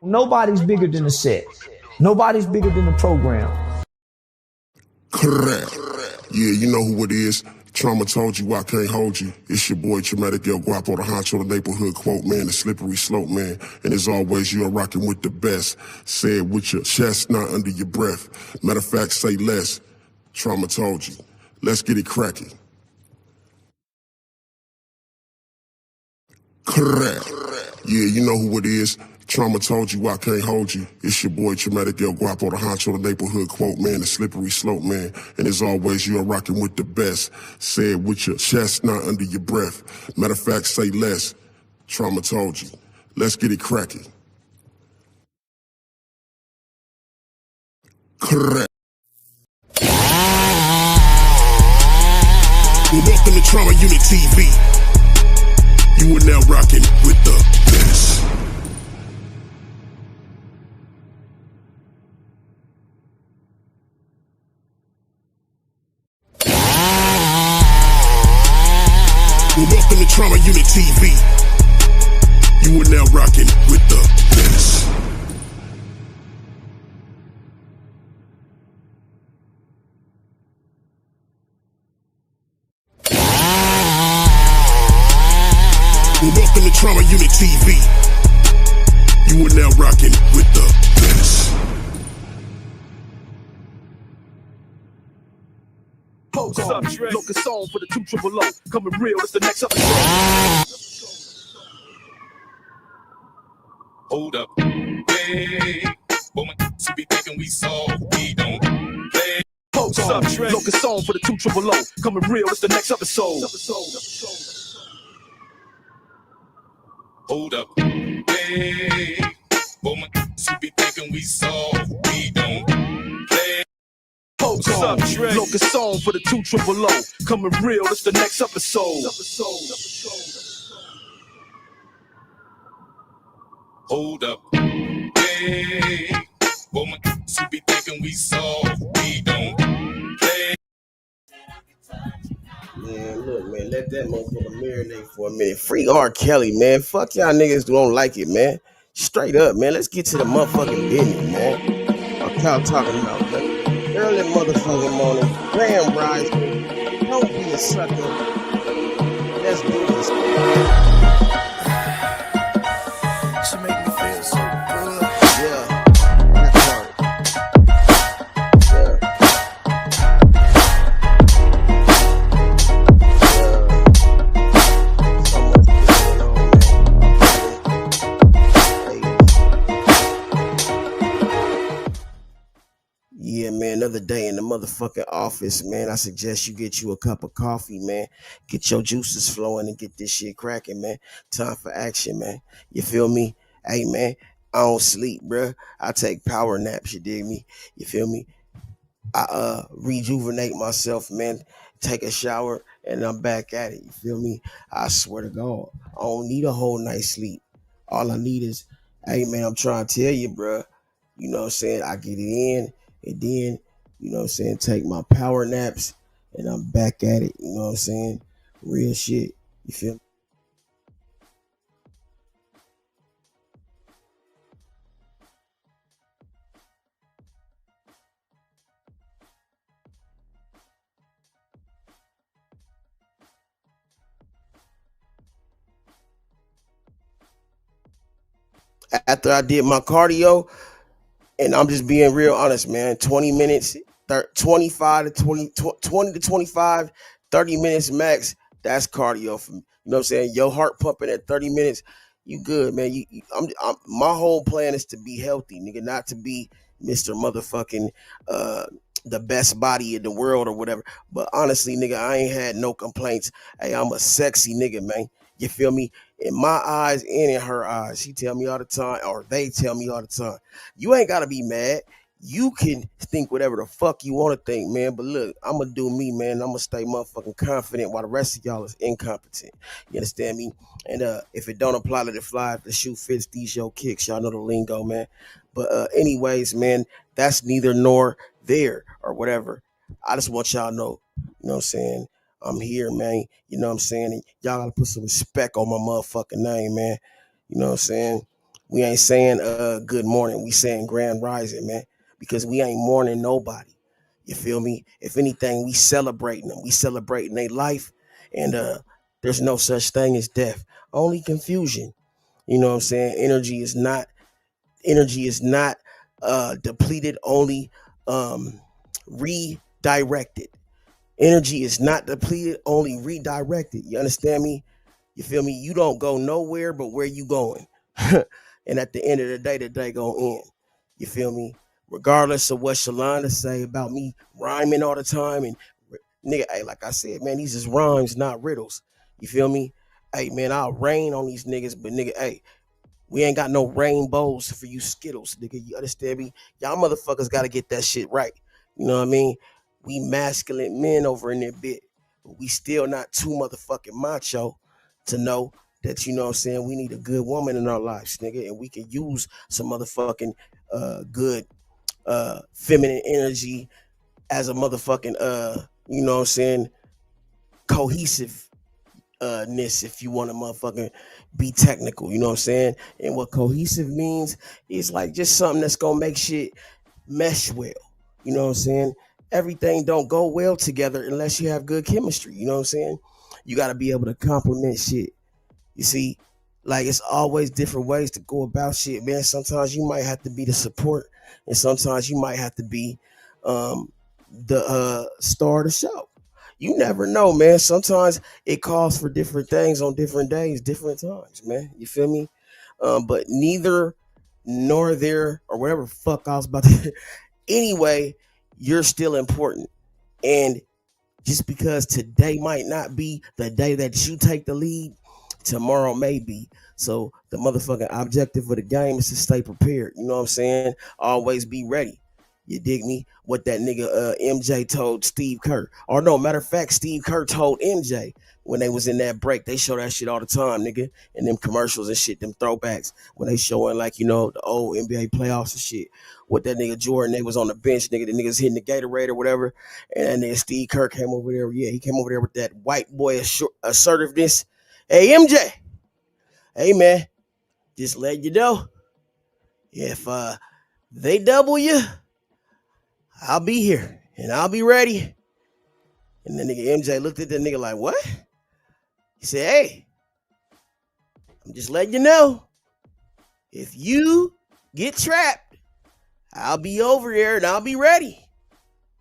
Nobody's bigger than the set. Nobody's bigger than the program. Correct. Yeah, you know who it is. Trauma told you I can't hold you. It's your boy Traumatic El Guapo, the honcho, the neighborhood quote man, the slippery slope man. And as always, you are rocking with the best. Say it with your chest, not under your breath. Matter of fact, say less. Trauma told you. Let's get it cracking. Correct. Yeah, you know who it is. Trauma told you I can't hold you. It's your boy Traumatic El Guapo, the honcho, the neighborhood quote man, the slippery slope man. And as always, you are rocking with the best. Say it with your chest, not under your breath. Matter of fact, say less. Trauma told you. Let's get it cracking. Correct. Well, welcome to Trauma Unit TV. You are now rocking with the best. Well, welcome to Trauma Unit TV. You are now rocking with the best. Well, welcome to Trauma Unit TV. You are now rocking with the best. What's up, Trey? Locust song for the 2 triple O. Coming real, it's the next episode. Hold up, hey, woman, so be thinking we soft, we don't play. What's up, Trey? Locust song for the 2 triple O. Coming real, it's the next episode. Hold up, hey, woman, so be thinking we soft, we don't play. What's up, Trey? Locust song for the 2 triple O. Coming real, it's the next episode. Hold up, hey, woman, so be thinking we soft, we don't play. Man, look, man, let that motherfucker marinate for a minute. Free R. Kelly, man. Fuck y'all niggas who don't like it, man. Straight up, man. Let's get to the motherfucking business, man. What y'all talking about, man? Early motherfucking morning, grand rising. Don't be a sucker. Let's do this. She make me feel so good. Yeah, that part. Yeah. So much going on, man. Yeah, man, another day in the motherfucking office, man. I suggest you get you a cup of coffee, man. Get your juices flowing and get this shit cracking, man. Time for action, man. You feel me? Hey, man, I don't sleep, bruh. I take power naps, you dig me? You feel me? I rejuvenate myself, man. Take a shower and I'm back at it. You feel me? I swear to God, I don't need a whole night's sleep. All I need is, hey, man, I'm trying to tell you, bruh. You know what I'm saying? I get it in and then, you know what I'm saying, take my power naps and I'm back at it. You know what I'm saying? Real shit. You feel me? After I did my cardio, and I'm just being real honest, man, 20 minutes, 25 to 20, 20 to 25, 30 minutes max, that's cardio for me. You know what I'm saying? Your heart pumping at 30 minutes, you good, man. My whole plan is to be healthy, nigga, not to be Mr. Motherfucking the best body in the world or whatever. But honestly, nigga, I ain't had no complaints. Hey, I'm a sexy nigga, man. You feel me? In my eyes and in her eyes. She tell me all the time, or they tell me all the time, you ain't gotta be mad. You can think whatever the fuck you want to think, man. But look, I'm gonna do me, man. I'm gonna stay motherfucking confident while the rest of y'all is incompetent. You understand me? And if it don't apply to the fly, if the shoe fits these yo kicks, y'all know the lingo, man. But anyways, man, that's neither nor there or whatever. I just want y'all to know, you know what I'm saying? I'm here, man. You know what I'm saying? And y'all gotta put some respect on my motherfucking name, man. You know what I'm saying? We ain't saying good morning. We saying grand rising, man, because we ain't mourning nobody. You feel me? If anything, we celebrating them. We celebrating their life, and there's no such thing as death. Only confusion. You know what I'm saying? Energy is not depleted, only redirected. Energy is not depleted, only redirected. You understand me? You feel me? You don't go nowhere but where you going. And at the end of the day gonna end. You feel me? Regardless of what Shalonda say about me rhyming all the time, and nigga, hey, like I said, man, these is rhymes, not riddles. You feel me? Hey, man, I'll rain on these niggas, but nigga, hey, we ain't got no rainbows for you Skittles, nigga. You understand me? Y'all motherfuckers gotta get that shit right. You know what I mean? We masculine men over in there bit, but we still not too motherfucking macho to know that, you know what I'm saying, we need a good woman in our lives, nigga, and we can use some motherfucking good feminine energy as a motherfucking you know what I'm saying, cohesive ness, if you want to motherfucking be technical, you know what I'm saying? And what cohesive means is like just something that's gonna make shit mesh well. You know what I'm saying? Everything don't go well together unless you have good chemistry. You know what I'm saying? You got to be able to complement shit. You see, like it's always different ways to go about shit, man. Sometimes you might have to be the support, and sometimes you might have to be the star of the show. You never know, man. Sometimes it calls for different things on different days, different times, man. You feel me? But neither nor there or whatever the fuck I was about to. Anyway, you're still important, and just because today might not be the day that you take the lead, tomorrow may be. So the motherfucking objective of the game is to stay prepared. You know what I'm saying? Always be ready. You dig me? What that nigga MJ told Steve Kerr. Or no, matter of fact, Steve Kerr told MJ when they was in that break. They show that shit all the time, nigga. And them commercials and shit, them throwbacks. When they showing like, you know, the old NBA playoffs and shit. With that nigga Jordan, they was on the bench, nigga. The niggas hitting the Gatorade or whatever. And then Steve Kerr came over there. Yeah, he came over there with that white boy assertiveness. Hey, MJ. Hey, man. Just let you know. If they double you, I'll be here and I'll be ready. And the nigga MJ looked at the nigga like, what? He said, hey, I'm just letting you know. If you get trapped, I'll be over there and I'll be ready.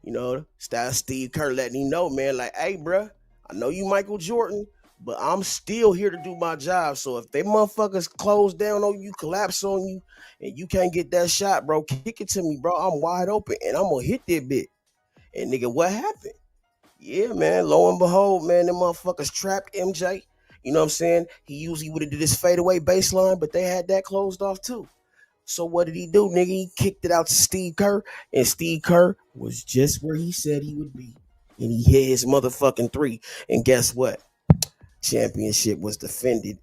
You know, style Steve Kerr letting him know, man, like, hey, bro, I know you Michael Jordan, but I'm still here to do my job. So if they motherfuckers close down on you, collapse on you, and you can't get that shot, bro, kick it to me, bro. I'm wide open and I'm gonna hit that bit. And nigga, what happened? Yeah, man, lo and behold, man, them motherfuckers trapped MJ. You know what I'm saying? He usually would have did his fadeaway baseline, but they had that closed off too. So what did he do, nigga? He kicked it out to Steve Kerr, and Steve Kerr was just where he said he would be. And he hit his motherfucking three. And guess what? Championship was defended.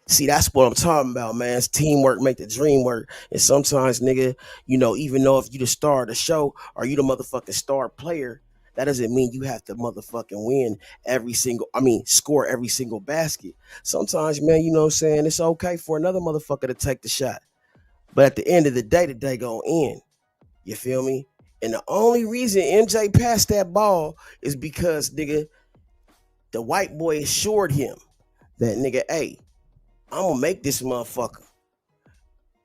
See, that's what I'm talking about, man. It's teamwork make the dream work. And sometimes, nigga, you know, even though if you the star of the show or you the motherfucking star player, that doesn't mean you have to motherfucking score every single basket. Sometimes, man, you know what I'm saying? It's okay for another motherfucker to take the shot. But at the end of the day gonna end. You feel me? And the only reason MJ passed that ball is because, nigga, the white boy assured him that, nigga, hey, I'm gonna make this motherfucker.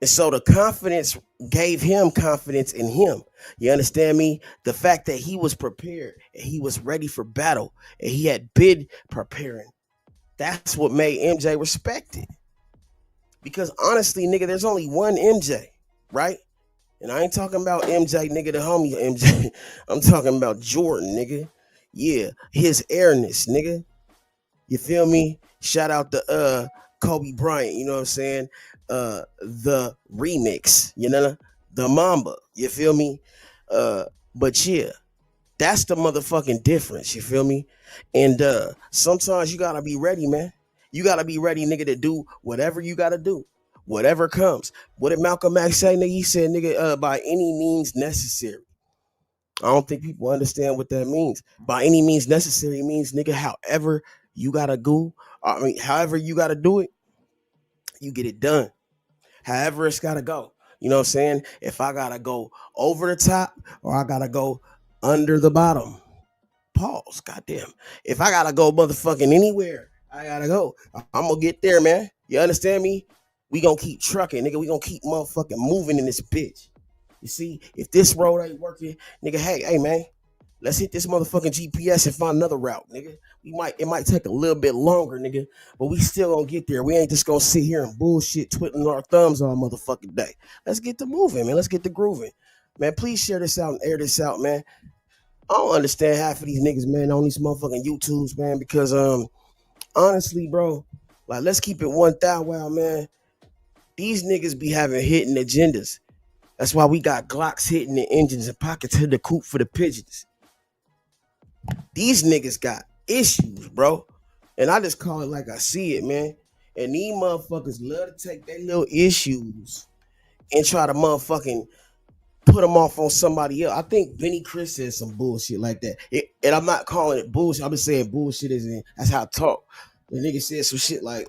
And so the confidence gave him confidence in him. You understand me? The fact that he was prepared and he was ready for battle and he had been preparing. That's what made MJ respected. Because honestly, nigga, there's only one MJ, right? And I ain't talking about MJ, nigga, the homie MJ. I'm talking about Jordan, nigga. Yeah, his airness, nigga. You feel me? Shout out to Kobe Bryant, you know what I'm saying? The remix, you know, the Mamba, you feel me? But yeah, that's the motherfucking difference, you feel me? And sometimes you gotta be ready, man. You gotta be ready, nigga, to do whatever you gotta do. Whatever comes. What did Malcolm X say, nigga? He said, nigga, by any means necessary. I don't think people understand what that means. By any means necessary means, nigga, however you gotta go. However you gotta do it, you get it done. However it's gotta go. You know what I'm saying? If I gotta go over the top or I gotta go under the bottom. Pause. Goddamn. If I gotta go motherfucking anywhere, I gotta go. I'm gonna get there, man. You understand me? We gonna keep trucking, nigga. We gonna keep motherfucking moving in this bitch. You see, if this road ain't working, nigga, hey, man, let's hit this motherfucking GPS and find another route, nigga. It might take a little bit longer, nigga, but we still gonna get there. We ain't just gonna sit here and bullshit, twiddling our thumbs all motherfucking day. Let's get to moving, man. Let's get to grooving. Man, please share this out and air this out, man. I don't understand half of these niggas, man, on these motherfucking YouTubes, man, because honestly, bro, like let's keep it 1,000, man. These niggas be having hidden agendas. That's why we got Glocks hitting the engines and pockets to the coop for the pigeons. These niggas got issues, bro. And I just call it like I see it, man. And these motherfuckers love to take their little issues and try to motherfucking put them off on somebody else. I think Benny Chris said some bullshit like that. And I'm not calling it bullshit. I'm just saying bullshit that's how I talk. The nigga said some shit like,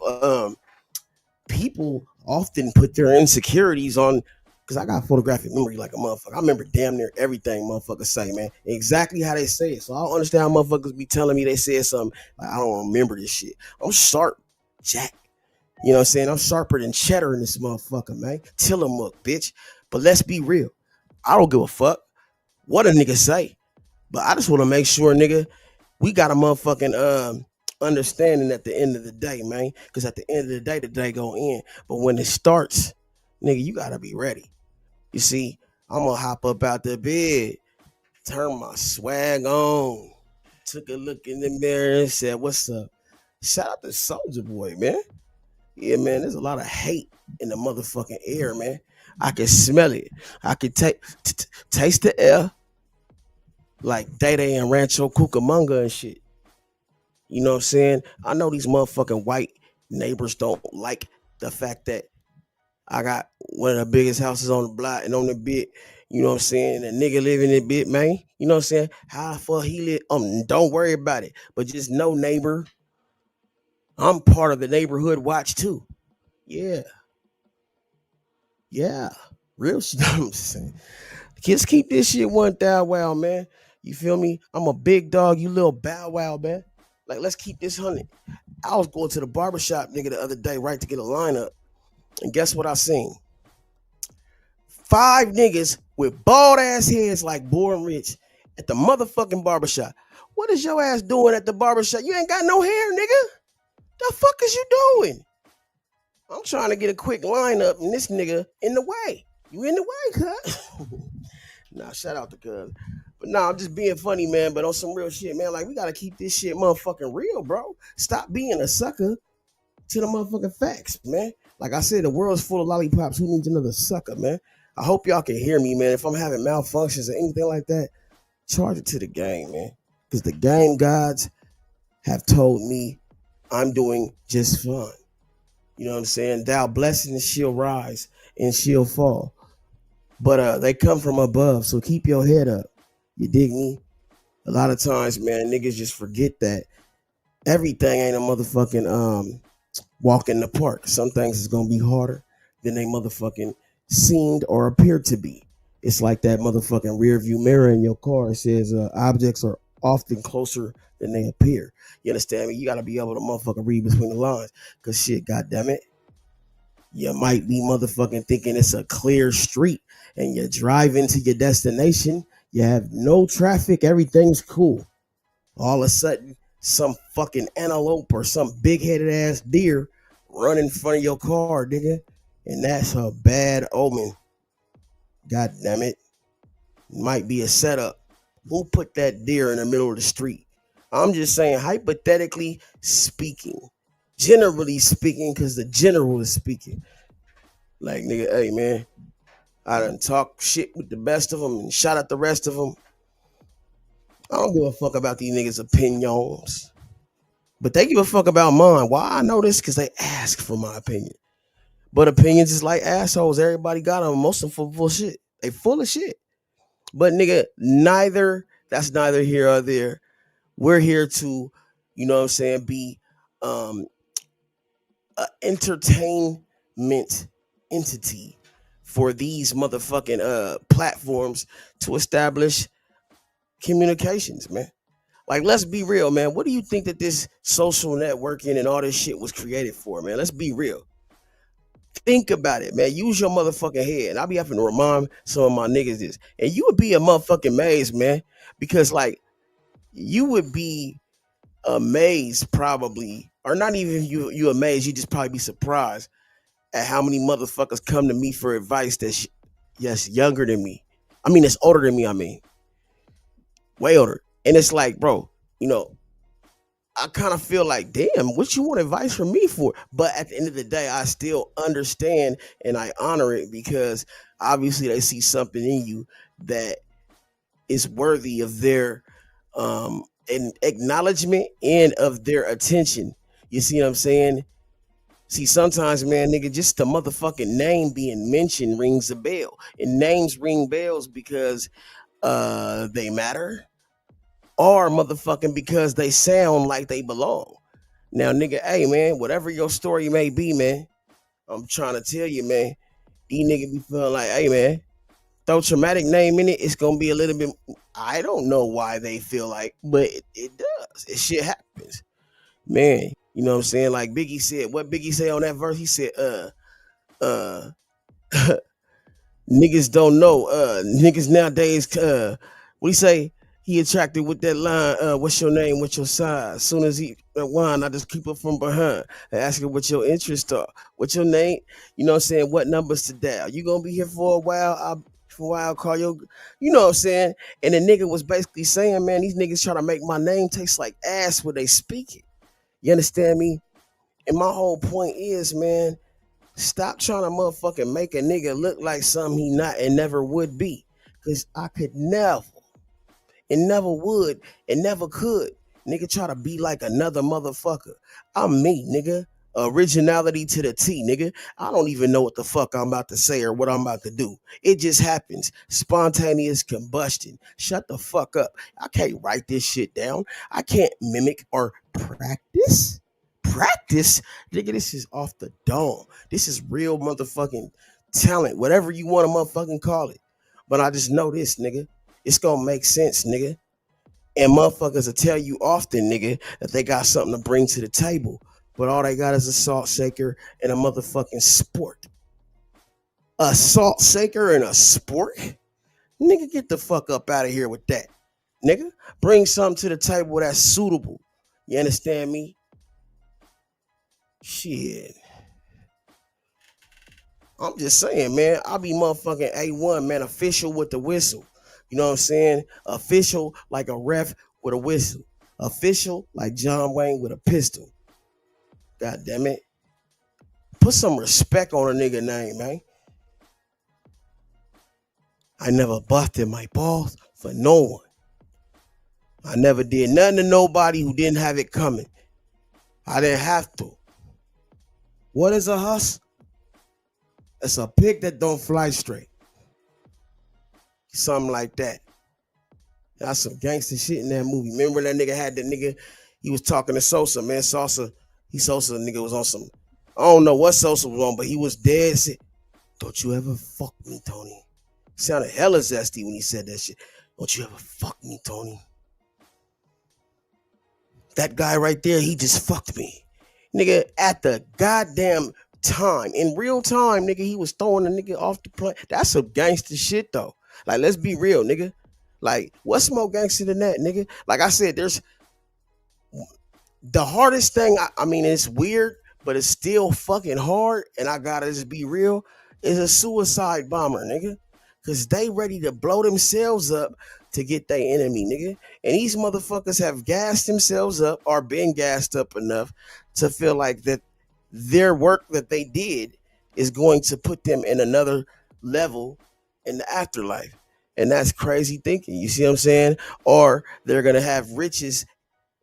people often put their insecurities on, because I got photographic memory like a motherfucker. I remember damn near everything motherfuckers say, man. Exactly how they say it. So I don't understand how motherfuckers be telling me they said something. Like, I don't remember this shit. I'm sharp, Jack. You know what I'm saying? I'm sharper than cheddar in this motherfucker, man. Tillamook, bitch. But let's be real. I don't give a fuck what a nigga say. But I just want to make sure, nigga, we got a motherfucking understanding at the end of the day, man. Because at the end of the day go in. But when it starts, nigga, you got to be ready. You see, I'm going to hop up out the bed, turn my swag on, took a look in the mirror and said, what's up? Shout out to Soulja Boy, man. Yeah, man, there's a lot of hate in the motherfucking air, man. I can smell it. I can taste the air like Day and Rancho Cucamonga and shit. You know what I'm saying? I know these motherfucking white neighbors don't like the fact that I got one of the biggest houses on the block and on the bit, you know what I'm saying? A nigga living in the bit, man. You know what I'm saying? How the fuck he live? Don't worry about it. But just know, neighbor, I'm part of the neighborhood watch too. Yeah. Yeah. Real shit. I'm saying. Just keep this shit 1,000, man. You feel me? I'm a big dog, you little bow wow, man. Like, let's keep this 100. I was going to the barbershop, nigga, the other day, right, to get a lineup. And guess what I seen? 5 niggas with bald ass heads like Born Rich at the motherfucking barbershop. What is your ass doing at the barbershop? You ain't got no hair, nigga. The fuck is you doing? I'm trying to get a quick lineup and this nigga in the way. You in the way, cuz. Nah, shout out to cuz. But nah, I'm just being funny, man. But on some real shit, man. Like, we gotta keep this shit motherfucking real, bro. Stop being a sucker to the motherfucking facts, man. Like I said, the world's full of lollipops. Who needs another sucker, man? I hope y'all can hear me, man. If I'm having malfunctions or anything like that, charge it to the game, man. Because the game gods have told me I'm doing just fine. You know what I'm saying? Thou blessings she'll rise and she'll fall. But they come from above, so keep your head up. You dig me? A lot of times, man, niggas just forget that everything ain't a motherfucking walk in the park. Some things is gonna be harder than they motherfucking seemed or appeared to be. It's like that motherfucking rear view mirror in your car. It says objects are often closer than they appear. You understand me? You gotta be able to motherfucking read between the lines. Cause shit, goddamn it, you might be motherfucking thinking it's a clear street and you drive into your destination. You have no traffic. Everything's cool. All of a sudden, some fucking antelope or some big-headed ass deer run in front of your car, nigga. And that's a bad omen. God damn it. Might be a setup. Who put that deer in the middle of the street? I'm just saying, hypothetically speaking, generally speaking, because the general is speaking. Like, nigga, hey, man, I done talk shit with the best of them and shot at the rest of them. I don't give a fuck about these niggas' opinions. But they give a fuck about mine. Why I know this? Because they ask for my opinion. But opinions is like assholes. Everybody got them. Most of them full of shit. They full of shit. But nigga, that's neither here or there. We're here to, you know what I'm saying, be entertainment entity for these motherfucking platforms to establish communications, man. Like, let's be real, man. What do you think that this social networking and all this shit was created for, man? Let's be real. Think about it, man. Use your motherfucking head. And I'll be having to remind some of my niggas this. And you would be a motherfucking maze, man. Because, like, you would be amazed probably, or not even you amazed, you just probably be surprised at how many motherfuckers come to me for advice that's, yes, younger than me. I mean, that's older than me, I mean. Way older. And it's like, bro, you know, I kind of feel like, damn, what you want advice from me for? But at the end of the day, I still understand and I honor it because obviously they see something in you that is worthy of their acknowledgement and of their attention. You see what I'm saying? See, sometimes, man, nigga, just the motherfucking name being mentioned rings a bell. And names ring bells because they matter, or motherfucking because they sound like they belong. Now, nigga, hey, man, whatever your story may be, man, I'm trying to tell you, man, these niggas be feeling like, hey, man, throw traumatic name in it, it's gonna be a little bit. I don't know why they feel like, but it does. It shit happens, man. You know what I'm saying? Like Biggie said, what Biggie say on that verse? He said, uh, niggas don't know. Niggas nowadays, what he say? He attracted with that line, what's your name, what's your size? As soon as he whine, I just keep up from behind and ask him what your interests are. What's your name? You know what I'm saying? What numbers to dial? You gonna be here for a while? I'll call your, you know what I'm saying? And the nigga was basically saying, man, these niggas trying to make my name taste like ass when they speak it. You understand me? And my whole point is, man, stop trying to motherfucking make a nigga look like something he not and never would be. Cause I could never and never would and never could, nigga, try to be like another motherfucker. I'm me, nigga. Originality to the T, nigga. I don't even know what the fuck I'm about to say or what I'm about to do. It just happens. Spontaneous combustion. Shut the fuck up. I can't write this shit down. I can't mimic or practice. Practice? Nigga, this is off the dome. This is real motherfucking talent. Whatever you want to motherfucking call it. But I just know this, nigga. It's gonna make sense, nigga. And motherfuckers will tell you often, nigga, that they got something to bring to the table. But all they got is a salt shaker and a motherfucking sport. A salt shaker and a sport? Nigga, get the fuck up out of here with that. Nigga, bring something to the table that's suitable. You understand me? Shit. I'm just saying, man, I'll be motherfucking A1, man, official with the whistle. You know what I'm saying? Official like a ref with a whistle. Official like John Wayne with a pistol. God damn it. Put some respect on a nigga name, man. I never busted my balls for no one. I never did nothing to nobody who didn't have it coming. I didn't have to. What is a huss? It's a pig that don't fly straight. Something like that. That's some gangster shit in that movie. Remember that nigga had that nigga, he was talking to Sosa, man. Sosa nigga was on some, I don't know what Sosa was on, but he was dead. Said, don't you ever fuck me, Tony. Sounded hella zesty when he said that shit. Don't you ever fuck me, Tony. That guy right there, he just fucked me. Nigga, at the goddamn time, in real time, nigga, he was throwing the nigga off the plane. That's some gangster shit, though. Like, let's be real, nigga. Like, what's more gangster than that, nigga? Like I said, there's the hardest thing. I mean, it's weird, but it's still fucking hard. And I gotta just be real. Is a suicide bomber, nigga. Cause they ready to blow themselves up to get their enemy, nigga. And these motherfuckers have gassed themselves up or been gassed up enough to feel like that their work that they did is going to put them in another level in the afterlife. And that's crazy thinking. You see what I'm saying? Or they're going to have riches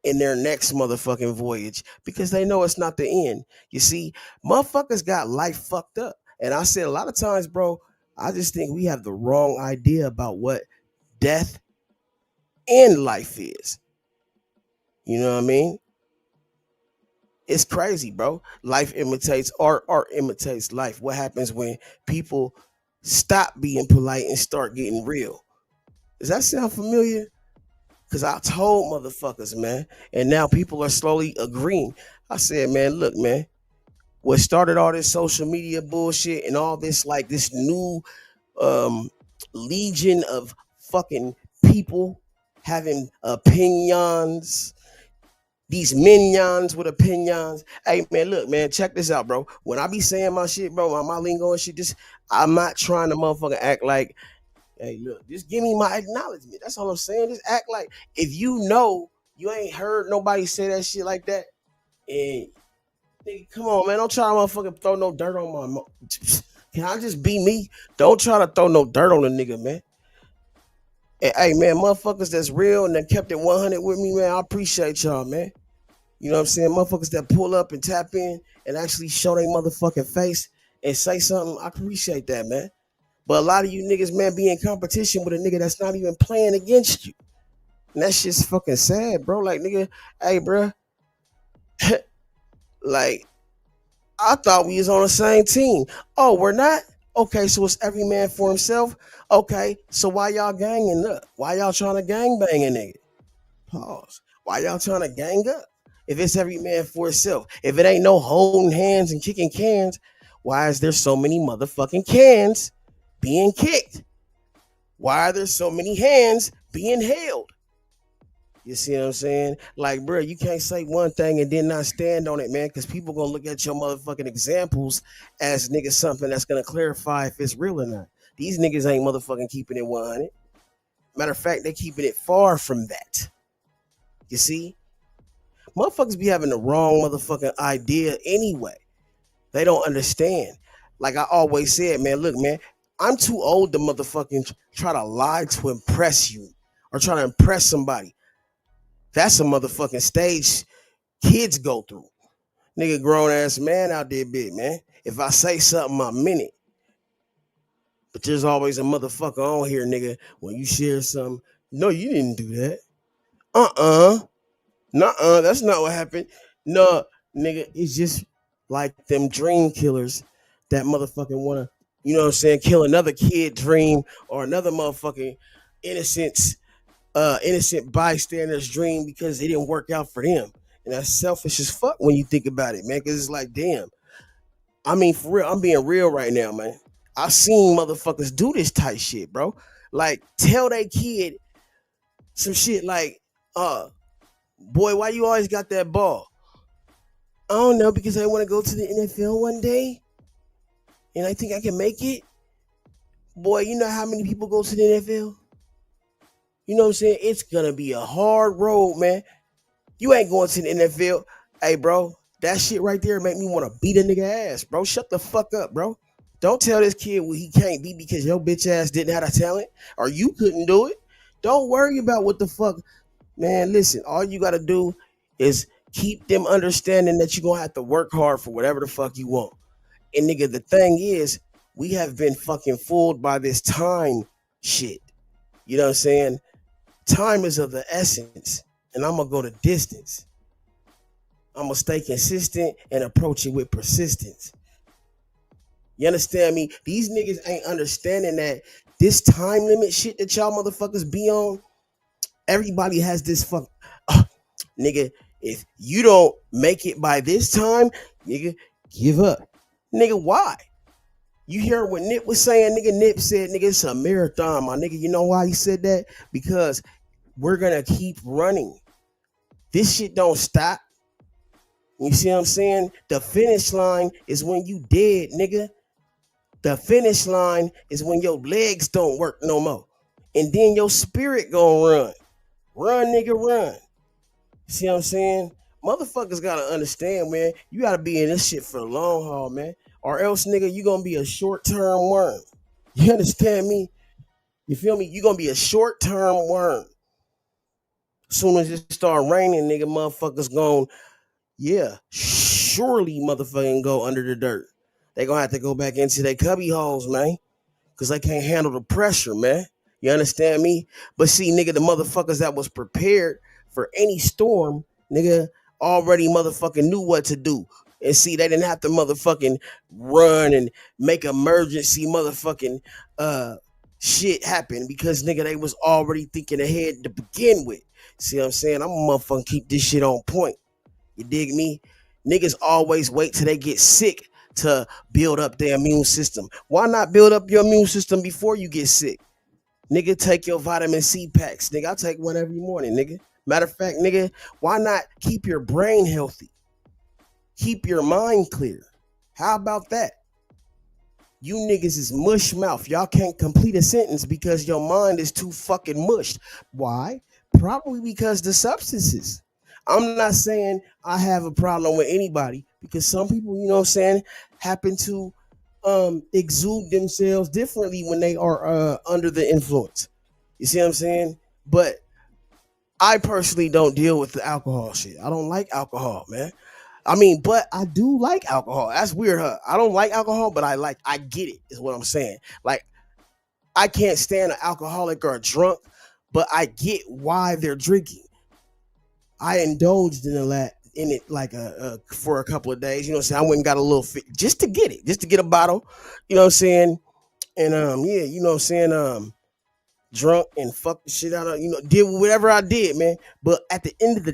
in their next motherfucking voyage because they know it's not the end. You see, motherfuckers got life fucked up. And I said a lot of times, bro, I just think we have the wrong idea about what death and life is. You know what I mean? It's crazy, bro. Life imitates art, art imitates life. What happens when people stop being polite and start getting real? Does that sound familiar? Because I told motherfuckers, man, and now people are slowly agreeing. I said, man, look, man, what started all this social media bullshit and all this, like this new um legion of fucking people having opinions, these minions with opinions. Hey man, look, man, check this out, bro. When I be saying my shit, bro, my lingo and shit, just I'm not trying to motherfucking act like, hey, look, just give me my acknowledgement. That's all I'm saying. Just act like if you know you ain't heard nobody say that shit like that. And nigga, come on, man. Don't try to motherfucking throw no dirt on my Can I just be me? Don't try to throw no dirt on a nigga, man. And, hey man, motherfuckers that's real and that kept it 100 with me, man. I appreciate y'all, man. You know what I'm saying? Motherfuckers that pull up and tap in and actually show their motherfucking face and say something. I appreciate that, man. But a lot of you niggas, man, be in competition with a nigga that's not even playing against you. And that shit's fucking sad, bro. Like, nigga, hey, bro. Like, I thought we was on the same team. Oh, we're not? Okay, so it's every man for himself? Okay, so why y'all ganging up? Why y'all trying to gang bang a nigga? Pause. Why y'all trying to gang up? If it's every man for himself, if it ain't no holding hands and kicking cans, why is there so many motherfucking cans being kicked? Why are there so many hands being held? You see what I'm saying? Like, bro, you can't say one thing and then not stand on it, man, because people gonna look at your motherfucking examples as niggas something that's gonna clarify if it's real or not. These niggas ain't motherfucking keeping it 100. Matter of fact, they keeping it far from that. You see? Motherfuckers be having the wrong motherfucking idea anyway. They don't understand. Like I always said, man, look, man, I'm too old to motherfucking try to lie to impress you or try to impress somebody. That's a motherfucking stage kids go through. Nigga, grown ass man out there, big man. If I say something, I mean it. But there's always a motherfucker on here, nigga, when you share something. No, you didn't do that. Nuh-uh. That's not what happened. No, nigga, it's just like them dream killers that motherfucking wanna, you know what I'm saying, kill another kid dream or another motherfucking innocent bystander's dream because it didn't work out for them. And that's selfish as fuck when you think about it, man. Cause it's like, damn. I mean, for real, I'm being real right now, man. I've seen motherfuckers do this type shit, bro. Like, tell they kid some shit like, boy, why you always got that ball? I don't know, because I want to go to the NFL one day. And I think I can make it. Boy, you know how many people go to the NFL? You know what I'm saying? It's going to be a hard road, man. You ain't going to the NFL. Hey, bro, that shit right there make me want to beat a nigga ass, bro. Shut the fuck up, bro. Don't tell this kid what he can't be because your bitch ass didn't have a talent or you couldn't do it. Don't worry about what the fuck. Man, listen, all you got to do is keep them understanding that you're going to have to work hard for whatever the fuck you want. And nigga, the thing is, we have been fucking fooled by this time shit. You know what I'm saying? Time is of the essence, and I'm going to go the distance. I'm going to stay consistent and approach it with persistence. You understand me? These niggas ain't understanding that this time limit shit that y'all motherfuckers be on, everybody has this fuck. Nigga, if you don't make it by this time, nigga, give up. Nigga, why? You hear what Nip was saying? Nigga, Nip said, nigga, it's a marathon, my nigga. You know why he said that? Because we're going to keep running. This shit don't stop. You see what I'm saying? The finish line is when you dead, nigga. The finish line is when your legs don't work no more. And then your spirit gonna run. Run, nigga, run. See what I'm saying? Motherfuckers gotta understand, man. You gotta be in this shit for the long haul, man. Or else, nigga, you gonna be a short-term worm. You understand me? You feel me? You gonna be a short-term worm. Soon as it start raining, nigga, motherfuckers gonna, yeah, surely motherfucking go under the dirt. They gonna have to go back into their cubby holes, man. Cause they can't handle the pressure, man. You understand me? But see, nigga, the motherfuckers that was prepared for any storm, nigga, already motherfucking knew what to do. And see, they didn't have to motherfucking run and make emergency motherfucking shit happen because nigga, they was already thinking ahead to begin with. See what I'm saying? I'm gonna motherfucking keep this shit on point. You dig me? Niggas always wait till they get sick to build up their immune system. Why not build up your immune system before you get sick? Nigga, take your vitamin C packs. Nigga, I take one every morning, nigga. Matter of fact, nigga, why not keep your brain healthy? Keep your mind clear. How about that? You niggas is mush mouth. Y'all can't complete a sentence because your mind is too fucking mushed. Why? Probably because the substances. I'm not saying I have a problem with anybody because some people, you know what I'm saying, happen to exude themselves differently when they are under the influence. You see what I'm saying? But I personally don't deal with the alcohol shit. I don't like alcohol, man. I mean, but I do like alcohol. That's weird, huh? I don't like alcohol, but I get it, is what I'm saying. Like, I can't stand an alcoholic or a drunk, but I get why they're drinking. I indulged in it like for a couple of days. You know what I'm saying? I went and got a little fit just to get it, just to get a bottle. You know what I'm saying? And yeah, you know what I'm saying? Drunk and fuck the shit out of, did whatever I did, man. But at the end of the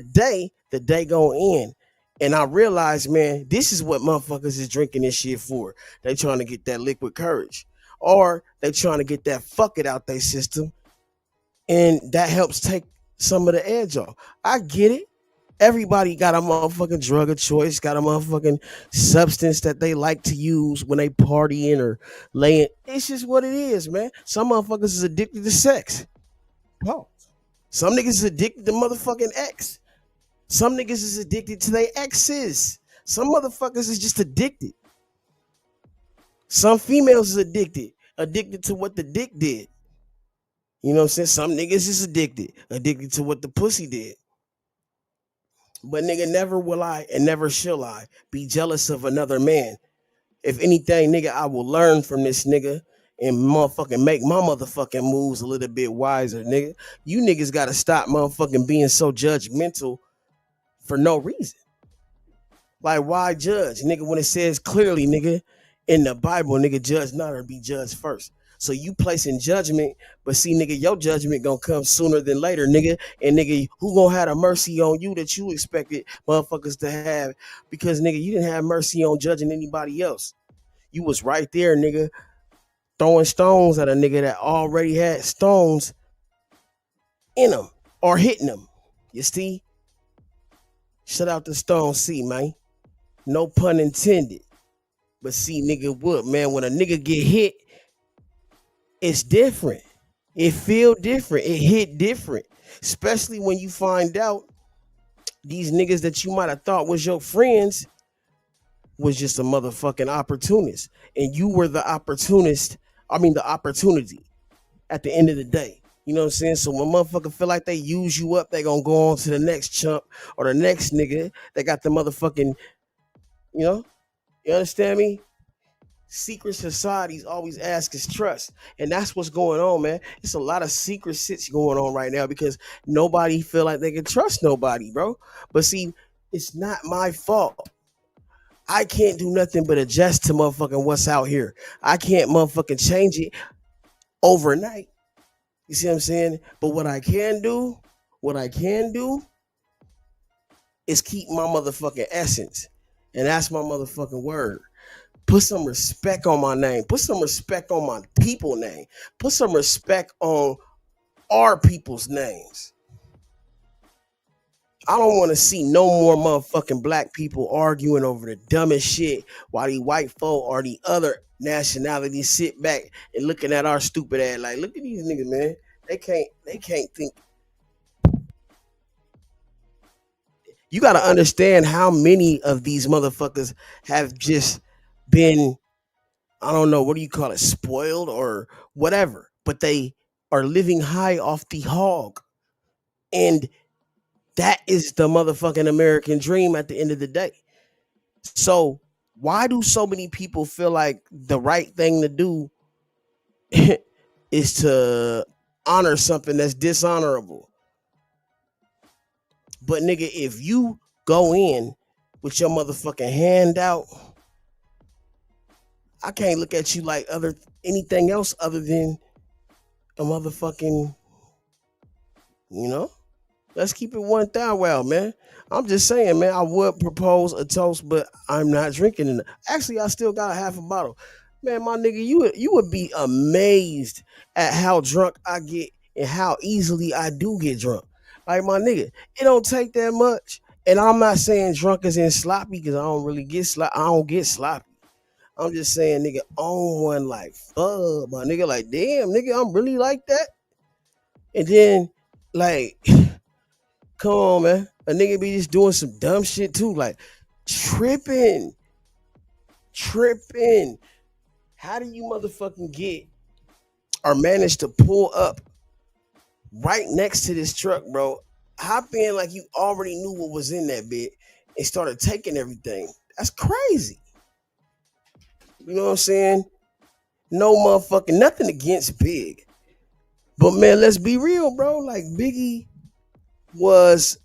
day gonna end. And I realized, man, this is what motherfuckers is drinking this shit for. They trying to get that liquid courage. Or they trying to get that fuck it out their system. And that helps take some of the edge off. I get it. Everybody got a motherfucking drug of choice, got a motherfucking substance that they like to use when they partying or laying. It's just what it is, man. Some motherfuckers is addicted to sex. Oh. Some niggas is addicted to motherfucking X. Some niggas is addicted to their exes. Some motherfuckers is just addicted. Some females is addicted to what the dick did. You know what I'm saying? Some niggas is addicted to what the pussy did. But nigga, never will I and never shall I be jealous of another man. If anything, nigga, I will learn from this nigga and motherfucking make my motherfucking moves a little bit wiser, nigga. You niggas gotta stop motherfucking being so judgmental for no reason. Like, why judge, nigga, when it says clearly, nigga, in the Bible, nigga, judge not or be judged first. So you placing judgment, but see, nigga, your judgment gonna come sooner than later, nigga. And nigga, who gonna have the mercy on you that you expected motherfuckers to have? Because nigga, you didn't have mercy on judging anybody else. You was right there, nigga, throwing stones at a nigga that already had stones in them or hitting them. You see? Shut out the stone, see, man. No pun intended. But see, nigga, what, man? When a nigga get hit, it's different. It feel different. It hit different. Especially when you find out these niggas that you might have thought was your friends was just a motherfucking opportunist. And you were the opportunist. I mean, the opportunity at the end of the day. You know what I'm saying? So when motherfucker feel like they use you up, they gonna go on to the next chump or the next nigga that got the motherfucking, you understand me? Secret societies always ask us trust. And that's what's going on, man. It's a lot of secret shits going on right now because nobody feel like they can trust nobody, bro. But see, it's not my fault. I can't do nothing but adjust to motherfucking what's out here. I can't motherfucking change it overnight. You see what I'm saying? But what I can do is keep my motherfucking essence. And that's my motherfucking word. Put some respect on my name. Put some respect on my people name. Put some respect on our people's names. I don't want to see no more motherfucking black people arguing over the dumbest shit while the white folk or the other nationalities sit back and looking at our stupid ass like, look at these niggas, man. They can't think. You got to understand how many of these motherfuckers have just been, I don't know, what do you call it, spoiled or whatever, but they are living high off the hog. And that is the motherfucking American dream at the end of the day. So why do so many people feel like the right thing to do is to honor something that's dishonorable? But nigga, if you go in with your motherfucking hand out, I can't look at you like anything else other than a motherfucking, you know. Let's keep it 1,000. Well, man. I'm just saying, man. I would propose a toast, but I'm not drinking it. Actually, I still got a half a bottle. Man, my nigga, you would be amazed at how drunk I get and how easily I do get drunk. Like my nigga, it don't take that much. And I'm not saying drunk as in sloppy because I don't really get sloppy. I don't get sloppy. I'm just saying, nigga, on one like fuck, my nigga, like damn, nigga, I'm really like that. And then, like, come on, man, a nigga be just doing some dumb shit too, like tripping. How do you motherfucking get or manage to pull up right next to this truck, bro? Hop in like you already knew what was in that bit and started taking everything. That's crazy. You know what I'm saying? No motherfucking nothing against Big. But man, let's be real, bro. Like Biggie was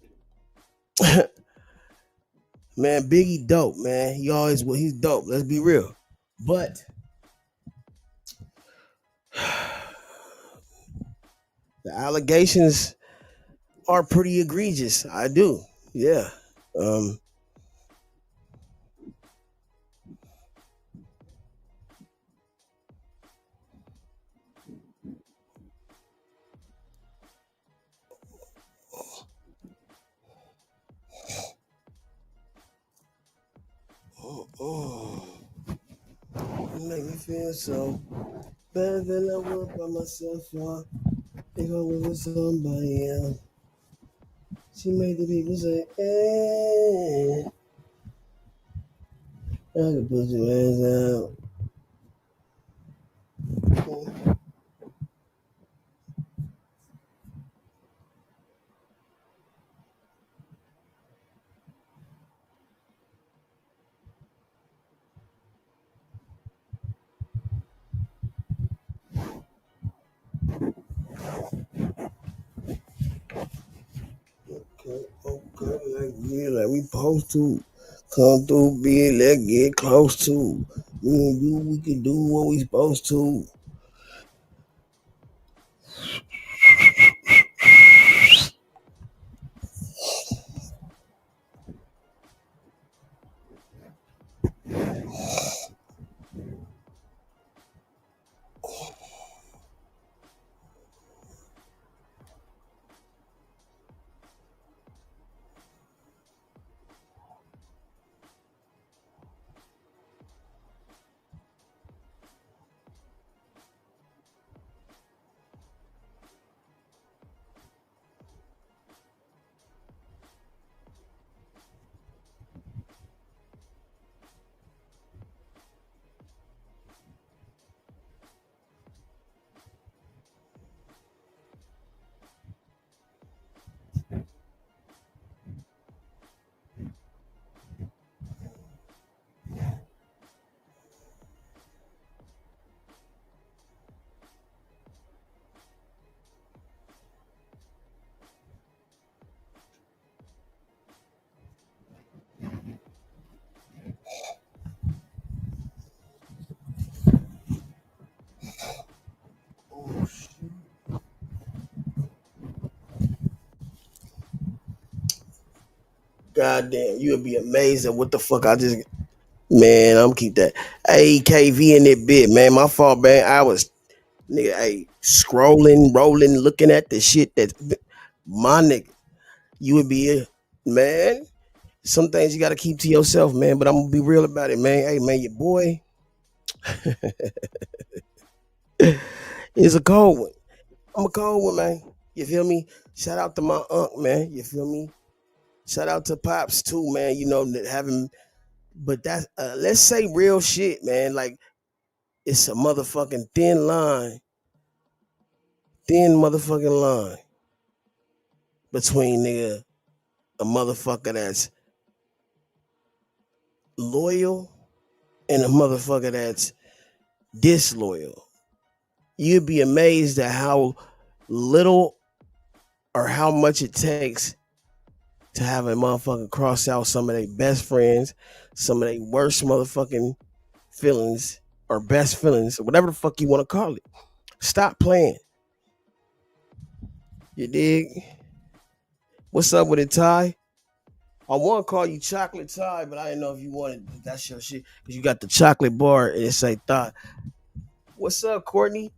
man, Biggie dope, man. He's dope. Let's be real. But the allegations are pretty egregious. I do. Yeah. You make me feel so better than I would by myself. If I was with somebody else. She made the people say, hey, I can put your hands out. Okay, like we supposed to. Come through, big, let's get close to. Me and you, we can do what we supposed to. God damn, you would be amazed at what the fuck I just. Man, I'm keep that. Hey, KV in that bit, man. My fault, man. I was, nigga, hey, scrolling, rolling, looking at the shit that. My nigga, you would be a. Man, some things you got to keep to yourself, man. But I'm going to be real about it, man. Hey, man, your boy is a cold one. I'm a cold one, man. You feel me? Shout out to my uncle, man. You feel me? Shout out to Pops, too, man. You know, having. But that's let's say real shit, man. Like it's a motherfucking thin motherfucking line between nigga a motherfucker that's loyal and a motherfucker that's disloyal. You'd be amazed at how little or how much it takes to have a motherfucker cross out some of their best friends, some of their worst motherfucking feelings or best feelings, or whatever the fuck you want to call it. Stop playing. You dig? What's up with it, Ty? I want to call you Chocolate Ty, but I didn't know if you wanted that's your shit because you got the chocolate bar and it say Thigh. What's up, Courtney?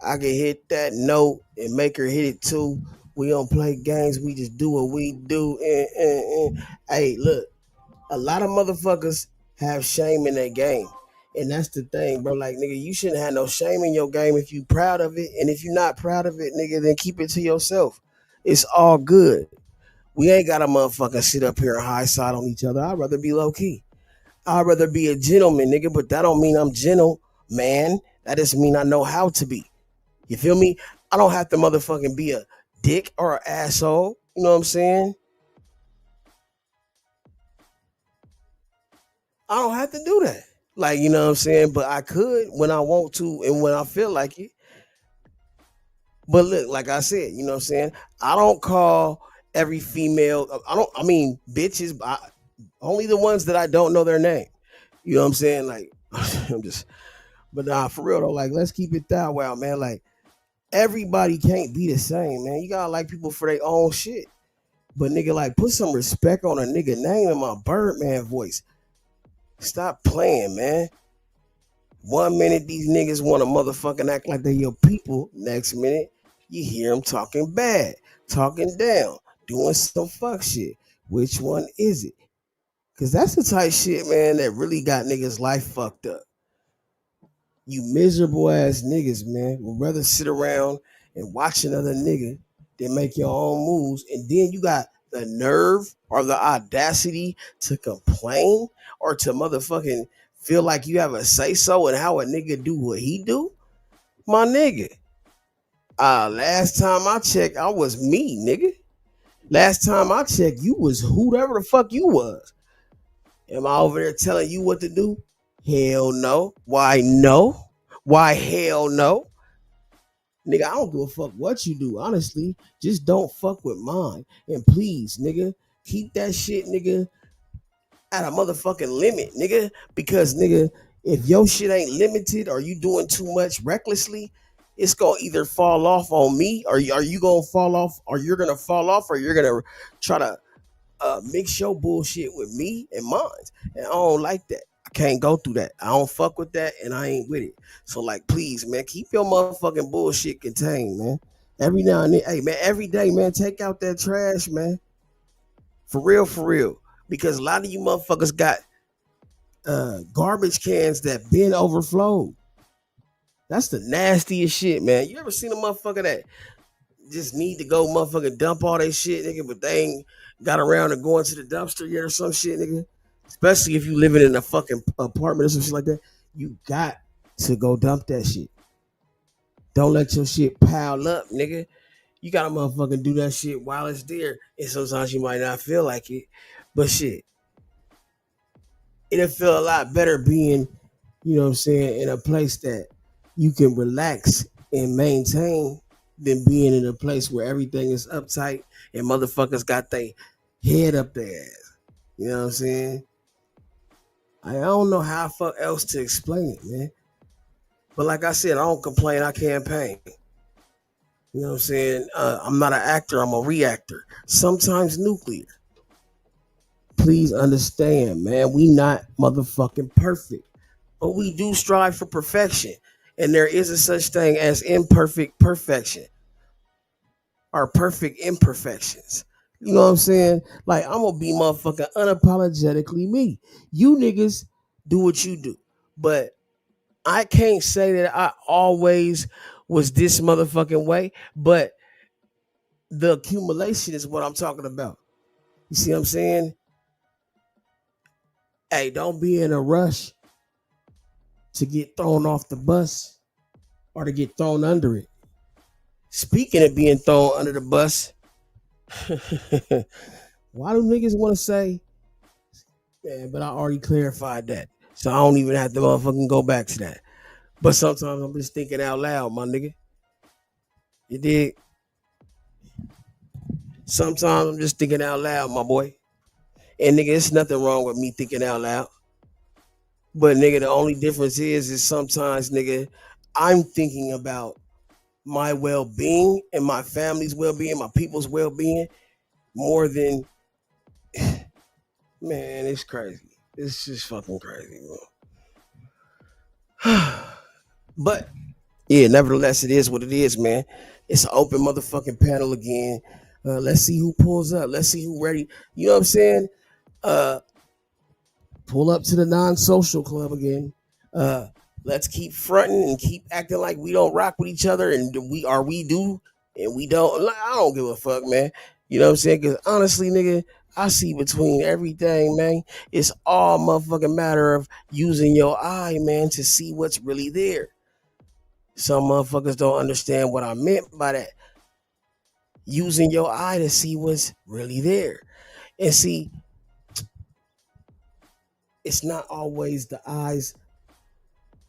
I can hit that note and make her hit it too. We don't play games. We just do what we do. Hey, look, a lot of motherfuckers have shame in their game. And that's the thing, bro. Like, nigga, you shouldn't have no shame in your game if you proud of it. And if you're not proud of it, nigga, then keep it to yourself. It's all good. We ain't got to motherfucking sit up here and high side on each other. I'd rather be low key. I'd rather be a gentleman, nigga, but that don't mean I'm gentle, man. That just mean I know how to be. You feel me? I don't have to motherfucking be a dick or an asshole. You know what I'm saying? I don't have to do that. Like, you know what I'm saying? But I could when I want to and when I feel like it. But look, like I said, you know what I'm saying? I don't call every female, I mean, bitches, only the ones that I don't know their name. You know what I'm saying? Like, I'm just, but nah, for real though, like, let's keep it that way, man. Like, everybody can't be the same, man. You gotta like people for their own shit. But nigga, like, put some respect on a nigga name in my Birdman voice. Stop playing, man. 1 minute these niggas want to motherfucking act like they your people. Next minute, you hear them talking bad, talking down, doing some fuck shit. Which one is it? Because that's the type shit, man, that really got niggas' life fucked up. You miserable ass niggas, man, would rather sit around and watch another nigga than make your own moves. And then you got the nerve or the audacity to complain or to motherfucking feel like you have a say so in how a nigga do what he do. My nigga. Last time I checked, I was me, nigga. Last time I checked, you was whoever the fuck you was. Am I over there telling you what to do? Hell no. Why no? Why hell no? Nigga, I don't give a fuck what you do, honestly. Just don't fuck with mine. And please, nigga, keep that shit, nigga, at a motherfucking limit, nigga. Because, nigga, if your shit ain't limited or you doing too much recklessly, it's gonna either fall off on me or are you gonna fall off or you're gonna fall off or you're gonna try to mix your bullshit with me and mine. And I don't like that. I can't go through that. I don't fuck with that and I ain't with it. So like, please, man, keep your motherfucking bullshit contained, man. Every now and then, hey, man, every day, man, take out that trash, man. For real, for real. Because a lot of you motherfuckers got garbage cans that been overflowed. That's the nastiest shit, man. You ever seen a motherfucker that just need to go motherfucking dump all their shit, nigga, but they ain't got around to going to the dumpster yet or some shit, nigga? Especially if you living in a fucking apartment or some shit like that. You got to go dump that shit. Don't let your shit pile up, nigga. You gotta motherfucking do that shit while it's there. And sometimes you might not feel like it. But shit, it'll feel a lot better being, you know what I'm saying, in a place that you can relax and maintain than being in a place where everything is uptight and motherfuckers got their head up their ass. You know what I'm saying? I don't know how else to explain it, man. But like I said, I don't complain, I campaign. You know what I'm saying? I'm not an actor, I'm a reactor. Sometimes nuclear. Please understand, man, we not motherfucking perfect. But we do strive for perfection. And there is a such thing as imperfect perfection. Or perfect imperfections. You know what I'm saying? Like, I'm gonna be motherfucking unapologetically me. You niggas do what you do. But I can't say that I always was this motherfucking way, but the accumulation is what I'm talking about. You see what I'm saying? Hey, don't be in a rush to get thrown off the bus or to get thrown under it. Speaking of being thrown under the bus, Why do niggas want to say, man, but I already clarified that. So I don't even have to motherfucking go back to that. But sometimes I'm just thinking out loud, my nigga. You dig? Sometimes I'm just thinking out loud, my boy. And nigga, it's nothing wrong with me thinking out loud. But nigga, the only difference is sometimes, nigga, I'm thinking about my well-being and my family's well-being, my people's well-being, more than, man, it's crazy. It's just fucking crazy, bro. But yeah, nevertheless, it is what it is, man. It's an open motherfucking panel again. Let's see who pulls up. Let's see who ready. You know what I'm saying? Pull up to the non-social club again. Let's keep fronting and keep acting like we don't rock with each other, and we do, and we don't. Like, I don't give a fuck, man. You know what I'm saying? Because honestly, nigga, I see between everything, man. It's all motherfucking matter of using your eye, man, to see what's really there. Some motherfuckers don't understand what I meant by that. Using your eye to see what's really there. And see, it's not always the eyes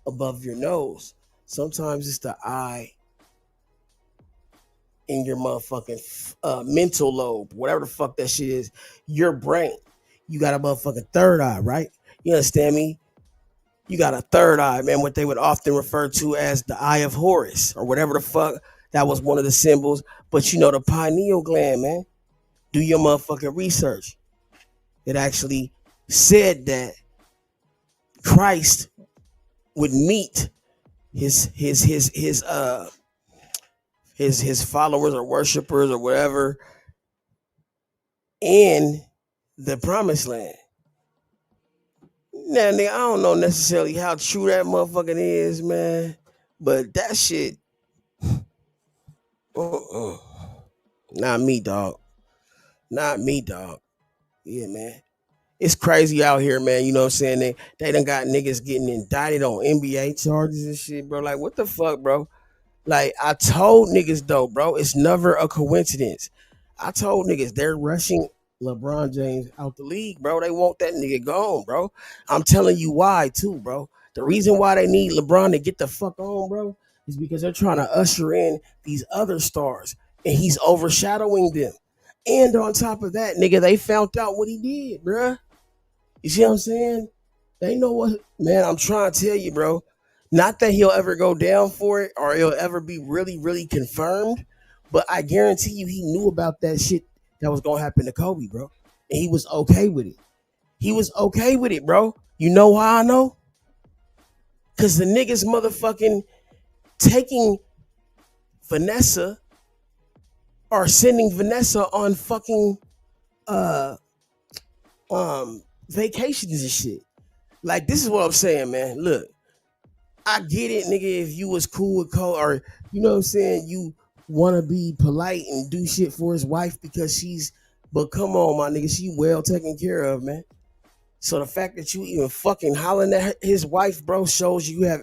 above your nose. Sometimes it's the eye in your motherfucking mental lobe, whatever the fuck that shit is, your brain. You got a motherfucking third eye, right? You understand me? You got a third eye, man, what they would often refer to as the eye of Horus or whatever the fuck. That was one of the symbols. But you know, the pineal gland, man, do your motherfucking research. It actually said that Christ would meet his followers or worshipers or whatever in the promised land. Now, nigga, I don't know necessarily how true that motherfucking is, man, but that shit, not me, dog. Not me, dog. Yeah, man. It's crazy out here, man. You know what I'm saying? They done got niggas getting indicted on NBA charges and shit, bro. Like, what the fuck, bro? Like, I told niggas, though, bro, it's never a coincidence. I told niggas they're rushing LeBron James out the league, bro. They want that nigga gone, bro. I'm telling you why, too, bro. The reason why they need LeBron to get the fuck on, bro, is because they're trying to usher in these other stars, and he's overshadowing them. And on top of that, nigga, they found out what he did, bro. You see what I'm saying? They know what, man, I'm trying to tell you, bro. Not that he'll ever go down for it or he'll ever be really, really confirmed, but I guarantee you he knew about that shit that was going to happen to Kobe, bro. And he was okay with it. He was okay with it, bro. You know why I know? Because the niggas motherfucking taking Vanessa or sending Vanessa on fucking vacations and shit. Like, this is what I'm saying, man. Look, I get it, nigga, if you was cool with Cole, or, you know what I'm saying, you want to be polite and do shit for his wife because but come on, my nigga, she well taken care of, man. So the fact that you even fucking hollering at his wife, bro, shows you have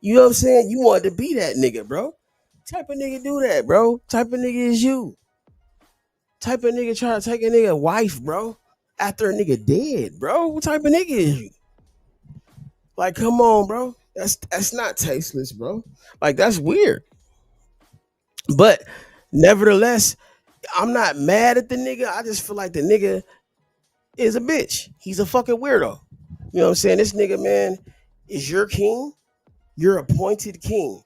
you know what I'm saying? You wanted to be that nigga, bro. Type of nigga do that, bro. Type of nigga is you. Type of nigga try to take a nigga wife, bro, after a nigga dead, bro. What type of nigga is you? Like, come on, bro. That's not tasteless, bro. Like, that's weird. But nevertheless, I'm not mad at the nigga. I just feel like the nigga is a bitch. He's a fucking weirdo. You know what I'm saying? This nigga, man, is your king. You're appointed king.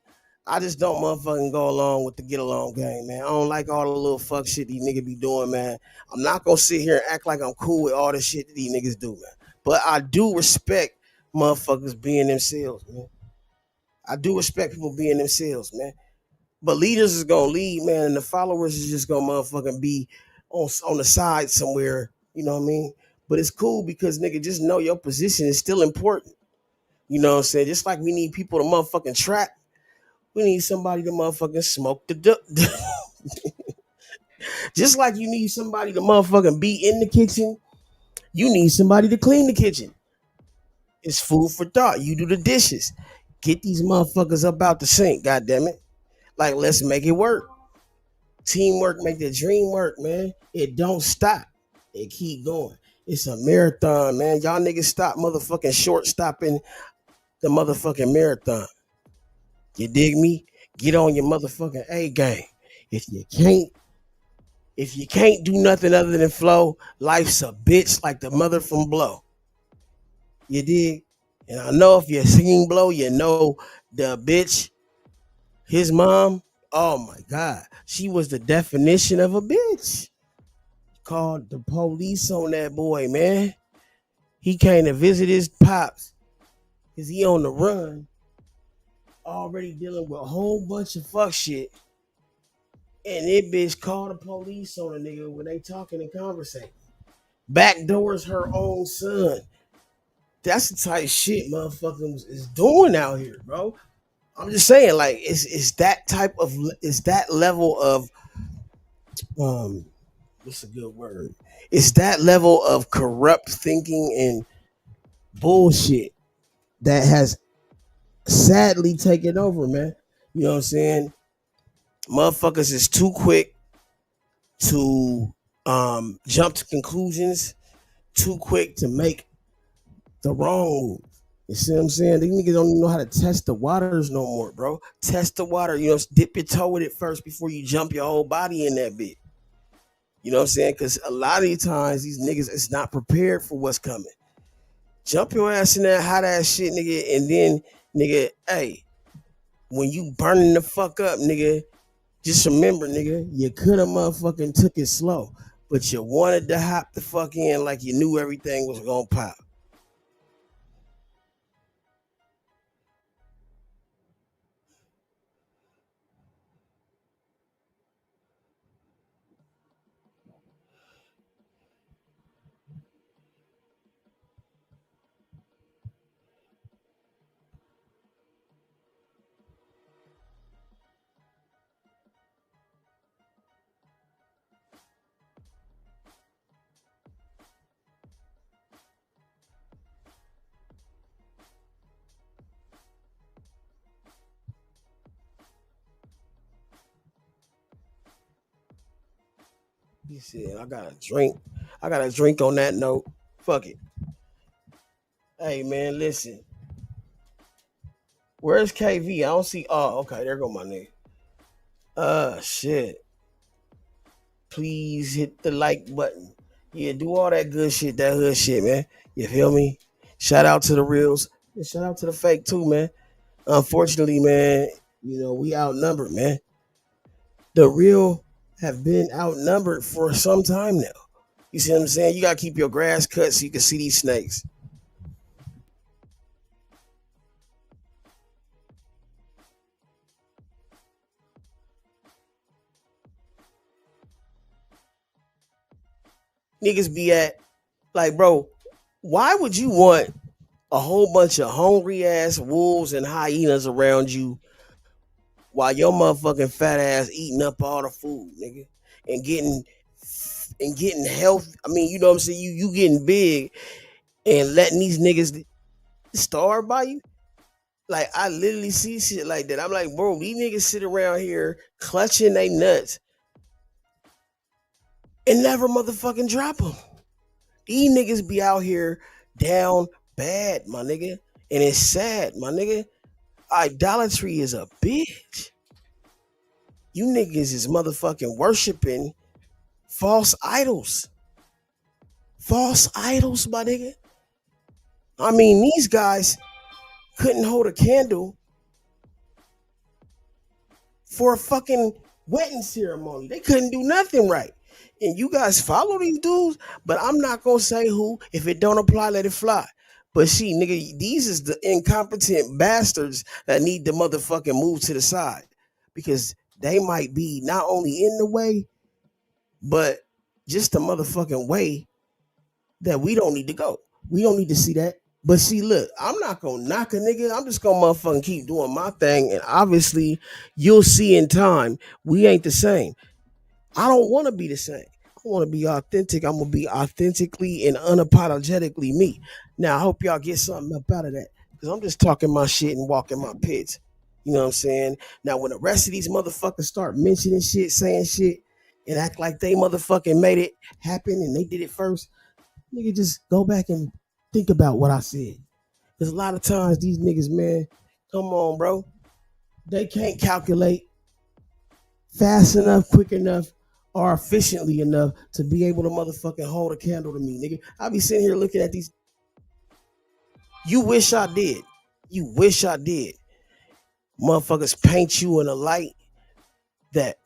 I just don't motherfucking go along with the get along game, man. I don't like all the little fuck shit these niggas be doing, man. I'm not gonna sit here and act like I'm cool with all the shit that these niggas do, man. But I do respect motherfuckers being themselves, man. I do respect people being themselves, man. But leaders is gonna lead, man, and the followers is just gonna motherfucking be on the side somewhere, you know what I mean? But it's cool because, nigga, just know your position is still important. You know what I'm saying? Just like we need people to motherfucking trap, we need somebody to motherfucking smoke the just like you need somebody to motherfucking be in the kitchen, you need somebody to clean the kitchen. It's food for thought. You do the dishes. Get these motherfuckers up out the sink, goddammit. Like, let's make it work. Teamwork make the dream work, man. It don't stop. and keep going. It's a marathon, man. Y'all niggas stop motherfucking short stopping the motherfucking marathon. You dig me? Get on your motherfucking A game. If you can't, if you can't do nothing other than flow, life's a bitch like the mother from Blow. You dig? And I know if you're singing Blow, you know the bitch, his mom. Oh my God, she was the definition of a bitch. Called the police on that boy, man. He came to visit his pops because he on the run, already dealing with a whole bunch of fuck shit. And that bitch called the police on a nigga when they talking and conversating. Backdoors her own son. That's the type of shit motherfuckers is doing out here, bro. I'm just saying, like, it's that type of, it's that level of um what's a good word? It's that level of corrupt thinking and bullshit that has sadly taken over, man. You know what I'm saying? Motherfuckers is too quick to jump to conclusions, too quick to make the wrong move. You see what I'm saying? These niggas don't even know how to test the waters no more, bro. Test the water, you know, dip your toe in it first before you jump your whole body in that bit. You know what I'm saying? Because a lot of these times, these niggas is not prepared for what's coming. Jump your ass in that hot ass shit, nigga, and then, nigga, hey, when you burning the fuck up, nigga, just remember, nigga, you could have motherfucking took it slow, but you wanted to hop the fuck in like you knew everything was gonna pop. He said, I got a drink. I got a drink on that note. Fuck it. Hey, man, listen. Where's KV? I don't see. Oh, okay. There go my nigga. Shit. Please hit the like button. Yeah, do all that good shit, that hood shit, man. You feel me? Shout out to the reals. And shout out to the fake, too, man. Unfortunately, man, you know, we outnumbered, man. The real have been outnumbered for some time now. You see what I'm saying? You gotta keep your grass cut so you can see these snakes. Niggas be at, like, bro, why would you want a whole bunch of hungry ass wolves and hyenas around you while your motherfucking fat ass eating up all the food, nigga, and getting health? I mean, you know what I'm saying? You getting big and letting these niggas starve by you? Like, I literally see shit like that. I'm like, bro, these niggas sit around here clutching they nuts and never motherfucking drop them. These niggas be out here down bad, my nigga. And it's sad, my nigga. Idolatry is a bitch. You niggas is motherfucking worshiping false idols. False idols, my nigga. I mean, these guys couldn't hold a candle for a fucking wedding ceremony. They couldn't do nothing right. And you guys follow these dudes, but I'm not gonna say who. If it don't apply, let it fly. But see, nigga, these is the incompetent bastards that need to motherfucking move to the side because they might be not only in the way, but just the motherfucking way that we don't need to go. We don't need to see that. But see, look, I'm not gonna knock a nigga. I'm just gonna motherfucking keep doing my thing. And obviously, you'll see in time, we ain't the same. I don't want to be the same. I want to be authentic. I'm gonna be authentically and unapologetically me. Now, I hope y'all get something up out of that because I'm just talking my shit and walking my pits. You know what I'm saying? Now, when the rest of these motherfuckers start mentioning shit, saying shit, and act like they motherfucking made it happen and they did it first, nigga, just go back and think about what I said. Because a lot of times these niggas, man, come on, bro, they can't calculate fast enough, quick enough, or efficiently enough to be able to motherfucking hold a candle to me, nigga. I be sitting here looking at these. You wish I did. You wish I did. Motherfuckers paint you in a light that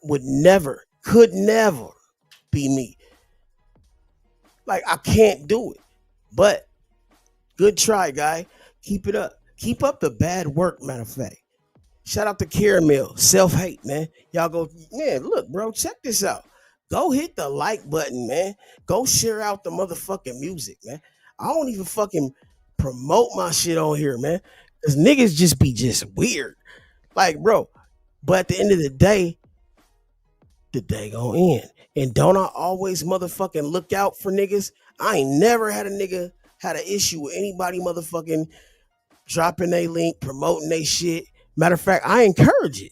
could never be me. Like, I can't do it. But good try, guy. Keep it up. Keep up the bad work, matter of fact. Shout out to Caramel. Self-hate, man. Y'all go, man, look, bro, check this out. Go hit the like button, man. Go share out the motherfucking music, man. I don't even fucking promote my shit on here, man. Because niggas just be just weird. Like, bro, but at the end of the day gonna end. And don't I always motherfucking look out for niggas? I ain't never had a nigga had an issue with anybody motherfucking dropping they link, promoting they shit. Matter of fact, I encourage it.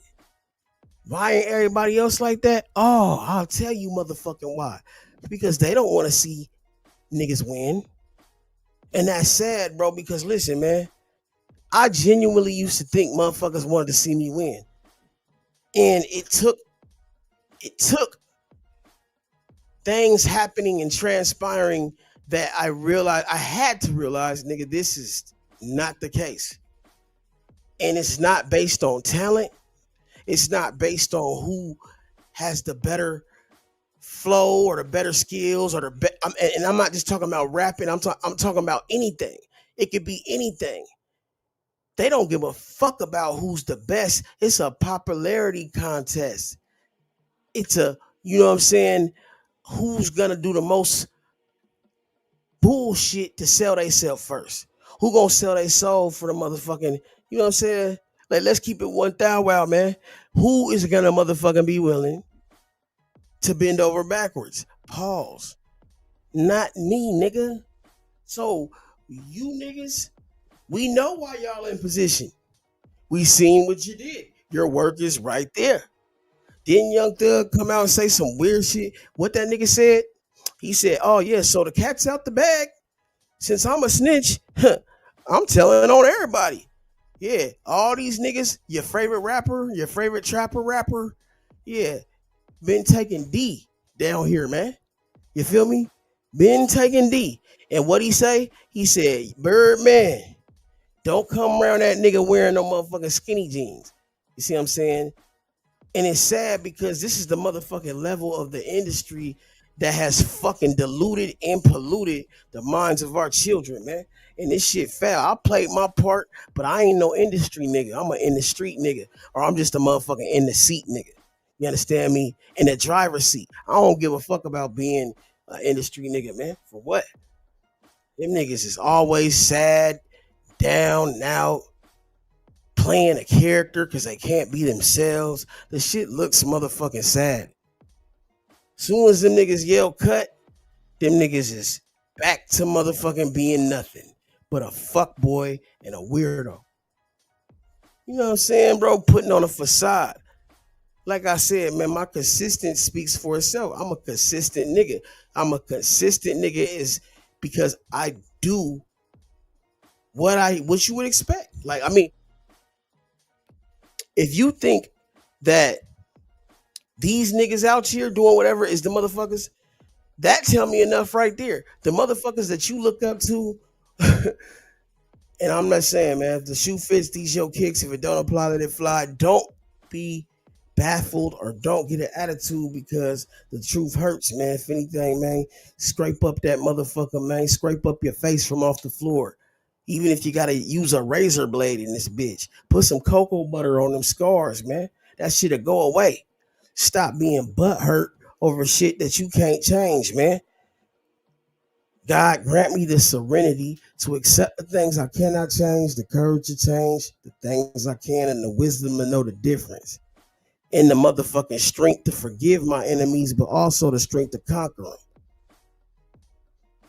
Why ain't everybody else like that? Oh, I'll tell you motherfucking why. Because they don't want to see niggas win. And that's sad, bro, because listen, man, I genuinely used to think motherfuckers wanted to see me win. And it took things happening and transpiring that I had to realize, nigga, this is not the case. And it's not based on talent. It's not based on who has the better flow or the better skills or and I'm not just talking about rapping. I'm talking about anything. It could be anything. They don't give a fuck about who's the best. It's a popularity contest. It's a, you know what I'm saying, who's gonna do the most bullshit to sell themselves first. Who gonna sell their soul for the motherfucking, you know what I'm saying? Like, let's keep it 1,000 wow, man. Who is gonna motherfucking be willing to bend over backwards? Pause. Not me, nigga. So you niggas, we know why y'all in position. We seen what you did. Your work is right there. Didn't Young Thug come out and say some weird shit? What that nigga said? He said, oh yeah, so the cat's out the bag. Since I'm a snitch, I'm telling on everybody. Yeah, all these niggas, your favorite rapper, your favorite trapper rapper, yeah, been taking D down here, man. You feel me? Been taking D. And what he say? He said, Birdman, don't come around that nigga wearing no motherfucking skinny jeans. You see what I'm saying? And it's sad because this is the motherfucking level of the industry that has fucking diluted and polluted the minds of our children, man. And this shit foul. I played my part, but I ain't no industry nigga. I'm an in the street nigga, or I'm just a motherfucking in the seat nigga. You understand me? In the driver's seat. I don't give a fuck about being an industry nigga, man. For what? Them niggas is always sad, down, and out, playing a character because they can't be themselves. The shit looks motherfucking sad. Soon as them niggas yell cut, them niggas is back to motherfucking being nothing but a fuck boy and a weirdo. You know what I'm saying, bro? Putting on a facade. Like I said, man, my consistent speaks for itself. I'm a consistent nigga. I'm a consistent nigga is because I do what you would expect. Like, I mean, if you think that these niggas out here doing whatever is the motherfuckers, that tell me enough right there. The motherfuckers that you look up to, and I'm not saying, man, if the shoe fits, these your kicks. If it don't apply, let it fly. Don't be baffled or don't get an attitude because the truth hurts, man. If anything, man, scrape up that motherfucker, man. Scrape up your face from off the floor. Even if you got to use a razor blade in this bitch. Put some cocoa butter on them scars, man. That shit'll go away. Stop being butthurt over shit that you can't change, man. God grant me the serenity to accept the things I cannot change, the courage to change the things I can, and the wisdom to know the difference. And the motherfucking strength to forgive my enemies, but also the strength to conquer them.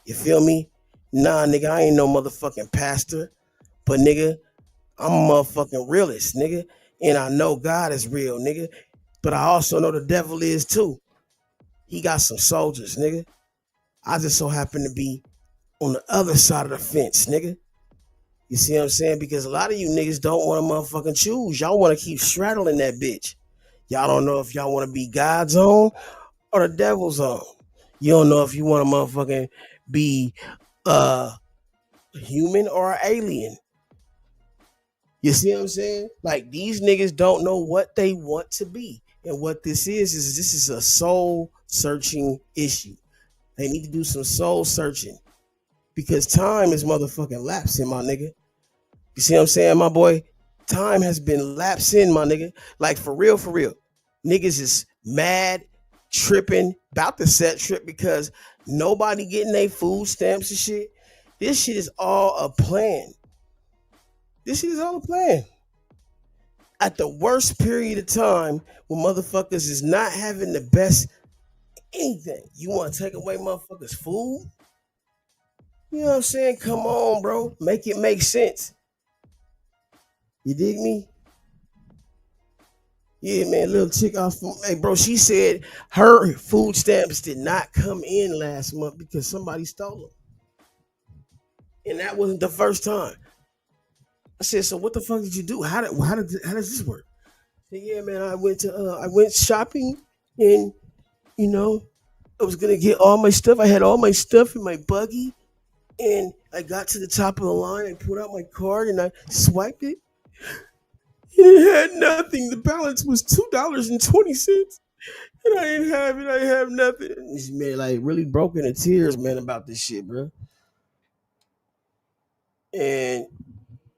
You feel me? Nah, nigga, I ain't no motherfucking pastor. But, nigga, I'm a motherfucking realist, nigga. And I know God is real, nigga. But I also know the devil is too. He got some soldiers, nigga. I just so happen to be on the other side of the fence, nigga. You see what I'm saying? Because a lot of you niggas don't want to motherfucking choose. Y'all want to keep straddling that bitch. Y'all don't know if y'all want to be God's own or the devil's own. You don't know if you want to motherfucking be human or an alien. You see what I'm saying? Like these niggas don't know what they want to be. And what this is a soul searching issue. They need to do some soul searching. Because time is motherfucking lapsing, my nigga. You see what I'm saying, my boy? Time has been lapsing, my nigga. Like for real, for real. Niggas is mad, tripping, about to set trip because nobody getting their food stamps and shit. This shit is all a plan. This shit is all a plan. At the worst period of time when motherfuckers is not having the best anything. You want to take away motherfuckers' food? You know what I'm saying? Come on, bro. Make it make sense. You dig me? Yeah, man, little chick off. Hey, bro, she said her food stamps did not come in last month because somebody stole them. And that wasn't the first time. I said, so what the fuck did you do? How does this work? I said, yeah, man, I went shopping and you know, I was gonna get all my stuff. I had all my stuff in my buggy, and I got to the top of the line. I pulled out my card and I swiped it. And it had nothing. The balance was $2.20, and I didn't have it. I have nothing. And this man like really broke into tears, man, about this shit, bro. And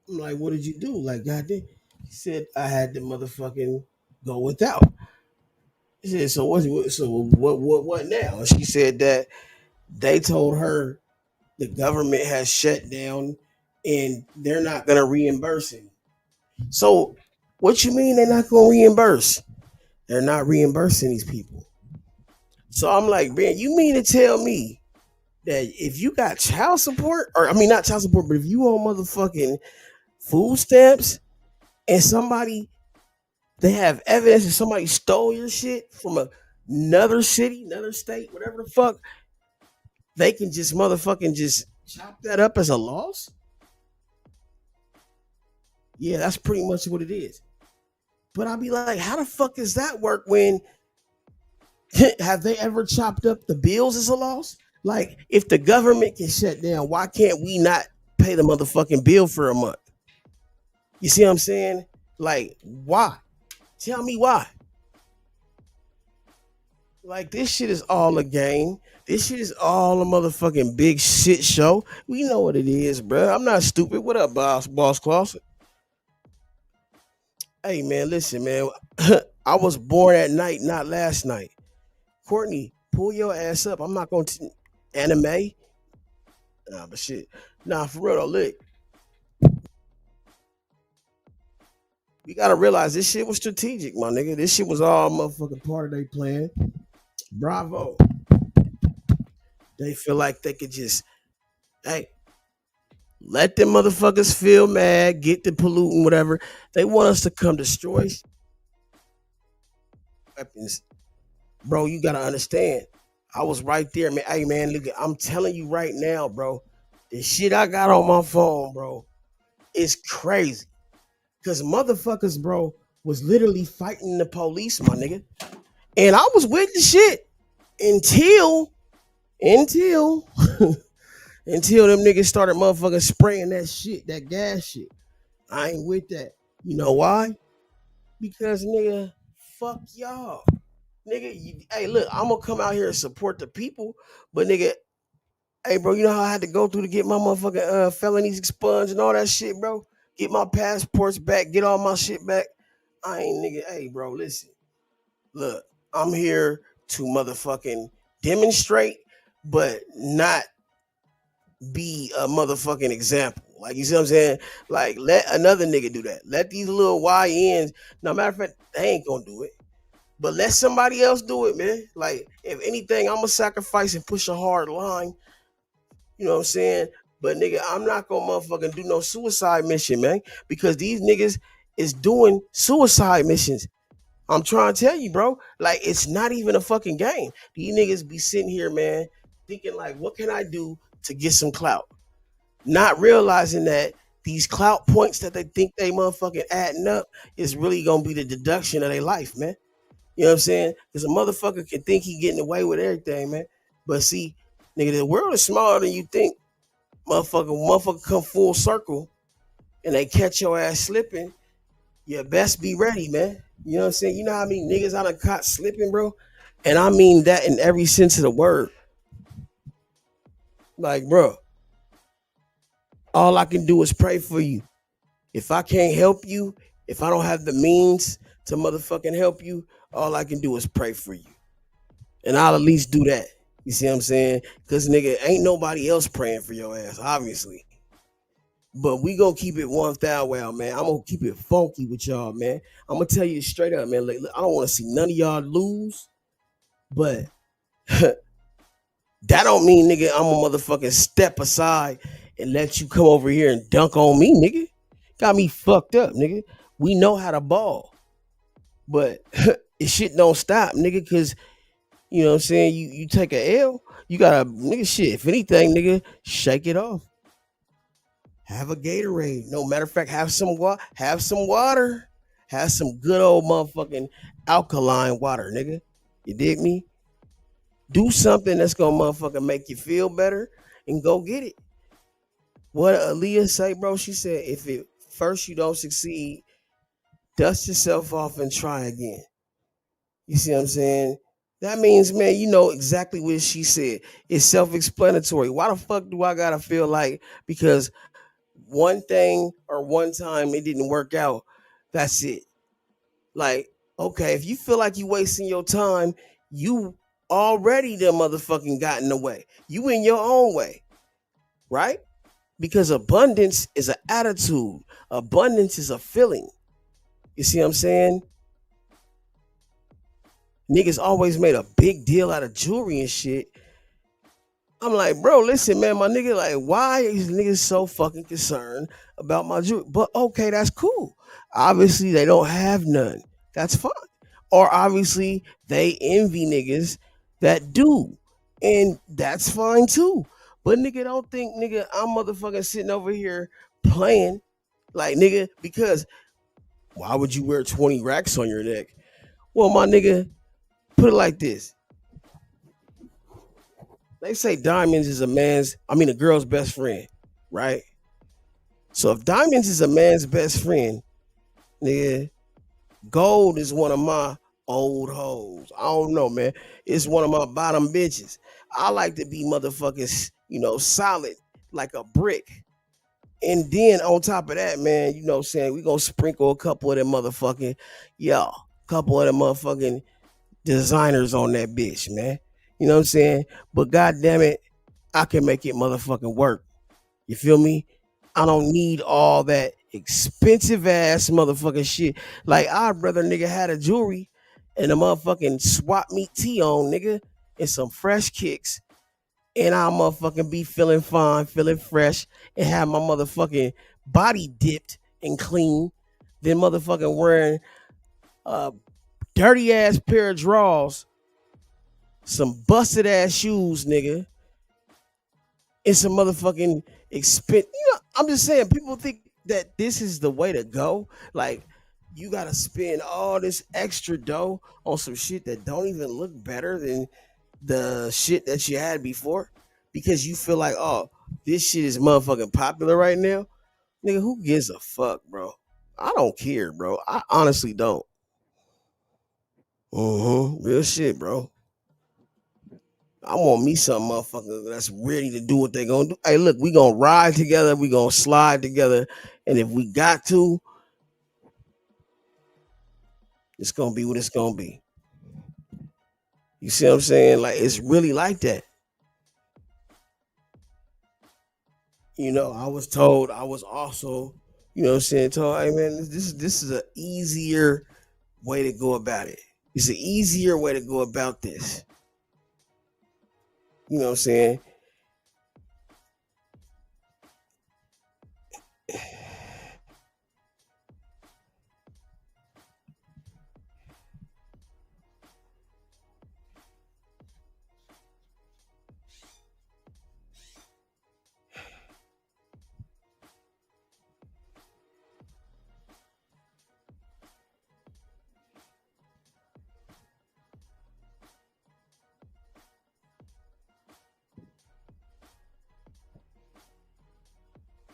I'm like, what did you do? Like, goddamn. He said I had to motherfucking go without. He said, so what now? She said that they told her the government has shut down and they're not gonna reimburse him. So what you mean they're not gonna reimburse? They're not reimbursing these people. So I'm like, man, you mean to tell me that if you got child support, or I mean not child support, but if you on motherfucking food stamps and somebody they have evidence that somebody stole your shit from another city, another state, whatever the fuck, they can just motherfucking just chop that up as a loss? Yeah, that's pretty much what it is. But I'll be like, how the fuck does that work when have they ever chopped up the bills as a loss? Like, if the government can shut down, why can't we not pay the motherfucking bill for a month? You see what I'm saying? Like, why? Tell me why. Like, this shit is all a game. This shit is all a motherfucking big shit show. We know what it is, bro. I'm not stupid. What up, Boss Claus? Hey, man, listen, man. I was born at night, not last night. Courtney, pull your ass up. I'm not going to anime. Nah, but shit. Nah, for real though, look. You gotta realize this shit was strategic, my nigga. This shit was all motherfucking part of their plan. Bravo. They feel like they could just, hey, let them motherfuckers feel mad, get the polluting, whatever. They want us to come destroy weapons. Bro, you gotta understand. I was right there, man. Hey, man, look, I'm telling you right now, bro. The shit I got on my phone, bro, is crazy. Because motherfuckers, bro, was literally fighting the police, my nigga. And I was with the shit until until them niggas started motherfucking spraying that shit, that gas shit. I ain't with that. You know why? Because, nigga, fuck y'all. Nigga, hey, look, I'm gonna come out here and support the people, but nigga, hey, bro, you know how I had to go through to get my motherfucking felonies expunged and all that shit, bro? Get my passports back, get all my shit back. I ain't, nigga, hey, bro, listen. Look, I'm here to motherfucking demonstrate, but not be a motherfucking example. Like, you see what I'm saying? Like, let another nigga do that. Let these little YNs, no matter of fact, they ain't gonna do it. But let somebody else do it, man. Like, if anything, I'm gonna sacrifice and push a hard line. You know what I'm saying? But nigga, I'm not gonna motherfucking do no suicide mission, man. Because these niggas is doing suicide missions. I'm trying to tell you, bro. Like, it's not even a fucking game. These niggas be sitting here, man, thinking like, what can I do to get some clout? Not realizing that these clout points that they think they motherfucking adding up is really gonna be the deduction of their life, man. You know what I'm saying? Because a motherfucker can think he getting away with everything, man. But see, nigga, the world is smaller than you think. Motherfucker come full circle and they catch your ass slipping. You best be ready, man. You know what I'm saying? You know how many niggas I done caught slipping, bro? And I mean that in every sense of the word. Like, bro, all I can do is pray for you. If I can't help you, if I don't have the means to motherfucking help you, all I can do is pray for you. And I'll at least do that. You see what I'm saying? Because, nigga, ain't nobody else praying for your ass, obviously. But we gonna keep it 1,000 well, man. I'm gonna keep it funky with y'all, man. I'm gonna tell you straight up, man. Like, I don't want to see none of y'all lose, but that don't mean, nigga, I'm a motherfucking step aside and let you come over here and dunk on me, nigga. Got me fucked up, nigga. We know how to ball, but it shit don't stop, nigga. Cause you know what I'm saying. You take a L, you gotta, nigga, shit. If anything, nigga, shake it off. Have a Gatorade. No matter of fact, have some water. Have some water. Have some good old motherfucking alkaline water, nigga. You dig me? Do something that's gonna motherfucking make you feel better and go get it. What Aaliyah say, bro? She said, if it first you don't succeed, dust yourself off and try again. You see what I'm saying? That means, man, you know exactly what she said. It's self-explanatory. Why the fuck do I gotta feel like because one thing or one time it didn't work out, that's it? Like, okay, if you feel like you wasting your time, you already the motherfucking got in the way. You in your own way, right? Because abundance is an attitude. Abundance is a feeling. You see what I'm saying? Niggas always made a big deal out of jewelry and shit. I'm like, bro, listen, man, my nigga, like, why is niggas so fucking concerned about my jewelry? But okay, that's cool. Obviously, they don't have none. That's fine. Or obviously, they envy niggas that do. And that's fine too. But nigga, don't think, nigga, I'm motherfucking sitting over here playing. Like, nigga, because why would you wear 20 racks on your neck? Well, my nigga, put it like this. They say diamonds is a girl's best friend, right? So if diamonds is a man's best friend, nigga, gold is one of my old hoes. I don't know, man. It's one of my bottom bitches. I like to be motherfucking, solid like a brick. And then on top of that, man, you know what I'm saying, we gonna sprinkle a couple of them motherfucking, couple of them motherfucking designers on that bitch, man. You know what I'm saying? But god damn it, I can make it motherfucking work. You feel me? I don't need all that expensive ass motherfucking shit. Like, I'd rather nigga had a jewelry and a motherfucking swap meet tee on, nigga, and some fresh kicks. And I'll motherfucking be feeling fine, feeling fresh, and have my motherfucking body dipped and clean. Then motherfucking wearing a dirty ass pair of drawers, some busted ass shoes, nigga, and some motherfucking expense. I'm just saying, people think that this is the way to go. Like, you gotta spend all this extra dough on some shit that don't even look better than the shit that you had before because you feel like, oh, this shit is motherfucking popular right now. Nigga, who gives a fuck, bro? I don't care, bro. I honestly don't. Real shit, bro. I want me some motherfucker that's ready to do what they gonna do. Hey, look, we gonna ride together, we gonna slide together, and if we got to, it's gonna be what it's gonna be. You see what I'm saying? Like, it's really like that. I was also, what I'm saying, told, hey man, this is an easier way to go about it. It's an easier way to go about this. You know what I'm saying?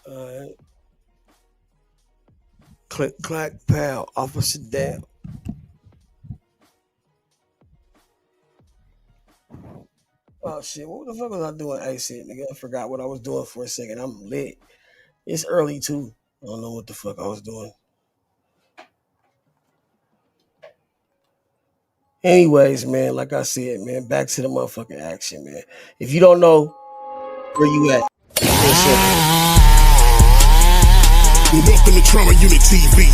Alright. Click, clack, pow, officer down. Oh shit, what the fuck was I doing? Hey shit, nigga, I forgot what I was doing for a second. I'm lit. It's early too. I don't know what the fuck I was doing. Anyways, man, like I said, man, back to the motherfucking action, man. If you don't know where you at, welcome to Trauma Unit TV.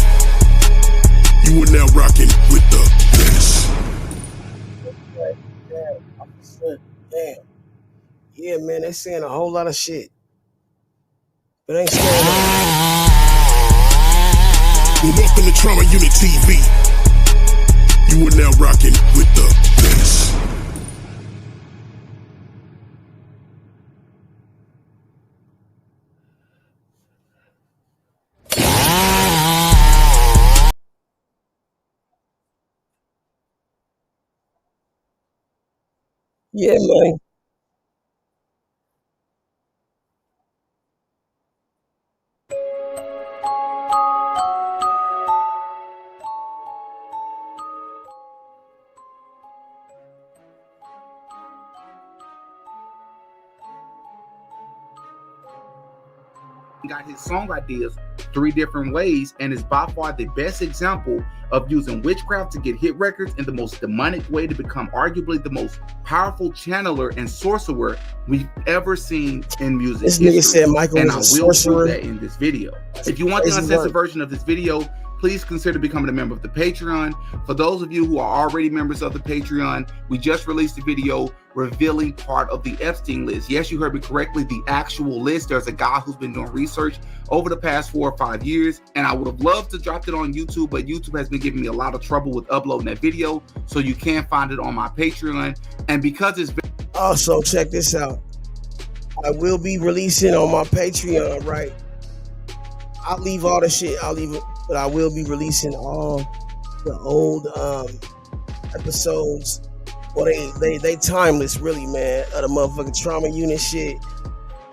You are now rocking with the best. Damn. Yeah, man, they saying a whole lot of shit. But ain't saying that. Welcome to Trauma Unit TV. You are now rocking with the best. Yeah, man. Got his song ideas 3 different ways and is by far the best example of using witchcraft to get hit records in the most demonic way to become arguably the most powerful channeler and sorcerer we've ever seen in music This history. nigga said Michael and was I a will sorcerer. prove that in this video. If you want the uncensored version of this video, please consider becoming a member of the Patreon. For those of you who are already members of the Patreon, we just released a video revealing part of the Epstein list. Yes, you heard me correctly, the actual list. There's a guy who's been doing research over the past 4 or 5 years, and I would have loved to drop it on YouTube, but YouTube has been giving me a lot of trouble with uploading that video, so you can find it on my Patreon. And because it's also, check this out. I will be releasing on my Patreon, right? I'll leave all the shit. I'll leave it, but I will be releasing all the old episodes. Well, they timeless, really, man. Of the motherfucking Trauma Unit shit.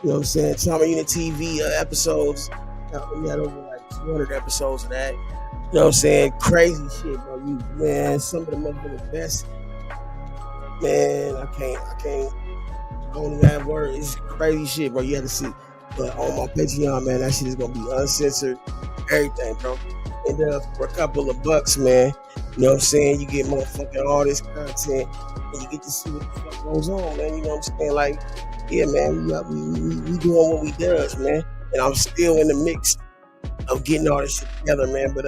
You know what I'm saying? Trauma Unit TV episodes. We had over like 200 episodes of that. You know what I'm saying? Crazy shit, bro. Man, some of the motherfucking best. Man, I can't. I don't even have words. It's crazy shit, bro. You have to see. But on my Patreon, man, that shit is gonna be uncensored, everything, bro. And for a couple of bucks, man, you know what I'm saying? You get motherfucking all this content, and you get to see what the fuck goes on, man. You know what I'm saying? Like, yeah, man, we doing what we does, man. And I'm still in the mix of getting all this shit together, man. But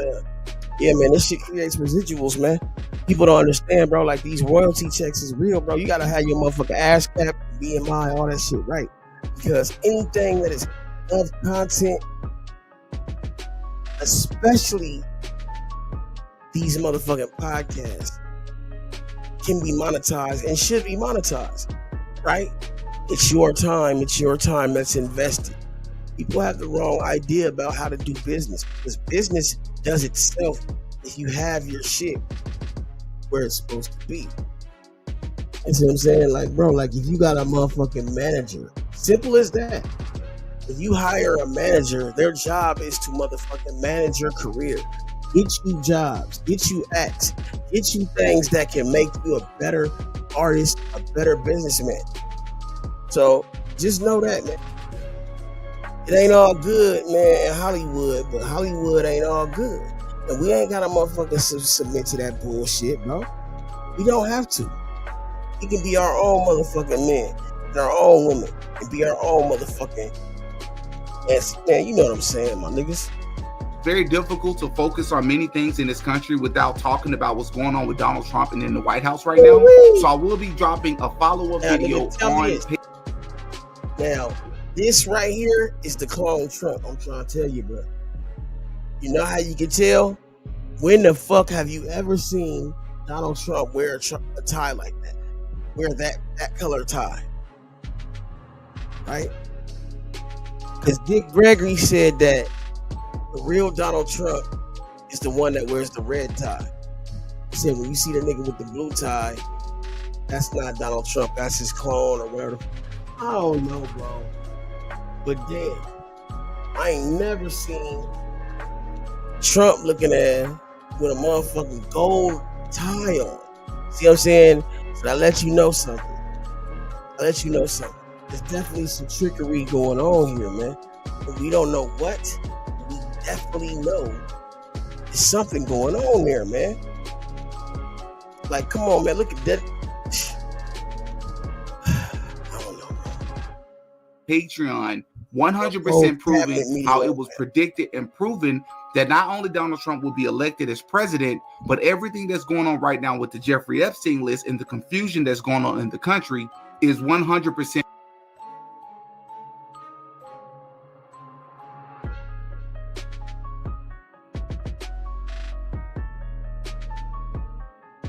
yeah, man, this shit creates residuals, man. People don't understand, bro. Like, these royalty checks is real, bro. You gotta have your motherfucking ass cap, BMI, all that shit right. Because anything that is of content, especially these motherfucking podcasts, can be monetized and should be monetized, right? It's your time that's invested. People have the wrong idea about how to do business, because business does itself if you have your shit where it's supposed to be. You see what I'm saying? Like, bro, like if you got a motherfucking manager, simple as that. If you hire a manager, their job is to motherfucking manage your career. Get you jobs, get you acts, get you things that can make you a better artist, a better businessman. So just know that, man. It ain't all good, man, in Hollywood, but Hollywood ain't all good. And we ain't got to motherfucking submit to that bullshit, bro. We don't have to. We can be our own motherfucking men, and our own women, and be our own motherfucking man. You know what I'm saying, my niggas. very difficult to focus on many things in this country without talking about what's going on with Donald Trump and in the White House right now. So I will be dropping a follow-up video on. Now, this right here is the clone Trump. I'm trying to tell you, bro. You know how you can tell? When the fuck have you ever seen Donald Trump wear a tie like that? Wear that color tie, right? Because Dick Gregory said that the real Donald Trump is the one that wears the red tie. He said when you see the nigga with the blue tie, that's not Donald Trump, that's his clone or whatever. I don't know, bro. But damn, I ain't never seen Trump looking at with a motherfucking gold tie on. See what I'm saying? So I let you know something. There's definitely some trickery going on here, man. But we don't know what. We definitely know there's something going on there, man. Like, come on, man. Look at that. I don't know, man. Patreon 100% proving how it was predicted and proven that not only Donald Trump will be elected as president, but everything that's going on right now with the Jeffrey Epstein list and the confusion that's going on in the country is 100%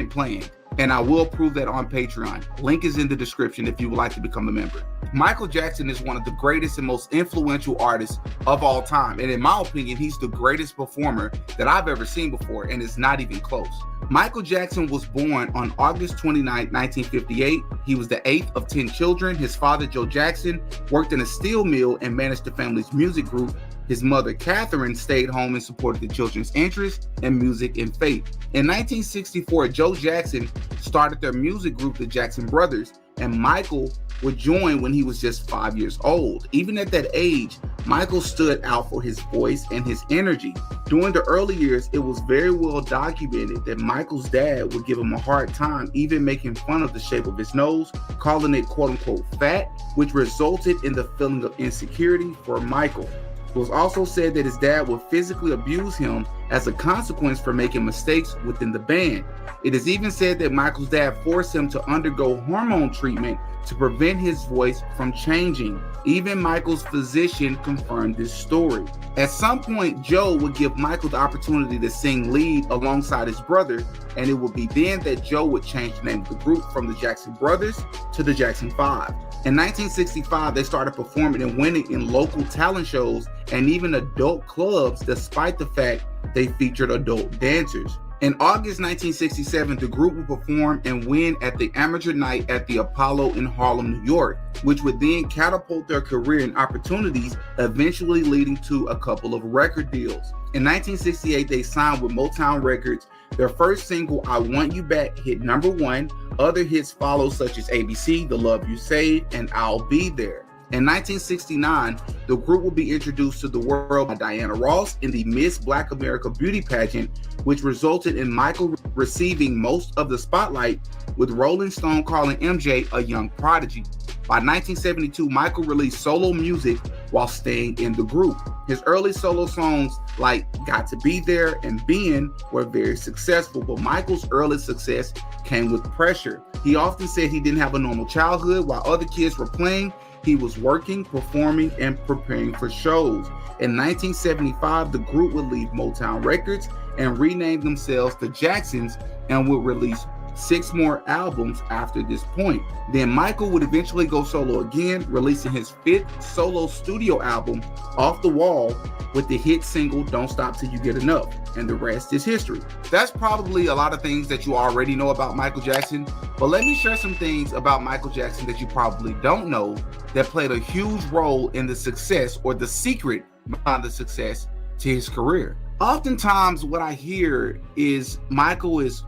planned. And I will prove that on Patreon. Link is in the description if you would like to become a member. Michael Jackson is one of the greatest and most influential artists of all time. And in my opinion, he's the greatest performer that I've ever seen before, and it's not even close. Michael Jackson was born on August 29, 1958. He was the 8th of 10 children. His father, Joe Jackson, worked in a steel mill and managed the family's music group. His mother, Catherine, stayed home and supported the children's interests in music and faith. In 1964, Joe Jackson started their music group, the Jackson Brothers, and Michael would join when he was just 5 years old. Even at that age, Michael stood out for his voice and his energy. During the early years, it was very well documented that Michael's dad would give him a hard time, even making fun of the shape of his nose, calling it quote-unquote fat, which resulted in the feeling of insecurity for Michael. It was also said that his dad would physically abuse him as a consequence for making mistakes within the band. It is even said that Michael's dad forced him to undergo hormone treatment to prevent his voice from changing. Even Michael's physician confirmed this story. At some point, Joe would give Michael the opportunity to sing lead alongside his brother, and it would be then that Joe would change the name of the group from the Jackson Brothers to the Jackson 5. In 1965, they started performing and winning in local talent shows and even adult clubs, despite the fact they featured adult dancers. In August 1967, the group would perform and win at the Amateur Night at the Apollo in Harlem, New York, which would then catapult their career and opportunities, eventually leading to a couple of record deals. In 1968, they signed with Motown Records. Their first single, I Want You Back, hit #1. Other hits followed, such as ABC, The Love You Saved, and I'll Be There. In 1969, the group will be introduced to the world by Diana Ross in the Miss Black America beauty pageant, which resulted in Michael receiving most of the spotlight, with Rolling Stone calling MJ a young prodigy. By 1972, Michael released solo music while staying in the group. His early solo songs like Got to Be There and Being were very successful, but Michael's early success came with pressure. He often said he didn't have a normal childhood. While other kids were playing, he was working, performing, and preparing for shows. In 1975, the group would leave Motown Records and rename themselves the Jacksons and would release 6 more albums after this point. Then Michael would eventually go solo again, releasing his 5th solo studio album, Off the Wall, with the hit single Don't Stop Till You Get Enough, and the rest is history. That's probably a lot of things that you already know about Michael Jackson, but let me share some things about Michael Jackson that you probably don't know that played a huge role in the success, or the secret behind the success to his career. Oftentimes what I hear is Michael is,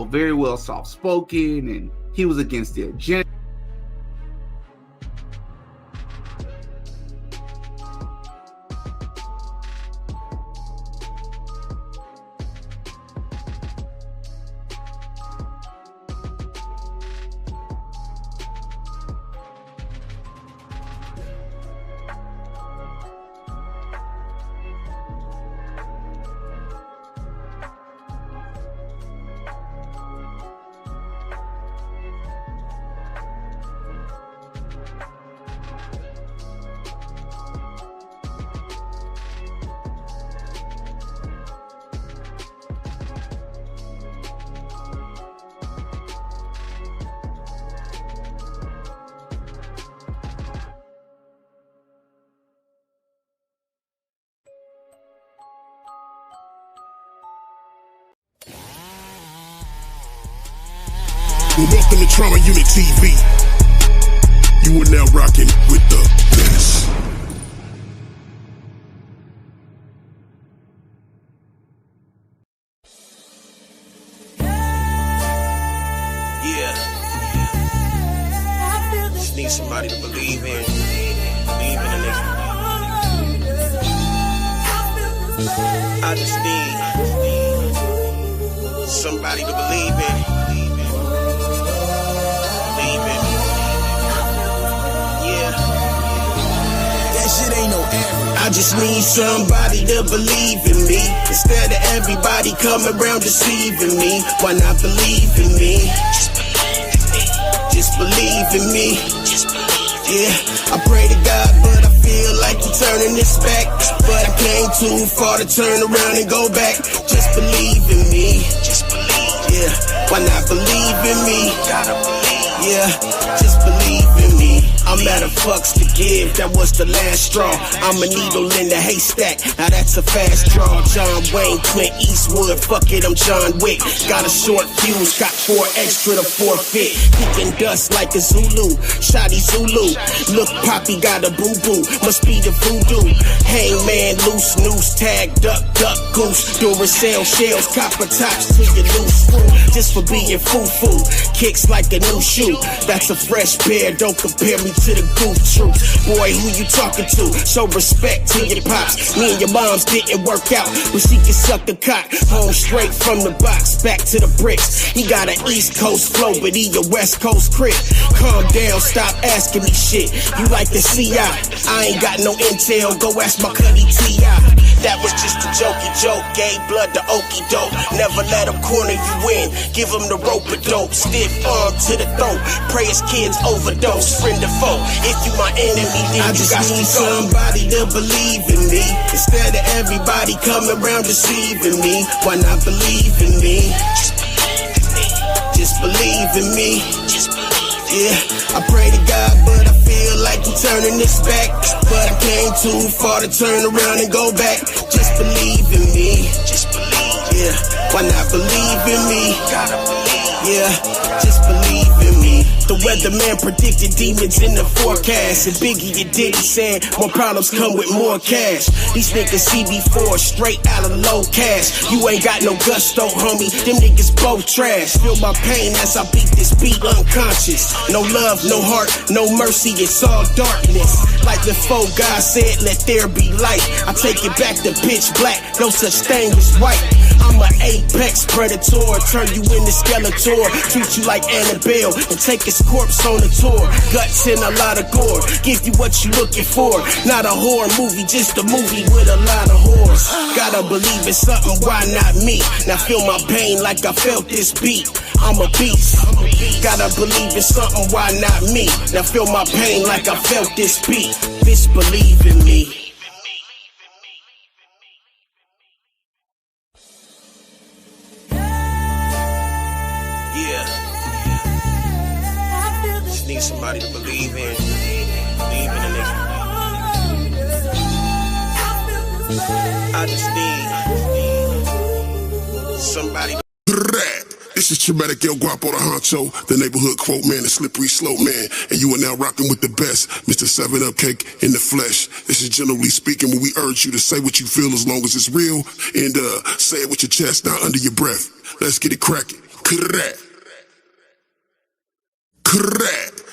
very well soft-spoken, and he was against the agenda. Welcome to Trauma Unit TV. You are now rocking with the best. need somebody to believe in a nigga. I just need somebody to believe in. Yeah. That shit ain't no average. I just need somebody to believe in me. Instead of everybody coming around deceiving me. Why not believe in me? Just believe in me. Yeah, I pray to God, but I feel like you're turning this back. But I came too far to turn around and go back. Just believe in me. Yeah, why not believe in me? Yeah, just believe in me. I'm out of fucks to give, that was the last straw. I'm a needle in the haystack, now that's a fast draw. John Wayne, Clint Eastwood, fuck it, I'm John Wick. Got a short fuse, got 4 extra to forfeit. Kicking dust like a Zulu, Shotty Zulu. Look, Poppy got a boo-boo, must be the voodoo. Hangman, loose noose, tag, duck, goose. Duracell shells, copper tops to your loose screw. Just for being foo-foo, kicks like a new shoe. That's a fresh pair, don't compare me to the goof troops. Boy, who you talking to? Show respect to your pops. Me and your moms didn't work out, but she can suck a cock. Home straight from the box, back to the bricks. He got an East Coast flow, but he a West Coast crip. Calm down, stop asking me shit. You like the CI? I ain't got no intel, go ask my cuddy T.I. That was just a jokey joke, gave blood to okey doke. Never let him corner you in, give him the rope of dope. Stiff arm to the throat, pray his kids overdose. Friend or foe, if you my enemy, then I just need somebody to believe in me. Instead of everybody coming around deceiving me. Why not believe in me? Just believe in me. Yeah, I pray to God, but I feel like you're turning this back. But I came too far to turn around and go back. Just believe in me. Yeah, why not believe in me? Yeah, just believe in me. The weatherman predicted demons in the forecast. And Biggie and Diddy saying more problems come with more cash. These niggas CB4 straight out of low cash. You ain't got no gusto, homie. Them niggas both trash. Feel my pain as I beat this beat unconscious. No love, no heart, no mercy, it's all darkness. Like before God said, let there be light. I take it back to pitch black, no such thing as white. I'm an apex predator, turn you into Skeletor. Treat you like Annabelle and take his corpse on a tour. Guts and a lot of gore, give you what you looking for. Not a horror movie, just a movie with a lot of horrors. Gotta believe in something, why not me? Now feel my pain like I felt this beat. I'm a beast. Gotta believe in something, why not me? Now feel my pain like I felt this beat. Bitch, believe in me. Yeah. Just need somebody to believe in. Believe in a nigga. I just need somebody to. This is Traumatic El Guapo, the honcho, the neighborhood quote man, the slippery slope man, and you are now rocking with the best, Mr. 7-Up Cake in the flesh. This is generally speaking when we urge you to say what you feel as long as it's real, and say it with your chest down under your breath. Let's get it cracking. Correct.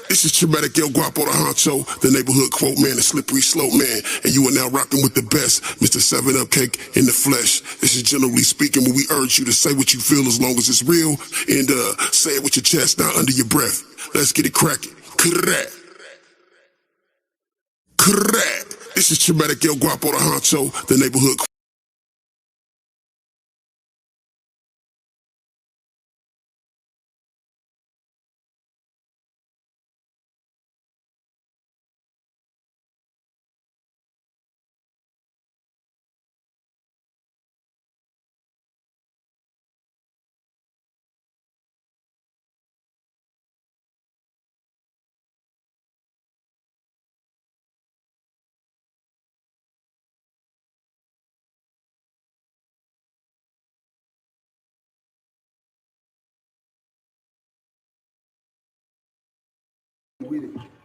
This is Traumatic El Guapo, the honcho, the neighborhood quote man, the slippery slope man, and you are now rocking with the best, Mr. 7-Up Cake in the flesh. This is generally speaking when we urge you to say what you feel as long as it's real, and say it with your chest down under your breath. Let's get it cracking. Correct. This is Traumatic El Guapo, the honcho, the neighborhood.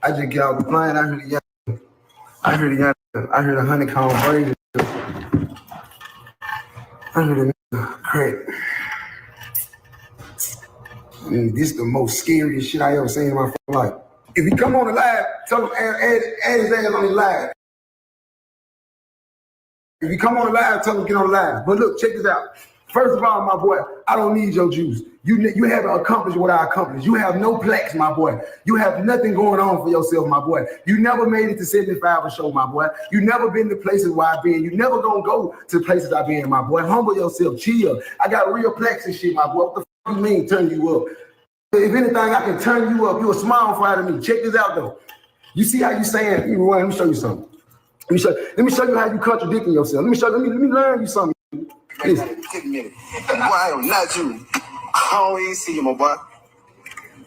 I just get off the plane. I heard the honeycomb braid. I heard the crack. This is the most scariest shit I ever seen in my life. If he come on the live, tell him add his ass on the live. If you come on the live, tell him get on the live. But look, check this out. First of all, my boy, I don't need your juice. You haven't accomplished what I accomplished. You have no plaques, my boy. You have nothing going on for yourself, my boy. You never made it to 75 or show, my boy. You never been to places where I've been. You never gonna go to places I've been, my boy. Humble yourself, chill. I got real plaques and shit, my boy. What the fuck you mean turn you up? If anything, I can turn you up. You a smile fry to me. Check this out though. You see how you saying, let me show you something. Let me show you how you contradicting yourself. Let me learn you something. Listen. Take a minute. Boy, I am not you. I don't even see you, my boy.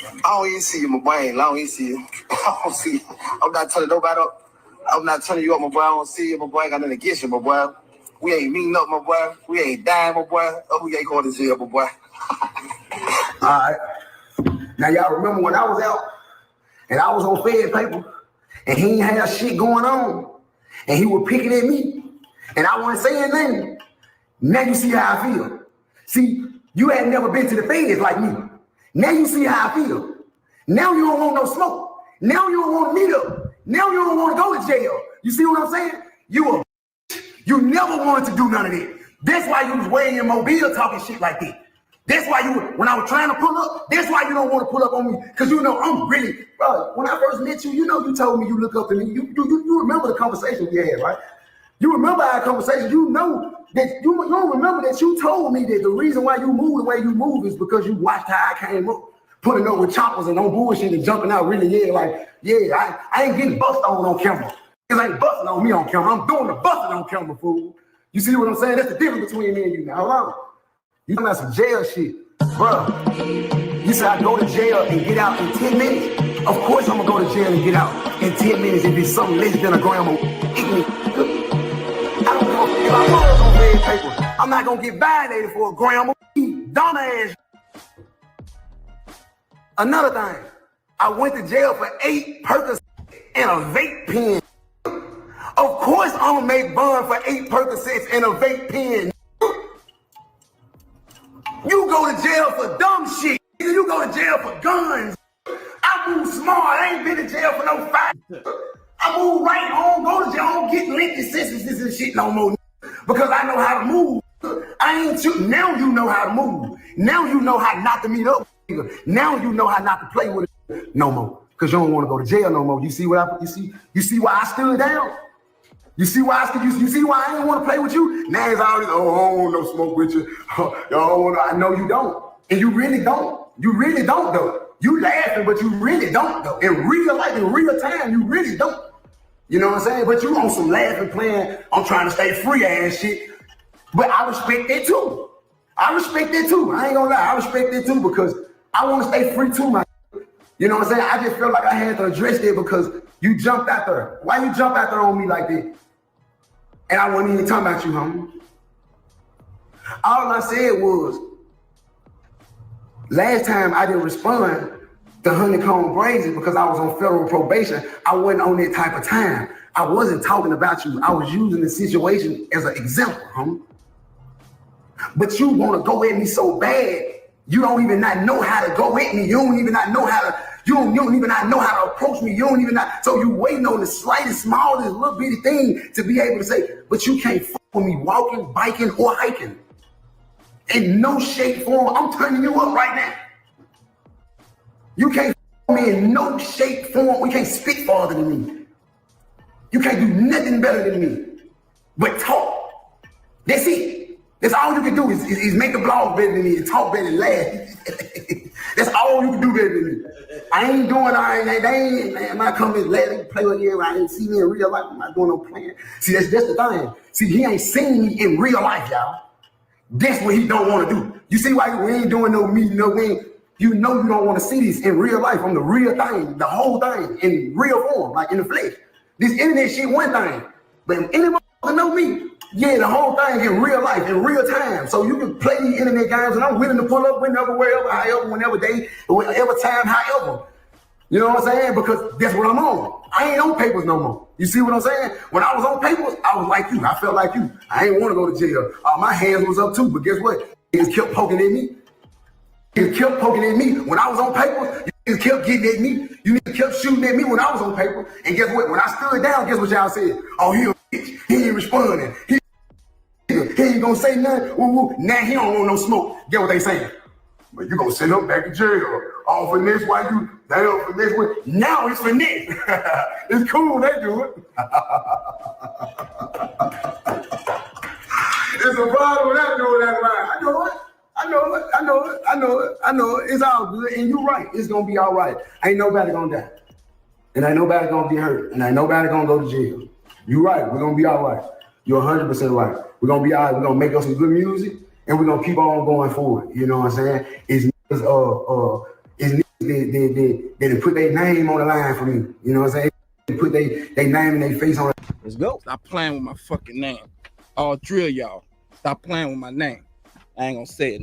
I don't even see you, my boy. I don't even see you. I don't see you. I'm not telling nobody up. I'm not telling you up, my boy. I don't see you, my boy. I ain't got nothing against you, my boy. We ain't meeting up, my boy. We ain't dying, my boy. Oh, we ain't going to jail, my boy. All right. Now, y'all remember when I was out and I was on Fed paper and he ain't had shit going on and he was picking at me and I wasn't saying nothing. Now you see how I feel. See, you had never been to the Feds like me. Now you see how I feel. Now you don't want no smoke. Now you don't want to meet up. Now you don't want to go to jail. You see what I'm saying? You never wanted to do none of that. That's why you was way in Mobile talking shit like that. That's why when I was trying to pull up, that's why you don't want to pull up on me. Because you know I'm really, bro, when I first met you, you know you told me you look up to me. You remember the conversation we had, right? You remember our conversation. You know that you don't remember that you told me that the reason why you move the way you move is because you watched how I came up, putting up with choppers and on bullshit and jumping out really, I ain't getting busted on camera. It ain't busting on me on camera. I'm doing the busting on camera, fool. You see what I'm saying? That's the difference between me and you now. Hold on. You talking about some jail shit. Bro, you said I go to jail and get out in 10 minutes. Of course I'm gonna go to jail and get out in 10 minutes if it's something less than a gram of I don't know if I was on red paper. I'm not gonna get violated for a gram of dumb ass. Another thing, I went to jail for 8 Percocets and a vape pen. Of course I'm gonna make bond for 8 Percocets and a vape pen. You go to jail for dumb shit. You go to jail for guns. I move smart. I ain't been to jail for no fight. I move right home, go to jail. I don't get lengthy sentences and shit no more because I know how to move. I ain't you. Now you know how to move. Now you know how not to meet up. Now you know how not to play with it no more because you don't want to go to jail no more. You see what you see why I stood down? You see why you see why I didn't want to play with you? Now it's always, I don't want no smoke with you. I know you don't. And you really don't. You really don't though. You laughing, but you really don't though. In real life, in real time, you really don't. You know what I'm saying? But you on some laughing playing, I'm trying to stay free ass shit. But I respect that too. I respect that too. I ain't gonna lie. I respect that too because I want to stay free too, man. You know what I'm saying? I just felt like I had to address that because you jumped out there. Why you jump out there on me like that? And I wasn't even talking about you, homie. All I said was, last time I didn't respond to honeycomb brazies because I was on federal probation. I wasn't on that type of time. I wasn't talking about you. I was using the situation as an example, homie. But you want to go at me so bad, you don't even not know how to go at me. You don't even not know how to. You don't even not know how to approach me. You don't even not. So you waiting on the slightest, smallest, little bitty thing to be able to say, but you can't fuck with me walking, biking, or hiking. In no shape, form, I'm turning you up right now. You can't fuck me in no shape, form. We can't spit farther than me. You can't do nothing better than me. But talk. That's it. That's all you can do is make the blog better than me and talk better and laugh. That's all you can do better than me. I ain't doing all right. I'm not coming letting play with you. I ain't see me in real life. I'm not doing no playing. See, that's the thing. See, he ain't seen me in real life, y'all. That's what he don't want to do. You see why we ain't doing no meeting, no wing. You know you don't want to see this in real life on the real thing, the whole thing in real form, like in the flesh. This internet shit one thing, but if any motherfucker know me, yeah, the whole thing in real life, in real time. So you can play these internet games, and I'm willing to pull up whenever, wherever, however, whenever day, whatever time, however. You know what I'm saying? Because that's what I'm on. I ain't on papers no more. You see what I'm saying? When I was on papers, I was like you. I felt like you. I ain't want to go to jail. My hands was up too, but guess what? Niggas kept poking at me. Niggas kept poking at me. When I was on papers, niggas kept getting at me. You niggas kept shooting at me when I was on paper. And guess what? When I stood down, guess what y'all said? Oh, he a bitch. He ain't responding. He ain't gonna say nothing. Ooh, now he don't want no smoke. Get what they saying? But you gonna send him back to jail. All for this, why you down for this one? Now it's for this. It's cool, they do it. It's a problem when I do that right. I know it. It's all good. And you're right. It's gonna be all right. Ain't nobody gonna die. And ain't nobody gonna be hurt. And ain't nobody gonna go to jail. You're right. We're gonna be all right. You're 100% right. We're gonna be all right. We're gonna make us some good music, and we're gonna keep on going forward. You know what I'm saying? It's they put their name on the line for me. You know what I'm saying? They put their name and their face on it. Let's go. Stop playing with my fucking name. I'll drill y'all. Stop playing with my name. I ain't gonna say it.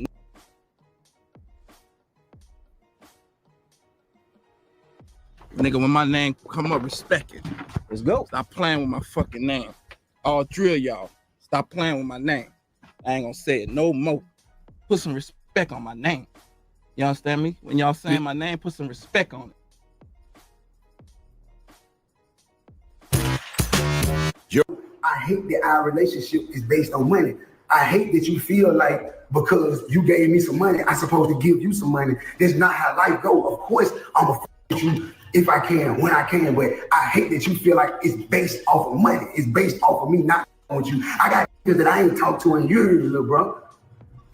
Nigga, when my name come up, respect it. Let's go. Stop playing with my fucking name. I'll drill y'all. Stop playing with my name. I ain't gonna say it no more. Put some respect on my name. You understand me? When y'all saying my name, put some respect on it. I hate that our relationship is based on money. I hate that you feel like because you gave me some money, I'm supposed to give you some money. That's not how life go. Of course, I'm gonna with you if I can, when I can, but I hate that you feel like it's based off of money. It's based off of me not with you. I got niggas that I ain't talked to in years, little bro.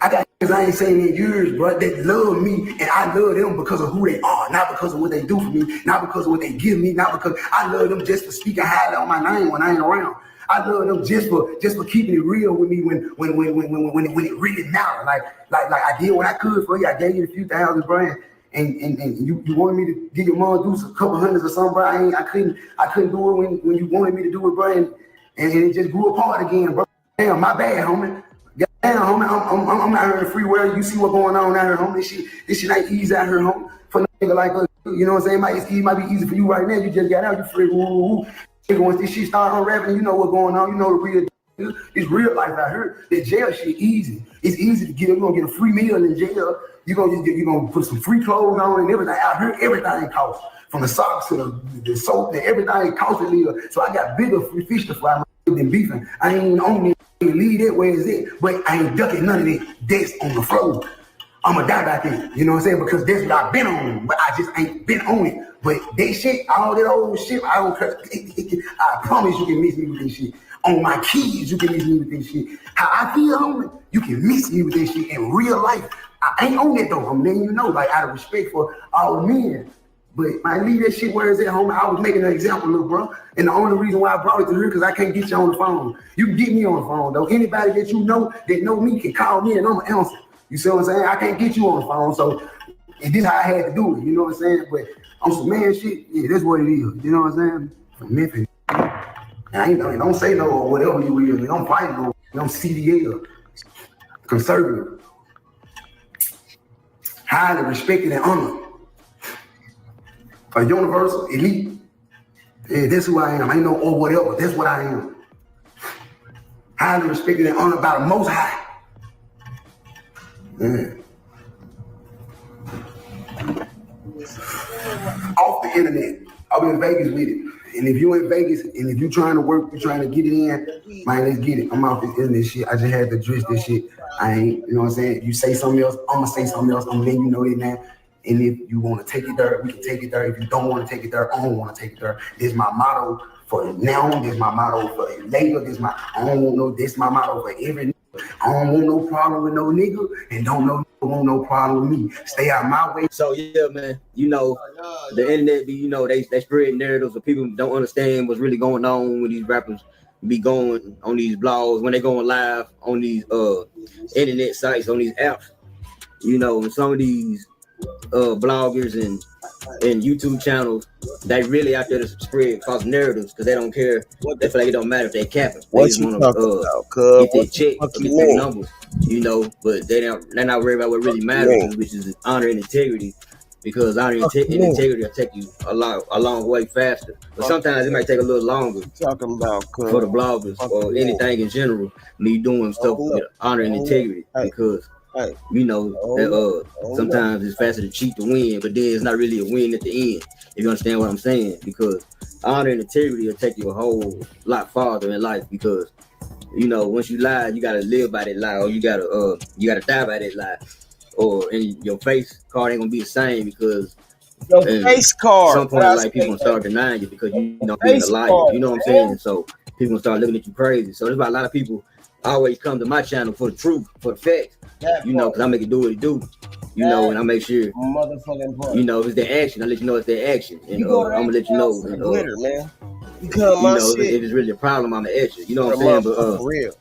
I got niggas I ain't seen in years, bro, that love me, and I love them because of who they are, not because of what they do for me, not because of what they give me, not because I love them just for speaking highly on my name when I ain't around. I love them just for keeping it real with me when it really mattered. Like I did what I could for you. I gave you a few thousand, bro, and you wanted me to give your mom do a couple hundreds or something, bro. I couldn't do it when you wanted me to do it, bro, and it just grew apart again, bro. Damn, my bad, homie. Damn, homie, I'm out here in the free world. You see what's going on out here, homie. This shit ain't easy out here, homie. For a nigga like us, you know what I'm saying? It might be easy for you right now. You just got out, you free. Woo. Once this shit start unraveling, you know what's going on. You know the real. It's real life out here. The jail shit easy. It's easy to get. You're gonna get a free meal in jail. You're gonna put some free clothes on and everything. Out here, everything costs. From the socks to the soap and everything costs a little. So I got bigger fish to fry than beefing. I ain't on it. Leave that where is it? But I ain't ducking none of it. That's on the floor. I'ma die back there. You know what I'm saying? Because that's what I've been on. But I just ain't been on it. But that shit, all that old shit, I don't care. I promise you can miss me with this shit. On my kids, you can miss me with this shit. How I feel, homie, you can miss me with this shit in real life. I ain't on that though. I'm letting you know, like, out of respect for all the men. But I leave that shit where it's at, homie. I was making an example, little bro. And the only reason why I brought it to her, because I can't get you on the phone. You can get me on the phone, though. Anybody that you know that know me can call me and I'm gonna answer. You see what I'm saying? I can't get you on the phone, so and this is how I had to do it. You know what I'm saying? But on some man shit, yeah, that's what it is. You know what I'm saying? From Memphis. And don't say no or whatever you will. Don't fight no. Don't CDL. Conservative. Highly respected and honored. A universal elite. Yeah, that's who I am. I ain't no or whatever. That's what I am. Highly respected and honored by the Most High. Off the internet. I'll be in Vegas with it. And if you in Vegas and if you trying to work, you trying to get it in, man, let's get it. I'm off this internet shit. I just had to address this shit. I ain't, you know what I'm saying? If you say something else, I'm gonna say something else. I'm letting you know that now. And if you want to take it there, we can take it there. If you don't want to take it there, I don't want to take it there. This is my motto for now. This is my motto for later. I don't want no. This is my motto for every. I don't want no problem with no nigga, and don't want no problem with me. Stay out my way. So yeah, man. You know, the internet be, you know, they spread narratives of people don't understand what's really going on when these rappers be going on these blogs, when they going live on these internet sites, on these apps. You know, and some of these bloggers and YouTube channels, they really out there to spread false narratives because they don't care. They feel like it don't matter if they capping. They just want to get their check, get their numbers, you know. But they're not worried about what really matters, which is honor and integrity. Because honor and integrity will take you a long way faster. But sometimes it might take a little longer. Talking about for the bloggers or anything in general. Me doing stuff with honor and integrity because You know, sometimes it's faster to cheat to win, but then it's not really a win at the end. If you understand what I'm saying, because honor and integrity will take you a whole lot farther in life. Because you know, once you lie, you gotta live by that lie, or you gotta die by that lie, or and your face card ain't gonna be the same because your face card. At some point, like people gonna start denying you because you know being a liar. You know what I'm saying? So people gonna start looking at you crazy. So that's why a lot of people always come to my channel for the truth, for the facts. You know, because I make it do what it do. You know, and I make sure you know if it's their action. I let you know it's their action, and I'm gonna let you know. And, glitter, man. You know, if it's really a problem, I'm the extra. You know what I'm saying? But for real.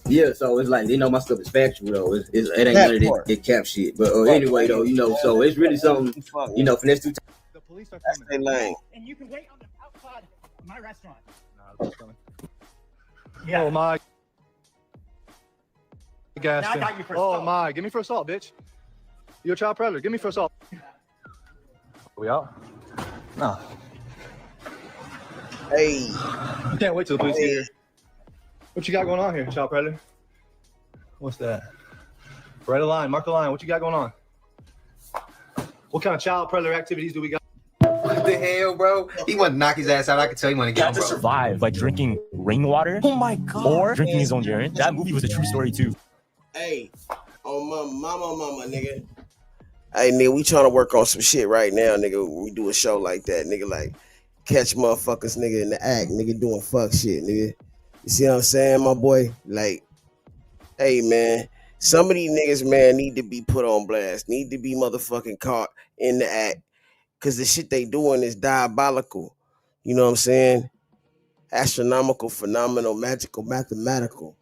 Yeah, so it's like they know my stuff is factual though. It ain't none of that cap shit. But anyway though, you know, so it's really something. You know, finesse two. The police are coming. Lane. And you can wait on the outside of my restaurant. Yeah. Oh my. Now I got you for oh assault. My, give me for assault, bitch. You're a child predator. Give me for assault. We out? No. Hey. I can't wait till the police get here. What you got going on here, child predator? What's that? Write a line, mark a line. What you got going on? What kind of child predator activities do we got? What the hell, bro? He want to knock his ass out. I can tell you want to get him, bro. Survive by drinking rainwater. Oh my god. Or drinking his own urine. That movie was a true story too. Hey, on my mama, nigga. Hey, nigga, we trying to work on some shit right now, nigga. We do a show like that, nigga. Like, catch motherfuckers, nigga, in the act, nigga, doing fuck shit, nigga. You see what I'm saying, my boy? Like, hey, man, some of these niggas, man, need to be put on blast. Need to be motherfucking caught in the act. Because the shit they doing is diabolical. You know what I'm saying? Astronomical, phenomenal, magical, mathematical.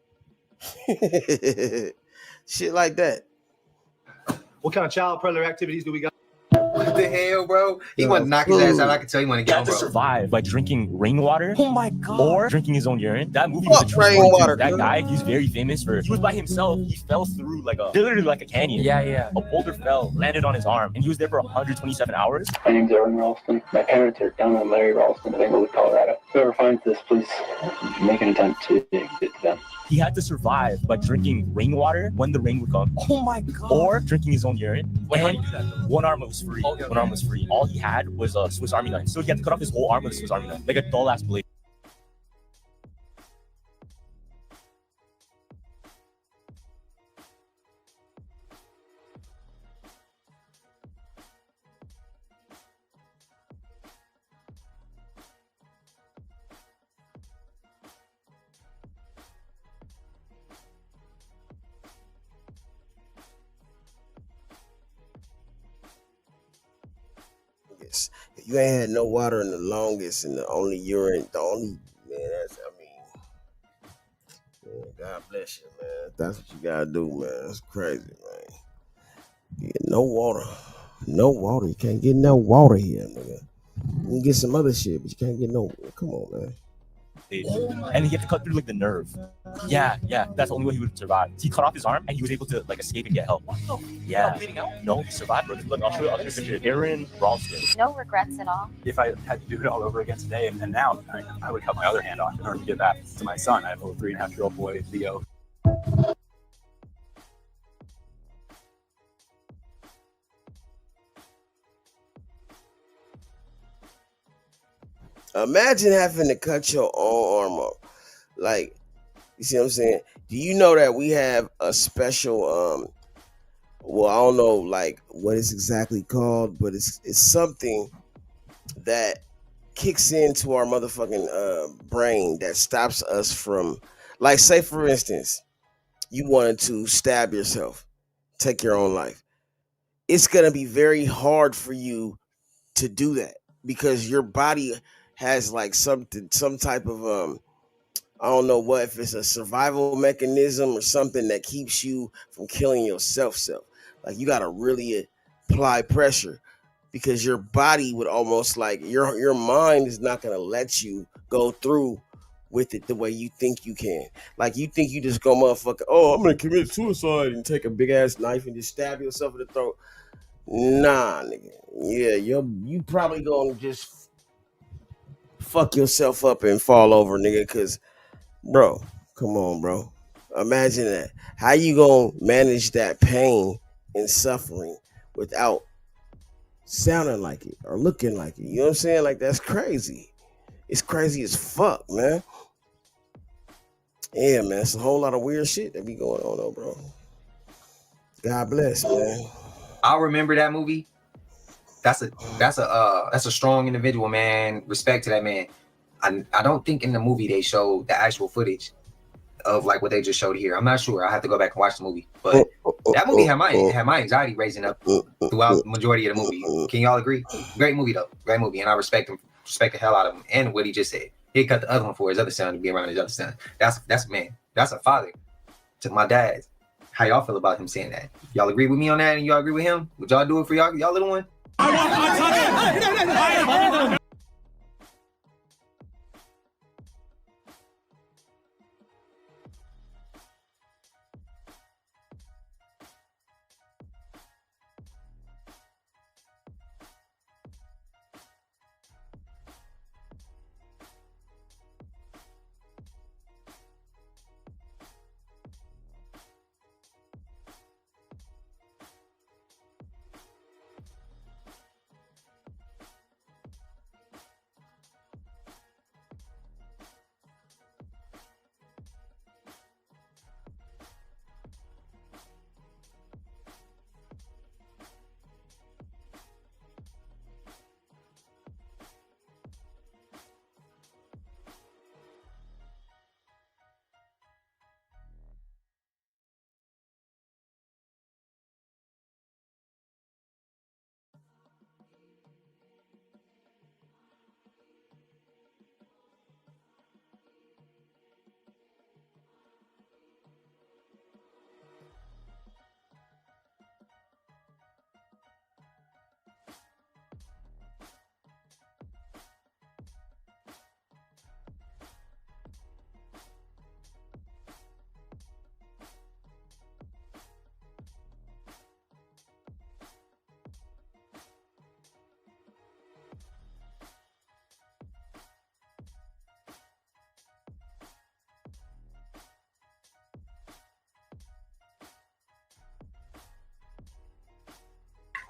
Shit like that. What kind of child predator activities do we got? What the hell, bro? He want to knock his ass out. I can tell you want to get him, bro. Survive by drinking rainwater. Oh my god. Or drinking his own urine. That movie was a true story too. That guy, he's very famous for. He was by himself. He fell through literally like a canyon. Yeah. A boulder fell, landed on his arm, and he was there for 127 hours. My name's Aaron Ralston. My parents are down on Larry Ralston in Englewood, Colorado. Whoever finds this, please make an attempt to get to them. He had to survive by drinking rainwater when the rain would come. Oh my god. Or drinking his own urine. How do you do that? One arm was free. One arm was free. All he had was a Swiss Army knife. So he had to cut off his whole arm with a Swiss Army knife. Like a dull ass blade. If you ain't had no water in the longest and the only urine, man, man, God bless you, man. That's what you gotta do, man. That's crazy, man. You get no water. No water. You can't get no water here, nigga. You can get some other shit, but you can't get no. Come on, man. And he had to cut through the nerve. Yeah, that's the only way he would survive. He cut off his arm and he was able to escape and get help. Yeah. No, he survived, bro. Look, I'll show you a picture. Aaron Ralston. No regrets at all. If I had to do it all over again today and now, I would cut my other hand off in order to give that to my son. I have a 3.5-year-old boy, Theo. Imagine having to cut your own arm off. Like, you see what I'm saying? Do you know that we have a special, well, I don't know like what it's exactly called, but it's something that kicks into our motherfucking brain that stops us from, like, say for instance, you wanted to stab yourself, take your own life. It's gonna be very hard for you to do that because your body has like some type of I don't know what, if it's a survival mechanism or something that keeps you from killing yourself. Like, you gotta really apply pressure because your body would almost like your mind is not gonna let you go through with it the way you think you can. Like, you think you just go motherfucker, oh, I'm gonna commit suicide and take a big ass knife and just stab yourself in the throat. Nah, nigga. Yeah, you probably gonna just fuck yourself up and fall over, nigga, because, bro, come on, bro. Imagine that. How you gonna manage that pain and suffering without sounding like it or looking like it? You know what I'm saying? Like, that's crazy. It's crazy as fuck, man. Yeah, man. It's a whole lot of weird shit that be going on, though, bro. God bless, man. I'll remember that movie. That's a strong individual, man. Respect to that man. I don't think in the movie they showed the actual footage of like what they just showed here. I'm not sure. I have to go back and watch the movie. But that movie had my anxiety raising up throughout the majority of the movie. Can y'all agree? Great movie though. Great movie. And I respect the hell out of him. And what he just said. He cut the other one for his other son to be around his other son. That's man. That's a father to my dad. How y'all feel about him saying that? Y'all agree with me on that and y'all agree with him? Would y'all do it for y'all little one?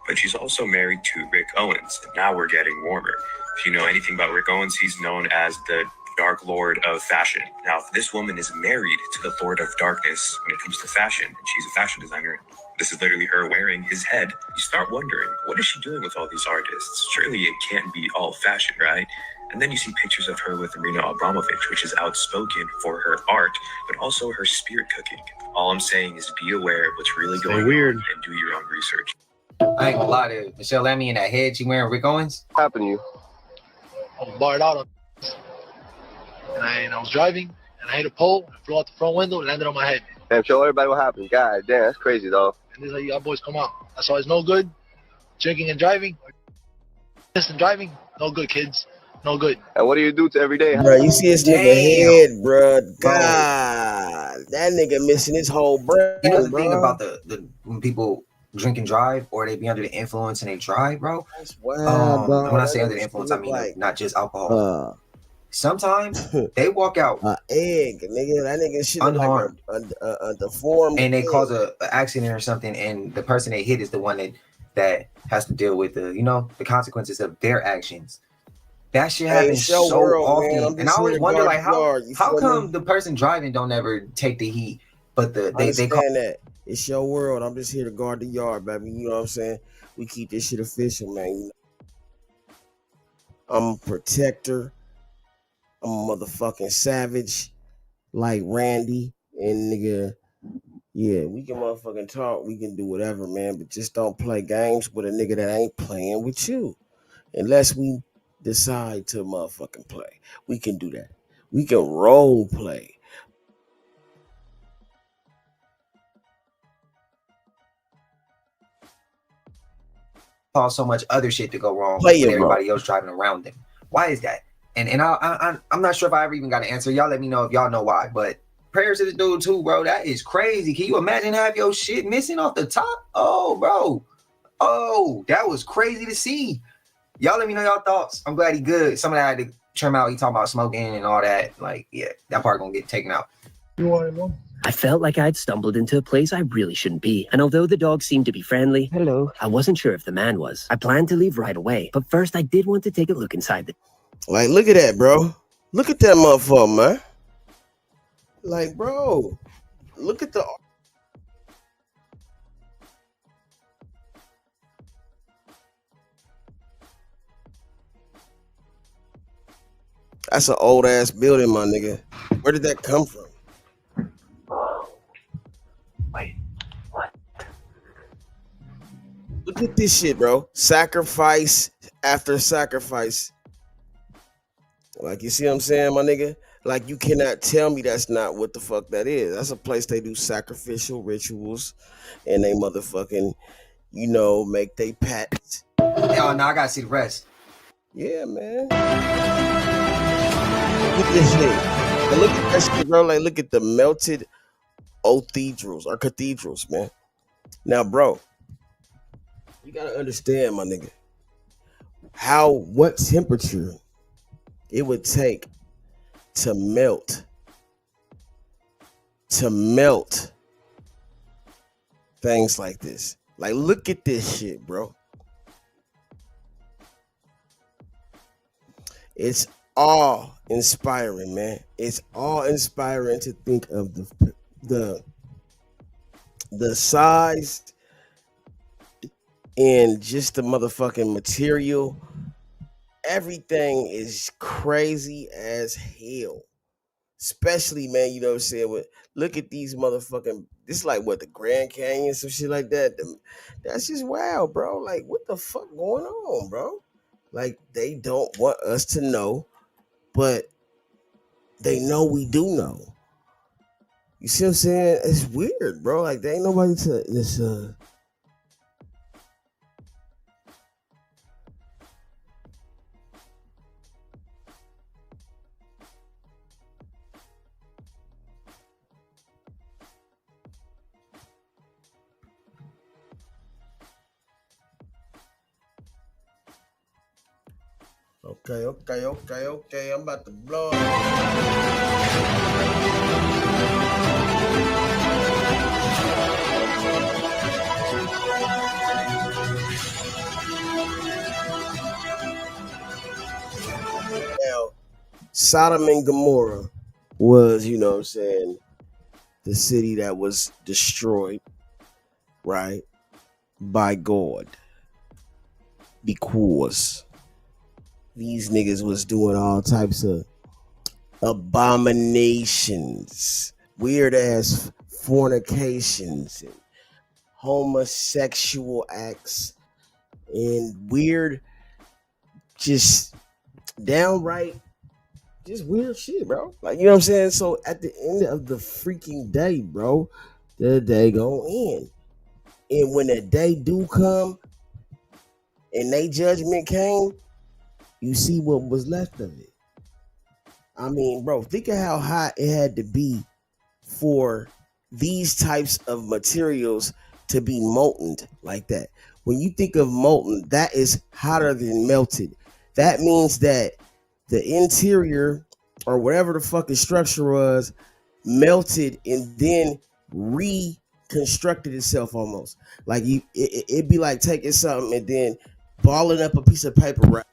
But she's also married to Rick Owens. And now we're getting warmer. If you know anything about Rick Owens, he's known as the Dark Lord of Fashion. Now, this woman is married to the Lord of Darkness when it comes to fashion, and she's a fashion designer. This is literally her wearing his head. You start wondering, what is she doing with all these artists? Surely it can't be all fashion, right? And then you see pictures of her with Marina Abramovich, which is outspoken for her art, but also her spirit cooking. All I'm saying is be aware of what's really going on and do your own research. I ain't gonna lie to Michelle Lammy in that head she wearing Rick Owens. What happened to you? I was barred out on and I was driving and I hit a pole, I flew out the front window and landed on my head. Damn, show everybody what happened. God damn, that's crazy though. And this is how you boys come out. That's why it's no good. Drinking and driving. Driving, no good, kids. No good. And what do you do to every day? Bro, you see this nigga head, bro. God, that nigga missing his whole brain. You know the thing about the when people drink and drive, or they be under the influence and they drive, bro. That's wild, bro. When I say under the influence, I mean like, not just alcohol. Sometimes they walk out egg, nigga. That nigga shit unharmed, like a deformed, and they cause a accident or something, and the person they hit is the one that has to deal with the consequences of their actions. That shit happens so often, man, and I always wonder like how come the person driving don't ever take the heat, but they call that. It's your world. I'm just here to guard the yard, baby. You know what I'm saying? We keep this shit official, man. I'm a protector. I'm a motherfucking savage, like Randy and nigga. Yeah, we can motherfucking talk. We can do whatever, man. But just don't play games with a nigga that ain't playing with you, unless we decide to motherfucking play. We can do that. We can role play. Cause so much other shit to go wrong with everybody else driving around them. Why is that? And I'm not sure if I ever even got an answer. Y'all let me know if y'all know why. But prayers to this dude too, bro. That is crazy. Can you imagine have your shit missing off the top? Oh, bro. Oh, that was crazy to see. Y'all let me know y'all thoughts. I'm glad he good. Some of that had to trim out. He talking about smoking and all that. Like, yeah, that part gonna get taken out. You want it, I felt like I'd stumbled into a place I really shouldn't be, and although the dog seemed to be friendly, I wasn't sure if the man was. I planned to leave right away, but first I did want to take a look inside the... Like, look at that, bro. Look at that motherfucker, man. Like, bro, look at the... That's an old ass building, my nigga. Where did that come from? Wait, what? Look at this shit, bro. Sacrifice after sacrifice. Like, you see what I'm saying, my nigga? Like, you cannot tell me that's not what the fuck that is. That's a place they do sacrificial rituals and they motherfucking, you know, make they pets. Yo, now I gotta see the rest. Yeah, man. Look at this shit. And look at that shit, bro. Like, look at the melted cathedrals, man. Now, bro, you gotta understand, my nigga, what temperature it would take to melt things like this. Like, look at this shit, bro. It's all inspiring, man. It's all inspiring to think of the size and just the motherfucking material. Everything is crazy as hell. Especially, man, you know what I'm saying? Look at these motherfucking, this is like what, the Grand Canyon, some shit like that. That's just wild, bro. Like, what the fuck going on, bro? Like, they don't want us to know, but they know we do know. You see what I'm saying? It's weird, bro. Like, there ain't nobody to this Okay. I'm about to blow it. Now, Sodom and Gomorrah was, you know what I'm saying, the city that was destroyed, right, by God. Because these niggas was doing all types of abominations, weird ass fornications, and homosexual acts, and weird, just downright, just weird shit, bro. Like, you know what I'm saying? So at the end of the freaking day, bro, the day gon' end. And when the day do come and they judgment came, you see what was left of it. I mean, bro, think of how hot it had to be for these types of materials to be molten like that. When you think of molten, that is hotter than melted. That means that the interior or whatever the fucking structure was melted and then reconstructed itself almost. Like it'd be like taking something and then balling up a piece of paper wrap.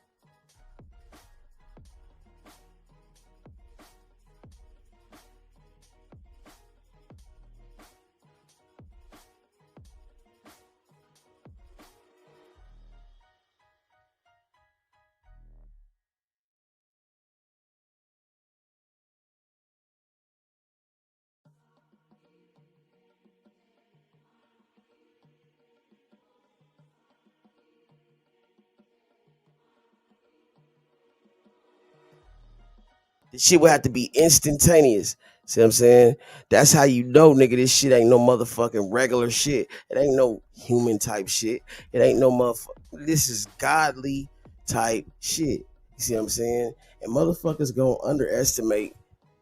The shit would have to be instantaneous. See what I'm saying? That's how you know, nigga, this shit ain't no motherfucking regular shit. It ain't no human type shit. It ain't no motherfucker. This is godly type shit. You see what I'm saying? And motherfuckers gonna underestimate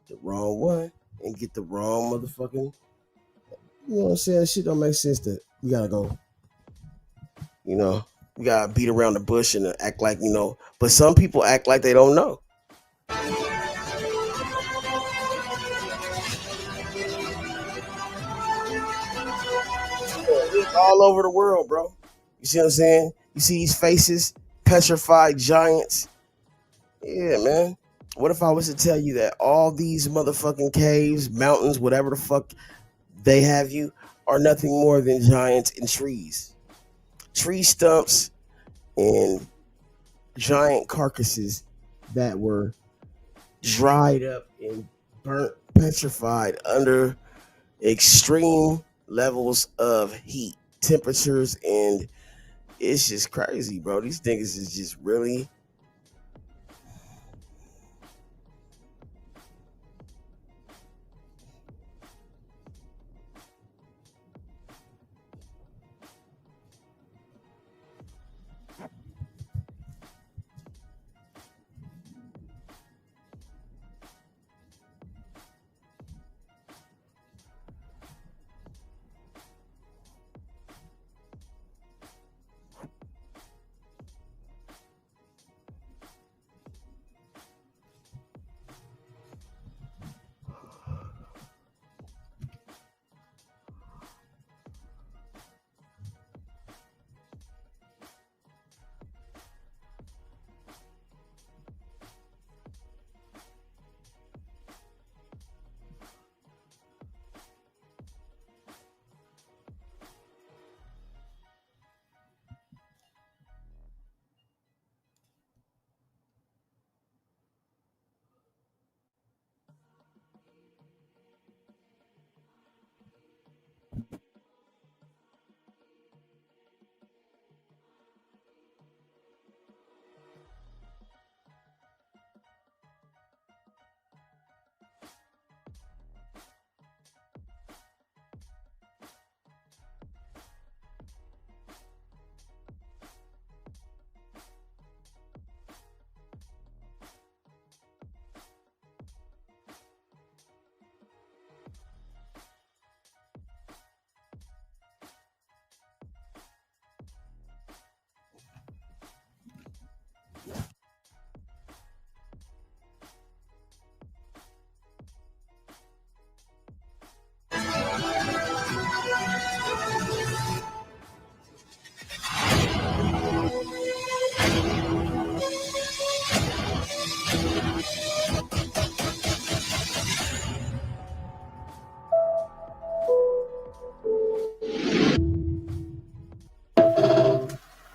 the wrong one and get the wrong motherfucking, you know what I'm saying? Shit don't make sense that we gotta go, you know, we gotta beat around the bush and act like, you know, but some people act like they don't know. all over the world, bro. You see what I'm saying? You see these faces, petrified giants. Yeah, man. What if I was to tell you that all these motherfucking caves, mountains, whatever the fuck they have you, are nothing more than giants and trees. Tree stumps and giant carcasses that were dried up and burnt, petrified under extreme levels of heat, temperatures, and it's just crazy, bro. These niggas is just really...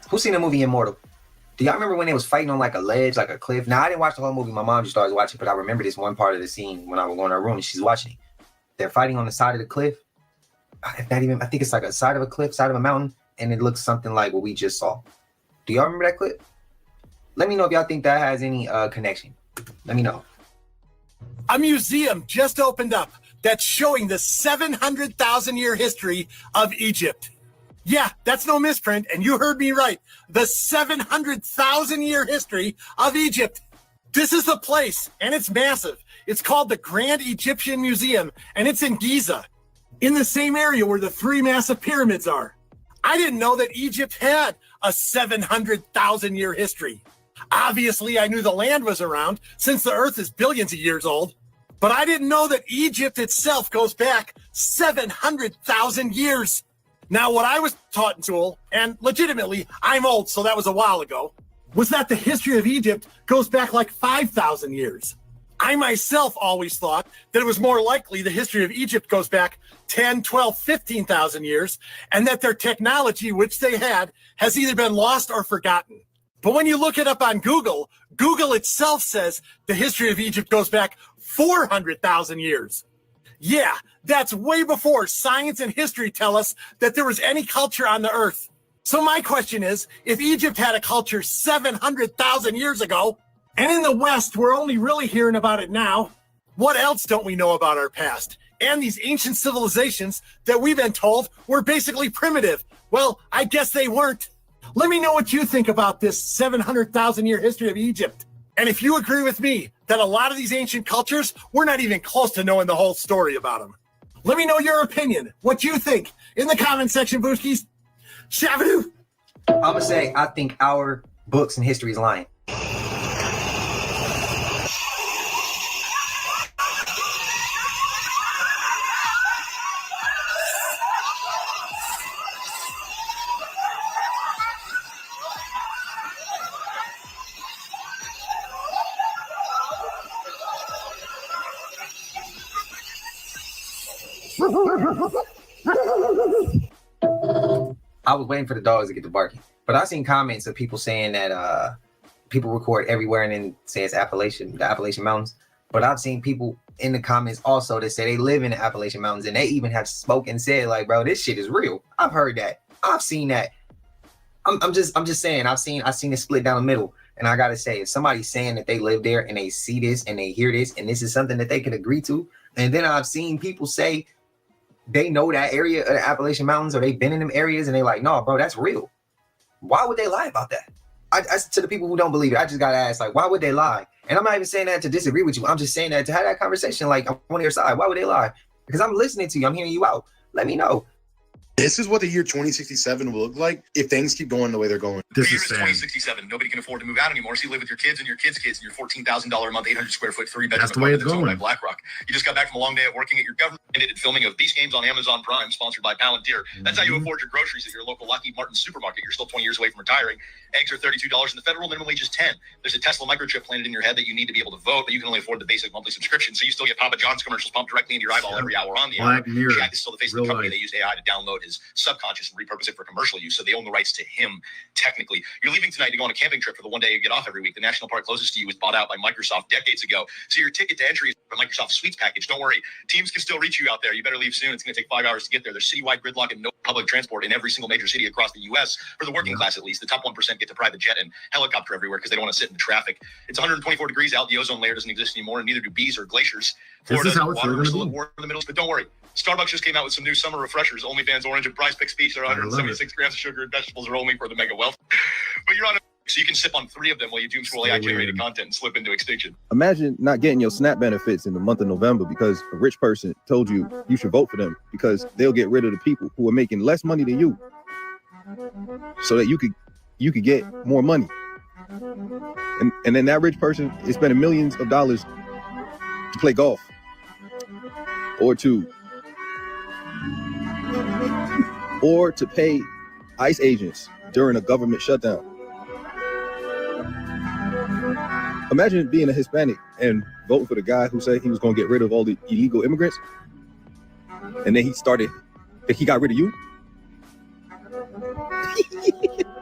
Who's seen the movie Immortal? Do y'all remember when they was fighting on like a ledge, like a cliff? Now, I didn't watch the whole movie. My mom just started watching, but I remember this one part of the scene when I was going to her room and she's watching. They're fighting on the side of the cliff. I think it's like a side of a cliff, side of a mountain, and it looks something like what we just saw. Do y'all remember that clip? Let me know if y'all think that has any connection. Let me know. A museum just opened up that's showing the 700,000-year history of Egypt. Yeah, that's no misprint, and you heard me right. The 700,000-year history of Egypt. This is the place, and it's massive. It's called the Grand Egyptian Museum, and it's in Giza, in the same area where the 3 massive pyramids are. I didn't know that Egypt had a 700,000-year history. Obviously, I knew the land was around, since the Earth is billions of years old. But I didn't know that Egypt itself goes back 700,000 years. Now, what I was taught in school, and legitimately, I'm old, so that was a while ago, was that the history of Egypt goes back like 5,000 years. I myself always thought that it was more likely the history of Egypt goes back 10, 12, 15,000 years, and that their technology, which they had, has either been lost or forgotten. But when you look it up on Google, Google itself says the history of Egypt goes back 400,000 years. Yeah, that's way before science and history tell us that there was any culture on the earth. So my question is, if Egypt had a culture 700,000 years ago, and in the West we're only really hearing about it now, what else don't we know about our past? And these ancient civilizations that we've been told were basically primitive. Well, I guess they weren't. Let me know what you think about this 700,000-year history of Egypt. And if you agree with me that a lot of these ancient cultures, we're not even close to knowing the whole story about them. Let me know your opinion, what you think, in the comment section, Booskies. Shabadoo! I'm going to say, I think our books and history is lying. I was waiting for the dogs to get to barking, but I've seen comments of people saying that people record everywhere and then say it's the Appalachian Mountains. But I've seen people in the comments also that say they live in the Appalachian Mountains, and they even have spoken and said like, bro, this shit is real. I've heard that. I've seen that. I'm just saying, I've seen it split down the middle. And I gotta say, if somebody's saying that they live there and they see this and they hear this and this is something that they can agree to, and then I've seen people say they know that area of the Appalachian Mountains or they've been in them areas and they like, no, bro, that's real. Why would they lie about that? I to the people who don't believe it, I just gotta ask, like, why would they lie? And I'm not even saying that to disagree with you. I'm just saying that to have that conversation. Like, I'm on your side. Why would they lie? Because I'm listening to you. I'm hearing you out. Let me know. This is what the year 2067 will look like if things keep going the way they're going. The year is 2067. Nobody can afford to move out anymore. So you live with your kids and your kids' kids in your $14,000 a month, 800 square foot, 3-bedroom apartment that's owned by BlackRock. You just got back from a long day of working at your government filming of Beast Games on Amazon Prime, sponsored by Palantir. That's how you afford your groceries at your local Lockheed Martin supermarket. You're still 20 years away from retiring. Eggs are $32 and the federal minimum wage is $10. There's a Tesla microchip planted in your head that you need to be able to vote, but you can only afford the basic monthly subscription. So you still get Papa John's commercials pumped directly into your eyeball every hour on the hour. Jack is still the face of the company. They use AI to download his subconscious and repurpose it for commercial use. So they own the rights to him, technically. You're leaving tonight to go on a camping trip for the one day you get off every week. The national park closest to you was bought out by Microsoft decades ago. So your ticket to entry is a Microsoft Suites package. Don't worry. Teams can still reach you out there. You better leave soon. It's going to take 5 hours to get there. There's citywide gridlock and no public transport in every single major city across the U.S. For the working class, at least. The top 1% get to private jet and helicopter everywhere because they don't want to sit in the traffic. It's 124 degrees out. The ozone layer doesn't exist anymore, and neither do bees or glaciers. Florida, water is still at war in the middle, but don't worry. Starbucks just came out with some new summer refreshers. OnlyFans Orange and Prize Picks Peach are 176 grams of sugar and vegetables are only for the mega wealth. But you're on a so you can sip on 3 of them while you doom scroll AI generated content and slip into extinction. Imagine not getting your SNAP benefits in the month of November because a rich person told you you should vote for them because they'll get rid of the people who are making less money than you so that you could get more money. And then that rich person is spending millions of dollars to play golf or to pay ICE agents during a government shutdown. Imagine being a Hispanic and voting for the guy who said he was going to get rid of all the illegal immigrants, and then he got rid of you.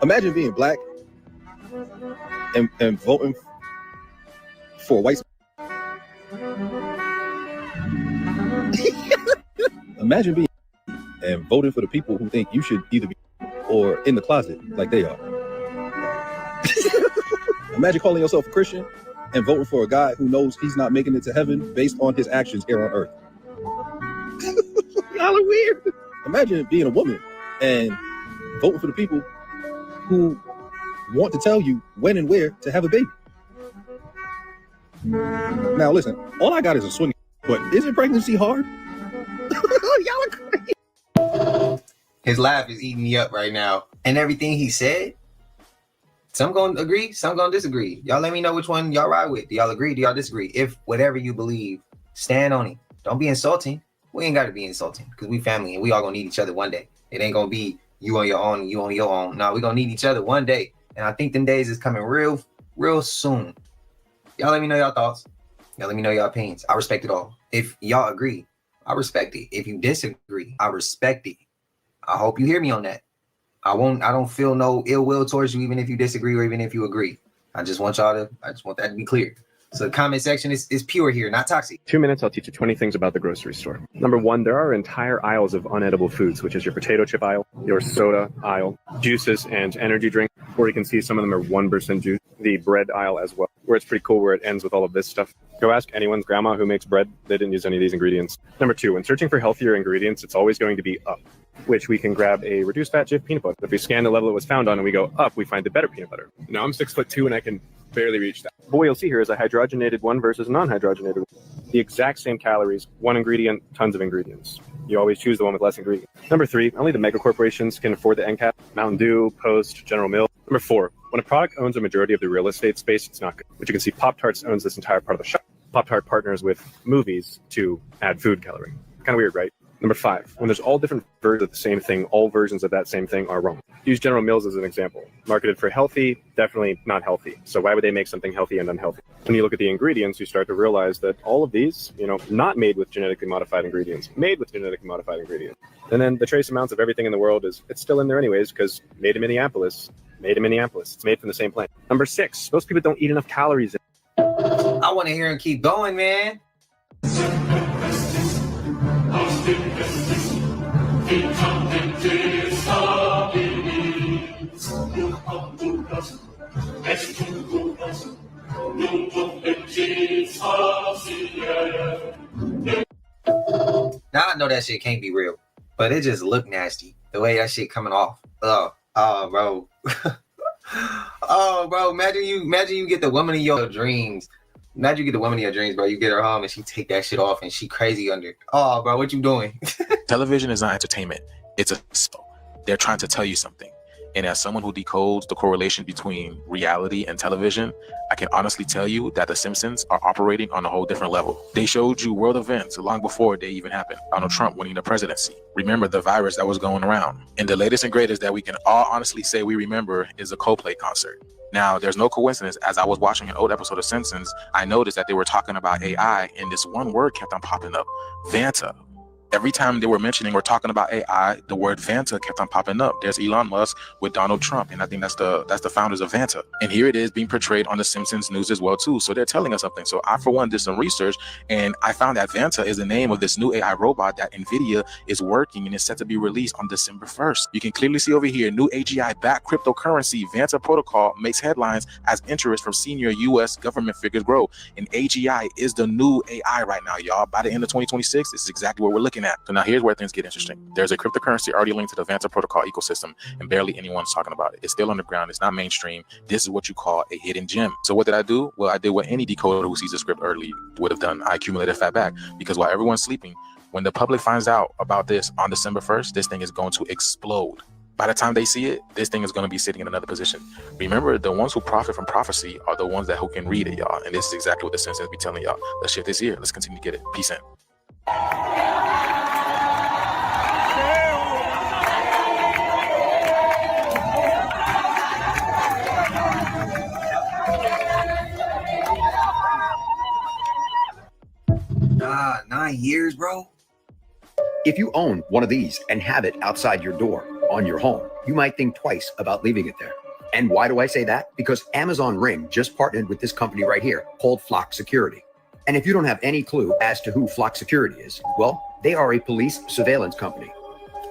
Imagine being black and voting for a white. Imagine being and voting for the people who think you should either be or in the closet like they are. Imagine calling yourself a Christian and voting for a guy who knows he's not making it to heaven based on his actions here on earth. Y'all are weird. Imagine being a woman and voting for the people who want to tell you when and where to have a baby. Now listen, all I got is a swing, but isn't pregnancy hard? Y'all are crazy. His laugh is eating me up right now. And everything he said, some gonna agree, some gonna disagree. Y'all let me know which one y'all ride with. Do y'all agree? Do y'all disagree? If whatever you believe, stand on it. Don't be insulting. We ain't gotta be insulting because we family and we all gonna need each other one day. It ain't gonna be you on your own and you on your own. No, we gonna need each other one day. And I think them days is coming real soon. Y'all let me know y'all thoughts. Y'all let me know your opinions. I respect it all. If y'all agree, I respect it. If you disagree, I respect it. I hope you hear me on that. I don't feel no ill will towards you, even if you disagree or even if you agree. I just want that to be clear. So the comment section is pure here, not toxic. 2 minutes, I'll teach you 20 things about the grocery store. Number 1, there are entire aisles of unedible foods, which is your potato chip aisle, your soda aisle, juices and energy drink, where you can see some of them are 1% juice, the bread aisle as well, where it's pretty cool where it ends with all of this stuff. Go ask anyone's grandma who makes bread. They didn't use any of these ingredients. Number 2, when searching for healthier ingredients, it's always going to be up, which we can grab a reduced fat Jif peanut butter. If we scan the level it was found on and we go up, we find the better peanut butter. Now I'm 6'2" and I can barely reach that. But what you'll see here is a hydrogenated one versus a non-hydrogenated one. The exact same calories, one ingredient, tons of ingredients. You always choose the one with less ingredients. Number 3, only the mega corporations can afford the end cap. Mountain Dew, Post, General Mills. Number 4, when a product owns a majority of the real estate space, it's not good. But you can see Pop-Tarts owns this entire part of the shop. Pop-Tart partners with movies to add food coloring. Kind of weird, right? Number 5, when there's all different versions of the same thing, all versions of that same thing are wrong. Use General Mills as an example. Marketed for healthy, definitely not healthy. So why would they make something healthy and unhealthy? When you look at the ingredients, you start to realize that all of these, not made with genetically modified ingredients, made with genetically modified ingredients. And then the trace amounts of everything in the world it's still in there anyways, because made in Minneapolis. It's made from the same plant. Number 6, most people don't eat enough calories. I want to hear him keep going, man. Now I know that shit can't be real, but it just look nasty. The way that shit coming off. Oh, bro. Oh, bro. Imagine you get the woman of your dreams. Imagine you get the woman of your dreams, bro. You get her home and she take that shit off and she crazy under. Oh, bro, what you doing? Television is not entertainment. It's a show. They're trying to tell you something. And as someone who decodes the correlation between reality and television, I can honestly tell you that The Simpsons are operating on a whole different level. They showed you world events long before they even happened. Donald Trump winning the presidency. Remember the virus that was going around. And the latest and greatest that we can all honestly say we remember is a Coldplay concert. Now, there's no coincidence. As I was watching an old episode of Simpsons, I noticed that they were talking about AI, and this one word kept on popping up, Vanta. Every time they were mentioning or talking about AI, the word Vanta kept on popping up. There's Elon Musk with Donald Trump, and I think that's the founders of Vanta. And here it is being portrayed on the Simpsons news as well too. So they're telling us something. So I, for one, did some research, and I found that Vanta is the name of this new AI robot that NVIDIA is working and is set to be released on December 1st. You can clearly see over here, new AGI-backed cryptocurrency Vanta protocol makes headlines as interest from senior U.S. government figures grow. And AGI is the new AI right now, y'all. By the end of 2026, this is exactly what we're looking at. So now here's where things get interesting. There's a cryptocurrency already linked to the Vanta protocol ecosystem, and barely anyone's talking about it. It's still underground. It's not mainstream. This is what you call a hidden gem. So what did I do? Well, I did what any decoder who sees the script early would have done. I accumulated fat back, because while everyone's sleeping, when the public finds out about this on December 1st, this thing is going to explode. By the time they see it, this thing is going to be sitting in another position. Remember, the ones who profit from prophecy are the ones who can read it, y'all. And this is exactly what the Simpsons be telling y'all. Let's shift this here. Let's continue to get it. Peace in. Nah, 9 years, bro. If you own one of these and have it outside your door on your home, you might think twice about leaving it there. And why do I say that? Because Amazon Ring just partnered with this company right here called Flock Security. And if you don't have any clue as to who Flock Security is, well, they are a police surveillance company.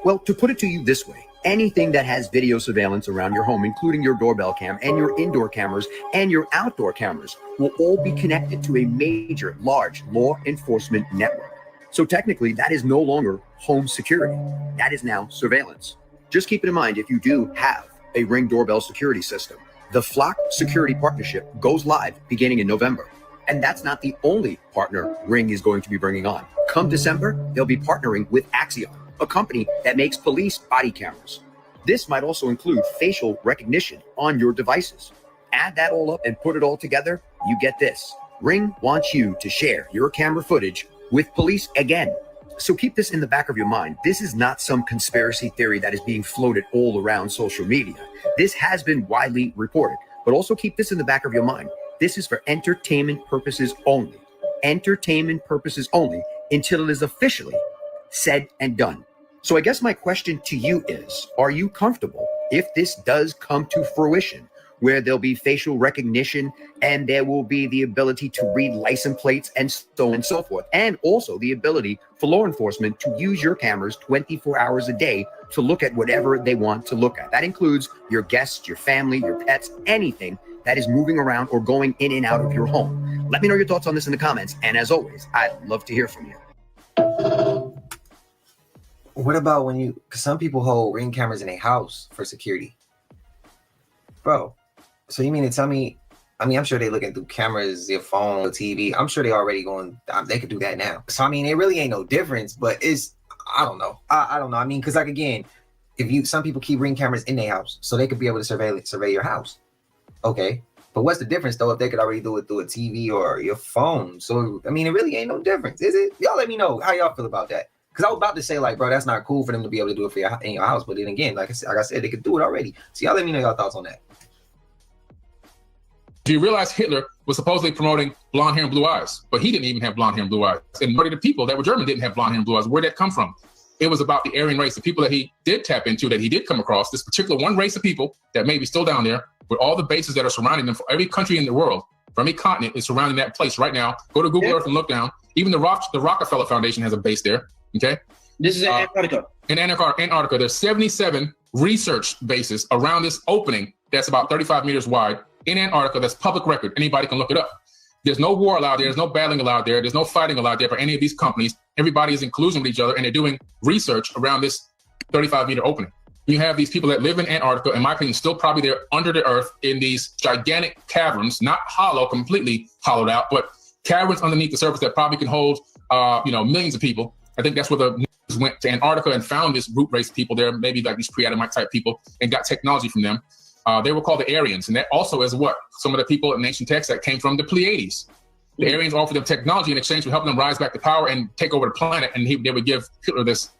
Well, to put it to you this way, anything that has video surveillance around your home, including your doorbell cam and your indoor cameras and your outdoor cameras, will all be connected to a major, large law enforcement network. So technically, that is no longer home security. That is now surveillance. Just keep it in mind, if you do have a Ring doorbell security system, the Flock Security Partnership goes live beginning in November. And that's not the only partner Ring is going to be bringing on. Come December, they'll be partnering with Axion, a company that makes police body cameras. This might also include facial recognition on your devices. Add that all up and put it all together, you get this. Ring wants you to share your camera footage with police again. So keep this in the back of your mind. This is not some conspiracy theory that is being floated all around social media. This has been widely reported, but also keep this in the back of your mind. This is for entertainment purposes only. Entertainment purposes only until it is officially said and done. So I guess my question to you is, are you comfortable if this does come to fruition, where there'll be facial recognition and there will be the ability to read license plates and so on and so forth, and also the ability for law enforcement to use your cameras 24 hours a day to look at whatever they want to look at? That includes your guests, your family, your pets, anything that is moving around or going in and out of your home. Let me know your thoughts on this in the comments. And as always, I'd love to hear from you. What about when because some people hold Ring cameras in a house for security. Bro, so you mean to tell me, I'm sure they looking through cameras, your phone, your TV. I'm sure they already they could do that now. So, it really ain't no difference, but I don't know. I don't know. Because like, again, some people keep Ring cameras in their house, so they could be able to survey your house. Okay. But what's the difference though if they could already do it through a TV or your phone? So, it really ain't no difference, is it? Y'all let me know how y'all feel about that. Because I was about to say, like, bro, that's not cool for them to be able to do it for in your house. But then again, like I said, they could do it already. So y'all let me know your thoughts on that. Do you realize Hitler was supposedly promoting blonde hair and blue eyes, but he didn't even have blonde hair and blue eyes. And majority of the people that were German didn't have blonde hair and blue eyes. Where'd that come from? It was about the Aryan race, the people that he did tap into, that he did come across, this particular one race of people that may be still down there with all the bases that are surrounding them. For every country in the world, from any continent, is surrounding that place right now. Go to Google Earth and look down. Even the Rockefeller Foundation has a base there, okay? This is in Antarctica. In Antarctica, there's 77 research bases around this opening that's about 35 meters wide in Antarctica. That's public record. Anybody can look it up. There's no war allowed there. There's no battling allowed there. There's no fighting allowed there for any of these companies. Everybody is in collusion with each other, and they're doing research around this 35-meter opening. You have these people that live in Antarctica, in my opinion, still probably there under the earth in these gigantic caverns, not hollow, completely hollowed out, but caverns underneath the surface that probably can hold, millions of people. I think that's where the news went to Antarctica and found this root race people there, maybe like these pre-Adamite type people, and got technology from them. They were called the Aryans, and that also is what some of the people in ancient texts that came from the Pleiades. The Aryans offered them technology in exchange for helping them rise back to power and take over the planet, and they would give Hitler this.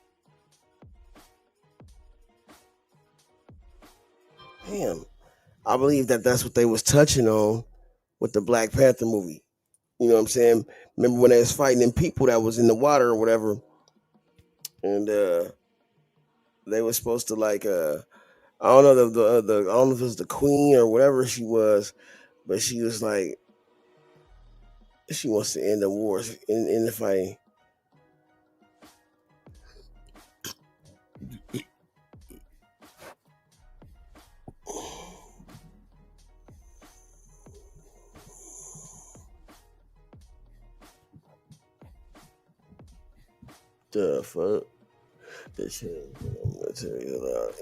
Damn, I believe that that's what they was touching on with the Black Panther movie. You know what I'm saying? Remember when they was fighting them people that was in the water or whatever, and they were supposed to like I don't know I don't know if it was the queen or whatever she was, but she was like she wants to end the wars in the fighting. The fuck? The shit. I'm gonna tell you about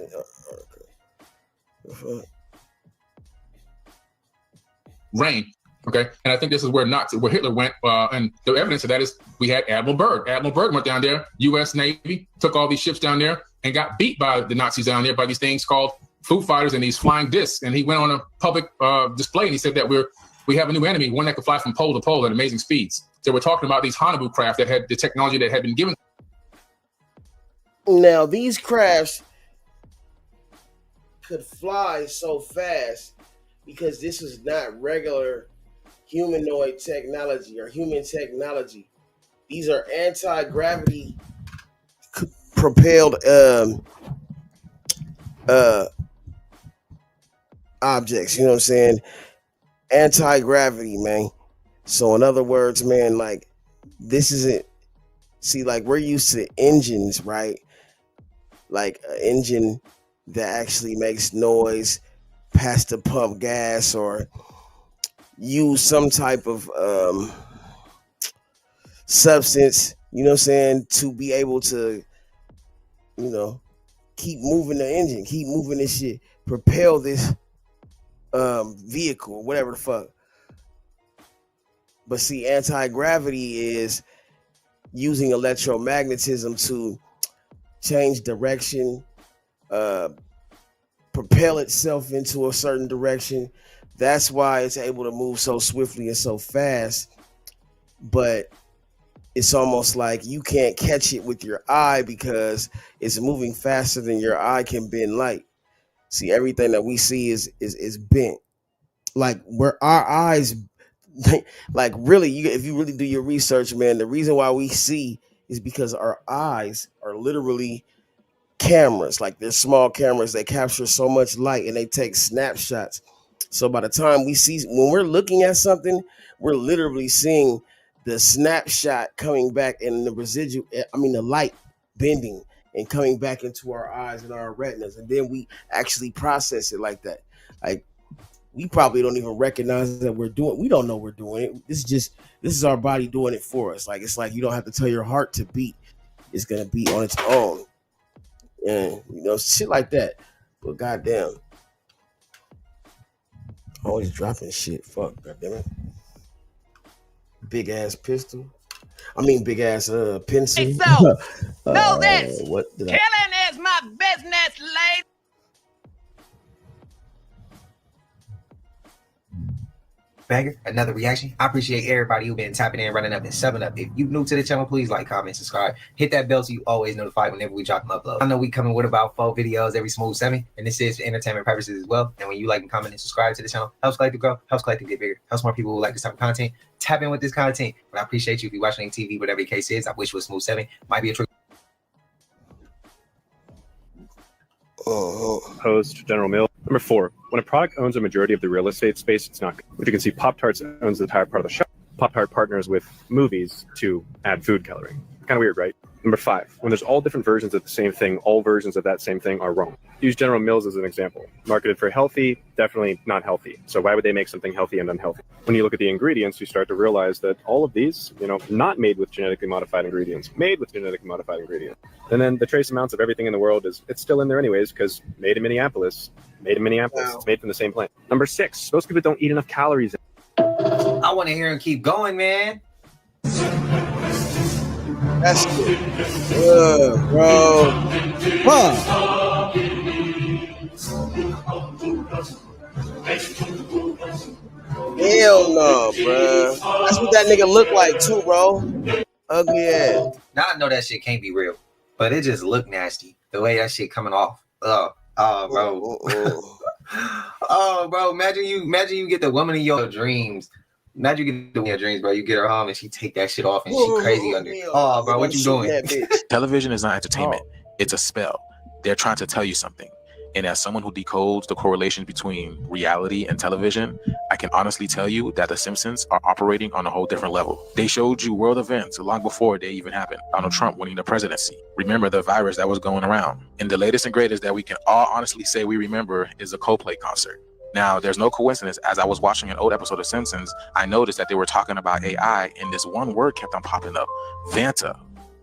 the fuck. Reign, okay? And I think this is where Hitler went, and the evidence of that is we had Admiral Byrd. Admiral Byrd went down there, U.S. Navy, took all these ships down there, and got beat by the Nazis down there by these things called Foo Fighters and these flying discs. And he went on a public display, and he said that we have a new enemy, one that can fly from pole to pole at amazing speeds. So we're talking about these Hanabu craft that had the technology that had been given. Now, these crafts could fly so fast because this is not regular humanoid technology or human technology. These are anti-gravity propelled objects, you know what I'm saying? Anti-gravity, man. So in other words, man, like this isn't, see, like we're used to engines, right? Like an engine that actually makes noise, has to pump gas or use some type of substance, you know what I'm saying, to be able to, you know, keep moving the engine, keep moving this shit, propel this vehicle, whatever the fuck. But see, anti-gravity is using electromagnetism to change direction, propel itself into a certain direction. That's why it's able to move so swiftly and so fast. But it's almost like you can't catch it with your eye because it's moving faster than your eye can bend light. See, everything that we see is bent. Like where our eyes, like really, if you really do your research, man, the reason why we see is because our eyes are literally cameras. Like they're small cameras. They capture so much light and they take snapshots. So by the time we see, when we're looking at something, we're literally seeing the snapshot coming back and the residual, the light bending and coming back into our eyes and our retinas. And then we actually process it like that. Like we probably don't even recognize that we don't know we're doing it. This is our body doing it for us. Like, it's like you don't have to tell your heart to beat. It's going to beat on its own. And, shit like that. But goddamn. Always dropping shit. Fuck, goddamn it. Big ass pistol. Big ass pencil. Hey, so, know this. What did Killing is my business, lady. banger, another reaction. I appreciate everybody who been tapping in, running up, and 7-up. If you new to the channel, please like, comment, subscribe. Hit that bell so you always notified whenever we drop them upload. I know we coming with about 4 videos every smooth 7, and this is for entertainment purposes as well. And when you like and comment and subscribe to the channel, helps Collective grow, helps Collective get bigger, helps more people who like this type of content tap in with this content. But I appreciate you if you're watching on TV, whatever the case is. I wish it was smooth 7. Might be a trick. Host General Mills. Number 4, when a product owns a majority of the real estate space, it's not good. Which you can see Pop-Tarts owns the entire part of the shop. Pop-Tart partners with movies to add food coloring. Kind of weird, right? Number 5, when there's all different versions of the same thing, all versions of that same thing are wrong. Use General Mills as an example. Marketed for healthy, definitely not healthy. So why would they make something healthy and unhealthy? When you look at the ingredients, you start to realize that all of these, not made with genetically modified ingredients, made with genetically modified ingredients. And then the trace amounts of everything in the world it's still in there anyways, because made in Minneapolis, it's made from the same plant. Number 6, most people don't eat enough calories. I want to hear him keep going, man. That's good, bro. Huh. Hell no, bro. That's what that nigga look like too, bro. Ugly ass. Now I know that shit can't be real, but it just look nasty. The way that shit coming off. Oh, bro. Oh, bro. Imagine you get the woman in your dreams. Imagine you get the woman in your dreams, bro. You get her home and she take that shit off and she crazy under. Oh, bro, what you doing? Television is not entertainment. It's a spell. They're trying to tell you something. And as someone who decodes the correlation between reality and television, I can honestly tell you that The Simpsons are operating on a whole different level. They showed you world events long before they even happened. Donald Trump winning the presidency. Remember the virus that was going around. And the latest and greatest that we can all honestly say we remember is a Coldplay concert. Now, there's no coincidence. As I was watching an old episode of Simpsons, I noticed that they were talking about AI, and this one word kept on popping up, Vanta.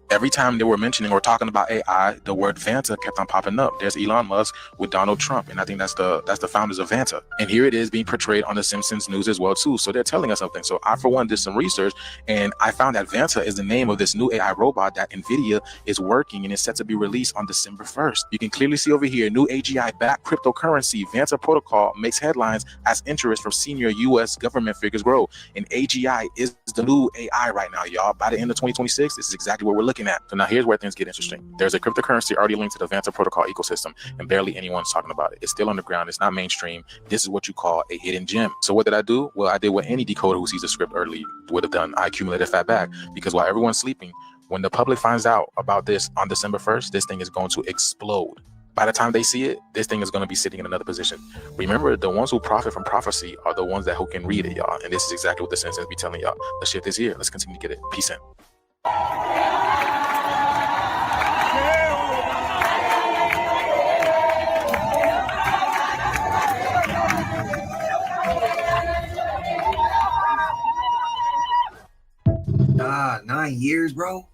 Every time they were mentioning or talking about AI, the word Vanta kept on popping up. There's Elon Musk with Donald Trump, and I think that's the founders of Vanta. And here it is being portrayed on the Simpsons news as well too. So they're telling us something. So I, for one, did some research, and I found that Vanta is the name of this new AI robot that NVIDIA is working and is set to be released on December 1st. You can clearly see over here, new AGI-backed cryptocurrency Vanta protocol makes headlines as interest from senior U.S. government figures grow. And AGI is the new AI right now, y'all. By the end of 2026, this is exactly what we're looking at. So now here's where things get interesting. There's a cryptocurrency already linked to the Vanta protocol ecosystem, and barely anyone's talking about it. It's still underground. It's not mainstream. This is what you call a hidden gem. So what did I do? Well, I did what any decoder who sees a script early would have done. I accumulated fat back, because while everyone's sleeping, when the public finds out about this on December 1st, this thing is going to explode. By the time they see it, this thing is going to be sitting in another position. Remember, the ones who profit from prophecy are the ones who can read it, y'all. And this is exactly what the Simpsons be telling y'all. The shift is here. Let's continue to get it. Peace in. Ah, 9 years, bro.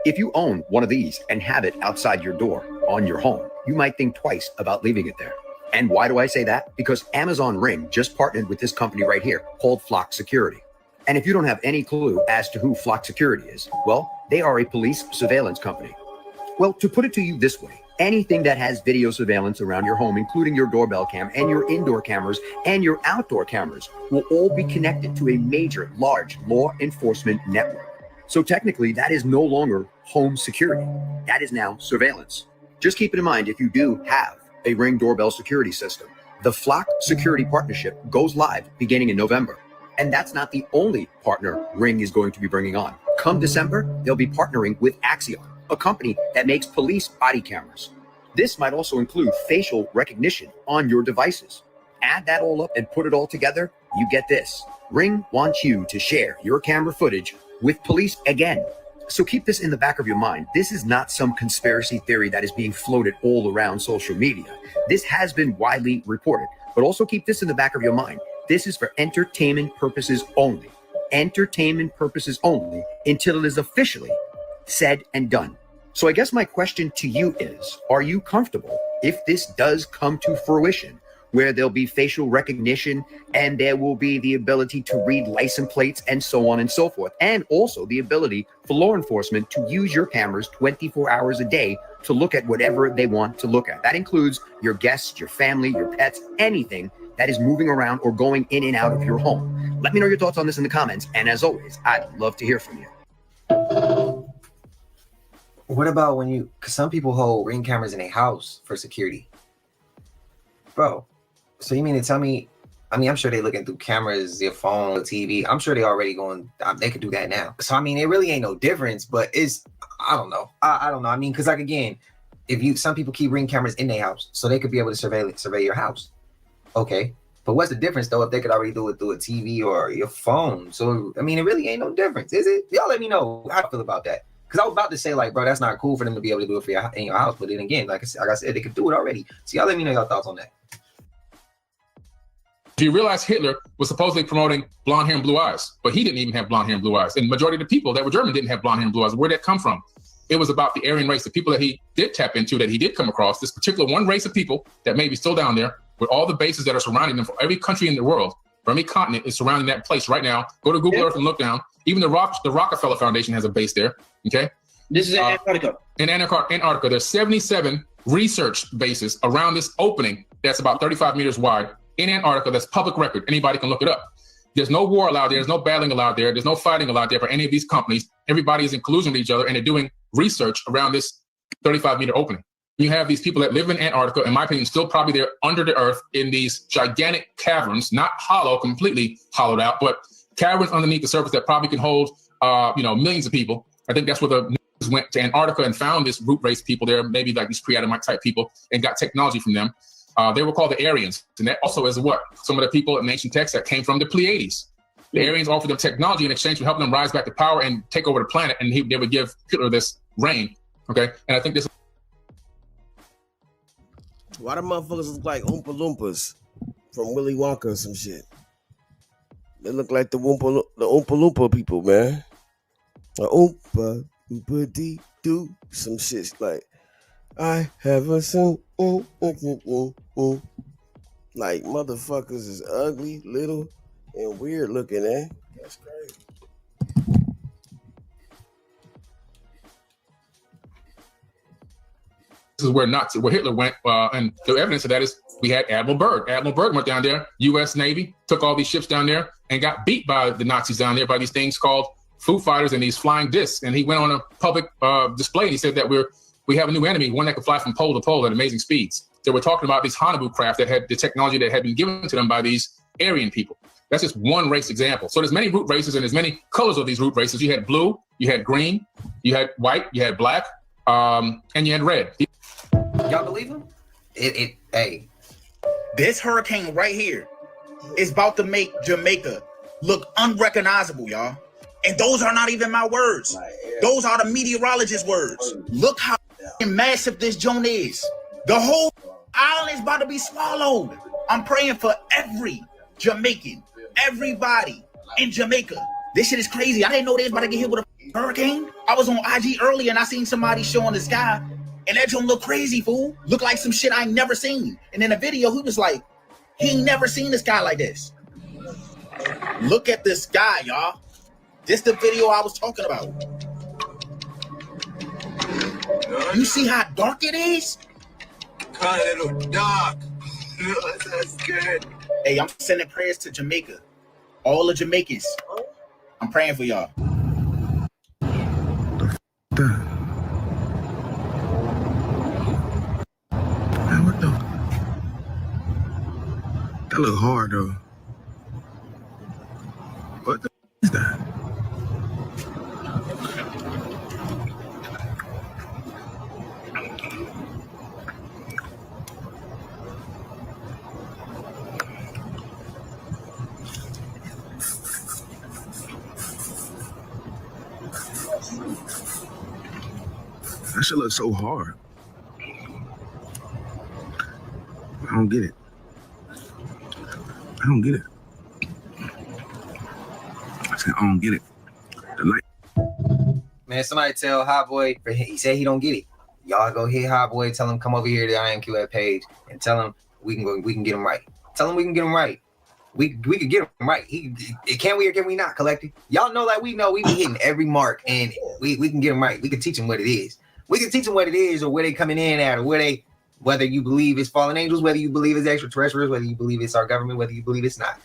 If you own one of these and have it outside your door on your home, you might think twice about leaving it there. And why do I say that? Because Amazon Ring just partnered with this company right here called Flock Security. And if you don't have any clue as to who Flock Security is, well, they are a police surveillance company. Well, to put it to you this way, anything that has video surveillance around your home, including your doorbell cam and your indoor cameras and your outdoor cameras, will all be connected to a major, large law enforcement network. So technically, that is no longer home security. That is now surveillance. Just keep it in mind if you do have a Ring doorbell security system. The Flock Security Partnership goes live beginning in November. And that's not the only partner Ring is going to be bringing on. Come December, they'll be partnering with Axion, a company that makes police body cameras. This might also include facial recognition on your devices. Add that all up and put it all together, you get this. Ring wants you to share your camera footage with police again. So keep this in the back of your mind. This is not some conspiracy theory that is being floated all around social media. This has been widely reported, but also keep this in the back of your mind. This is for entertainment purposes only. Entertainment purposes only until it is officially said and done. So I guess my question to you is, are you comfortable if this does come to fruition, where there'll be facial recognition and there will be the ability to read license plates and so on and so forth, and also the ability for law enforcement to use your cameras 24 hours a day to look at whatever they want to look at? That includes your guests, your family, your pets, anything that is moving around or going in and out of your home. Let me know your thoughts on this in the comments. And as always, I'd love to hear from you. What about when you, because some people hold Ring cameras in a house for security. Bro, so you mean to tell me, I mean, I'm sure they looking through cameras, their phone, TV. I'm sure they already going, they could do that now. So, I mean, it really ain't no difference, but it's, I don't know. I don't know. I mean, because like, again, some people keep Ring cameras in their house, so they could be able to survey your house. Okay. But what's the difference though if they could already do it through a TV or your phone? So, I mean, it really ain't no difference, is it? Y'all let me know how I feel about that. Because I was about to say, like, bro, that's not cool for them to be able to do it for in your house. But then again, like I said, they could do it already. So y'all let me know your thoughts on that. Do you realize Hitler was supposedly promoting blonde hair and blue eyes, but he didn't even have blonde hair and blue eyes. And the majority of the people that were German didn't have blonde hair and blue eyes. Where'd that come from? It was about the Aryan race, the people that he did tap into, that he did come across, this particular one race of people that may be still down there with all the bases that are surrounding them. For every country in the world, for every continent is surrounding that place right now. Go to Google Earth and look down. Even the Rockefeller Foundation has a base there, okay? This is in Antarctica. In Antarctica, there's 77 research bases around this opening that's about 35 meters wide in Antarctica. That's public record. Anybody can look it up. There's no war allowed there. There's no battling allowed there. There's no fighting allowed there for any of these companies. Everybody is in collusion with each other, and they're doing research around this 35-meter opening. You have these people that live in Antarctica, in my opinion, still probably there under the earth in these gigantic caverns, not hollow, completely hollowed out, but caverns underneath the surface that probably can hold, millions of people. I think that's where the news went to Antarctica and found this root race people there, maybe like these pre-Adamite type people, and got technology from them. They were called the Aryans, and that also is what? Some of the people in ancient texts that came from the Pleiades. The Aryans offered them technology in exchange for helping them rise back to power and take over the planet, and they would give Hitler this reign, okay? And I think this... Why the motherfuckers look like Oompa Loompas from Willy Wonka or some shit? They look like the Oompa Loompa people, man. Oompa Loompa Doo, some shit like... I have a son. Like motherfuckers is ugly, little, and weird looking, eh? That's crazy. This is where Hitler went, and the evidence of that is we had Admiral Byrd. Admiral Byrd went down there, U.S. Navy, took all these ships down there, and got beat by the Nazis down there by these things called Foo Fighters and these flying discs. And he went on a public display, and he said that we have a new enemy, one that can fly from pole to pole at amazing speeds. They were talking about these Hanabu craft that had the technology that had been given to them by these Aryan people. That's just one race example. So there's many root races, and there's many colors of these root races. You had blue, you had green, you had white, you had black, and you had red. Y'all believe him? Hey. This hurricane right here is about to make Jamaica look unrecognizable, y'all. And those are not even my words. Those are the meteorologist's words. Look how massive this joint is. The whole island is about to be swallowed. I'm praying for every Jamaican, everybody in Jamaica. This shit is crazy. I didn't know they was about to get hit with a hurricane. I was on IG earlier and I seen somebody showing the sky, and that joint look crazy, fool. Look like some shit I never seen. And in the video, he was like, he ain't never seen the sky like this. Look at the sky, y'all. This the video I was talking about. You see how dark it is? It look dark. That's good. Hey, I'm sending prayers to Jamaica. All the Jamaicans. I'm praying for y'all. Man, what the? That look hard though. What the is that? That shit looks so hard. I don't get it. I don't get it. I said, I don't get it. The light. Man, somebody tell Hot Boy, he said he don't get it. Y'all go hit Hot Boy, tell him come over here to the IMQF page and tell him we can get him right. Tell him we can get him right. We could get him right. Can we or can we not, collective? Y'all know we be hitting every mark, and we can get him right. We can teach him what it is. We can teach them what it is, or where they coming in at, or where Whether you believe it's fallen angels, whether you believe it's extraterrestrials, whether you believe it's our government, whether you believe it's not,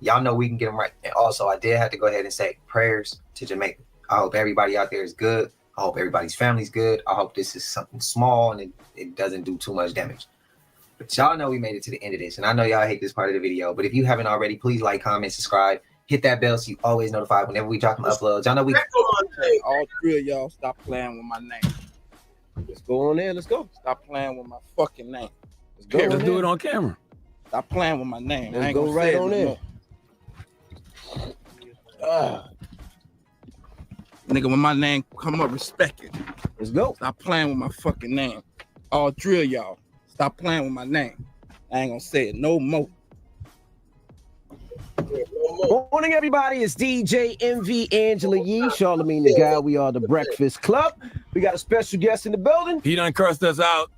y'all know we can get them right. And also, I did have to go ahead and say prayers to Jamaica. I hope everybody out there is good. I hope everybody's family's good. I hope this is something small and it doesn't do too much damage. But y'all know we made it to the end of this, and I know y'all hate this part of the video, but if you haven't already, please like, comment, subscribe, hit that bell so you always notified whenever we drop them uploads. Y'all know we... All three of y'all stop playing with my name. Let's go on there. Let's go. Stop playing with my fucking name. Let's go. Let's do it on camera. Stop playing with my name. Let's I ain't go gonna right say on it there. Nigga, when my name come up, respect it. Let's go. Stop playing with my fucking name. All three of y'all, stop playing with my name. I ain't gonna say it no more. Morning, everybody. It's DJ MV Angela Yee, Charlemagne the Guy. We are the Breakfast Club. We got a special guest in the building. He done cursed us out.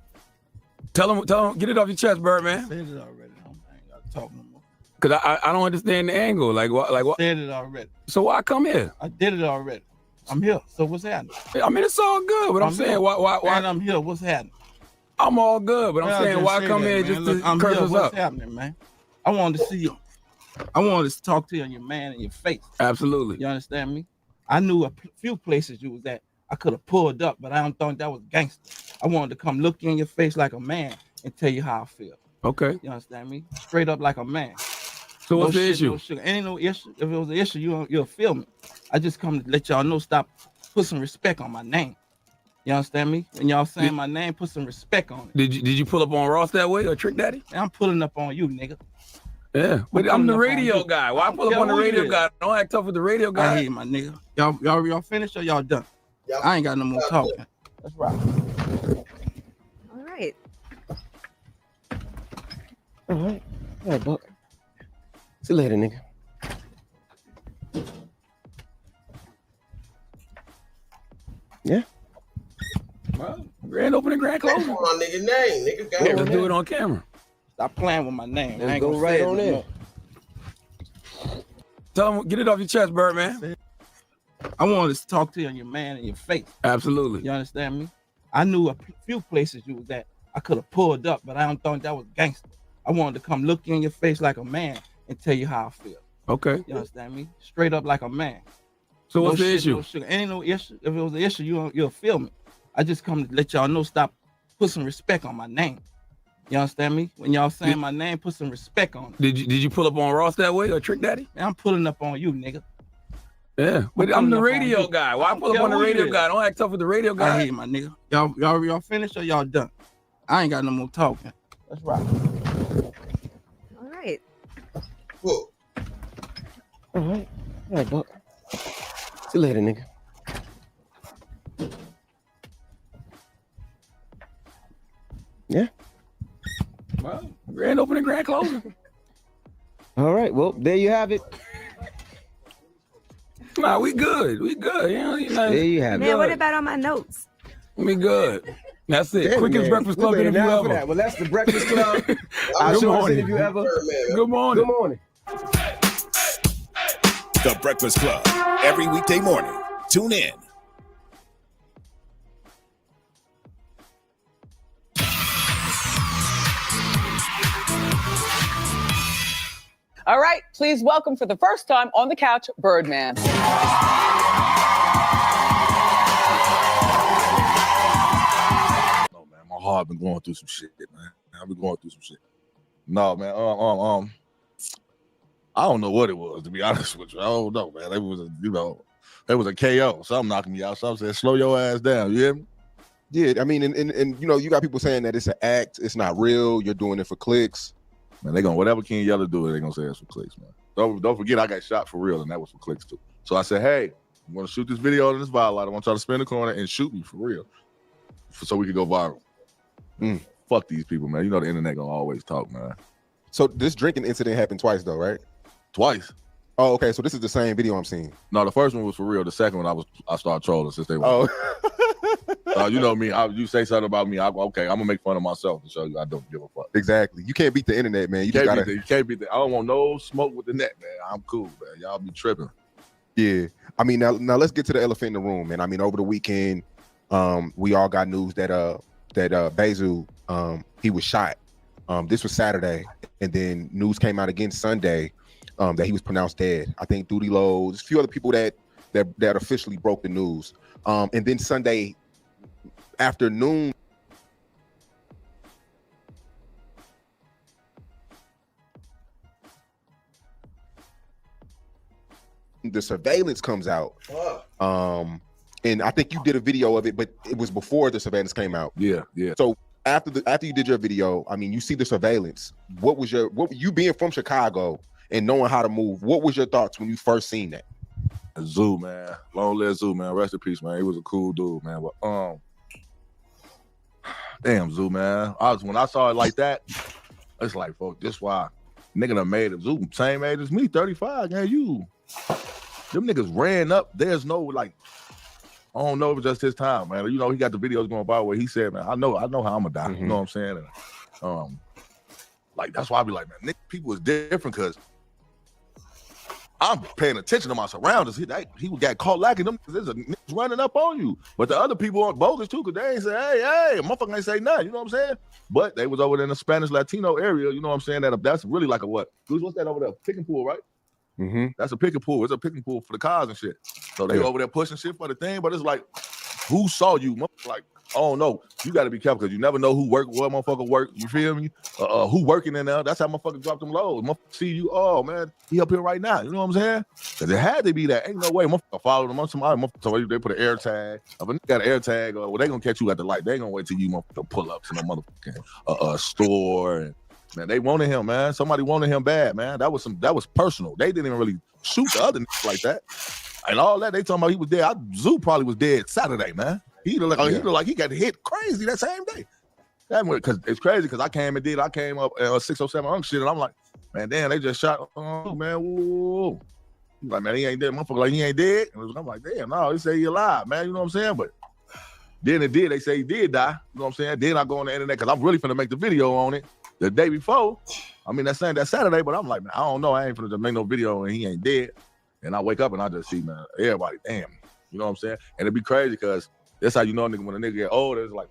Tell him, get it off your chest, Birdman. Said it already. I ain't gotta talk no more. Cause I don't understand the angle. Like what? Said it already. So why come here? I did it already. I'm here. So what's happening? I mean, it's all good, but I'm saying here. why? And I'm here. What's happening? I'm all good, but I'm saying why come here just to I'm curse here. us What's up? happening, man? I wanted to see you. I wanted to talk to you and your man in your face. Absolutely. You understand me? I knew a few places you was at. I could have pulled up, but I don't think that was gangster. I wanted to come look you in your face like a man and tell you how I feel. Okay. You understand me? Straight up like a man. So what's the shit, issue? No sugar. Ain't no issue. If it was an issue, you'll feel me. I just come to let y'all know, stop, put some respect on my name. You understand me? When y'all saying my name, put some respect on it. Did you pull up on Ross that way or Trick Daddy? I'm pulling up on you, nigga. Yeah, but I'm the radio guy. Why pull up on the radio guy? Don't act tough with the radio guy. I hear you, my nigga. Y'all finished or y'all done? I ain't got no more talking. That's right. All right. All right. All right, Buck. See you later, nigga. Yeah. Well, grand opening, grand closing. My nigga name, nigga. Yeah, let's do it on camera. Stop playing with my name. Let's I ain't go gonna right say on it no there. more. Tell him, get it off your chest, Birdman. I wanted to talk to you and your man in your face. Absolutely. You understand me? I knew a few places you was at. I could have pulled up, but I don't think that was gangster. I wanted to come look you in your face like a man and tell you how I feel. Okay. You understand me? Straight up like a man. So what's the shit, issue? No sugar. Ain't no issue. If it was an issue, you'll feel me. I just come to let y'all know, stop, put some respect on my name. You understand me? When y'all saying my name, put some respect on it. Did you pull up on Ross that way or Trick Daddy? Man, I'm pulling up on you, nigga. Yeah, but I'm the radio guy. Why pull up on the radio guy? Don't act tough with the radio guy. I hear you, my nigga. Y'all finished or y'all done? I ain't got no more talking. That's right. All right. Cool. All right. All right, Buck. See you later, nigga. Yeah. Well, grand opening, grand closing. All right. Well, there you have it. Nah, we good. We good. You know, There you have it. Man, what about on my notes? We good. That's it. Damn, Quickest man. breakfast We club made it interview down for ever. that. Well, that's the Breakfast Club. Our Good shortest morning. interview ever. Good morning. Good morning. The Breakfast Club. Every weekday morning. Tune in. All right, please welcome for the first time on the couch, Birdman. My heart been going through some shit, man. I've been going through some shit. No, man. I don't know what it was, to be honest with you. I don't know, man. It was a KO. Something knocking me out. Something said, slow your ass down. You hear me? Yeah, I mean, and you know, you got people saying that it's an act, it's not real, you're doing it for clicks. Man, they gonna whatever King Yella do, they gonna say it's for clicks, man. Don't forget I got shot for real, and that was for clicks too. So I said, hey, I'm gonna shoot this video in this violite. I want y'all to spin the corner and shoot me for real, so we could go viral. Fuck these people, man. You know the internet gonna always talk, man. So this drinking incident happened twice, though, right? Twice. Oh, okay. So this is the same video I'm seeing. No, the first one was for real. The second one, I started trolling since they were. Oh, you know me. You say something about me, I'm gonna make fun of myself to show you I don't give a fuck. Exactly. You can't beat the internet, man. You can't beat the. I don't want no smoke with the net, man. I'm cool, man. Y'all be tripping. Yeah. I mean, now let's get to the elephant in the room, man. I mean, over the weekend, we all got news that that Bezu, he was shot. This was Saturday, and then news came out again Sunday that he was pronounced dead. I think Duty Low, there's a few other people that officially broke the news. And then Sunday afternoon, the surveillance comes out. And I think you did a video of it, but it was before the surveillance came out. Yeah. So after you did your video, I mean, you see the surveillance. What you being from Chicago and knowing how to move, what was your thoughts when you first seen that? Zoo, man. Long live Zoo, man. Rest in peace, man. He was a cool dude, man. But damn, Zoo, man. When I saw it like that, it's like, folks, this why nigga done made it. Zoo, same age as me, 35. Man, them niggas ran up. There's no like, I don't know if it's just his time, man. You know, he got the videos going by where he said, man, I know how I'm gonna die. You know what I'm saying? And, like that's why I be like, man, people is different because I'm paying attention to my surroundings. He got caught lacking. There's a niggas running up on you. But the other people aren't bogus too, because they ain't say, hey, motherfucker ain't say nothing. You know what I'm saying? But they was over there in the Spanish Latino area. You know what I'm saying? That's really like a what? What's that over there? Pick and pull, right? That's a pick and pull. It's a pick and pull for the cars and shit. So they over there pushing shit for the thing, but it's like, who saw you? Like, oh no, you got to be careful because you never know who work, what motherfucker work. You feel me? Who working in there? That's how motherfucker drop them loads. Motherfucker see you. Oh man, he up here right now. You know what I'm saying? Because it had to be that. Ain't no way motherfucker follow them on somebody. Motherfucker, they put an air tag. If a nigga got an air tag, well, they gonna catch you at the light. They ain't gonna wait till you motherfucker pull up to no motherfucking store. And, man, they wanted him, man. Somebody wanted him bad, man. That was personal. They didn't even really shoot the other niggas like that. And all that, they talking about he was dead. Zoo probably was dead Saturday, man. He looked like he got hit crazy that same day. Because it's crazy because I came up 607 shit, and I'm like, man, damn, they just shot, man, whoa. He's like, man, he ain't dead. Motherfucker like, he ain't dead. And I'm like, damn, no, they say he alive, man. You know what I'm saying? But then they say he did die. You know what I'm saying? Then I go on the internet because I'm really finna make the video on it the day before. I mean, that Saturday, but I'm like, man, I don't know. I ain't finna just make no video and he ain't dead. And I wake up and I just see, man, everybody, damn. You know what I'm saying? And it'd be crazy because that's how you know, nigga, when a nigga get older, it's like,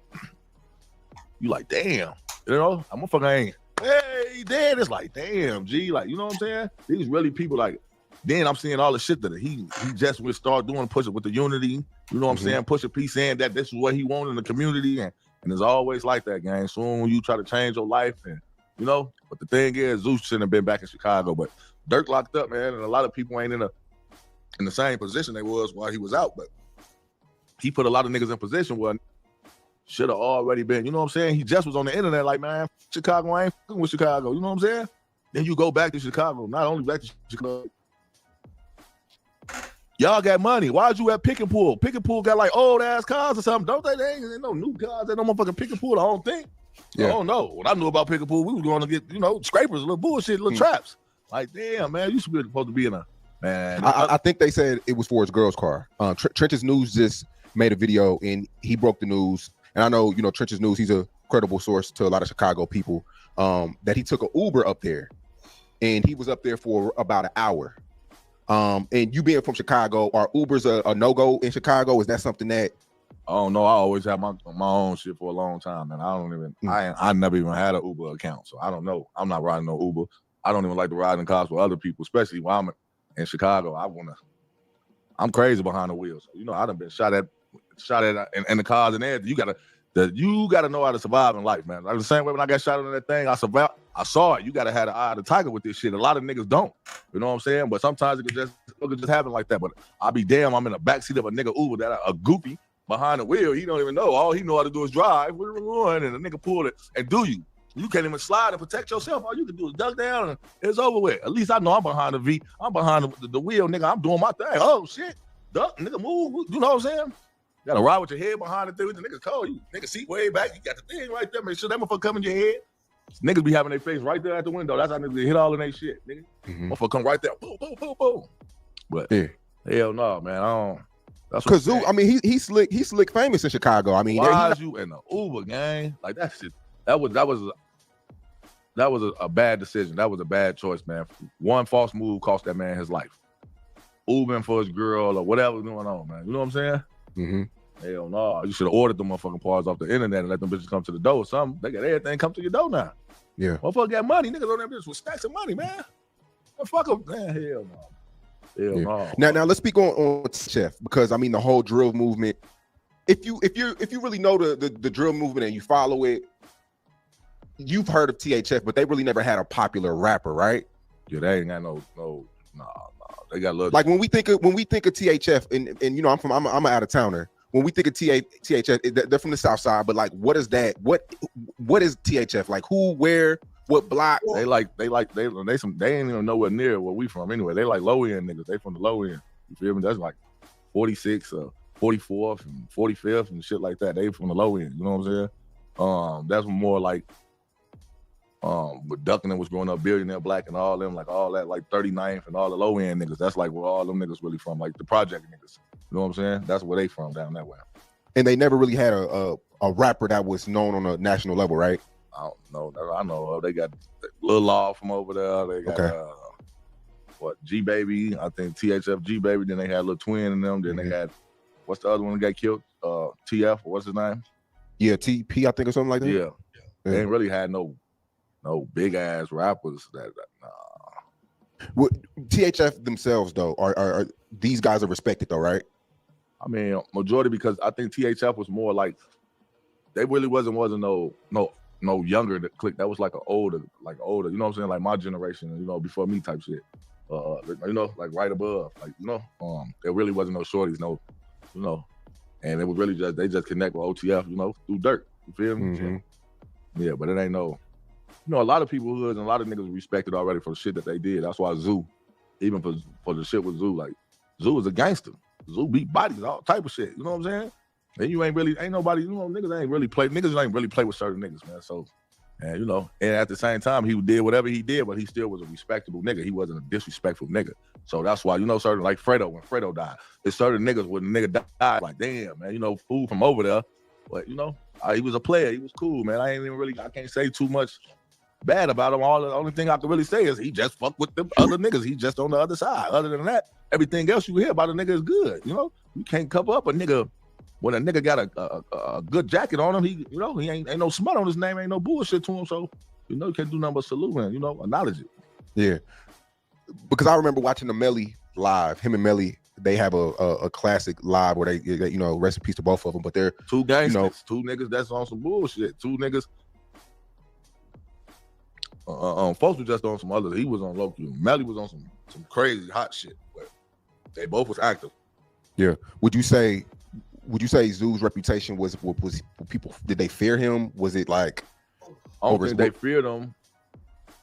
you like, damn. You know, I'm a fucking ain't, hey, he dead. It's like, damn, G. Like, you know what I'm saying? These really people like, then I'm seeing all the shit that he just would start doing, push it with the unity. You know what I'm saying? Push a piece saying that this is what he wanted in the community. And it's always like that, gang. Soon when you try to change your life and, you know, but the thing is, Zeus shouldn't have been back in Chicago, but Dirk locked up, man, and a lot of people ain't in the same position they was while he was out, but he put a lot of niggas in position where should have already been, you know what I'm saying? He just was on the internet like, man, Chicago, I ain't fucking with Chicago, you know what I'm saying? Then you go back to Chicago, not only back to Chicago. Y'all got money. Why'd you at Pick and Pull? Pick and Pull got like old ass cars or something, don't they? They ain't no new cars. They no motherfucking Pick and Pull, I don't think. Yeah. I don't know. What I knew about Pick and Pull, we was going to get, you know, scrapers, little bullshit, little traps. Like, damn, man, you supposed to be in a, man. I think they said it was for his girl's car. Trench's News just made a video and he broke the news. And I know, you know, Trench's News, he's a credible source to a lot of Chicago people, that he took an Uber up there and he was up there for about an hour. And you being from Chicago, are Ubers a no-go in Chicago? Is that something that? I don't know. I always have my own shit for a long time, and I don't even. I never even had an Uber account, so I don't know. I'm not riding no Uber. I don't even like to ride in cars with other people, especially while I'm in Chicago. I'm crazy behind the wheel. So, you know, I done been shot at in the cars and everything. You gotta know how to survive in life, man. Like the same way when I got shot on that thing, I survived. I saw it. You gotta have the eye of the tiger with this shit. A lot of niggas don't. You know what I'm saying? But sometimes it could just happen like that. But I'll be damn, I'm in the backseat of a nigga Uber that a goofy behind the wheel. He don't even know. All he know how to do is drive. And the nigga pull it. And you can't even slide and protect yourself. All you can do is duck down and it's over with. At least I know I'm behind the V. I'm behind the wheel, nigga. I'm doing my thing. Oh shit. Duck, nigga, move. You know what I'm saying? You gotta ride with your head behind the thing. The nigga call you. Nigga seat way back. You got the thing right there. Make sure that motherfucker come in your head. Niggas be having their face right there at the window. That's how niggas hit all in their shit, nigga. Motherfucker come right there. Boom, boom, boom, boom. But hell no, man. I don't. Because Zoo, I mean, he's slick famous in Chicago. I mean, why is you in the Uber gang? Like that shit. That was a bad decision. That was a bad choice, man. One false move cost that man his life. Ubering for his girl or whatever's going on, man. You know what I'm saying? Hell no. You should have ordered the motherfucking parts off the internet and let them bitches come to the door or something. They got everything come to your door now. Yeah. Motherfucker got money. Niggas on that bitch with stacks of money, man. Fuck them. Man, hell no. Hell no. Now let's speak on Chef, because I mean the whole drill movement. If you really know the drill movement and you follow it, you've heard of THF, but they really never had a popular rapper, right? Yeah, they ain't got no. They got little. Like when we think of THF, and you know I'm an out of towner. When we think of THF, they're from the South Side, but like, what is that? What is THF? Like who, where, what block? They ain't even nowhere near where we from anyway. They like low end niggas. They from the low end. You feel me? That's like 46 or 44th and 45th and shit like that. They from the low end. You know what I'm saying? That's more like with Duckin was growing up, Billionaire Black and all them, like all that, like 39th and all the low end niggas. That's like where all them niggas really from, like the project niggas. You know what I'm saying? That's where they from, down that way. And they never really had a rapper that was known on a national level, right? I don't know. I know of. They got Lil Law from over there. They got what, G Baby? I think THF G Baby. Then they had Lil Twin in them. Then they had, what's the other one that got killed? TF. What's his name? Yeah, TP, I think, or something like that. Yeah. They ain't really had no big ass rappers that Well, THF themselves though are these guys are respected though, right? I mean, majority, because I think THF was more like, they really wasn't no younger that click. That was like older, you know what I'm saying? Like my generation, you know, before me type shit. You know, like right above, like, you know, there really wasn't no shorties, no, you know, and it was really just, they just connect with OTF, you know, through dirt. You feel me? Yeah, but it ain't no, you know, a lot of people hoods and a lot of niggas respected already for the shit that they did. That's why Zoo, even for the shit with Zoo, like Zoo was a gangster. Zoo beat bodies, all type of shit. You know what I'm saying? And you ain't nobody, you know, niggas ain't really play with certain niggas, man. So, and you know, and at the same time, he did whatever he did, but he still was a respectable nigga. He wasn't a disrespectful nigga. So that's why, you know, certain, like Fredo, when Fredo died, there's certain niggas when the nigga died, like, damn, man, you know, fool from over there. But, you know, he was a player. He was cool, man. I can't say too much bad about him. The only thing I can really say is he just fucked with the other niggas. He just on the other side. Other than that, everything else you hear about a nigga is good. You know, you can't cover up a nigga when a nigga got a good jacket on him. He, you know, he ain't no smut on his name, ain't no bullshit to him. So, you know, you can't do nothing but salute him, you know, acknowledge it. Yeah, because I remember watching the Melly live. Him and Melly, they have a classic live where they you know, rest in peace to both of them. But they're two gangsters, you know, two niggas that's on some bullshit. Two niggas. Folks were just on some others. He was on low key. Melly was on some crazy hot shit. But they both was active. Yeah. Would you say Zoo's reputation was people, did they fear him? Was it like, I don't think they feared him,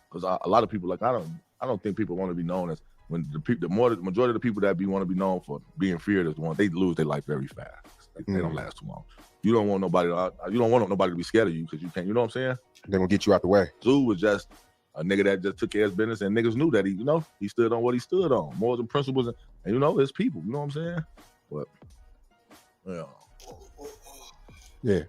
because a lot of people, like, I don't think people want to be known as, when the majority of the people that want to be known for being feared is the one, they lose their life very fast. Like, they don't last too long. You don't want nobody to be scared of you, because you can't, you know what I'm saying? They're gonna get you out the way. Zoo was just a nigga that just took care of his business, and niggas knew that he, you know, he stood on what he stood on, morals and principles, and you know, his people, you know what I'm saying? But yeah.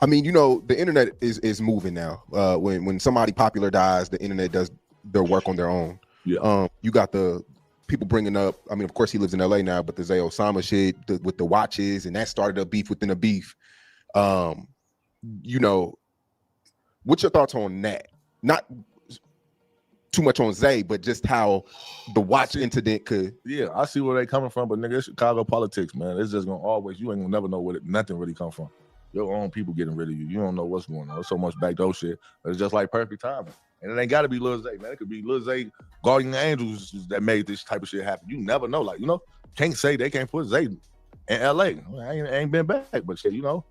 I mean, you know, the internet is moving now. When somebody popular dies, the internet does their work on their own. Yeah. You got the people bringing up, I mean, of course he lives in LA now, but the Zay Osama shit with the watches, and that started a beef within a beef. You know, what's your thoughts on that? Not too much on Zay, but just how the watch incident could. Yeah, I see where they coming from, but nigga, it's Chicago politics, man. It's just gonna always, you ain't gonna never know where nothing really come from. Your own people getting rid of you. You don't know what's going on. There's so much backdoor shit. But it's just like perfect timing. And it ain't gotta be Lil Zay, man. It could be Lil Zay guardian angels that made this type of shit happen. You never know. Like, you know, can't say they can't put Zay in LA. I ain't been back, but shit, you know,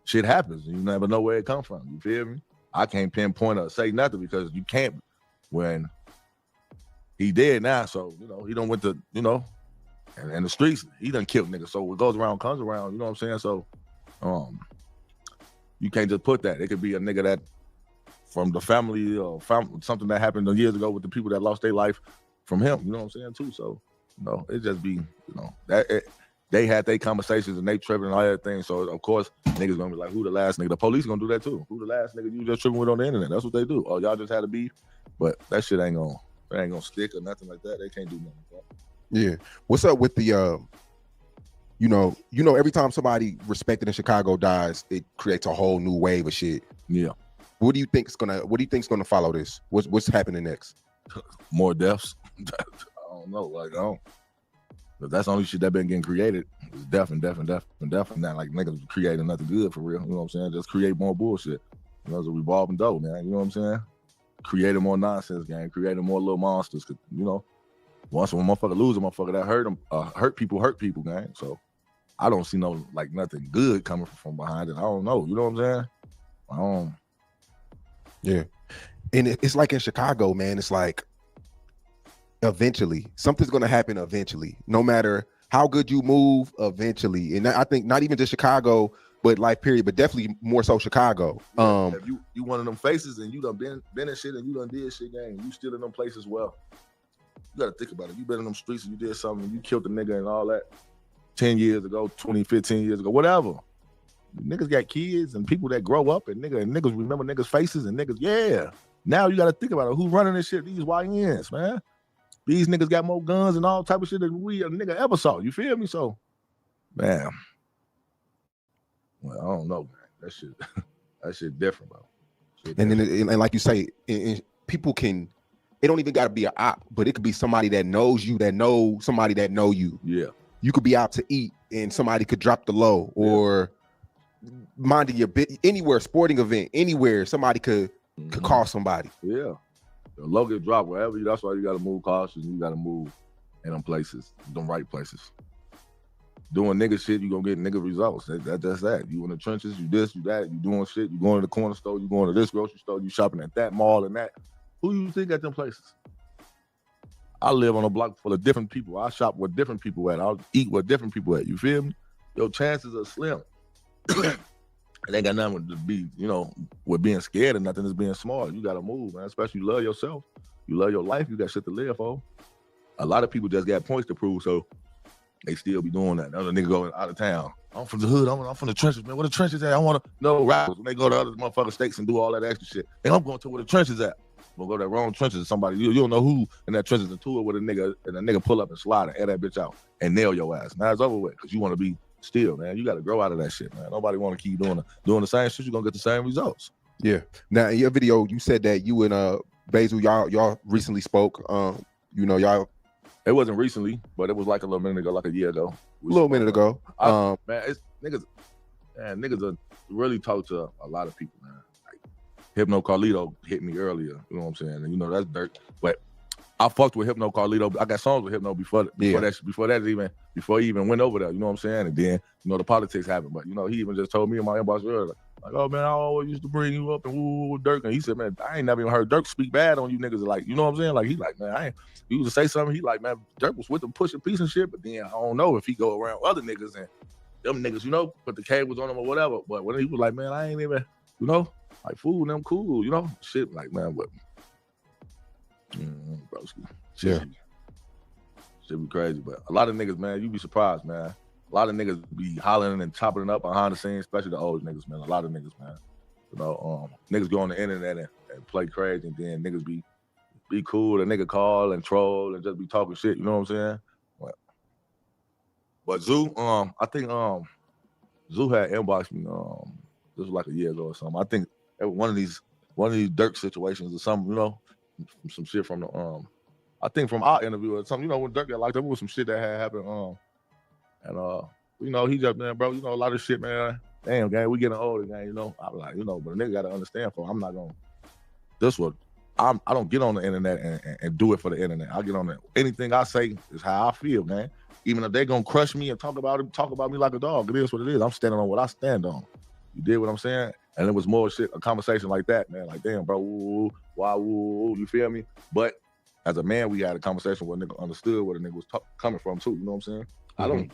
shit happens. You never know where it come from. You feel me? I can't pinpoint or say nothing, because you can't when he dead now. So, you know, he done went to, you know, and the streets, he done killed niggas. So what goes around comes around, you know what I'm saying? So you can't just put that. It could be a nigga that from the family or something that happened years ago with the people that lost their life from him, you know what I'm saying, too. So, you know, it just be, you know, they had their conversations and they tripping and all that thing. So of course niggas gonna be like, who the last nigga? The police gonna do that too. Who the last nigga you just tripping with on the internet? That's what they do. Oh, y'all just had a beef, but that shit ain't gonna stick or nothing like that. They can't do nothing like that. Yeah. What's up with the you know, every time somebody respected in Chicago dies, it creates a whole new wave of shit. Yeah. What do you think's gonna follow this? What's happening next? More deaths. I don't know. Like, I don't. But that's the only shit that been getting created. It's death and not like niggas creating nothing good for real. You know what I'm saying? Just create more bullshit. You know, it's a revolving door, man. You know what I'm saying? Creating more nonsense, gang. Creating more little monsters. You know, once a motherfucker lose a motherfucker, that hurt them. Hurt people, gang. So I don't see nothing good coming from behind it. I don't know. You know what I'm saying? I don't. Yeah. And it's like in Chicago, man, it's like eventually something's going to happen eventually, no matter how good you move eventually. And I think not even just Chicago, but life period, but definitely more so Chicago. If you one of them faces and you done been in shit and you done did shit, gang, you still in them places well. You got to think about it. You been in them streets and you did something and you killed the nigga and all that 10 years ago, 20, 15 years ago, whatever. Niggas got kids and people that grow up and niggas remember niggas' faces and niggas, yeah. Now you got to think about it. Who running this shit? These YNs, man. These niggas got more guns and all type of shit than we a nigga ever saw. You feel me? So, man. Well, I don't know, man. That shit different, bro. And like you say, people can, it don't even got to be an op, but it could be somebody that knows you, that know somebody that know you. Yeah. You could be out to eat and somebody could drop the low, or minding your bit anywhere, sporting event, anywhere, somebody could call somebody. Yeah. The low get dropped wherever you, that's why you got to move cautious. You got to move in them places, them right places. Doing nigga shit, you gonna get nigga results. That's that. You in the trenches, you this, you that, you doing shit, you going to the corner store, you going to this grocery store, you shopping at that mall and that. Who you think at them places? I live on a block full of different people. I shop with different people at. I'll eat with different people at. You feel me? Your chances are slim. It ain't got nothing to be, you know, with being scared or nothing. It's being smart. You got to move, man. Especially you love yourself. You love your life. You got shit to live for. A lot of people just got points to prove, so they still be doing that. Another nigga going out of town. I'm from the hood. I'm from the trenches, man. Where the trenches at? I want to know rappers. When they go to other motherfucking states and do all that extra shit. Hey, I'm going to where the trenches at. We'll go to that wrong trenches. Somebody, you don't know who in that trenches into it with a nigga, and a nigga pull up and slide and air that bitch out and nail your ass. Now it's over with because you want to be still, man. You got to grow out of that shit, man. Nobody want to keep doing the same shit. You're gonna get the same results. Yeah. Now in your video, you said that you and Basil, y'all recently spoke. You know, y'all. It wasn't recently, but it was like a little minute ago, like a year ago. Minute ago. Man, it's niggas. Man, niggas are really talk to a lot of people, man. Like Hypno Carlito hit me earlier. You know what I'm saying? And you know that's dirt, but I fucked with Hypno Carlito. I got songs with Hypno before he even went over there. You know what I'm saying? And then you know the politics happened, but you know he even just told me in my inbox earlier, like, oh man, I always used to bring you up and woo Dirk. And he said, man, I ain't never even heard Dirk speak bad on you niggas. Like, you know what I'm saying? Like he like, man, you used to say something. He like, man, Dirk was with them pushing peace and shit, but then I don't know if he go around other niggas and them niggas, you know, put the cables on them or whatever. But when he was like, man, I ain't even, you know, like fool them cool, you know, shit like, man, what? Broski. Shit be crazy, but a lot of niggas, man, you be surprised, man. A lot of niggas be hollering and chopping it up behind the scenes, especially the old niggas, man. A lot of niggas, man. You know, niggas go on the internet and play crazy, and then niggas be cool. A nigga call and troll and just be talking shit. You know what I'm saying? But Zoo, I think Zoo had inboxed me. This was like a year ago or something. I think one of these Dirk situations or something. You know, some shit from the I think from our interview or something. You know, when Dirk got locked up, it was some shit that had happened. And you know, he just, man, bro, you know, a lot of shit, man. Damn, gang, we getting older, gang, you know. I'm like, you know, but a nigga gotta understand, I'm not gonna I don't get on the internet and do it for the internet. I get on there. Anything I say is how I feel, man. Even if they gonna crush me and talk about me like a dog, it is what it is. I'm standing on what I stand on. You did what I'm saying? And it was more shit, a conversation like that, man. Like, damn, bro, why, you feel me? But as a man, we had a conversation where a nigga understood where the nigga was coming from too. You know what I'm saying? Mm-hmm.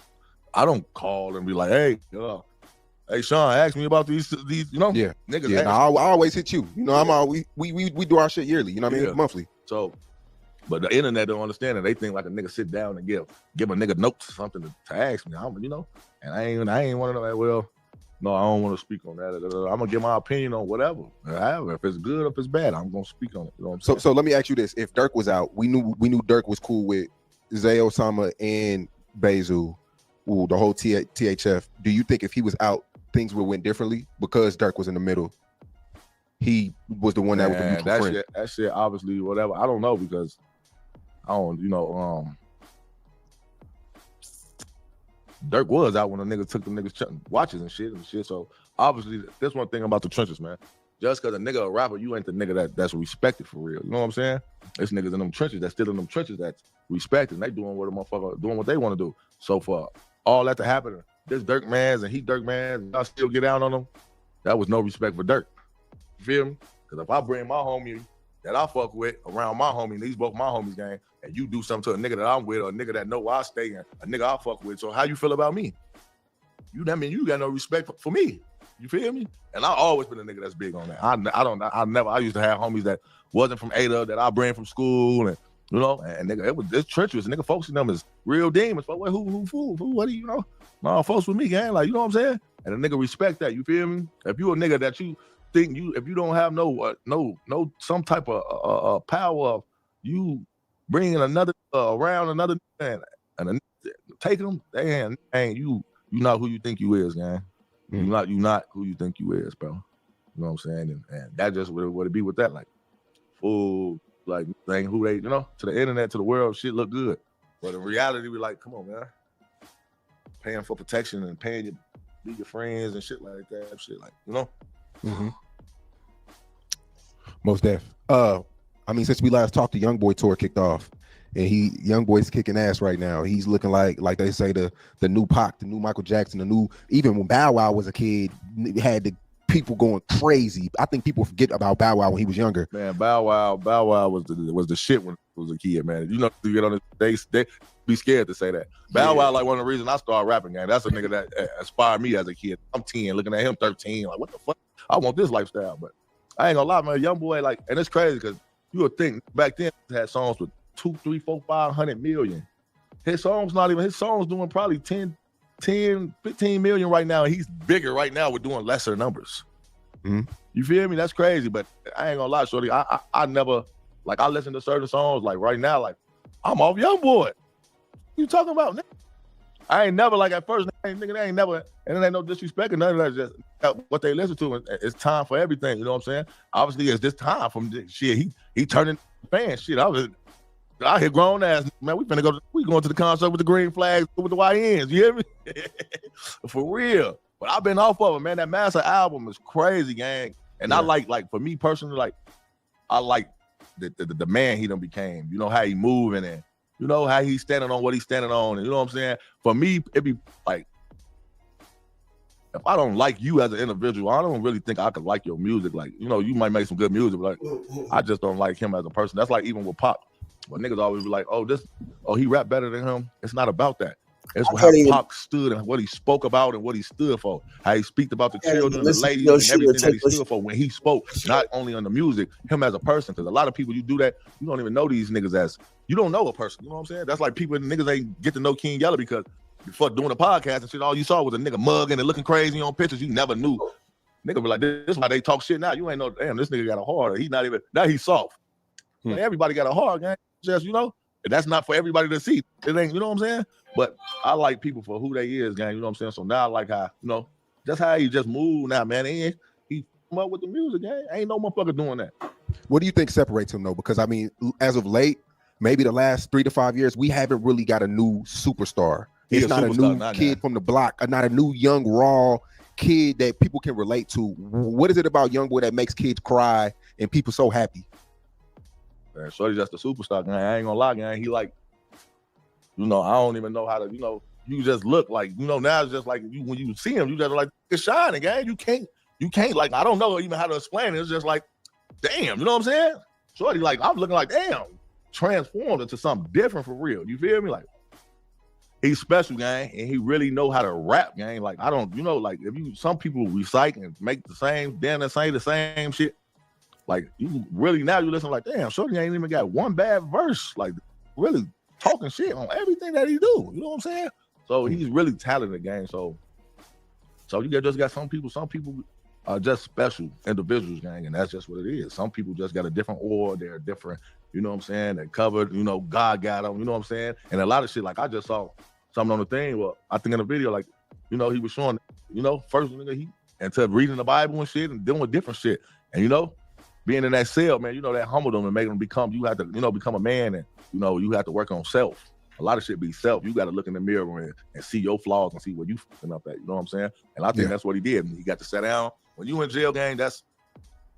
I don't call and be like, hey, hey, Sean, ask me about these, you know? Yeah, niggas. Yeah, I always hit you. You know, we do our shit yearly. You know what I mean? Monthly. So, but the internet don't understand it. They think like a nigga sit down and give a nigga notes or something to ask me. You know, and I ain't want to know that. Well, no, I don't want to speak on that. I'm gonna give my opinion on whatever. However, if it's good or if it's bad, I'm gonna speak on it. You know what I'm saying? So let me ask you this: if Dirk was out, we knew Dirk was cool with Zay Osama and Basil. the whole THF, do you think if he was out, things would have went differently because Dirk was in the middle? He was the one that was the mutual friend. That shit, obviously, whatever. I don't know because I don't, Dirk was out when the nigga took the niggas watches and shit. So obviously, that's one thing about the trenches, man. Just because a nigga a rapper, you ain't the nigga that's respected for real. You know what I'm saying? There's niggas in them trenches that's still in them trenches that's respected. And they doing what a motherfucker doing what they want to do. So for all that to happen, this Dirk mans and he Dirk mans, y'all still get out on them. That was no respect for Dirk. You feel me? Because if I bring my homie that I fuck with around my homie, and these both my homies gang, and you do something to a nigga that I'm with or a nigga that know where I stay and a nigga I fuck with, so how you feel about me? That mean you got no respect for me. You feel me? And I always been a nigga that's big on that. I used to have homies that wasn't from Ada that I bring from school, and and nigga, it's treacherous. Nigga, folks in them is real demons. But who, what do you know? No, folks with me, gang. Like, you know what I'm saying? And a nigga respect that. You feel me? If you a nigga that you think if you don't have some type of power of you bringing another around another man and take them, ain't you not who you think you is, gang. You not who you think you is, bro. You know what I'm saying? And that just what it be with that, like, fool, like, ain't who they, to the internet, to the world, shit look good. But in reality, we like, come on, man. Paying for protection and paying you be your friends and shit like that, shit like, Mm-hmm. Most def. Since we last talked, the Youngboy tour kicked off, and Youngboy's kicking ass right now. He's looking like they say the new Pac, the new Michael Jackson, even when Bow Wow was a kid, had the people going crazy. I think people forget about Bow Wow when he was younger. Man, Bow Wow was the shit when he was a kid, man. You get on this, they be scared to say that. Bow Wow, like, one of the reasons I started rapping, gang. That's a nigga that inspired me as a kid. I'm 10, looking at him 13, like, what the fuck? I want this lifestyle, but I ain't gonna lie, man. Youngboy, like, and it's crazy because you would think back then he had songs with 2, 3, 4, 500 million. His songs doing probably 10, 15 million right now, and he's bigger right now. We're doing lesser numbers. Mm-hmm. You feel me? That's crazy, but I ain't gonna lie, shorty. I never, like, I listen to certain songs, like, right now, like, I'm off Youngboy. You talking about, nigga? I ain't never, like, at first, nigga, they ain't never, and it ain't no disrespect or nothing. That's just what they listen to. And it's time for everything. You know what I'm saying? Obviously, it's this time from shit. He turning fan shit. I hear grown ass, man. We going to the concert with the green flags with the YNs. You hear me? For real. But I've been off of it, man. That Master album is crazy, gang. And I like for me personally, like, I like the man he done became. You know how he moving and you know how he's standing on what he's standing on. And you know what I'm saying? For me, it be like, if I don't like you as an individual, I don't really think I could like your music. Like, you might make some good music, but like, I just don't like him as a person. That's like even with Pop. But niggas always be like, he rap better than him. It's not about that. It's how Pac stood and what he spoke about and what he stood for. How he speak about the children, the ladies, and everything that he stood for when he spoke, not only on the music, him as a person. Because a lot of people, you do that, you don't even know these niggas as, you don't know a person. You know what I'm saying? That's like people, niggas ain't get to know King Yella because before doing the podcast and shit, all you saw was a nigga mugging and looking crazy on pictures. You never knew. Nigga be like, this is why they talk shit now. You ain't know, damn, this nigga got a hard. He's not even, now he's soft. Man, everybody got a hard, gang. Just, and that's not for everybody to see. It ain't, you know what I'm saying? But I like people for who they is, gang. You know what I'm saying? So now I like how, just how he just move now, man. He come up with the music, gang. Ain't no motherfucker doing that. What do you think separates him, though? Because, as of late, maybe the last 3 to 5 years, we haven't really got a new superstar. It's not a new kid from the block, not a new young, raw kid that people can relate to. What is it about Youngboy that makes kids cry and people so happy? Man, Shorty just a superstar, gang. I ain't gonna lie, gang. He like, I don't even know how to, you just look like, now it's just like when you see him, you just like, it's shining, gang. You can't like, I don't know even how to explain it. It's just like, damn, you know what I'm saying? Shorty, like, I'm looking like, damn, transformed into something different for real. You feel me? Like, he's special, gang, and he really know how to rap, gang. Like, I don't, like, some people recite and make the same shit. Like, you really, now you listen like, damn, Shorty ain't even got one bad verse. Like, really talking shit on everything that he do. You know what I'm saying? So he's really talented, gang. So you just got some people are just special individuals, gang, and that's just what it is. Some people just got a different aura, they're different, you know what I'm saying? They're covered, God got them, you know what I'm saying? And a lot of shit, like I just saw something on the thing. Well, I think in the video, like, you know, he was showing, you know, first nigga he into reading the Bible and shit and dealing with different shit. And you know, being in that cell, man, you know, that humbled him and made him become, you have to, you know, become a man, and you know, you have to work on self. A lot of shit be self. You got to look in the mirror and see your flaws and see where you fucking up at. You know what I'm saying? And I think that's what he did. And he got to sit down. When you in jail, gang, that's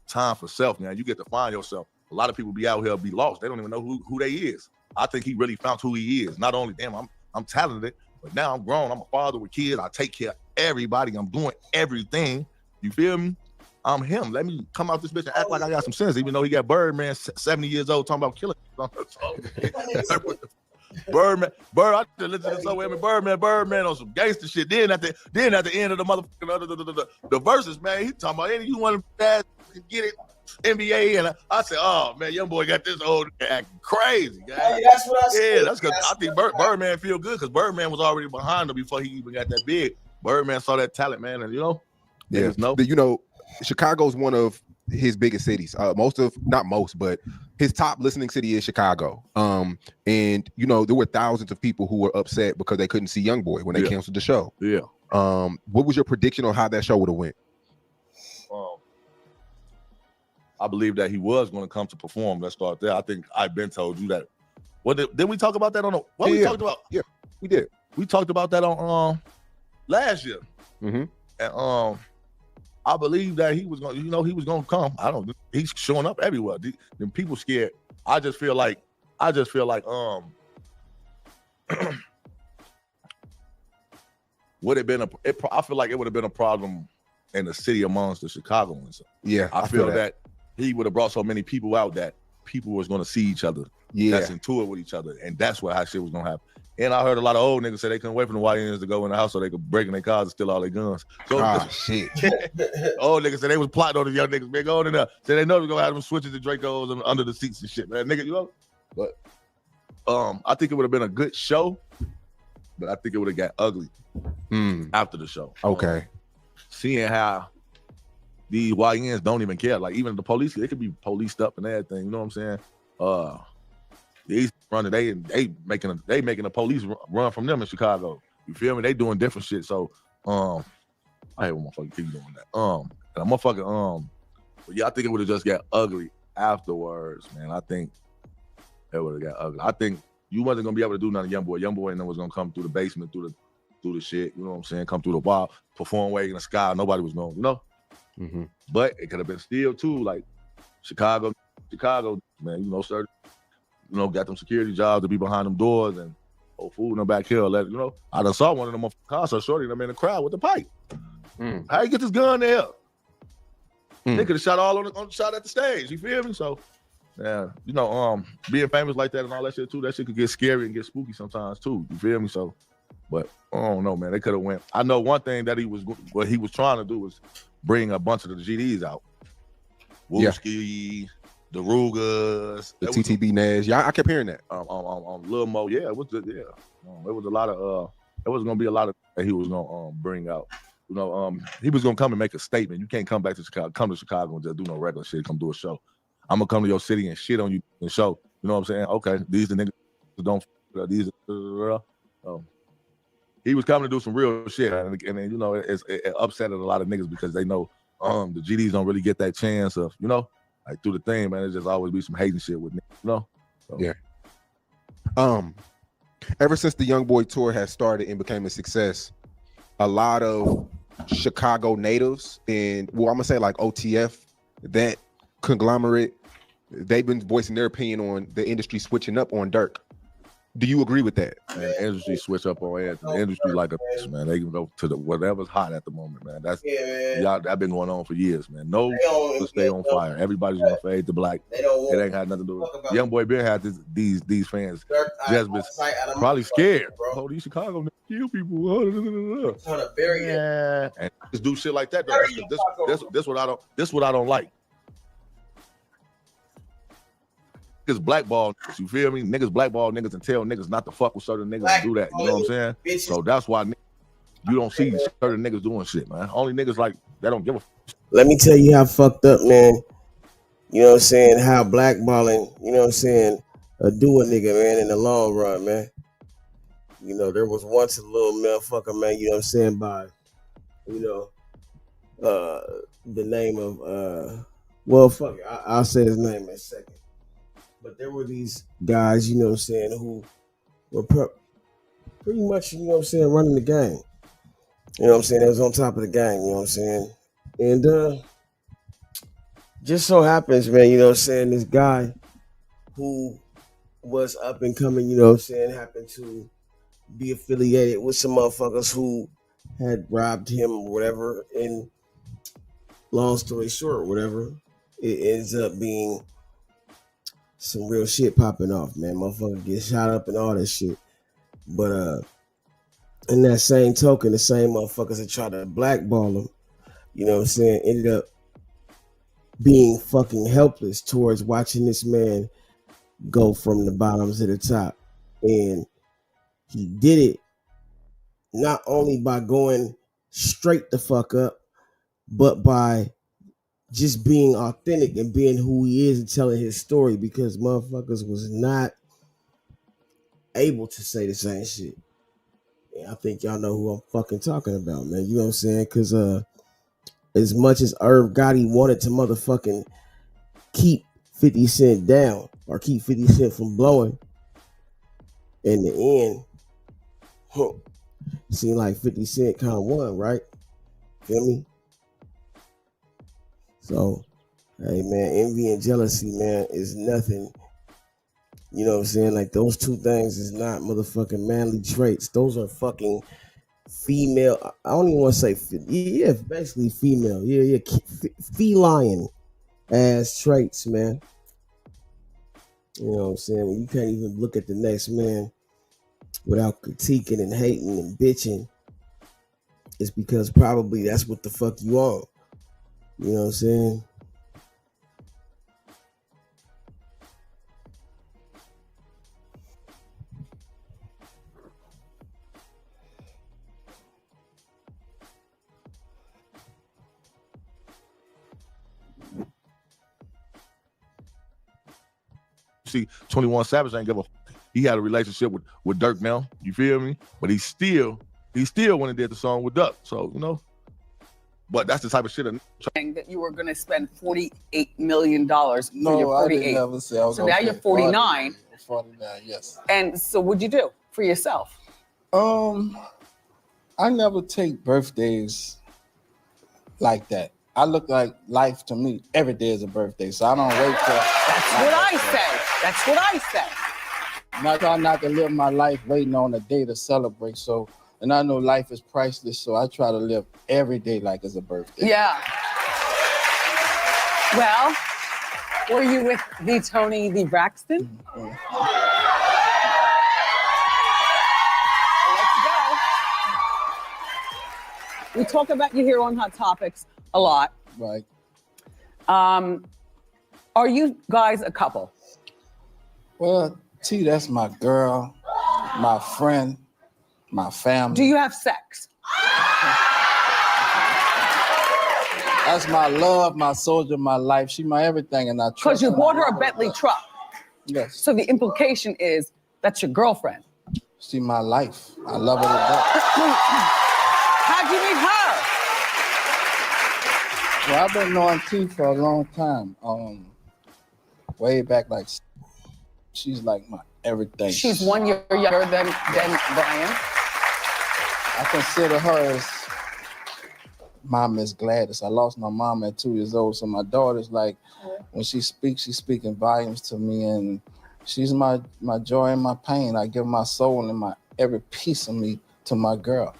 time for self, man. You get to find yourself. A lot of people be out here be lost. They don't even know who they is. I think he really found who he is. Not only, damn, I'm talented, but now I'm grown. I'm a father with kids. I take care of everybody. I'm doing everything. You feel me? I'm him. Let me come out this bitch and act like I got some sense, even though he got Birdman 70 years old talking about killing. Birdman, I just listen to this over Birdman on some gangster shit. Then at the end of the motherfucking the verses, man, he talking about any you want to get it NBA, and I said, oh man, young boy got this old acting crazy, guys. Hey, that's what I said. Yeah, that's because I think Birdman feel good because Birdman was already behind him before he even got that big. Birdman saw that talent, man, and you know, you know, Chicago's one of his biggest cities. But his top listening city is Chicago. And you know, there were thousands of people who were upset because they couldn't see YoungBoy when they canceled the show. Yeah. What was your prediction on how that show would have went? I believe that he was going to come to perform. Let's start there. I think I've been told you that. What did we talk about that on the? What we talked about? Yeah, we did. We talked about that on last year. Mm-hmm. And I believe that he was going. You know, he was going to come. I don't. He's showing up everywhere. Then people scared. I just feel like. Would have been I feel like it would have been a problem in the city amongst the Chicagoans. Yeah, I feel that he would have brought so many people out that people was going to see each other. Yeah, that's into it with each other, and that's how shit was going to happen. And I heard a lot of old niggas say they couldn't wait for the YNs to go in the house so they could break in their cars and steal all their guns. So shit. Old niggas said they was plotting on the young niggas, man, going in there. So they know they're gonna have them switches and Dracos and under the seats and shit, man. Nigga, you know? But I think it would have been a good show, but I think it would have got ugly after the show. Okay. Seeing how these YNs don't even care. Like even the police, they could be policed up and everything. You know what I'm saying? These running, they making a police run from them in Chicago. You feel me? They doing different shit. So I hate when motherfuckers keep doing that. And a motherfucker, but yeah, I think it would have just got ugly afterwards, man. I think it would have got ugly. I think you wasn't gonna be able to do nothing, YoungBoy. YoungBoy and them was gonna come through the basement, through the shit. You know what I'm saying? Come through the wall, perform way in the sky. Nobody was going, you know. Mm-hmm. But it could have been still too, like Chicago, man. You know, sir. You know, got them security jobs to be behind them doors and food in the back here. You know, I done saw one of them cars, so shorty them in the crowd with the pipe. How you get this gun there? They could have shot all on the shot at the stage. You feel me? So, yeah, you know, being famous like that and all that shit too, that shit could get scary and get spooky sometimes too. You feel me? So, but I don't know, man. They could have went. I know one thing that what he was trying to do was bring a bunch of the GDs out. Wooski, the Rugas, the TTB Nash. Yeah, I kept hearing that. Lil Mo, yeah, it was a lot of it was gonna be a lot of that he was gonna bring out. You know, he was gonna come and make a statement. You can't come back to Chicago, come to Chicago and just do no regular shit. Come do a show. I'm gonna come to your city and shit on you and show. You know what I'm saying? Okay, these the niggas who don't. These. He was coming to do some real shit, and you know, it upset a lot of niggas because they know the GDs don't really get that chance of, you know, like through the thing, man. It just always be some hating shit with niggas, you know. So. Yeah. Ever since the YoungBoy tour has started and became a success, a lot of Chicago natives and, well, I'm gonna say like OTF, that conglomerate, they've been voicing their opinion on the industry switching up on Dirk. Do you agree with that? Man, the industry switch up on Anthony. The industry like a bitch, man. They can go to whatever's hot at the moment, man. That's that been going on for years, man. No to stay on fire. Everybody's gonna fade to black. It ain't had nothing to do with it. YoungBoy Ben had these fans just been probably scared. Oh, these Chicago niggas kill people. Yeah, and just do shit like that though. This what I don't like. Niggas blackball niggas, you feel me? Niggas blackball niggas and tell niggas not to fuck with certain niggas and do that. You know what I'm saying? So that's why you don't see certain niggas doing shit, man. Only niggas like that don't give a. Let me tell you how fucked up, man. You know what I'm saying? How blackballing, you know what I'm saying, do a nigga, man, in the long run, man. You know, there was once a little motherfucker, man, you know what I'm saying, by, you know, the name of, well, fuck it, I'll say his name in a second. But there were these guys, you know what I'm saying, who were pretty much, you know what I'm saying, running the game. You know what I'm saying? They was on top of the game, you know what I'm saying? And just so happens, man, you know what I'm saying, this guy who was up and coming, you know what I'm saying, happened to be affiliated with some motherfuckers who had robbed him or whatever. And long story short, whatever, it ends up being some real shit popping off, man. Motherfucker get shot up and all that shit. But in that same token, the same motherfuckers that tried to blackball him, you know what I'm saying, ended up being fucking helpless towards watching this man go from the bottom to the top. And he did it not only by going straight the fuck up, but by just being authentic and being who he is and telling his story, because motherfuckers was not able to say the same shit. And I think y'all know who I'm fucking talking about, man. You know what I'm saying? Because as much as Irv Gotti wanted to motherfucking keep 50 Cent down or keep 50 Cent from blowing, in the end, seemed like 50 Cent kind of won, right? Feel me? So, hey, man, envy and jealousy, man, is nothing. You know what I'm saying? Like, those two things is not motherfucking manly traits. Those are fucking female. I don't even want to say, yeah, basically female. Yeah, feline ass traits, man. You know what I'm saying? When you can't even look at the next man without critiquing and hating and bitching, it's because probably that's what the fuck you on. You know what I'm saying? See, 21 Savage ain't give a. He had a relationship with Dirk now. You feel me? But he still went and did the song with Dirk. So, you know. But that's the type of shit. That you were going to spend $48 million for No, your I 48. didn't ever say I was So gonna now pay you're 49. 49, yes. And so what'd you do for yourself? I never take birthdays like that. I look like life to me. Every day is a birthday, so I don't wait till. That's what I say. That's what I say. I try not to live my life waiting on a day to celebrate. So, and I know life is priceless, so I try to live every day like it's a birthday. Yeah. Well, were you with the Tony the Braxton? Let's go. We talk about you here on Hot Topics a lot. Right. Are you guys a couple? Well, T, that's my girl, my friend, my family. Do you have sex? That's my love, my soldier, my life. She my everything, and I trust. Because you bought her a Bentley truck. Yes. So the implication is that's your girlfriend. She my life. I love her to death. How'd you meet her? Well, I've been knowing T for a long time. Way back, like she's like my everything. She's 1 year younger than Brian. I consider her as my Miss Gladys. I lost my mom at 2 years old, so my daughter's like, when she speaks, she's speaking volumes to me, and she's my joy and my pain. I give my soul and my every piece of me to my girl.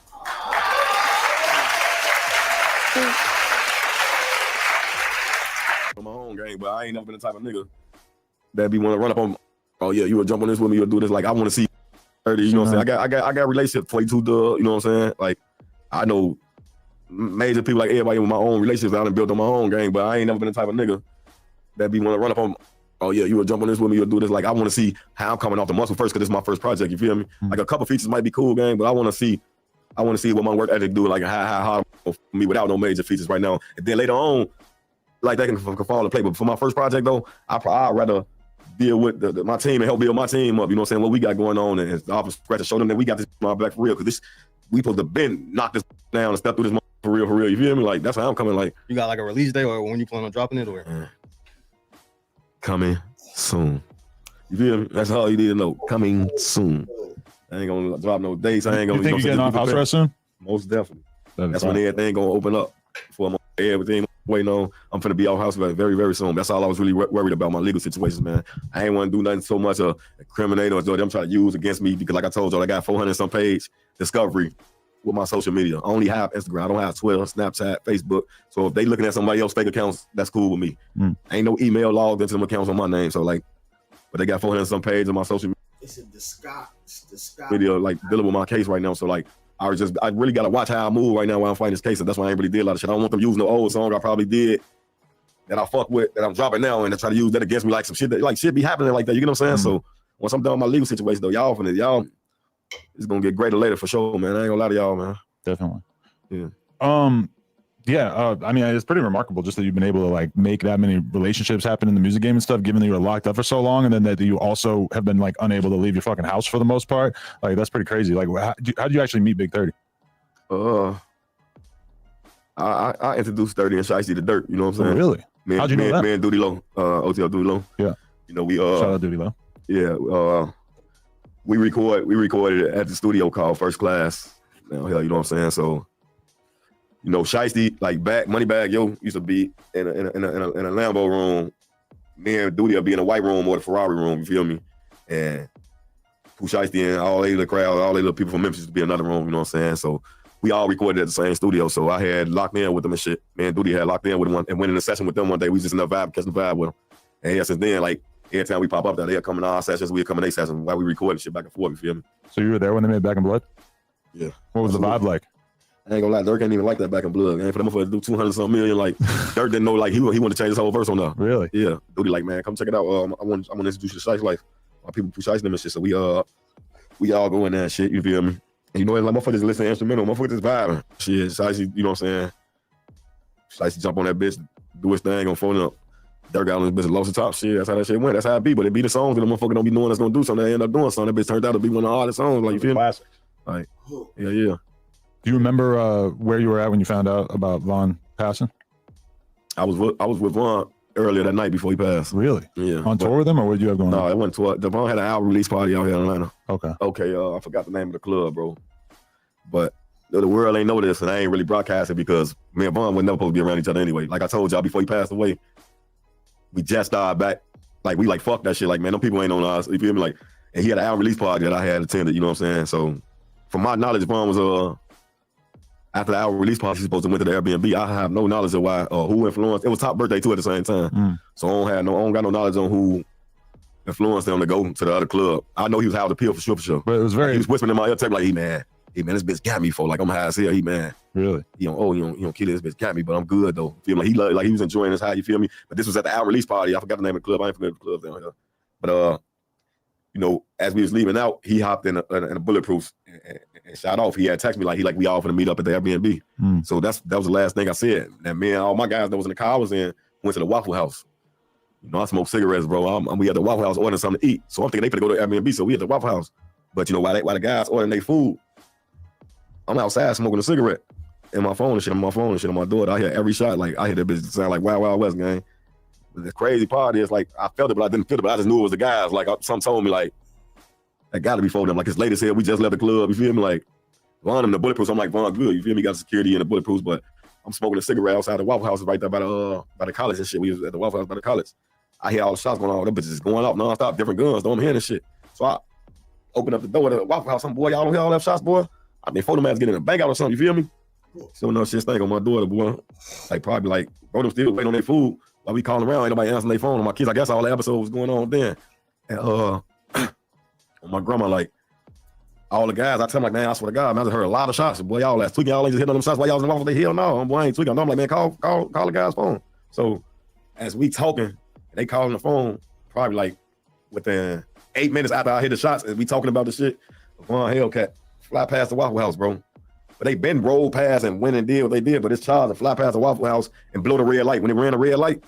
On my own game, but I ain't never been the type of nigga that be want to run up on. Oh yeah, you would jump on this with me, you'll do this. Like I want to see 30. You know what I'm saying? I got relationship 22. You know what I'm saying? Like I know major people, like everybody with my own relationships. I done built on my own game, but I ain't never been the type of nigga that be want to run up on. Oh yeah, you would jump on this with me, you'll do this. Like I want to see how I'm coming off the muscle first, because this is my first project. You feel me? Like a couple features might be cool, gang, but I want to see what my work ethic do. Like how for me without no major features right now, and then later on, like that can fall into play. But for my first project though, I'd rather deal with my team and help build my team up. You know what I'm saying? What we got going on, and off the scratch to show them that we got this on our back for real. Because we supposed to bend, knock this down and step through this for real, for real. You feel me? Like that's how I'm coming. Like you got like a release day or when you plan on dropping it or coming soon. You feel me? That's all you need to know. Coming soon. I ain't gonna drop no dates. I ain't gonna. You think you're getting off house arrest soon? Most definitely. That's when everything gonna open up. For everything waiting on. I'm finna be off house very, very soon. That's all I was really worried about, my legal situations, man. I ain't want to do nothing so much incriminate or them trying to use against me because, like I told you, I got 400 some page discovery with my social media. I only have Instagram. I don't have Twitter, Snapchat, Facebook. So if they looking at somebody else's fake accounts, that's cool with me. Ain't no email logged into them accounts on my name. So like, but they got 400 some page on my social media. It's a disguise. Video like dealing with my case right now. So like, I really gotta watch how I move right now while I'm fighting this case, and that's why I ain't really did a lot of shit. I don't want them using no old song I probably did that I fuck with that I'm dropping now, and they try to use that against me like some shit that like shit be happening like that. You get what I'm saying? So once I'm done with my legal situation though, y'all it's gonna get greater later for sure, man. I ain't gonna lie to y'all, man. Definitely. Yeah. I mean, it's pretty remarkable just that you've been able to like make that many relationships happen in the music game and stuff, given that you were locked up for so long, and then that you also have been like unable to leave your fucking house for the most part. Like that's pretty crazy. Like, how'd you actually meet Big 30? I introduced 30 and Shiesty to Dirt. You know what I'm saying? Oh, really? How'd you know that? Me and Duty Low, OTL Duty Low. Yeah. You know we shout out Duty Low. Yeah. We recorded it at the studio called First Class. Now, hell, you know what I'm saying? So. You know, Shiesty, like Moneybag Yo used to be in a Lambo room. Me and Duty would be in a white room or the Ferrari room, you feel me? And Pooh Shiesty and all they little crowd, all they little people from Memphis used to be in another room, you know what I'm saying? So we all recorded at the same studio. So I had locked in with them and shit. Me and Duty had locked in with them and went in a session with them one day. We just in the vibe, catching the vibe with them. And yeah, since then, like every time we pop up there, they'll come in our sessions, we'll come in their sessions while we recording shit back and forth, you feel me? So you were there when they made Back in Blood? Yeah. What was the vibe like? I ain't gonna lie, Dirk ain't even like that Back in Blood. Man. For them motherfuckers to do 200 something million, like Dirk didn't know like he wanted to change his whole verse on that. Really? Yeah. Duty like, man, come check it out. I want to introduce you to Shiesty Life. My people Pooh Shiesty them and shit. So we all go in there and shit, you feel me? And you know, like motherfuckers listen to instrumental, motherfuckers just vibing. Shit, Shiesty, you know what I'm saying? Shiesty jump on that bitch, do his thing on phone up. Dirk got on this bitch, lost the top shit. That's how that shit went. That's how it be. But it be the songs and the motherfucker don't be knowing that's gonna do something. They end up doing something. That bitch turned out to be one of the hardest songs. Like you feel me? Classic. Like, yeah. Do you remember where you were at when you found out about Von passing? I was with Von earlier that night before he passed. Really? Yeah. On tour with him, or what did you have going on? No, it wasn't tour. Von had an album release party out here in Atlanta. Okay. I forgot the name of the club, bro. But the world ain't know this, and I ain't really broadcasting because me and Von were never supposed to be around each other anyway. Like I told y'all before he passed away, we just started back. Like we like fuck that shit. Like man, them people ain't on us. You feel me? Like, and he had an album release party that I had attended. You know what I'm saying? So, from my knowledge, Von was after the album release party, he's supposed to went to the Airbnb. I have no knowledge of why or who influenced. It was Top birthday too at the same time, so I don't got no knowledge on who influenced him to go to the other club. I know he was Howard the Pill for sure. But it was very. He was whispering in my ear, tape like, "Hey man, this bitch got me for like I'm high as hell. He man, really? You don't kill this bitch got me, but I'm good though. Feel like he was enjoying his high. You feel me? But this was at the album release party. I forgot the name of the club. I ain't forget the club down here. But you know, as we was leaving out, he hopped in a bulletproof and shot off. He had texted me like we all finna meet up at the Airbnb. So that was the last thing I said. And me and all my guys that was in the car I was in went to the Waffle House. You know, I smoke cigarettes, bro. We at the Waffle House ordering something to eat. So I'm thinking they finna go to Airbnb. So we at the Waffle House. But you know, while the guys ordering their food, I'm outside smoking a cigarette and my phone and shit on my door. I hear every shot. Like I hear that bitch sound like Wild Wild West, gang. But the crazy part is like I felt it, but I didn't feel it. But I just knew it was the guys. Like some told me like that got to be for them. Like it's late as hell. We just left the club. You feel me? Like Von in the bulletproofs. I'm like Von, good. You feel me? Got security in the bulletproofs, but I'm smoking a cigarette outside the Waffle House right there by the college and shit. We was at the Waffle House by the college. I hear all the shots going on. Them bitches going off nonstop, different guns. Though I'm hearing this shit. So I open up the door of the Waffle House. Some boy, y'all don't hear all them shots, boy. I mean, photo man's getting a bang out or something. You feel me? So no shit stank on my door, boy. Like probably like bro, them still waiting on their food while we calling around. Ain't nobody answering their phone on my kids. I guess all the episodes was going on then. And on my grandma, like all the guys, I tell them like, man, I swear to God, man, I just heard a lot of shots. Boy, y'all ass tweaking. Y'all ain't just hitting on them shots while y'all was in the Waffle. They hell no, boy, I ain't tweaking. I'm like, man, call the guy's phone. So as we talking, they calling the phone probably like within 8 minutes after I hit the shots, and we talking about the shit. Von Hellcat fly past the Waffle House, bro. But they been rolled past and went and did what they did, but it's Charles to fly past the Waffle House and blow the red light. When they ran the red light,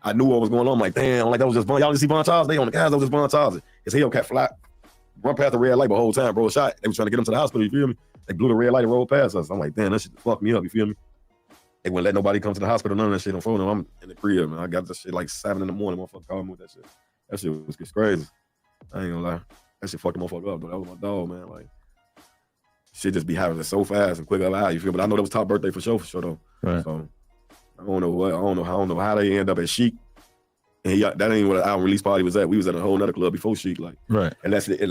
I knew what was going on. I'm like, damn, like that was just Y'all didn't see Von Charles? They on the guys, that was just Von Charles. His Hellcat fly, run past the red light the whole time, bro. Shot. They was trying to get him to the hospital, you feel me? They blew the red light and rolled past us. I'm like, damn, that shit fucked me up, you feel me? They wouldn't let nobody come to the hospital, none of that shit on phone. I'm in the crib, man. I got that shit like 7 in the morning, motherfucker called me with that shit. That shit was just crazy. I ain't gonna lie. That shit fucked the motherfucker up, though. That was my dog, man. Like, shit just be happening so fast and quick up out, you feel me? But I know that was top birthday for sure, though. Right. So I don't know how they end up at Chic. And that ain't what the album release party was at. We was at a whole nother club before Chic, like. Right. And that's it.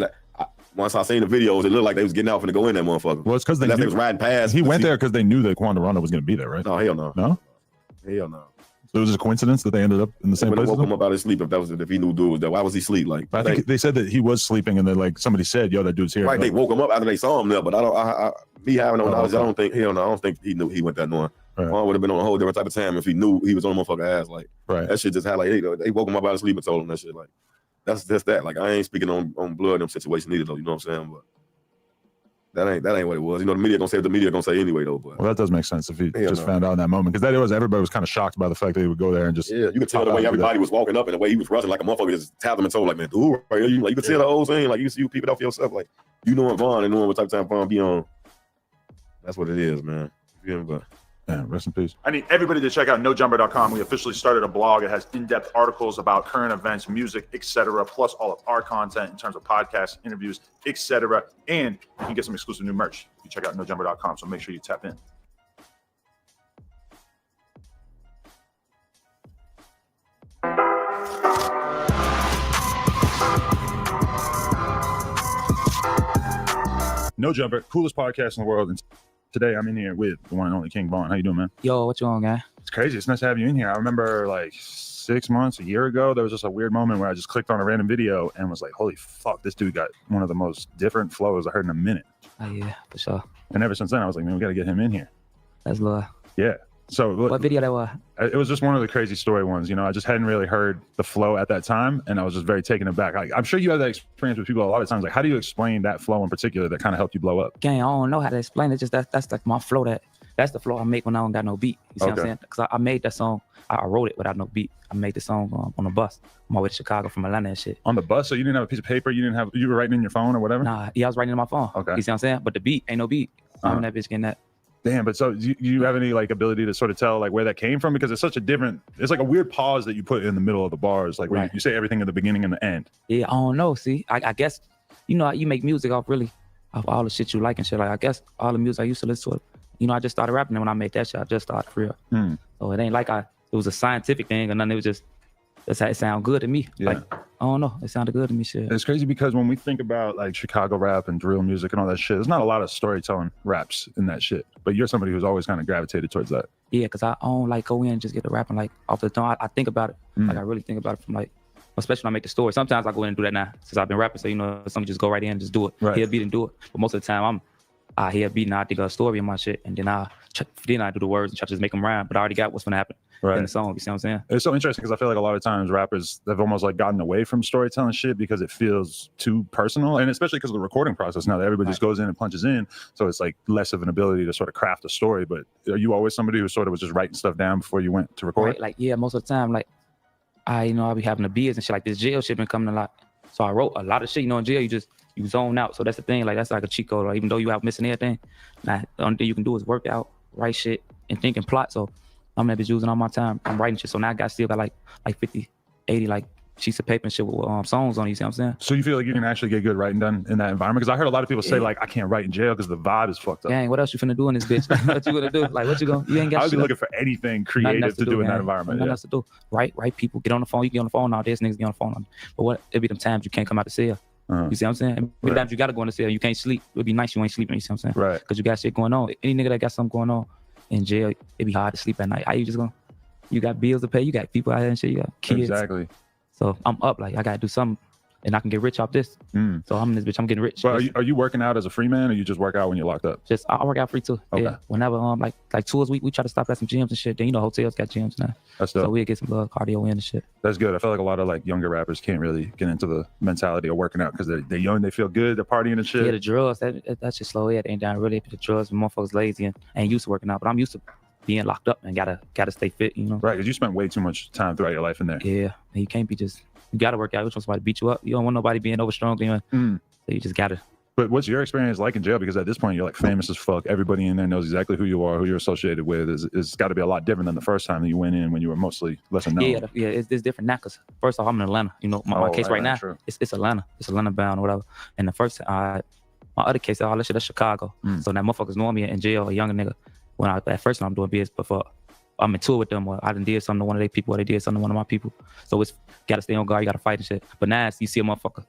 Once I seen the videos, it looked like they was getting out and go in that motherfucker. Well, it's because they was riding past. He went there because they knew that Quando Rondo was going to be there, right? No, hell no. No? Hell no. So it was just a coincidence that they ended up in the same place? Woke him up out of his sleep if he knew dude was there. Why was he asleep? Like, I think they said that he was sleeping and then like somebody said, yo, that dude's here. Right, they woke him up after they saw him there, but me having no knowledge, I don't think he knew he went there knowing. Right. Juan would have been on a whole different type of time if he knew he was on a motherfucker ass. Like, right. That shit just had like, they woke him up out of sleep and told him that shit. Like, that's just that. Like, I ain't speaking on blood in them situations either, though. You know what I'm saying? But that ain't what it was. You know, the media gonna say what the media gonna say anyway, though. But well, that does make sense if he just found out in that moment, because everybody was kind of shocked by the fact that he would go there and just you could tell the way everybody was walking up and the way he was rushing like a motherfucker just tapped him and told like, man, dude, right here. You could tell the whole thing. Like, you peep it off yourself. Like, you knowing Vaughn and knowing what type of time Vaughn be on. That's what it is, man. You know, but yeah, rest in peace. I need everybody to check out NoJumper.com. We officially started a blog. It has in-depth articles about current events, music, etc., plus all of our content in terms of podcasts, interviews, etc. And you can get some exclusive new merch if you check out NoJumper.com. So make sure you tap in. No Jumper, coolest podcast in the world. And today I'm in here with the one and only King Vaughn. How you doing, man? Yo, what you on, guy? It's crazy. It's nice to have you in here. I remember like 6 months, a year ago, there was just a weird moment where I just clicked on a random video and was like, holy fuck, this dude got one of the most different flows I heard in a minute. Oh, yeah, for sure. And ever since then, I was like, man, we got to get him in here. That's love. Yeah. So what video that was? It was just one of the crazy story ones. You know, I just hadn't really heard the flow at that time, and I was just very taken aback. I'm sure you have that experience with people a lot of times. Like, how do you explain that flow in particular that kind of helped you blow up? Gang, I don't know how to explain it. Just that's like my flow. That's the flow I make when I don't got no beat. You see what I'm saying? Because I made that song. I wrote it without no beat. I made the song on the bus on my way to Chicago from Atlanta and shit. On the bus? So you didn't have a piece of paper? You were writing in your phone or whatever? Nah, yeah, I was writing in my phone. Okay. You see what I'm saying? But the beat ain't no beat. I'm that bitch getting that. Damn, but so do you have any like ability to sort of tell like where that came from? Because it's such a different, it's like a weird pause that you put in the middle of the bars, like where you say everything at the beginning and the end. Yeah, I don't know. See, I guess, you know, you make music off all the shit you like and shit. Like, I guess all the music I used to listen to, you know, I just started rapping, and when I made that shit, I just started for real. So it ain't like it was a scientific thing or nothing. It was just, that's how it sound good to me. Yeah. Like, I don't know. It sounded good to me, shit. It's crazy because when we think about like Chicago rap and drill music and all that shit, there's not a lot of storytelling raps in that shit. But you're somebody who's always kind of gravitated towards that. Yeah, because I don't like go in and just get the rapping like off the dome. I think about it. Like, I really think about it from like, especially when I make the story. Sometimes I go in and do that now since I've been rapping. So, you know, some just go right in and just do it. Right. Hear a beat and do it. But most of the time I hear a beat and I think of a story in my shit. And then I do the words and try to just make them rhyme. But I already got what's going to happen in the song. You see what I'm saying? It's so interesting because I feel like a lot of times rappers, they've almost like gotten away from storytelling shit because it feels too personal. And especially because of the recording process now that everybody just goes in and punches in. So it's like less of an ability to sort of craft a story. But are you always somebody who sort of was just writing stuff down before you went to record? Right, like, yeah, most of the time, like, I'll be having the beers and shit. Like, this jail shit been coming a lot. So I wrote a lot of shit. You know, in jail, you zone out. So that's the thing. Like, that's like a cheat code. Like, even though you out missing everything, the only thing you can do is work out, write shit, and think and plot. So I'm gonna be using all my time. I'm writing shit. So now I still got like 50, 80 like sheets of paper and shit with songs on it. You see what I'm saying? So you feel like you can actually get good writing done in that environment? Because I heard a lot of people say like, I can't write in jail because the vibe is fucked up. Dang, what else you finna do in this bitch? What you gonna do? Like, you ain't got I would be shit looking for anything creative to do in that environment. Nothing else to do. Write people. Get on the phone. You get on the phone nowadays. Niggas get on the phone. But it be them times you can't come out the cell. You see what I'm saying? Every times you gotta go in the cell, you can't sleep. It'd be nice you ain't sleeping. You see what I'm saying? Right. Because you got shit going on. Any nigga that got something going on in jail, it'd be hard to sleep at night. How you just gonna? You got bills to pay. You got people out here and shit. You got kids. Exactly. So I'm up. Like, I gotta do something, and I can get rich off this. So I'm in this bitch. I'm getting rich. But are you working out as a free man, or you just work out when you're locked up? Just I work out free too. Okay. Yeah. Whenever like 2 weeks, we try to stop at some gyms and shit. Then, you know, hotels got gyms now. That's dope. So we'll get some cardio in and shit. That's good. I feel like a lot of like younger rappers can't really get into the mentality of working out because they're young, they feel good, they're partying and shit. Yeah, the drugs, that's just slow. It ain't down really. The drugs, motherfuckers lazy and ain't used to working out. But I'm used to being locked up and gotta stay fit, you know. Right, because you spent way too much time throughout your life in there. Yeah, and you can't be just. You gotta work out. You don't want somebody to beat you up. You don't want nobody being overstrong. You know? So you just gotta. But what's your experience like in jail? Because at this point, you're like famous as fuck. Everybody in there knows exactly who you are, who you're associated with. It's got to be a lot different than the first time that you went in when you were mostly lesser known. Yeah, it's different now. Cause first off, I'm in Atlanta. You know, my case right now, true. it's Atlanta. It's Atlanta bound or whatever. And the first, my other case, all that shit, that's Chicago. So now motherfuckers know me in jail, a younger nigga. When at first I'm doing biz, but I'm in tour with them, or I done did something to one of their people, or they did something to one of my people. So it's gotta stay on guard, you gotta fight and shit. But now you see a motherfucker,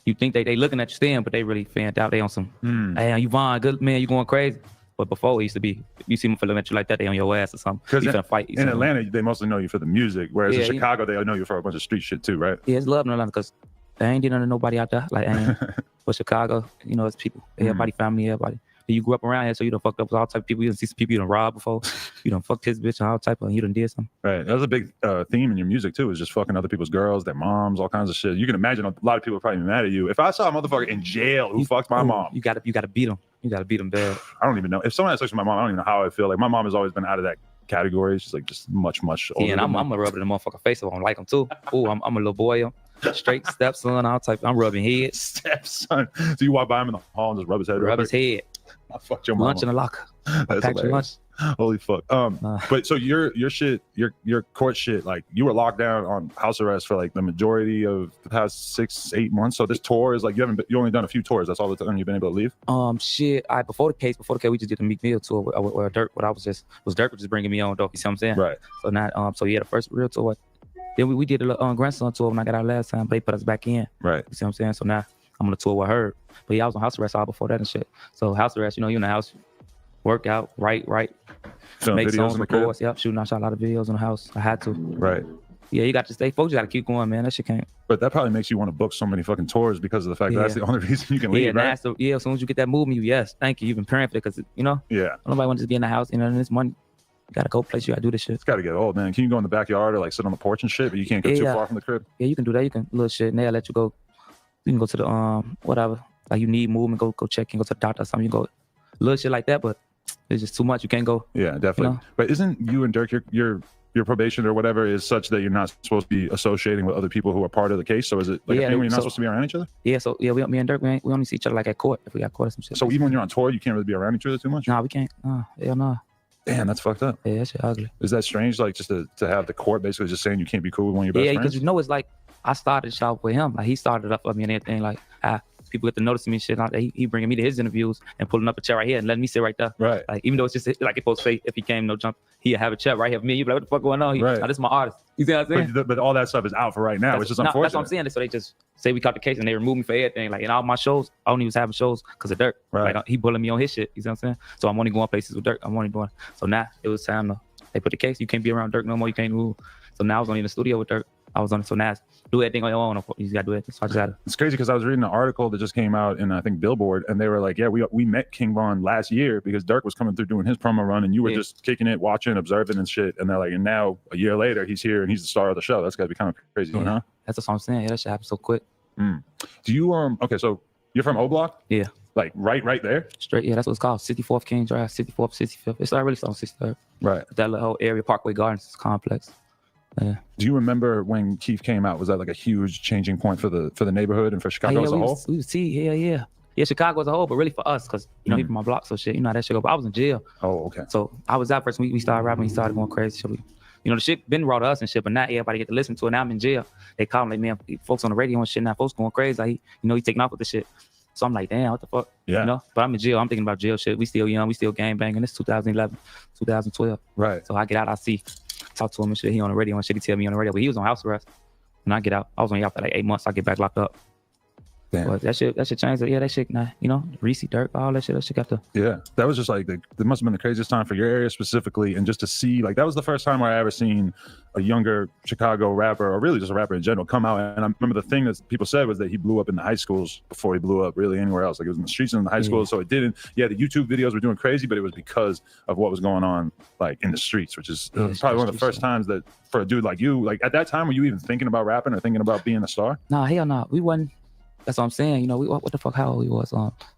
you think they looking at you stand, but they really fanned out. They on some, hey, you Vaughn, good man, you going crazy. But before it used to be, you see them looking at you like that, they on your ass or something. Because you finna fight. In Atlanta, they mostly know you for the music, whereas in Chicago, they know you for a bunch of street shit too, right? Yeah, it's love in Atlanta because they ain't dealing with nobody out there. Like, but Chicago, you know, it's people. Everybody, family, everybody. You grew up around here, so you done fucked up with all type of people. You done see some people you done robbed before. You done fucked his bitch and all type of, and you done did something. Right. That was a big theme in your music too, is just fucking other people's girls, their moms, all kinds of shit. You can imagine a lot of people are probably mad at you. If I saw a motherfucker in jail who fucked my mom. You gotta beat him. You gotta beat him bad. I don't even know. If someone has sex with my mom, I don't even know how I feel. Like my mom has always been out of that category. She's like just much older. Yeah, and I'm gonna rub it in the motherfucker face if I don't like him too. Ooh, I'm a little boy. Straight stepson, all type. I'm rubbing head. Stepson. So you walk by him in the hall and just rub his head. Rub his head. I fucked your mom. Lunch in the locker. That's lunch. Holy fuck. But so your shit, your court shit, like you were locked down on house arrest for like the majority of the past 6-8 months. So this tour is like you only done a few tours. That's all the time you've been able to leave. Shit. Before the case, we just did the Meek Mill tour where Dirk. What I was Dirk was just bringing me on though. You see what I'm saying? Right. So now, so yeah, the first real tour. Then we did a grandson tour when I got out last time, but they put us back in. Right. You see what I'm saying? So now I'm on a tour with her. But yeah, I was on house arrest all before that and shit. So house arrest, you know, you in the house, work out, write, film make videos songs, in the record. Yep, shooting. I shot a lot of videos in the house. I had to. Right. Yeah, you got to stay focused. You got to keep going, man. That shit can't. But that probably makes you want to book so many fucking tours because of the fact that that's the only reason you can leave, right? As soon as you get that movement, thank you. You've been preparing for it because, you know, nobody wants to be in the house, you know, and this money. You gotta go place. You gotta do this shit. It's gotta get old, man. Can you go in the backyard or like sit on the porch and shit, but you can't go too far from the crib? Yeah, you can do that. You can little shit. And they'll let you go. You can go to the whatever. Like you need movement, go check in, go to the doctor or something. You go little shit like that, but it's just too much. You can't go. Yeah, definitely. You know? But isn't you and Dirk your probation or whatever is such that you're not supposed to be associating with other people who are part of the case? So is it like a thing where you're not supposed to be around each other? Yeah, so yeah, me and Dirk, we only see each other like at court if we got court or some shit. So even when you're on tour, you can't really be around each other too much? Nah, we can't. Hell no. Damn, that's fucked up. Yeah, that shit ugly. Is that strange? Like just to have the court basically just saying you can't be cool with one of your best friends? Yeah, because you know it's like I started shop with him. Like he started up for me and everything. Like people get to notice me and shit. Like he bringing me to his interviews and pulling up a chair right here and letting me sit right there. Right. Like even though it's just like it's supposed to say if he came no jump, he'd have a chair right here for me. You be like, what the fuck going on? Right. Now, this is my artist. You see what I'm saying? But all that stuff is out for right now, which is unfortunate. That's what I'm saying. So they just say we caught the case and they remove me for everything. Like in all my shows, I only was having shows because of Dirk. Right. Like he bullying me on his shit. You see what I'm saying? So I'm only going places with Dirk. So now it was time to they put the case. You can't be around Dirk no more. You can't move. So now I was only in the studio with Dirk. I was on it. So now do everything on your own. You just gotta do it. So I just gotta. It's crazy because I was reading an article that just came out in I think Billboard, and they were like, yeah, we met King Von last year because Dirk was coming through doing his promo run, and you were just kicking it, watching, observing, and shit. And they're like, and now a year later, he's here and he's the star of the show. That's gotta be kind of crazy, huh? That's what I'm saying. Yeah, that shit happened so quick. Do you okay? So you're from O Block? Yeah. Like right there? Straight. Yeah, that's what it's called. 64th King Drive, 64th, 65th. It's not really on 63rd. Right. That little whole area, Parkway Gardens complex. Yeah. Do you remember when Keith came out? Was that like a huge changing point for the neighborhood and for Chicago as a whole? We would see, yeah, Chicago as a whole, but really for us, because you know he from my block, so shit, you know how that shit go. But I was in jail. Oh, okay. So I was out first. We started rapping. He started going crazy. So you know the shit been raw to us and shit, but not everybody get to listen to it. Now I'm in jail. They call me like, man, folks on the radio and shit. Now folks going crazy. Like he taking off with the shit. So I'm like, damn, what the fuck? Yeah. You know? But I'm in jail. I'm thinking about jail shit. We still young. We still gang banging. It's 2011, 2012. Right. So I get out. I see. Talk to him and shit. He on the radio and shit. He tell me on the radio, but he was on house arrest. When I get out, I was only out for like 8 months. I get back locked up. Damn. But that shit changed. Yeah, that shit, you know, Reese, Dirk, all that shit got to. Yeah, that was just like that must have been the craziest time for your area specifically, and just to see like that was the first time where I ever seen a younger Chicago rapper, or really just a rapper in general, come out. And I remember the thing that people said was that he blew up in the high schools before he blew up really anywhere else. Like it was in the streets and in the high schools, so it didn't. Yeah, the YouTube videos were doing crazy, but it was because of what was going on like in the streets, which is probably one of the first times that for a dude like you, like at that time, were you even thinking about rapping or thinking about being a star? Nah, hell no. We wasn't. That's what I'm saying. You know, what the fuck, how old he was?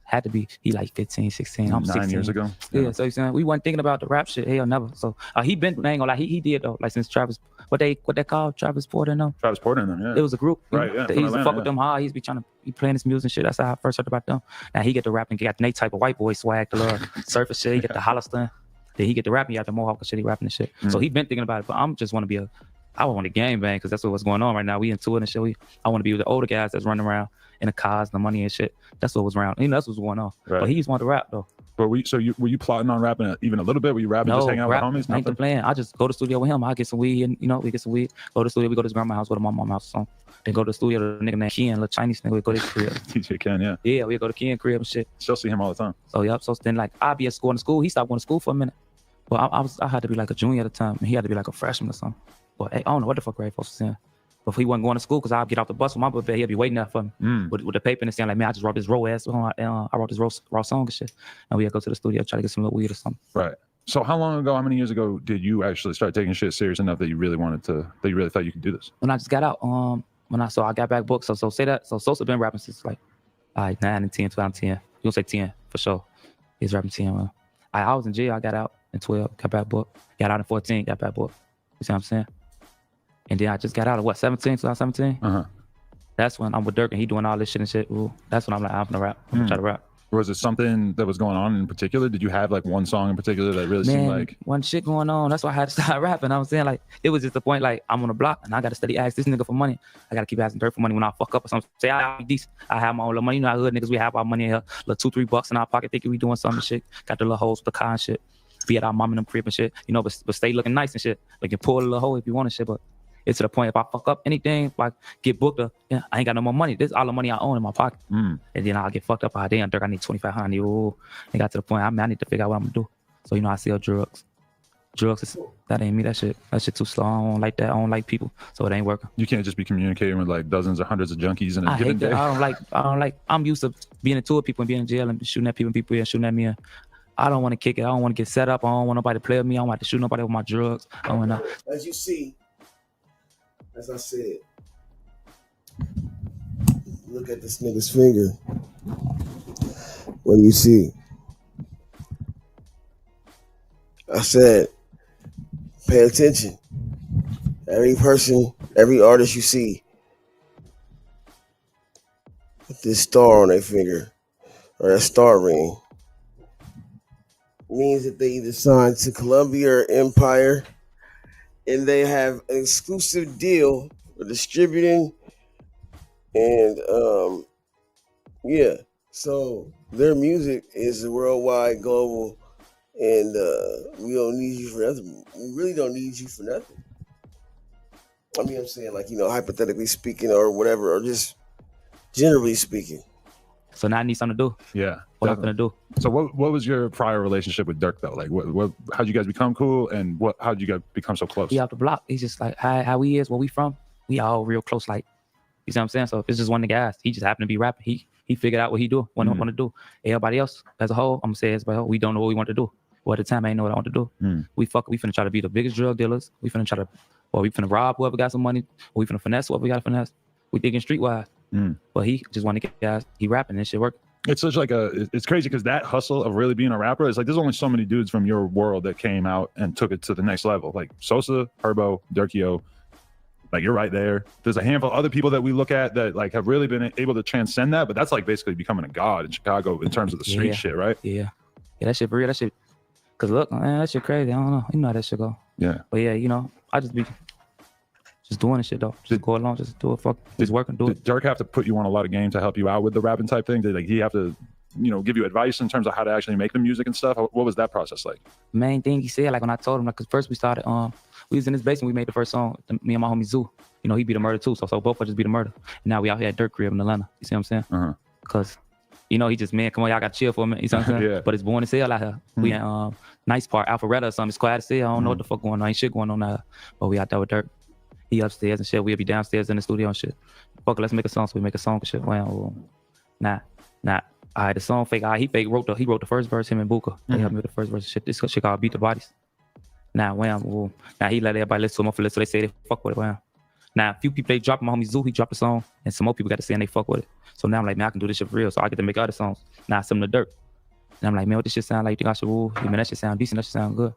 Had to be, he like 15, 16. I'm 16. 9 years ago. Yeah, so you saying we wasn't thinking about the rap shit. Hell, never. So he been, I ain't gonna lie, he did though. Like since Travis, what they called Travis Porter and them. Travis Porter and them, yeah. It was a group. Right, yeah. He used to fuck with them hard. He used to be trying to be playing this music and shit. That's how I first heard about them. Now he get the rapping, got Nate type of white boy swag, the little surface shit. He get the Holliston. Then he get the rapping, he got the Mohawk and shit. He rapping and shit. So he been thinking about it. But I'm just want to be I want to gang bang because that's what's going on right now. We into it and shit. I want to be with the older guys that's running around in the cars, the money and shit. That's what was around. You know, that's what's going on. Right. But he just wanted to rap though. But were you plotting on rapping even a little bit? Were you rapping just hanging out with homies? Ain't the plan. I just go to the studio with him. I get some weed and we get some weed. Go to the studio. We go to his grandma's house, go to my mom's house or something. Then go to the studio to a nigga named Ken, little Chinese nigga. We go to his crib. DJ Ken, yeah. Yeah, we go to Ken crib and shit. Still see him all the time. So yep. So then like I be at school. He stopped going to school for a minute. Well, I had to be like a junior at the time, and he had to be like a freshman or something. But hey, I don't know what the fuck grade folks was saying. But if he wasn't going to school, because I'd get off the bus with my book bag, he'd be waiting there for me with the paper and saying like, man, I just wrote this raw ass song. I wrote this raw song and shit. And we had to go to the studio, try to get some little weed or something. Right. So how many years ago did you actually start taking shit serious enough that you really thought you could do this? When I just got out, I got back booked. So say that. So Sosa been rapping since like 9 and 10, 2010. You gonna say 10 for sure. He's rapping 10. I was in jail. I got out in 12, got back booked. Got out in 14, got back booked. You see what I'm saying? And then I just got out of 2017? That's when I'm with Dirk and he doing all this shit and shit. Ooh, that's when I'm like, I'm gonna rap. I'm gonna try to rap. Was it something that was going on in particular? Did you have like one song in particular that really seemed like one shit going on? That's why I had to start rapping. I'm saying like it was just the point like I'm on the block and I gotta steady ask this nigga for money. I gotta keep asking Dirk for money when I fuck up or something. Say I be decent. I have my own little money. You know how hood niggas we have our money in here, little $2-3 in our pocket, thinking we doing something shit. Got the little hoes with the car and shit. Be at our mom and them crib and shit. You know, but stay looking nice and shit. Like you pull a little hole if you want and shit, but it's to the point if I fuck up anything, if I get booked, I ain't got no more money. This is all the money I own in my pocket. And then I'll get fucked up. Damn, Dirk, I need 2,500. Oh, it got to the point, I need to figure out what I'm gonna do. So, I sell drugs. Drugs, that ain't me, that shit too slow. I don't like that. I don't like people. So it ain't working. You can't just be communicating with like dozens or hundreds of junkies in a given day. I don't like, I'm used to being into it, people and being in jail and shooting at people and shooting at me. And I don't want to kick it. I don't want to get set up. I don't want nobody to play with me. I don't want to shoot nobody with my drugs. I don't want to. As you see, as I said, look at this nigga's finger. What do you see? I said, pay attention. Every person, every artist you see with this star on their finger or that star ring means that they either signed to Columbia or Empire and they have an exclusive deal for distributing and so their music is worldwide, global, and we don't need you for nothing. We really don't need you for nothing. I mean, I'm saying like, hypothetically speaking or whatever, or just generally speaking. So now I need something to do. Yeah. What I'm gonna do. So what was your prior relationship with Dirk though? Like how'd you guys become cool and how'd you guys become so close? He off the block. He's just like how he is, where we from, we all real close, like you see what I'm saying? So if it's just one of the guys, he just happened to be rapping. He figured out what he do, what he want to do. Everybody else as a whole, I'm gonna say as a whole, we don't know what we want to do. Well, at the time I ain't know what I want to do. We finna try to be the biggest drug dealers. We finna rob whoever got some money, or we finna finesse whoever we got to finesse. We thinking streetwise. But he just wanted to get guys, he rapping and shit working. It's such like it's crazy because that hustle of really being a rapper is like there's only so many dudes from your world that came out and took it to the next level. Like Sosa, Herbo, Durkio, like you're right there. There's a handful of other people that we look at that like have really been able to transcend that, but that's like basically becoming a god in Chicago in terms of the street shit, right? Yeah, that shit for real. That shit, cause look, man, that shit crazy. I don't know, you know how that shit go. Yeah, but yeah, I just be just doing this shit though. Just go along, just do it. Fuck, just work and do it. Did Dirk have to put you on a lot of game to help you out with the rapping type thing? Did he have to, give you advice in terms of how to actually make the music and stuff? What was that process like? Main thing he said, like when I told him, like, cause first we started, we was in his basement. We made the first song. Me and my homie Zoo. He beat a murder too. So both of us just beat a murder. And now we out here at Dirk crib in Atlanta. You see what I'm saying? Cause he just, man, come on, y'all got to chill for a minute. You see what I'm saying? Yeah. But it's boring as hell out here. We in nice part, Alpharetta or something. It's quiet as hell. I don't know what the fuck going on. Ain't shit going on now. But we out there with Dirk. He upstairs and shit. We'll be downstairs in the studio and shit. Fuck it, let's make a song. So we make a song and shit. Well, nah. All right, the song fake. He wrote the first verse. Him and Buka. They helped me with the first verse. Shit, this shit called Beat the Bodies. Now he let everybody listen to him for this, so they say they fuck with it. Now Now, a few people, they dropped. My homie Zoo, he dropped a song, and some more people got to say and they fuck with it. So now I'm like, man, I can do this shit for real. So I get to make other songs. Now I send him the dirt. And I'm like, man, what this shit sound like? You think I should, man, that shit sound decent. That shit sound good.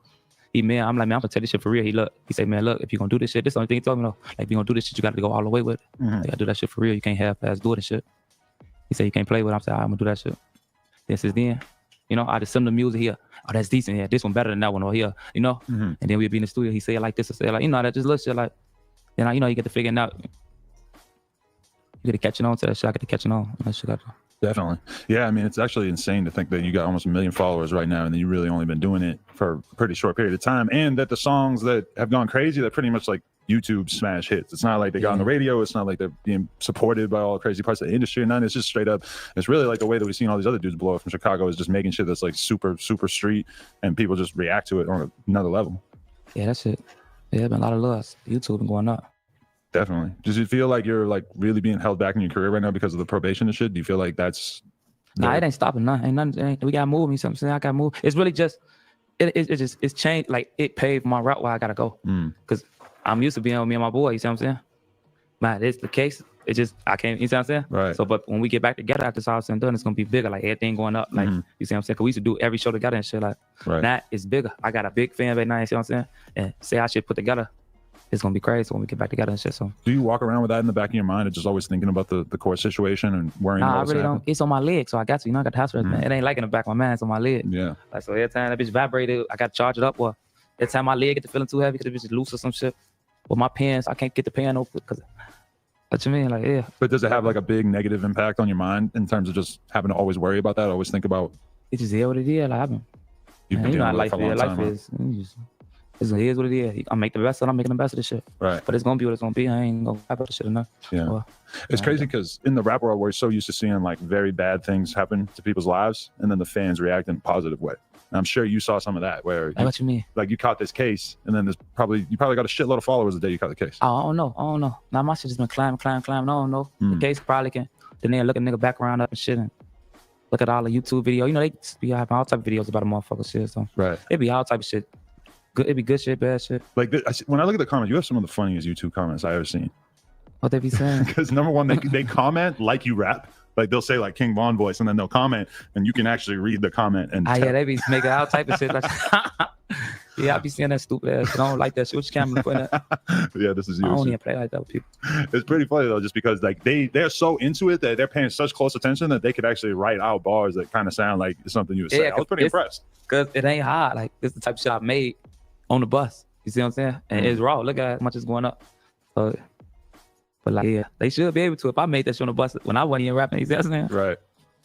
I'm like, man, I'm gonna tell this shit for real. He say, man, look, if you gonna do this shit, this is the only thing he told me, though. Like, if you gonna do this shit, you gotta go all the way with it. You gotta do that shit for real. You can't half-ass do it and shit. He said, you can't play with it. I'm saying, I'm gonna do that shit. Then since then, I just send him the music here. Oh, that's decent. Yeah, this one better than that one over here, And then we'd be in the studio. He say it like this, or say it like, that just little shit like, then, you get to figuring out. You get to catching on to that shit. I get to catching on. That shit got to. Definitely. Yeah, I mean, it's actually insane to think that you got almost 1 million followers right now, and then you really only been doing it for a pretty short period of time, and that the songs that have gone crazy, they're pretty much like YouTube smash hits. It's not like they got on the radio. It's not like they're being supported by all the crazy parts of the industry. None. It's just straight up. It's really like the way that we've seen all these other dudes blow up from Chicago is just making shit that's like super, super street, and people just react to it on another level. Yeah, that's it. Yeah, been a lot of love. YouTube been going up. Definitely. Does it feel like you're like really being held back in your career right now because of the probation and shit? Do you feel like that's? Nah, it ain't stopping. Nothing. Ain't nothing. We gotta move. Me something. I gotta move. It's really just. It's changed. Like it paved my route where I gotta go. Because I'm used to being with me and my boy. You see what I'm saying? Man, it's the case. It just I can't. You see what I'm saying? Right. So, but when we get back together after it's all said and done, it's gonna be bigger. Like everything going up. Like you see what I'm saying? Cause we used to do every show together and shit. Like now it's bigger. I got a big fan base now. You see what I'm saying? And say I should put together. It's gonna be crazy when we get back together and shit. So, do you walk around with that in the back of your mind, and just always thinking about the court situation and worrying? Nah, about I really don't. It's on my leg, so I got to. I got the house arrest, man. It ain't like in the back of my mind. It's on my leg. Yeah. Like so, every time that bitch vibrated, I got to charge it up. Or every time my leg get to feeling too heavy, because the bitch is loose or some shit. With my pants, I can't get the pan open because. What you mean? Like, yeah. But does it have like a big negative impact on your mind in terms of just having to always worry about that? Always think about. It just is what it is. Like, You've been dealing with it life for a long time, is. It is what it is. I make the best of it. I'm making the best of this shit. Right. But it's gonna be what it's gonna be. I ain't gonna rap about the shit enough. Yeah. Well, it's crazy because in the rap world, we're so used to seeing like very bad things happen to people's lives, and then the fans react in a positive way. And I'm sure you saw some of that where. What you mean? Like you caught this case, and then you probably got a shitload of followers the day you caught the case. I don't know. Now my shit just been climbing. I don't know. The case probably can. Then they look a nigga background up and shit and look at all the YouTube video. They be having all type of videos about a motherfucker shit. So it be all type of shit. Good, it be good shit, bad shit. Like when I look at the comments, you have some of the funniest YouTube comments I ever seen. What they be saying? Because number one, they comment like you rap. Like they'll say like King Von voice, and then they'll comment, and you can actually read the comment. And yeah, they be making all type of shit. Like, yeah, I be seeing that stupid ass shit. I don't like that shit. Which camera put that? Yeah, this is you. I don't even play like that with people. It's pretty funny though, just because like they're so into it that they're paying such close attention that they could actually write out bars that kind of sound like something you would say. I was pretty impressed. Because it ain't hard. Like this is the type of shit I made on the bus. You see what I'm saying? And it's raw. Look at how much it's going up. So, but like, yeah, they should be able to. If I made that shit on the bus when I wasn't even rapping, you see what I'm saying? Right.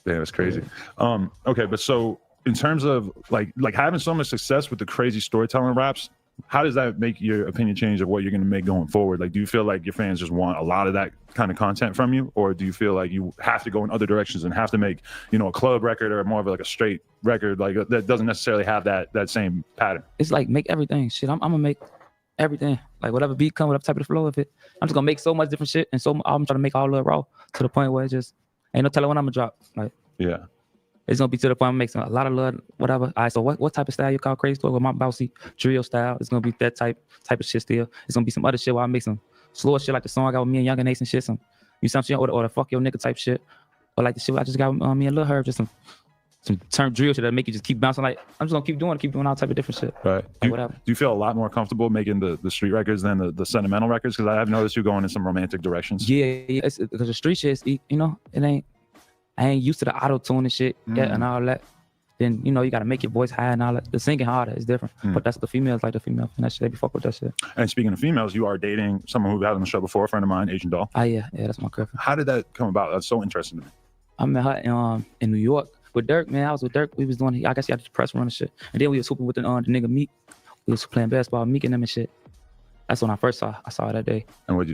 Yeah, it's crazy. Okay, but so in terms of like having so much success with the crazy storytelling raps, how does that make your opinion change of what you're going to make going forward? Like, do you feel like your fans just want a lot of that kind of content from you, or do you feel like you have to go in other directions and have to make, a club record or more of like a straight record, like that doesn't necessarily have that same pattern? It's like make everything. Shit, I'm gonna make everything. Like whatever beat come, whatever type of flow of it, I'm just gonna make so much different shit, and so I'm trying to make all of it raw to the point where it just ain't no telling when I'm gonna drop. Like, yeah. It's gonna be to the point I'm making a lot of love, whatever. All right, so what type of style you call crazy story? With my bouncy drill style, it's gonna be that type of shit still. It's gonna be some other shit where I make some slower shit like the song I got with me and Young and Ace and shit, some shit, or the fuck your nigga type shit, or like the shit I just got with me and Lil Herb, just some turn drill shit that make you just keep bouncing. Like I'm just gonna keep doing all type of different shit. Right. Whatever. Do you feel a lot more comfortable making the street records than the sentimental records? Because I have noticed you going in some romantic directions. Yeah, it's because the street shit, it ain't. I ain't used to the auto tune and shit and all that. Then you gotta make your voice high and all that. The singing harder is different, but that's the females like the female and that shit. They be fuck with that shit. And speaking of females, you are dating someone who had on the show before, a friend of mine, Asian Doll. Yeah, that's my girlfriend. How did that come about? That's so interesting to me. I met her in New York with Dirk. Man, I was with Dirk. We was doing. I guess he had the press run and shit. And then we was hooping with the nigga Meek. We was playing basketball, Meek and them and shit. That's when I first saw her that day. And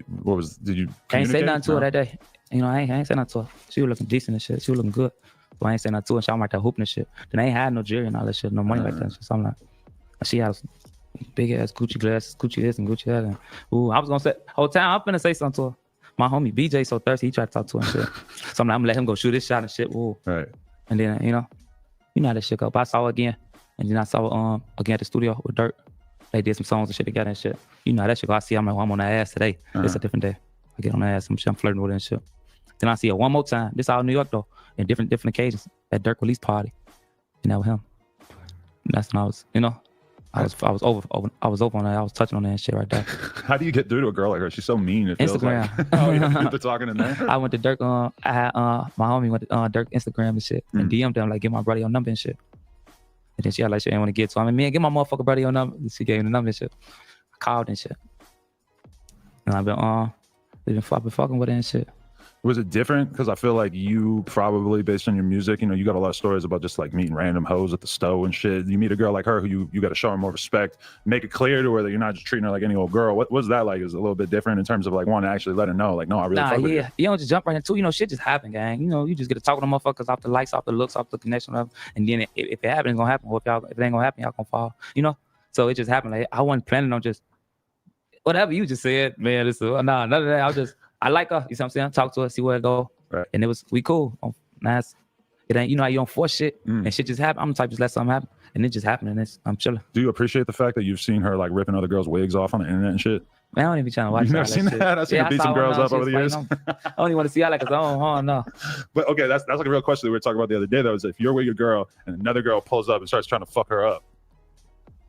did you? I ain't say nothing to her that day. I ain't say nothing to her. She was looking decent and shit. She was looking good. So I ain't say nothing to her. So I'm like that hooping and shit. Then I ain't had no jewelry and all that shit, no money like that. So I'm like, she has big ass Gucci glasses, Gucci this and Gucci that. And I was gonna say whole time I'm finna say something to her. My homie BJ so thirsty, he tried to talk to her and shit. So I'm like, I'm gonna let him go shoot his shot and shit. Right. And then you know how that shit go. But I saw her again, and then I saw her again at the studio with Dirk. they did some songs and shit together and shit. You know how that shit go. I see I'm like, well, I'm on that ass today. It's a different day. I get on that ass, some shit, I'm flirting with her and shit. Then I see her one more time. This out in New York though, in different occasions at Dirk release party. And that with him. And that's when I was, you know, I was over on that. I was touching on that and shit right there. How do you get through to a girl like her? She's so mean. It feels Instagram. Like. Oh, yeah, people talking in there. I went to Dirk. I had my homie went to Dirk Instagram and shit, and DM'd him like, get my brother your number and shit. And then she had like, she didn't want to get to him. I mean, man, get my motherfucker brother your number. She gave me the number and shit. I called and shit. And I've been fucking with her and shit. Was it different? Because I feel like you probably, based on your music, you know, you got a lot of stories about just like meeting random hoes at the stove and shit. You meet a girl like her who you got to show her more respect, make it clear to her that you're not just treating her like any old girl. What was that like? Is it a little bit different in terms of like wanting to actually let her know, like, no, I really fuck with you. You don't just jump right into, you know, shit just happen, gang. You know, you just get to talk to them motherfuckers off the likes, off the looks, off the connection of, and then if it happens, it's gonna happen. Or if it ain't gonna happen, y'all gonna fall. You know, so it just happened. Like I wasn't planning on just whatever you just said, man. None of that. I like her. You know what I'm saying? Talk to her, see where it go. Right. And we cool. Nice. It ain't, you know how you don't force shit and shit just happen. I'm the type to just let something happen and it just happened and I'm chilling. Do you appreciate the fact that you've seen her like ripping other girls' wigs off on the internet and shit? Man, I don't even be trying to watch You've never seen that? I've seen her beat some girls up over the years. I don't even want to see her like a oh no. But okay, that's like a real question that we were talking about the other day though, is if you're with your girl and another girl pulls up and starts trying to fuck her up,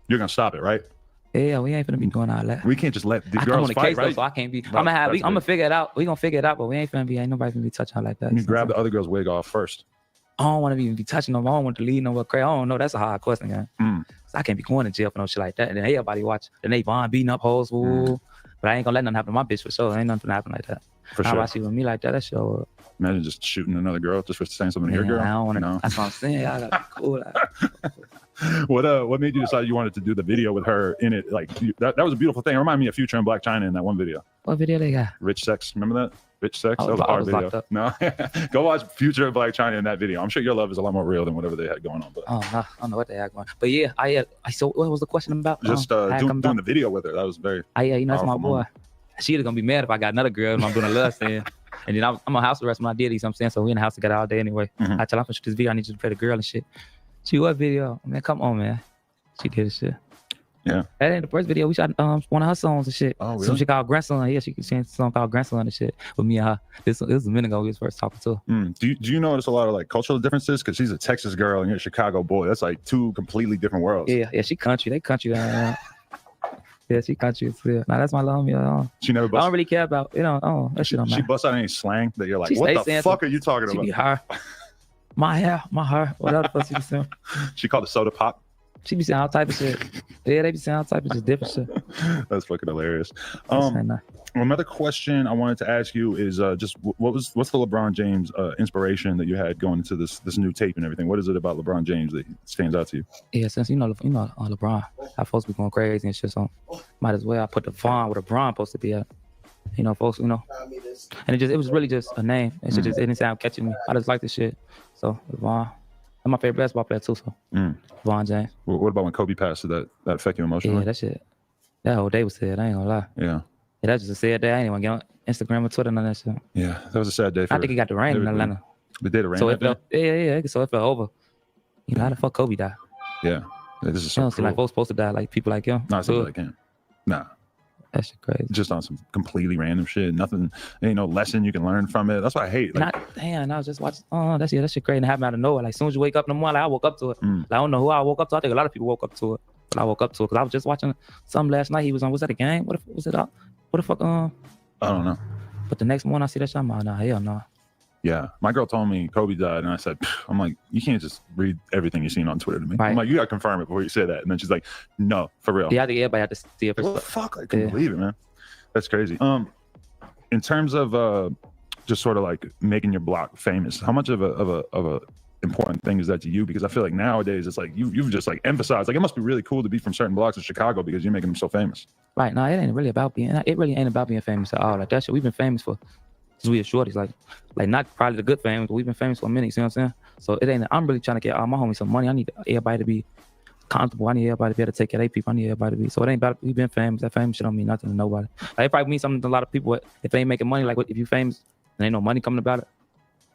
you're gonna stop it, right? Yeah, we ain't gonna be doing all that. We can't just let the girls I'm on the fight, case, right? Though, so I can't be. I'm gonna figure it out. We gonna figure it out, but we ain't nobody gonna be touching her like that. You grab the other girl's wig off first. I don't want to even be touching them. I don't want to lead nowhere crazy. I don't know. That's a hard question, man. So I can't be going to jail for no shit like that. And then everybody watch. Then they beating up hoes. But I ain't gonna let nothing happen to my bitch for sure. Ain't nothing happen like that. For How sure. I see with me like that, that's sure. Imagine just shooting another girl just for saying something to your girl. I don't want to. No. That's what I'm saying. I gotta be cool. What made you decide you wanted to do the video with her in it? Like that was a beautiful thing. It reminded me of Future and Black China in that one video. What video they got? Rich Sex. Remember that? Rich Sex. I That was a hard locked video. up. No, go watch Future and Black China in that video. I'm sure your love is a lot more real than whatever they had going on. But Oh no, I don't know what they had going. But yeah, I so what was the question about? just doing the video with her. That was very. Yeah, you know that's my powerful boy. moment. She gonna be mad if I got another girl and I'm doing a love scene. And then I'm on house arrest when I did these. You know what I'm saying, so we in the house together all day anyway. I tell her I'm gonna shoot this video. I need you to play the girl and shit. She what video? Man, come on, man. She did this shit. Yeah. That ain't the first video. We shot one of her songs and shit. Oh, really? Some shit called Grandson. Yeah, she sang a song called Grandson and shit with me and her. This was a minute ago. We was first talking to her. Do you notice a lot of like cultural differences? Because she's a Texas girl and you're a Chicago boy. That's like two completely different worlds. Yeah, she country. They country. Yeah, she country. Yeah. Now that's my love. She never. I don't really care about that shit on She busts out any slang that you're like, She what stay the saying fuck some- are you talking She about? be her. My hair. Whatever the fuck she be saying. She called it soda pop. She be saying all type of shit. Yeah, they be saying all type of just different shit. That's fucking hilarious. That's nice. Another question I wanted to ask you is just what's the LeBron James inspiration that you had going into this new tape and everything? What is it about LeBron James that stands out to you? Yeah, since you know LeBron, how folks be going crazy and shit, so might as well I put the Vaughn where the Bron supposed to be at. You know, folks, and it was really just a name. It didn't sound catchy to me. I just like this shit. So Vaughn. I'm my favorite basketball player too, so Vaughn James. What about when Kobe passed? Did that affect you emotionally? Yeah, that shit. That whole day was sad. I ain't gonna lie. Yeah. Yeah, that's just a sad day. I ain't want to get on Instagram or Twitter, none of that shit. Yeah, that was a sad day. I think it got the rain in Atlanta. But did it rain? So that it felt, day? yeah. So it felt over. You know how the fuck Kobe died? Yeah. This is You so don't see like folks supposed to die like people like him. No, I think I can't. Nah. That shit crazy. Just on some completely random shit. Nothing, ain't no lesson you can learn from it. That's what I hate. Like, I was just watching. Oh, that shit crazy. And it happened out of nowhere. Like as soon as you wake up in the morning, like, I woke up to it. Like, I don't know who I woke up to. I think a lot of people woke up to it. But I woke up to it because I was just watching something last night. He was on. Was that a game? What was it? What the fuck? I don't know. But the next morning I see that shit. I'm like, nah, hell no. Yeah, my girl told me Kobe died, and I said, I'm like, you can't just read everything you've seen on Twitter to me. Right. I'm like, you gotta confirm it before you say that. And then she's like, no, for real. Yeah, I think everybody had to see it. What the fuck? I couldn't believe it, man. That's crazy. In terms of just sort of like making your block famous, how much of a important thing is that to you? Because I feel like nowadays it's like you've just like emphasized like it must be really cool to be from certain blocks of Chicago because you're making them so famous. Right. No, it ain't really about being. It really ain't about being famous at all. Like that shit, we've been famous for since we were shorties. Like not probably the good fame, but we've been famous for a minute. You see what I'm saying? So it ain't. I'm really trying to get all my homies some money. I need everybody to be comfortable. I need everybody to be able to take care of their people. I need everybody to be. So it ain't about we've been famous. That famous shit don't mean nothing to nobody. Like, it probably means something to a lot of people. If they ain't making money, like if you famous and ain't no money coming about it,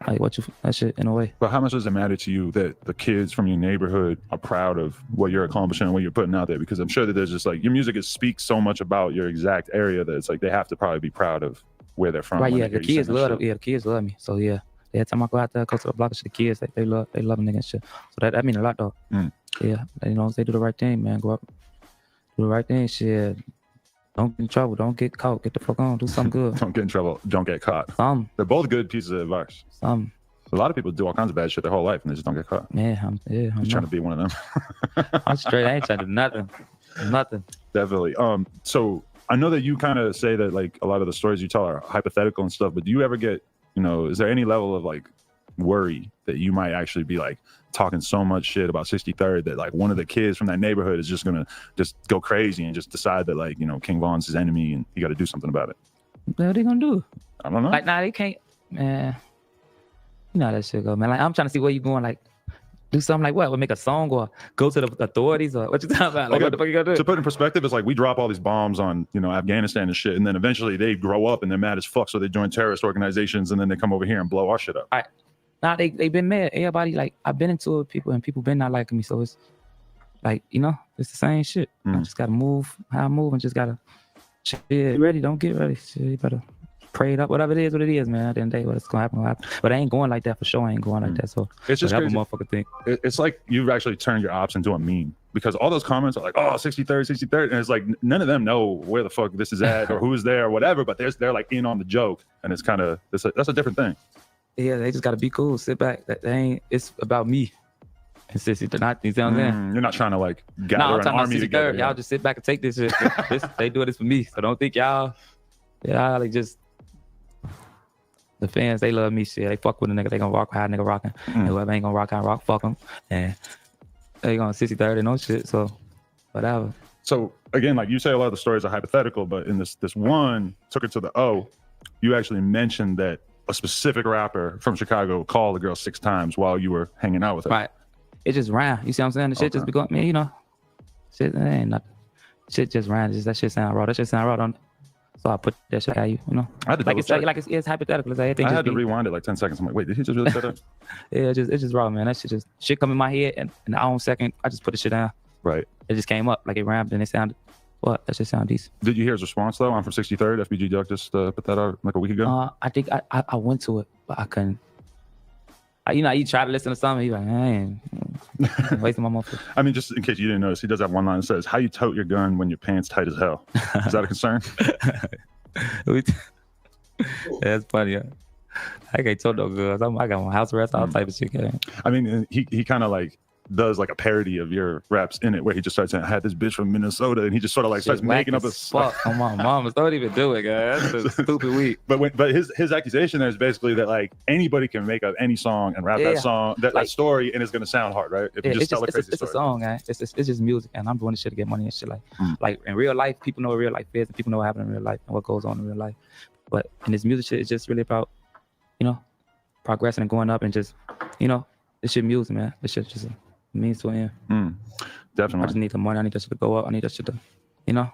like what you that shit in a way. But how much does it matter to you that the kids from your neighborhood are proud of what you're accomplishing and what you're putting out there? Because I'm sure that there's just like your music speaks so much about your exact area that it's like they have to probably be proud of where they're from. Right, when yeah, they the hear you kids sing that love shit. the kids love me. So yeah, every time I go out there, go to the block and shit, the kids they love a nigga and shit. So that mean a lot though. Yeah, you know, they do the right thing, man. Go up, do the right thing, shit. Don't get in trouble. Don't get caught. Get the fuck on. Do something good. Don't get in trouble. Don't get caught. They're both good pieces of advice. A lot of people do all kinds of bad shit their whole life and they just don't get caught. Yeah, I'm trying to be one of them. I'm straight. I ain't trying to do nothing. Nothing. Definitely. So I know that you kind of say that like a lot of the stories you tell are hypothetical and stuff, but do you ever get, you know, is there any level of like worry that you might actually be like talking so much shit about 63rd that like one of the kids from that neighborhood is just gonna just go crazy and just decide that like, you know, King Von's his enemy and you got to do something about it? What are they gonna do? I don't know. Like, nah, they can't, man. You know how that shit go, man. Like, I'm trying to see where you going. Like, do something like what? We'll make a song or go to the authorities or what you talking about? Like, what the fuck you gonna do? To put it in perspective, it's like we drop all these bombs on, you know, Afghanistan and shit, and then eventually they grow up and they're mad as fuck, so they join terrorist organizations, and then they come over here and blow our shit up. All right. Nah, they been mad. Everybody, like, I've been into it with people and people been not liking me. So it's like, you know, it's the same shit. I just gotta move how I move and just gotta shit, get ready, don't get ready. Shit, you better pray it up, whatever it is, man. At the end of the day, what's gonna happen. But I ain't going like that for sure. I ain't going like that. So it's just whatever crazy. Motherfucker think. It's like you've actually turned your ops into a meme, because all those comments are like, oh, 63rd, and it's like none of them know where the fuck this is at or who is there or whatever, but they're like in on the joke, and it's kind of that's a different thing. Yeah, they just gotta be cool, sit back. That ain't. It's about me. It's just not. You know what I'm saying? You're not trying to like gather No, I'm an talking army about together. 63rd. Y'all just sit back and take this shit. They do this for me, so don't think y'all like just. The fans, they love me. Shit, they fuck with a nigga. They gonna rock how a nigga rocking. And whoever ain't gonna rock how I rock, fuck them. And they gonna 63rd and no shit. So whatever. So again, like you say, a lot of the stories are hypothetical, but in this one, took it to the O, you actually mentioned that a specific rapper from Chicago called the girl 6 times while you were hanging out with her. Right. It just ran. You see what I'm saying? The shit just be going, man, you know. Shit, it ain't nothing. Shit just ran. Just that shit sound raw. That shit sound raw, don't it? So I put that shit at you, you know. I had to like it's hypothetical. It's like everything I just had to be, rewind it like 10 seconds. I'm like, wait, did he just really say that? Yeah, it's just raw, man. That shit come in my head, and in the own second, I just put the shit down. Right. It just came up like it rhymed, and it sounded. What? That shit sound decent. Did you hear his response though? I'm from 63rd. FBG Duck just put that out like a week ago. I think I went to it, but I couldn't. You know, you try to listen to something, you're like, I ain't wasting my motherfucker. I mean, just in case you didn't notice, he does have one line that says, "How you tote your gun when your pants tight as hell?" Is that a concern? That's funny. Yeah. I can't tote no girls. I got my house arrest, all type of shit. Yeah. I mean, he kind of like does like a parody of your raps in it, where he just starts saying, "I had this bitch from Minnesota," and he just sort of like starts making up a fuck. Come on, mama, don't even do it, guys. That's a stupid week. But his accusation there is basically that like anybody can make up any song and rap that song, that story, and it's gonna sound hard, right? If you just tell a crazy story. It's a song, man. It's just music, and I'm doing this shit to get money and shit. Like in real life, people know what real life is, and people know what happens in real life and what goes on in real life. But in this music shit, it's just really about, you know, progressing and going up and just, you know, this shit music, man. This shit just means to an end. Definitely. I just need the money. I need that shit to go up. I need that shit to, you know.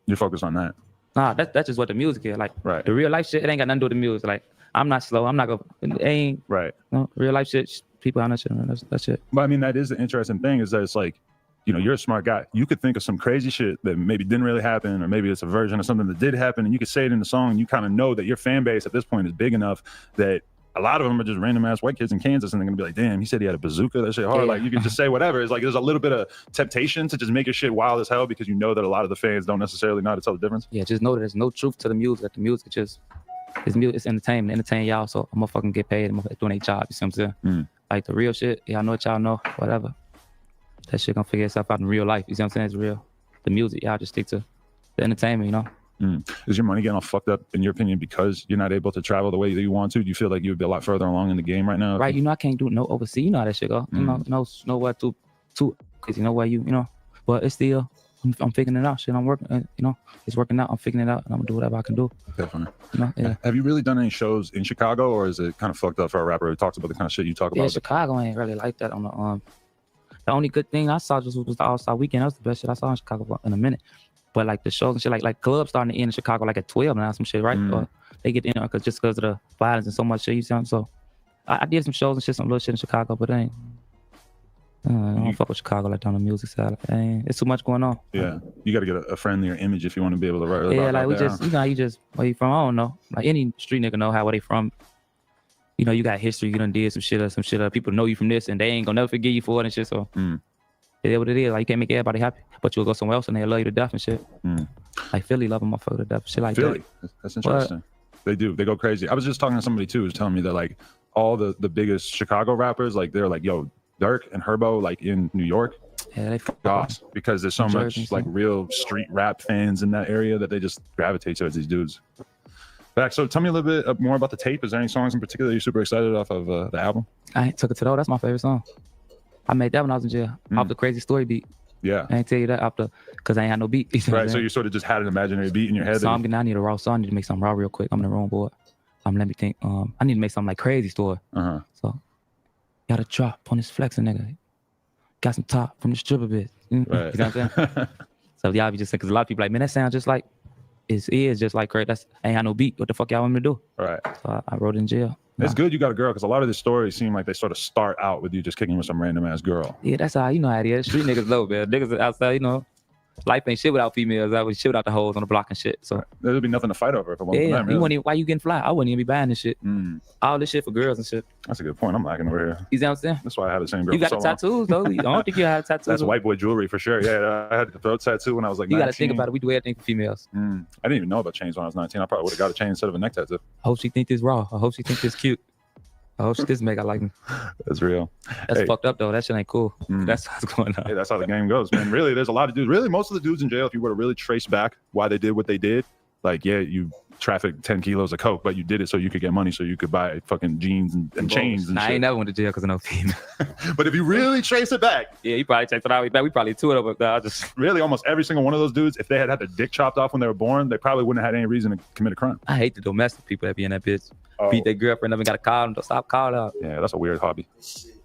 You focus on that. Nah, that's just what the music is. Like, right. The real life shit, it ain't got nothing to do with the music. Like, I'm not slow. I'm not gonna. It ain't right. You know, real life shit. People on that shit. That's shit. But I mean, that is the interesting thing, is that it's like, you know, you're a smart guy. You could think of some crazy shit that maybe didn't really happen, or maybe it's a version of something that did happen, and you could say it in the song. And you kind of know that your fan base at this point is big enough that a lot of them are just random ass white kids in Kansas, and they're gonna be like, "Damn, he said he had a bazooka. That shit hard." Yeah. Like, you can just say whatever. It's like there's a little bit of temptation to just make your shit wild as hell, because you know that a lot of the fans don't necessarily know how to tell the difference. Yeah, just know that there's no truth to the music. That the music is it's music. It's entertainment. Entertain y'all. So I'm gonna fucking get paid. I'm doing a job. You see what I'm saying? Like the real shit. Y'all know what y'all know. Whatever. That shit gonna figure itself out in real life. You see what I'm saying? It's real. The music, y'all just stick to the entertainment. You know. Is your money getting all fucked up, in your opinion, because you're not able to travel the way that you want to? Do you feel like you would be a lot further along in the game right now? Right, you know, I can't do no overseas. You know how that shit go. You know, nowhere too, because you know where you know. But it's still, I'm figuring it out. Shit, I'm working. You know, it's working out. I'm figuring it out, and I'm gonna do whatever I can do. Definitely. You know, yeah. Have you really done any shows in Chicago, or is it kind of fucked up for a rapper who talks about the kind of shit you talk about? Yeah, Chicago ain't really like that on the The only good thing I saw just was the All-Star Weekend. That was the best shit I saw in Chicago in a minute. But like the shows and shit, like clubs starting to end in Chicago like at 12 now, some shit, right? Or they get in because of the violence and so much shit, you see. So I did some shows and shit, some little shit in Chicago, but it ain't. I don't fuck with Chicago like on the music side. Like, it's too much going on. Yeah, you got to get a friendlier image if you want to be able to write. Yeah, about like we that, just, you know, how you just where you from? I don't know. Like any street nigga know how where they from. You know, you got history. You done did some shit. People know you from this, and they ain't gonna never forgive you for it and shit. So it is what it is. Like you can't make everybody happy, but you'll go somewhere else and they'll love you to death and shit. Like Philly loving motherfucker to death, shit like Philly. that. That's interesting. They do. They go crazy. I was just talking to somebody too who's telling me that like all the biggest Chicago rappers, like they're like, yo, Dirk and Herbo, like in New York. Yeah, they goss because there's so much Jersey, like real street rap fans in that area that they just gravitate towards these dudes. Back. So tell me a little bit more about the tape. Is there any songs in particular you're super excited off of the album? I took it to the. That's my favorite song. I made that when I was in jail off the Crazy Story beat. Yeah. I ain't tell you that after because I ain't had no beat. Right. So you sort of just had an imaginary beat in your head. So I'm getting. I need a raw song. I need to make something raw real quick. I'm in the wrong board. Let me think. I need to make something like Crazy Story. So got a drop on this flexing nigga. Got some top from the stripper bit. Right. You know what I'm saying? So y'all be just saying, because a lot of people like, man, that sounds just like, it is just like crazy. That's ain't had no beat. What the fuck y'all want me to do? Right. So I wrote it in jail. It's good you got a girl, because a lot of the stories seem like they sort of start out with you just kicking with some random ass girl. Yeah, that's how, you know how it is. Street niggas know, man. Niggas outside, you know, life ain't shit without females. I was shit without the hoes on the block and shit. So there'd be nothing to fight over if it wasn't for them, really. You wouldn't even, why you getting fly? I wouldn't even be buying this shit. All this shit for girls and shit. That's a good point. I'm lacking over here. You see what I'm saying? That's why I have the same girl. You got for the so tattoos though. I don't think you have tattoos. That's white boy jewelry for sure. Yeah, I had the throat tattoo when I was like 19. You got to think about it. We do everything for females. I didn't even know about chains when I was 19. I probably would have got a chain instead of a neck tattoo. I hope she think this raw. I hope she think this cute. I hope she this make I like me. That's real. That's fucked up though. That shit ain't cool. That's what's going on. Hey, that's how the game goes, man. Really, there's a lot of dudes. Really, most of the dudes in jail, if you were to really trace back why they did what they did, like, yeah, you trafficked 10 kilos of coke, but you did it so you could get money, so you could buy fucking jeans and chains and shit. I ain't never went to jail because of no female. But if you really trace it back, yeah, you probably chased it all the way back. We probably two of them, but I just really almost every single one of those dudes, if they had their dick chopped off when they were born, they probably wouldn't have had any reason to commit a crime. I hate the domestic people that be in that bitch. Beat their girlfriend up and got to call them. Don't stop calling out. Yeah, that's a weird hobby.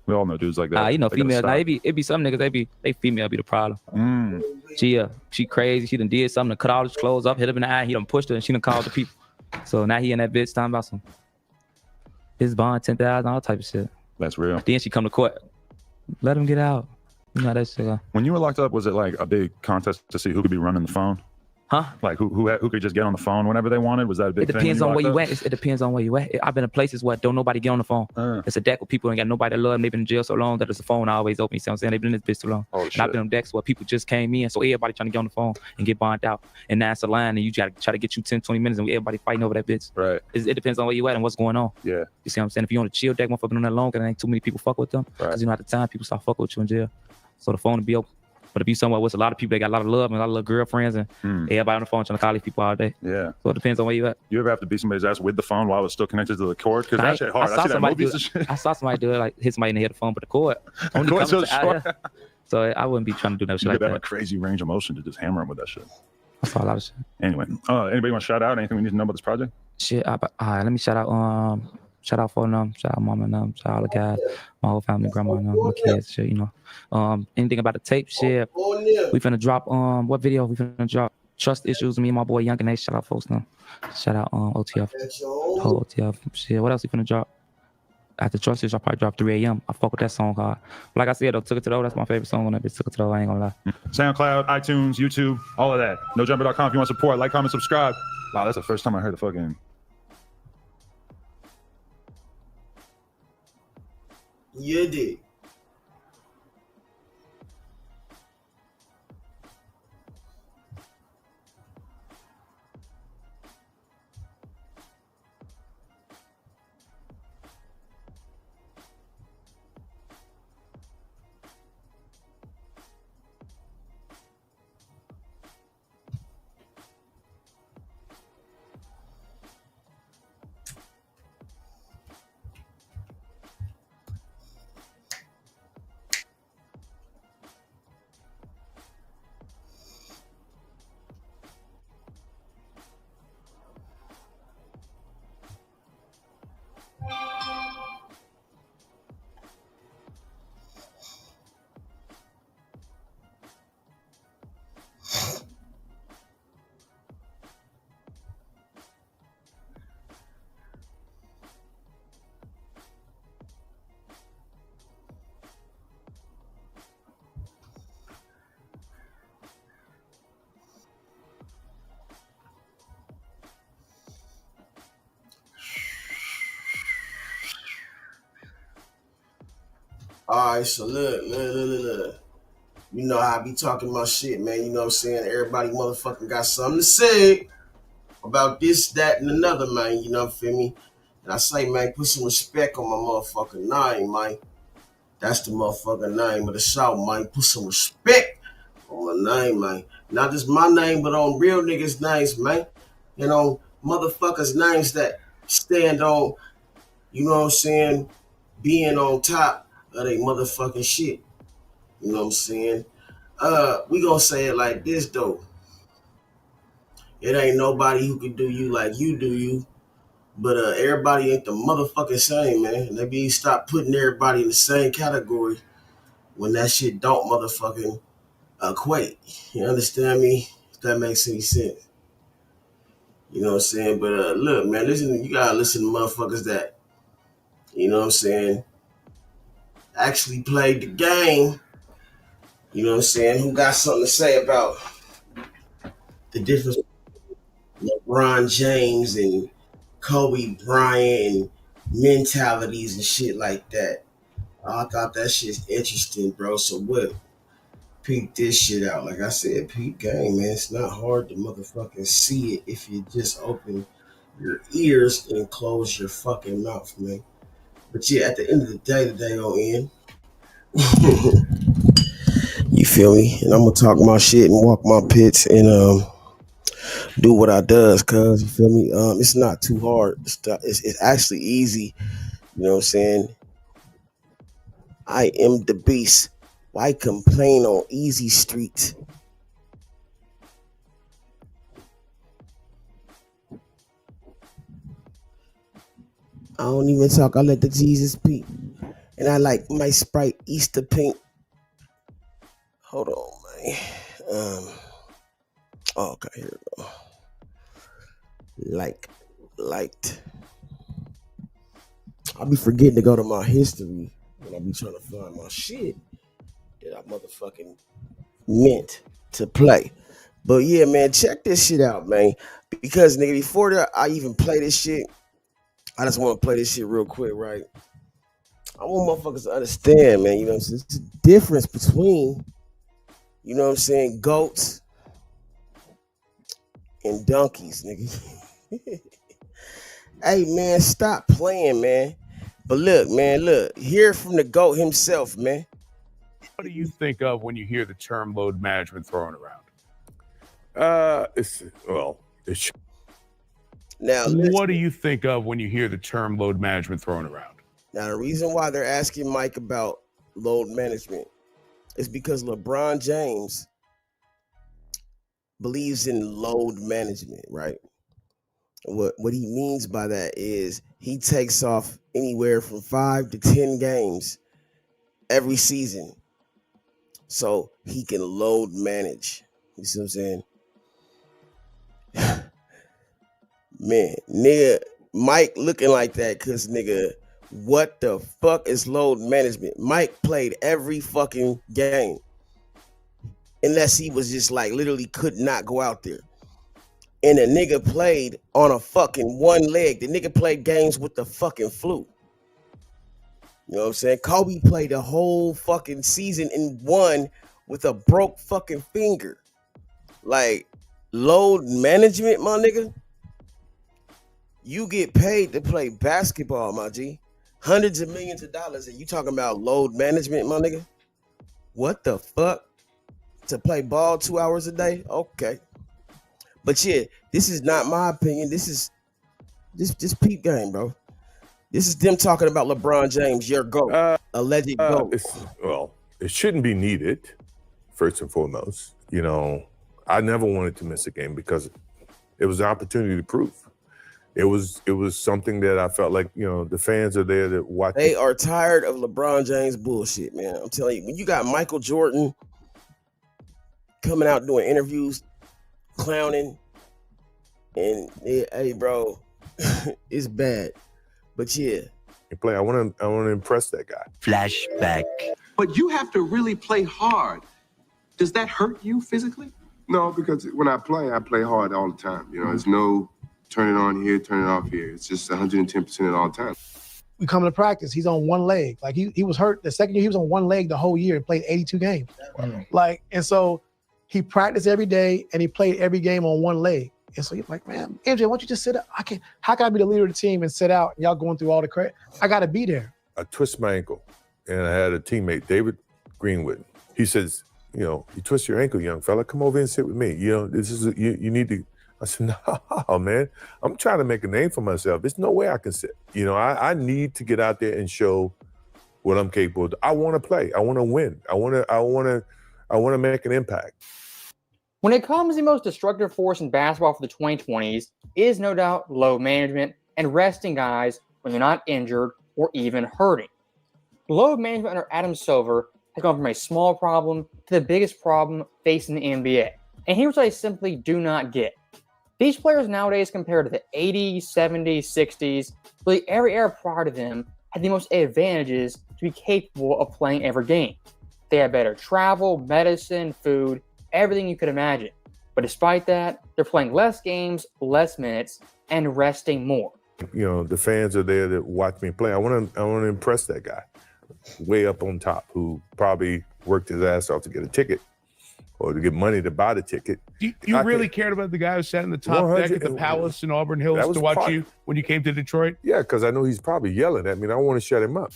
We all know dudes like that. You know, females. Now, it be some niggas. They female be the problem. She crazy. She done did something to cut all his clothes up, hit him in the eye. He done pushed her and she done called the people. So now he in that bitch talking about some his bond 10,000, all type of shit. That's real. Then she come to court. Let him get out. You know that shit. When you were locked up, was it like a big contest to see who could be running the phone? Huh? Like who could just get on the phone whenever they wanted? Was that a big thing? It depends on where you at. It depends on where you at. I've been in places where don't nobody get on the phone. It's a deck where people ain't got nobody to love them. They've been in jail so long that it's the phone always open. You see what I'm saying? They've been in this bitch too long. And I've been on decks where people just came in, so everybody trying to get on the phone and get bonded out. And now it's a line and you gotta try to get you 10, 20 minutes and everybody fighting over that bitch. Right. It depends on where you at and what's going on. Yeah. You see what I'm saying? If you on a chill deck, motherfucker on that long, and ain't too many people fuck with them. Because you know at the time people start fucking with you in jail. So the phone will be open. But if you somewhere with a lot of people, they got a lot of love and a lot of little girlfriends and everybody on the phone trying to call these people all day. Yeah. So it depends on where you at. You ever have to beat somebody's ass with the phone while it's still connected to the cord? Because that shit hard. I see that movies and shit. I saw somebody do it, like hit somebody in the head of the phone, but the cord. Cord's so short. So I wouldn't be trying to do that shit like that. You have a crazy range of motion to just hammer him with that shit. I saw a lot of shit. Anyway, anybody want to shout out? Anything we need to know about this project? Shit, let me shout out shout out for them, shout out mama and them, shout out all the guys, my whole family, grandma and them, my kids, shit, you know. Anything about the tape shit, we finna drop what video we finna drop? Trust Issues, me and my boy Young and they shout out folks now. Shout out OTF. Whole OTF. Shit, what else we finna drop? After Trust Issues, I'll probably drop 3 a.m. I fuck with that song hard. Like I said though, Took It to the O, that's my favorite song on that bitch. Took It to the O, I ain't gonna lie. SoundCloud, iTunes, YouTube, all of that. NoJumper.com if you want support, like, comment, subscribe. Wow, that's the first time I heard the fucking You did. All right, so look. You know how I be talking my shit, man. You know what I'm saying? Everybody motherfucking got something to say about this, that, and another, man. You know what I feel me? And I say, man, put some respect on my motherfucking name, man. That's the motherfucking name of the show, man. Put some respect on my name, man. Not just my name, but on real niggas' names, man. And on motherfuckers' names that stand on, you know what I'm saying, being on top of they motherfucking shit. You know what I'm saying? We gonna say it like this, though. It ain't nobody who can do you like you do you. But everybody ain't the motherfucking same, man. And they be stop putting everybody in the same category when that shit don't motherfucking equate. You understand me? If that makes any sense. You know what I'm saying? But look, man, listen, you gotta listen to motherfuckers that, you know what I'm saying, actually played the game. You know what I'm saying? Who got something to say about the difference between LeBron James and Kobe Bryant and mentalities and shit like that. I thought that shit's interesting, bro. So what? Peep this shit out. Like I said, peep game, man. It's not hard to motherfucking see it if you just open your ears and close your fucking mouth, man. But yeah, at the end of the day on end. You feel me? And I'm gonna talk my shit and walk my pits and do what I does, cuz you feel me? It's not too hard. It's actually easy. You know what I'm saying? I am the beast. Why complain on easy street? I don't even talk. I let the Jesus speak. And I like my Sprite Easter pink. Hold on, man. Okay, here we go. Liked. I'll be forgetting to go to my history when I be trying to find my shit that I motherfucking meant to play. But yeah, man, check this shit out, man. Because nigga, before that I even play this shit, I just want to play this shit real quick, right? I want motherfuckers to understand, man. You know what I'm saying? There's a difference between, you know what I'm saying, goats and donkeys, nigga. Hey, man, stop playing, man. But look, man, hear from the goat himself, man. What do you think of when you hear the term load management thrown around? Now, what do you think of when you hear the term load management thrown around? Now, the reason why they're asking Mike about load management is because LeBron James believes in load management, right? What he means by that is he takes off anywhere from 5 to 10 games every season so he can load manage. You see what I'm saying? Man, nigga, Mike looking like that because nigga, what the fuck is load management? Mike played every fucking game unless he was just like literally could not go out there. And a nigga played on a fucking one leg. The nigga played games with the fucking flu. You know what I'm saying? Kobe played the whole fucking season and won with a broke fucking finger. Like, load management, my nigga. You get paid to play basketball, my G. Hundreds of millions of dollars, and you talking about load management, my nigga? What the fuck? To play ball 2 hours a day? Okay. But yeah, this is not my opinion. This is this peep game, bro. This is them talking about LeBron James, your GOAT, alleged GOAT. It shouldn't be needed, first and foremost. You know, I never wanted to miss a game because it was an opportunity to prove. It was something that I felt like, you know, the fans are there to watch. They are tired of LeBron James bullshit, man. I'm telling you, when you got Michael Jordan coming out doing interviews, clowning, and hey, bro, it's bad. But yeah, I want to impress that guy. Flashback. But you have to really play hard. Does that hurt you physically? No, because when I play hard all the time. You know, there's no turn it on here, turn it off here. It's just 110% at all times. we come to practice, he's on one leg. Like he was hurt the second year, he was on one leg the whole year and played 82 games. Like, and so he practiced every day and he played every game on one leg. And so you're like, man, MJ, why don't you just sit out? How can I be the leader of the team and sit out and y'all going through all the credit? I gotta be there. I twisted my ankle, and I had a teammate, David Greenwood. He says, you twist your ankle, young fella, come over and sit with me. This is you need to. I said, no, man, I'm trying to make a name for myself. There's no way I can sit. I need to get out there and show what I'm capable of. I want to play. I want to win. I want to make an impact. When it comes to the most destructive force in basketball for the 2020s is no doubt load management and resting guys when they're not injured or even hurting. Load management under Adam Silver has gone from a small problem to the biggest problem facing the NBA. And here's what I simply do not get. These players nowadays compared to the 80s, 70s, 60s, really every era prior to them had the most advantages to be capable of playing every game. They had better travel, medicine, food, everything you could imagine. But despite that, they're playing less games, less minutes, and resting more. The fans are there to watch me play. I want to impress that guy way up on top who probably worked his ass off to get a ticket or to get money to buy the ticket. You really cared about the guy who sat in the top deck at the Palace in Auburn Hills to watch you when you came to Detroit? Yeah, because I know he's probably yelling at me and I want to shut him up.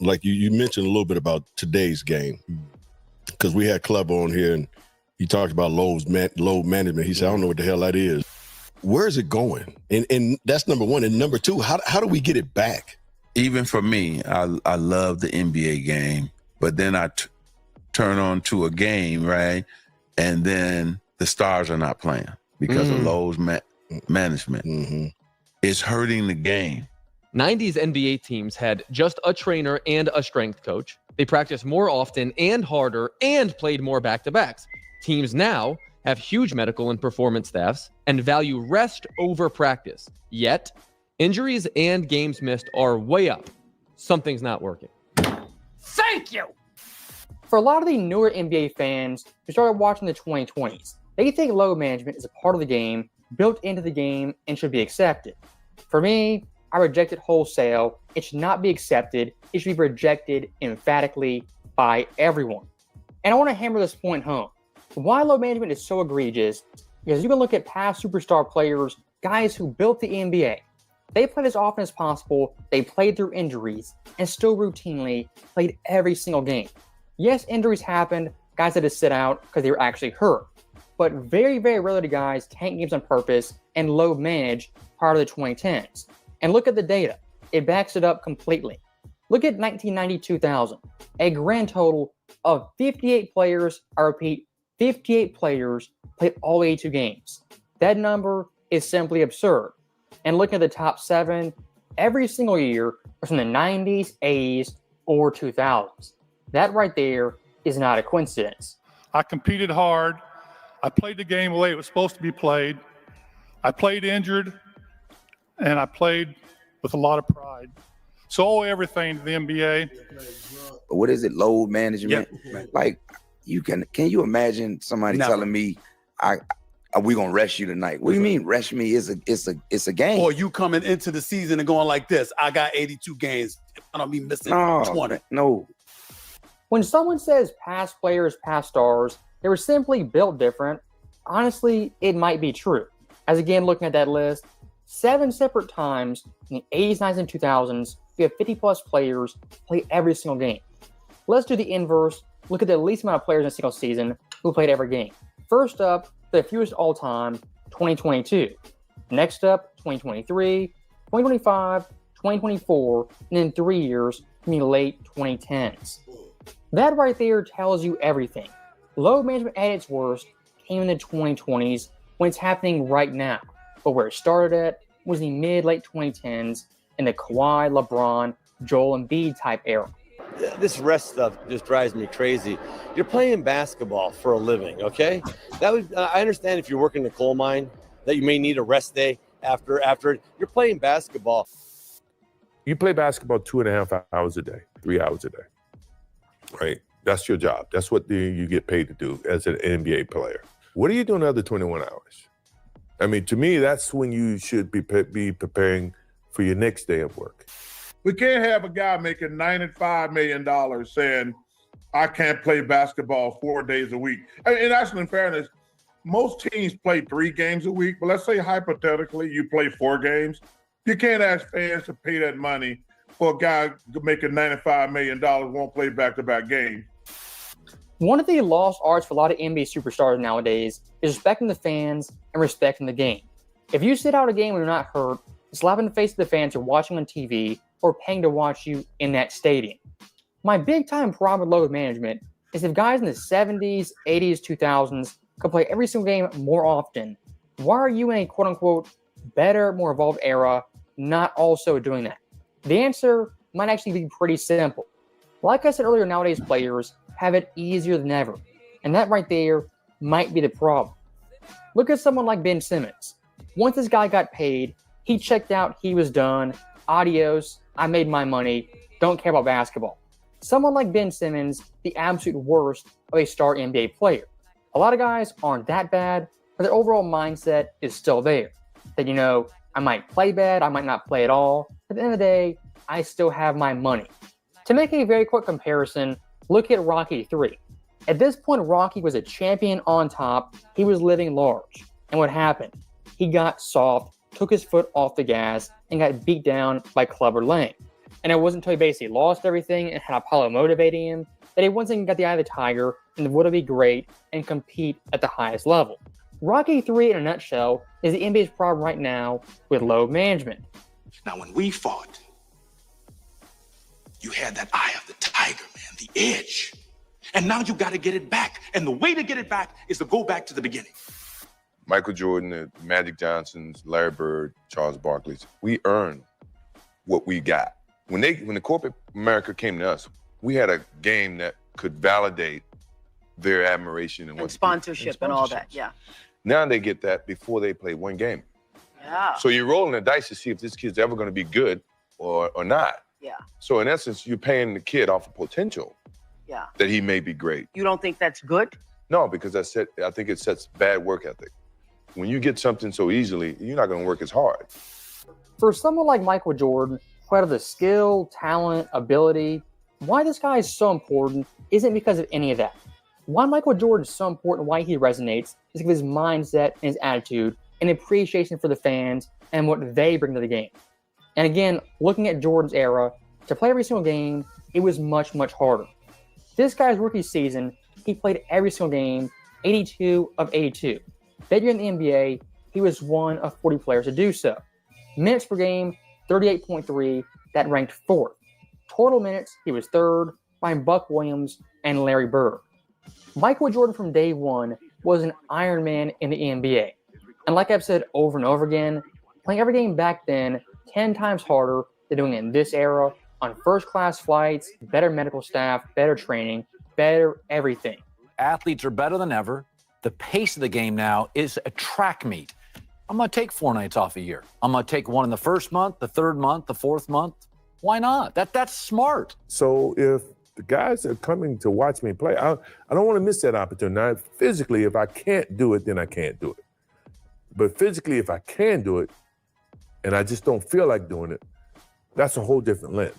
Like you mentioned a little bit about today's game, because we had Club on here and he talked about load management. He said, I don't know what the hell that is. Where is it going? And that's number one. And number two, how do we get it back? Even for me, I love the NBA game, but then I turn on to a game, right? And then the stars are not playing because of load management. It's hurting the game. 90s NBA teams had just a trainer and a strength coach. They practiced more often and harder and played more back-to-backs. Teams now have huge medical and performance staffs and value rest over practice. Yet, injuries and games missed are way up. Something's not working. Thank you! For a lot of the newer NBA fans who started watching the 2020s, they think load management is a part of the game, built into the game, and should be accepted. For me, I reject it wholesale. It should not be accepted. It should be rejected emphatically by everyone. And I want to hammer this point home. Why load management is so egregious, because you can look at past superstar players, guys who built the NBA. They played as often as possible, they played through injuries, and still routinely played every single game. Yes, injuries happened, guys had to sit out because they were actually hurt. But very, very rarely do guys tank games on purpose and load manage prior to the 2010s. And look at the data. It backs it up completely. Look at 1990-2000. A grand total of 58 players, I repeat, 58 players played all 82 games. That number is simply absurd. And looking at the top 7, every single year was from the 90s, 80s, or 2000s. That right there is not a coincidence. I competed hard. I played the game the way it was supposed to be played. I played injured, and I played with a lot of pride. So I owe everything to the NBA. What is it? Load management? Yeah. Like, can you imagine somebody telling me, we're gonna rest you tonight? What do you mean rest me? It's a game. Or you coming into the season and going like this, I got 82 games. I don't be missing 20. No. When someone says past players, past stars, they were simply built different, honestly, it might be true. As again, looking at that list, 7 separate times in the 80s, 90s, and 2000s, we have 50 plus players play every single game. Let's do the inverse. Look at the least amount of players in a single season who played every game. First up, the fewest all time, 2022. Next up, 2023, 2025, 2024, and in 3 years, in the late 2010s. That right there tells you everything. Load management at its worst came in the 2020s when it's happening right now. But where it started at was the mid-late 2010s in the Kawhi, LeBron, Joel Embiid type era. This rest stuff just drives me crazy. You're playing basketball for a living, okay? I understand if you're working in a coal mine that you may need a rest day after it. You're playing basketball. You play basketball 2.5 hours a day, 3 hours a day, right? That's your job. That's what you get paid to do as an NBA player. What are you doing the other 21 hours? I mean, to me, that's when you should be preparing for your next day of work. We can't have a guy making $95 million saying, I can't play basketball 4 days a week. And actually, in fairness, most teams play 3 games a week, but let's say hypothetically you play 4 games. You can't ask fans to pay that money for a guy making $95 million won't play back-to-back games. One of the lost arts for a lot of NBA superstars nowadays is respecting the fans and respecting the game. If you sit out a game when you're not hurt, slap in the face of the fans you're watching on TV or paying to watch you in that stadium. My big-time problem with load management is if guys in the 70s, 80s, 2000s could play every single game more often, why are you in a quote-unquote better, more evolved era not also doing that? The answer might actually be pretty simple. Like I said earlier, nowadays players have it easier than ever, and that right there might be the problem. Look at someone like Ben Simmons. Once this guy got paid, he checked out, he was done, adios, I made my money, don't care about basketball. Someone like Ben Simmons, the absolute worst of a star NBA player. A lot of guys aren't that bad, but their overall mindset is still there. That, you know, I might play bad, I might not play at all. At the end of the day, I still have my money. To make a very quick comparison, look at Rocky 3. At this point, Rocky was a champion on top. He was living large. And what happened? He got soft, took his foot off the gas, and got beat down by Clubber Lang. And it wasn't until he basically lost everything and had Apollo motivating him that he once again got the eye of the tiger and would be great and compete at the highest level. Rocky 3, in a nutshell, is the NBA's problem right now with load management. Now, when we fought, you had that eye of the tiger, man, the edge. And now you got to get it back. And the way to get it back is to go back to the beginning. Michael Jordan, Magic Johnson's, Larry Bird, Charles Barkley's, we earned what we got. When the corporate America came to us, we had a game that could validate their admiration and sponsorship and all that, yeah. Now they get that before they play one game. Yeah. So you're rolling the dice to see if this kid's ever going to be good or not. Yeah. So in essence, you're paying the kid off of potential Yeah. that he may be great. You don't think that's good? No, because I think it sets bad work ethic. When you get something so easily, you're not going to work as hard. For someone like Michael Jordan, who had the skill, talent, ability, why this guy is so important isn't because of any of that. Why Michael Jordan is so important, why he resonates, is because of his mindset and his attitude and appreciation for the fans and what they bring to the game. And again, looking at Jordan's era, to play every single game, it was much, much harder. This guy's rookie season, he played every single game, 82 of 82. That year in the NBA, he was one of 40 players to do so. Minutes per game, 38.3, that ranked 4th. Total minutes, he was 3rd, behind Buck Williams and Larry Bird. Michael Jordan from day one was an Iron Man in the NBA. And like I've said over and over again, playing every game back then 10 times harder than doing it in this era, on first-class flights, better medical staff, better training, better everything. Athletes are better than ever. The pace of the game now is a track meet. I'm going to take 4 nights off a year. I'm going to take one in the first month, the 3rd month, the 4th month. Why not? That's smart. So if the guys are coming to watch me play, I don't want to miss that opportunity. Now, physically, if I can't do it, then I can't do it. But physically, if I can do it, and I just don't feel like doing it, that's a whole different lens.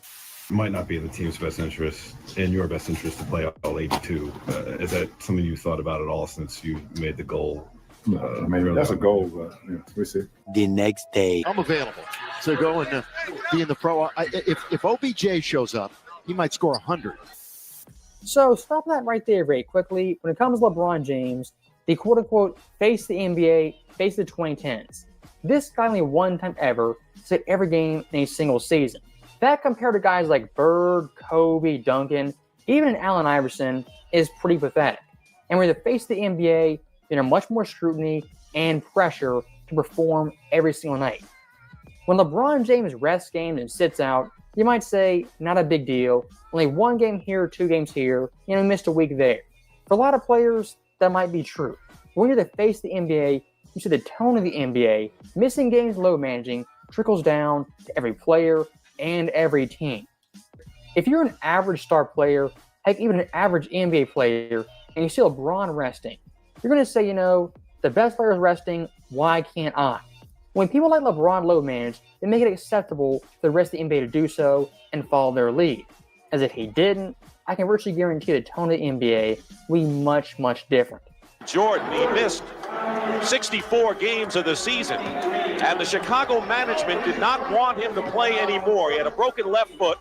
It might not be in the team's best interest, in your best interest, to play all 82. Is that something you thought about at all since you made the goal? I mean, that's a goal, but we see. The next day, I'm available to go and be in the pro. If OBJ shows up, he might score 100. So stop that right there very quickly. When it comes to LeBron James, the quote-unquote face the NBA, face the 2010s. This guy only one time ever set every game in a single season. That compared to guys like Bird, Kobe, Duncan, even Allen Iverson, is pretty pathetic. And when you're the face of the NBA, you're under much more scrutiny and pressure to perform every single night. When LeBron James rests games and sits out, you might say, not a big deal. Only 1 game here, 2 games here, missed a week there. For a lot of players, that might be true. When you're the face of the NBA, you see the tone of the NBA. Missing games, load managing, trickles down to every player and every team. If you're an average star player, heck, even an average NBA player, and you see LeBron resting, you're going to say, the best player is resting, why can't I? When people like LeBron load manage, they make it acceptable for the rest of the NBA to do so and follow their lead. As if he didn't, I can virtually guarantee the tone of the NBA will be much, much different. Jordan, he missed 64 games of the season, and the Chicago management did not want him to play anymore. He had a broken left foot.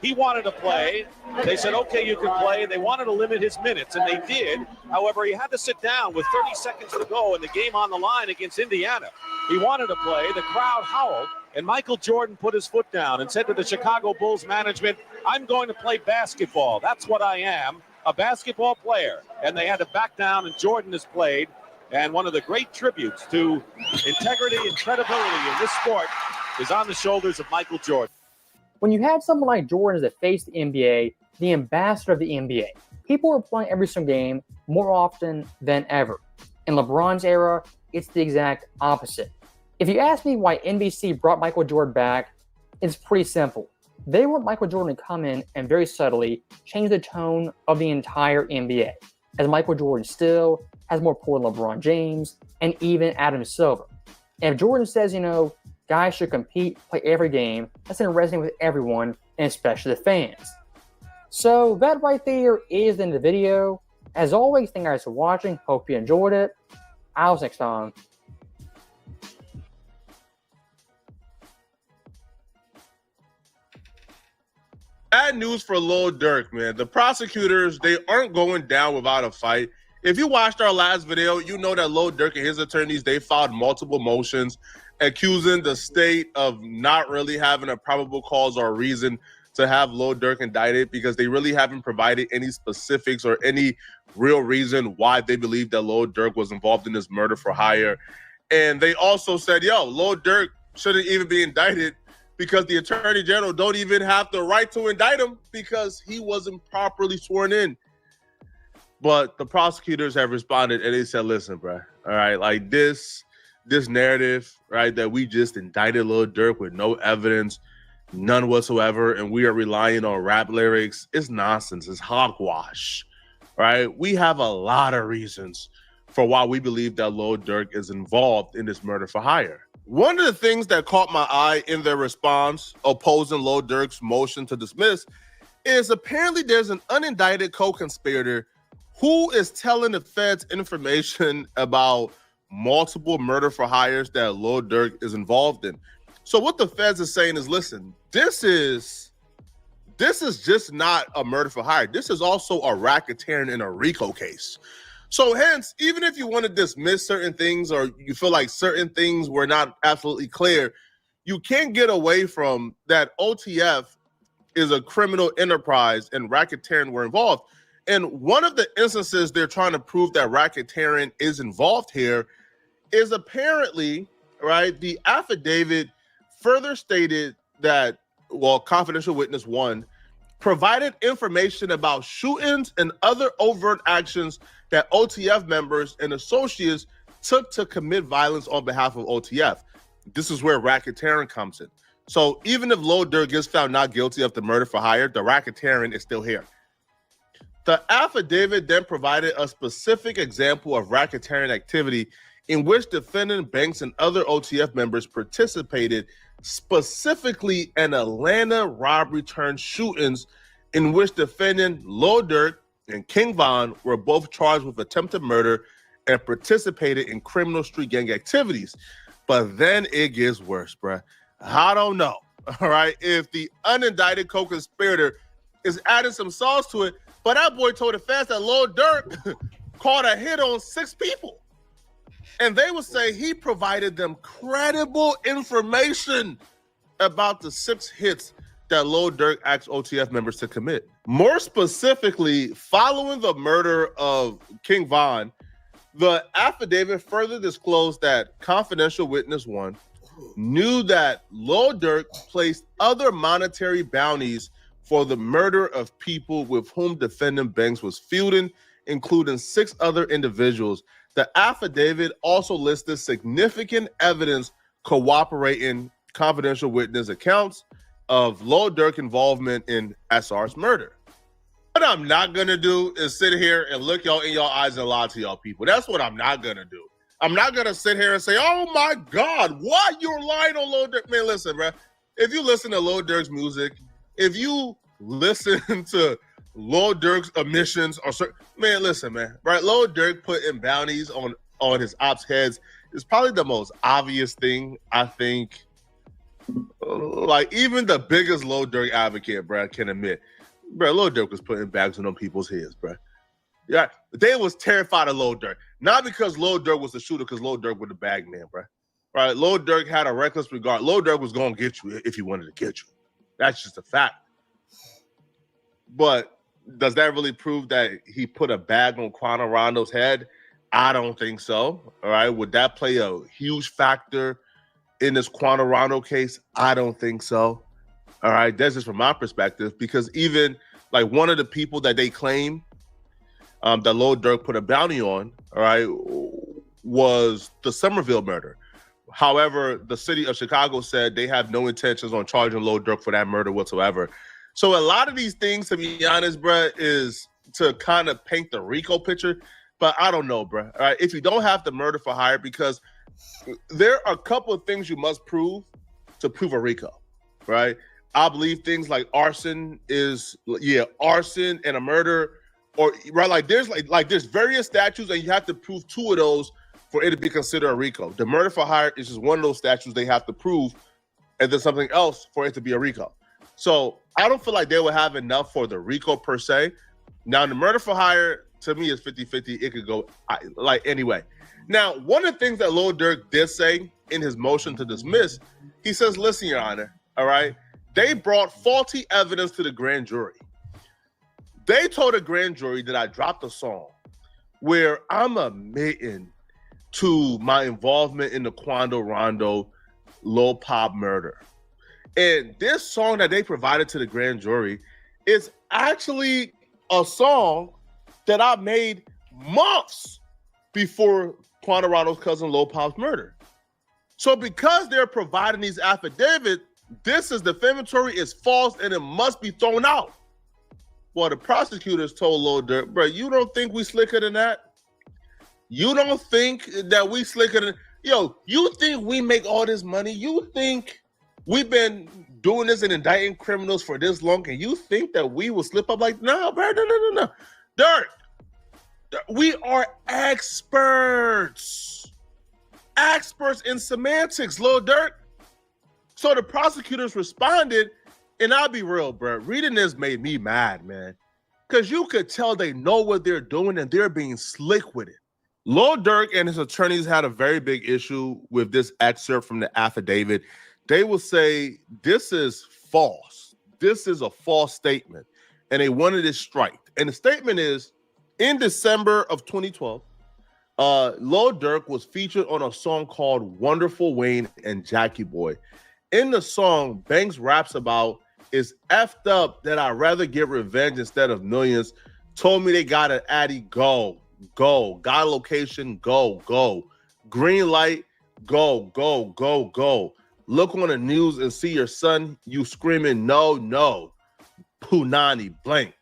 He wanted to play. They said, okay, you can play. They wanted to limit his minutes, and they did. However, he had to sit down with 30 seconds to go and the game on the line against Indiana. He wanted to play. The crowd howled, and Michael Jordan put his foot down and said to the Chicago Bulls management, I'm going to play basketball. That's what I am, a basketball player. And they had to back down, and Jordan has played. And one of the great tributes to integrity and credibility in this sport is on the shoulders of Michael Jordan. When you have someone like Jordan as the face of the NBA, the ambassador of the NBA, people are playing every single game more often than ever. In LeBron's era, it's the exact opposite. If you ask me why NBC brought Michael Jordan back, it's pretty simple. They want Michael Jordan to come in and very subtly change the tone of the entire NBA, as Michael Jordan still has more pull than LeBron James and even Adam Silver. And if Jordan says, guys should compete, play every game, that's going to resonate with everyone, and especially the fans. So that right there is the end of the video. As always, thank you guys for watching. Hope you enjoyed it. I'll see you next time. Bad news for Lil Durk, man. The prosecutors, they aren't going down without a fight. If you watched our last video, you know that Lil Durk and his attorneys, they filed multiple motions accusing the state of not really having a probable cause or reason to have Lil Durk indicted because they really haven't provided any specifics or any real reason why they believe that Lil Durk was involved in this murder for hire. And they also said, Lil Durk shouldn't even be indicted because the attorney general don't even have the right to indict him because he wasn't properly sworn in. But the prosecutors have responded and they said, listen, bro, all right, like this narrative, right, that we just indicted Lil Durk with no evidence, none whatsoever, and we are relying on rap lyrics, it's nonsense, it's hogwash, right? We have a lot of reasons for why we believe that Lil Durk is involved in this murder for hire. One of the things that caught my eye in their response opposing Lil Durk's motion to dismiss is apparently there's an unindicted co-conspirator who is telling the feds information about multiple murder for hires that Lil Durk is involved in. So what the feds is saying is, listen, this is just not a murder for hire. This is also a racketeering and a RICO case. So hence, even if you want to dismiss certain things or you feel like certain things were not absolutely clear, you can't get away from that OTF is a criminal enterprise and racketeering were involved. And one of the instances they're trying to prove that racketeering is involved here is apparently, right, the affidavit further stated that, confidential witness 1 provided information about shootings and other overt actions that OTF members and associates took to commit violence on behalf of OTF. This is where racketeering comes in. So even if Lil Durk is found not guilty of the murder for hire, the racketeering is still here. The affidavit then provided a specific example of racketeering activity in which defendant Banks and other OTF members participated, specifically in Atlanta robbery turned shootings in which defendant Lil Durk and King Von were both charged with attempted murder and participated in criminal street gang activities. But then it gets worse, bruh. I don't know, all right, if the unindicted co-conspirator is adding some sauce to it, but that boy told the feds that Lil Durk caught a hit on 6 people. And they would say he provided them credible information about the 6 hits that Lil Durk asked OTF members to commit. More specifically, following the murder of King Von, the affidavit further disclosed that confidential witness 1 knew that Lil Durk placed other monetary bounties for the murder of people with whom defendant Banks was feuding, including 6 other individuals. The affidavit also listed significant evidence cooperating confidential witness accounts of Lil Durk involvement in SR's murder. What I'm not gonna do is sit here and look y'all in y'all eyes and lie to y'all people. That's what I'm not gonna do. I'm not gonna sit here and say, "Oh my God, why you're lying on Lil Durk?" Man, listen, bro. If you listen to Lil Durk's music, if you listen to Lil Durk's admissions, man, listen, man. Right, Lil Durk putting bounties on his ops' heads is probably the most obvious thing I think. Like even the biggest Lil Durk advocate, bro, can admit, bro, Lil Durk was putting bags on people's heads, bro. Yeah, they was terrified of Lil Durk, not because Lil Durk was the shooter, because Lil Durk was the bag man, bro. Right? Lil Durk had a reckless regard. Lil Durk was gonna get you if he wanted to get you. That's just a fact. But does that really prove that he put a bag on Quando Rondo's head? I don't think so. All right. Would that play a huge factor in this Quando Rondo case? I don't think so. All right. That's just from my perspective, because even like one of the people that they claim that Lil Durk put a bounty on, all right, was the Somerville murder. However, the city of Chicago said they have no intentions on charging Lil Durk for that murder whatsoever. So a lot of these things, to be honest, bro, is to kind of paint the RICO picture. But I don't know, bro. All right, if you don't have the murder for hire, because there are a couple of things you must prove to prove a RICO, right? I believe things like arson arson and a murder. Or right, like there's various statutes, and you have to prove two of those for it to be considered a RICO. The murder for hire is just one of those statutes they have to prove, and then something else for it to be a RICO. So I don't feel like they will have enough for the RICO per se. Now the murder for hire to me is 50-50. It could go like anyway. Now, one of the things that Lil Durk did say in his motion to dismiss, he says, "Listen, Your Honor, all right, they brought faulty evidence to the grand jury. They told the grand jury that I dropped a song where I'm admitting to my involvement in the Quando Rondo Lil Pop murder. And this song that they provided to the grand jury is actually a song that I made months before Quando Rondo's cousin Lil Pop's murder. So because they're providing these affidavits, this is defamatory, it's false, and it must be thrown out." Well, the prosecutors told Lil Durk, "Bro, you don't think we slicker than that? You don't think that we slicker than, you think we make all this money? You think we've been doing this and indicting criminals for this long, and you think that we will slip up like, no, bro, no. Durk, we are experts in semantics, Lil Durk." So the prosecutors responded, and I'll be real, bro. Reading this made me mad, man. Because you could tell they know what they're doing and they're being slick with it. Lil Durk and his attorneys had a very big issue with this excerpt from the affidavit. They will say, this is false. This is a false statement. And they wanted it striked. And the statement is, in December of 2012, Lil Durk was featured on a song called Wonderful Wayne and Jackie Boy. In the song, Banks raps about, "It's effed up that I'd rather get revenge instead of millions. Told me they got an Addy, go. Got a location, go. Green light, go. Look on the news and see your son, you screaming, no. Punani, blank."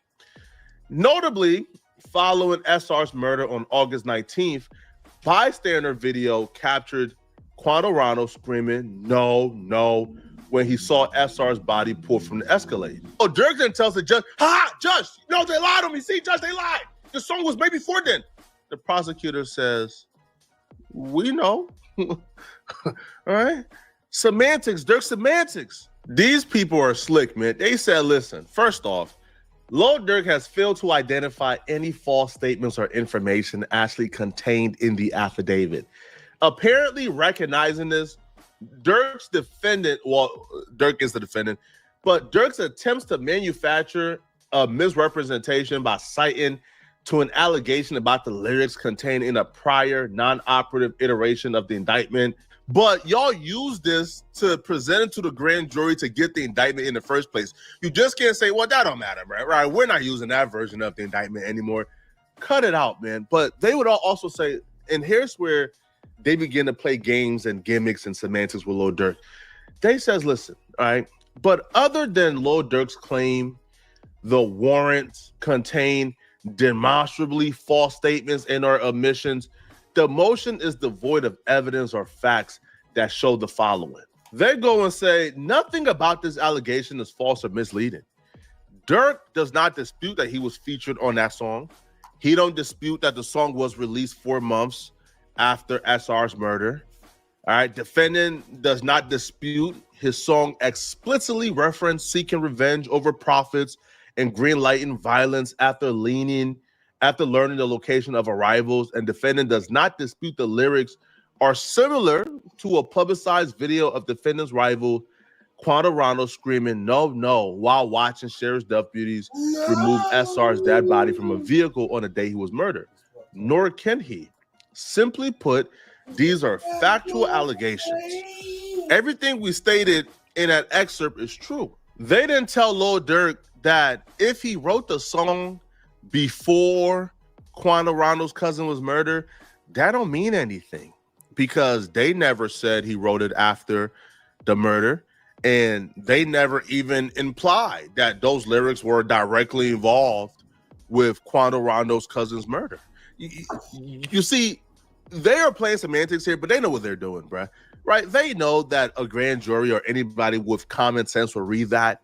Notably, following SR's murder on August 19th, bystander video captured Quando Rondo screaming, no, when he saw SR's body pulled from the Escalade. Oh, Durk then tells the judge, judge, no, they lied on me. See, judge, they lied. The song was made before then. The prosecutor says, we know. All right? Semantics, Durk, semantics. These people are slick, man. They said, listen, first off, Lil Durk has failed to identify any false statements or information actually contained in the affidavit. Apparently recognizing this, Durk's defendant, Durk is the defendant, but Durk's attempts to manufacture a misrepresentation by citing to an allegation about the lyrics contained in a prior non-operative iteration of the indictment. But y'all use this to present it to the grand jury to get the indictment in the first place. You just can't say, well, that don't matter, right? We're not using that version of the indictment anymore. Cut it out, man. But they would also say, and here's where they begin to play games and gimmicks and semantics with Lil Durk. They says, listen, all right, but other than Lil Durk's claim, the warrants contain demonstrably false statements and or omissions, the motion is devoid of evidence or facts that show the following. They go and say, nothing about this allegation is false or misleading. Dirk does not dispute that he was featured on that song. He don't dispute that the song was released 4 months after SR's murder. All right, defendant does not dispute his song explicitly referenced seeking revenge over profits and greenlighting violence after learning the location of arrivals, and defendant does not dispute the lyrics are similar to a publicized video of defendant's rival Quantarano screaming "No, no" while watching sheriff's deputies remove SR's dead body from a vehicle on the day he was murdered. Nor can he. Simply put, these are factual allegations. Everything we stated in that excerpt is true. They didn't tell Lil Durk that if he wrote the song before Quantarano's cousin was murdered, that don't mean anything, because they never said he wrote it after the murder, and they never even implied that those lyrics were directly involved with Quantarano's cousin's murder. You see, they are playing semantics here, but they know what they're doing, bruh. Right? They know that a grand jury or anybody with common sense will read that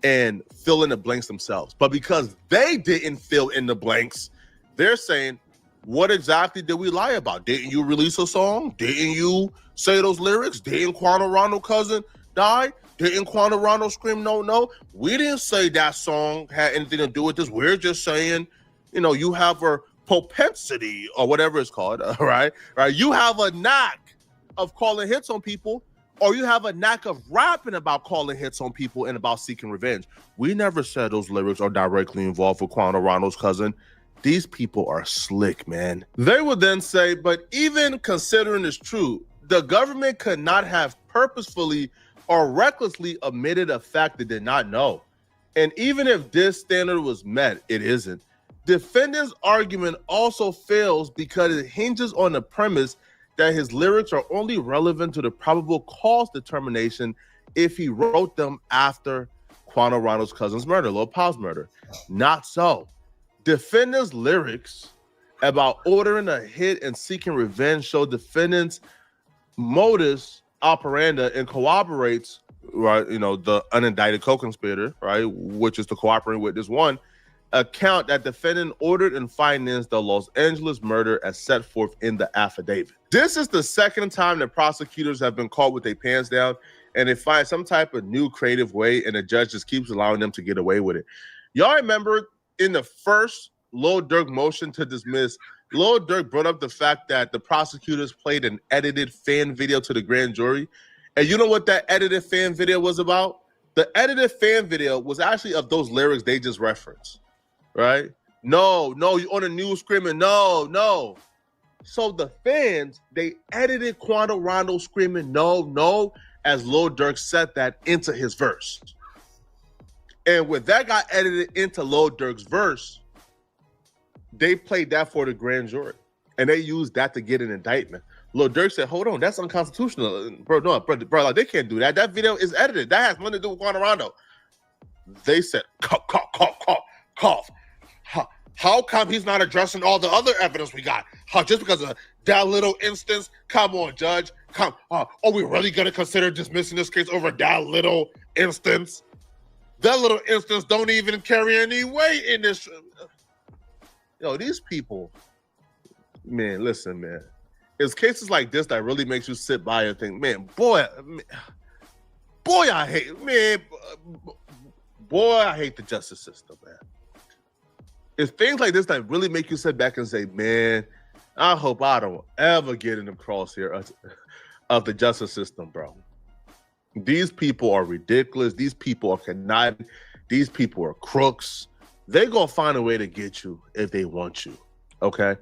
and fill in the blanks themselves. But because they didn't fill in the blanks, they're saying, what exactly did we lie about? Didn't you release a song? Didn't you say those lyrics? Didn't Quantarano's cousin die? Didn't Quantarano scream "No, no"? We didn't say that song had anything to do with this. We're just saying, you have a propensity or whatever it's called, right? You have a knack of calling hits on people, or you have a knack of rapping about calling hits on people and about seeking revenge. We never said those lyrics are directly involved with Quantarano's cousin. These people are slick, man. They would then say, but even considering this true, the government could not have purposefully or recklessly omitted a fact they did not know. And even if this standard was met, it isn't. Defendant's argument also fails because it hinges on the premise that his lyrics are only relevant to the probable cause determination if he wrote them after Quantarano's cousin's murder, Lil Paul's murder. Not so. Defendant's lyrics about ordering a hit and seeking revenge show defendant's modus operandi and corroborates, right, the unindicted co-conspirator, right, which is the cooperating witness one, account that defendant ordered and financed the Los Angeles murder as set forth in the affidavit. This is the second time that prosecutors have been caught with their pants down, and they find some type of new creative way, and the judge just keeps allowing them to get away with it. Y'all remember in the first Lil Durk motion to dismiss, Lil Durk brought up the fact that the prosecutors played an edited fan video to the grand jury. And you know what that edited fan video was about? The edited fan video was actually of those lyrics they just referenced, right? No, you on the news screaming, no, no. So the fans, they edited Quantarano screaming, no, no, as Lil Durk said that into his verse. And when that got edited into Lil Durk's verse, they played that for the grand jury, and they used that to get an indictment. Lil Durk said, hold on, that's unconstitutional. Bro, like, they can't do that. That video is edited. That has nothing to do with Quantarano. They said, cough. How come he's not addressing all the other evidence we got? Just because of that little instance? Come on, judge. Are we really going to consider dismissing this case over that little instance? That little instance don't even carry any weight in this. These people, man, listen, man. It's cases like this that really makes you sit by and think, man, boy, I hate the justice system, man. It's things like this that really make you sit back and say, man, I hope I don't ever get in the crosshair of the justice system, bro. These people are ridiculous. These people are conniving. These people are crooks. They're going to find a way to get you if they want you, okay?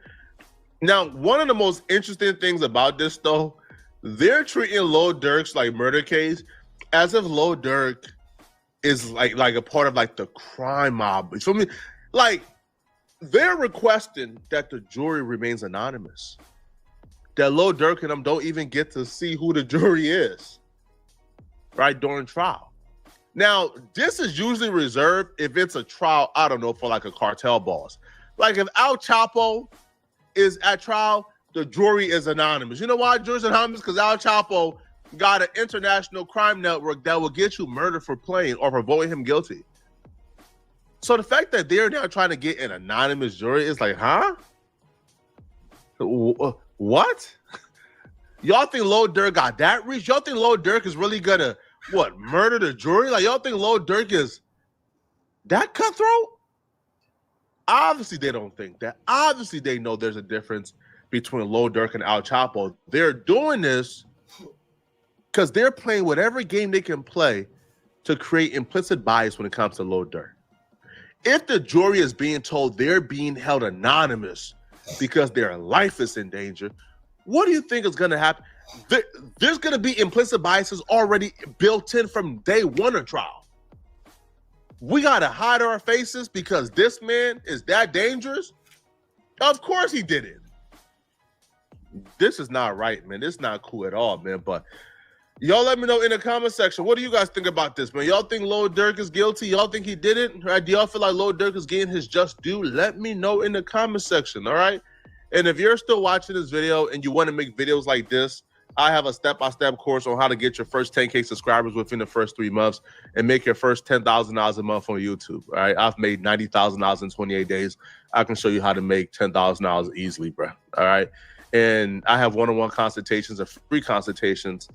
Now, one of the most interesting things about this, though, they're treating Lil Durk's murder case as if Lil Durk is like a part of the crime mob. You feel me? They're requesting that the jury remains anonymous. That Lil Durk and them don't even get to see who the jury is, right, during trial. Now, this is usually reserved if it's a trial, I don't know, for a cartel boss. If Al Chapo is at trial, the jury is anonymous. You know why jury's anonymous? Because Al Chapo got an international crime network that will get you murdered for playing or for voting him guilty. So the fact that they're now trying to get an anonymous jury is like, huh? What? Y'all think Lil Durk got that reach? Y'all think Lil Durk is really gonna, murder the jury? Like, y'all think Lil Durk is that cutthroat? Obviously, they don't think that. Obviously, they know there's a difference between Lil Durk and Al Chapo. They're doing this because they're playing whatever game they can play to create implicit bias when it comes to Lil Durk. If the jury is being told they're being held anonymous because their life is in danger, what do you think is going to happen? There's going to be implicit biases already built in from day one of trial. We got to hide our faces because this man is that dangerous? Of course he did it. This is not right, man. This is not cool at all, man. But y'all let me know in the comment section. What do you guys think about this, man? Y'all think Lil Durk is guilty? Y'all think he did it? Right? Do y'all feel like Lil Durk is getting his just due? Let me know in the comment section, all right? And if you're still watching this video and you want to make videos like this, I have a step-by-step course on how to get your first 10K subscribers within the first 3 months and make your first $10,000 a month on YouTube, all right? I've made $90,000 in 28 days. I can show you how to make $10,000 easily, bro, all right? And I have one-on-one consultations and free consultations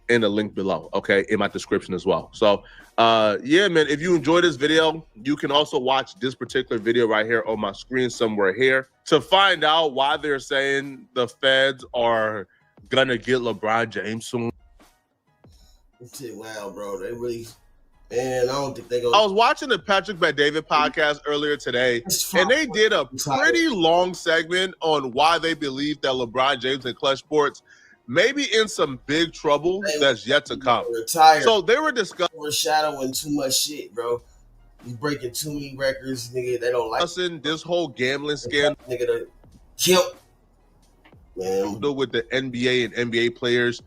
in the link below, okay, in my description as well. So, yeah, man, if you enjoyed this video, you can also watch this particular video right here on my screen somewhere here to find out why they're saying the feds are gonna get LeBron James soon. Wow, bro, they really, man, I don't think they gonna. I was watching the Patrick Bet-David podcast earlier today, and they did a pretty long segment on why they believe that LeBron James and Clutch Sports may be in some big trouble that's yet to come. Retired. So they were discussing overshadowing too much shit, bro. He's breaking too many records, nigga. They don't like this whole gambling scandal. Nigga, to kill. Man. With the NBA and NBA players,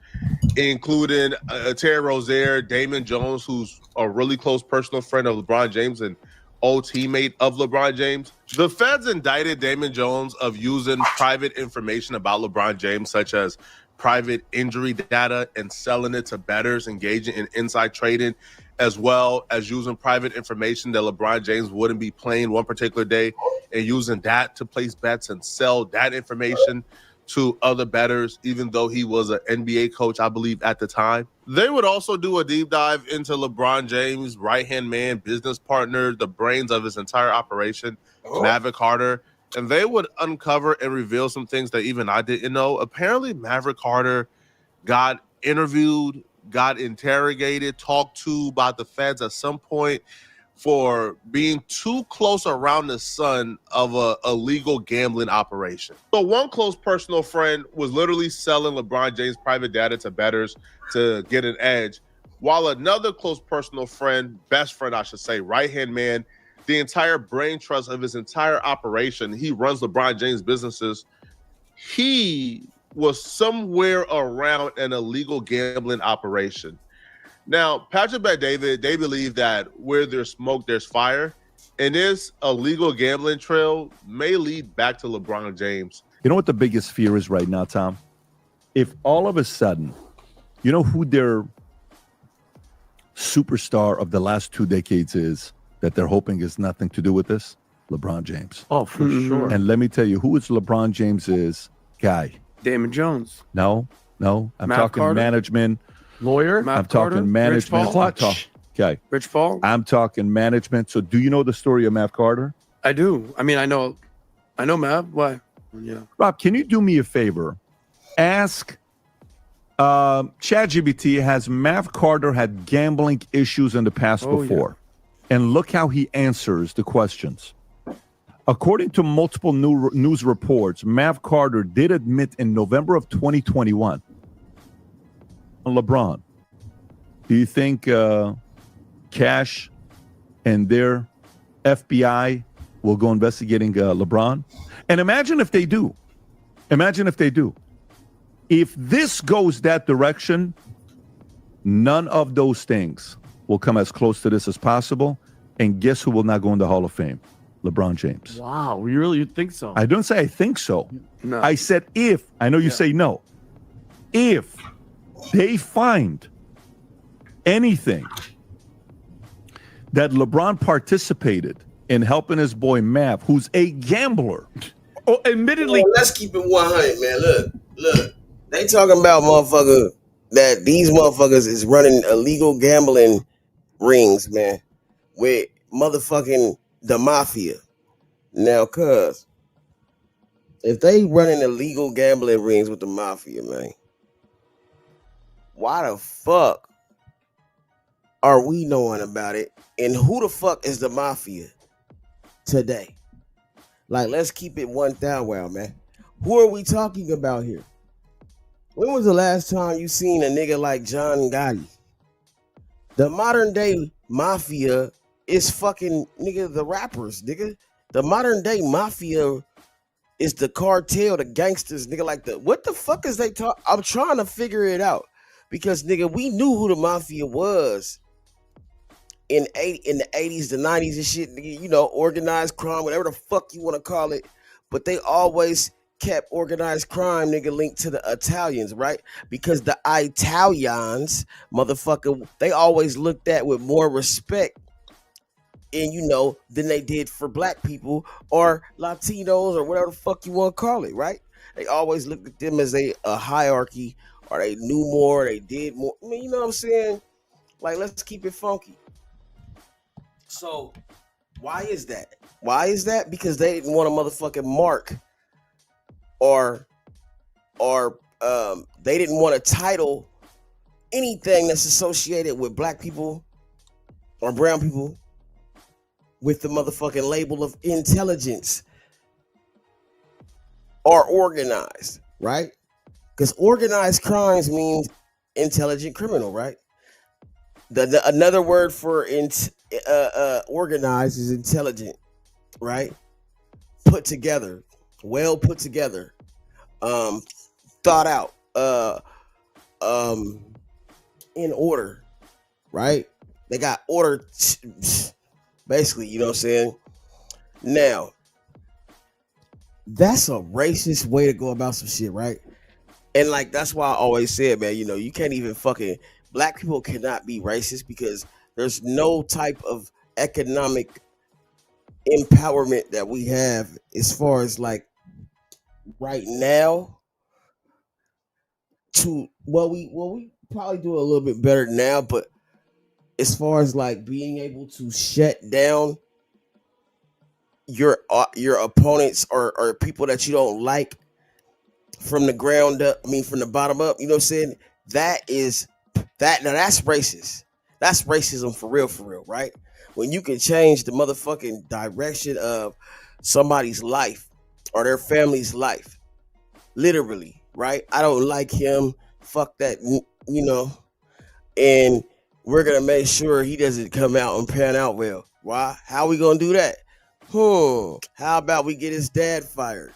including Terry Rozier, Damon Jones, who's a really close personal friend of LeBron James and old teammate of LeBron James. The feds indicted Damon Jones of using private information about LeBron James, such as private injury data, and selling it to bettors engaging in inside trading, as well as using private information that LeBron James wouldn't be playing one particular day and using that to place bets and sell that information to other bettors, even though he was an NBA coach, I believe, at the time. They would also do a deep dive into LeBron James' right-hand man, business partner, the brains of his entire operation, Maverick Carter. And they would uncover and reveal some things that even I didn't know. Apparently, Maverick Carter got interviewed, got interrogated, talked to by the feds at some point for being too close around the sun of a illegal gambling operation. So one close personal friend was literally selling LeBron James' private data to bettors to get an edge, while another close personal friend, best friend, I should say, right-hand man, the entire brain trust of his entire operation, he runs LeBron James businesses, he was somewhere around an illegal gambling operation. Now, Patrick Bet-David, they believe that where there's smoke, there's fire. And this illegal gambling trail may lead back to LeBron James. You know what the biggest fear is right now, Tom? If all of a sudden, you know who their superstar of the last 2 decades is that they're hoping is nothing to do with this? LeBron James. Oh, for sure. And let me tell you, who is LeBron James's guy? Damon Jones. No. I'm Matt talking Carter? management. Lawyer? I'm talking management. Okay. Rich Paul? I'm talking management. So do you know the story of Mav Carter? I do. I mean, I know Mav. Why? Yeah. Rob, can you do me a favor? Ask ChatGPT, has Mav Carter had gambling issues in the past before? Yeah. And look how he answers the questions. According to multiple news reports, Mav Carter did admit in November of 2021. LeBron, do you think Cash and their FBI will go investigating LeBron? And imagine if they do. If this goes that direction, none of those things will come as close to this as possible. And guess who will not go in the Hall of Fame? LeBron James. Wow, you think so? I don't say I think so. No. I said if. I know you say no. If they find anything that LeBron participated in helping his boy Mav, who's a gambler. Oh, admittedly, let's keep it 100, man. Look. They talking about motherfucker that these motherfuckers is running illegal gambling rings, man, with motherfucking the mafia. Now, cuz if they running illegal gambling rings with the mafia, man, why the fuck are we knowing about it? And who the fuck is the mafia today? Like, let's keep it 1,000, man. Who are we talking about here? When was the last time you seen a nigga like John Gotti? The modern day mafia is fucking nigga the rappers, nigga. The modern day mafia is the cartel, the gangsters, nigga. Like what the fuck is they talk? I'm trying to figure it out because nigga, we knew who the mafia was in the 80s, the 90s and shit, nigga, you know, organized crime, whatever the fuck you want to call it. But they always kept organized crime, nigga, linked to the Italians, right? Because the Italians, motherfucker, they always looked at with more respect and you know than they did for black people or Latinos or whatever the fuck you want to call it, right? They always looked at them as a hierarchy, or they knew more, they did more. I mean, you know what I'm saying? Like, let's keep it funky. So why is that? Why is that? Because they didn't want a motherfucking mark, or they didn't want a title, anything that's associated with black people or brown people with the motherfucking label of intelligence or organized, right? Because organized crimes means intelligent criminal, right? Another word for organized is intelligent, right? Put together, well put together, thought out, in order, right? They got order, basically, you know what I'm saying? Now, that's a racist way to go about some shit, right? And like, that's why I always said, man, you know, you can't even black people cannot be racist because there's no type of economic empowerment that we have as far as like right now we probably do a little bit better now, but as far as like being able to shut down your opponents or people that you don't like from the ground up, from the bottom up, you know what I'm saying? Now that's racist. That's racism for real, right? When you can change the motherfucking direction of somebody's life or their family's life, literally, right? I don't like him, fuck that, you know, and we're gonna make sure he doesn't come out and pan out well. Why? How we gonna do that? How about we get his dad fired?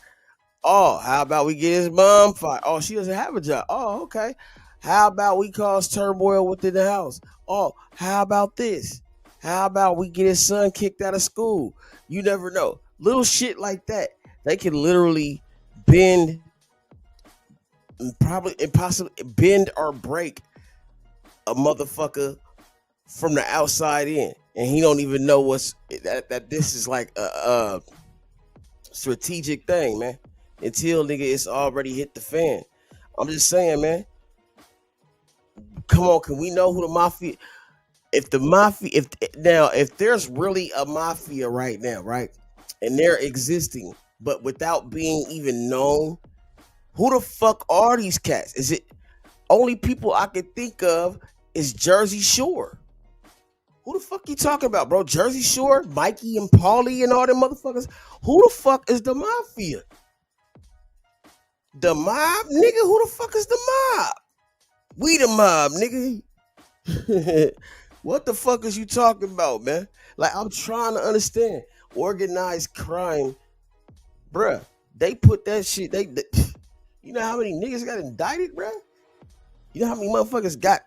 Oh, how about we get his mom fired? Oh, she doesn't have a job. Oh, okay. How about we cause turmoil within the house? Oh, how about this? How about we get his son kicked out of school? You never know. Little shit like that. They can literally bend or break a motherfucker from the outside in. And he don't even know that this is like a strategic thing, man. Until nigga it's already hit the fan. I'm just saying, man. Come on, can we know who the mafia? If there's really a mafia right now, right, and they're existing, but without being even known, who the fuck are these cats? Is it only people I can think of is Jersey Shore? Who the fuck you talking about, bro? Jersey Shore, Mikey and Paulie and all them motherfuckers. Who the fuck is the mafia? The mob, nigga. Who the fuck is the mob? We the mob, nigga. What the fuck is you talking about, man? Like, I'm trying to understand. Organized crime, bruh. They put that shit. You know how many niggas got indicted, bruh? You know how many motherfuckers got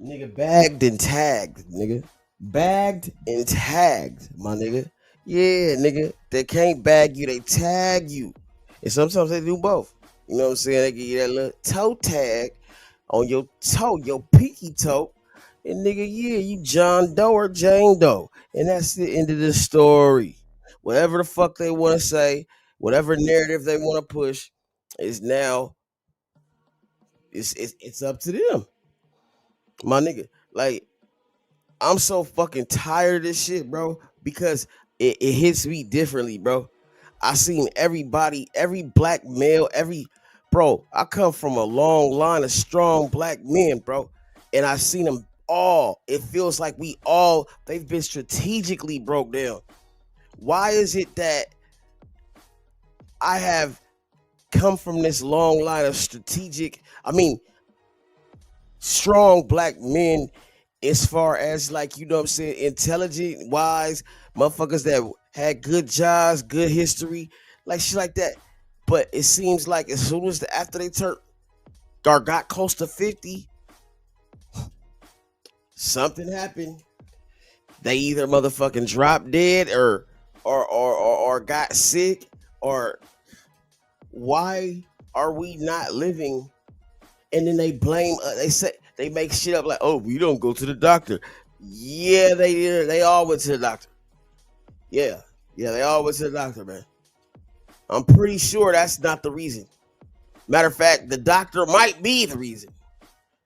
nigga bagged and tagged, nigga? bagged and tagged, my nigga. Yeah, nigga. They can't bag you, they tag you. And sometimes they do both. You know what I'm saying? They give you that little toe tag on your toe, your pinky toe. And nigga, yeah, you John Doe or Jane Doe. And that's the end of the story. Whatever the fuck they want to say, whatever narrative they want to push, is now it's up to them. My nigga. Like, I'm so fucking tired of this shit, bro, because it hits me differently, bro. I seen everybody, every black male, bro, I come from a long line of strong black men, bro. And I seen them all. It feels like they've been strategically broke down. Why is it that I have come from this long line of strong black men, as far as, like, you know what I'm saying, intelligent, wise, motherfuckers that had good jobs, good history, like shit like that. But it seems like as soon as after they turned or got close to 50, something happened. They either motherfucking dropped dead or got sick. Or why are we not living? And then they blame they make shit up like, oh, we don't go to the doctor. Yeah, they did. They all went to the doctor. Yeah, they all went to the doctor, man. I'm pretty sure that's not the reason. Matter of fact, the doctor might be the reason,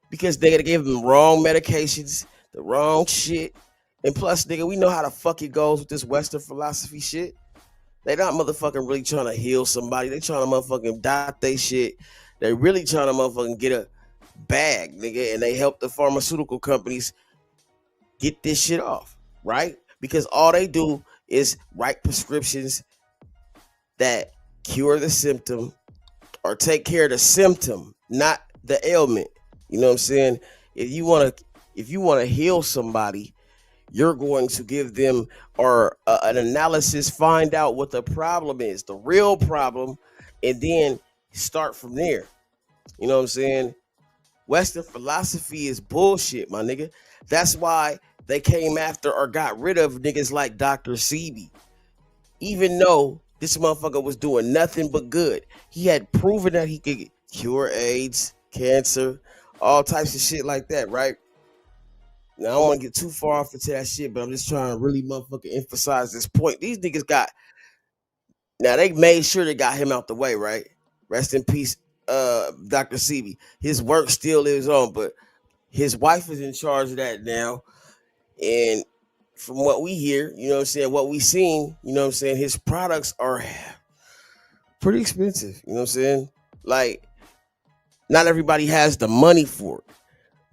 because they gave them wrong medications, the wrong shit. And plus, nigga, we know how the fuck it goes with this Western philosophy shit. They not motherfucking really trying to heal somebody. They trying to motherfucking dot they shit. They really trying to motherfucking get a bag, nigga, and they help the pharmaceutical companies get this shit off, right? Because all they do is write prescriptions that cure the symptom or take care of the symptom, not the ailment. You know what I'm saying? If you want to heal somebody, you're going to give them an analysis, find out what the problem is, the real problem, and then start from there. You know what I'm saying? Western philosophy is bullshit, my nigga. That's why they came after or got rid of niggas like Dr. Sebi. Even though this motherfucker was doing nothing but good. He had proven that he could cure AIDS, cancer, all types of shit like that, right? Now, I don't want to get too far off into that shit, but I'm just trying to really motherfucking emphasize this point. These niggas they made sure they got him out the way, right? Rest in peace, Dr. Sebi. His work still lives on, but his wife is in charge of that now. And from what we hear, you know what I'm saying, what we seen, you know what I'm saying, his products are pretty expensive, you know what I'm saying? Like, not everybody has the money for it,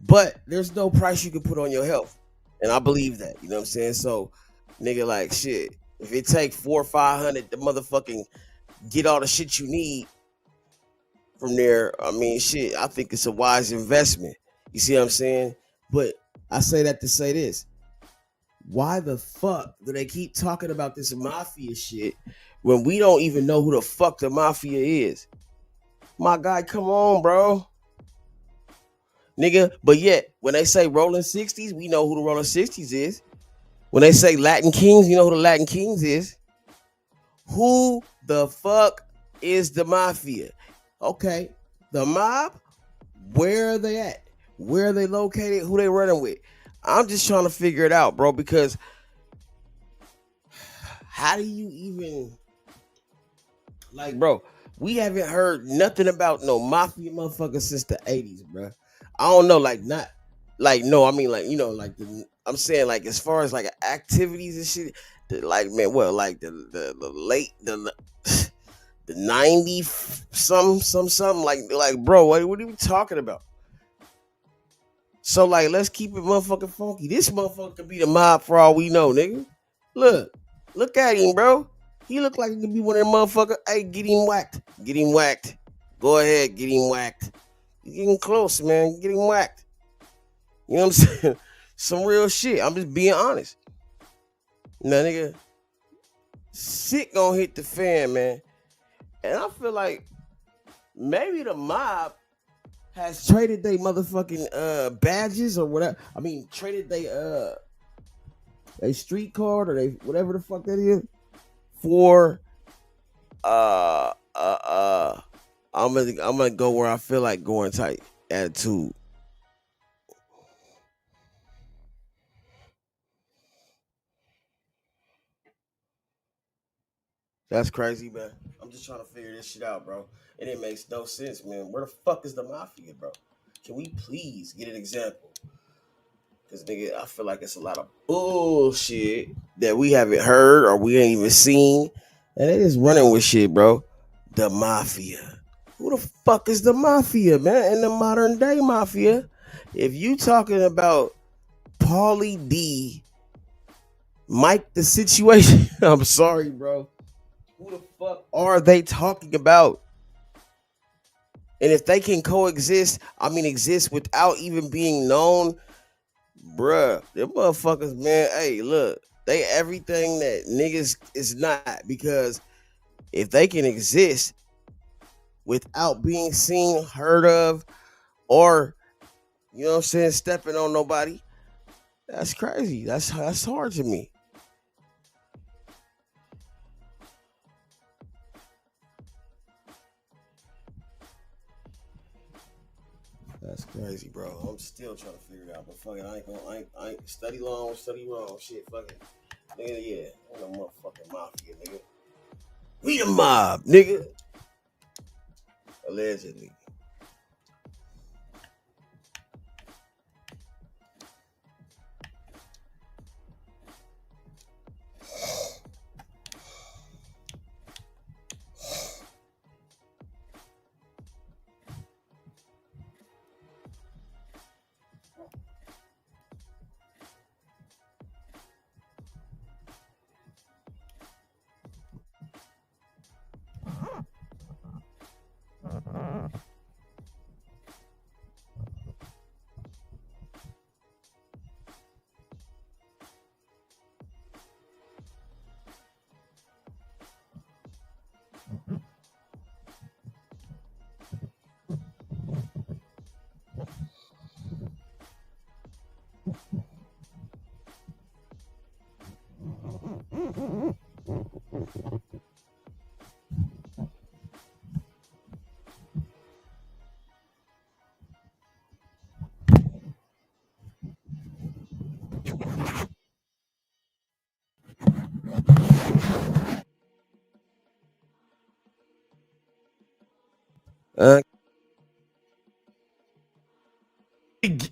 but there's no price you can put on your health. And I believe that, you know what I'm saying? So, nigga, like, shit, if it take $400 or $500 to motherfucking get all the shit you need from there, I mean, shit, I think it's a wise investment. You see what I'm saying? But I say that to say this. Why the fuck do they keep talking about this mafia shit when we don't even know who the fuck the mafia is? My guy, come on, bro. Nigga, but yet, when they say Rolling 60s, we know who the Rolling 60s is. When they say Latin Kings, you know who the Latin Kings is. Who the fuck is the mafia? Okay, the mob, where are they at? Where are they located? Who they running with? I'm just trying to figure it out, bro, because how do you even, like, bro, we haven't heard nothing about no mafia motherfucker since the 80s, bro. I don't know, like, not, like, no, I mean, like, you know, like, I'm saying, like, as far as, like, activities and shit, like, man, well, like, the late, the 90 something, like, bro, what are we talking about? So, like, let's keep it motherfucking funky. This motherfucker could be the mob for all we know, nigga. Look at him, bro. He look like he could be one of them motherfuckers. Hey, get him whacked. Get him whacked. Go ahead, get him whacked. You getting close, man. Get him whacked. You know what I'm saying? Some real shit. I'm just being honest. Now, nigga, shit gonna hit the fan, man. And I feel like maybe the mob has traded they motherfucking badges or whatever. I mean, traded they a street card or they whatever the fuck that is for I'm gonna go where I feel like going tight. Attitude. That's crazy, man. I'm just trying to figure this shit out, bro. And it makes no sense, man. Where the fuck is the mafia, bro? Can we please get an example? Because, nigga, I feel like it's a lot of bullshit that we haven't heard or we ain't even seen. And they just running with shit, bro. The mafia. Who the fuck is the mafia, man? In the modern day mafia. If you talking about Paulie D, Mike the Situation, I'm sorry, bro. Who the fuck are they talking about? And if they can coexist, exist without even being known, bruh, them motherfuckers, man, hey, look, they everything that niggas is not. Because if they can exist without being seen, heard of, or, you know what I'm saying, stepping on nobody, that's crazy. That's hard to me. That's crazy, bro. I'm still trying to figure it out, but fuck it, I ain't study long, study wrong. Shit, fuck it. Nigga, yeah. I'm a motherfucking mafia, nigga. We the mob, nigga. Allegedly.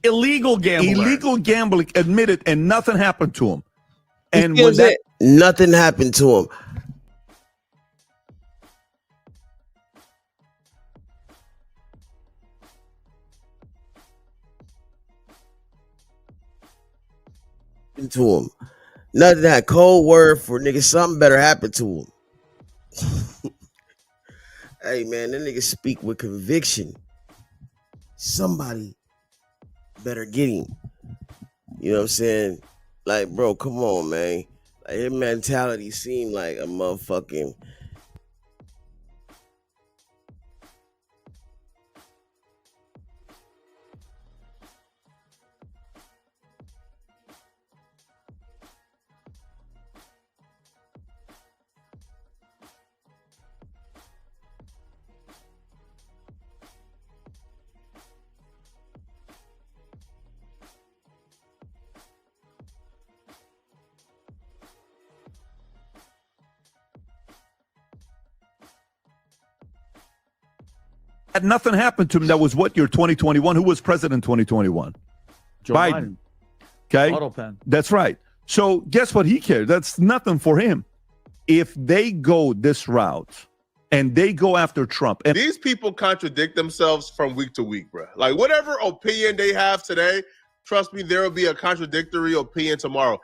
Illegal gambling admitted, and nothing happened to him. And when that nothing happened to him. Nothing, that cold word for nigga, something better happen to him. Hey man, that nigga speak with conviction. Somebody better get him. You know what I'm saying? Like, bro, come on, man. Like, his mentality seemed like a motherfucking. Had nothing happened to him. That was what year? 2021. Who was president 2021? Joe Biden. Okay, Auto pen. That's right. So guess what? He cares. That's nothing for him. If they go this route and they go after Trump, and these people contradict themselves from week to week, bro. Like whatever opinion they have today, trust me, there will be a contradictory opinion tomorrow.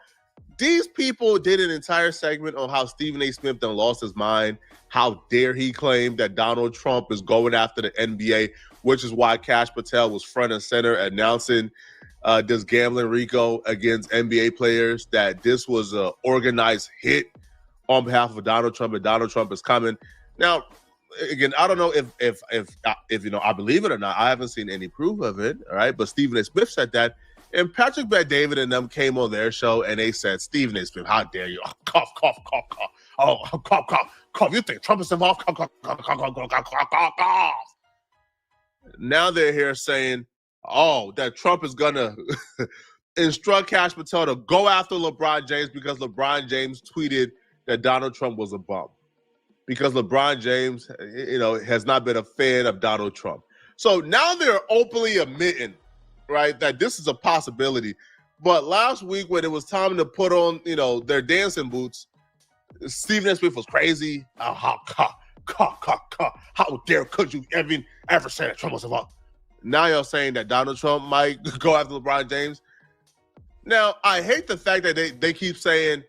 These people did an entire segment on how Stephen A. Smith done lost his mind. How dare he claim that Donald Trump is going after the NBA, which is why Kash Patel was front and center announcing this gambling RICO against NBA players, that this was an organized hit on behalf of Donald Trump, and Donald Trump is coming. Now, again, I don't know if you know, I believe it or not. I haven't seen any proof of it, all right? But Stephen A. Smith said that. And Patrick Bet-David and them came on their show and they said, Stephen A. Smith, how dare you? Oh, cough, cough, cough, cough. Oh, cough, cough, cough. You think Trump is involved? Cough, cough, cough, cough, cough, cough, cough, cough, cough. Now they're here saying, oh, that Trump is going to instruct Cash Patel to go after LeBron James because LeBron James tweeted that Donald Trump was a bum. Because LeBron James, has not been a fan of Donald Trump. So now they're openly admitting, right, that this is a possibility. But last week when it was time to put on, their dancing boots, Stephen A. Smith was crazy. How dare could you ever say that Trump was involved? Now you're saying that Donald Trump might go after LeBron James. Now, I hate the fact that they keep saying,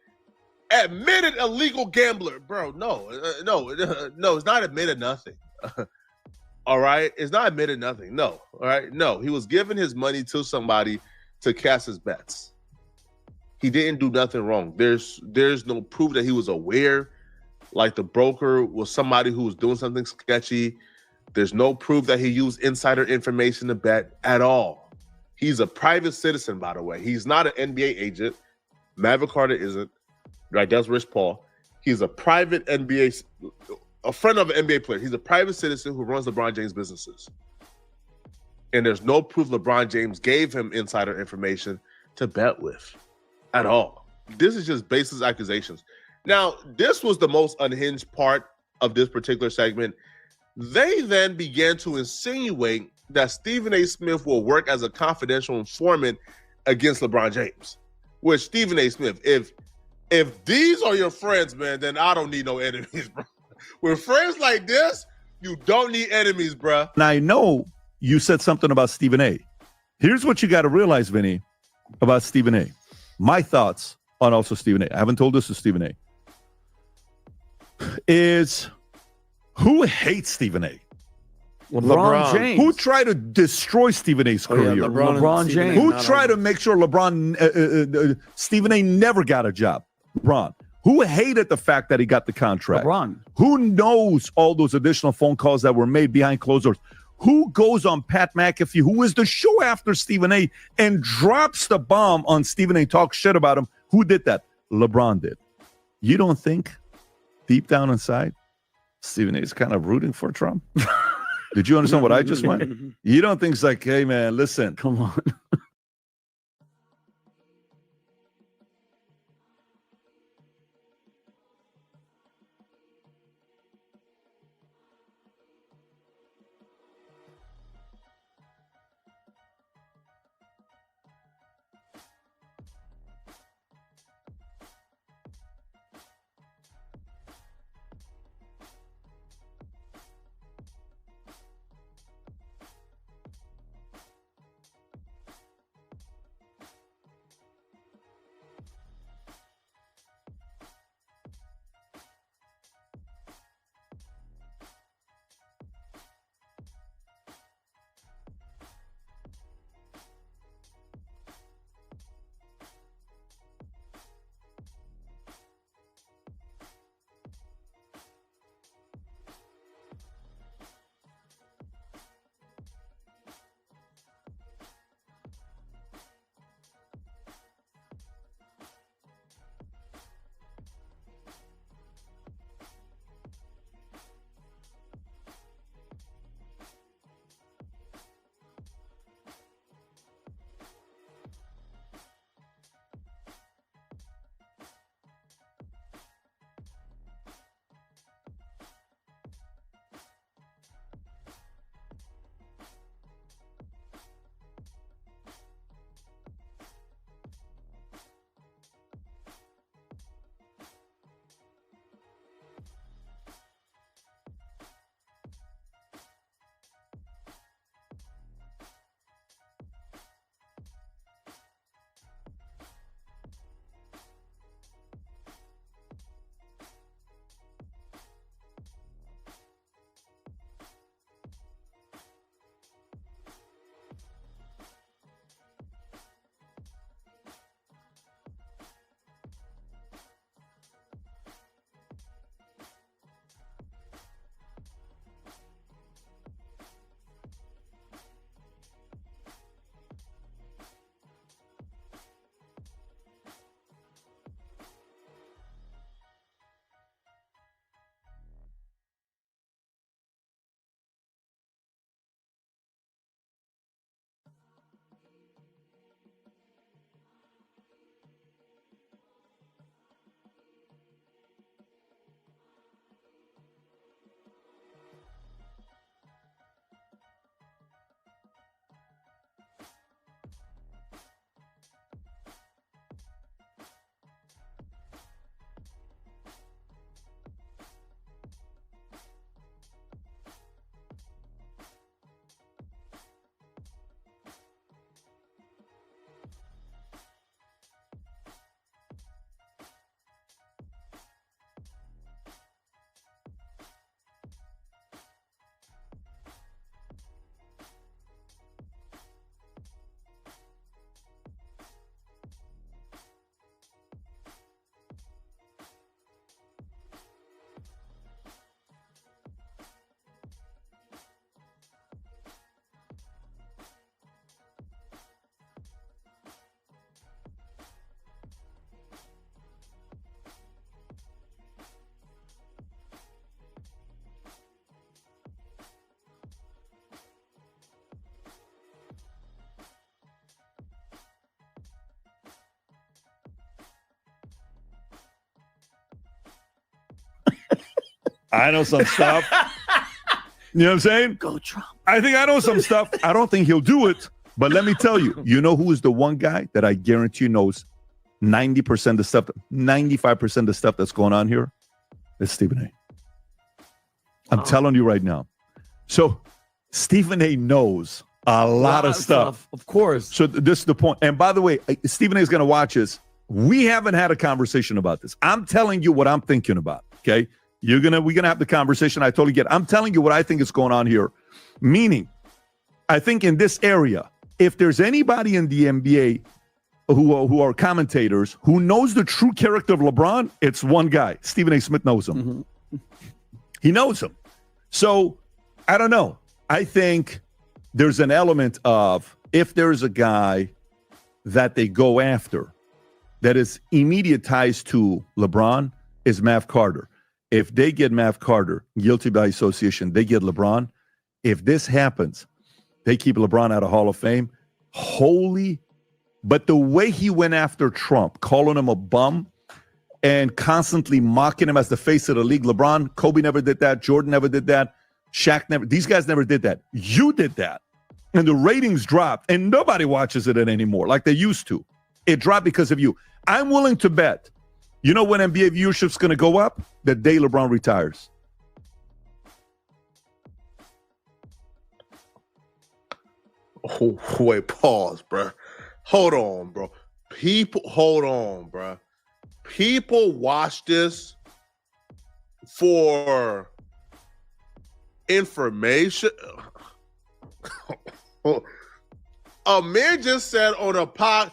admitted illegal gambler. Bro, no, it's not admitted nothing. All right? It's not admitted nothing. No, all right? No, he was giving his money to somebody to cast his bets. He didn't do nothing wrong. There's no proof that he was aware, like the broker was somebody who was doing something sketchy. There's no proof that he used insider information to bet at all. He's a private citizen, by the way. He's not an NBA agent. Maverick Carter isn't. Right, that's Rich Paul. He's a private NBA, a friend of an NBA player. He's a private citizen who runs LeBron James businesses. And there's no proof LeBron James gave him insider information to bet with at all. This is just baseless accusations. Now, this was the most unhinged part of this particular segment. They then began to insinuate that Stephen A. Smith will work as a confidential informant against LeBron James. Which, Stephen A. Smith, if these are your friends, man, then I don't need no enemies, bro. With friends like this, you don't need enemies, bro. Now, I know you said something about Stephen A. Here's what you got to realize, Vinny, about Stephen A. My thoughts on also Stephen A. I haven't told this to Stephen A. Is who hates Stephen A? LeBron James. Who tried to destroy Stephen A's career? Yeah, LeBron James. Who tried to make sure Stephen A never got a job? LeBron. Who hated the fact that he got the contract? LeBron. Who knows all those additional phone calls that were made behind closed doors? Who goes on Pat McAfee, who is the show after Stephen A, and drops the bomb on Stephen A, talks shit about him? Who did that? LeBron did. You don't think deep down inside Stephen A is kind of rooting for Trump? Did you understand what I just went? You don't think it's like, hey, man, listen. Come on. I know some stuff. You know what I'm saying? Go Trump. I think I know some stuff. I don't think he'll do it. But let me tell you, you know who is the one guy that I guarantee knows 90% of the stuff, 95% of the stuff that's going on here? It's Stephen A. I'm telling you right now. So Stephen A knows a lot of stuff. Of course. So this is the point. And by the way, Stephen A is going to watch this. We haven't had a conversation about this. I'm telling you what I'm thinking about. Okay. We're gonna have the conversation. I totally get it. I'm telling you what I think is going on here. Meaning, I think in this area, if there's anybody in the NBA who are commentators who knows the true character of LeBron, it's one guy. Stephen A. Smith knows him. He knows him. So I don't know. I think there's an element of if there's a guy that they go after that is immediate ties to LeBron is Mav Carter. If they get Mav Carter guilty by association, they get LeBron. If this happens, they keep LeBron out of Hall of Fame. But the way he went after Trump, calling him a bum and constantly mocking him as the face of the league. LeBron, Kobe never did that. Jordan never did that. Shaq never. These guys never did that. You did that. And the ratings dropped and nobody watches it anymore like they used to. It dropped because of you. I'm willing to bet. You know when NBA viewership's going to go up? The day LeBron retires. Oh, wait, pause, bro. Hold on, bro. Hold on, bro. People watch this for information. A man just said on a pod,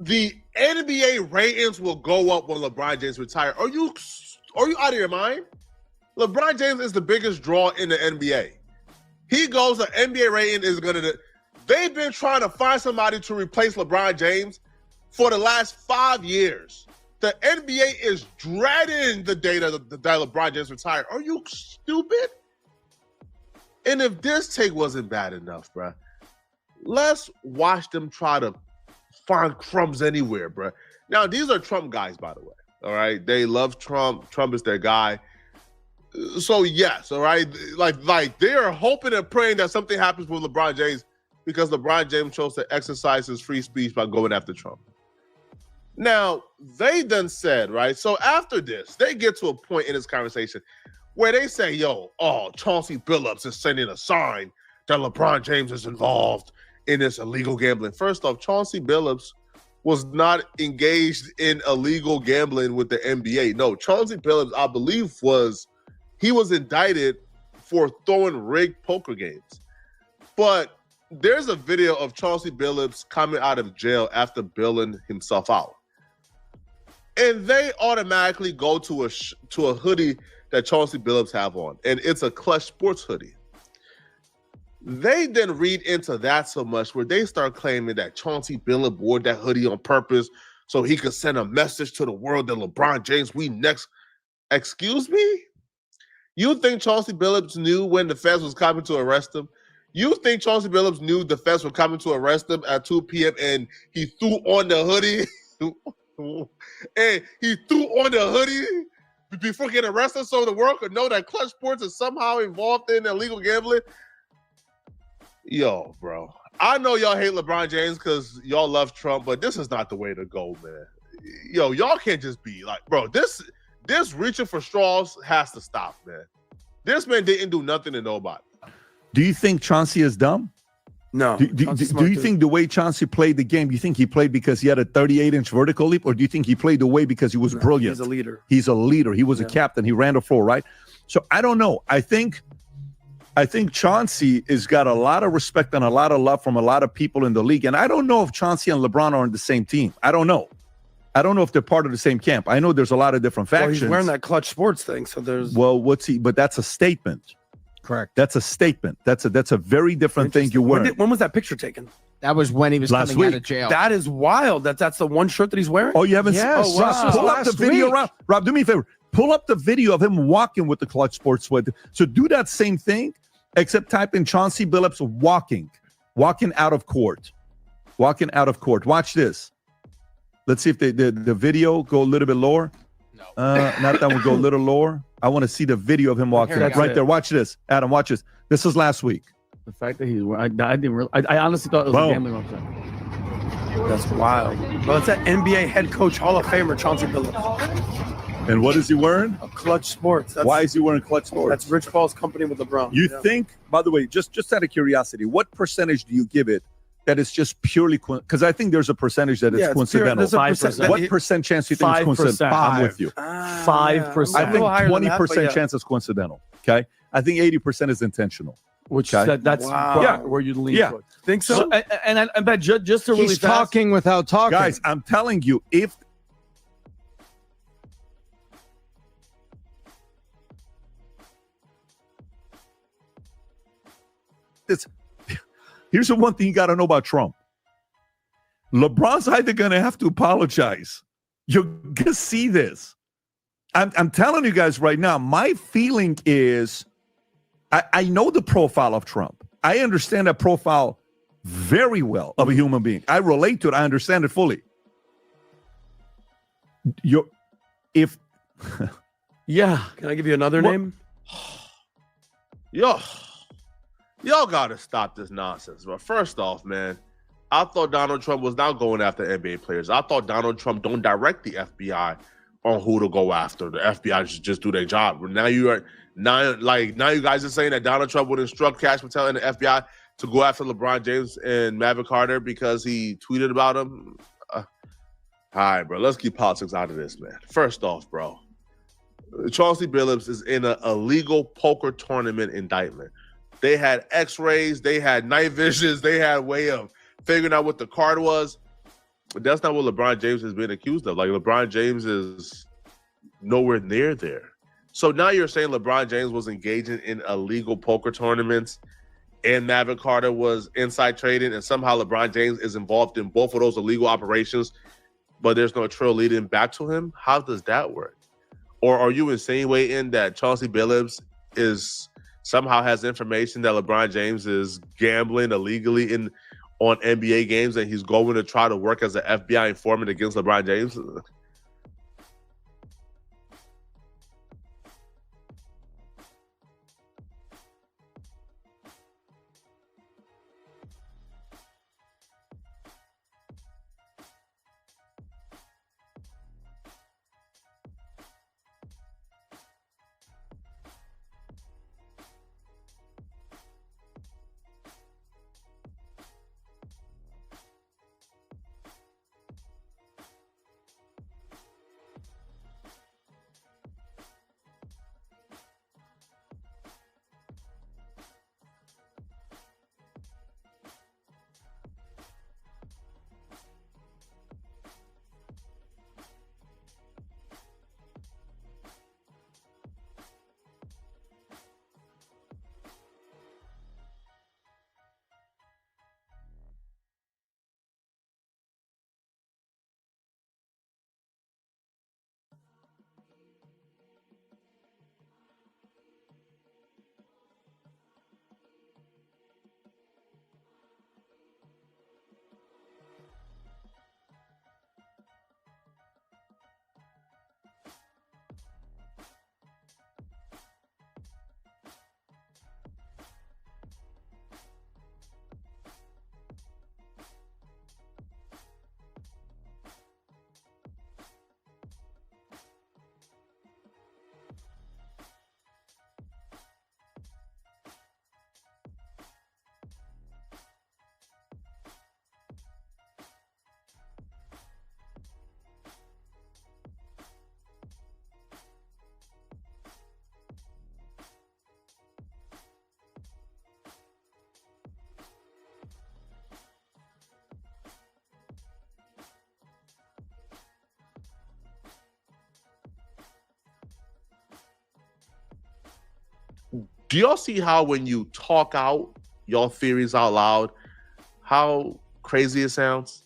the NBA ratings will go up when LeBron James retires. Are you out of your mind? LeBron James is the biggest draw in the NBA. He goes, the NBA rating is going to... They've been trying to find somebody to replace LeBron James for the last 5 years. The NBA is dreading the data that LeBron James retired. Are you stupid? And if this take wasn't bad enough, bro, let's watch them try to find crumbs anywhere, bro. Now, these are Trump guys, by the way. All right? They love Trump. Trump is their guy. So, yes, all right? Like they are hoping and praying that something happens with LeBron James because LeBron James chose to exercise his free speech by going after Trump. Now, they then said, right? So after this, they get to a point in this conversation where they say, Chauncey Billups is sending a sign that LeBron James is involved in this illegal gambling. First off, Chauncey Billups was not engaged in illegal gambling with the NBA. No, Chauncey Billups, I believe, was indicted for throwing rigged poker games. But there's a video of Chauncey Billups coming out of jail after bailing himself out. And they automatically go to a hoodie that Chauncey Billups have on, and it's a Clutch Sports hoodie. They then read into that so much where they start claiming that Chauncey Billups wore that hoodie on purpose so he could send a message to the world that LeBron James, we next. Excuse me? You think Chauncey Billups knew when the feds was coming to arrest him? You think Chauncey Billups knew the feds were coming to arrest him at 2 p.m. and he threw on the hoodie? And he threw on the hoodie before getting arrested so the world could know that Clutch Sports is somehow involved in illegal gambling? Yo, bro. I know y'all hate LeBron James because y'all love Trump, but this is not the way to go, man. Yo, y'all can't just be like, bro, this reaching for straws has to stop, man. This man didn't do nothing to nobody. Do you think Chauncey is dumb? No. Do you think the way Chauncey played the game, do you think he played because he had a 38-inch vertical leap, or do you think he played the way because he was brilliant? He's a leader. He's a leader. He was a captain. He ran the floor, right? So I don't know. I think Chauncey has got a lot of respect and a lot of love from a lot of people in the league. And I don't know if Chauncey and LeBron are on the same team. I don't know. I don't know if they're part of the same camp. I know there's a lot of different factions. Well, he's wearing that Clutch Sports thing, so there's... Well, but that's a statement. Correct. That's a statement. That's a very different thing you're wearing. When was that picture taken? That was when he was Last coming out week. of jail. That is wild. That's the one shirt that he's wearing? Oh, you haven't seen? Yes. Oh, wow. Pull up the video, Rob. Rob, do me a favor. Pull up the video of him walking with the Clutch Sports sweat. So do that same thing, except type in Chauncey Billups walking out of court. Walking out of court. Watch this. Let's see if the video go a little bit lower. Not that would go a little lower. I want to see the video of him walking That's right it. there. Watch this, Adam. Watch this. This is last week. The fact that he's I didn't really, I honestly thought it was Boom. a gambling website. That's wild. Well, it's that NBA head coach Hall of Famer Chauncey Billups. And what is he wearing? Clutch Sports. Why is he wearing Clutch Sports? That's Rich Paul's company with LeBron. You think, by the way, just out of curiosity, what percentage do you give it that it's just purely because I think there's a percentage that it's coincidental. 5%. What percent chance do you think it's coincidental? I'm with you. 5%. I think 20% chance is coincidental. Okay, I think 80% is intentional. Which okay? that's where you lean. Yeah. Towards. Think so? And I bet just to really He's fast, talking without talking. Guys, I'm telling you, if here's the one thing you got to know about Trump. LeBron's either going to have to apologize. You're going to see this. I'm telling you guys right now, my feeling is I know the profile of Trump. I understand that profile very well of a human being. I relate to it. I understand it fully. yeah. Can I give you another name? Y'all got to stop this nonsense. But first off, man, I thought Donald Trump was not going after NBA players. I thought Donald Trump don't direct the FBI on who to go after. The FBI should just do their job. Now you guys are saying that Donald Trump would instruct Cash Patel and the FBI to go after LeBron James and Maverick Carter because he tweeted about him. All right, bro. Let's keep politics out of this, man. First off, bro, Chauncey Billups is in an illegal poker tournament indictment. They had x-rays, they had night visions, they had a way of figuring out what the card was. But that's not what LeBron James has been accused of. Like, LeBron James is nowhere near there. So now you're saying LeBron James was engaging in illegal poker tournaments and Maverick Carter was inside trading, and somehow LeBron James is involved in both of those illegal operations, but there's no trail leading back to him? How does that work? Or are you insinuating that Chauncey Billups somehow has information that LeBron James is gambling illegally on NBA games and he's going to try to work as an FBI informant against LeBron James? Do y'all see how when you talk out your theories out loud, how crazy it sounds?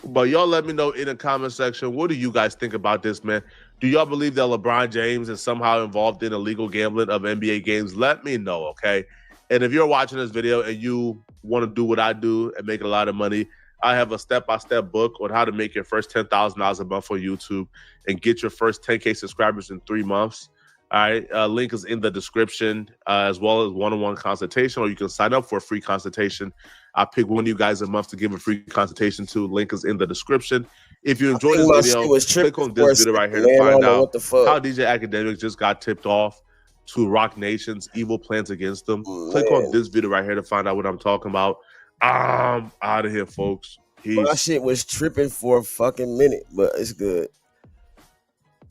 But y'all let me know in the comment section, what do you guys think about this, man? Do y'all believe that LeBron James is somehow involved in illegal gambling of NBA games? Let me know, okay? And if you're watching this video and you want to do what I do and make a lot of money, I have a step-by-step book on how to make your first $10,000 a month on YouTube and get your first 10K subscribers in 3 months. All right, link is in the description, as well as one-on-one consultation, or you can sign up for a free consultation. I pick one of you guys a month to give a free consultation to. Link is in the description. If you enjoyed this video, click on this video right here to find out how DJ Academics just got tipped off to Rock Nation's evil plans against them. Click on this video right here to find out what I'm talking about. I'm out of here, folks. Peace. My shit was tripping for a fucking minute, but it's good.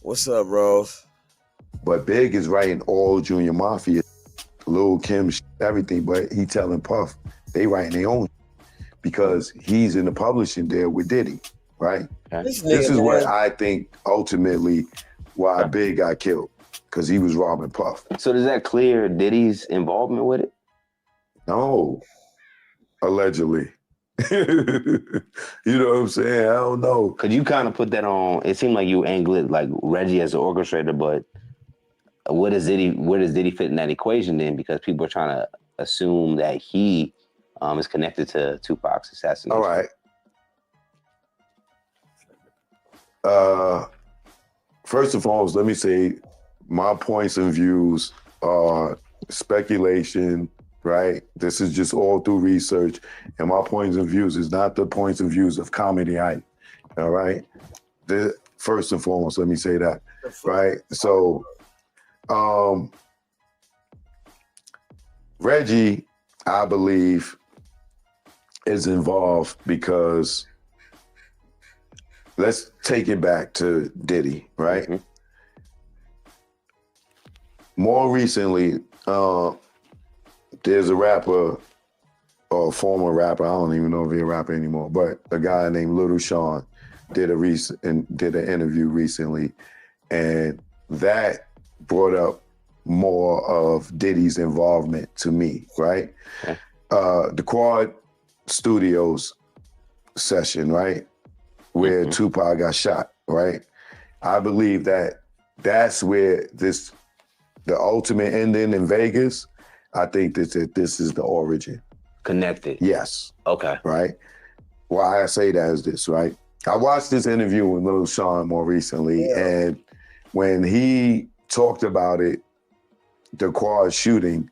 What's up, Rose? But Big is writing all Junior Mafia, Lil Kim, everything, but he telling Puff, they writing their own because he's in the publishing deal with Diddy, right? This is what I think ultimately why Big got killed, because he was robbing Puff. So does that clear Diddy's involvement with it? No, allegedly. You know what I'm saying? I don't know. Could you kind of put that on? It seemed like you angle it like Reggie as an orchestrator, but where does Diddy fit in that equation then? Because people are trying to assume that he is connected to Tupac's assassination. All right. First and foremost, let me say my points and views are speculation, right? This is just all through research. And my points and views is not the points and views of Comedy Hype, all right? First and foremost, let me say that, right? So, Reggie, I believe, is involved because let's take it back to Diddy, right? Mm-hmm. More recently, there's a rapper, or a former rapper, I don't even know if he's a rapper anymore, but a guy named Little Sean did an interview recently, and that brought up more of Diddy's involvement to me, right? Okay. The Quad Studios session, right? Where Tupac got shot, right? I believe that that's where the ultimate ending in Vegas, I think that this is the origin. Connected. Yes. Okay. Right? Why I say that is this, right? I watched this interview with Little Sean more recently, and when he talked about it, the Quad shooting,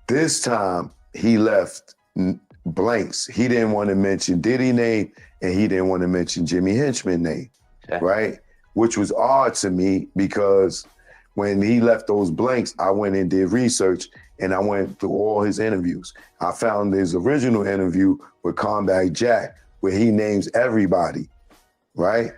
this time he left blanks. He didn't want to mention Diddy name, and he didn't want to mention Jimmy Henchman name, right? Which was odd to me because when he left those blanks, I went and did research, and I went through all his interviews. I found his original interview with Combat Jack, where he names everybody, right?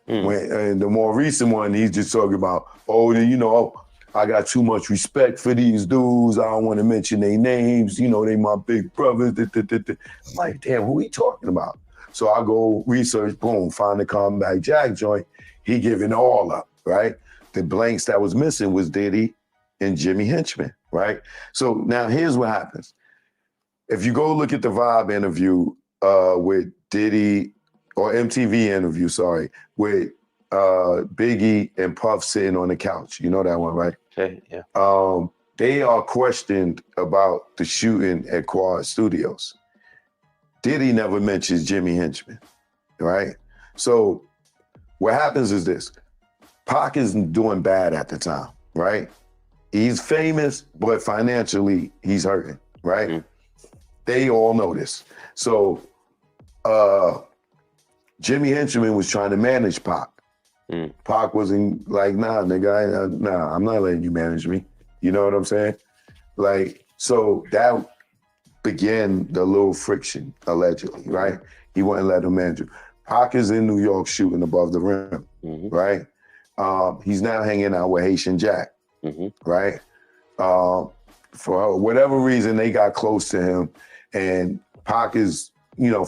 And the more recent one, he's just talking about, I got too much respect for these dudes. I don't want to mention their names. They my big brothers. I'm like, damn, who he talking about? So I go research, boom, find the Combat Jack joint. He giving all up, right? The blanks that was missing was Diddy and Jimmy Henchman, right? So now here's what happens. If you go look at the Vibe interview with Diddy, or MTV interview, sorry, with Biggie and Puff sitting on the couch. You know that one, right? Okay, yeah. They are questioned about the shooting at Quad Studios. Diddy never mentions Jimmy Henchman, right? So what happens is this. Pac is doing bad at the time, right? He's famous, but financially he's hurting, right? They all know this. So Jimmy Henchman was trying to manage Pac. Pac wasn't like, nah, nigga, I'm not letting you manage me. You know what I'm saying? Like, so that began the little friction, allegedly, right? He wouldn't let him manage him. Pac is in New York shooting above the rim, right? He's now hanging out with Haitian Jack, right? For whatever reason, they got close to him, and Pac is,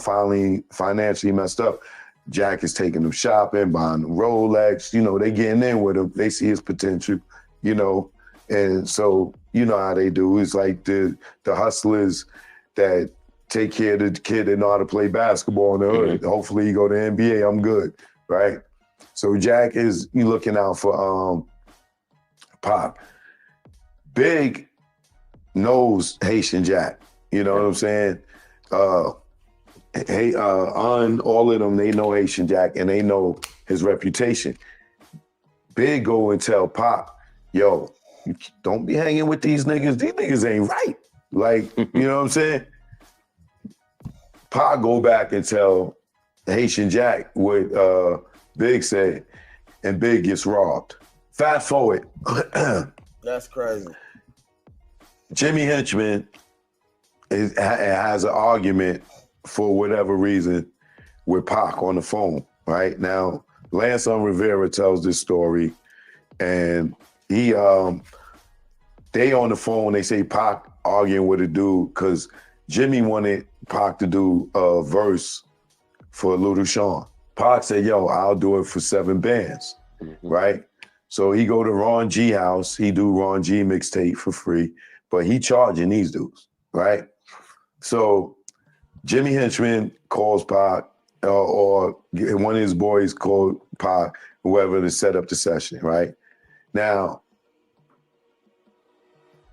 finally financially messed up. Jack is taking him shopping, buying them Rolex, they getting in with him. They see his potential, and so you know how they do. It's like the hustlers that take care of the kid that know how to play basketball in the hood. Hopefully you go to NBA, I'm good, right? So Jack is looking out for Pop. Big knows Haitian Jack, you know what I'm saying? hey, on all of them, they know Haitian Jack and they know his reputation. Big go and tell Pop, yo, you don't be hanging with these niggas. These niggas ain't right. Like, you know what I'm saying? Pop go back and tell Haitian Jack what Big said, and Big gets robbed. Fast forward. That's crazy. Jimmy Henchman has an argument for whatever reason with Pac on the phone, right? Now, Lance Rivera tells this story, and he they on the phone, they say Pac arguing with a dude because Jimmy wanted Pac to do a verse for Little Sean. Pac said, yo, I'll do it for 7 bands, right? So he go to Ron G house, he do Ron G mixtape for free, but he charging these dudes, right? So Jimmy Henchman calls Pac, or one of his boys called Pac, whoever, to set up the session, right? Now,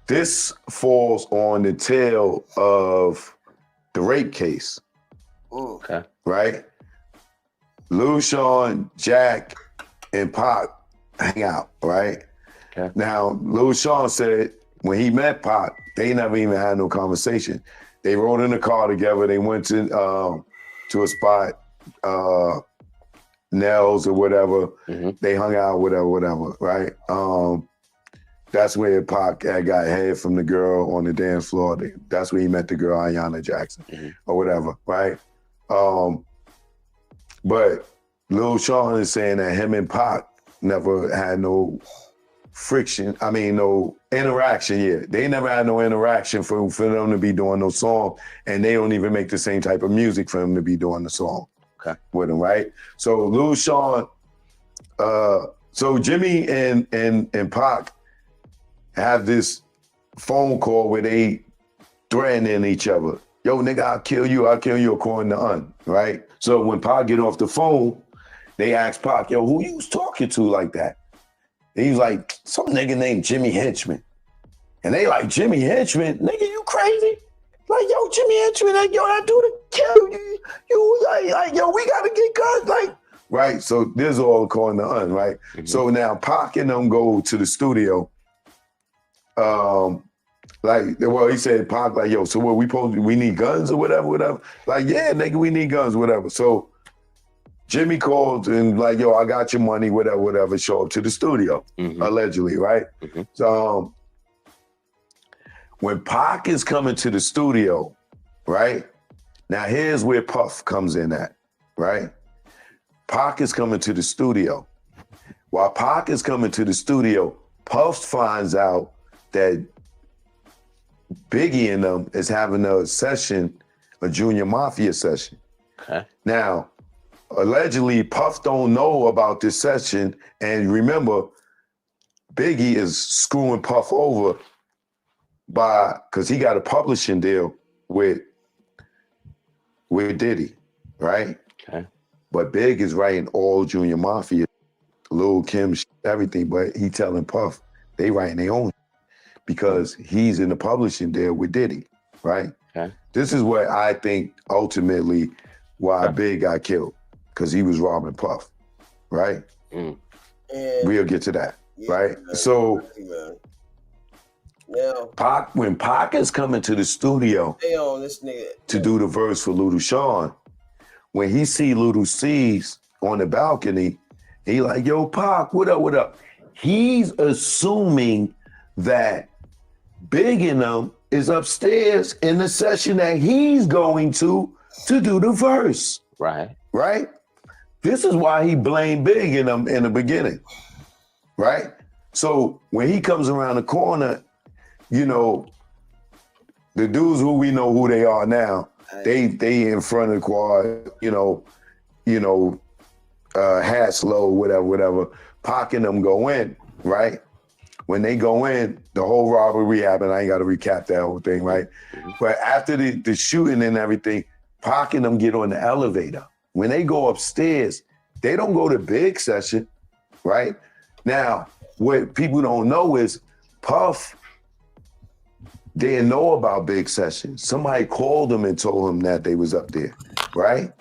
this falls on the tail of the rape case, Okay. right? Lil Sean, Jack, and Pac hang out, right? Okay. Now, Lil Sean said when he met Pac, they never even had no conversation. They rode in the car together. They went to a spot, Nels or whatever. They hung out, whatever, right? That's where Pac had got head from the girl on the dance floor. That's where he met the girl, Ayanna Jackson, or whatever, right? But Lil Sean is saying that him and Pac never had no friction. I mean, no interaction yet. They never had no interaction for them to be doing no song, and they don't even make the same type of music for him to be doing the song with him, right? So Lil Sean, so Jimmy and Pac have this phone call where they threatening each other. Yo, nigga, I'll kill you according to Un, right? So when Pac get off the phone, they ask Pac, yo, who you was talking to like that? And he's like, some nigga named Jimmy Henchman. And they like, Jimmy Henchman? Nigga, you crazy? Like, yo, Jimmy Henchman, like, yo, that dude kill you. You like, yo, we gotta get guns, like, right? So this is all according to Un, right? So now Pac and them go to the studio. He said, Pac, like, yo, so what, we need guns or whatever? Like, yeah, nigga, we need guns, whatever. So Jimmy called and like, yo, I got your money, whatever, show up to the studio, allegedly, right? So when Pac is coming to the studio, right? Now here's where Puff comes in at, right? Pac is coming to the studio. While Pac is coming to the studio, Puff finds out that Biggie and them is having a session, a Junior Mafia session. Okay. Now, allegedly, Puff don't know about this session, and remember, Biggie is screwing Puff over because he got a publishing deal with Diddy, right? Okay. But Big is writing all Junior Mafia, Lil Kim, everything, but he telling Puff they writing their own because he's in the publishing deal with Diddy, right? Okay. This is what I think ultimately why Big got killed, because he was robbing Puff, right? We'll get to that, right? Man. So now, when Pac is coming to the studio they on this nigga to do the verse for Little Sean, when he see Little C's on the balcony, he like, yo, Pac, what up? He's assuming that Big and them is upstairs in the session that he's going to do the verse. Right. Right? This is why he blamed Big in them in the beginning. Right? So when he comes around the corner, you know, the dudes who we know who they are now, they in front of the quad, hats low, whatever. Pac and them go in, right? When they go in, the whole robbery happened. I ain't got to recap that whole thing, right? But after the shooting and everything, Pac and them get on the elevator. When they go upstairs, they don't go to Big session, right? Now, what people don't know is Puff didn't know about Big session. Somebody called him and told him that they was up there. right?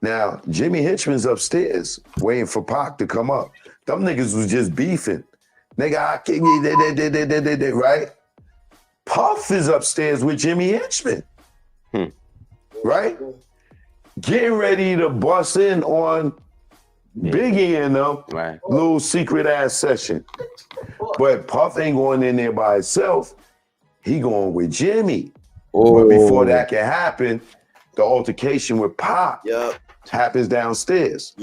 Now, Jimmy Hitchman's upstairs waiting for Pac to come up. Them niggas was just beefing. Nigga, I can't, right? Puff is upstairs with Jimmy Hitchman, right? Getting ready to bust in on Biggie and them, little secret ass session. But Puff ain't going in there by himself. He going with Jimmy. But before that can happen, the altercation with Pac happens downstairs.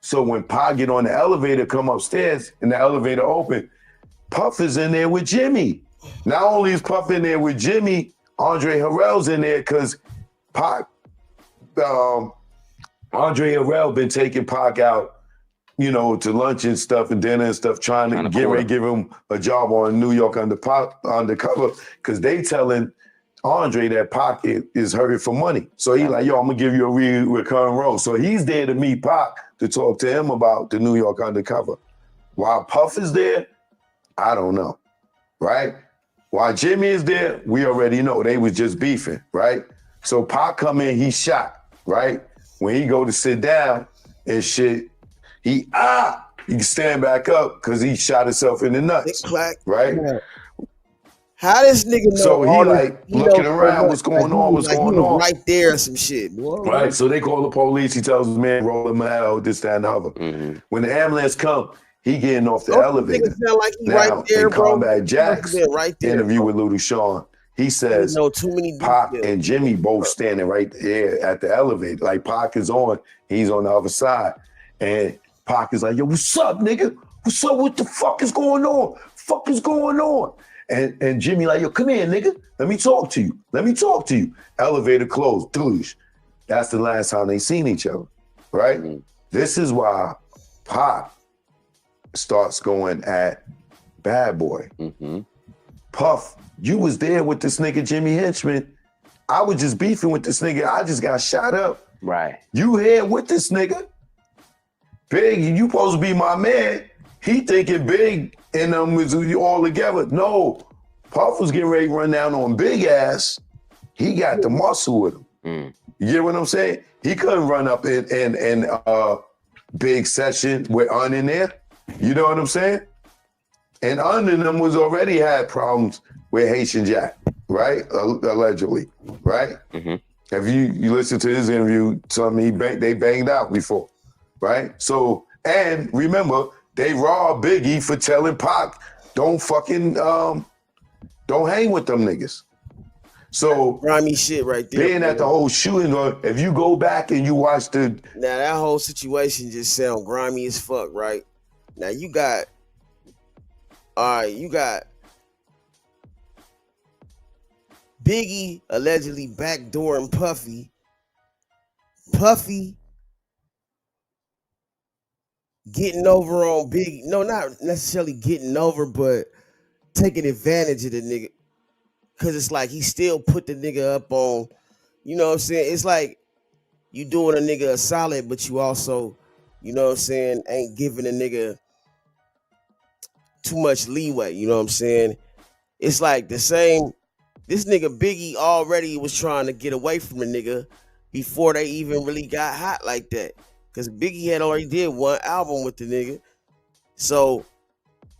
So when Pac get on the elevator, come upstairs, and the elevator open, Puff is in there with Jimmy. Not only is Puff in there with Jimmy, Andre Harrell's in there because Pac, Andre Harrell been taking Pac out, you know, to lunch and stuff and dinner and stuff, trying to get ready to give him a job on New York Undercover because they telling Andre that Pac is hurting for money. So he like, yo, I'm gonna give you a recurring role. So he's there to meet Pac to talk to him about the New York Undercover. While Puff is there, I don't know, right? While Jimmy is there, we already know they was just beefing, right? So Pac come in, he shot, right? When he go to sit down and shit, he can stand back up because he shot himself in the nuts, right? How this nigga know? So he all like this, looking around, what's going on, what's going on? Right there, or some shit. Right, so they call the police. He tells his man, roll him out, this, that, and the other. When the ambulance come, he getting off the elevator. Like he now, right there, in Combat Jack's right there, interview with Little Sean, he says Pac and Jimmy both standing right there at the elevator. Like Pac is on, he's on the other side. And Pac is like, yo, what's up, nigga? What's up? What the fuck is going on? Fuck is going on? And Jimmy like, yo, come here, nigga. Let me talk to you. Let me talk to you. Elevator closed. Doosh. That's the last time they seen each other, right? This is why Pac starts going at Bad Boy. Puff, you was there with this nigga Jimmy Hitchman. I was just beefing with this nigga. I just got shot up. Right. You here with this nigga. Big, you supposed to be my man. He thinking Big and them was all together. No, Puff was getting ready to run down on Big ass. He got the muscle with him. You get what I'm saying? He couldn't run up in Big session with Un in there. You know what I'm saying? And Un and them was already had problems with Haitian Jack, right? Allegedly, right? If you listen to his interview, tell me they banged out before, right? So, and remember, they robbed Biggie for telling Pac, don't fucking, don't hang with them niggas. So grimy shit right there. Being at the whole shooting, if you go back and you watch the now that whole situation just sound grimy as fuck, right? Now you got Biggie allegedly backdooring Puffy. Puffy getting over on Biggie. No, not necessarily getting over, but taking advantage of the nigga. Cause it's like he still put the nigga up on, you know what I'm saying? It's like you doing a nigga a solid, but you also, you know what I'm saying, ain't giving a nigga too much leeway, you know what I'm saying? It's like the same, this nigga Biggie already was trying to get away from the nigga before they even really got hot like that. Cause Biggie had already did one album with the nigga. So,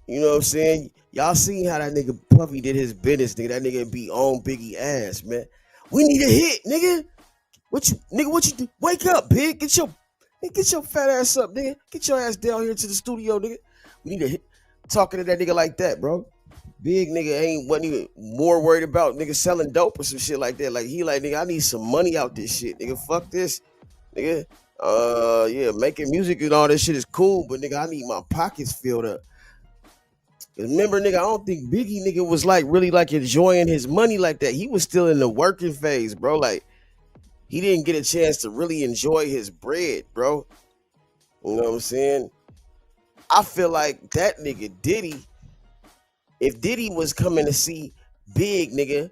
you know what I'm saying? Y'all seen how that nigga Puffy did his business, nigga. That nigga be on Biggie ass, man. We need a hit, nigga. What you do? Wake up, Big. Get your fat ass up, nigga. Get your ass down here to the studio, nigga. We need a hit. Talking to that nigga like that, bro. Big nigga wasn't even more worried about nigga selling dope or some shit like that. Like he like, nigga, I need some money out this shit, nigga. Fuck this, nigga. Yeah, making music and all this shit is cool, but nigga, I need my pockets filled up. Remember, nigga, I don't think Biggie nigga was like really like enjoying his money like that. He was still in the working phase, bro. Like he didn't get a chance to really enjoy his bread, bro. You know what I'm saying? I feel like that nigga Diddy, if Diddy was coming to see Big nigga,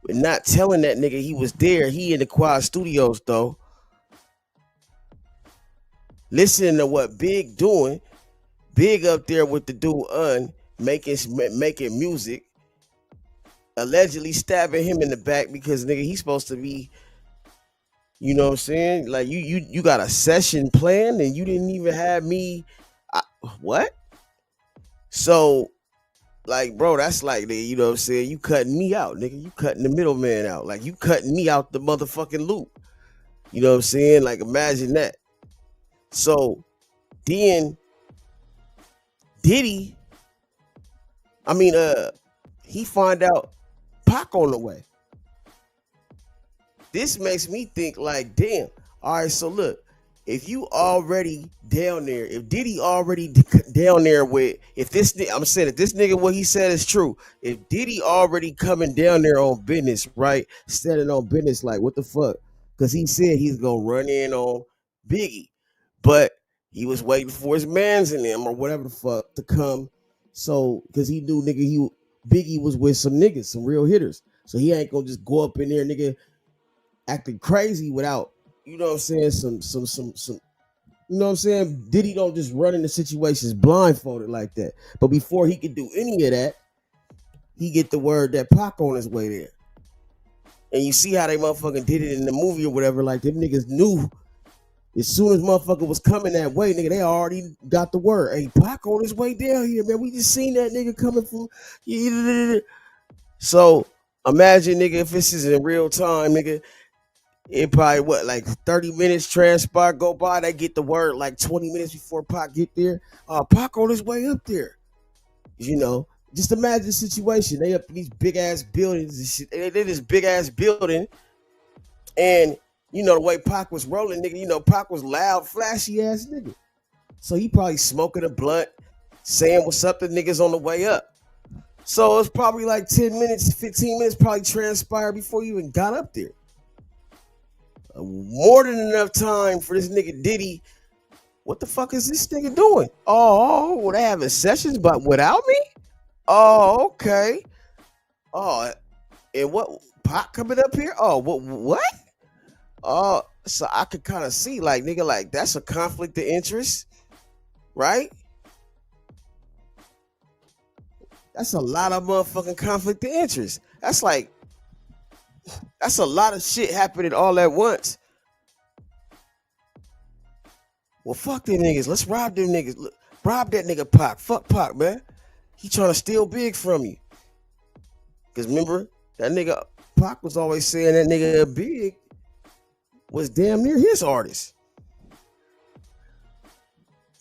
but not telling that nigga he was there, he in the Quad Studios though, listening to what Big doing, Big up there with the dude Un, making music, allegedly stabbing him in the back because nigga he's supposed to be You know what I'm saying? Like you got a session planned and you didn't even have me. What? So, like, bro, that's like, you know what I'm saying? You cutting me out, nigga. You cutting the middleman out. Like, you cutting me out the motherfucking loop. You know what I'm saying? Like, imagine that. So, then Diddy, he find out Pac on the way. This makes me think like, damn. All right, so look, if you already down there, if Diddy already down there with, if this nigga what he said is true, if Diddy already coming down there on business, right, standing on business, like what the fuck? Because he said he's gonna run in on Biggie, but he was waiting for his mans in them or whatever the fuck to come. So, because he knew nigga, Biggie was with some niggas, some real hitters, so he ain't gonna just go up in there, nigga, acting crazy without, you know what I'm saying, some you know what I'm saying? Diddy don't just run into situations blindfolded like that. But before he could do any of that, he get the word that Pac on his way there. And you see how they motherfucking did it in the movie or whatever. Like, them niggas knew as soon as motherfucker was coming that way, nigga, they already got the word. Hey, Pac on his way down here, man. We just seen that nigga coming from. So imagine, nigga, if this is in real time, nigga, it probably like 30 minutes transpire, go by, they get the word like 20 minutes before Pac get there. Pac on his way up there. You know, just imagine the situation. They up in these big ass buildings and shit. They this big ass building, and you know the way Pac was rolling, nigga. You know Pac was loud, flashy ass nigga. So he probably smoking a blunt, saying what's up to niggas on the way up. So it's probably like 10 minutes, 15 minutes probably transpired before you even got up there. More than enough time for this nigga Diddy. What the fuck is this nigga doing? Oh, they having sessions but without me? Oh, okay. Oh, and what, Pac coming up here? Oh, what? Oh, so I could kind of see like, nigga, like that's a conflict of interest, right? That's a lot of motherfucking conflict of interest. That's a lot of shit happening all at once. Well, fuck them niggas. Let's rob them niggas. Rob that nigga Pac. Fuck Pac, man. He trying to steal big from you. Because remember, that nigga Pac was always saying that nigga Big was damn near his artist.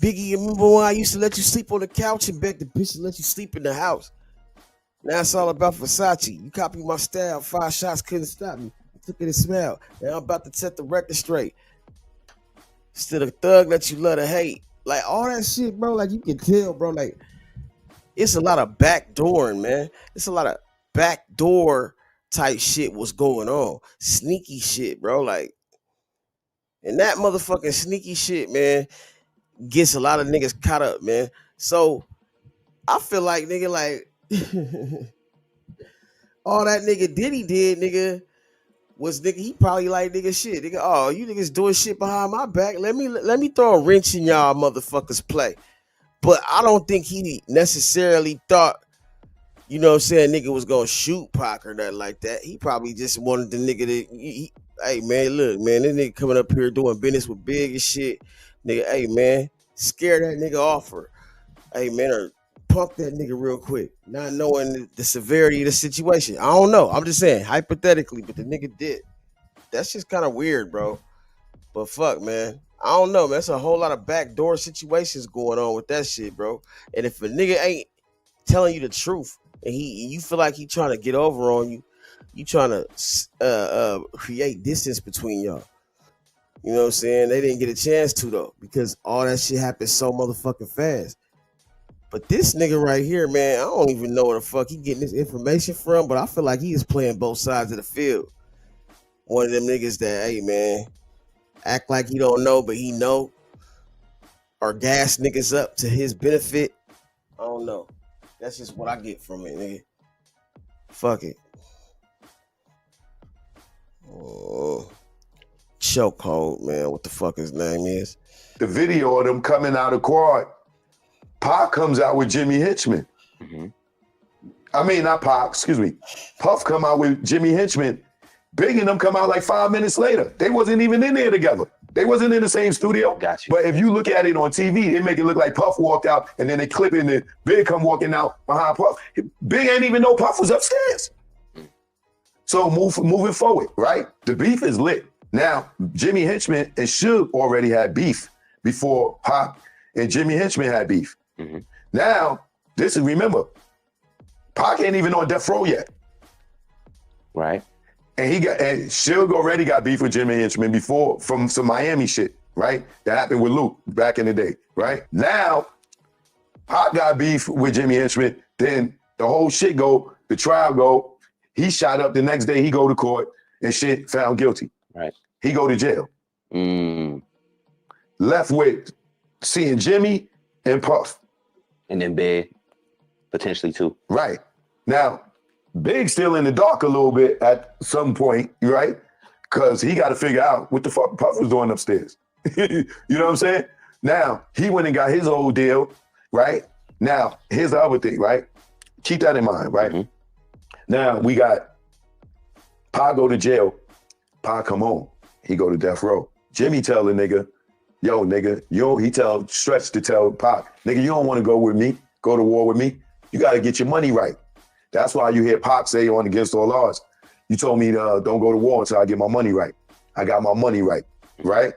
Biggie, you remember when I used to let you sleep on the couch and beg the bitch to let you sleep in the house? Now it's all about Versace. You copy my style. 5 shots couldn't stop me. I took it and smelled. And I'm about to set the record straight. Still the thug that you love to hate. Like all that shit, bro. Like you can tell, bro. Like it's a lot of backdooring, man. It's a lot of backdoor type shit was going on. Sneaky shit, bro. Like, and that motherfucking sneaky shit, man, gets a lot of niggas caught up, man. So I feel like, nigga, like all that nigga Diddy did, nigga, was nigga, he probably like, nigga, shit, nigga, oh, you niggas doing shit behind my back. Let me throw a wrench in y'all motherfuckers play. But I don't think he necessarily thought, you know what I'm saying, nigga was gonna shoot Pac or nothing like that. He probably just wanted the nigga to, hey man, look, man, this nigga coming up here doing business with Big and shit. Nigga, hey man, scare that nigga off her. Hey man, or pump that nigga real quick, not knowing the severity of the situation. I don't know. I'm just saying, hypothetically, but the nigga did. That's just kind of weird, bro. But fuck, man. I don't know, man. That's a whole lot of backdoor situations going on with that shit, bro. And if a nigga ain't telling you the truth and you feel like he trying to get over on you, you trying to create distance between y'all. You know what I'm saying? They didn't get a chance to, though, because all that shit happened so motherfucking fast. But this nigga right here, man, I don't even know where the fuck he getting this information from, but I feel like he is playing both sides of the field. One of them niggas that, hey, man, act like he don't know, but he know, or gas niggas up to his benefit. I don't know. That's just what I get from it, nigga. Fuck it. Oh, chokehold, man. What the fuck his name is? The video of them coming out of quad. Pac comes out with Jimmy Hitchman. Mm-hmm. I mean, not Pac, excuse me. Puff come out with Jimmy Hitchman. Big and them come out like 5 minutes later. They wasn't even in there together. They wasn't in the same studio. Got you. But if you look at it on TV, they make it look like Puff walked out and then they clip in and Big come walking out behind Puff. Big ain't even know Puff was upstairs. So moving forward, right? The beef is lit. Now, Jimmy Henchman and Suge already had beef before Pac and Jimmy Henchman had beef. Now, remember, Pac ain't even on death row yet. Right. And Suge already got beef with Jimmy Henchman before from some Miami shit, right? That happened with Luke back in the day, right? Now, Pac got beef with Jimmy Henchman, then the whole shit go, the trial go, he shot up the next day, he go to court and shit, found guilty. Right. He go to jail. Left with seeing Jimmy and Puff. And then Big, potentially too. Right. Now, Big still in the dark a little bit at some point, right? Because he got to figure out what the fuck Puff was doing upstairs. You know what I'm saying? Now, he went and got his old deal, right? Now, here's the other thing, right? Keep that in mind, right? Now, we got Pa go to jail. Pa come home. He go to death row. Jimmy tell the nigga, yo, nigga, he tell Stretch to tell Pac, nigga, you don't want to go with me, go to war with me. You got to get your money right. That's why you hear Pac say on Against All Odds, you told me don't go to war until I get my money right. I got my money right, right?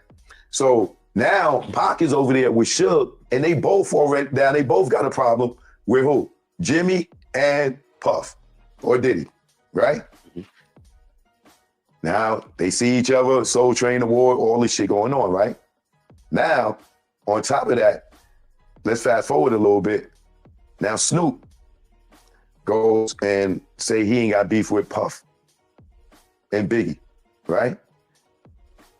So now Pac is over there with Suge, and they both got a problem with who? Jimmy and Puff, or Diddy, right? Now they see each other, Soul Train Award, all this shit going on, right? Now, on top of that, let's fast forward a little bit. Now Snoop goes and say he ain't got beef with Puff and Biggie, right?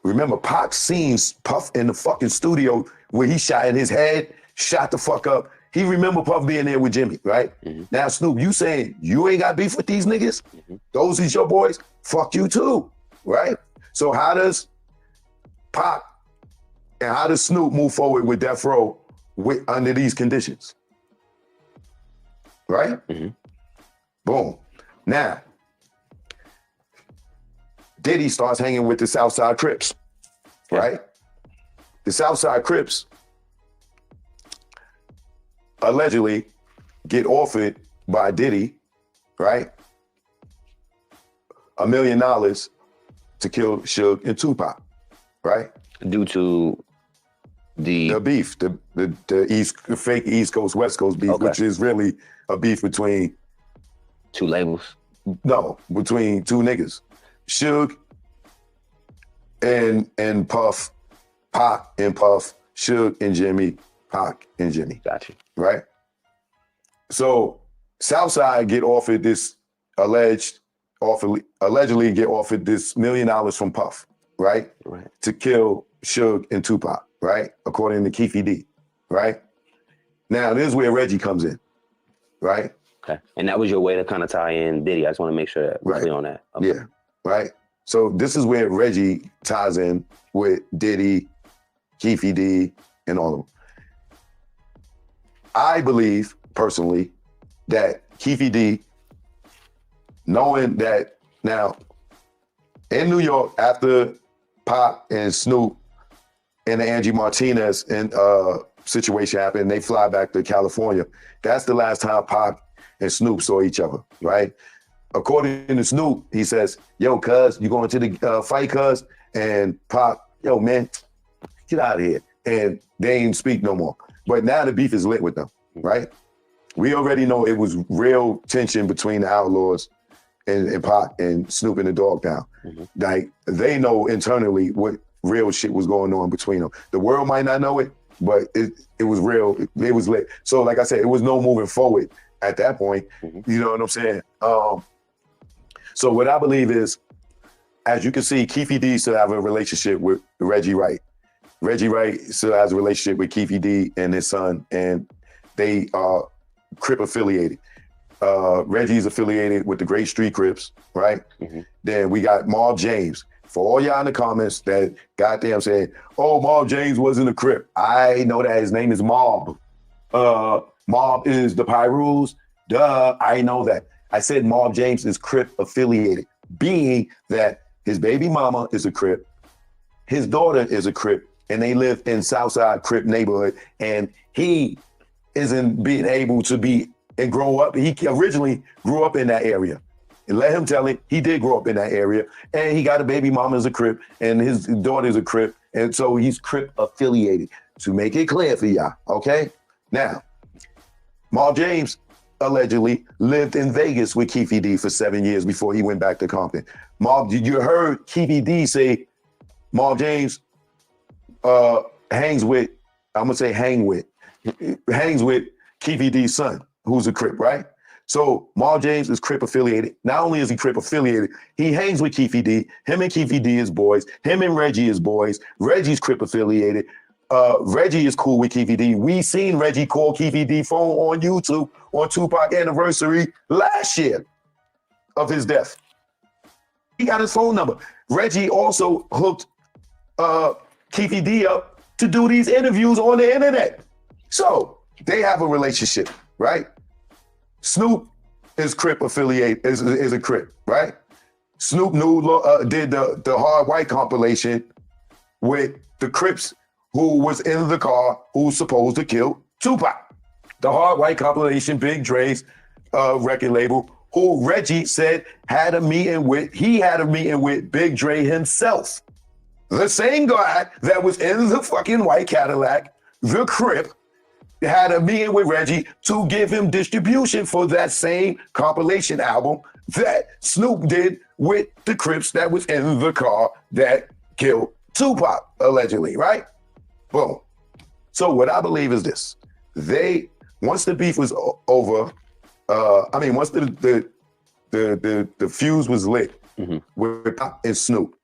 Remember, Pac seen Puff in the fucking studio where he shot in his head, shot the fuck up. He remember Puff being there with Jimmy, right? Now, Snoop, you saying you ain't got beef with these niggas? Those is your boys? Fuck you too, right? So how does Pac and how does Snoop move forward with Death Row under these conditions? Right? Boom. Now, Diddy starts hanging with the Southside Crips, right? The Southside Crips allegedly get offered by Diddy, right? $1 million to kill Suge and Tupac, right? Due to the beef, the fake East Coast, West Coast beef, which is really a beef between two labels. No, between two niggas. Suge and Puff, Pac and Puff, Suge and Jimmy, Pac and Jimmy. Gotcha. Right? So Southside get offered this allegedly get offered this $1 million from Puff, right? Right. To kill Suge and Tupac, right? According to Keefe D, right? Now, this is where Reggie comes in, right? Okay. And that was your way to kind of tie in Diddy. I just want to make sure that we're clear on that. Okay. Yeah, right? So this is where Reggie ties in with Diddy, Keefe D, and all of them. I believe, personally, that Keefe D, knowing that now in New York, after Pac and Snoop and the Angie Martinez situation happened, they fly back to California. That's the last time Pac and Snoop saw each other, right? According to Snoop, he says, yo, cuz, you going to the fight, cuz? And Pac, yo, man, get out of here. And they ain't speak no more. But now the beef is lit with them, right? We already know it was real tension between the Outlaws and Pac and Snoop and the Dogg Pound. Like, they know internally what real shit was going on between them. The world might not know it, but it was real. It was lit. So like I said, it was no moving forward at that point. You know what I'm saying? So what I believe is, as you can see, Keefe D still have a relationship with Reggie Wright. Reggie Wright still has a relationship with Keefe D and his son, and they are Crip affiliated. Reggie's affiliated with the Great Street Crips, right? Then we got Marv James. For all y'all in the comments that goddamn saying, oh, Marv James wasn't a Crip. I know that his name is Marv. Marv is the Pyrules. Duh, I know that. I said Marv James is Crip affiliated, being that His baby mama is a Crip. His daughter is a Crip, and they live in Southside Crip neighborhood. And he isn't being able to be and grow up. He originally grew up in that area. And let him tell it, he did grow up in that area. And he got a baby mama as a Crip, and his daughter is a Crip. And so he's Crip affiliated. To make it clear for y'all, okay? Now, Marv James allegedly lived in Vegas with Keefe D for 7 years before he went back to Compton. Marv, you heard Keefe D say Marv James hangs with Keefe D's son, who's a Crip, right? So Marv James is Crip affiliated. Not only is he Crip affiliated, he hangs with Keefe D. Him and Keefe D is boys. Him and Reggie is boys. Reggie's Crip affiliated. Reggie is cool with Keefe D. We seen Reggie call Keefe D phone on YouTube on Tupac anniversary last year of his death. He got his phone number. Reggie also hooked Keefe D up to do these interviews on the internet. So they have a relationship, right? Snoop is Crip affiliate, is a Crip, right? Snoop did the Hard White compilation with the Crips who was in the car who was supposed to kill Tupac. The Hard White compilation, Big Dre's record label, who Reggie said had a meeting with Big Dre himself. The same guy that was in the fucking white Cadillac, the Crip, had a meeting with Reggie to give him distribution for that same compilation album that Snoop did with the Crips that was in the car that killed Tupac, allegedly, right? Boom. So what I believe is this. Once the beef was over, once the fuse was lit with Pop and Snoop,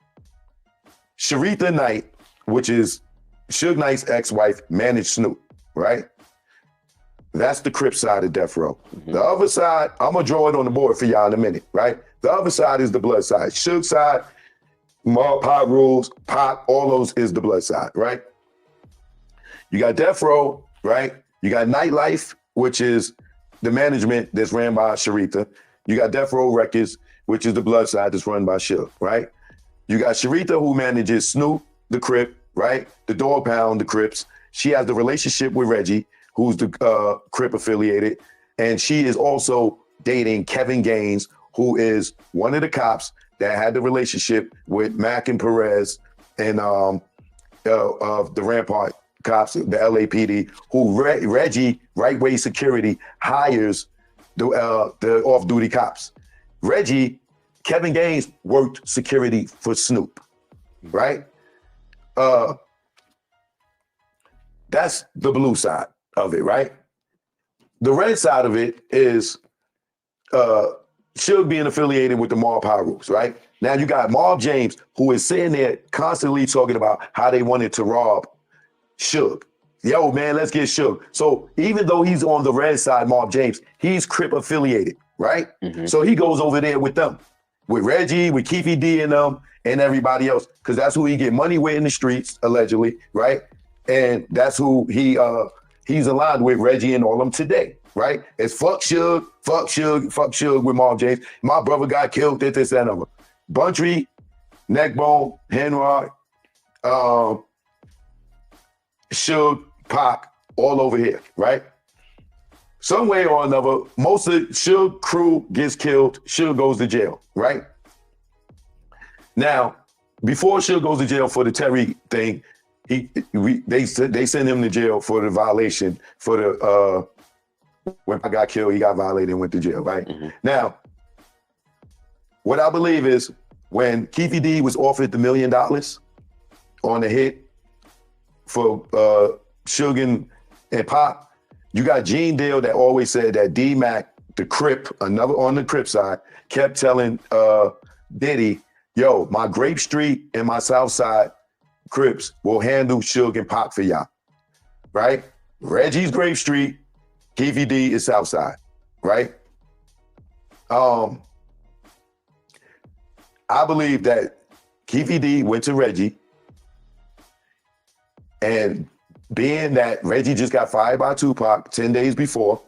Sharitha Knight, which is Suge Knight's ex-wife, managed Snoop, right? That's the Crip side of Death Row. The other side, I'm gonna draw it on the board for y'all in a minute, right? The other side is the blood side. Suge side, Mob, Pop Rules, Pop, all those is the blood side, right? You got Death Row, right? You got Nightlife, which is the management that's ran by Sharitha. You got Death Row Records, which is the blood side that's run by Suge, right? You got Sharitha, who manages Snoop, the Crip, right? The Dog Pound, the Crips. She has the relationship with Reggie, who's the Crip affiliated. And she is also dating Kevin Gaines, who is one of the cops that had the relationship with Mac and Perez and of the Rampart cops, the LAPD, who Reggie, Right Way Security, hires the off-duty cops. Kevin Gaines worked security for Snoop, right? That's the blue side of it, right? The red side of it is Suge being affiliated with the Mob Power Rules, right? Now you got Marv James, who is sitting there constantly talking about how they wanted to rob Suge. Yo, man, let's get Suge. So even though he's on the red side, Marv James, he's Crip affiliated, right? So he goes over there with them, with Reggie, with Keefe D and them, and everybody else, because that's who he get money with in the streets, allegedly, right? And that's who he's aligned with, Reggie and all them today, right? It's fuck Suge with Marv James. My brother got killed, this, that, and other. Buntry, Neckbone, Henrock, Suge, Pac, all over here, right? Some way or another, most of Suge crew gets killed, Suge goes to jail, right? Now, before Suge goes to jail for the Terry thing, they send him to jail for the violation for the when I got killed, he got violated and went to jail, right? Now, what I believe is when Keefe D was offered the $1 million on the hit for Suge and Pop, you got Gene Dale that always said that D-Mac, the Crip, another on the Crip side, kept telling Diddy, yo, my Grape Street and my South Side Crips will handle Suge and Pop for y'all, right? Reggie's Grape Street, Keefe D is South Side, right? I believe that Keefe D went to Reggie, and being that Reggie just got fired by Tupac 10 days before,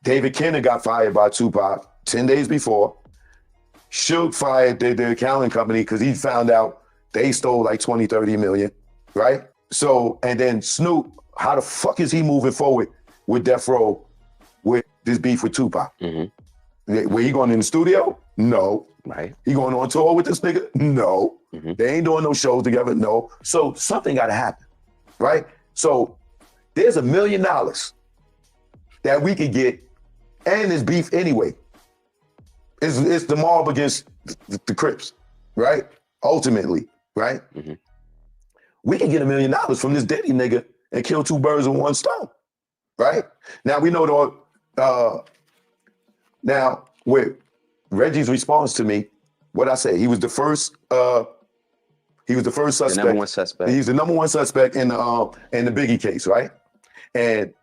David Kennedy got fired by Tupac 10 days before, Suge fired the accounting company because he found out they stole like 20, 30 million, right? So, and then Snoop, how the fuck is he moving forward with Death Row with this beef with Tupac? Where he going in the studio? No. Right. He going on tour with this nigga? No. They ain't doing no shows together? No. So something got to happen, right? So there's $1 million that we could get, and this beef anyway. It's the mob against the Crips, right? Ultimately, right? We can get $1 million from this Diddy nigga and kill 2 birds with 1 stone, right? Now we know now with Reggie's response to me, what I say, he was the first suspect. The number one suspect. He's the number 1 suspect in the Biggie case, right? And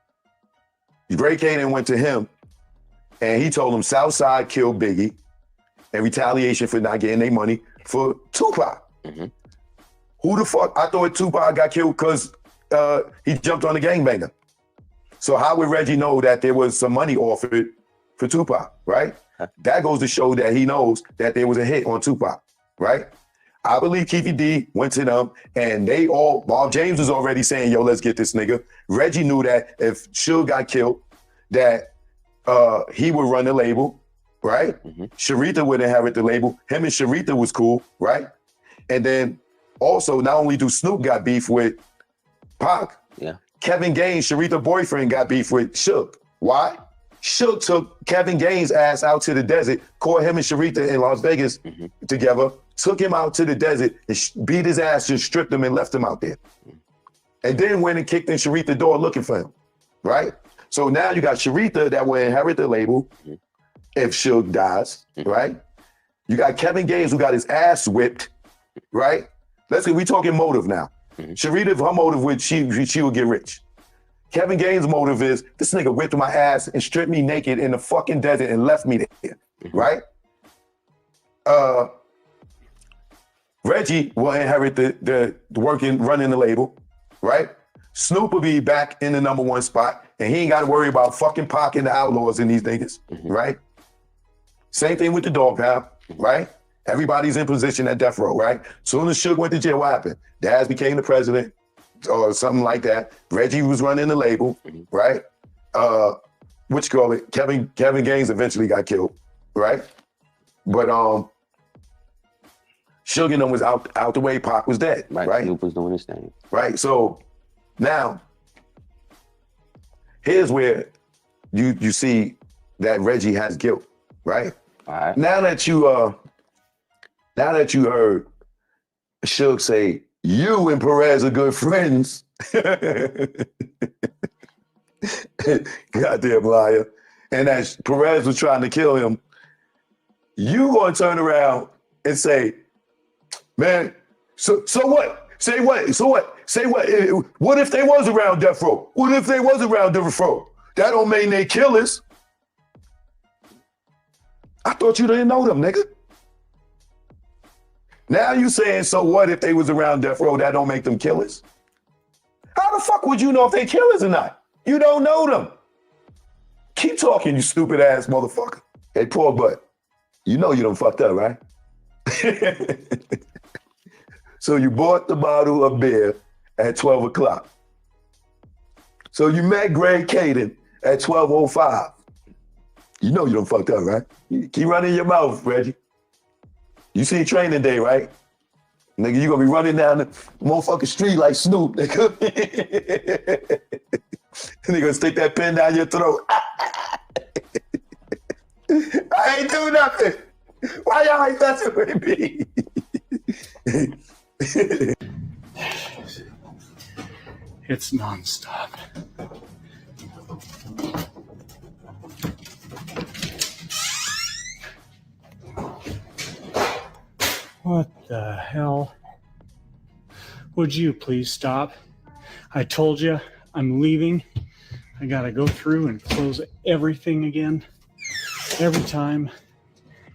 Ray Kanan went to him and he told him Southside killed Biggie in retaliation for not getting their money for Tupac. Who the fuck? I thought Tupac got killed because he jumped on the gangbanger. So how would Reggie know that there was some money offered for Tupac, right? That goes to show that he knows that there was a hit on Tupac, right? I believe Keefy D went to them and Bob James was already saying, yo, let's get this nigga. Reggie knew that if Suge got killed, that he would run the label, right? Sharita would inherit the label. Him and Sharita was cool, right? And then also, not only do Snoop got beef with Pac, Kevin Gaines, Sharita's boyfriend, got beef with Suge. Why? Suge took Kevin Gaines' ass out to the desert, caught him and Sharita in Las Vegas together, took him out to the desert and beat his ass and stripped him and left him out there. And then went and kicked in Sharita's door looking for him, right? So now you got Sharita that will inherit the label if Suge dies, right? You got Kevin Gaines who got his ass whipped, right? We talking motive now. Sharita, her motive was she would get rich. Kevin Gaines' motive is this nigga whipped my ass and stripped me naked in the fucking desert and left me there, right? Reggie will inherit the running the label, right? Snoop will be back in the number 1 spot and he ain't got to worry about fucking Pac and the Outlaws and these niggas, right? Same thing with the Dog Pound, right? Everybody's in position at Death Row, right? Soon as Suge went to jail, what happened? Daz became the president or something like that. Reggie was running the label, right? Kevin Gaines eventually got killed, right? But Suge and them was out the way. Pac was dead, right? Snoop was doing his thing. Right, so now, here's where you see that Reggie has guilt, right? All right. Now that you heard Suge say, you and Perez are good friends. Goddamn liar. And that Perez was trying to kill him. You gonna turn around and say, man, so what? Say what? So what? Say what? What if they was around Death Row? What if they was around Death Row? That don't mean they killers. I thought you didn't know them, nigga. Now you saying, so what if they was around Death Row? That don't make them killers? How the fuck would you know if they killers or not? You don't know them. Keep talking, you stupid ass motherfucker. Hey, poor butt. You know you done fucked up, right? So you bought the bottle of beer at 12 o'clock. So you met Greg Caden at 12:05. You know you done fucked up, right? You keep running your mouth, Reggie. You see Training Day, right? Nigga, you gonna be running down the motherfucking street like Snoop, nigga. They gonna stick that pen down your throat. I ain't do nothing. Why y'all ain't messing with me? It's nonstop. What the hell? Would you please stop? I told you I'm leaving. I gotta go through and close everything again. Every time.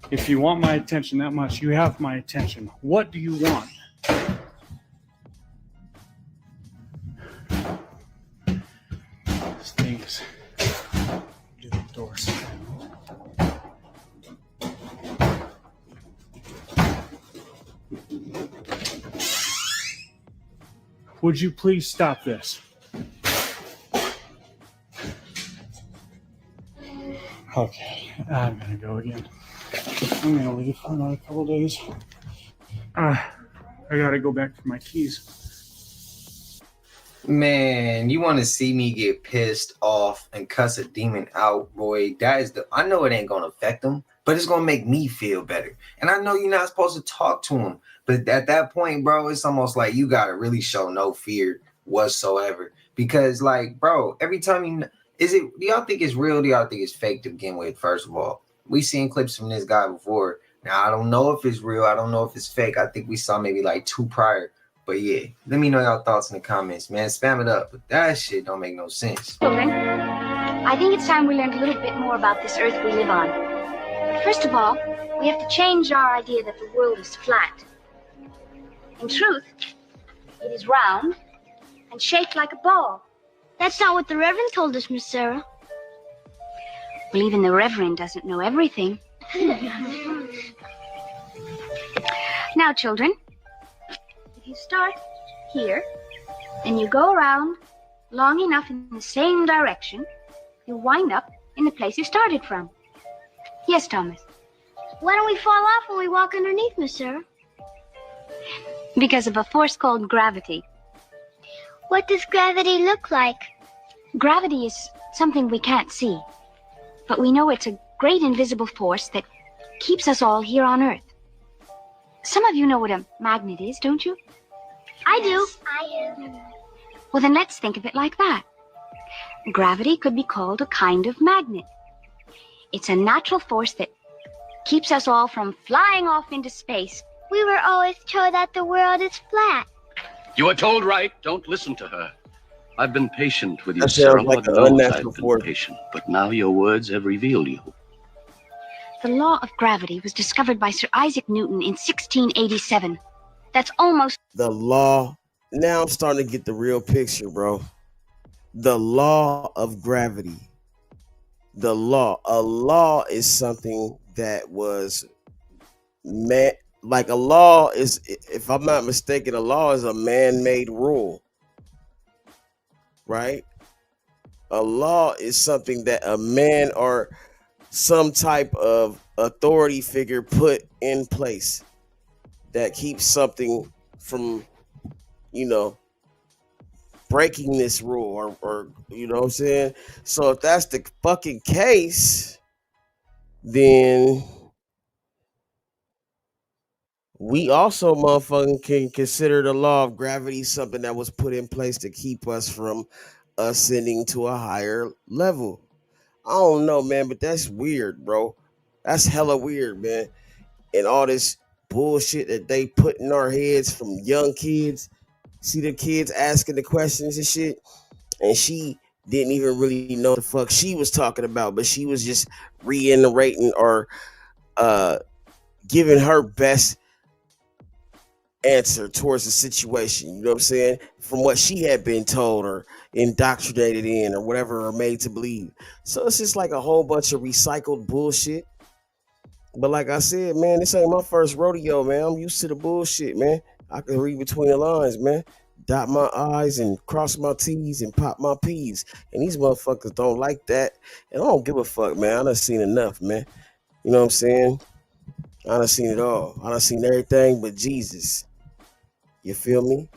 If you want my attention that much, you have my attention. What do you want? This thing is... Do the door slam. Would you please stop this? Okay, I'm gonna go again. I'm gonna leave for another couple days. I gotta go back for my keys. Man, you want to see me get pissed off and cuss a demon out, boy? That is I know it ain't gonna affect him, but it's gonna make me feel better. And I know you're not supposed to talk to him, but at that point, bro, it's almost like you gotta really show no fear whatsoever. Because, like, bro, every time do y'all think it's real? Do y'all think it's fake to begin with? First of all, we seen clips from this guy before. Now I don't know if it's real. I don't know if it's fake. I think we saw maybe like 2 prior. But yeah, let me know y'all thoughts in the comments, man. Spam it up. But that shit don't make no sense. Children, I think it's time we learned a little bit more about this earth we live on. First of all, we have to change our idea that the world is flat. In truth, it is round and shaped like a ball. That's not what the Reverend told us, Miss Sarah. Well, even the Reverend doesn't know everything. Now, children, if you start here, and you go around long enough in the same direction, you'll wind up in the place you started from. Yes, Thomas? Why don't we fall off when we walk underneath, Miss Sarah? Because of a force called gravity. What does gravity look like? Gravity is something we can't see, but we know it's a great invisible force that keeps us all here on Earth. Some of you know what a magnet is, don't you? I do. I do. Well, then let's think of it like that. Gravity could be called a kind of magnet. It's a natural force that keeps us all from flying off into space. We were always told that the world is flat. You are told right. Don't listen to her. I've been patient with you, That Sarah. sounds like Lord an knows unnatural I've been force. patient. But now your words have revealed you. The law of gravity was discovered by Sir Isaac Newton in 1687. That's almost... The law. Now I'm starting to get the real picture, bro. The law of gravity. The law. A law is something that was meant, like a law is, if I'm not mistaken, a law is a man-made rule, right? A law is something that a man or some type of authority figure put in place that keeps something from, breaking this rule or you know what I'm saying? So if that's the fucking case, then we also motherfucking can consider the law of gravity something that was put in place to keep us from ascending to a higher level. I don't know, man, but that's weird, bro. That's hella weird, man. And all this bullshit that they put in our heads from young kids. See the kids asking the questions and shit. And she didn't even really know the fuck she was talking about, but she was just reiterating or giving her best answer towards the situation. You know what I'm saying? From what she had been told or indoctrinated in or whatever, or made to believe. So it's just like a whole bunch of recycled bullshit. But like I said, man, this ain't my first rodeo, man. I'm used to the bullshit, man. I can read between the lines, man. Dot my I's and cross my T's and pop my P's. And these motherfuckers don't like that. And I don't give a fuck, man. I done seen enough, man. You know what I'm saying? I done seen it all. I done seen everything but Jesus. You feel me?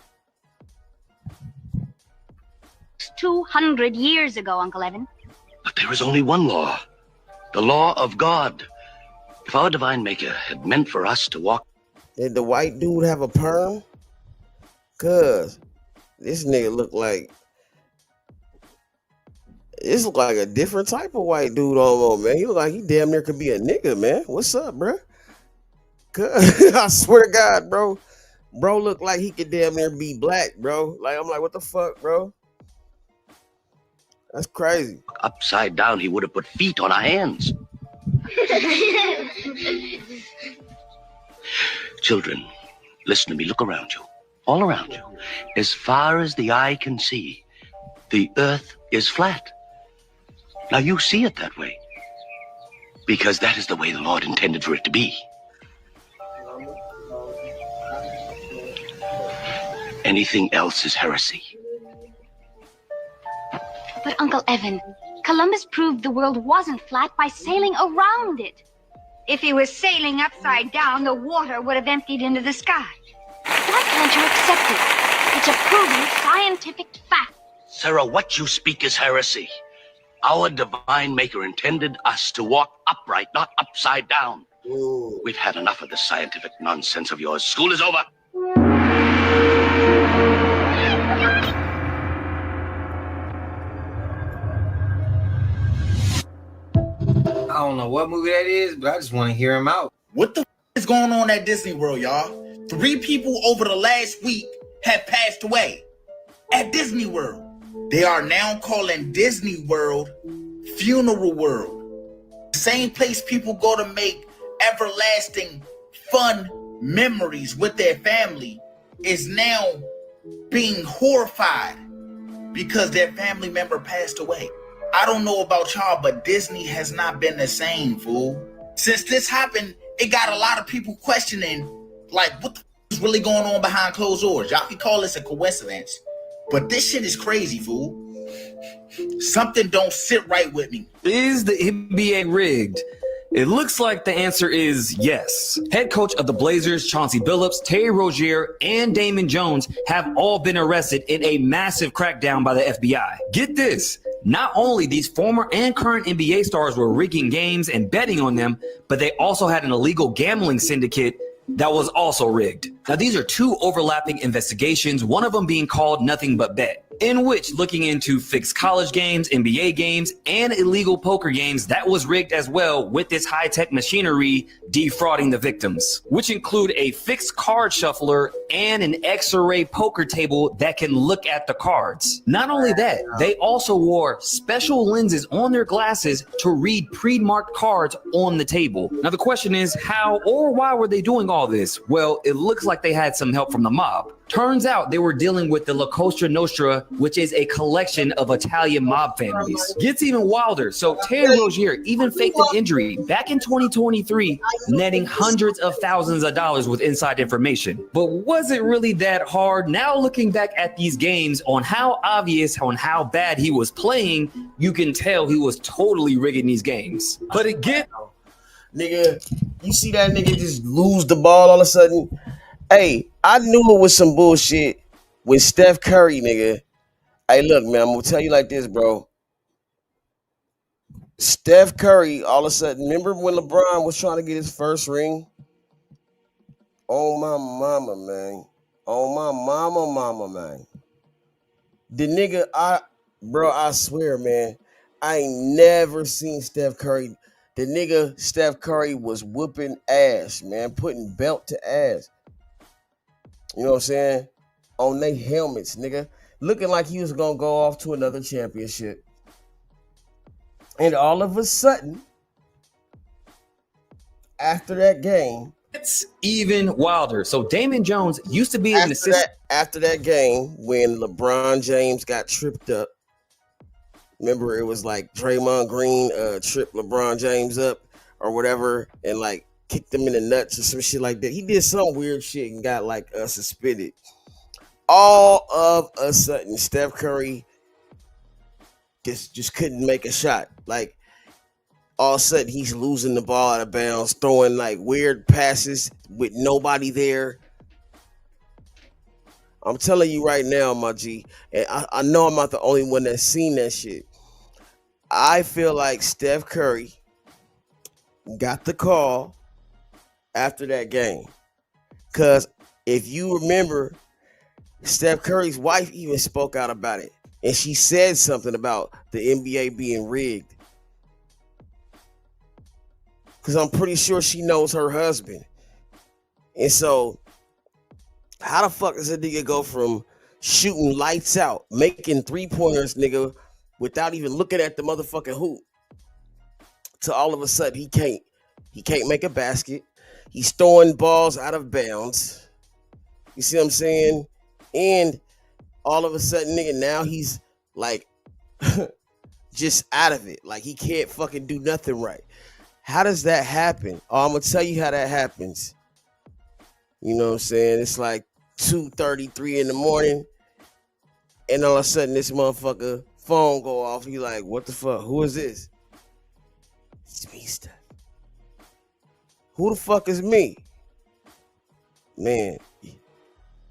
200 years ago, Uncle Evan. But there is only one law. The law of God. If our divine maker had meant for us to walk... Did the white dude have a perm? Cause this nigga look like a different type of white dude almost, man. He look like he damn near could be a nigga, man. What's up, bro? I swear to God, bro. Bro look like he could damn near be black, bro. Like, I'm like, what the fuck, bro? That's crazy. Upside down, he would have put feet on our hands. Children, listen to me. Look around you. All around you. As far as the eye can see, the earth is flat. Now you see it that way. Because that is the way the Lord intended for it to be. Anything else is heresy. But Uncle Evan, Columbus proved the world wasn't flat by sailing around it. If he was sailing upside down, the water would have emptied into the sky. Why can't you accept it? It's a proven scientific fact. Sarah, what you speak is heresy. Our divine maker intended us to walk upright, not upside down. Ooh. We've had enough of this scientific nonsense of yours. School is over. I don't know what movie that is, but I just want to hear him out. What the is going on at Disney World, y'all? 3 people over the last week have passed away at Disney World. They are now calling Disney World Funeral World. The same place people go to make everlasting fun memories with their family is now being horrified because their family member passed away. I don't know about y'all, but Disney has not been the same, fool. Since this happened, it got a lot of people questioning, like, what the is really going on behind closed doors? Y'all can call this a coincidence, but this shit is crazy, fool. Something don't sit right with me. Is the NBA rigged? It looks like the answer is yes. Head coach of the Blazers, Chauncey Billups, Terry Rozier, and Damon Jones have all been arrested in a massive crackdown by the FBI. Get this. Not only these former and current NBA stars were rigging games and betting on them, but they also had an illegal gambling syndicate that was also rigged. Now, these are 2 overlapping investigations, one of them being called Nothing But Bet, in which looking into fixed college games, NBA games, and illegal poker games that was rigged as well, with this high-tech machinery defrauding the victims, which include a fixed card shuffler and an X-ray poker table that can look at the cards. Not only that, they also wore special lenses on their glasses to read pre-marked cards on the table. Now the question is, how or why were they doing all this? Well, it looks like they had some help from the mob. Turns out they were dealing with the La Cosa Nostra, which is a collection of Italian mob families. Gets even wilder. So Terry Rozier even faked an injury back in 2023, netting hundreds of thousands of dollars with inside information. But was it really that hard? Now looking back at these games, on how obvious, on how bad he was playing, you can tell he was totally rigging these games. But again, nigga, you see that nigga just lose the ball all of a sudden? Hey, I knew it was some bullshit with Steph Curry, nigga. Hey, look, man, I'm gonna tell you like this, bro. Steph Curry, all of a sudden, remember when LeBron was trying to get his first ring? Oh, my mama, man. Oh, my mama, man. The nigga, I swear, man, I ain't never seen Steph Curry. The nigga, Steph Curry, was whooping ass, man, putting belt to ass. You know what I'm saying? On their helmets, nigga. Looking like he was going to go off to another championship. And all of a sudden, after that game, it's even wilder. So Damon Jones used to be an assistant. After that game, when LeBron James got tripped up, remember it was like Draymond Green tripped LeBron James up or whatever, and like kicked him in the nuts or some shit like that. He did some weird shit and got like suspended. All of a sudden, Steph Curry just couldn't make a shot. Like all of a sudden, he's losing the ball out of bounds, throwing like weird passes with nobody there. I'm telling you right now, my G, and I know I'm not the only one that's seen that shit. I feel like Steph Curry got the call after that game. Because if you remember, Steph Curry's wife even spoke out about it. And she said something about the NBA being rigged. Because I'm pretty sure she knows her husband. And so, how the fuck does a nigga go from shooting lights out, making 3-pointers, nigga, without even looking at the motherfucking hoop, to all of a sudden he can't make a basket. He's throwing balls out of bounds. You see what I'm saying? And all of a sudden, nigga, now he's like just out of it. Like he can't fucking do nothing right. How does that happen? Oh, I'm gonna tell you how that happens. You know what I'm saying? It's like 2:30, 3 in the morning, and all of a sudden this motherfucker phone go off. He like, what the fuck? Who is this? It's me, Steph. Who the fuck is me? Man,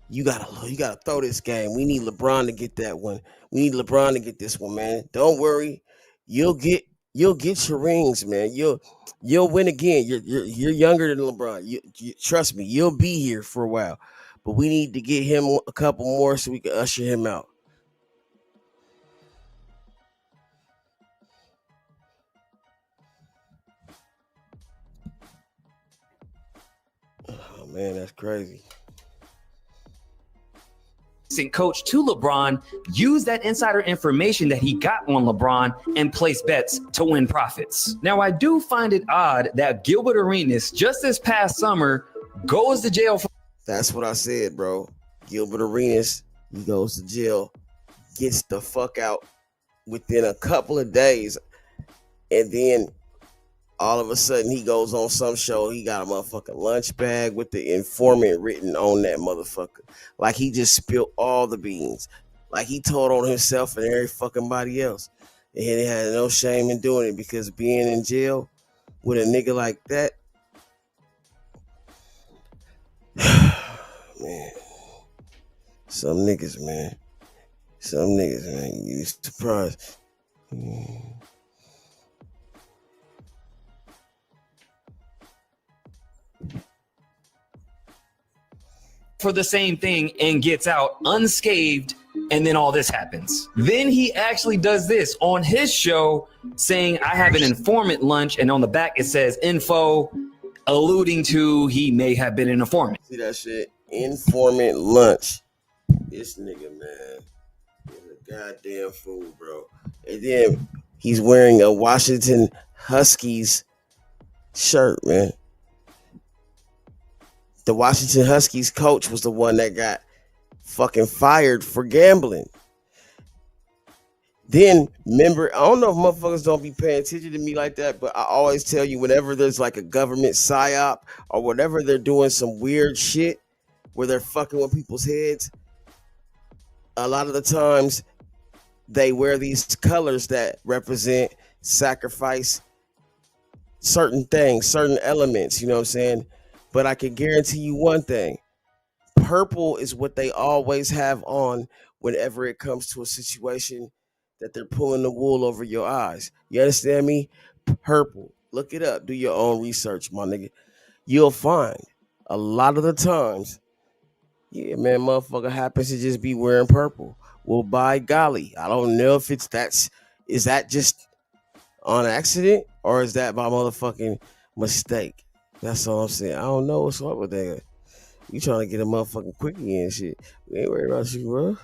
you gotta throw this game. We need LeBron to get that one. We need LeBron to get this one, man. Don't worry, you'll get your rings, man. You'll win again. You're younger than LeBron. You trust me, you'll be here for a while. But we need to get him a couple more so we can usher him out. Oh man, that's crazy. Coach to LeBron used that insider information that he got on LeBron and placed bets to win profits. Now, I do find it odd that Gilbert Arenas just this past summer goes to jail for. That's what I said, bro. Gilbert Arenas, he goes to jail, gets the fuck out within a couple of days, and then all of a sudden he goes on some show. He got a motherfucking lunch bag with the informant written on that motherfucker. Like he just spilled all the beans. Like he told on himself and every fucking body else. And he had no shame in doing it because being in jail with a nigga like that, man. Some niggas, man. You surprised. For the same thing and gets out unscathed, and then all this happens. Then he actually does this on his show saying, I have an informant lunch, and on the back it says info, alluding to he may have been an informant. See that shit? Informant lunch. This nigga, man, is a goddamn fool, bro. And then he's wearing a Washington Huskies shirt, man. The Washington Huskies coach was the one that got fucking fired for gambling. Then, remember, I don't know if motherfuckers don't be paying attention to me like that, but I always tell you whenever there's like a government psyop or whatever, they're doing some weird shit where they're fucking with people's heads, a lot of the times they wear these colors that represent sacrifice, certain things, certain elements, you know what I'm saying? But I can guarantee you one thing. Purple is what they always have on whenever it comes to a situation that they're pulling the wool over your eyes. You understand me? Purple. Look it up. Do your own research, my nigga. You'll find a lot of the times, yeah, man, motherfucker happens to just be wearing purple. Well, by golly, I don't know if is that just on accident or is that by motherfucking mistake? That's all I'm saying. I don't know what's up with that. You trying to get a motherfucking quickie and shit. We ain't worried about you, bro.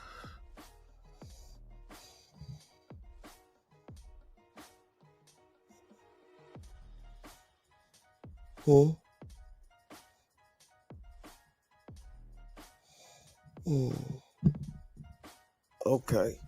Okay.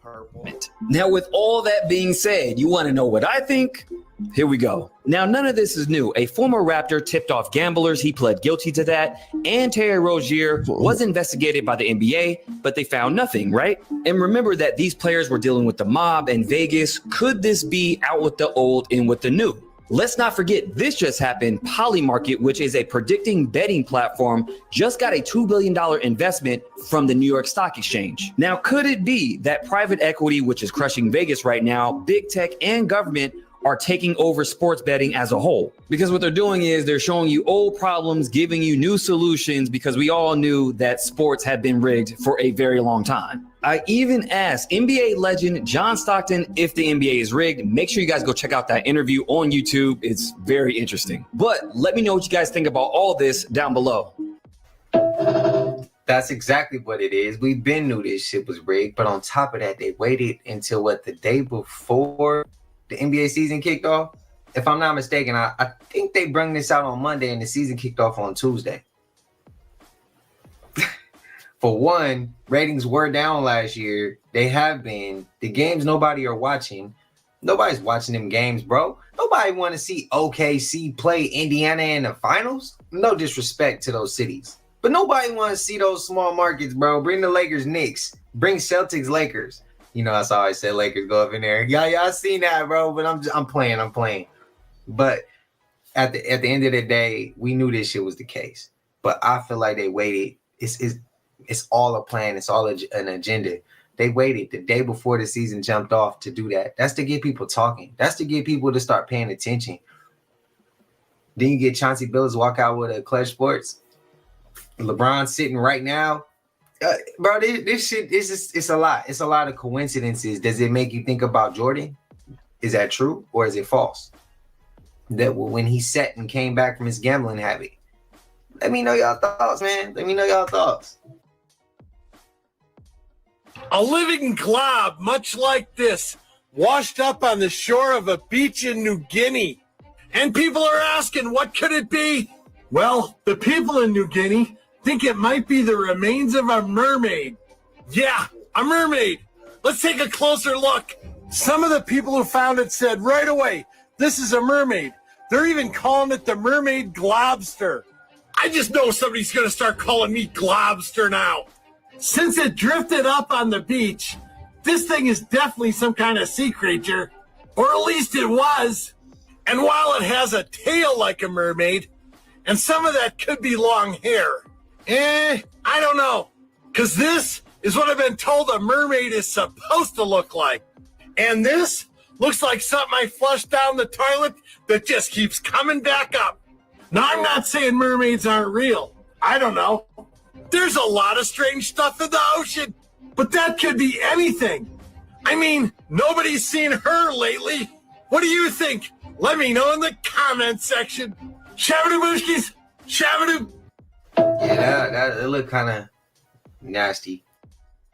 Purple. Now, with all that being said, you want to know what I think? Here we go. Now, none of this is new. A former Raptor tipped off gamblers. He pled guilty to that. And Terry Rozier was investigated by the NBA, but they found nothing, right? And remember that these players were dealing with the mob and Vegas. Could this be out with the old, in with the new? Let's not forget, this just happened. Polymarket, which is a predicting betting platform, just got a $2 billion investment from the New York Stock Exchange. Now, could it be that private equity, which is crushing Vegas right now, big tech and government are taking over sports betting as a whole? Because what they're doing is they're showing you old problems, giving you new solutions, because we all knew that sports had been rigged for a very long time. I even asked NBA legend John Stockton if the NBA is rigged. Make sure you guys go check out that interview on YouTube. It's very interesting. But let me know what you guys think about all this down below. That's exactly what it is. We've been knew this shit was rigged, but on top of that, they waited until the day before the NBA season kicked off. If I'm not mistaken, I think they bring this out on Monday and the season kicked off on Tuesday. For one, ratings were down last year. They have been. The games nobody are watching. Nobody's watching them games, bro. Nobody want to see OKC play Indiana in the finals. No disrespect to those cities, but nobody want to see those small markets, bro. Bring the Lakers, Knicks. Bring Celtics, Lakers. You know, that's how I said Lakers go up in there. Y'all seen that, bro? But I'm playing. But at the end of the day, we knew this shit was the case. But I feel like they waited. It's all a plan. It's all an agenda. They waited the day before the season jumped off to do that. That's to get people talking. That's to get people to start paying attention. Then you get Chauncey Billups walk out with a Clutch Sports. LeBron sitting right now. Bro, this shit is it's a lot. It's a lot of coincidences. Does it make you think about Jordan? Is that true or is it false? That when he sat and came back from his gambling habit. Let me know y'all thoughts, man. Let me know y'all thoughts. A living glob, much like this, washed up on the shore of a beach in New Guinea. And people are asking, what could it be? Well, the people in New Guinea think it might be the remains of a mermaid. Yeah, a mermaid. Let's take a closer look. Some of the people who found it said right away, this is a mermaid. They're even calling it the mermaid globster. I just know somebody's going to start calling me globster now. Since it drifted up on the beach, this thing is definitely some kind of sea creature, or at least it was. And while it has a tail like a mermaid, and some of that could be long hair, I don't know. Because this is what I've been told a mermaid is supposed to look like. And this looks like something I flushed down the toilet that just keeps coming back up. Now, I'm not saying mermaids aren't real. I don't know. There's a lot of strange stuff in the ocean, but that could be anything. I mean, nobody's seen her lately. What do you think? Let me know in the comment section. Shabadoo Booshkis, Shabadoo. Yeah, that looked kind of nasty.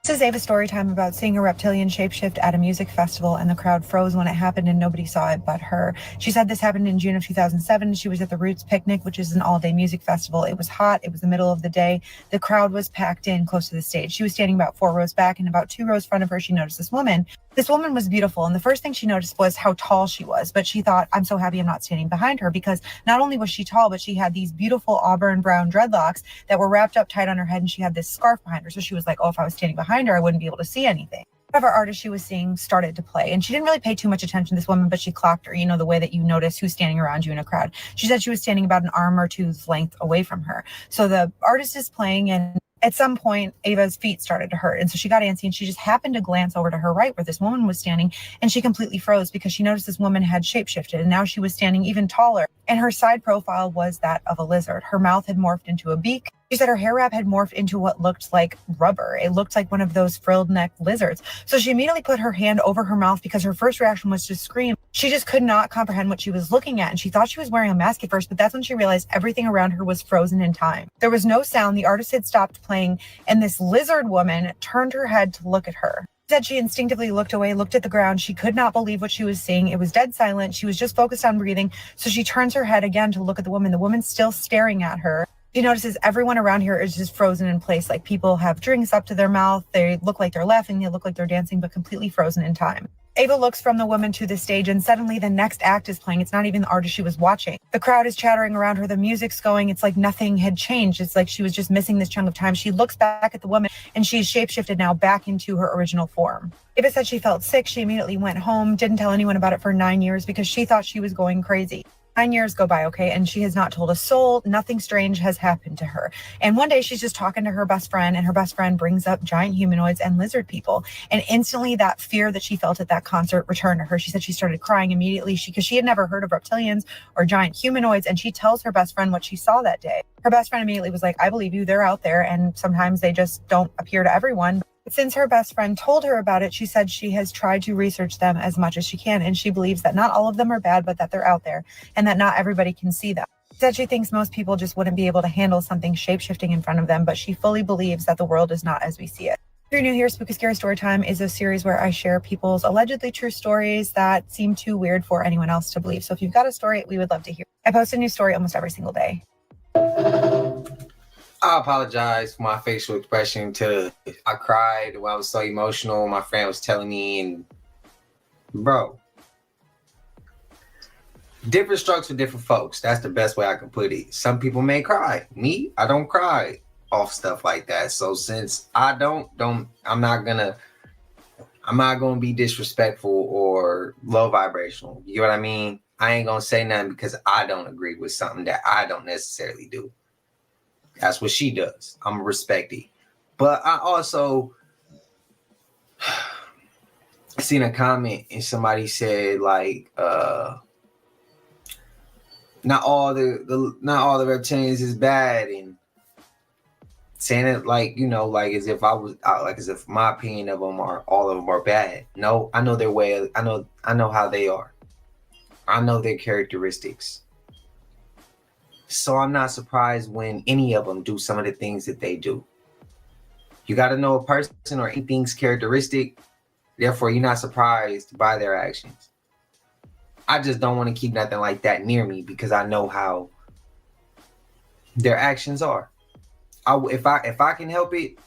This is Ava's story time about seeing a reptilian shapeshift at a music festival, and the crowd froze when it happened and nobody saw it but her. She said this happened in June of 2007. She was at the Roots Picnic, which is an all-day music festival. It was hot. It was the middle of the day. The crowd was packed in close to the stage. She was standing about 4 rows back, and about 2 rows front of her, she noticed this woman. This woman was beautiful, and the first thing she noticed was how tall she was. But she thought, I'm so happy I'm not standing behind her, because not only was she tall, but she had these beautiful auburn brown dreadlocks that were wrapped up tight on her head, and she had this scarf behind her. So she was like, oh, if I was standing behind her, I wouldn't be able to see anything. Whatever artist she was seeing started to play, and she didn't really pay too much attention to this woman, but she clocked her, you know, the way that you notice who's standing around you in a crowd. She said she was standing about an arm or two's length away from her. So the artist is playing, and at some point, Ava's feet started to hurt. And so she got antsy, and she just happened to glance over to her right where this woman was standing. And she completely froze because she noticed this woman had shapeshifted, and now she was standing even taller. And her side profile was that of a lizard. Her mouth had morphed into a beak. She said her hair wrap had morphed into what looked like rubber. It looked like one of those frilled neck lizards. So she immediately put her hand over her mouth because her first reaction was to scream. She just could not comprehend what she was looking at, and she thought she was wearing a mask at first, but that's when she realized everything around her was frozen in time. There was no sound. The artist had stopped playing, and this lizard woman turned her head to look at her. She said she instinctively looked away, looked at the ground. She could not believe what she was seeing. It was dead silent. She was just focused on breathing. So she turns her head again to look at the woman. The woman's still staring at her. She notices everyone around here is just frozen in place. Like, people have drinks up to their mouth. They look like they're laughing. They look like they're dancing, but completely frozen in time. Ava looks from the woman to the stage, and suddenly the next act is playing. It's not even the artist she was watching. The crowd is chattering around her. The music's going. It's like nothing had changed. It's like she was just missing this chunk of time. She looks back at the woman, and she's shapeshifted now back into her original form. Ava said she felt sick. She immediately went home, didn't tell anyone about it for 9 years because she thought she was going crazy. 9 years go by, okay, and she has not told a soul. Nothing strange has happened to her. And one day she's just talking to her best friend, and her best friend brings up giant humanoids and lizard people. And instantly that fear that she felt at that concert returned to her. She said she started crying immediately because she had never heard of reptilians or giant humanoids. And she tells her best friend what she saw that day. Her best friend immediately was like, I believe you, they're out there, and sometimes they just don't appear to everyone. Since her best friend told her about it, she said she has tried to research them as much as she can, and she believes that not all of them are bad, but that they're out there, and that not everybody can see them. She said she thinks most people just wouldn't be able to handle something shape-shifting in front of them, but she fully believes that the world is not as we see it. If you're new here, Spooky Scary Storytime is a series where I share people's allegedly true stories that seem too weird for anyone else to believe. So if you've got a story, we would love to hear. I post a new story almost every single day. I apologize for my facial expression. I cried when I was so emotional. My friend was telling me, and bro, Different strokes for different folks. That's the best way I can put it. Some people may cry. Me, I don't cry off stuff like that. So since I don't, I'm not gonna be disrespectful or low vibrational. You know what I mean? I ain't gonna say nothing because I don't agree with something that I don't necessarily do. That's what she does. I'm gonna respect it. But I also seen a comment and somebody said like not all the reptilians is bad, and saying it like, you know, like as if as if my opinion of them are all of them are bad. No, I know their way. I know how they are. I know their characteristics. So I'm not surprised when any of them do some of the things that they do. You got to know a person or anything's characteristic. Therefore, you're not surprised by their actions. I just don't want to keep nothing like that near me because I know how their actions are. If I can help it,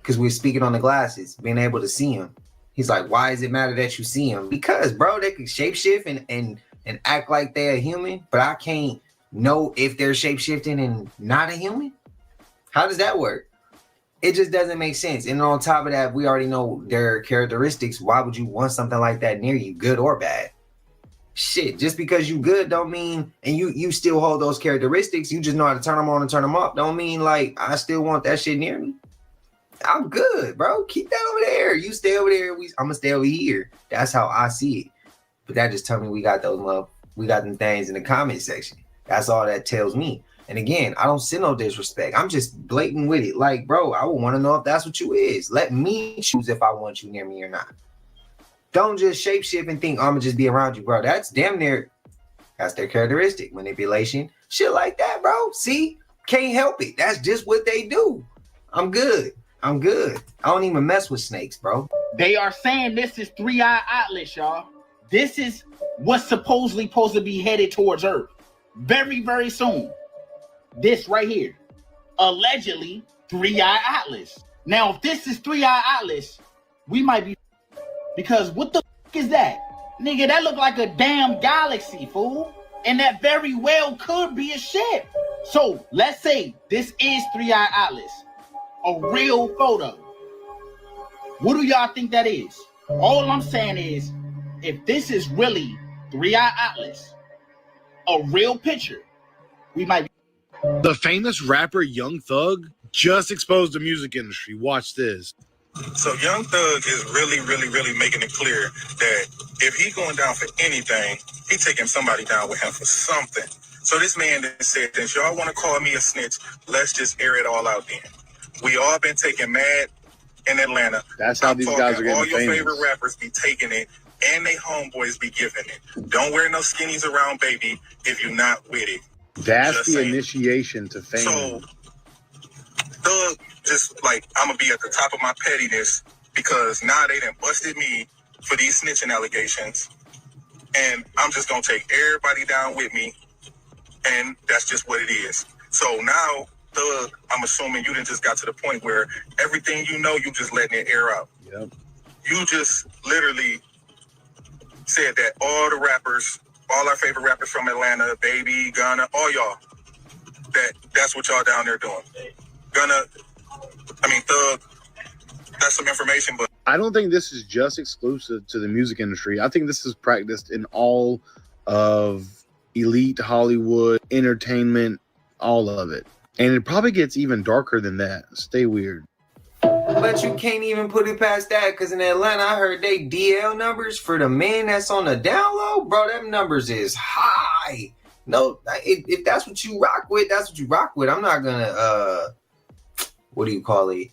because we're speaking on the glasses, being able to see him. He's like, why does it matter that you see him? Because, bro, they can shapeshift and act like they're a human, but I can't know if they're shapeshifting and not a human. How does that work? It just doesn't make sense. And on top of that, we already know their characteristics. Why would you want something like that near you, good or bad? Shit, just because you good don't mean, and you still hold those characteristics, you just know how to turn them on and turn them off, don't mean like I still want that shit near me. I'm good, bro. Keep that over there. You stay over there. I'm gonna stay over here. That's how I see it. But that just tell me we got them things in the comment section. That's all that tells me. And again, I don't see no disrespect. I'm just blatant with it. Like, bro, I would want to know if that's what you is. Let me choose if I want you near me or not. Don't just shapeshift and think, I'm gonna just be around you, bro. That's damn near, that's their characteristic. Manipulation, shit like that, bro. See, can't help it. That's just what they do. I'm good. I don't even mess with snakes, bro. They are saying this is 3-Eye Atlas, y'all. This is what's supposed to be headed towards Earth very, very soon. This right here, allegedly 3-Eye Atlas. Now, if this is 3-Eye Atlas, we might be, because what the is that? Nigga, that look like a damn galaxy, fool. And that very well could be a ship. So let's say this is 3-Eye Atlas, a real photo. What do y'all think that is? All I'm saying is, if this is really 3-Eye Atlas, a real picture, we might be. The famous rapper Young Thug just exposed the music industry. Watch this. So Young Thug is really making it clear that if he going down for anything, he taking somebody down with him for something. So this man said, since y'all want to call me a snitch, let's just air it all out then. We all been taking mad in Atlanta. That's how these guys are getting all your famous. favorite rappers be taking it, and they homeboys be giving it. Don't wear no skinnies around, baby, if you're not with it. That's Just the saying. initiation to fame. So, Thug, just like, I'm going to be at the top of my pettiness because now they done busted me for these snitching allegations. And I'm just going to take everybody down with me. And that's just what it is. So now, Thug, I'm assuming you done just got to the point where everything you know, you just letting it air out. Yep. You just literally said that all the rappers, all our favorite rappers from Atlanta, Baby, Gunna, all y'all, that's what y'all down there doing. Thug, that's some information, but I don't think this is just exclusive to the music industry. I think this is practiced in all of elite Hollywood, entertainment, all of it. And it probably gets even darker than that. Stay weird. But you can't even put it past that, because in Atlanta, I heard they DL numbers for the men that's on the down low. Bro, them numbers is high. No, if that's what you rock with, that's what you rock with. I'm not gonna, what do you call it?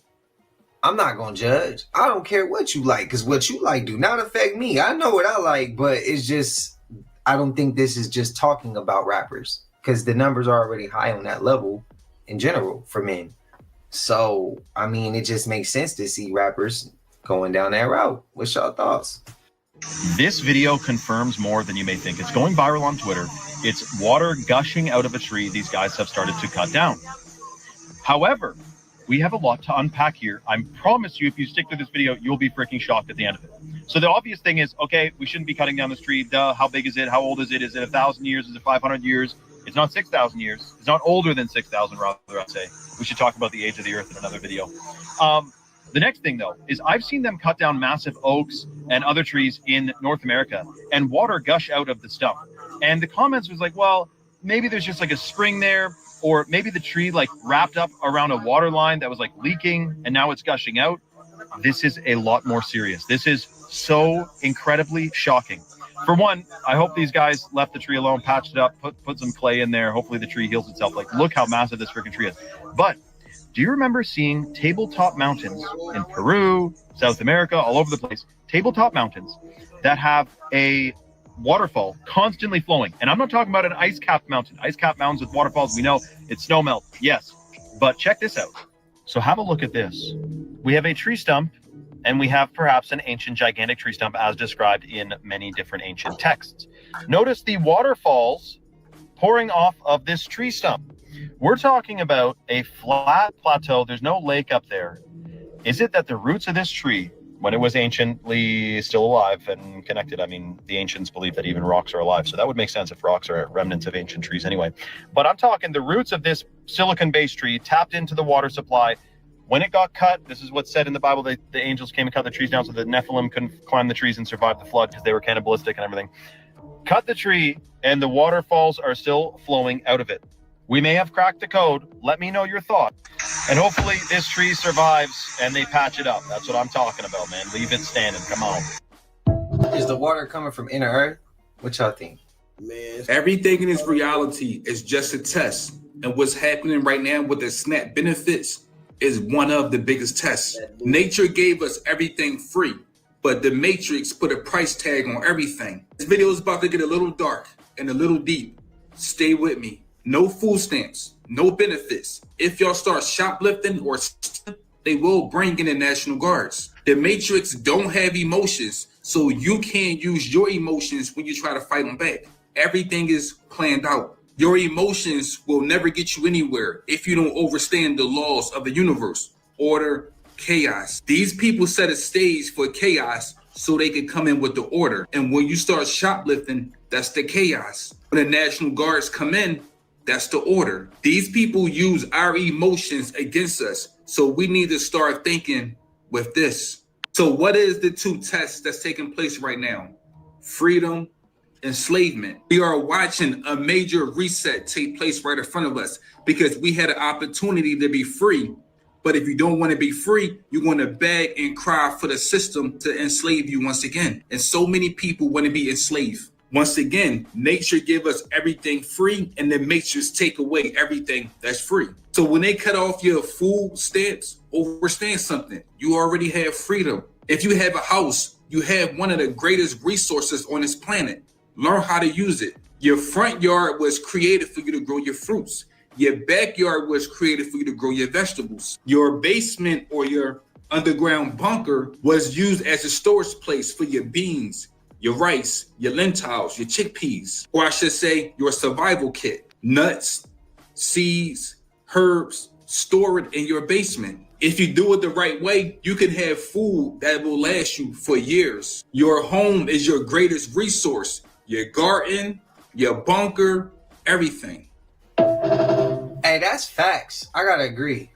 I'm not gonna judge. I don't care what you like, because what you like do not affect me. I know what I like, but it's just, I don't think this is just talking about rappers, because the numbers are already high on that level in general for men. So, I mean, it just makes sense to see rappers going down that route. What's your thoughts? This video confirms more than you may think. It's going viral on Twitter. It's water gushing out of a tree these guys have started to cut down. However, we have a lot to unpack here. I promise you, if you stick through this video, you'll be freaking shocked at the end of it. So the obvious thing is, okay, we shouldn't be cutting down this tree. Duh, how big is it? How old is it? Is it 1,000 years? Is it 500 years? It's not 6,000 years. It's not older than 6,000, rather, I'd say. We should talk about the age of the earth in another video. The next thing, though, is I've seen them cut down massive oaks and other trees in North America and water gush out of the stump. And the comments was like, well, maybe there's just like a spring there, or maybe the tree like wrapped up around a water line that was like leaking and now it's gushing out. This is a lot more serious. This is so incredibly shocking. For one, I hope these guys left the tree alone, patched it up, put some clay in there. Hopefully the tree heals itself. Like, look how massive this freaking tree is. But do you remember seeing tabletop mountains in Peru, South America, all over the place, tabletop mountains that have a waterfall constantly flowing? And I'm not talking about an ice-capped mountain. Ice-capped mountains with waterfalls, we know it's snow melt, yes. But check this out. So have a look at this. We have a tree stump, and we have perhaps an ancient gigantic tree stump as described in many different ancient texts. Notice the waterfalls pouring off of this tree stump. We're talking about a flat plateau. There's no lake up there. Is it that the roots of this tree, when it was anciently still alive and connected, I mean, the ancients believe that even rocks are alive, so that would make sense if rocks are remnants of ancient trees anyway. But I'm talking the roots of this silicon-based tree tapped into the water supply. When it got cut, this is what's said in the Bible, the angels came and cut the trees down so the Nephilim couldn't climb the trees and survive the flood because they were cannibalistic and everything. Cut the tree, and the waterfalls are still flowing out of it. We may have cracked the code. Let me know your thought. And hopefully this tree survives and they patch it up. That's what I'm talking about, man. Leave it standing. Come on. Is the water coming from inner earth? What y'all think? Man, everything in this reality is just a test. And what's happening right now with the SNAP benefits is one of the biggest tests. Nature gave us everything free, but the Matrix put a price tag on everything. This video is about to get a little dark and a little deep. Stay with me. No food stamps, no benefits. If y'all start shoplifting or they will bring in the National Guards. The Matrix don't have emotions, so you can't use your emotions when you try to fight them back. Everything is planned out. Your emotions will never get you anywhere if you don't understand the laws of the universe. Order, chaos. These people set a stage for chaos so they can come in with the order. And when you start shoplifting, that's the chaos. When the National Guards come in, that's the order. These people use our emotions against us. So we need to start thinking with this. So what is the two tests that's taking place right now? Freedom, enslavement. We are watching a major reset take place right in front of us because we had an opportunity to be free. But if you don't want to be free, you're going to beg and cry for the system to enslave you once again. And so many people want to be enslaved. Once again, nature give us everything free and the Matrix take away everything that's free. So when they cut off your food stamps, understand something. You already have freedom. If you have a house, you have one of the greatest resources on this planet. Learn how to use it. Your front yard was created for you to grow your fruits. Your backyard was created for you to grow your vegetables. Your basement or your underground bunker was used as a storage place for your beans, your rice, your lentils, your chickpeas, or I should say your survival kit. Nuts, seeds, herbs, store it in your basement. If you do it the right way, you can have food that will last you for years. Your home is your greatest resource. Your garden, your bunker, everything. Hey, that's facts. I gotta agree.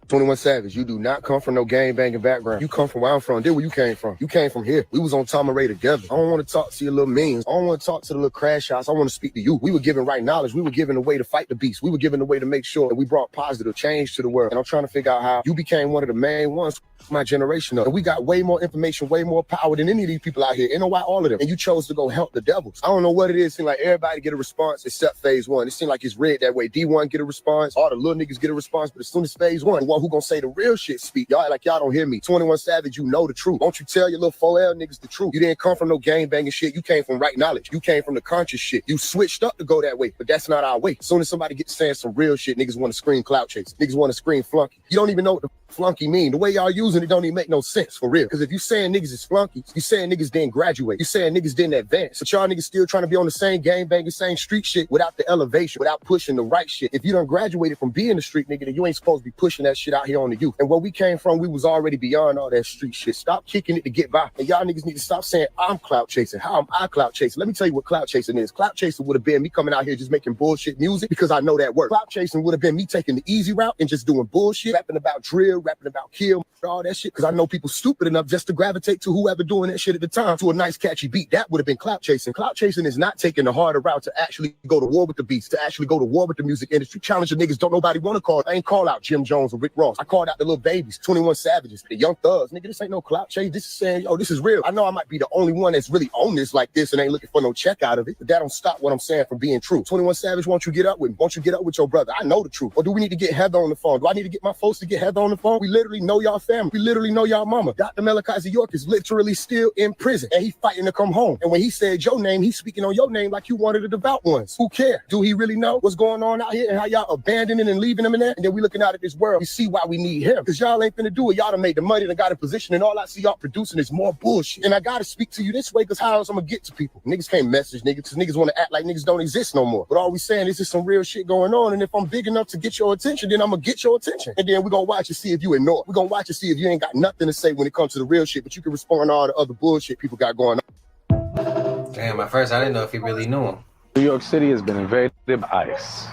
21 Savage, you do not come from no gang banging background. You come from where I'm from. There where you came from. You came from here. We was on Tom and Ray together. I don't want to talk to your little means. I don't want to talk to the little crash shots. I want to speak to you. We were given right knowledge. We were given a way to fight the beast. We were given a way to make sure that we brought positive change to the world. And I'm trying to figure out how you became one of the main ones my generation of. And we got way more information, way more power than any of these people out here. And why all of them. And you chose to go help the devils. I don't know what it is. It seems like everybody get a response except phase one. It seems like it's rigged that way. D1 get a response. All the little niggas get a response. But as soon as phase one, the one who gonna say the real shit speak. Y'all like y'all don't hear me. 21 Savage, you know the truth. Won't you tell your little 4L niggas the truth? You didn't come from no gang banging shit. You came from right knowledge. You came from the conscious shit. You switched up to go that way, but that's not our way. As soon as somebody gets saying some real shit, niggas want to scream clout chase. Niggas want to scream flunky. You don't even know what the flunky mean? The way y'all using it don't even make no sense, for real. Because if you saying niggas is flunkies, you saying niggas didn't graduate. You saying niggas didn't advance. But y'all niggas still trying to be on the same game banging, same street shit without the elevation, without pushing the right shit. If you done graduated from being a street nigga, then you ain't supposed to be pushing that shit out here on the youth. And where we came from, we was already beyond all that street shit. Stop kicking it to get by. And y'all niggas need to stop saying I'm clout chasing. How am I clout chasing? Let me tell you what clout chasing is. Clout chasing would have been me coming out here just making bullshit music because I know that works. Clout chasing would have been me taking the easy route and just doing bullshit, rapping about drill, rapping about kill, all that shit, because I know people stupid enough just to gravitate to whoever doing that shit at the time to a nice catchy beat. That would have been clout chasing. Clout chasing is not taking the harder route to actually go to war with the beats, to actually go to war with the music industry. Challenge the niggas don't nobody want to call. I ain't call out Jim Jones or Rick Ross. I called out the little babies, 21 Savages, the Young Thugs. Nigga, this ain't no clout chase. This is saying, yo, this is real. I know I might be the only one that's really on this like this and ain't looking for no check out of it, but that don't stop what I'm saying from being true. 21 Savage, won't you get up with me? Won't you get up with your brother? I know the truth. Or do we need to get Heather on the phone? Do I need to get my folks to get Heather on the phone? We literally know y'all family. We literally know y'all mama. Dr. Malachi York is literally still in prison and he fighting to come home. And when he said your name, he's speaking on your name like you one of the devout ones. Who cares? Do he really know what's going on out here and how y'all abandoning and leaving him in there? And then we looking out at this world, we see why we need him. Because y'all ain't finna do it. Y'all done made the money and got in position and all I see y'all producing is more bullshit. And I gotta speak to you this way because how else I'm gonna get to people? Niggas can't message niggas because niggas want to act like niggas don't exist no more. But all we saying is there's some real shit going on. And if I'm big enough to get your attention, then I'm gonna get your attention. And then we're gonna watch and see if you ignore it. We're gonna watch and see if you ain't got nothing to say when it comes to the real shit, but you can respond to all the other bullshit people got going on. Damn, at first I didn't know if he really knew him. New York City has been invaded by ICE.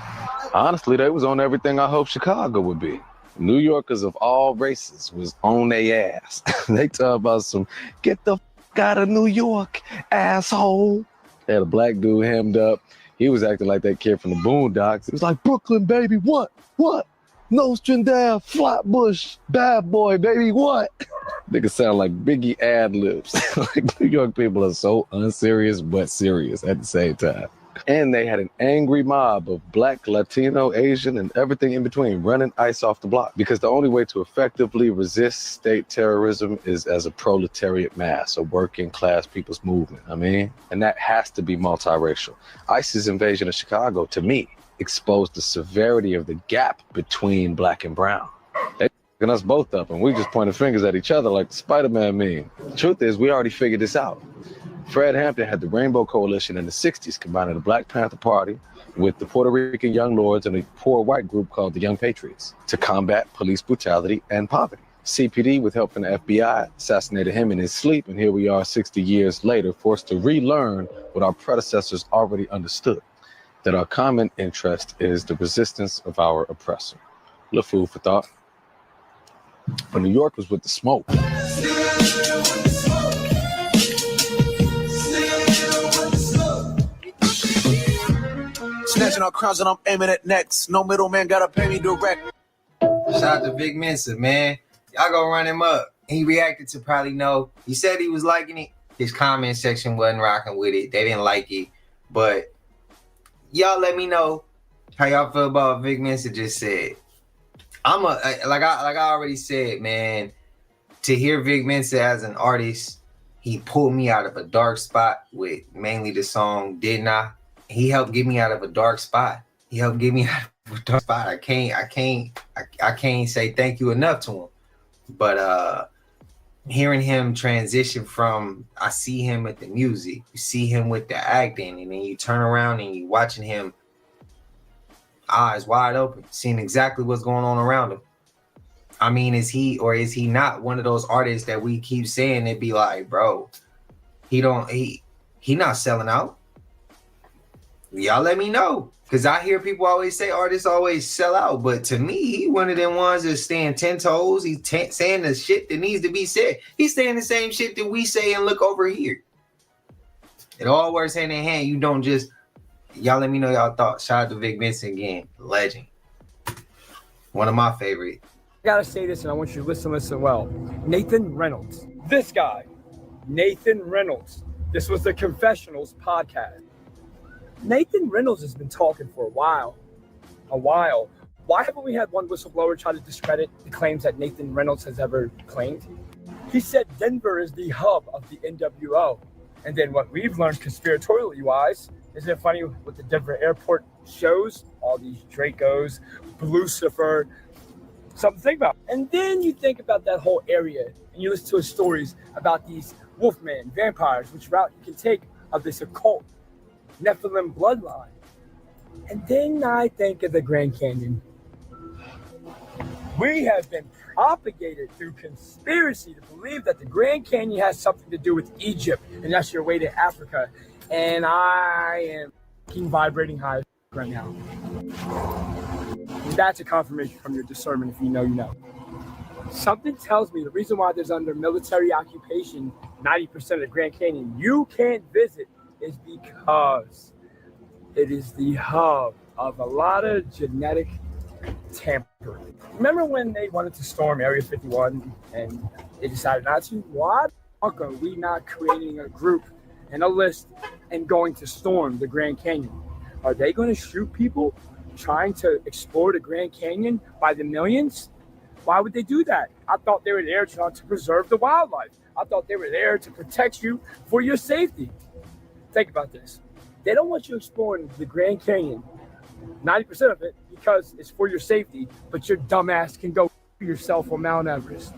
Honestly, they was on everything I hoped Chicago would be. New Yorkers of all races was on their ass. They talk about some, get the fuck out of New York, asshole. They had a black dude hemmed up. He was acting like that kid from the Boondocks. It was like, Brooklyn, baby, what? Nostradamus, Flatbush, bad boy, baby, what? Niggas sound like Biggie ad-libs. Like New York people are so unserious but serious at the same time. And they had an angry mob of black, Latino, Asian, and everything in between running ICE off the block. Because the only way to effectively resist state terrorism is as a proletariat mass, a working class people's movement, and that has to be multiracial. ICE's invasion of Chicago, to me, exposed the severity of the gap between black and brown. They fucking us both up, and we just pointed fingers at each other like the Spider-Man meme. The truth is, we already figured this out. Fred Hampton had the Rainbow Coalition in the 60s, combining the Black Panther Party with the Puerto Rican Young Lords and a poor white group called the Young Patriots to combat police brutality and poverty. CPD, with help from the FBI, assassinated him in his sleep, and here we are 60 years later, forced to relearn what our predecessors already understood, that our common interest is the resistance of our oppressor. Little food for thought. But New York was with the smoke. Snatching our crowns and I'm aiming at necks. No middleman gotta pay me direct. Shout out to Vic Mensa, man. Y'all go run him up. He reacted to probably no. He said he was liking it. His comment section wasn't rocking with it. They didn't like it. But y'all let me know how y'all feel about what Vic Mensa just said. Like I already said, man, to hear Vic Mensa as an artist, he pulled me out of a dark spot with mainly the song Didn't I? He helped get me out of a dark spot. I can't say thank you enough to him. But hearing him transition from, I see him at the music, you see him with the acting, and then you turn around and you watching him eyes wide open, seeing exactly what's going on around him. I mean, is he or is he not one of those artists that we keep saying it be like, bro, he not selling out? Y'all let me know. Because I hear people always say artists always sell out. But to me, he one of them ones that's staying 10 toes. He's saying the shit that needs to be said. He's saying the same shit that we say and look over here. It all works hand in hand. You don't just... Y'all let me know y'all thoughts. Shout out to Vic Benson again. Legend. One of my favorite. I gotta say this and I want you to listen well. Nathan Reynolds. This guy. Nathan Reynolds. This was the Confessionals podcast. Nathan Reynolds has been talking for a while. Why haven't we had one whistleblower try to discredit the claims that Nathan Reynolds has ever claimed? He said Denver is the hub of the NWO. And then what we've learned conspiratorially wise, isn't it funny what the Denver airport shows? All these Dracos, Lucifer, Something to think about. And then you think about that whole area and you listen to his stories about these wolfmen, vampires, which route you can take of this occult Nephilim bloodline. And then I think of the Grand Canyon. We have been propagated through conspiracy to believe that the Grand Canyon has something to do with Egypt, and that's your way to Africa. And I am vibrating high right now. And that's a confirmation from your discernment. If you know, you know. Something tells me the reason why there's under military occupation 90% of the Grand Canyon you can't visit is because it is the hub of a lot of genetic tampering. Remember when they wanted to storm Area 51 and they decided not to? Why the fuck are we not creating a group and a list and going to storm the Grand Canyon? Are they going to shoot people trying to explore the Grand Canyon by the millions? Why would they do that? I thought they were there to preserve the wildlife. I thought they were there to protect you for your safety. Think about this. They don't want you exploring the Grand Canyon, 90% of it, because it's for your safety, but your dumbass can go yourself on Mount Everest.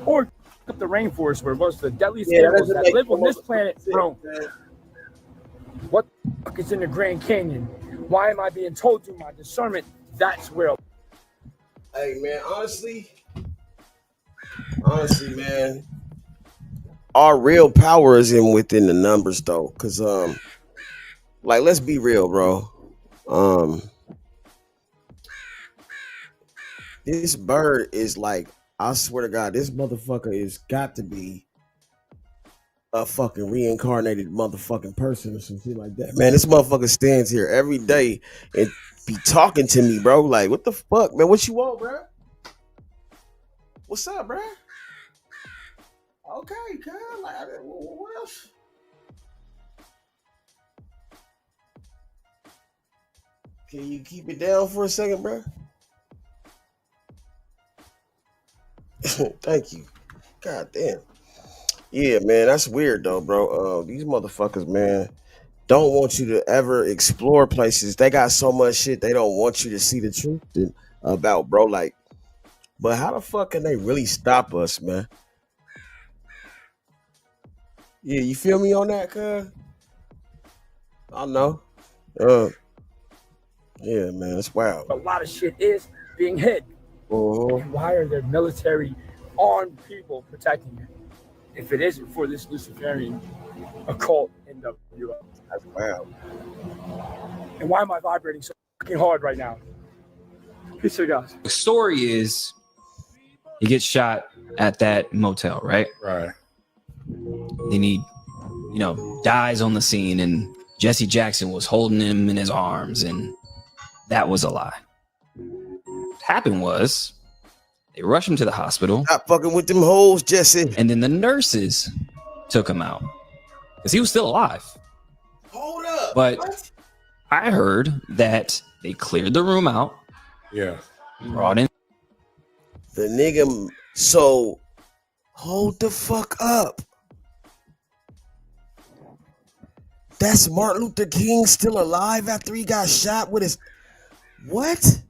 Or up the rainforest where most of the deadliest animals that live on this planet roam. What the fuck is in the Grand Canyon? Why am I being told through my discernment that's where? Hey, man, honestly, man, our real power is within the numbers, though. Because, like, let's be real, bro. This bird is like, I swear to God, this motherfucker is got to be a fucking reincarnated motherfucking person or some shit like that. Man, this motherfucker stands here every day and be talking to me, bro. Like, what the fuck, man? What you want, bro? What's up, bro? Okay, cuz, like, what else? Can you keep it down for a second, bro? Thank you. God damn. Yeah, man, that's weird though, bro. These motherfuckers, man, don't want you to ever explore places. They got so much shit they don't want you to see the truth about, bro. Like, but how the fuck can they really stop us, man? Yeah, you feel me on that, cuz? I know. Yeah, man, it's wild. A lot of shit is being hid. And why are there military armed people protecting it? If it isn't for this Luciferian occult NWO. That's wild. And why am I vibrating so fucking hard right now? Peace to guys. The story is he gets shot at that motel, right? Right. Then he, dies on the scene, and Jesse Jackson was holding him in his arms, and that was a lie. What happened was they rushed him to the hospital. Stop fucking with them hoes, Jesse. And then the nurses took him out because he was still alive. Hold up. But what? I heard that they cleared the room out. Yeah. Brought in the nigga. So hold the fuck up. That's Martin Luther King still alive after he got shot with his. What?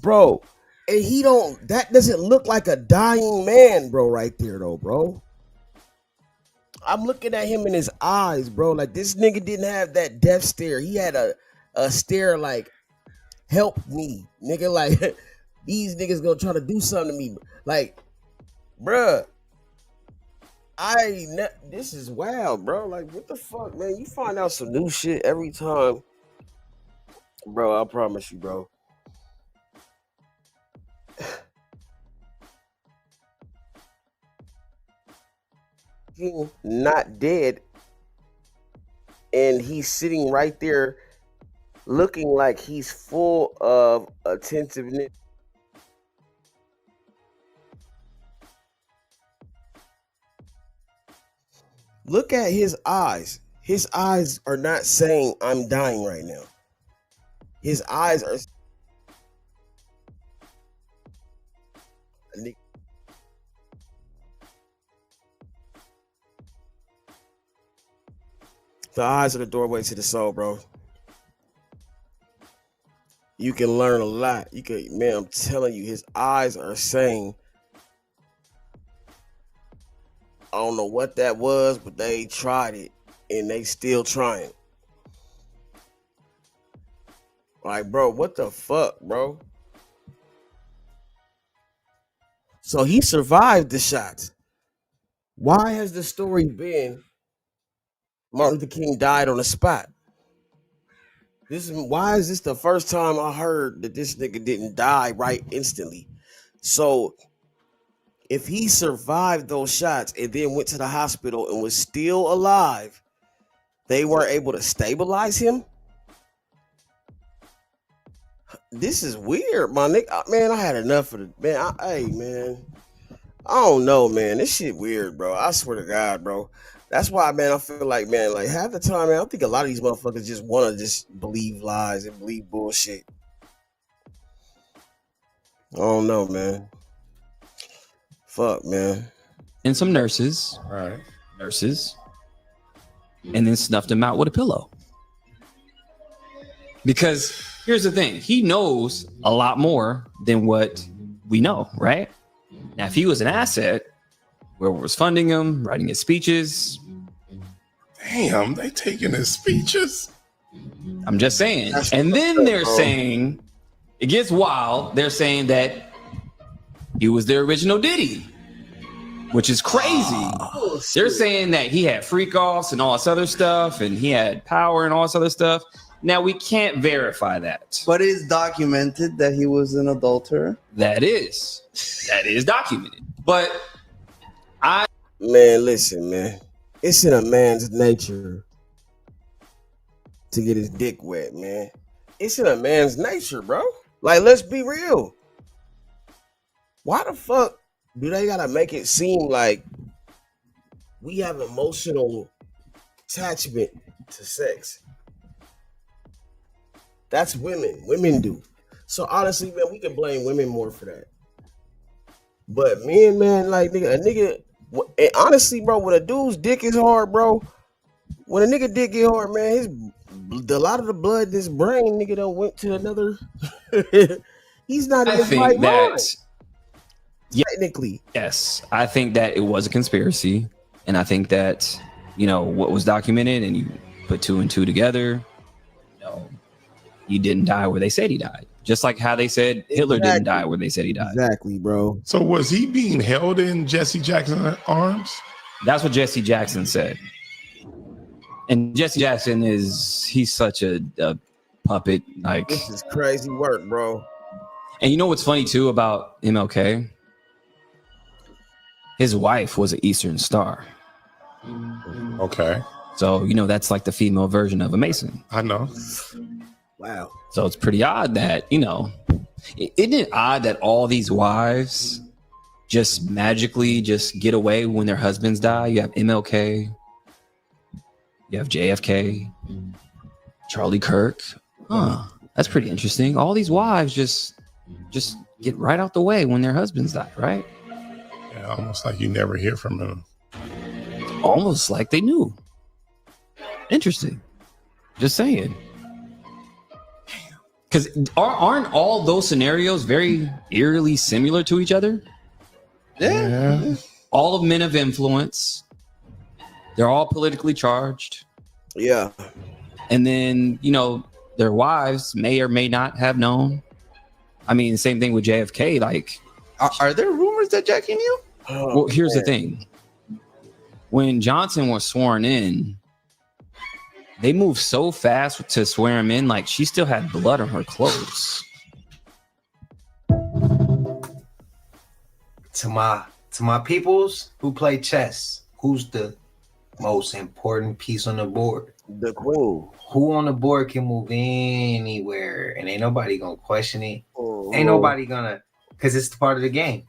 Bro, and that doesn't look like a dying man, bro, right there, though, bro. I'm looking at him in his eyes, bro. Like, this nigga didn't have that death stare. He had a stare like, help me, nigga. Like, these niggas gonna try to do something to me. Like, bruh, this is wild, bro. Like, what the fuck, man? You find out some new shit every time. Bro, I promise you, bro. He's not dead, and he's sitting right there looking like he's full of attentiveness. Look at his eyes. His eyes are not saying I'm dying right now. His eyes are. The eyes are the doorway to the soul, bro. You can learn a lot. You can, man, I'm telling you, his eyes are saying, I don't know what that was, but they tried it and they still trying. Like, bro, what the fuck, bro? So he survived the shots. Why has the story been Martin Luther King died on the spot? Why is this the first time I heard that this nigga didn't die right instantly? So if he survived those shots and then went to the hospital and was still alive, they weren't able to stabilize him? This is weird, my nigga. Man, I had enough of it. Man, hey, man. I don't know, man. This shit weird, bro. I swear to God, bro. That's why, man, I feel like, man, like half the time, man, I think a lot of these motherfuckers just want to just believe lies and believe bullshit. I don't know, man. Fuck, man. And some nurses. Right. Nurses. And then snuffed him out with a pillow. Because here's the thing. He knows a lot more than what we know, right? Now, if he was an asset, whoever was funding him, writing his speeches. Damn, they taking his speeches. I'm just saying. And then they're saying, it gets wild. They're saying that he was the original Diddy, which is crazy. They're saying that he had freak offs and all this other stuff, and he had power and all this other stuff. Now, we can't verify that. But it's documented that he was an adulterer. That is documented. But Man, listen, man. It's in a man's nature to get his dick wet, man. It's in a man's nature, bro. Like, let's be real. Why the fuck do they gotta make it seem like we have emotional attachment to sex? That's women. Women do. So honestly, man, we can blame women more for that. But men, man, like nigga, a nigga, and honestly, bro, when a dude's dick is hard, bro, when a nigga dick get hard, man, a lot of the blood in his brain, nigga, done went to another. He's not in his right mind. Technically, yes, I think that it was a conspiracy, and I think that what was documented, and you put two and two together. He didn't die where they said he died. Just like how they said Hitler didn't die where they said he died. Exactly, bro. So was he being held in Jesse Jackson's arms? That's what Jesse Jackson said. And Jesse Jackson he's such a puppet. Like, this is crazy work, bro. And you know what's funny too about MLK? His wife was an Eastern Star. Okay. So, that's like the female version of a Mason. I know. Wow. So it's pretty odd that, isn't it odd that all these wives just magically just get away when their husbands die? You have MLK, you have JFK, Charlie Kirk. Huh. That's pretty interesting. All these wives just get right out the way when their husbands die, right? Yeah, almost like you never hear from them. Almost like they knew. Interesting. Just saying. Because aren't all those scenarios very eerily similar to each other? Yeah. All of men of influence. They're all politically charged. Yeah. And then, their wives may or may not have known. I mean, same thing with JFK. Like, are there rumors that Jackie knew? Well, here's the thing. When Johnson was sworn in, they moved so fast to swear him in, like she still had blood on her clothes. To my peoples who play chess, who's the most important piece on the board? The queen. Who on the board can move anywhere and ain't nobody gonna question it. Oh, ain't nobody gonna, because it's part of the game.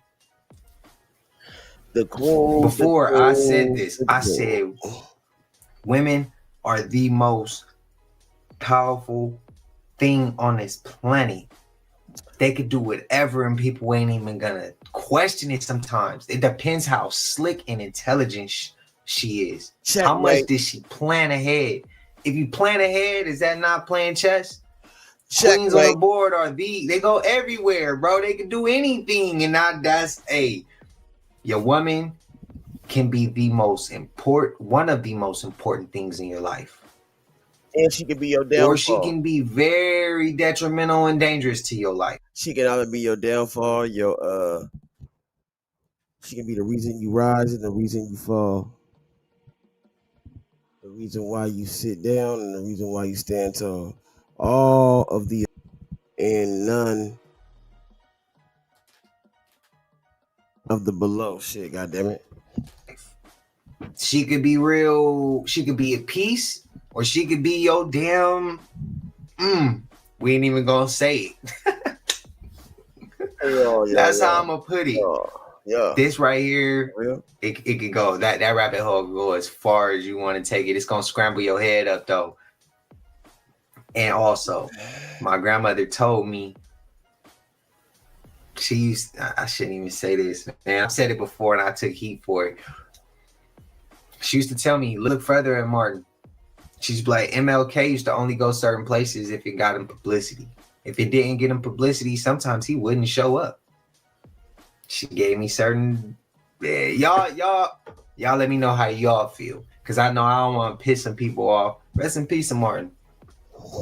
The queen. Before I said this, I said women are the most powerful thing on this planet. They could do whatever and people ain't even gonna question it sometimes. It depends how slick and intelligent she is. How much did she plan ahead? If you plan ahead, is that not playing chess? Queens on the board are they go everywhere, bro. They can do anything, and your woman can be one of the most important things in your life. And she can be your downfall. Or she can be very detrimental and dangerous to your life. She can either be your downfall, she can be the reason you rise and the reason you fall. The reason why you sit down and the reason why you stand tall. All of the and none of the below shit, goddammit. She could be real, she could be at peace, or she could be your damn we ain't even gonna say it. That's how I'm gonna put it. This right here, it could go. That rabbit hole can go as far as you want to take it. It's gonna scramble your head up though. And also, my grandmother told me, I shouldn't even say this, man. I've said it before and I took heat for it. She used to tell me, look further at Martin. She's like, MLK used to only go certain places if it got him publicity. If it didn't get him publicity, sometimes he wouldn't show up. She gave me certain, y'all let me know how y'all feel. Cause I know I don't want to piss some people off. Rest in peace to Martin.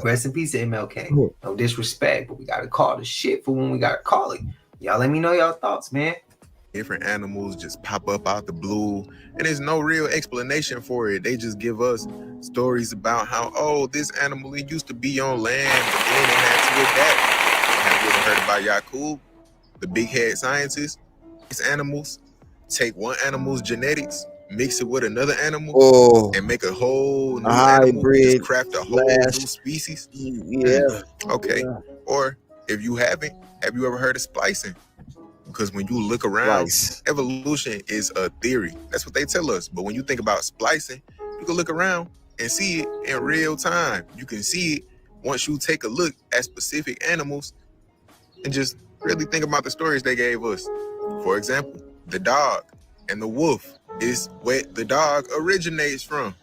Rest in peace to MLK. No disrespect, but we gotta call the shit for when we gotta call it. Y'all let me know y'all thoughts, man. Different animals just pop up out the blue, and there's no real explanation for it. They just give us stories about how, oh, this animal, it used to be on land, but then it had to adapt. Have you ever heard about Yakub, the big head scientist? These animals take one animal's genetics, mix it with another animal, and make a whole new animal, just craft a whole new species. Okay. Or if you haven't, have you ever heard of splicing? Because when you look around, evolution is a theory. That's what they tell us. But when you think about splicing, you can look around and see it in real time. You can see it once you take a look at specific animals and just really think about the stories they gave us. For example, the dog and the wolf is where the dog originates from.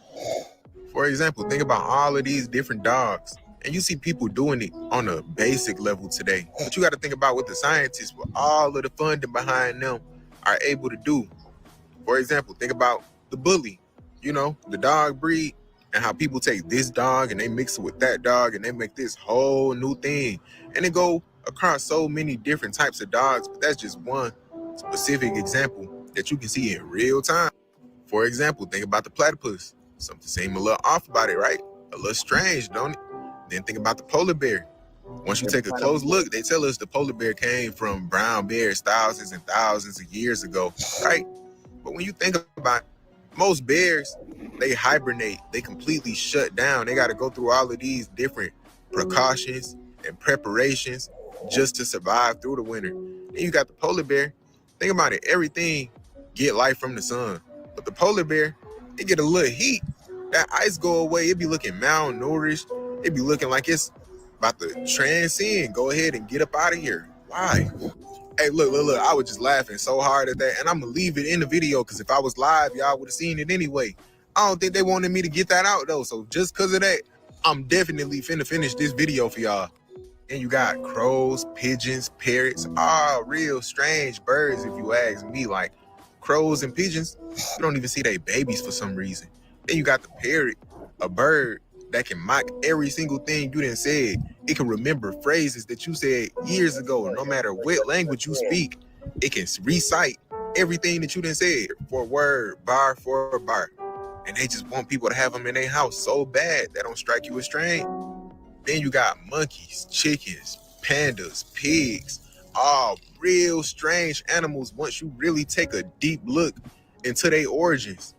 For example, think about all of these different dogs. And you see people doing it on a basic level today. But you got to think about what the scientists, with all of the funding behind them, are able to do. For example, think about the bully, the dog breed, and how people take this dog and they mix it with that dog and they make this whole new thing. And they go across so many different types of dogs, but that's just one specific example that you can see in real time. For example, think about the platypus. Something seems a little off about it, right? A little strange, don't it? Then think about the polar bear. Once you take a close look, they tell us the polar bear came from brown bears thousands and thousands of years ago, right? But when you think about it, most bears, they hibernate. They completely shut down. They got to go through all of these different precautions and preparations just to survive through the winter. Then you got the polar bear. Think about it. Everything get light from the sun. But the polar bear, it get a little heat. That ice go away. It be looking malnourished. It be looking like it's about to transcend. Go ahead and get up out of here. Why? Hey, look. I was just laughing so hard at that. And I'm going to leave it in the video because if I was live, y'all would have seen it anyway. I don't think they wanted me to get that out, though. So just because of that, I'm definitely finna finish this video for y'all. And you got crows, pigeons, parrots, all real strange birds, if you ask me. Like crows and pigeons, you don't even see their babies for some reason. Then you got the parrot, a bird that can mock every single thing you done said. It can remember phrases that you said years ago. No matter what language you speak, it can recite everything that you done said for word, bar for bar. And they just want people to have them in their house so bad that don't strike you as strange. Then you got monkeys, chickens, pandas, pigs, all real strange animals once you really take a deep look into their origins.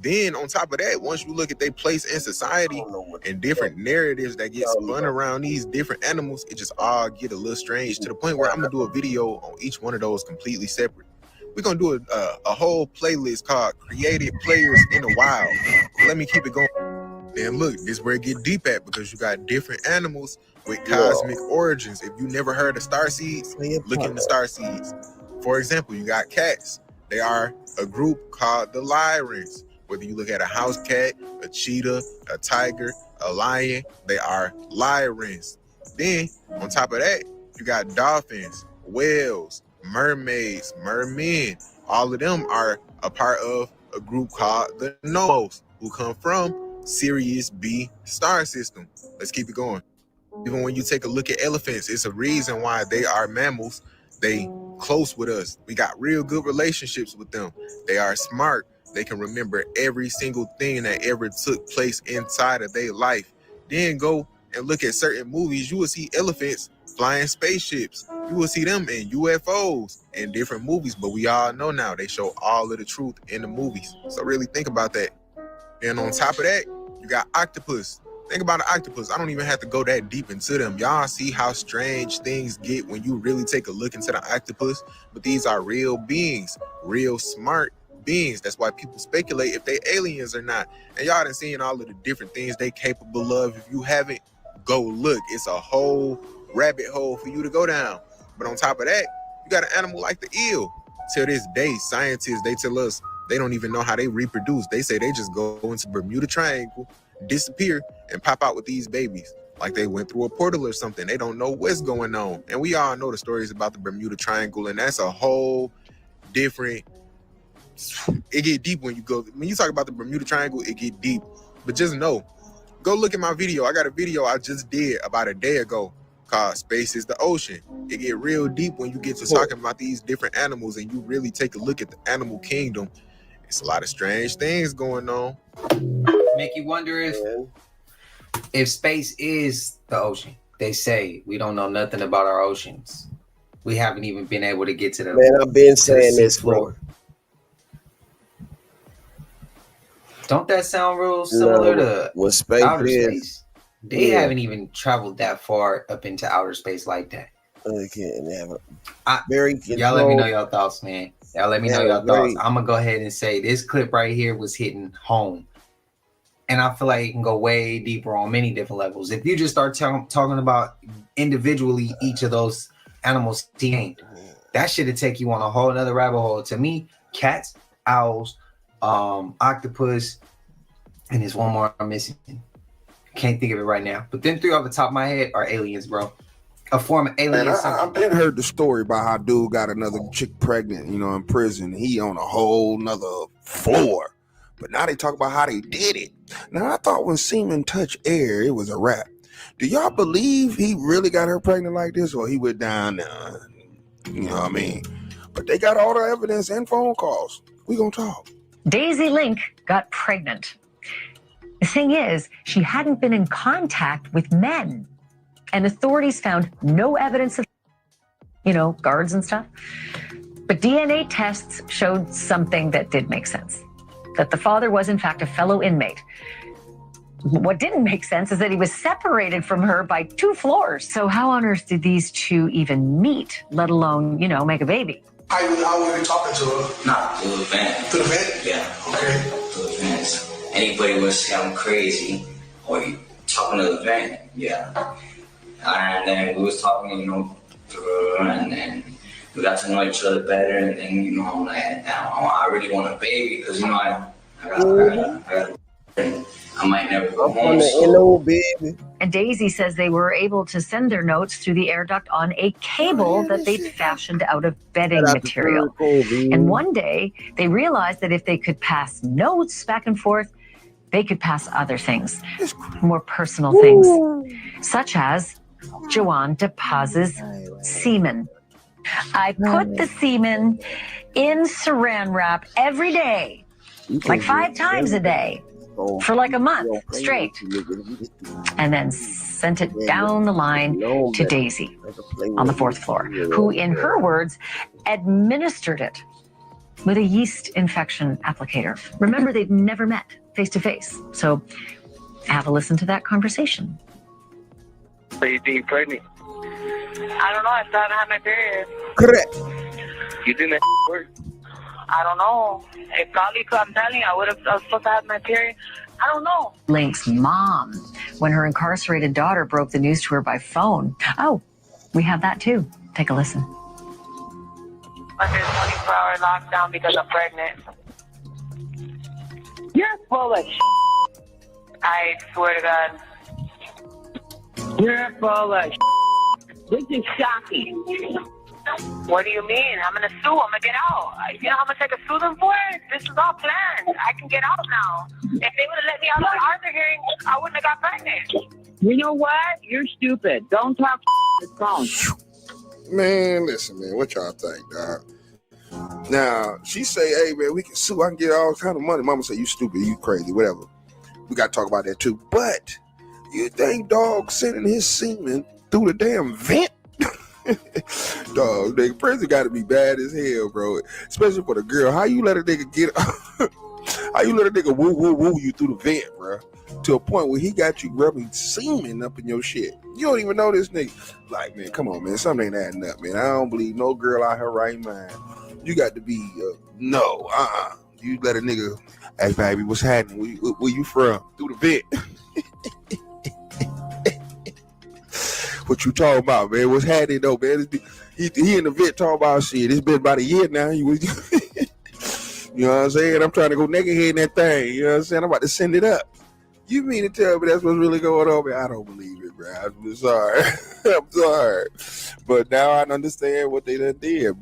Then on top of that, once you look at their place in society and different narratives that get spun around these different animals, it just all get a little strange to the point where I'm gonna do a video on each one of those completely separate. We're gonna do a whole playlist called Created Players in the Wild. Let me keep it going. Then look, this is where it get deep at because you got different animals with cosmic origins. If you never heard of starseeds, look into starseeds. For example, you got cats. They are a group called the Lyrans. Whether you look at a house cat, a cheetah, a tiger, a lion, they are Lyrans. Then, on top of that, you got dolphins, whales, mermaids, mermen. All of them are a part of a group called the Nomos, who come from Sirius B star system. Let's keep it going. Even when you take a look at elephants, it's a reason why they are mammals. They close with us. We got real good relationships with them. They are smart. They can remember every single thing that ever took place inside of their life. Then go and look at certain movies. You will see elephants flying spaceships. You will see them in UFOs in different movies. But we all know now they show all of the truth in the movies. So really think about that. And on top of that, you got octopus. Think about an octopus. I don't even have to go that deep into them. Y'all see how strange things get when you really take a look into the octopus. But these are real beings, real smart beings. That's why people speculate if they aliens or not. And y'all done seen all of the different things they capable of. If you haven't, go look. It's a whole rabbit hole for you to go down. But on top of that, you got an animal like the eel. Till this day, scientists, they tell us they don't even know how they reproduce. They say they just go into Bermuda Triangle, disappear, and pop out with these babies. Like they went through a portal or something. They don't know what's going on. And we all know the stories about the Bermuda Triangle, and that's a whole different... It get deep when you talk about the Bermuda Triangle, it get deep. But just know, go look at my video. I got a video I just did about a day ago called Space is the Ocean. It get real deep when you get to talking about these different animals and you really take a look at the animal kingdom. It's a lot of strange things going on. Make you wonder if space is the ocean. They say we don't know nothing about our oceans. We haven't even been able to get to the... Man, I've been saying this for... Don't that sound real similar to space outer is, space? They haven't even traveled that far up into outer space like that. Y'all let me know your thoughts, man. Y'all let me know your thoughts. I'm going to go ahead and say this clip right here was hitting home. And I feel like it can go way deeper on many different levels. If you just start talking about individually each of those animals named, that should take you on a whole nother rabbit hole. To me, cats, owls, octopus, and there's one more I'm missing. Can't think of it right now. But them three off the top of my head are aliens, bro. A form of alien. I've been heard the story about how dude got another chick pregnant, in prison. He on a whole nother floor. But now they talk about how they did it. Now I thought when semen touched air, it was a wrap. Do y'all believe he really got her pregnant like this, or he went down there? You know what I mean? But they got all the evidence and phone calls. We gonna talk. Daisy Link got pregnant. The thing is, she hadn't been in contact with men. And authorities found no evidence of, guards and stuff. But DNA tests showed something that did make sense. That the father was, in fact, a fellow inmate. What didn't make sense is that he was separated from her by 2 floors. So how on earth did these two even meet, let alone, make a baby? How were you talking to her? Nah, to the vent. To the vent? Yeah. Okay. To the vents. Anybody would say I'm crazy, or you talking to the vent, yeah. And then we was talking, and then we got to know each other better, and then, I'm like, I really want a baby, because, I might never go home. So. Baby. And Daisy says they were able to send their notes through the air duct on a cable that they'd fashioned out of bedding material. And one day, they realized that if they could pass notes back and forth, they could pass other things, more personal things, such as Joanne de Paz's semen. I put the semen in saran wrap every day, like 5 times a day, for like a month straight, and then sent it down the line to Daisy on the 4th floor, who, in her words, administered it with a yeast infection applicator. Remember, they'd never met face to face. So have a listen to that conversation. So you think you're pregnant? I don't know. I still haven't had my period. Correct. You think that work? I don't know. It probably could. I'm telling you, I was supposed to have my period. I don't know. Link's mom, when her incarcerated daughter broke the news to her by phone. Oh, we have that too. Take a listen. Under 24-hour lockdown because I'm pregnant. You're full of shit. I swear to God. You're full of This is shocking. What do you mean? I'm going to sue. I'm going to get out. You know how much I could sue them for? This is all planned. I can get out now. If they would have let me out of the Arthur hearing, I wouldn't have got pregnant. You know what? You're stupid. Don't talk to the phone. Man, listen, man. What y'all think, dog? Now, she say, hey, man, we can sue. I can get all kind of money. Mama say, you stupid. You crazy. Whatever. We got to talk about that, too. But you think dog sending his semen through the damn vent? Dog, nigga, prison got to be bad as hell, bro. Especially for the girl. How you let a nigga get? How you let a nigga woo you through the vent, bro? To a point where he got you rubbing semen up in your shit. You don't even know this nigga. Like, man, come on, man. Something ain't adding up, man. I don't believe no girl out her right mind. You got to be no. You let a nigga. Hey, baby, what's happening? Where you from? Through the vent. What you talking about, man? What's happening though, man? He in the vet talking about shit. It's been about a year now. He was, you know what I'm saying? I'm trying to go naked head in that thing. You know what I'm saying? I'm about to send it up. You mean to tell me that's what's really going on, man? I don't believe it, bro. I'm sorry. I'm sorry. But now I understand what they done did.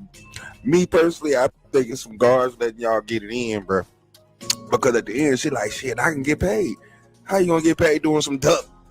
Me personally, I'm thinking some guards letting y'all get it in, bro. Because at the end, she like, shit, I can get paid. How you gonna get paid doing some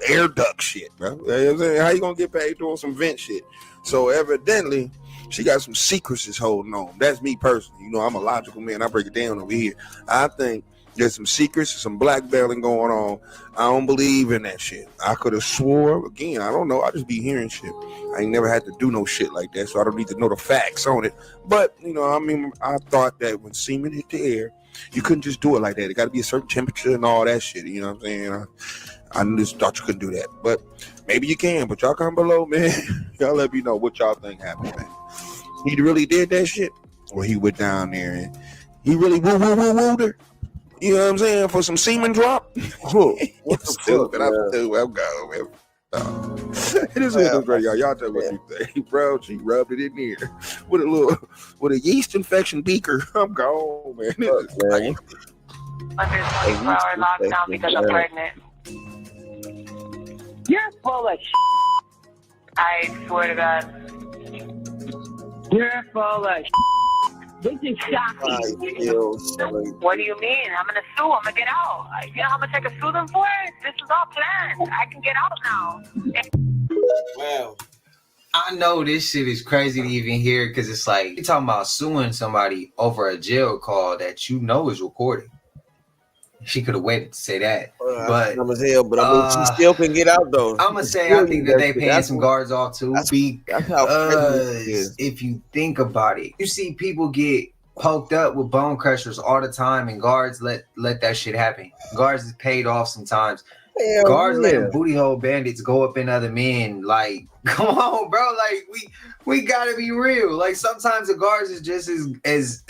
air duct shit, bro? You know what I'm saying? How you gonna get paid doing some vent shit? So evidently, she got some secrets that's holding on. That's me personally. You know, I'm a logical man. I break it down over here. I think there's some secrets, some blackmailing going on. I don't believe in that shit. I could have swore, again, I don't know. I just be hearing shit. I ain't never had to do no shit like that, so I don't need to know the facts on it. But, you know, I mean, I thought that when semen hit the air, you couldn't just do it like that. It got to be a certain temperature and all that shit. You know what I'm saying? I just thought you couldn't do that. But maybe you can. But y'all come below, man. Y'all let me know what y'all think happened, man. He really did that shit? Or he went down there and he really wooed her? You know what I'm saying? For some semen drop? What the fuck? I'm going, man. It is great, y'all. Y'all tell me what you think, bro. She rubbed it in there with a yeast infection beaker. I'm gone, man. Under 24-hour lockdown because I'm pregnant. You're full of I swear to God. You're full of This is shocking. What do you mean? I'm gonna sue. I'm gonna get out. You know how much I can sue them for? This is all planned. I can get out now. Wow. I know this shit is crazy to even hear because it's like you're talking about suing somebody over a jail call that you know is recorded. She could have waited to say that, but I mean, she still can get out though. I'm gonna say I think that they paying some guards off too. That's how if you think about it, you see people get poked up with bone crushers all the time, and guards let that shit happen. Guards is paid off sometimes. Guards letting booty hole bandits go up in other men. Like, come on, bro. Like we gotta be real. Like sometimes the guards is just as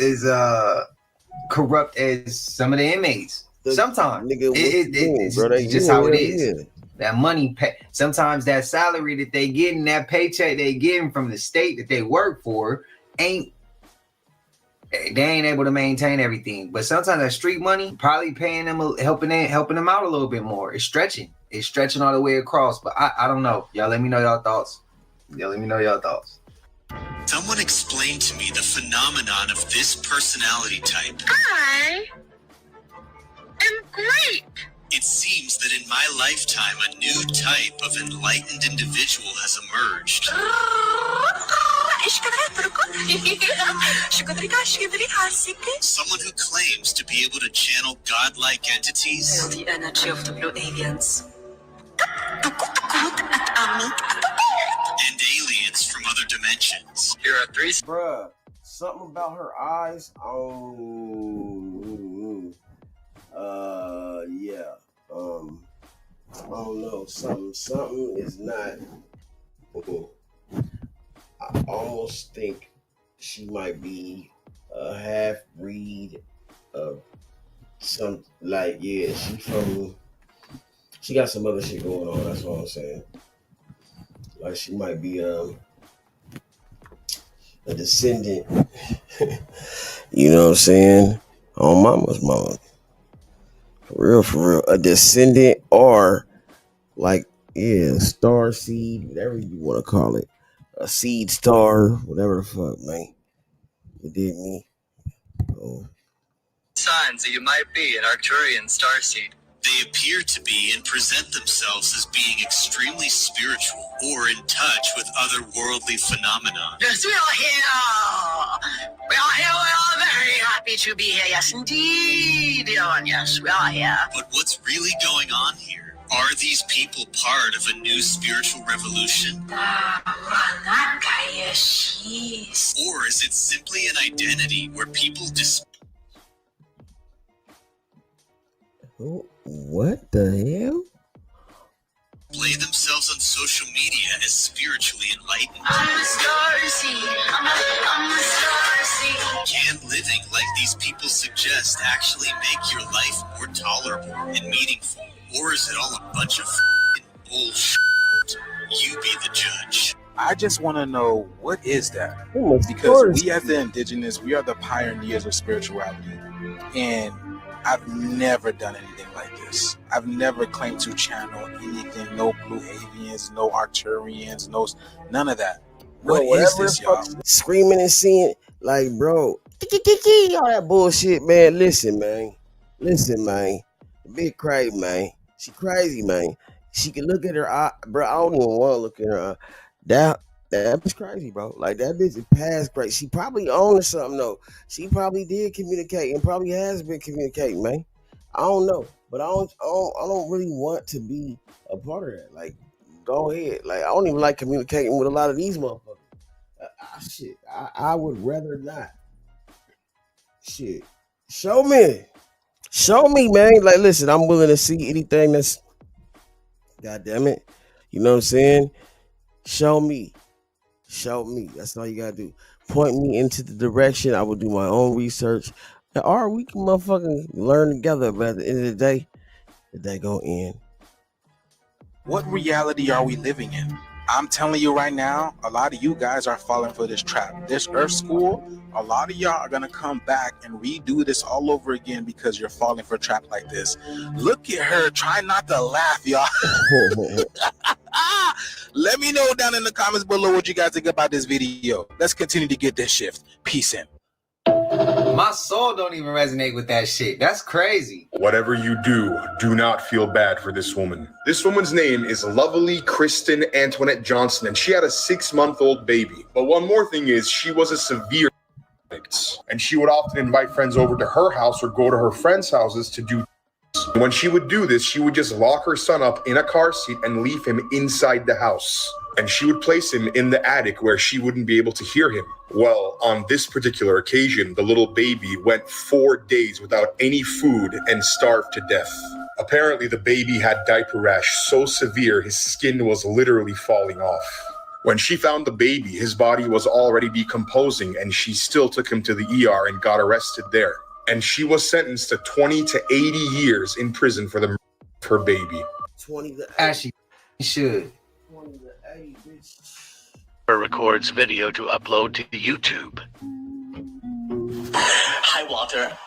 corrupt as some of the inmates. Sometimes it's just how it is. That money pay. Sometimes that salary that they getting, that paycheck they getting from the state that they work for, they ain't able to maintain everything. But sometimes that street money probably paying them, helping them out a little bit more. It's stretching all the way across. But I don't know. Y'all let me know y'all thoughts. Someone explain to me the phenomenon of this personality type. I am great. It seems that in my lifetime, a new type of enlightened individual has emerged. Someone who claims to be able to channel godlike entities. The energy of the blue aliens. And aliens from other dimensions. Here are three. Bruh, something about her eyes. Yeah. I don't know. Something is not. I almost think she might be a half breed of some. Like, yeah, she got some other shit going on. That's what I'm saying. Like, she might be a descendant. You know what I'm saying? On mama's mama. For real. A descendant or like star seed, whatever you want to call it. A seed star, whatever the fuck, man. You did me. Oh. Signs that you might be an Arcturian starseed. They appear to be and present themselves as being extremely spiritual or in touch with otherworldly phenomena. Yes, we are here. We are here. We are very happy to be here. Yes, indeed. Yes, we are here. But what's really going on here? Are these people part of a new spiritual revolution? Or is it simply an identity where people What the hell? display themselves on social media as spiritually enlightened? I'm a starseed. I'm a starseed. Can living like these people suggest actually make your life more tolerable and meaningful? Or is it all a bunch of bullshit? You be the judge. I just want to know, what is that? Because we as the indigenous, we are the pioneers of spirituality. And I've never done anything like this. I've never claimed to channel anything. No blue avians, no Arcturians, none of that. What is this, y'all? Screaming and seeing, like, bro, all that bullshit, man. Listen, man. Big crazy, man. She crazy, man. She can look at her eye, bro. I don't even want to look at her eye. That bitch crazy, bro. Like, that bitch is past great. She probably owns something, though. She probably did communicate and probably has been communicating, man. I don't know, but I don't really want to be a part of that. Like, go ahead. Like, I don't even like communicating with a lot of these motherfuckers. Shit, I would rather not. Shit, show me, man. Like, listen, I'm willing to see anything that's, God damn it, you know what I'm saying? Show me. That's all you gotta do. Point me into the direction. I will do my own research. Or we can motherfucking learn together. But at the end of the day gonna end. What reality are we living in? I'm telling you right now, a lot of you guys are falling for this trap. This Earth School, a lot of y'all are gonna come back and redo this all over again because you're falling for a trap like this. Look at her. Try not to laugh, y'all. Let me know down in the comments below what you guys think about this video. Let's continue to get this shift. Peace in. My soul don't even resonate with that shit. That's crazy. Whatever you do not feel bad for this woman. This woman's name is Lovely Kristen Antoinette Johnson, and she had a 6-month-old baby. But one more thing is, she was a severe addict, and she would often invite friends over to her house or go to her friends' houses to do. When she would do this, she would just lock her son up in a car seat and leave him inside the house. And she would place him in the attic where she wouldn't be able to hear him. Well, on this particular occasion, the little baby went 4 days without any food and starved to death. Apparently, the baby had diaper rash so severe his skin was literally falling off. When she found the baby, his body was already decomposing, and she still took him to the ER and got arrested there. And she was sentenced to 20 to 80 years in prison for the murder of her baby. 20 to 80. As she should. 20 to 80, bitch. Records video to upload to YouTube. Hi, Walter.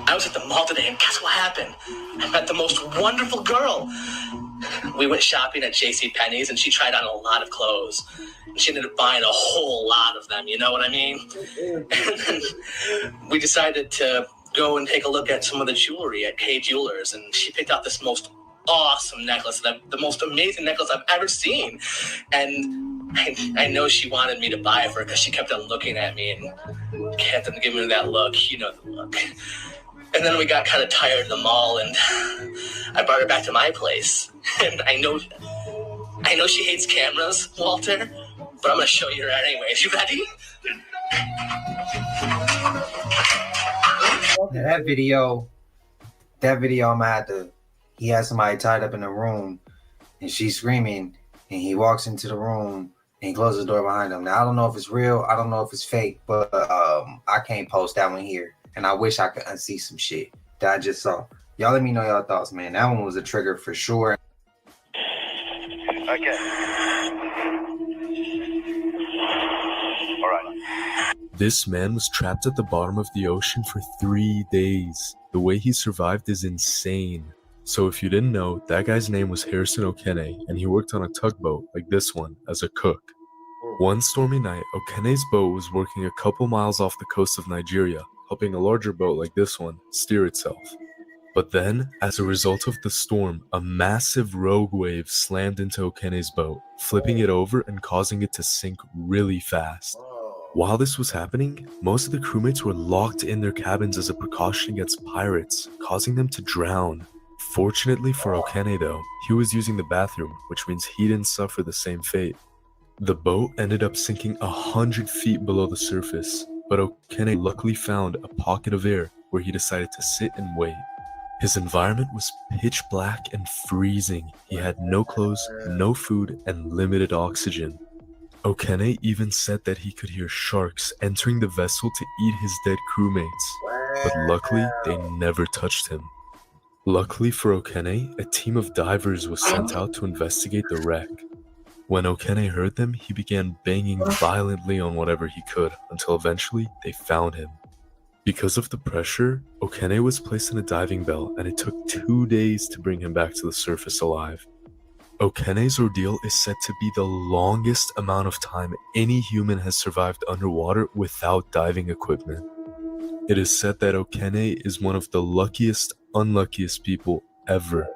I was at the mall today, and guess what happened? I met the most wonderful girl. We went shopping at JCPenney's, and she tried on a lot of clothes. She ended up buying a whole lot of them, you know what I mean? And then we decided to go and take a look at some of the jewelry at K Jewelers, and she picked out this most awesome necklace, the most amazing necklace I've ever seen. And I know she wanted me to buy it for her because she kept on looking at me and kept on giving me that look, you know the look. And then we got kind of tired of the mall, and I brought her back to my place. And I know she hates cameras, Walter, but I'm going to show you her anyways. You ready? That video, I'm gonna have to, he has somebody tied up in a room and she's screaming and he walks into the room and he closes the door behind him. Now, I don't know if it's real. I don't know if it's fake, but I can't post that one here. And I wish I could unsee some shit that I just saw. Y'all let me know y'all thoughts, man. That one was a trigger for sure. Okay. All right. This man was trapped at the bottom of the ocean for 3 days. The way he survived is insane. So if you didn't know, that guy's name was Harrison Okene, and he worked on a tugboat like this one as a cook. One stormy night, Okene's boat was working a couple miles off the coast of Nigeria, helping a larger boat like this one steer itself. But then, as a result of the storm, a massive rogue wave slammed into Okene's boat, flipping it over and causing it to sink really fast. While this was happening, most of the crewmates were locked in their cabins as a precaution against pirates, causing them to drown. Fortunately for Okene though, he was using the bathroom, which means he didn't suffer the same fate. The boat ended up sinking 100 feet below the surface, but Okene luckily found a pocket of air where he decided to sit and wait. His environment was pitch black and freezing. He had no clothes, no food, and limited oxygen. Okene even said that he could hear sharks entering the vessel to eat his dead crewmates, but luckily they never touched him. Luckily for Okene, a team of divers was sent out to investigate the wreck. When Okene heard them, he began banging violently on whatever he could until eventually they found him. Because of the pressure, Okene was placed in a diving bell and it took 2 days to bring him back to the surface alive. Okene's ordeal is said to be the longest amount of time any human has survived underwater without diving equipment. It is said that Okene is one of the luckiest, unluckiest people ever.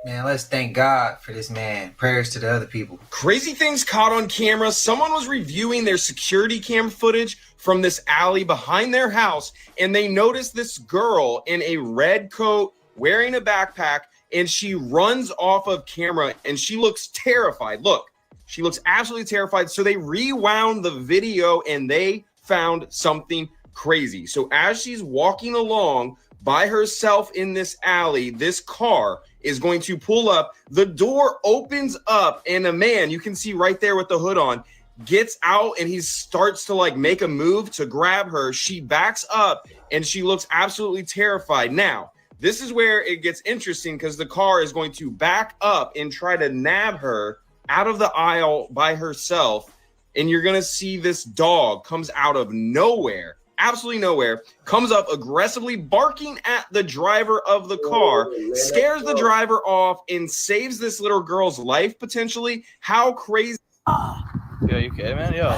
Man, let's thank God for this man. Prayers to the other people. Crazy things caught on camera. Someone was reviewing their security cam footage from this alley behind their house, and they noticed this girl in a red coat wearing a backpack, and she runs off of camera, and she looks terrified. Look, she looks absolutely terrified. So they rewound the video, and they found something crazy. So as she's walking along by herself in this alley, this car is going to pull up. The door opens up, and a man, you can see right there with the hood on, gets out, and he starts to like make a move to grab her. She backs up, and she looks absolutely terrified. Now, this is where it gets interesting because the car is going to back up and try to nab her out of the aisle by herself. And you're going to see this dog comes out of nowhere, absolutely nowhere, comes up aggressively barking at the driver of the car, scares the driver off, and saves this little girl's life potentially. How crazy. Yo, you okay, man? Yo.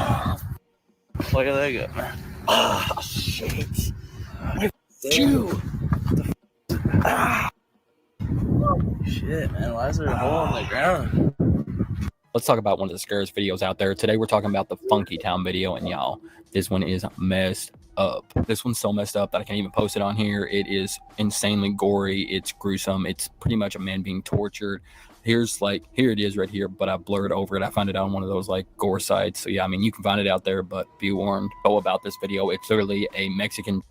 Look at that guy, man. Oh, shit. Shit, man. Why is there a hole in the ground? Let's talk about one of the scariest videos out there. Today we're talking about the Funky Town video, and y'all, this one is messed up. This one's so messed up that I can't even post it on here. It is insanely gory. It's gruesome. It's pretty much a man being tortured. Here it is right here, but I blurred over it. I found it on one of those like gore sites. So yeah, I mean, you can find it out there, but be warned. Go about this video. It's literally a Mexican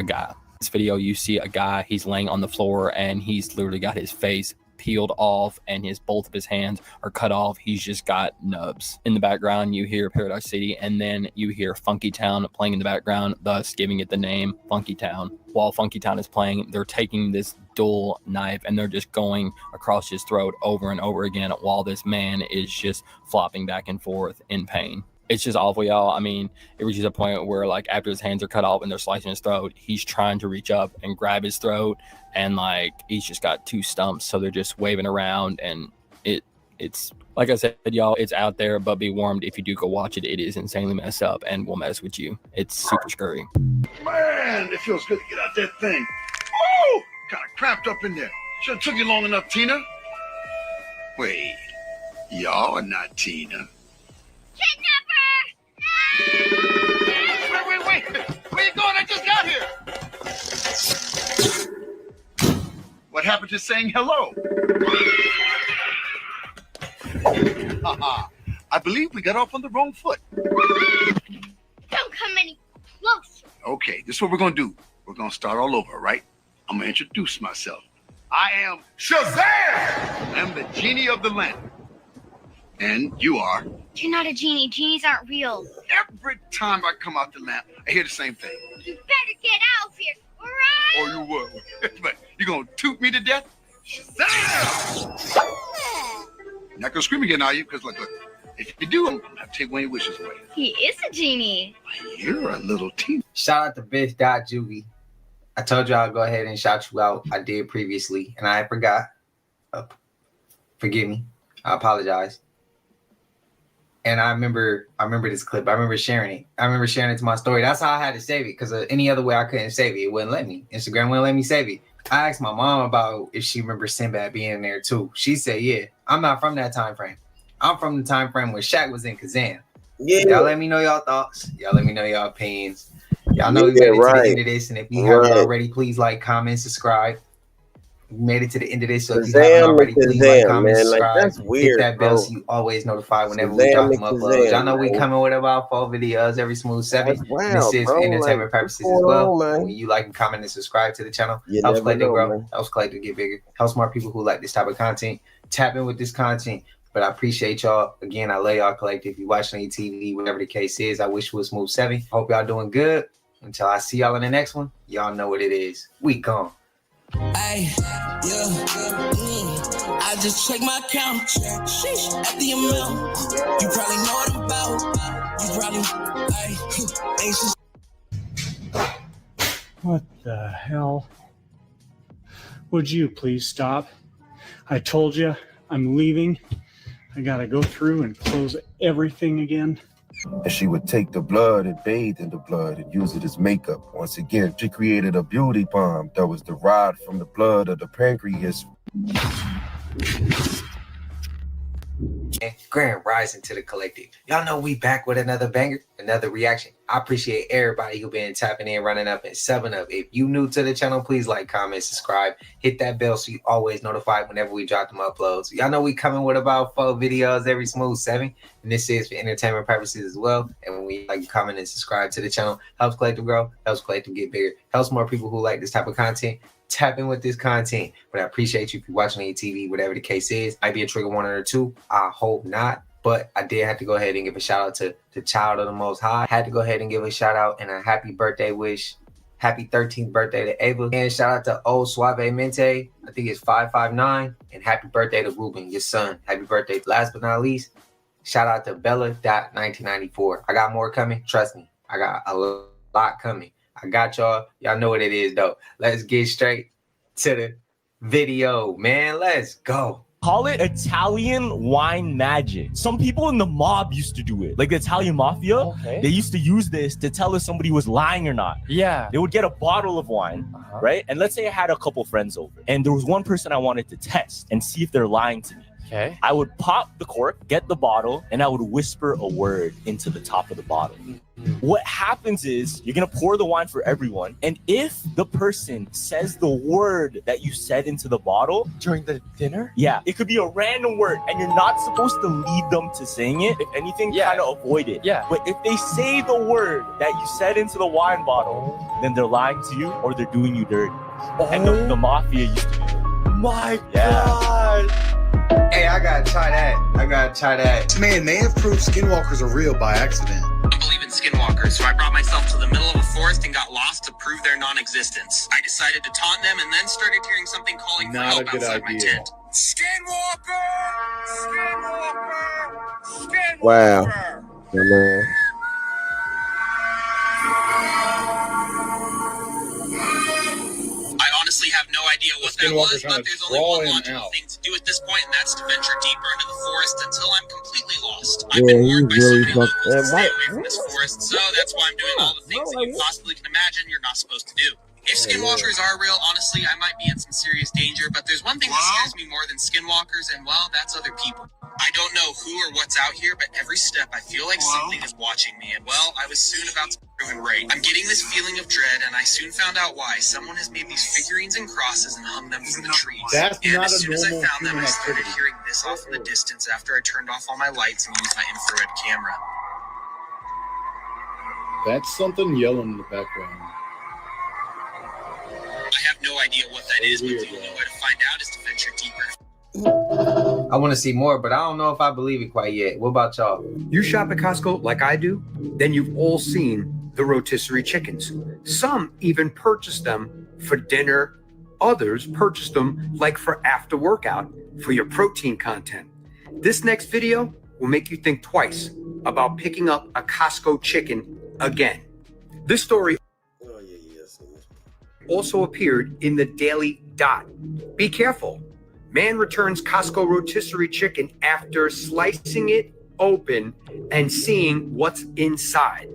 guy. This video, you see a guy, he's laying on the floor and he's literally got his face peeled off and both of his hands are cut off. He's just got nubs. In the background, you hear Paradise City, and then you hear Funky Town playing in the background, thus giving it the name Funky Town. While Funky Town is playing, they're taking this dull knife and they're just going across his throat over and over again while this man is just flopping back and forth in pain. It's just awful, y'all. I mean, it reaches a point where, like, after his hands are cut off and they're slicing his throat, he's trying to reach up and grab his throat, and, like, he's just got two stumps, so they're just waving around, and it's like I said, y'all, it's out there, but be warned, if you do go watch it, it is insanely messed up and will mess with you. It's super scary. Man, it feels good to get out that thing. Woo! Kind of cramped up in there. Should have took you long enough, Tina. Wait, y'all are not Tina. Wait. Where you going? I just got here. What happened to saying hello? I believe we got off on the wrong foot. Don't come any closer. Okay, this is what we're going to do. We're going to start all over, right? I'm going to introduce myself. I am Shazam! I'm the genie of the lamp. And you are? You're not a genie. Genies aren't real. Every time I come out the lamp, I hear the same thing. You better get out of here, all right? Oh, you will. But you gonna toot me to death? Shazam! You're not gonna scream again, are you? Because look, if you do, I'm gonna have to take one of your wishes away. He is a genie. You're a little teen. Shout out to bitch.juvie. I told you I'll go ahead and shout you out. I did previously, and I forgot. Forgive me. I apologize. And I remember this clip. I remember sharing it. I remember sharing it to my story. That's how I had to save it, because any other way I couldn't save it. It wouldn't let me. Instagram wouldn't let me save it. I asked my mom about if she remembers Sinbad being in there too. She said, yeah. I'm not from that time frame. I'm from the time frame where Shaq was in Kazan. Yeah. Y'all let me know y'all thoughts. Y'all let me know y'all opinions. Y'all know we made it to the end of this. And if you haven't already, please like, comment, subscribe. We made it to the end of this, so if you haven't already, please like, comment, subscribe, like, that's weird, hit that bell so you always notified whenever we drop them uploads. Y'all know we coming with about 4 videos every smooth 7. This is for entertainment purposes as well. And when you like and comment and subscribe to the channel, helps Clay to grow, helps Clay to get bigger, helps more people who like this type of content tap in with this content. But I appreciate y'all. Again, I love y'all collective. If you watching on TV, whatever the case is, I wish it was smooth 7. Hope y'all doing good. Until I see y'all in the next one, y'all know what it is. We gone. Ay, yeah, I just check my account. Sheesh, at the amount. You probably know what I'm about. You probably, anxious. What the hell? Would you please stop? I told you I'm leaving. I gotta go through and close everything again. And she would take the blood and bathe in the blood and use it as makeup. Once again, she created a beauty balm that was derived from the blood of the pancreas. Grand rising to the collective. Y'all know we back with another banger, another reaction. I appreciate everybody who been tapping in, running up, and 7-up. If you new to the channel, please like, comment, subscribe, hit that bell so you always notified whenever we drop them uploads. Y'all know we coming with about 4 videos every smooth 7, and this is for entertainment purposes as well. And when we like, comment, and subscribe to the channel, helps Collective grow, helps Collective get bigger, helps more people who like this type of content tap in with this content. But I appreciate you if you're watching on your TV, whatever the case is. Might be a trigger warning or 2. I hope not. But I did have to go ahead and give a shout out to the child of the Most High. Had to go ahead and give a shout out and a happy birthday wish. Happy 13th birthday to Ava. And shout out to old Suave Mente. I think it's 559. And happy birthday to Ruben, your son. Happy birthday. Last but not least, shout out to Bella.1994. I got more coming. Trust me. I got a lot coming. I got y'all. Y'all know what it is, though. Let's get straight to the video, man. Let's go. Call it Italian wine magic. Some people in the mob used to do it. Like the Italian mafia, they used to use this to tell if somebody was lying or not. Yeah. They would get a bottle of wine, right? And let's say I had a couple friends over, and there was one person I wanted to test and see if they're lying to me. Okay. I would pop the cork, get the bottle, and I would whisper a word into the top of the bottle. What happens is you're gonna pour the wine for everyone, and if the person says the word that you said into the bottle during the dinner, it could be a random word, and you're not supposed to lead them to saying it. If anything, kind of avoid it. But if they say the word that you said into the wine bottle, then they're lying to you or they're doing you dirty. And the mafia used to do it. My God. Hey, I gotta try that. Man, they have proved skinwalkers are real by accident. I believe in skinwalkers, so I brought myself to the middle of a forest and got lost to prove their non-existence. I decided to taunt them and then started hearing something calling for help outside my tent. Skinwalker! Skinwalker! Skinwalker! Wow. Yeah, man. I honestly have no idea what that was, but there's only one logical thing to do at this point, and that's to venture deeper into the forest until I'm completely lost. I've been warned by so many locals to stay away from this forest, so that's why I'm doing all the things that you possibly can imagine you're not supposed to do. If skinwalkers are real, honestly, I might be in some serious danger, but there's one thing that scares me more than skinwalkers, and well, that's other people. I don't know who or what's out here, but every step I feel like something is watching me, and well, I was soon about to be proven right. I'm getting this feeling of dread, and I soon found out why. Someone has made these figurines and crosses and hung them from the trees. That's and not as a soon as I normal found them, I human started activity. hearing this off in the distance after I turned off all my lights and used my infrared camera. That's something yelling in the background. I have no idea what that is, but the only way to find out is to venture deeper. I want to see more, but I don't know if I believe it quite yet. What about y'all? You shop at Costco like I do, then you've all seen the rotisserie chickens. Some even purchase them for dinner. Others purchase them like for after workout for your protein content. This next video will make you think twice about picking up a Costco chicken again. This story also appeared in the Daily Dot. Be careful. Man returns Costco rotisserie chicken after slicing it open and seeing what's inside.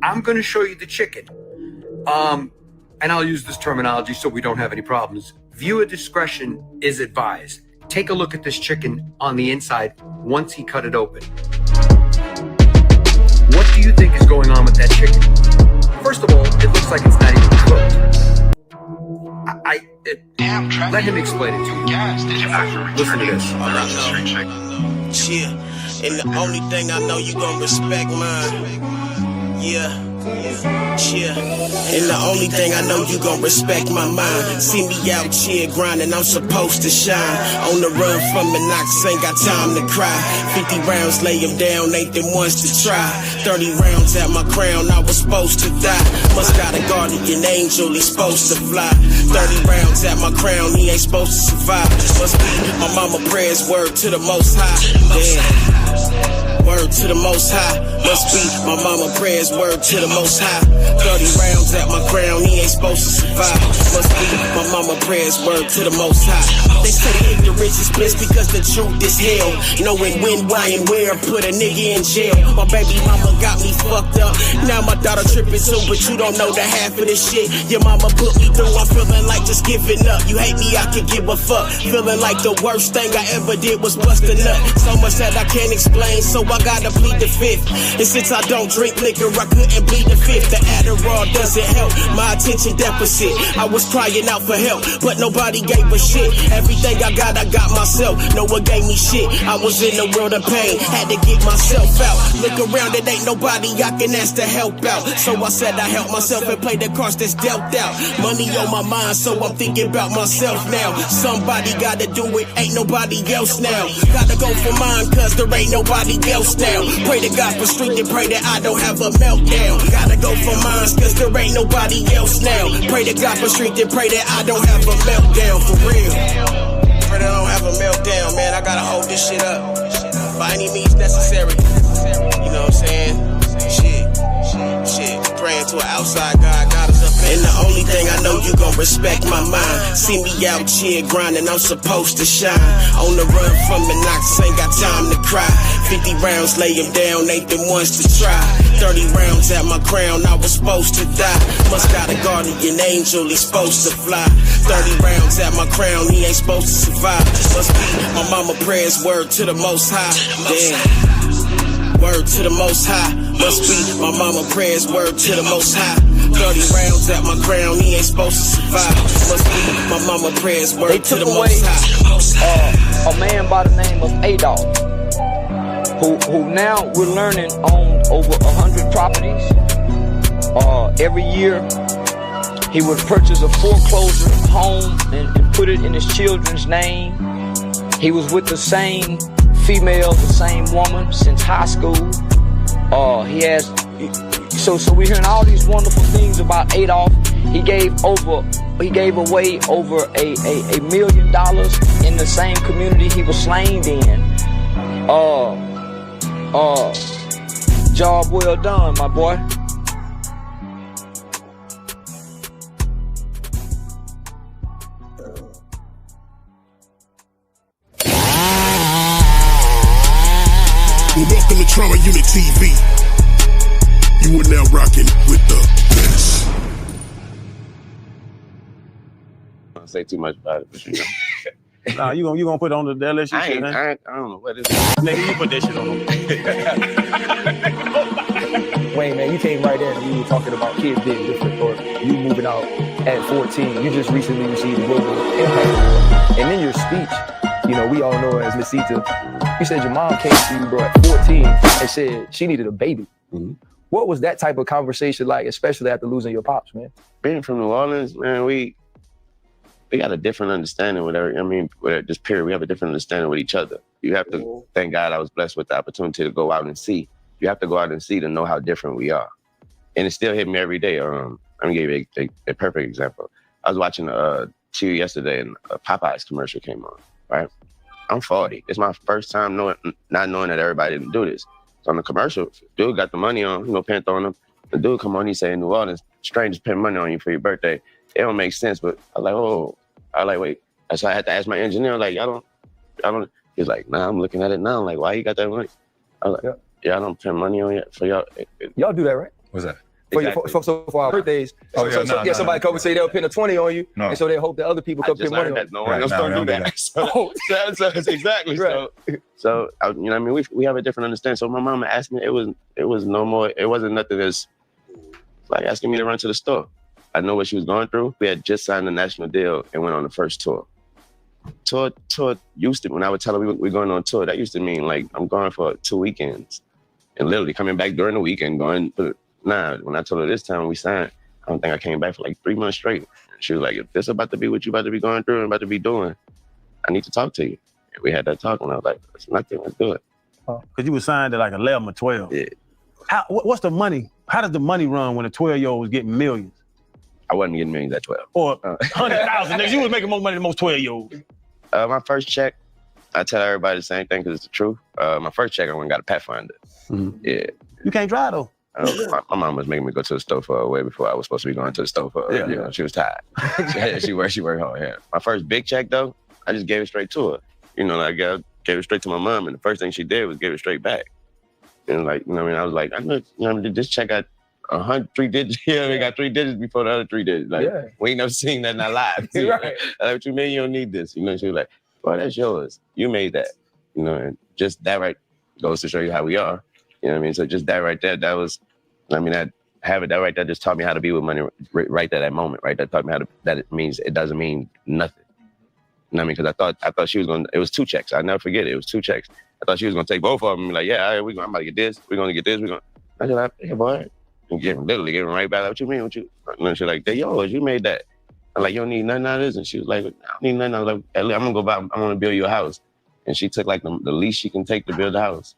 I'm going to show you the chicken. And I'll use this terminology so we don't have any problems. Viewer discretion is advised. Take a look at this chicken on the inside once he cut it open. What do you think is going on with that chicken? First of all, it looks like it's not even cooked. Let him explain it to you. Listen to this. Yeah, and the only thing I know you gon' respect mine. Yeah. And the only thing I know you gon' respect my mind. See me out here grinding, I'm supposed to shine. On the run from the knocks, ain't got time to cry. 50 rounds, lay him down, ain't them ones to try. 30 rounds at my crown, I was supposed to die. Must got a guardian angel, he's supposed to fly. 30 rounds at my crown, he ain't supposed to survive. Must be my mama prayers, word to the most high. Damn. Word to the most high. Must be my mama prayers, word to the most high. 30 rounds at my crown, he ain't supposed to survive. Must be my mama prayers, word to the most high. They say ignorance is bliss because the truth is hell. Knowing when, why, and where put a nigga in jail. My baby mama got me fucked up. Now my daughter tripping too, but you don't know the half of this shit. Your mama put me through, I'm feeling like just giving up. You hate me, I can give a fuck. Feeling like the worst thing I ever did was bust a nut. So much that I can't explain, so I gotta plead the fifth. And since I don't drink liquor, I couldn't bleed the fifth. The Adderall doesn't help my attention deficit. I was crying out for help, but nobody gave a shit. Everything I got myself. No one gave me shit. I was in a world of pain, had to get myself out. Look around, it ain't nobody I can ask to help out. So I said I help myself and play the cards that's dealt out. Money on my mind, so I'm thinking about myself now. Somebody gotta do it, ain't nobody else now. Gotta go for mine, cause there ain't nobody else now. Pray to God for strength and pray that I don't have a meltdown. Gotta go for mine, cause there ain't nobody else now. Pray to God for strength and pray that I don't have a meltdown, for real. Pray that I don't have a meltdown, man. I gotta hold this shit up by any means necessary. You know what I'm saying? Shit. Praying to an outside God, God is up there. And the only thing I know you gon' respect my mind. See me out here grinding, I'm supposed to shine. On the run from the knocks, ain't got time to cry. 50 rounds, lay him down, ain't them ones to try. 30 rounds at my crown, I was supposed to die. Must got a guardian angel, he's supposed to fly. 30 rounds at my crown, he ain't supposed to survive. Must be my mama prayers, word to the most high. Damn. Word to the most high. Must be my mama prayers, word to the most high. 30 rounds at my crown, he ain't supposed to survive. Must be my mama prayers, word to the most high. A man by the name of Adolf, who now we're learning owned over 100 properties. Every year he would purchase a foreclosure home and put it in his children's name. He was with the same female, the same woman since high school. So we're hearing all these wonderful things about Adolf. He gave away over $1 million in the same community he was slain in. Job well done, my boy. Welcome to Trauma Unit TV. You are now rocking with the best. I don't say too much about it, but you know. Nah, you gonna put on the delicious shit, I don't know what it is. Nigga, you put that shit on them. Wayne, man, you came right in and you were talking about kids being different or you moving out at 14. You just recently received the Global Impact Award. And in your speech, you know, we all know her as Miss Sita. You said your mom came to you, bro, at 14 and said she needed a baby. Mm-hmm. What was that type of conversation like, especially after losing your pops, man? Being from New Orleans, man, we got a different understanding with this period. We have a different understanding with each other. You have to, thank God I was blessed with the opportunity to go out and see. You have to go out and see to know how different we are. And it still hit me every day. I'm gonna give you a perfect example. I was watching Cheer yesterday and a Popeyes commercial came on, right? I'm 40. It's my first time not knowing that everybody didn't do this. So on the commercial, dude got the money on, paying throwing up. The dude come on, he say, in New Orleans, strangers pay money on you for your birthday. it don't make sense. But I was like, wait. So I had to ask my engineer, like, I don't. He's like, nah, I'm looking at it now. I'm like, why you got that money? I was like, yeah, I don't spend money on it for y'all. Y'all do that, right? What's that? For our birthdays, somebody come and say they'll pin a 20 on you, and so they hope that other people come pin money on you. No one else don't do that. So exactly. Right. So you know, what I mean, we have a different understanding. So my mama asked me, it was no more. It wasn't nothing as like asking me to run to the store. I know what she was going through. We had just signed a national deal and went on the first tour. Tour used to, when I would tell her we're going on tour, that used to mean like I'm going for 2 weekends and literally coming back during the weekend going. Nah, when I told her this time we signed, I don't think I came back for like 3 months straight. She was like, if this about to be what you about to be going through and about to be doing, I need to talk to you. And we had that talk and I was like, it's nothing, let's do it. Because you were signed to like 11 or 12. Yeah. What's the money? How does the money run when a 12-year-old was getting millions? I wasn't getting millions at 12. Or 100,000. You was making more money than most 12-year-olds. My first check, I tell everybody the same thing because it's the truth. My first check, I went and got a Pathfinder. Yeah. You can't drive though. My mom was making me go to the store for way before I was supposed to be going to the store for her. You know, she was tired. she worked hard. Yeah. My first big check though, I just gave it straight to her. You know, I gave it straight to my mom, and the first thing she did was give it straight back. And like, you know what I mean? I was like, I know, you know, this check got 3 digits. Yeah, we got 3 digits before the other 3 digits. Like, we ain't never seen that in our lives. Right. Like, what you mean you don't need this? You know, she was like, well, that's yours. You made that. You know, and just that right goes to show you how we are. You know what I mean? So just that right there, that was, I mean, that right there just taught me how to be with money right at that moment, right? That taught me that it doesn't mean nothing. You know what I mean? Because I thought she was going to, it was 2 checks. I'll never forget it. It was 2 checks. I thought she was going to take both of them and be like, yeah, all right, I'm about to get this. We're going to get this. I was like, yeah, boy. And literally give him right back. What you mean? And she's like, they're yours. You made that. I'm like, you don't need nothing out of this. And she was like, I don't need nothing. I was like, I'm going to go buy, I'm going to build you a house. And she took like the least she can take to build the house.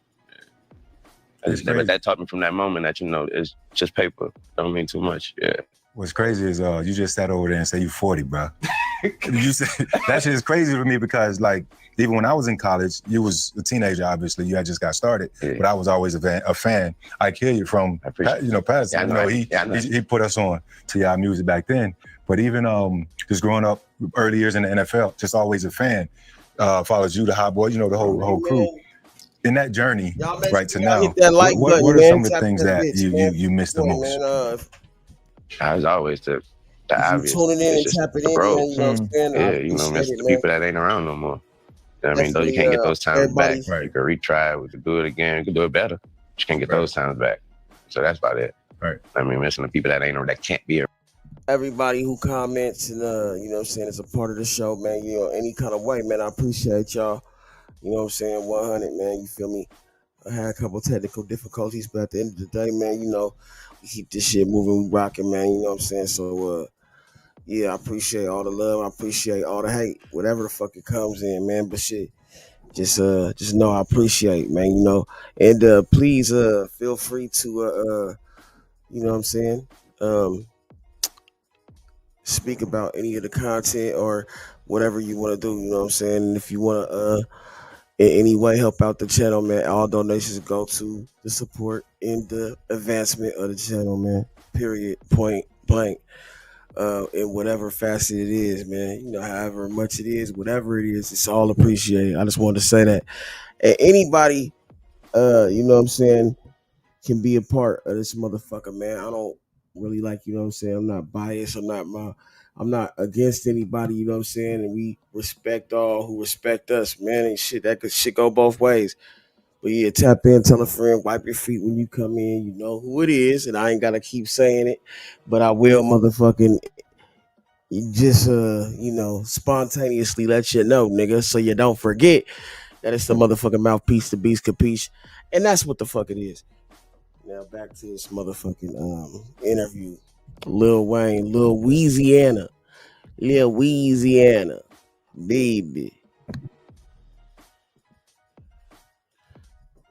But that taught me from that moment that, you know, it's just paper. Don't mean too much. Yeah. What's crazy is you just sat over there and said you 40, bro. You said, that shit is crazy for me because like, even when I was in college, you was a teenager, obviously. You had just got started, but I was always a fan. I hear you from, Patterson. Yeah, he put us on to y'all music back then. But even just growing up early years in the NFL, just always a fan. Follows you, the Hot Boy, you know, the whole crew. In that journey, right to now, what are some of the things that you miss the most? As always, the obvious. Tuning in and tapping in, bro. man, you know what I'm saying? Yeah, you know, miss the people that ain't around no more. You know what I mean? Though you can't get those times back. Right. You can retry, we could do it again, you can do it better. You can't get those times back. So that's about it. Right. I mean, missing the people that can't be here. Everybody who comments and you know what I'm saying, is a part of the show, man. You know, any kind of way, man. I appreciate y'all. You know what I'm saying? 100, man. You feel me? I had a couple technical difficulties, but at the end of the day, man, you know, we keep this shit moving, we rocking, man. You know what I'm saying? So, yeah, I appreciate all the love. I appreciate all the hate, whatever the fuck it comes in, man. But shit, just know I appreciate, man. You know, and please, feel free to, you know what I'm saying, speak about any of the content or whatever you want to do. You know what I'm saying? And if you want to, in any way help out the channel, man, all donations go to the support and the advancement of the channel, man. Period. Point blank. In whatever facet it is, man. You know, however much it is, whatever it is, it's all appreciated. I just wanted to say that. And anybody, you know what I'm saying, can be a part of this motherfucker, man. I don't really like, you know what I'm saying, I'm not biased. I'm not against anybody, you know what I'm saying? And we respect all who respect us, man. And shit, that could go both ways. But yeah, tap in, tell a friend, wipe your feet when you come in. You know who it is, and I ain't gotta keep saying it, but I will motherfucking just you know, spontaneously let you know, nigga, so you don't forget that it's the motherfucking mouthpiece, the beast capiche, and that's what the fuck it is. Now back to this motherfucking interview. Lil Wayne, Lil Louisiana, baby.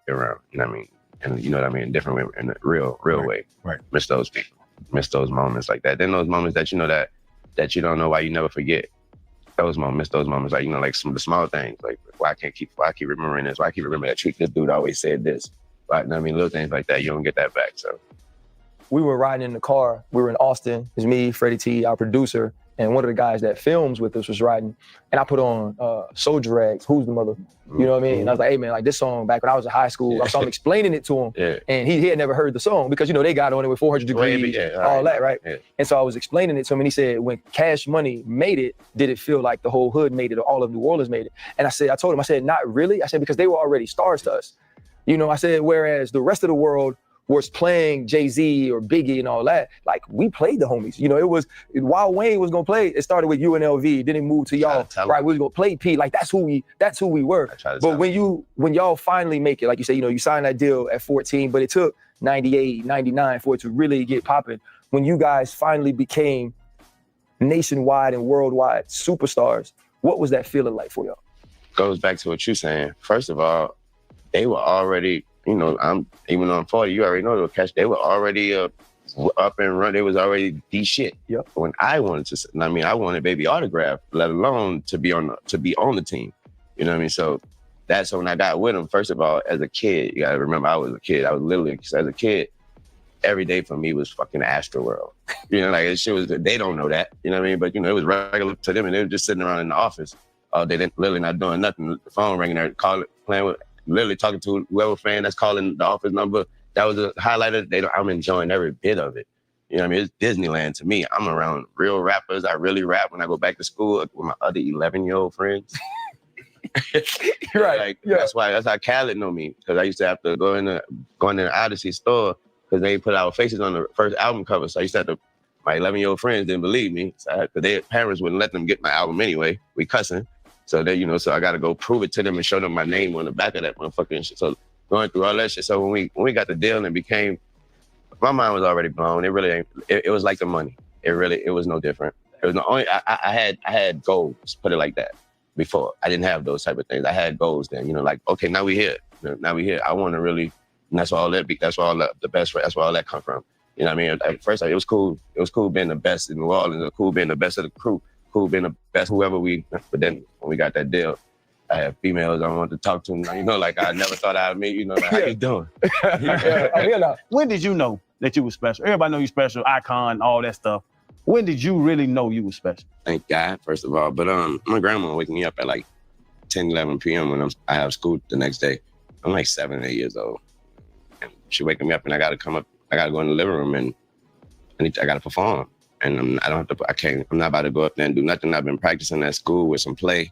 Around, you know what I mean? And you know what I mean? Different way, in a real way. Right. Miss those people. Miss those moments like that. Then those moments that you know that you don't know why you never forget. Those moments, like, you know, like some of the small things, like why I keep remembering this? Why I keep remembering that this dude always said this? Right? You know what I mean? Little things like that, you don't get that back. So we were riding in the car. We were in Austin. It's me, Freddie T, our producer, and one of the guys that films with us was riding. And I put on Soldier Rags, Who's the Mother? You know what I mean? And I was like, hey man, like this song back when I was in high school, so I'm explaining it to him. And he had never heard the song because, you know, they got on it with 400 degrees, all that, right? And so I was explaining it to him and he said, when Cash Money made it, did it feel like the whole hood made it or all of New Orleans made it? And I told him, I said, not really. I said, because they were already stars to us. You know, I said, whereas the rest of the world was playing Jay-Z or Biggie and all that, like we played the homies. You know, it was, while Wayne was gonna play, it started with UNLV, then it moved to y'all, right? We was gonna play P, like that's who we were. But when y'all finally make it, like you say, you know, you signed that deal at 14, but it took 98, 99 for it to really get popping. When you guys finally became nationwide and worldwide superstars, what was that feeling like for y'all? Goes back to what you're saying. First of all, they were already, you know, even on 40, you already know they were Cash. They were already up and running. They was already the shit. Yep. When I wanted to, I mean, I wanted Baby autograph, let alone to be on the team. You know what I mean? So that's when I got with them. First of all, as a kid, you gotta remember I was a kid. I was literally, as a kid, every day for me was fucking Astroworld. You know, like shit was, they don't know that. You know what I mean? But you know, it was regular to them, and they were just sitting around in the office all day, literally not doing nothing. The phone ringing there, playing with. Literally talking to whoever fan that's calling the office number. That was a highlight of the day. I'm enjoying every bit of it. You know what I mean? It's Disneyland to me. I'm around real rappers. I really rap when I go back to school with my other 11-year-old friends. Right. Like, that's how Khaled know me. Because I used to have to go in the Odyssey store because they put our faces on the first album cover. So I used to have to, my 11-year-old friends didn't believe me. So their parents wouldn't let them get my album anyway. We cussing. So they, you know, so I got to go prove it to them and show them my name on the back of that motherfucking shit. So going through all that shit. So when we got the deal and it became, my mind was already blown. It really ain't. It was like the money. It was no different. It was the only. I had goals. Put it like that. Before I didn't have those type of things. I had goals then. You know, like okay, now we here. Now we here. I want to really. And that's why all that. That's why all the best. That's where all that come from. You know what I mean? At first, it was cool. It was cool being the best in New Orleans. It was cool being the best of the crew. Cool being the best whoever we, but then when we got that deal, I had females I wanted to talk to them, you know, like I never thought I'd meet, you know, like, how you doing? When did you know that you were special? Everybody know you special, icon, all that stuff. When did you really know you were special? Thank God, first of all. But my grandma waking me up at like 10, 11 p.m. when I have school the next day. I'm like 7 or 8 years old. And she waking me up and I gotta come up, I gotta go in the living room and I gotta perform. And I'm not about to go up there and do nothing. I've been practicing at school with some play.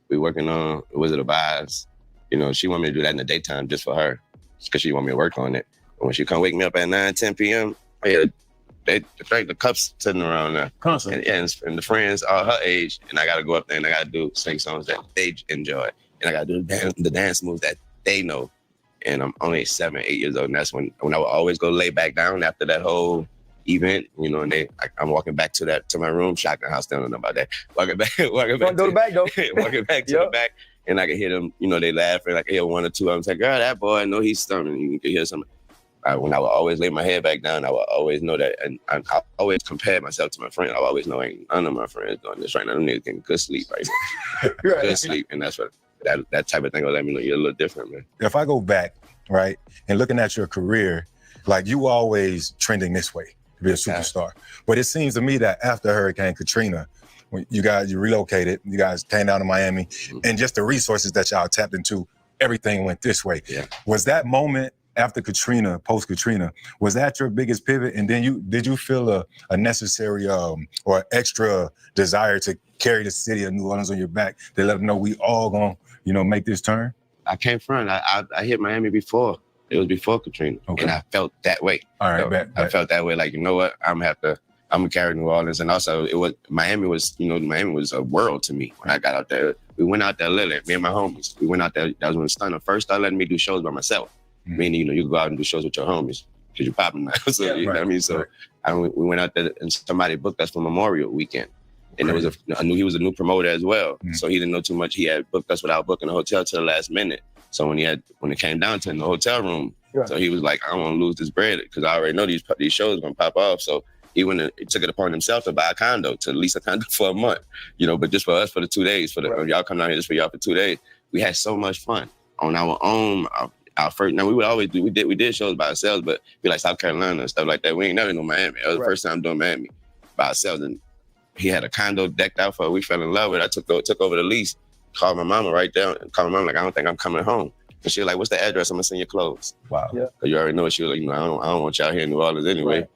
We working on Wizard of Oz. You know, she want me to do that in the daytime just for her, because she want me to work on it. And when she come wake me up at 9, 10 p.m., the cups sitting around there. Constant. And the friends are her age, and I got to go up there and I got to sing songs that they enjoy. And I got to do the dance moves that they know. And I'm only 7, 8 years old, and that's when I would always go lay back down after that whole event, you know, and I'm walking back to my room, shotgun house, don't know about that. Walking back to the back, and I can hear them, you know, they laughing, like hear one or two of them say, girl, that boy, I know he's stunning. You can hear something. When I would always lay my head back down, I would always know that, and I always compare myself to my friend. I always know ain't none of my friends doing this right now. Them niggas getting good sleep right now. Good sleep, and that's what that type of thing will let me know you're a little different, man. If I go back, right, and looking at your career, like you always trending this way to be a superstar. But it seems to me that after Hurricane Katrina, when you relocated, you guys came down to Miami, and just the resources that y'all tapped into, everything went this way. Yeah. Was that moment after Katrina, post Katrina, was that your biggest pivot? And then did you feel a necessary or extra desire to carry the city of New Orleans on your back to let them know we all gonna, you know, make this turn? I came from, I hit Miami before. It was before Katrina, and I felt that way. All right, I felt that way. Like, you know what? I'm gonna carry New Orleans, and also Miami was a world to me when I got out there. We went out there literally, me and my homies. We went out there. That was when Stunner first started letting me do shows by myself. Meaning, you know, you can go out and do shows with your homies because you're popping now. So you know what I mean. So we went out there, and somebody booked us for Memorial Weekend, and I knew he was a new promoter as well. So he didn't know too much. He had booked us without booking a hotel till the last minute. So when it came down to in the hotel room, so he was like, I don't want to lose this bread because I already know these shows are gonna pop off. So he took it upon himself to buy a condo, to lease a condo for a month, you know, but just for us for the 2 days, y'all come down here just for y'all for 2 days. We had so much fun on our own. our first. Now we did shows by ourselves, but we like South Carolina and stuff like that. We ain't never in Miami. That was the first time doing Miami by ourselves, and he had a condo decked out for it. We fell in love with it. I took over the lease, called my mama right there, and called my mama like, I don't think I'm coming home. And she was like, what's the address? I'm gonna send you clothes. Wow. Yeah. Cause you already know she was like, I don't want y'all here in New Orleans anyway. Right.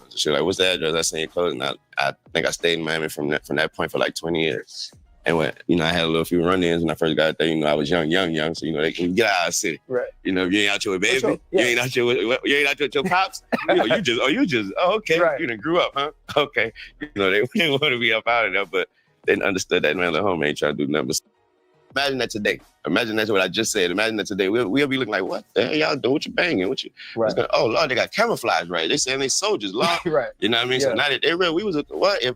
So she was like, what's the address? I send you clothes. And I think I stayed in Miami from that point for like 20 years. And when, I had a few run-ins when I first got there, I was young. So, they can get out of the city. Right. If you ain't out here with baby, sure. Yeah. you ain't out here with your pops. Okay. Right. You done grew up, huh? Okay. They didn't want to be up out of there, but they understood that, man, the home ain't trying to do nothing but imagine that today. Imagine that's what I just said. Imagine that today. We'll be looking like, what the hell y'all doing? What you banging? What you? Right. Oh, Lord, they got camouflage, right? They saying they soldiers, Lord. Right. You know what I mean? Yeah. So now that they real, we was, what? If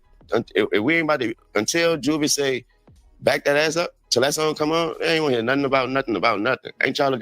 we ain't about to, until Juvie say, back that ass up, till that song come on, they ain't gonna hear nothing about nothing. Ain't y'all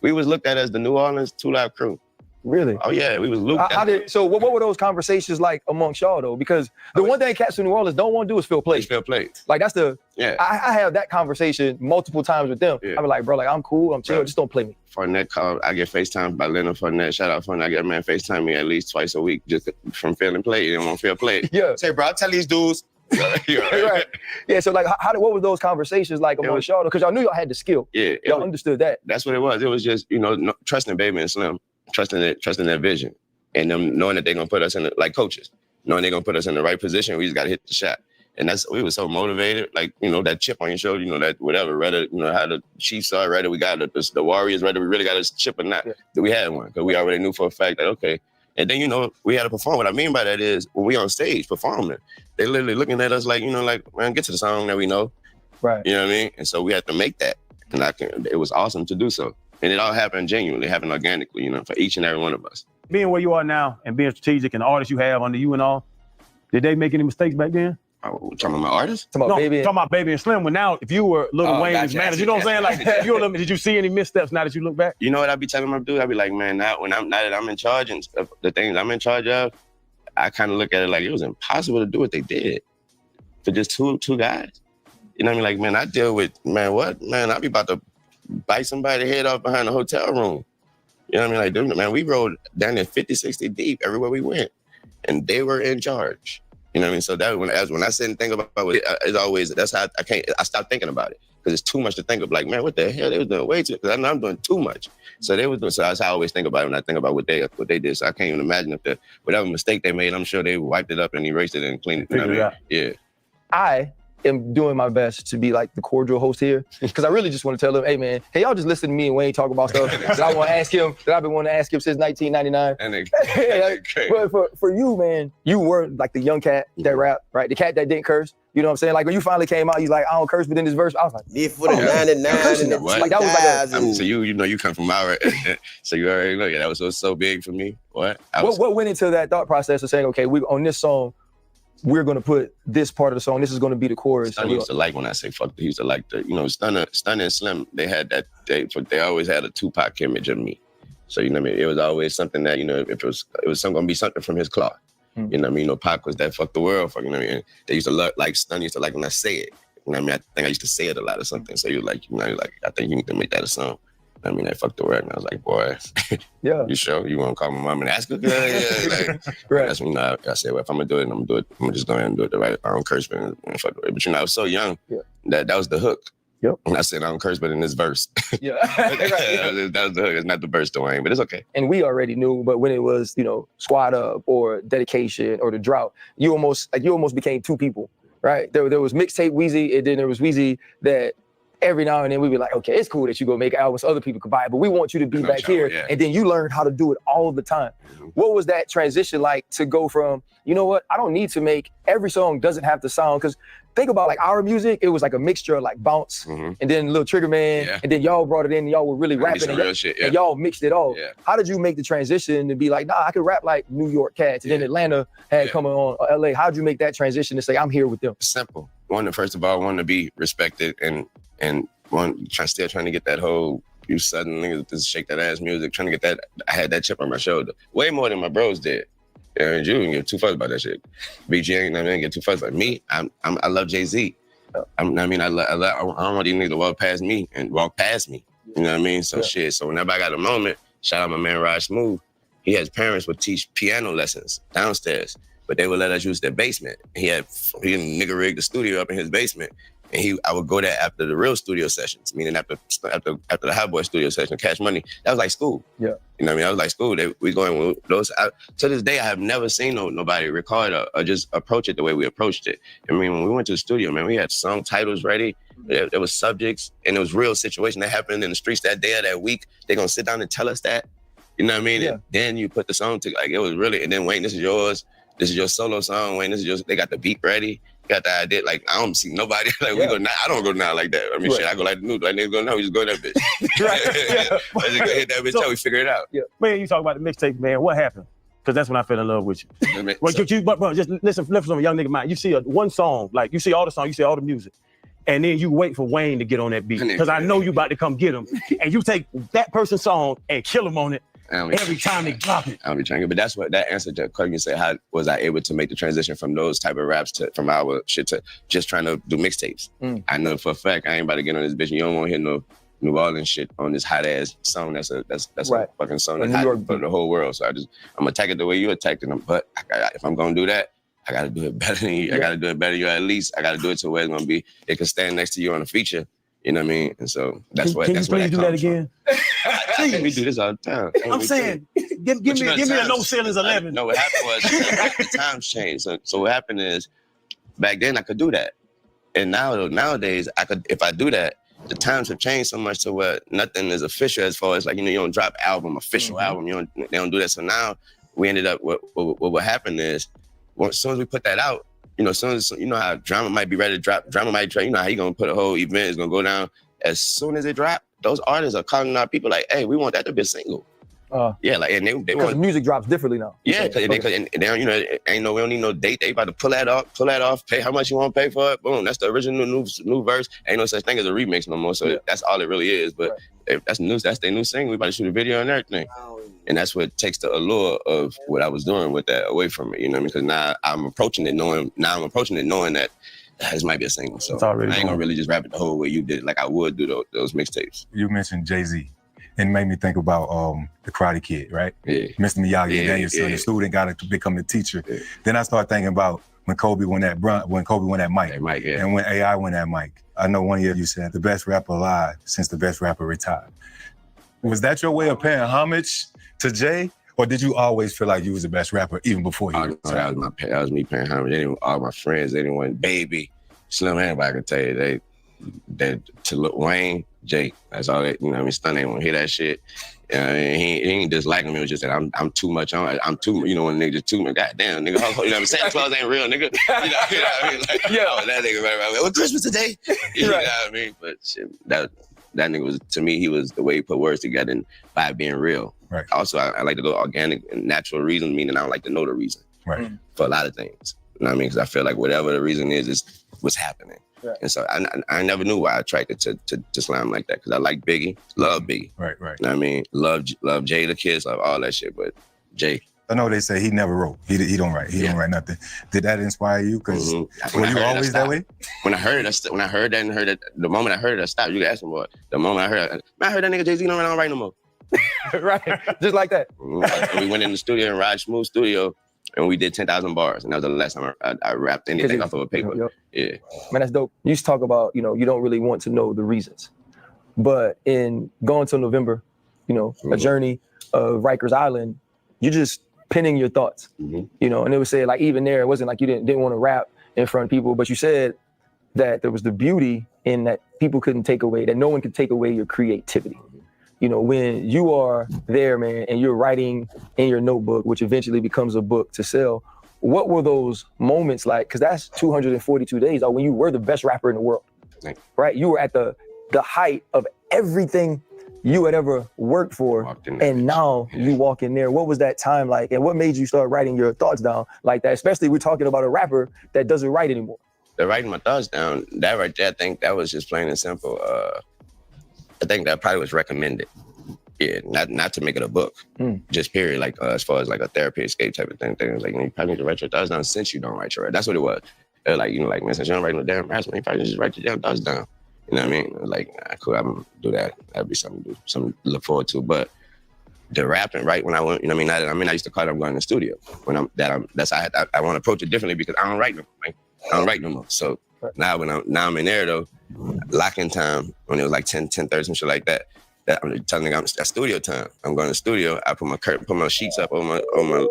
we was looked at as the New Orleans 2 Live crew. Really? Oh yeah, we was looked at. So what were those conversations like amongst y'all though? Because the one thing cats in New Orleans don't want to do is feel played. Feel played. Like that's yeah. I have that conversation multiple times with them. Yeah. I be like, bro, like I'm cool, I'm chill, just don't play me. Fournette called, I get FaceTime by Leonard Fournette. Shout out Fournette. I get a man FaceTime me at least twice a week just from feeling played. You don't want to feel played. Yeah. Say, bro, I tell these dudes. Right. Yeah, so like what were those conversations like amongst y'all? Because y'all knew y'all had the skill. Yeah. Y'all understood that. That's what it was. It was just, trusting Baby and Slim, trusting their vision, and them knowing that they're gonna put us in like coaches, knowing they're gonna put us in the right position. We just gotta hit the shot. And we were so motivated, like, that chip on your shoulder, that whatever, whether, how the Chiefs are, whether we got the Warriors, whether we really got a chip or not, that we had one, because we already knew for a fact that, okay. And then, we had to perform. What I mean by that is, when we on stage performing, they literally looking at us like, man, get to the song that we know. Right. You know what I mean? And so we had to make that. And it was awesome to do so. And it all happened genuinely, happened organically, for each and every one of us. Being where you are now and being strategic and the artists you have under you and all, did they make any mistakes back then? Talking about my artists? Talking about Baby and Slim. When now, if you were Lil Wayne's manager, you know what I'm saying? Like, did you see any missteps now that you look back? You know what I be telling my dude? I be like, man, now that I'm in charge and the things I'm in charge of, I kind of look at it like it was impossible to do what they did for just two guys. You know what I mean? Like, man, I deal with, man, what? Man, I be about to bite somebody's head off behind the hotel room. You know what I mean? Like, man, we rode down there 50, 60 deep everywhere we went, and they were in charge. You know what I mean? So that when I sit and think about it, it's always, that's how I stopped thinking about it, because it's too much to think of. Like, man, what the hell? They was doing way too, because I know I'm doing too much. So they was doing, so that's how I always think about it when I think about what they did. So I can't even imagine if whatever mistake they made, I'm sure they wiped it up and erased it and cleaned it. You know what I mean? Yeah. I am doing my best to be like the cordial host here, because I really just want to tell them, hey man, y'all just listen to me and Wayne talk about stuff that I want to ask him, that I've been wanting to ask him since 1999. But for you, man, you were like the young cat that rapped, right? The cat that didn't curse. You know what I'm saying? Like when you finally came out, you like, I don't curse, but in this verse, I was like, yeah, for the 99 and the what? Like that was like so you come from our, so you already know, yeah, that was so big for me. What went into that thought process of saying, okay, we on this song, we're gonna put this part of the song. This is gonna be the chorus. Stunner used to like when I say fuck. He used to like Stunner and Slim. They had that. They always had a Tupac image of me. So you know what I mean. It was always something that if it was gonna be something from his cloth. You know what I mean. Pac was that fuck the world. You know what I mean. They used to like Stunner used to like when I say it. You know what I mean. I think I used to say it a lot or something. So you like I think you need to make that a song. I mean, that fucked the world. And I was like, boy, yeah. You sure? You want to call my mom and ask her? Yeah. Right. That's when I said, well, if I'm going to do it, I'm going to do it. I'm just going to do it the right. I don't curse, but fuck the way. But I was so young that was the hook. Yep. And I said, I don't curse, but in this verse. Yeah. That was the hook. It's not the verse, Dwayne, but it's okay. And we already knew, but when it was, Squad Up or Dedication or The Drought, you almost became two people, right? There was mixtape Weezy, and then there was Weezy that every now and then we'd be like, okay, it's cool that you go make albums so other people could buy it, but we want you to be back here. Yeah. And then you learn how to do it all the time. Mm-hmm. What was that transition like to go from, you know what, I don't need to make, every song doesn't have to sound, because think about like our music, it was like a mixture of like bounce and then Lil Trigger Man, and then y'all brought it in and y'all were really rapping and y'all mixed it all. Yeah. How did you make the transition to be like, nah, I could rap like New York cats, and then Atlanta had come on, LA. How'd you make that transition to say, I'm here with them? Simple. First of all, wanted to be respected and still trying to get that whole you sudden niggas just shake that ass music, trying to get that. I had that chip on my shoulder way more than my bros did. And you didn't give two fucks about that shit. BG ain't never get two fucks about me. I love Jay-Z. I don't want these niggas to walk past me and walk past me. You know what I mean? So shit. So whenever I got a moment, shout out my man Rod Smooth. His parents would teach piano lessons downstairs, but they would let us use their basement. He nigga rigged the studio up in his basement, and I would go there after the real studio sessions, meaning after the Hot Boy studio session, Cash Money. That was like school. Yeah. You know what I mean? I was like school. We going with those. To this day, I have never seen nobody record or just approach it the way we approached it. I mean, when we went to the studio, man, we had song titles ready. There was subjects, and it was real situation that happened in the streets that day or that week. They're gonna sit down and tell us that. You know what I mean? Yeah. And then you put the song to, like, it was really, and then Wayne, this is yours. This is your solo song. Wayne, this is yours. They got the beat ready. Got the idea. Like, I don't see nobody. Like, we go now. I don't go now like that. I mean, shit, I go like the new. Like, niggas go now. We just go that bitch. Let's just go hit that bitch till we figure it out. Yeah. Man, you talk about the mixtape, man. What happened? Because that's when I fell in love with you. But bro, just listen from a young nigga mind. You see one song, like you see all the songs, you see all the music. And then you wait for Wayne to get on that beat. Because I know you about to come get him. And you take that person's song and kill him on it. Every time they drop it. I don't be trying, but that's what that answer to question say. How was I able to make the transition from those type of raps from our shit to just trying to do mixtapes? I know for a fact I ain't about to get on this bitch. You don't want to hear no New Orleans shit on this hot ass song. That's a fucking song that's hot for the whole world. So I'm gonna attack it the way you attacked it. But if I'm gonna do that, I gotta do it better than you. I gotta do it better than you. At least I gotta do it to where it's gonna be. It can stand next to you on a feature. You know what I mean? And so that's what. Can you please do that again? We do this all the time. I'm saying, give me a no ceilings 11. No, what happened was the times changed. So what happened is, back then I could do that, and nowadays I could. If I do that, the times have changed so much to where nothing is official as far as like, you know, you don't drop official album. They don't do that. So now we ended up. What happened is, as soon as we put that out. You know, as soon as, you know how drama might be ready to drop, you know how you gonna put a whole event, it's gonna go down. As soon as it drop, those artists are calling out people like, hey, we want that to be a single. Yeah, like, and they want music drops differently now. Yeah, because they, you know, we don't need no date. They about to pull that off, pay how much you want to pay for it. Boom, that's the original new verse. Ain't no such thing as a remix no more. So that's all it really is. But if that's their new single. We about to shoot a video and everything. And that's what takes the allure of what I was doing with that away from it. You know what I mean? Because now I'm approaching it knowing that this might be a single. So I ain't gonna really just rap it the whole way you did, like I would do those mixtapes. You mentioned Jay-Z. And it made me think about the Karate Kid, right? Yeah. Mr. Miyagi and Danielson, the student got to become the teacher. Yeah. Then I started thinking about when Kobe won that mic, and when AI won that mic. I know one year you said the best rapper alive since the best rapper retired. Was that your way of paying homage to Jay? Or did you always feel like you was the best rapper even before you retired? That was me paying homage. All my friends, anyone, Baby, Slim, anybody can tell you, they to look Wayne, Jake. That's all that, you know what I mean? Stun ain't want to hear that shit. He ain't just liking me. It was just that I'm too much on. I'm too, you know, when niggas too much. Goddamn, nigga. You know what I'm saying? Santa Claus ain't real, nigga. You know what I mean? Like, that nigga right around. Well, Christmas today. You know what I mean? But shit, that nigga was, to me, he was the way he put words together and by being real. Right. Also, I like to go organic and natural reasons, meaning I don't like to know the reason. Right. For a lot of things. You know what I mean? Because I feel like whatever the reason is what's happening. Right. And so I never knew why I attracted to Slam like that, because I like Biggie, love Biggie. Right. You know what I mean? Love Jay the Kids, love all that shit, but Jay. I know they say he never wrote. He don't write. He don't write nothing. Did that inspire you? Because were you always that way? When I heard it, the moment I heard it, I stopped. You can ask him about it. The moment I heard that nigga Jay-Z don't write no more. Right, just like that. We went in the studio, in Raj Smooth studio, and we did 10,000 bars, and that was the last time I rapped anything off of a paper. Yeah. Man, that's dope. You used to talk about, you know, you don't really want to know the reasons. But in Going Till November, you know, a journey of Rikers Island, you just penning your thoughts, you know, and it would say, like, even there, it wasn't like you didn't want to rap in front of people, but you said that there was the beauty in that people couldn't take away, that no one could take away your creativity. You know, when you are there, man, and you're writing in your notebook, which eventually becomes a book to sell, what were those moments like? Because that's 242 days when you were the best rapper in the world, right? You were at the height of everything you had ever worked for, and now you walk in there. What was that time like, and what made you start writing your thoughts down like that? Especially we're talking about a rapper that doesn't write anymore. Writing my thoughts down, that right there, I think that was just plain and simple. I think that probably was recommended. Yeah, not to make it a book, just period. Like as far as like a therapy escape type of thing. Things like, you probably need to write your thoughts down since you don't write your. That's what it was. Like, you know, like, man, since you don't write no damn raps, man, you probably just write your damn thoughts down. You know what I mean? Like, nah, cool, I'm gonna do that. That'd be something to look forward to. But the rapping, right? When I went, you know what I mean? I used to call it I'm going to the studio. I want to approach it differently because I don't write no more. Right? I don't write no more. So now I'm in there though, lock-in time when it was like 10:30, some shit like that. That I'm telling them that's studio time. I'm going to the studio. I put my curtain, put my sheets up on my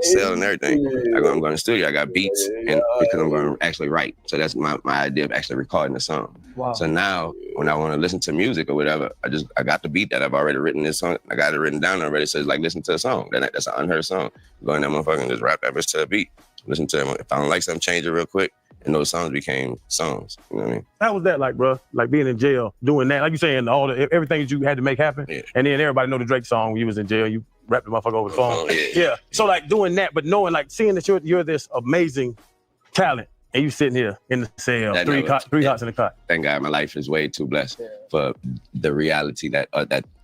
cell and everything. I'm going to the studio. I got beats, and because I'm going to actually write. So that's my idea of actually recording the song. Wow. So now when I want to listen to music or whatever, I got the beat that I've already written this song. I got it written down already. So it's like listen to a song. That's an unheard song. Go in that motherfucker and just rap that bitch to a beat. Listen to it. If I don't like something, change it real quick. And those songs became songs. You know what I mean? How was that like, bro? Like being in jail, doing that, like you saying, everything that you had to make happen. Yeah. And then everybody know the Drake song when you was in jail. You rapped the motherfucker over the phone. Yeah. So like doing that, but knowing, like seeing that you're this amazing talent, and you sitting here in the cell, three hots in the cot. Thank God, my life is way too blessed for the reality that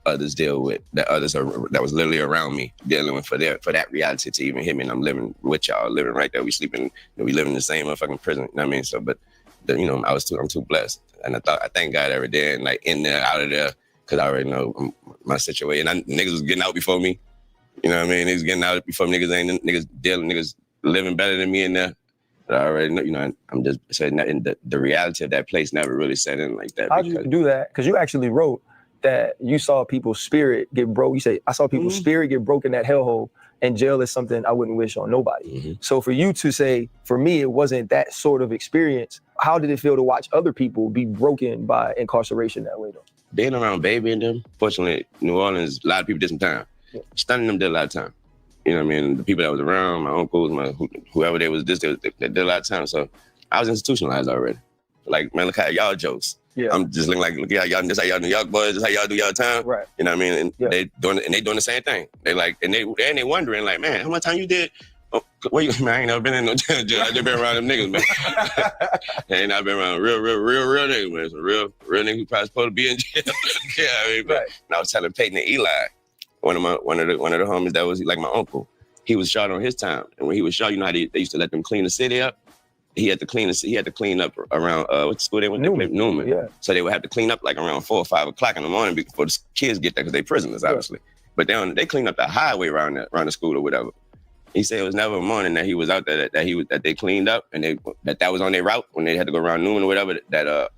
others deal with, that was literally around me dealing with for that reality to even hit me. And I'm living with y'all, living right there. We sleeping, we live in the same motherfucking prison. You know what I mean? So, but I'm too blessed, and I thank God every day, and like in there, out of there, because I already know my situation. Niggas was getting out before me. You know what I mean? Niggas getting out before niggas living better than me in there. But I already know, I'm just saying that in the reality of that place never really set in like that. How did you do that? Because you actually wrote that you saw people's spirit get broke. You say, I saw people's spirit get broken in that hellhole, and jail is something I wouldn't wish on nobody. So for you to say, for me, it wasn't that sort of experience, how did it feel to watch other people be broken by incarceration that way though? Being around Baby and them, fortunately, New Orleans, a lot of people did some time. Stunning them did a lot of time. You know what I mean? The people that was around, my uncles, whoever they did a lot of time. So I was institutionalized already. Like, man, look how y'all jokes. Yeah. I'm just looking like, look at y'all, this how y'all New York boys, this how y'all do y'all time. Right. You know what I mean? And they doing the same thing. They like, and they wondering like, man, how much time you did? Oh, man, I ain't never been in no jail. I just been around them niggas, man. I ain't never been around real niggas, man. Some real niggas who probably supposed to be in jail. Yeah, I mean, but and I was telling Peyton and Eli, one of the homies that was like my uncle, he was shot on his time. And when he was shot, you know how they used to let them clean the city up? He had to clean up around what school they went to? Newman. Yeah. So they would have to clean up like around 4 or 5 o'clock in the morning before the kids get there because they prisoners, obviously. But they cleaned up the highway around the school or whatever. He said it was never a morning that he was out there that they cleaned up and that was on their route when they had to go around Newman or whatever. That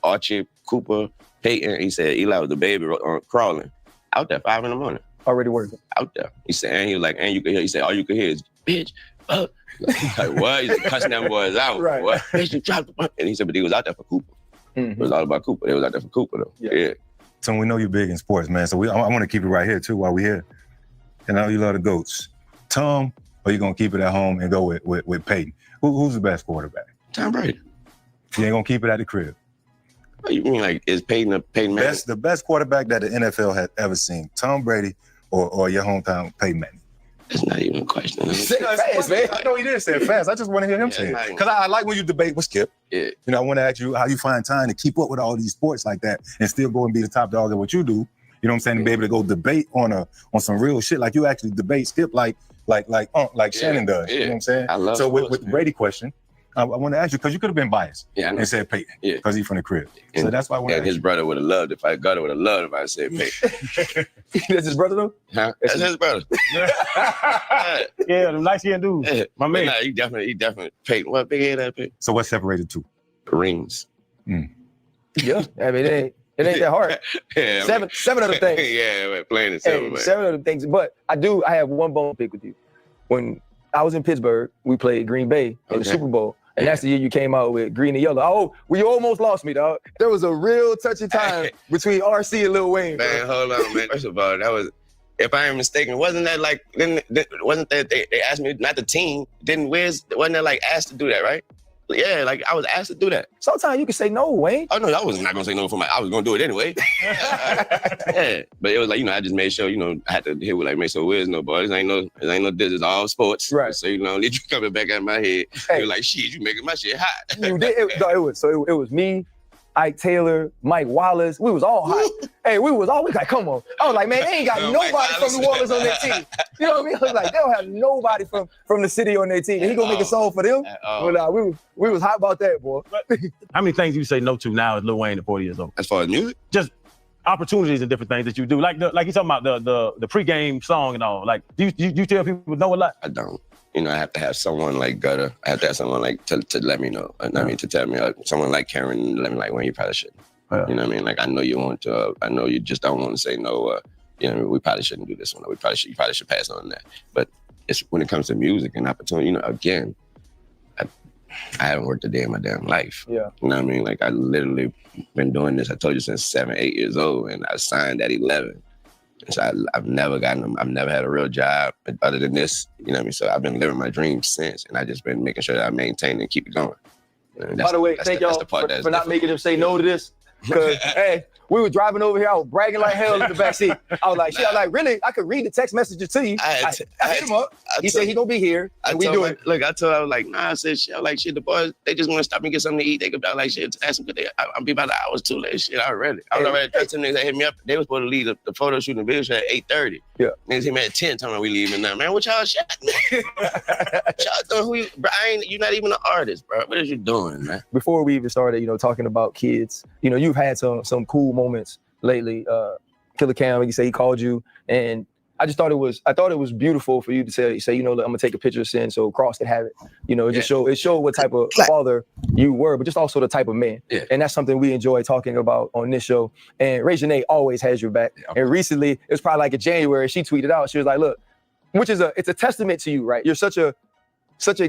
Archie, Cooper, Peyton, he said Eli was the baby crawling out there 5 in the morning. Already working out there. He said, and he was like, and you could hear. He said, all you could hear is bitch. Like what? He's cussing them boys out. Right. What? Bitch, you dropped the. And he said, but he was out there for Cooper. It was all about Cooper. They was out there for Cooper though. Yeah. So we know you're big in sports, man. So I want to keep it right here too while we're here. And I know you love the GOATs. Tom, or you gonna keep it at home and go with Peyton? Who's the best quarterback? Tom Brady. You ain't gonna keep it at the crib. What you mean, like, is Peyton Manning? The best quarterback that the NFL has ever seen, Tom Brady or your hometown Peyton Manning? That's not even a question. Fast, man. I know he did say it fast. I just want to hear him say it. Because I like when you debate with Skip. Yeah. You know, I want to ask you how you find time to keep up with all these sports like that and still go and be the top dog at what you do. You know what I'm saying? To be able to go debate on some real shit. Like you actually debate Skip like Shannon does. You know what I'm saying? I love so sports, with the Brady question, I want to ask you, because you could have been biased and said Peyton, because he's from the crib. So that's why I want to ask his brother would have loved if I got it, would have loved if I said Peyton. That's his brother though? Huh? That's his brother. Yeah, the light-skinned dude. Yeah. My man. Nah, he definitely Peyton. What big head that Peyton? So what separated two? Rings. Yeah, I mean, it ain't that hard. Seven other things. Yeah, plain and simple, man. 7 other things. But I have one bone to pick with you. When I was in Pittsburgh, we played Green Bay in the Super Bowl. And that's the year you came out with green and yellow. Oh, we almost lost me, dog. There was a real touchy time between RC and Lil Wayne. Man, hold on, man. First of all, that was, if I am mistaken, wasn't that like, wasn't that they asked me, not the team, wasn't that like asked to do that, right? Yeah, like I was asked to do that. Sometimes you can say no, Wayne. Oh no, I was not gonna say no I was gonna do it anyway. Yeah, but it was like, I just made sure, I had to hit with like, make sure Wiz no boy. This ain't no this is all sports. Right. So need you coming back out of my head. You're like, shit, you making my shit hot. You did. It was me, Ike Taylor, Mike Wallace. We was all hot. Hey, we was always like, come on. I was like, man, they ain't got nobody from New Orleans on their team. You know what I mean? I was like, they don't have nobody from the city on their team. And he gonna make a song for them? But we was hot about that, boy. How many things you say no to now as Lil Wayne at 40 years old? As far as music? Just opportunities and different things that you do. Like you talking about the pregame song and all. Like, do you tell people no a lot? I don't. You know, I have to have someone like Gutter. I have to have someone like to let me know. I mean, to tell me, someone like Karen, let me like, when you probably shouldn't. Yeah. You know what I mean? Like, I know you want to, I know you just don't want to say no, you know, we probably shouldn't do this one. You probably should pass on that. But it's when it comes to music and opportunity, you know, again, I haven't worked a day in my damn life. Yeah. You know what I mean? Like, I literally been doing this, I told you, since 7, 8 years old, and I signed at 11. So I've never had a real job other than this, you know what I mean? So I've been living my dreams since, and I just been making sure that I maintain and keep it going. By the way, thank y'all for not making them say no to this. Because, hey, we were driving over here, I was bragging like hell in the backseat. I was like, really? I could read the text messages to you. I hit him up. He said he gonna be here, and we doing it. Look, I told her, I was like, nah, I said, shit, I was like, shit, the boys, they just want to stop and get something to eat. They could be like, shit, ask them, I'll be about an hour too late. Shit, I was already 13 niggas that hit me up. They was supposed to leave the photo shoot and video shoot at 8:30. Yeah. Niggas hit me at 10, telling me we leaving now. Man, what y'all shot? Y'all doing you're not even an artist, bro. What is you doing, man? Before we even started, you know, talking about kids, you know, you've had some cool moments lately. Killer Cam, like you say, he called you, and I thought it was beautiful for you to say, you know, I'm gonna take a picture of Sin so Cross can have it. You know, it showed what type of father you were, but just also the type of man. Yeah. And that's something we enjoy talking about on this show. And Ray Janae always has your back. And recently, it was probably like in January, she tweeted out, she was like, look, it's a testament to you, right? You're such a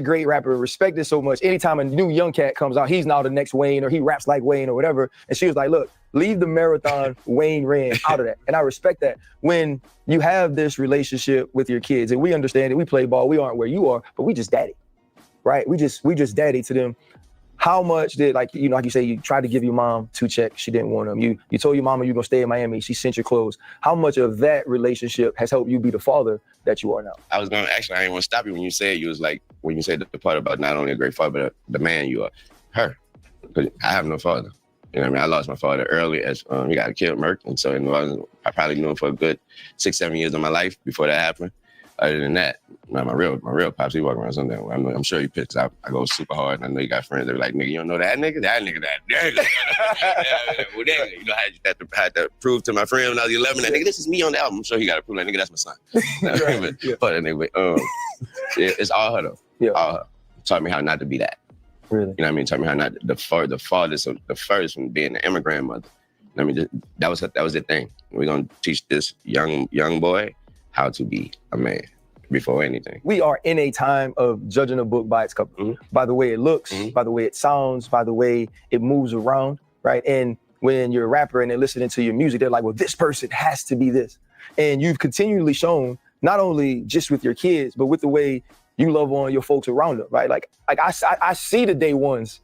great rapper, respected so much. Anytime a new young cat comes out, he's now the next Wayne, or he raps like Wayne or whatever. And she was like, look, leave the marathon Wayne ran out of that. And I respect that. When you have this relationship with your kids, and we understand it, we play ball, we aren't where you are, but we just daddy, right? We just daddy to them. How much did, like you say, you tried to give your mom 2 checks, she didn't want them. You told your mama you're gonna stay in Miami, she sent your clothes. How much of that relationship has helped you be the father that you are now? I didn't want to stop you when you said, you was like, when you said the part about not only a great father, but the man you are. Her. Because I have no father. You know what I mean? I lost my father early as he got killed, murked. And so I probably knew him for a good 6, 7 years of my life before that happened. Other than that, my real pops, he walk around something. I'm sure he pissed. I go super hard, and I know you got friends that are like, nigga, you don't know that nigga? That nigga. Well, then, you know, I had to prove to my friend when I was 11, that nigga, this is me on the album. I'm sure he got to prove that nigga, that's my son. But anyway, it's all her though. Yeah. All her. Taught me how not to be that. Really? You know what I mean? Taught me how not the farthest of the first from being an immigrant mother. I mean, that was the thing. We're gonna teach this young boy how to be a man before anything. We are in a time of judging a book by its cover, by the way it looks, by the way it sounds, by the way it moves around, right? And when you're a rapper and they're listening to your music, they're like, well, this person has to be this. And you've continually shown, not only just with your kids, but with the way you love on your folks around them, right? Like I see the day ones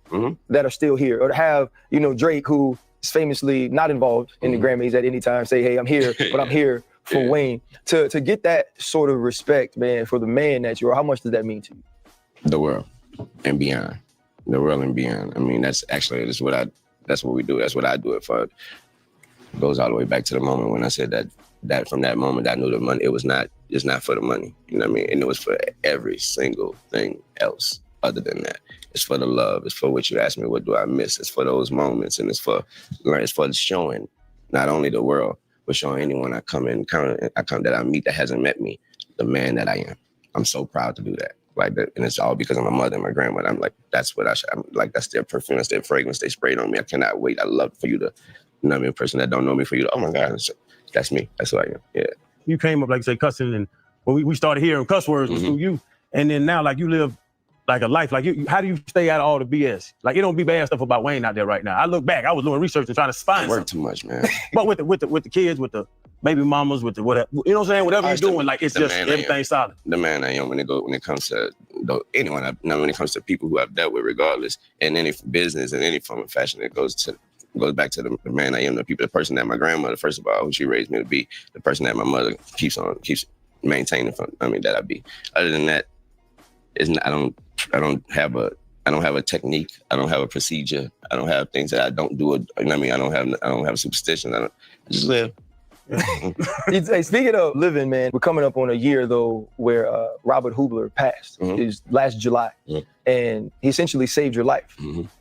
that are still here, or to have, you know, Drake, who is famously not involved in the Grammys at any time, say, hey, I'm here, but I'm here for Wayne. To get that sort of respect, man, for the man that you are, how much does that mean to you? The world and beyond. The world and beyond. I mean, that's what we do. That's what I do it for. It goes all the way back to the moment when I said that from that moment I knew the money, it's not for the money. You know what I mean? And it was for every single thing else other than that. It's for the love. It's for what you asked me, what do I miss? It's for those moments, and it's for showing not only the world, but showing anyone I come that I meet that hasn't met me, the man that I am. I'm so proud to do that. Like that, and it's all because of my mother and my grandmother. I'm like, that's what I'm like, that's their perfume, that's their fragrance they sprayed on me. I cannot wait. I love for you to, you know what I mean, a person that don't know me, for you to, oh my God, that's me. That's who I am. Yeah. You came up, like you say, cussing, and when we started hearing cuss words was through you. And then now, like, you live like a life. Like, how do you stay out of all the BS? Like, it don't be bad stuff about Wayne out there right now. I look back, I was doing research and trying to find something. Too much, man. But with the kids, with the baby mamas, with the whatever, you know what I'm saying? Whatever you're doing, like, it's just everything's solid. The man I am when it comes to anyone, when it comes to people who I've dealt with, regardless, in any business, in any form of fashion, it goes back to the man I am, the person that my grandmother, first of all, who she raised me to be, the person that my mother keeps maintaining that I be. Other than that, I don't have I don't have a technique. I don't have a procedure. I don't have things that I don't do. You know what I mean? I don't have superstitions. I just live. Hey, speaking of living, man, we're coming up on a year though where Robert Hubler passed. It was last July, and he essentially saved your life.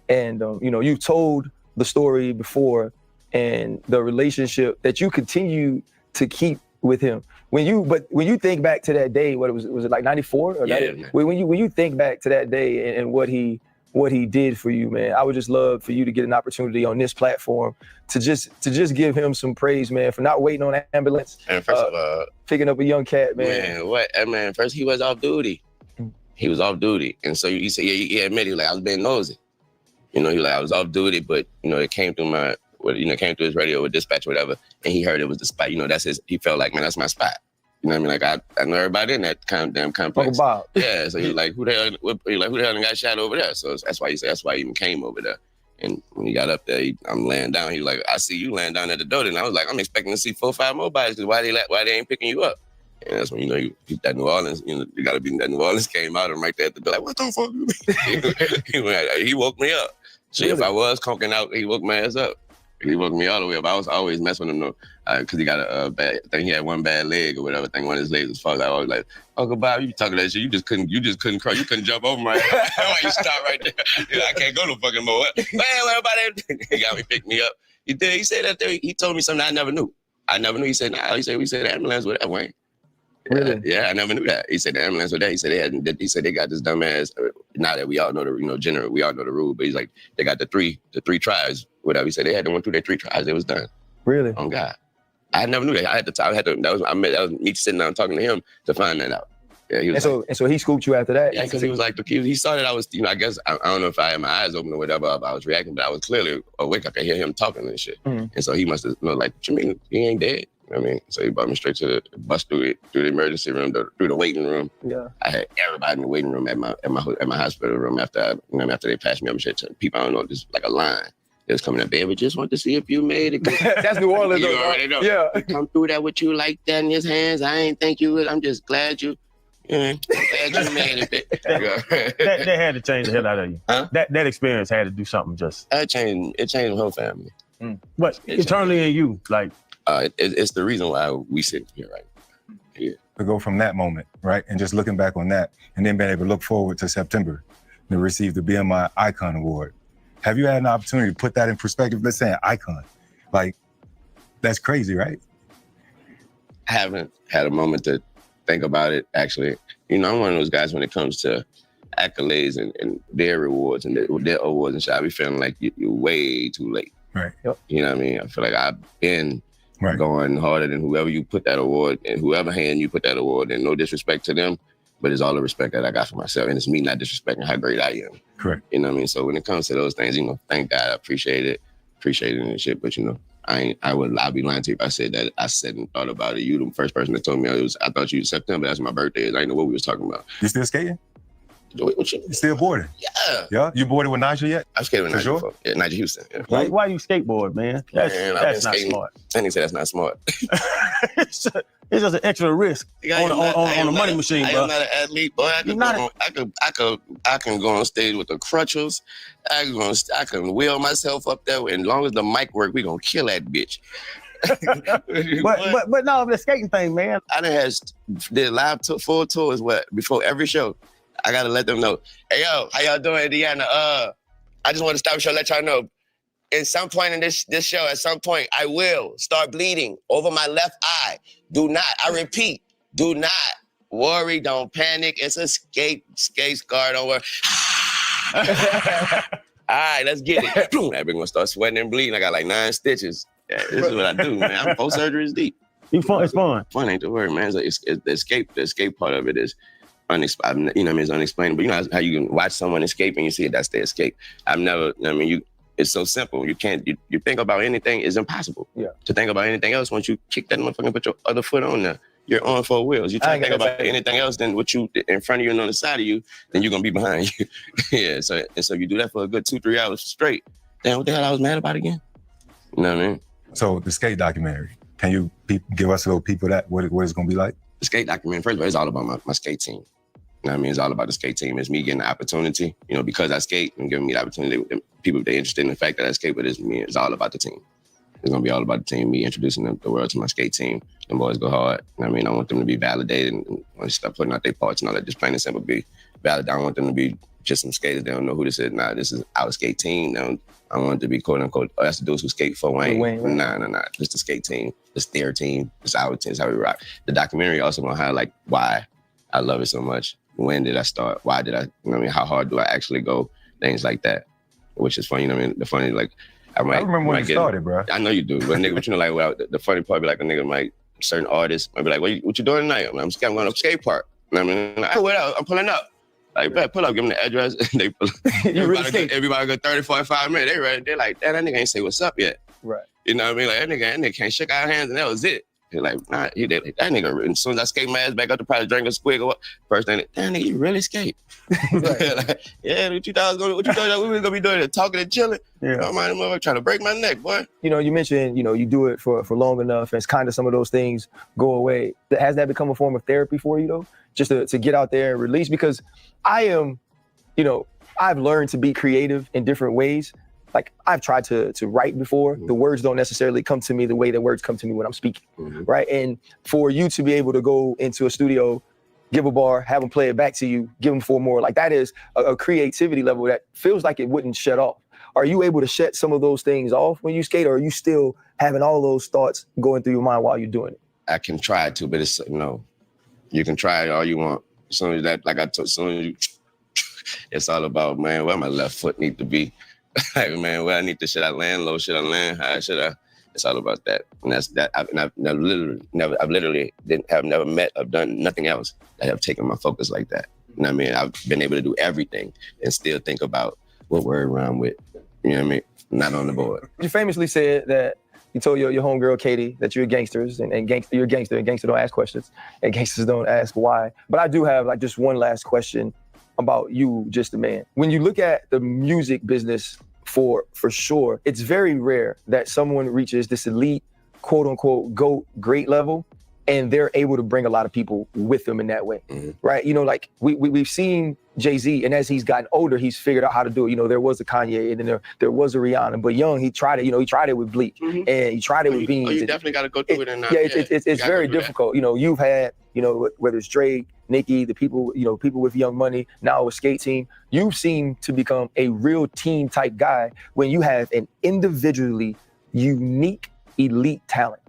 And you know, you've told the story before, and the relationship that you continue to keep with him. When you think back to that day, was it like '94? When you think back to that day and what he did for you, man, I would just love for you to get an opportunity on this platform to just give him some praise, man, for not waiting on an ambulance. And first of all, picking up a young cat, man. Man, what? Man, first he was off duty. He was off duty, and so he said, he admitted, he was like, I was being nosy. You know, he like, I was off duty, but you know, it came through came through his radio or dispatch or whatever, and he heard it was the spot. You know, that's his. He felt like, man, that's my spot. You know what I mean? Like I know everybody in that damn complex. Uncle Bob. Yeah, so he's like, who the hell got shot over there? So that's why he even came over there. And when he got up there, I'm laying down. He's like, I see you laying down at the door. And I was like, I'm expecting to see 4 or 5 more bodies. Because why they ain't picking you up? And that's when, you know, that New Orleans, you know, you got to be that New Orleans came out and right there at the door, like, what the fuck you mean? He woke me up. See, if I was conking out, he woke my ass up. He woke me all the way up. I was always messing with him though, because he got a bad thing. He had one bad leg or whatever. One of his legs was falling. I was like, Uncle Bob, you talking that shit? You just couldn't cross. You couldn't jump over my head. That's why you stop right there. Yeah, I can't go no fucking more. Man, everybody, he got me, picked me up. He did. He said that there. He told me something I never knew. He said, nah. He said the ambulance with that, Wayne. Really? Yeah, I never knew that. He said the ambulance with that. He said they got this dumbass. Now that we all know the we all know the rule, but he's like, they got the three tries, whatever. He said they had to went through their 3 tries. It was done. Really? Oh God, I never knew that. That was me sitting down talking to him to find that out. Yeah, so he scooped you after that. Yeah, because he was like, he saw that I was, I guess I don't know if I had my eyes open or whatever. I was reacting, but I was clearly awake. I could hear him talking and shit. And so he must have like, what you mean he ain't dead? I mean, so he brought me straight to the bus through the emergency room, through the waiting room. Yeah, I had everybody in the waiting room at my hospital room after they passed me up and shit. People, I don't know, just like a line. They was coming up, baby, just want to see if you made it. That's New Orleans, you though. Already know. Yeah, come through that with you like that in his hands. I ain't think you would. I'm just glad you. I'm glad you made it. that had to change the hell out of you. Huh? That experience had to do something. It changed the whole family. But internally in you, like. It's the reason why we sit here right here. To go from that moment, right, and just looking back on that, and then being able to look forward to September to receive the BMI Icon Award. Have you had an opportunity to put that in perspective? Let's say an icon. Like, that's crazy, right? I haven't had a moment to think about it, actually. You know, I'm one of those guys when it comes to accolades and their rewards and their awards and shit. I be feeling like you're way too late. Right. Yep. You know what I mean? I feel like I've been going harder than whoever you put that award in, whoever hand you put that award in. No disrespect to them, but it's all the respect that I got for myself. And it's me not disrespecting how great I am. Correct. You know what I mean? So when it comes to those things, you know, thank God, I appreciate it and shit. But you know, I'd be lying to you if I said that I said and thought about it. You the first person that told me I thought you was September. That's my birthday. I didn't know what we was talking about. You still skating? What you still boarding? Yeah. Yeah? You boarded with Nigel yet? I've skated with Nigel before. Yeah, Nigel Houston. Yeah. Why you skateboard, man? That's not smart. I didn't say that's not smart. It's just an extra risk on the money machine, bro. I'm not an athlete, boy. I can go on stage with the crutches. I can wheel myself up there. And as long as the mic work, we gonna kill that bitch. but no, the skating thing, man. I done did live full tours before every show. I gotta let them know. Hey yo, how y'all doing, Indiana? I just want to stop the show, let y'all know. At some point in this show, at some point, I will start bleeding over my left eye. Do not, I repeat, do not worry, don't panic. It's a skate scar, don't worry. All right, let's get it. That bitch gonna start sweating and bleeding. I got like 9 stitches. Yeah, this is what I do, man. I'm 4 surgeries deep. It's fun. Fun ain't the word, man. It's the escape part of it is unexplainable. You know what I mean? It's unexplainable. You know how you can watch someone escape and you see that's their escape. It's so simple. You can't, you think about anything is impossible. Yeah. To think about anything else, once you kick that motherfucker, put your other foot on there, you're on 4 wheels. You try to think about anything else than what you in front of you and on the side of you, then you're gonna be behind you. Yeah. So you do that for a good 2-3 hours straight. Damn, what the hell I was mad about again? You know what I mean? So the skate documentary, can you give us a little peep of that? What it's gonna be like? The skate documentary, first of all, it's all about my skate team. You know what I mean? It's all about the skate team. It's me getting the opportunity, you know, because I skate and giving me the opportunity. People, if they're interested in the fact that I skate, but it's me. It's all about the team. It's gonna be all about the team, me introducing the world to my skate team. Them boys go hard. You know what I mean? I want them to be validated and when they start putting out their parts and all that, just plain and simple, be validated. I don't want them to be just some skaters. They don't know who this is. Nah, this is our skate team. I want it to be quote unquote, oh, that's the dudes who skate for Wayne. Right? Nah. It's the skate team. It's their team. It's our team. It's how we rock. The documentary also gonna highlight why I love it so much. When did I start? Why did I, you know what I mean? How hard do I actually go? Things like that, which is funny. You know what I mean? The funny, like, I remember when you started, bro. I know you do, but nigga, but you know, like, well, the funny part be like a nigga might, certain artists might be like, what you doing tonight? I'm going to a skate park. You know what I mean? Like, wait up, I'm pulling up. Like, bet, pull up, give them the address. They pull up. Everybody go 30, 45 minutes. They ready. They're like, that nigga ain't say what's up yet. Right. You know what I mean? Like, that nigga can't shake our hands and that was it. They're like, nah, that nigga, as soon as I skate my ass back up to probably drink a squig or what, first thing, damn nigga, you really skate? Like, yeah, what you thought we was gonna be doing? Talking and chilling? Yeah. I'm motherfucker trying to break my neck, boy. You know, you mentioned, you know, you do it for long enough and it's kind of some of those things go away. Has that become a form of therapy for you though? Just to get out there and release? Because I am, you know, I've learned to be creative in different ways. Like I've tried to write before. The words don't necessarily come to me the way that words come to me when I'm speaking, right? And for you to be able to go into a studio, give a bar, have them play it back to you, give them 4 more, like that is a creativity level that feels like it wouldn't shut off. Are you able to shut some of those things off when you skate, or are you still having all those thoughts going through your mind while you're doing it? I can try to, but it's, you know, you can try it all you want. As soon as that, like I told, as soon as you, it's all about, man, where my left foot need to be. Like, man, where I need to, should I land low, should I land high, should I? It's all about that. And that's that. I've literally never met, I've done nothing else that have taken my focus like that. You know what I mean? I've been able to do everything and still think about what word rhyme with, you know what I mean? Not on the board. You famously said that you told your homegirl, Katie, that you're gangsters and you're a gangster and gangsters don't ask questions and gangsters don't ask why. But I do have like just one last question about you, just a man. When you look at the music business for sure, it's very rare that someone reaches this elite, quote unquote, GOAT great level, and they're able to bring a lot of people with them in that way, right? You know, like we've seen Jay-Z, and as he's gotten older, he's figured out how to do it. You know, there was a Kanye, and then there was a Rihanna, but young, he tried it. You know, he tried it with Bleak, and he tried it with Beans. Oh, you definitely got to go through it. And It's very difficult. You know, you've had, you know, whether it's Drake, Nicki, the people, you know, people with Young Money, now a skate team. You seem to become a real team type guy when you have an individually unique, elite talent.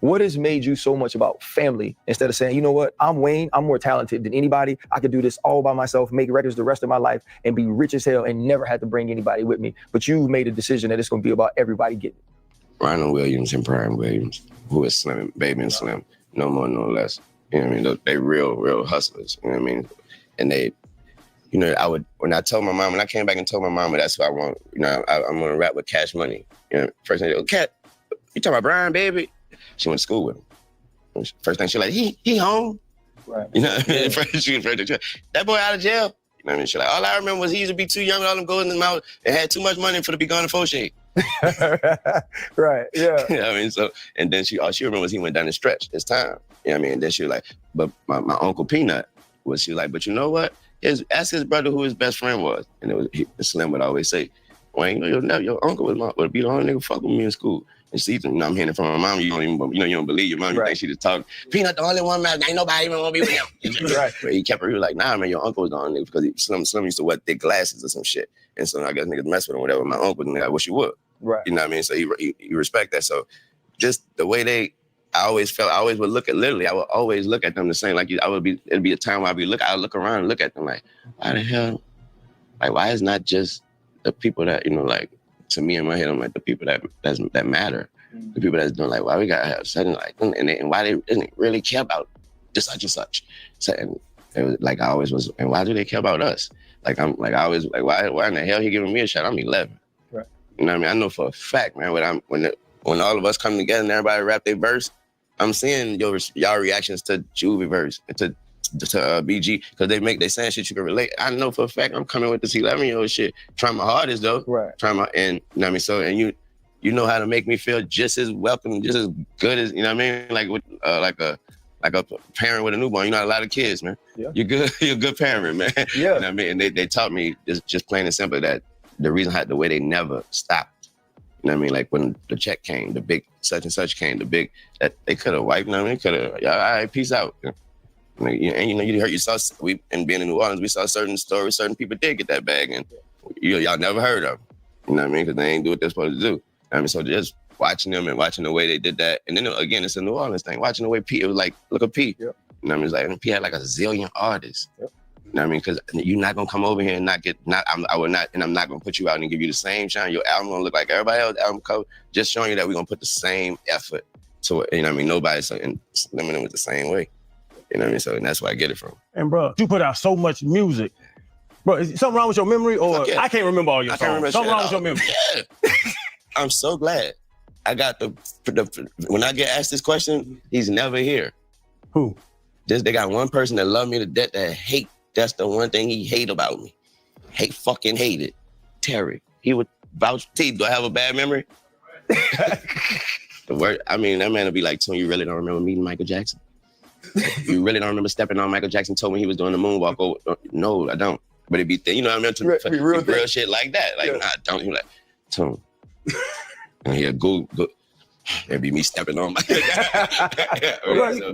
What has made you so much about family instead of saying, you know what, I'm Wayne, I'm more talented than anybody. I could do this all by myself, make records the rest of my life and be rich as hell and never have to bring anybody with me. But you made a decision that it's going to be about everybody getting it. Ronald Williams and Brian Williams, who is Slim, Baby and Slim, no more, no less. You know what I mean? They real hustlers, you know what I mean? And they, you know, when I told my mom, when I came back and told my mama that's what I want, you know, I'm going to rap with Cash Money. You know, first thing, Cat, you talking about Brian, baby? She went to school with him. First thing she like, he home. Right. You know what I mean? That boy out of jail. You know what I mean? She like, all I remember was he used to be too young with all them gold in his mouth and had too much money for to be going to Fauché. Right, yeah. You know what I mean? So, and then all she remember was he went down the stretch this time. You know what I mean? And then she was like, but my Uncle Peanut she was like, but you know what? Ask his brother who his best friend was. And Slim would always say, Wayne, your uncle would be the only nigga fuck with me in school. And she's, you know, I'm hearing it from my mom. You don't believe your mom. You think she just talking. Peanut, the only one man. Ain't nobody even want to be with him. Right. But he kept her. He was like, nah, man, your uncle was the only nigga because Slim used to wear thick glasses or some shit. And so I guess niggas mess with him, whatever. My uncle, I wish he would. Right. You know what I mean? So he respect that. So just the way I always would look at, literally, I would always look at them the same. Like it'd be a time where I'd look around and look at them like, why the hell? Like, why is not just the people that, you know, like, to me in my head, I'm like, the people that matter. The people that's doing like, why we gotta have something like, and why they didn't really care about just such and such. So, and it was like, I always was, and why do they care about us? Like, I'm like, I always like, why in the hell he giving me a shot? I'm 11. Right. You know what I mean? I know for a fact, man, when all of us come together and everybody rap their verse, I'm seeing y'all reactions to Juvie verse, to BG, because they saying shit you can relate. I know for a fact I'm coming with this 11-year-old shit, trying my hardest though. Right. And you know what I mean? So, and you know how to make me feel just as welcome, just as good as, you know what I mean? Like with like like a parent with a newborn. You know, a lot of kids, man. Yeah. You're good. You're a good parent, man. Yeah. You know what I mean? And they taught me just plain and simple that the reason the way they never stopped. You know what I mean? Like when the check came, the big such and such came, the big that they could have wiped. You know what I mean? Could have. All right, peace out. And you saw we and being in New Orleans, we saw certain stories. Certain people did get that bag, and y'all never heard of them. You know what I mean? Because they ain't do what they're supposed to do. I mean, so just watching them and watching the way they did that, and then again, it's a New Orleans thing. Watching the way P, it was like, look at P. Yep. You know what I mean? It's like P had like a zillion artists. Yep. You know what I mean? Because you're not gonna come over here and not get I would not, and I'm not gonna put you out and give you the same shine. Your album gonna look like everybody else's album cover. Just showing you that we're gonna put the same effort to it. You know what I mean? Nobody's limiting with the same way. You know what I mean? So and that's where I get it from. And bro, you put out so much music. Bro, is something wrong with your memory, or I can't remember all your songs? Something wrong with your memory? Yeah. I'm so glad. I got when I get asked this question, he's never here. Who? They got one person that love me to death that hate. That's the one thing he hate about me. Fucking hate it. Terry. He would vouch. T, do I have a bad memory? The word. I mean, that man would be like, Tony, you really don't remember meeting Michael Jackson? You really don't remember stepping on Michael Jackson told me he was doing the moonwalk? Oh, no, I don't. But it'd be, you know, I meant to real shit like that. Like, nah, don't. You're like, Tone. And he'll go. It'd be me stepping on my.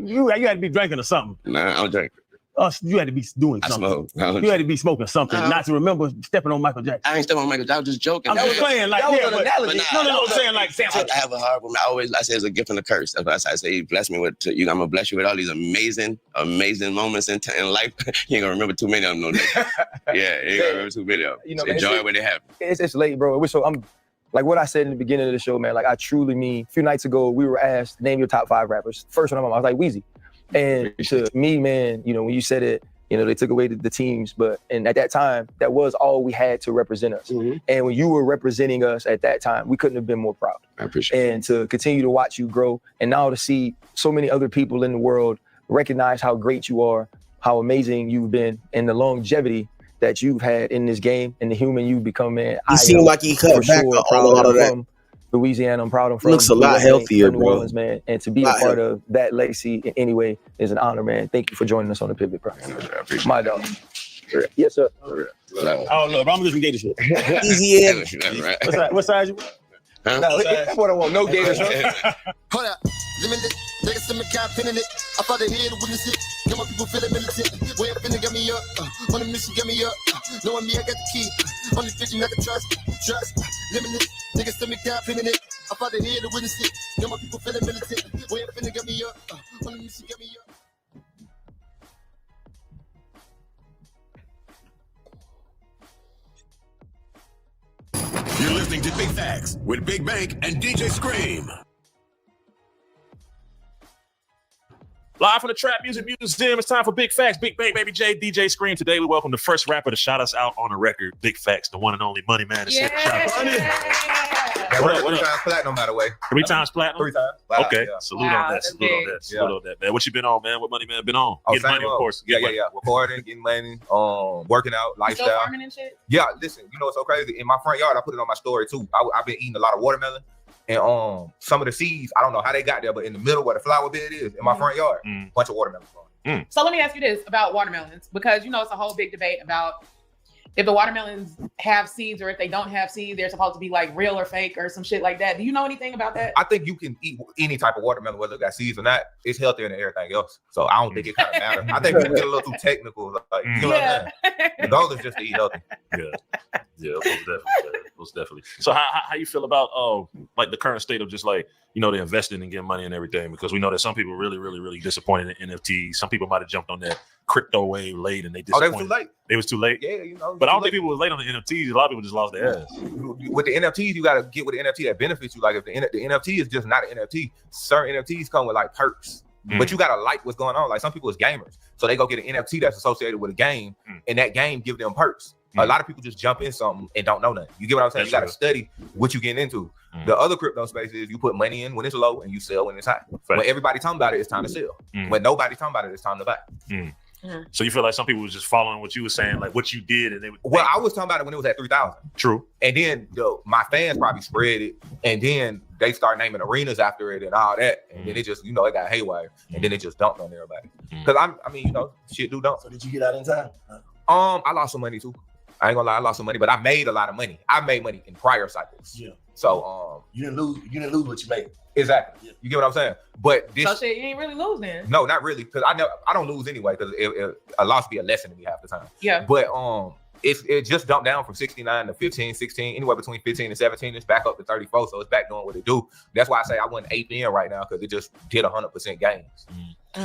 You had to be drinking or something. Nah, I don't drink. You had to be doing something. You had to be smoking something, not to remember stepping on Michael Jackson. I ain't stepping on Michael Jackson. I was just joking. I'm just saying, like, an analogy. I'm saying, like, I have a horrible. I say it's a gift and a curse. That's why I say, he blessed me with. I'm gonna bless you with all these amazing moments in life. You ain't gonna remember too many of them. No, yeah, you ain't gonna remember too many of them. You know, enjoy it when they happen. It's late, bro. So I'm. Like what I said in the beginning of the show, man, like I truly mean, a few nights ago, we were asked, name your top 5 rappers. First one I was like, Weezy. And to me, man, you know, when you said it, you know, they took away the teams, and at that time, that was all we had to represent us. Mm-hmm. And when you were representing us at that time, we couldn't have been more proud. I appreciate it. And to continue to watch you grow, and now to see so many other people in the world recognize how great you are, how amazing you've been, and the longevity that you've had in this game and the human you've become, man. You seem like he cut back on a lot of that. Louisiana, I'm proud of him. From looks a lot healthier, New bro. Orleans, man. And to be a part of that legacy in any way is an honor, man. Thank you for joining us on the Pivot, bro. My dog. Yes, sir. Oh, look, I'm listening to Gator shit. Easy in. What size you want? Huh? No, that's what I want. No Gator shit. Hold up. Limited. Niggas in the cap pinning it. I thought they here to witness it. Get my people feeling militant. Way up finna get me up. On a mission, get me up. Knowing me, I got the key. Only vision I can trust. Limited. Niggas in the cap pinning it. I thought they here to witness it. Get my people feeling militant. Way up finna get me up. On a mission, get me up. You're listening to Big Facts with Big Bank and DJ Scream. Live from the Trap Music Museum, it's time for Big Facts. Big Bank, Baby J, DJ Scream. Today we welcome the first rapper to shout us out on the record, Big Facts, the one and only Money Man. Yeah. What up? 3 times platinum, by the way. 3 times platinum? 3 times. Wow, okay, yeah. salute on that. Salute on that, man. What you been on, man? What Money Man been on? Oh, Getting money, of course. Yeah. Recording, getting money, working out, lifestyle. Still farming and shit? Yeah, listen, you know what's so crazy? In my front yard, I put it on my story too. I've been eating a lot of watermelon. And some of the seeds, I don't know how they got there, but in the middle where the flower bed is, in my front yard, bunch of watermelons. So let me ask you this about watermelons, because you know it's a whole big debate about if the watermelons have seeds or if they don't have seeds, they're supposed to be like real or fake or some shit like that. Do you know anything about that? I think you can eat any type of watermelon, whether it got seeds or not. It's healthier than everything else. So I don't think it kind of matters. I think people get a little too technical. Like, you know what I'm saying? The goal is just to eat healthy. Yeah, most definitely. So how you feel about like the current state of just like, you know, they're investing and getting money and everything, because we know that some people really disappointed in NFTs. Some people might have jumped on that crypto wave late and they disappointed. Oh, they was too late. They was too late? Yeah, you know. But I don't think people was late on the NFTs. A lot of people just lost their ass. With the NFTs, you got to get with the NFT that benefits you. Like if the NFT is just not an NFT, certain NFTs come with like perks. But you got to like what's going on. Like some people is gamers. So they go get an NFT that's associated with a game and that game give them perks. A lot of people just jump in something and don't know nothing. You get what I'm saying? You got to study what you get into. The other crypto space is you put money in when it's low and you sell when it's high. When everybody talking about it, it's time to sell. When nobody talking about it, it's time to buy. So you feel like some people was just following what you were saying, like what you did, and they would. Well, I was talking about it when it was at 3,000. True. And then my fans probably spread it, and then they start naming arenas after it and all that, and then it just, it got haywire, and then it just dumped on everybody. Because I mean, shit do dump. So did you get out in time? I lost some money too. I ain't gonna lie, I lost some money, but I made a lot of money. I made money in prior cycles. Yeah. So you didn't lose what you made. Exactly. Yeah. You get what I'm saying? But this, so shit, you ain't really lose then. No, not really, because I don't lose anyway, because a loss be a lesson to me half the time. Yeah. But it just dumped down from 69 to 15, 16, anywhere between 15 and 17. It's back up to 34, so it's back doing what it do. That's why I say I wouldn't ape in right now, because it just did 100% gains.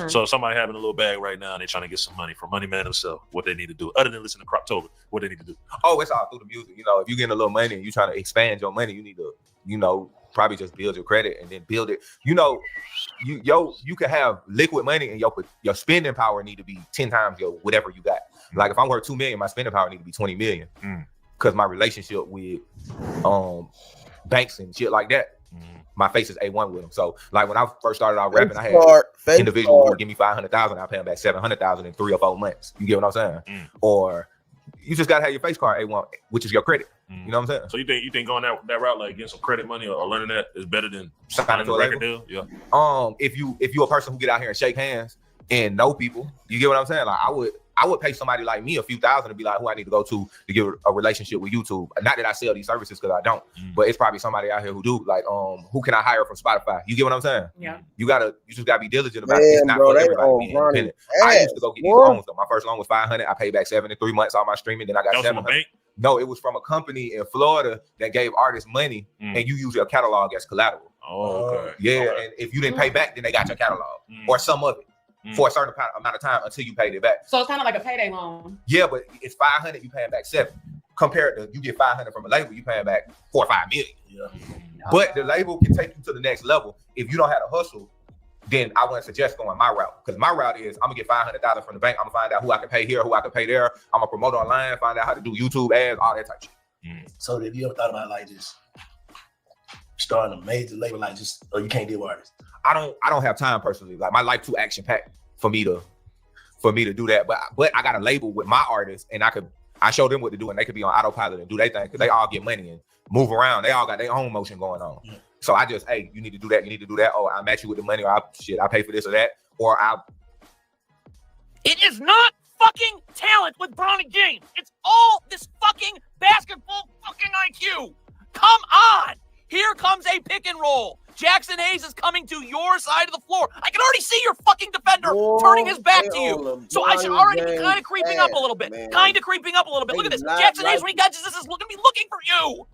So if somebody having a little bag right now and they're trying to get some money from Money Man himself, what they need to do, other than listen to Crop Tober, what they need to do? Oh, it's all through the music. If you're getting a little money and you're trying to expand your money, you need to, probably just build your credit and then build it. You can have liquid money and your spending power need to be 10 times your whatever you got. Like if I'm worth $2 million, my spending power need to be 20 million. Because my relationship with banks and shit like that, my face is A1 with them. So like when I first started out rapping, I had individuals who would give me 500,000, I pay them back 700,000 in 3 or 4 months. You get what I'm saying? Or you just gotta have your face card A1, which is your credit. You know what I'm saying? So you think going that route, like getting some credit money or learning that, is better than signing a a record deal? Yeah. If you're a person who get out here and shake hands and know people, you get what I'm saying? Like I would pay somebody like me a few thousand to be like who I need to go to get a relationship with YouTube. Not that I sell these services, because I don't, but it's probably somebody out here who do. Like who can I hire from Spotify? You get what I'm saying? Yeah. You just gotta be diligent about it. It's not for everybody to be independent. I used to go get these loans though. My first loan was 500. I paid back 7 in 3 months. All my streaming. Then I got 700. No, it was from a company in Florida that gave artists money, and you use your catalog as collateral. Oh, okay. Yeah, and if you didn't pay back, then they got your catalog or some of it for a certain amount of time until you paid it back. So it's kind of like a payday loan. Yeah, but it's 500, you paying back 7. Compared to you get 500 from a label, you paying back 4 or 5 million. Yeah. But the label can take you to the next level. If you don't have to hustle, then I wouldn't suggest going my route. Because my route is I'm gonna get 500,000 from the bank. I'm gonna find out who I can pay here, who I can pay there. I'm gonna promote online, find out how to do YouTube ads, all that type of shit. So have you ever thought about like just starting a major label, like just you can't deal with artists? I don't have time personally. Like my life too action packed for me to do that. But I got a label with my artists, and I show them what to do, and they could be on autopilot and do their thing, because they all get money and move around. They all got their own motion going on. Yeah. So I just, hey, you need to do that. You need to do that. Oh, I match you with the money, or I pay for this or that, or I. It is not fucking talent with Bronny James. It's all this fucking basketball fucking IQ. Come on. Here comes a pick and roll. Jackson Hayes is coming to your side of the floor. I can already see your fucking defender turning his back to you. So I should already be kind of creeping up a little bit. Kind of creeping up a little bit. Look at this. Jackson Hayes, when he catches this, is going to be looking for you.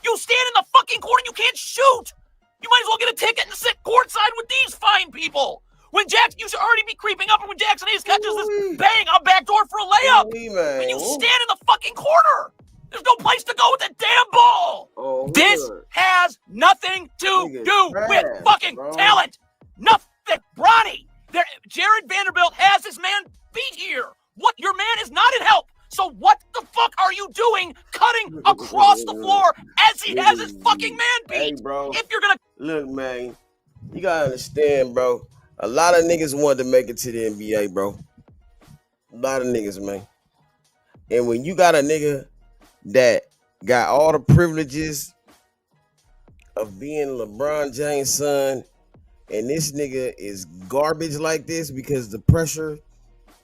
You stand in the fucking corner, you can't shoot. You might as well get a ticket and sit courtside with these fine people. You should already be creeping up, and when Jackson Hayes catches this, bang, I'm backdoor for a layup. And you stand in the fucking corner. There's no place to go with that damn ball. This has nothing to do with fucking talent. Nothing. Bronny, Jared Vanderbilt has his man beat here. What? Your man is not in help. So what the fuck are you doing cutting across the floor as he has his fucking man beat? Hey, bro. If you're gonna look, man, you gotta understand, bro. A lot of niggas wanted to make it to the NBA, bro. A lot of niggas, man. And when you got a nigga that got all the privileges of being LeBron James' son, and this nigga is garbage like this because the pressure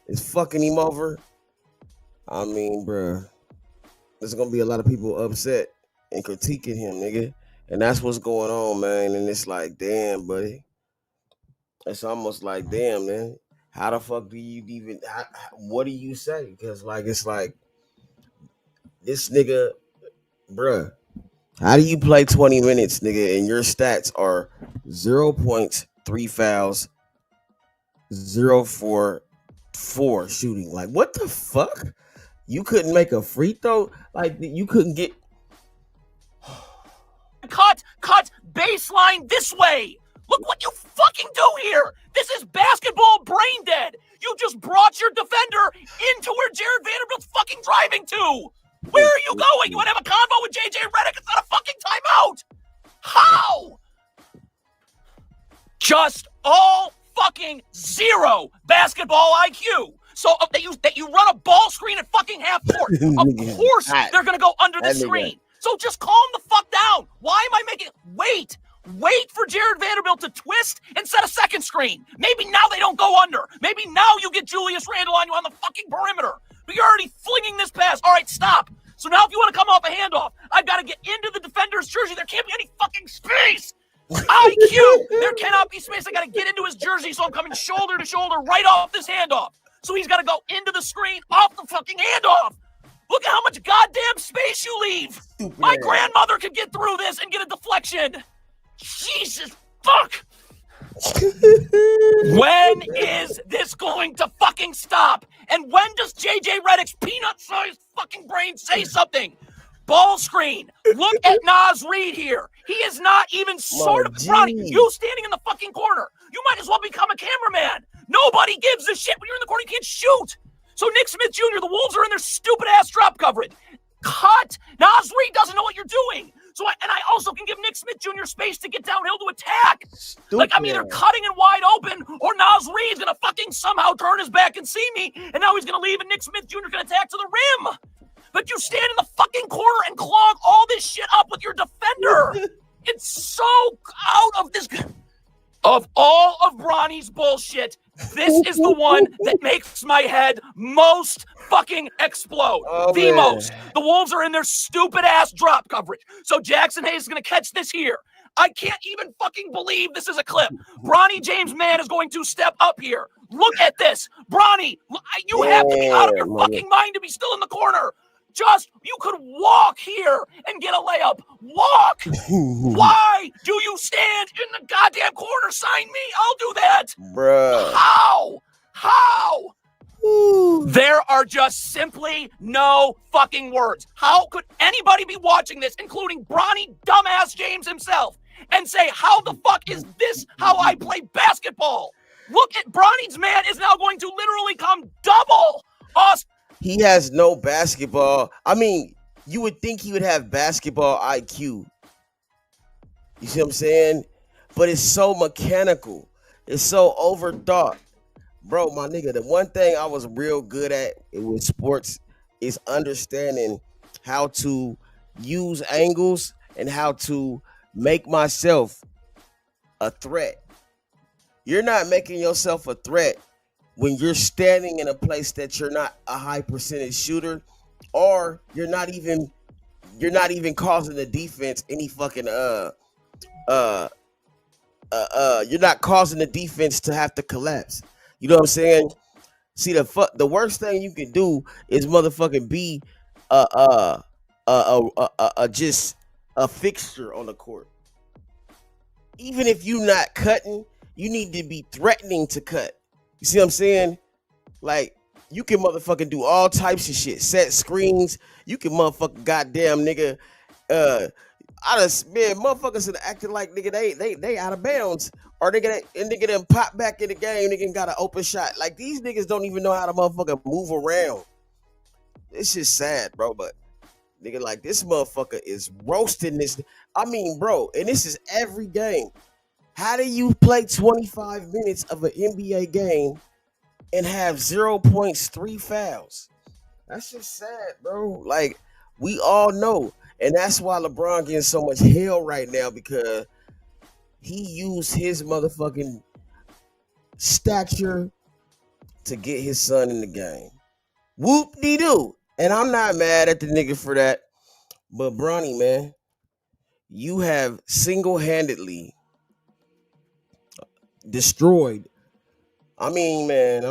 is fucking him over, I mean, bruh, there's gonna be a lot of people upset and critiquing him, nigga. And that's what's going on, man. And it's like, damn, buddy. It's almost like, damn, man. How the fuck do you even, what do you say? Because, like, it's like, this nigga, bruh, how do you play 20 minutes, nigga, and your stats are 0 points, 3 fouls, 0 for 4 shooting? Like, what the fuck? You couldn't make a free throw? Like, you couldn't get... Cut baseline this way. Look what you fucking do here. This is basketball brain dead. You just brought your defender into where Jared Vanderbilt's fucking driving to. Where are you going? You want to have a convo with JJ Redick? It's not a fucking timeout. How? Just all fucking zero basketball IQ. So that you run a ball screen at fucking half court. Of course they're gonna go under the screen. So just calm the fuck down. Why am I making wait for Jared Vanderbilt to twist and set a second screen? Maybe now they don't go under. Maybe now you get Julius Randle on you on the fucking perimeter. But you're already flinging this pass. All right, stop. So now if you want to come off a handoff, I've got to get into the defender's jersey. There can't be any fucking space. IQ! There cannot be space. I got to get into his jersey, so I'm coming shoulder to shoulder right off this handoff. So he's got to go into the screen off the fucking handoff. Look at how much goddamn space you leave. My grandmother could get through this and get a deflection. Jesus fuck. When is this going to fucking stop? And when does JJ Redick's peanut-sized fucking brain say something? Ball screen. Look at Naz Reid here. He is not even sort of... Ronnie, you standing in the fucking corner. You might as well become a cameraman. Nobody gives a shit when you're in the corner. You can't shoot. So Nick Smith Jr., the Wolves are in their stupid-ass drop coverage. Cut. Naz Reid doesn't know what you're doing. So I also can give Nick Smith Jr. space to get downhill to attack. Like, I'm either cutting and wide open, or Naz Reid's going to fucking somehow turn his back and see me, and now he's going to leave, and Nick Smith Jr. can attack to the rim. But you stand in the fucking corner and clog all this shit up with your defender. It's so out of this... Of all of Bronny's bullshit, this is the one that makes my head most fucking explode. Most. The Wolves are in their stupid-ass drop coverage. So Jackson Hayes is going to catch this here. I can't even fucking believe this is a clip. Bronny James Mann is going to step up here. Look at this. Bronny, you have to be out of your fucking mind to be still in the corner. You could walk here and get a layup. Walk! Why do you stand in the goddamn corner? Sign me. I'll do that. Bruh. How? There are just simply no fucking words. How could anybody be watching this, including Bronny dumbass James himself, and say, how the fuck is this how I play basketball? Look at Bronny's man is now going to literally come double us. He has no basketball. I mean, you would think he would have basketball IQ. You see what I'm saying? But it's so mechanical. It's so overthought. Bro, my nigga, the one thing I was real good at with sports is understanding how to use angles and how to make myself a threat. You're not making yourself a threat when you're standing in a place that you're not a high percentage shooter, or you're not even causing the defense any fucking you're not causing the defense to have to collapse. You know what I'm saying? See, the worst thing you can do is motherfucking be just a fixture on the court. Even if you're not cutting, you need to be threatening to cut. You see what I'm saying? Like, you can motherfucking do all types of shit. Set screens. You can motherfucking goddamn nigga. Motherfuckers that acting like nigga they out of bounds. Or nigga them pop back in the game, nigga got an open shot. Like, these niggas don't even know how to motherfucking move around. It's just sad, bro. But nigga, like, this motherfucker is roasting this. I mean, bro, and this is every game. How do you play 25 minutes of an NBA game and have 0 points, 3 fouls? That's just sad, bro. Like, we all know. And that's why LeBron getting so much hell right now, because he used his motherfucking stature to get his son in the game. Whoop-de-doo. And I'm not mad at the nigga for that. But Bronny, man, you have single-handedly destroyed. I mean, man,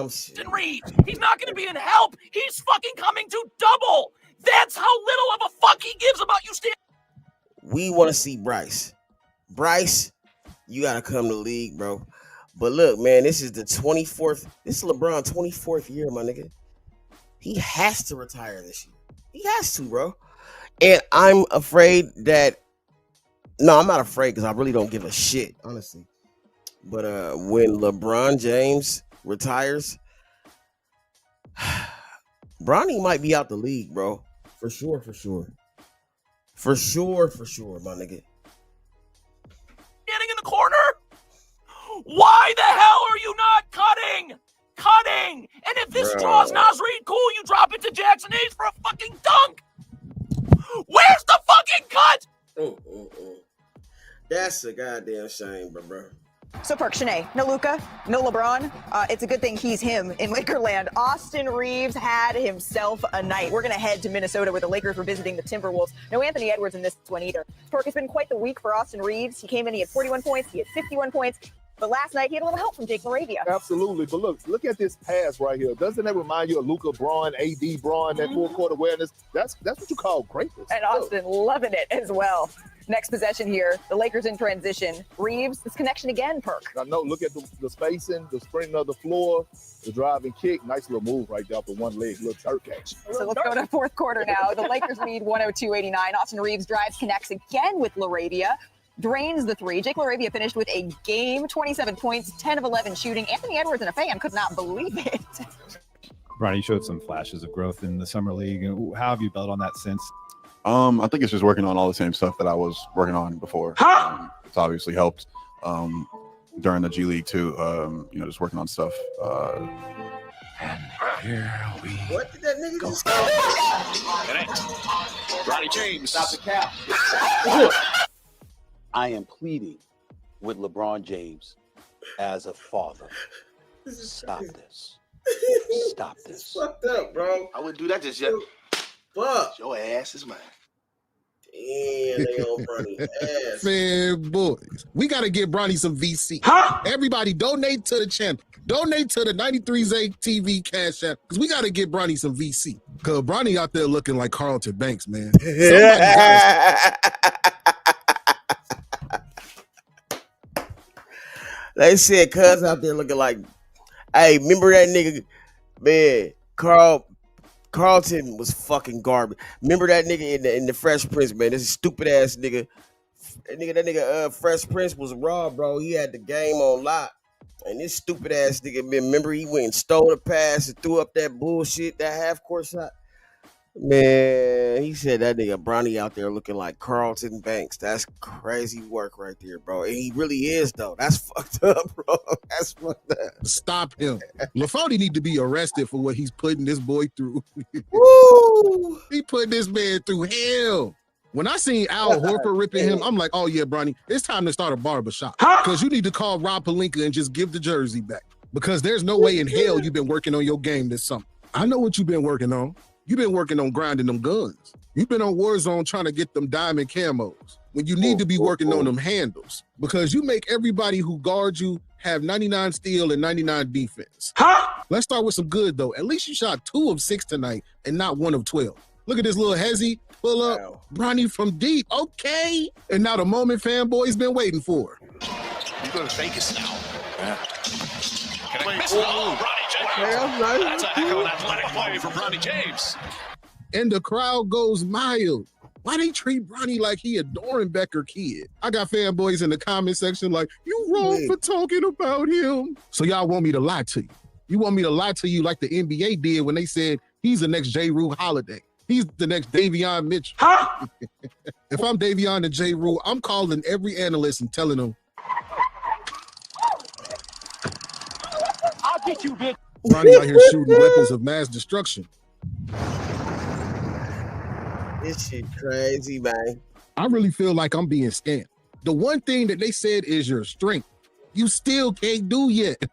Reed, he's not going to be in help. He's fucking coming to double. That's how little of a fuck he gives about you. We want to see Bryce. Bryce, you got to come to the league, bro. But look, man, this is the 24th. This is LeBron's 24th year, my nigga. He has to retire this year. He has to, bro. And I'm afraid that... No, I'm not afraid, because I really don't give a shit, honestly. But when LeBron James retires, Bronny might be out the league, bro. For sure, my nigga. Getting in the corner? Why the hell are you not cutting? And if this draws Nas Reed, cool. You drop it to Jackson Hayes for a fucking dunk. Where's the fucking cut? That's a goddamn shame, bro. So, Perk, Shanae, no Luka, no LeBron. It's a good thing he's him in Lakerland. Austin Reeves had himself a night. We're going to head to Minnesota where the Lakers were visiting the Timberwolves. No Anthony Edwards in this one either. Perk, it's been quite the week for Austin Reeves. He came in, he had 41 points, he had 51 points. But last night, he had a little help from Jake LaRavia. Absolutely. But look at this pass right here. Doesn't that remind you of Luka, Braun, AD, Braun, that full court awareness? That's what you call greatness. And Austin loving it as well. Next possession here, the Lakers in transition. Reeves, this connection again, Perk. I know, look at the spacing, the sprinting of the floor, the driving kick. Nice little move right there for one leg, little turk catch. So let's go to fourth quarter now. The Lakers lead 102-89. Austin Reeves drives, connects again with LaRavia. Drains the three. Jake LaRavia finished with a game, 27 points, 10 of 11 shooting. Anthony Edwards and a fan could not believe it. Ronnie showed some flashes of growth in the summer league. How have you built on that since? I think it's just working on all the same stuff that I was working on before. It's obviously helped during the G League too. Just working on stuff. And here we What did that nigga just say? Ronnie James. Stop the cap. I am pleading with LeBron James as a father. Stop this. Stop this. Fucked up, bro. I wouldn't do that just yet. Fuck. Your ass is mine. Damn, they on Bronny's ass. Man, boys, we got to get Bronny some VC. Everybody donate to the channel. Donate to the 93Z TV Cash App because we got to get Bronny some VC. Because Bronny out there looking like Carlton Banks, man. They said cuz out there looking like, hey, remember that nigga, man, Carlton was fucking garbage. Remember that nigga in the Fresh Prince, man, this stupid ass nigga. That nigga Fresh Prince was raw, bro. He had the game on lock. And this stupid ass nigga, man, remember he went and stole the pass and threw up that bullshit, that half court shot. Man, he said that nigga Bronny out there looking like Carlton Banks. That's crazy work right there, bro. And he really is, though. That's fucked up, bro. That's fucked up. Stop him. LaFontaine need to be arrested for what he's putting this boy through. Woo! He put this man through hell. When I seen Al Horford ripping him, I'm like, oh yeah, Bronny, it's time to start a barbershop. Because you need to call Rob Pelinka and just give the jersey back. Because there's no way in hell you've been working on your game this summer. I know what you've been working on. You've been working on grinding them guns. You've been on Warzone trying to get them diamond camos when you need to be working on them handles because you make everybody who guards you have 99 steal and 99 defense. Let's start with some good, though. At least you shot 2 of 6 tonight and not 1 of 12. Look at this little hezzy pull up. Wow. Bronny from deep. Okay. And now the moment fanboy's been waiting for. You're going to Vegas now. Yeah. Can I miss That's a heck of an athletic play from Bronny James. And the crowd goes mild. Why they treat Bronny like he a Dorenbecker kid? I got fanboys in the comment section like, you wrong for talking about him. So y'all want me to lie to you. You want me to lie to you like the NBA did when they said he's the next J. Rue Holiday. He's the next Davion Mitchell. If I'm Davion and J. Rue, I'm calling every analyst and telling them, I'll get you, bitch. Bronny out here shooting weapons of mass destruction. This shit crazy, man. I really feel like I'm being scammed. The one thing that they said is your strength. You still can't do yet.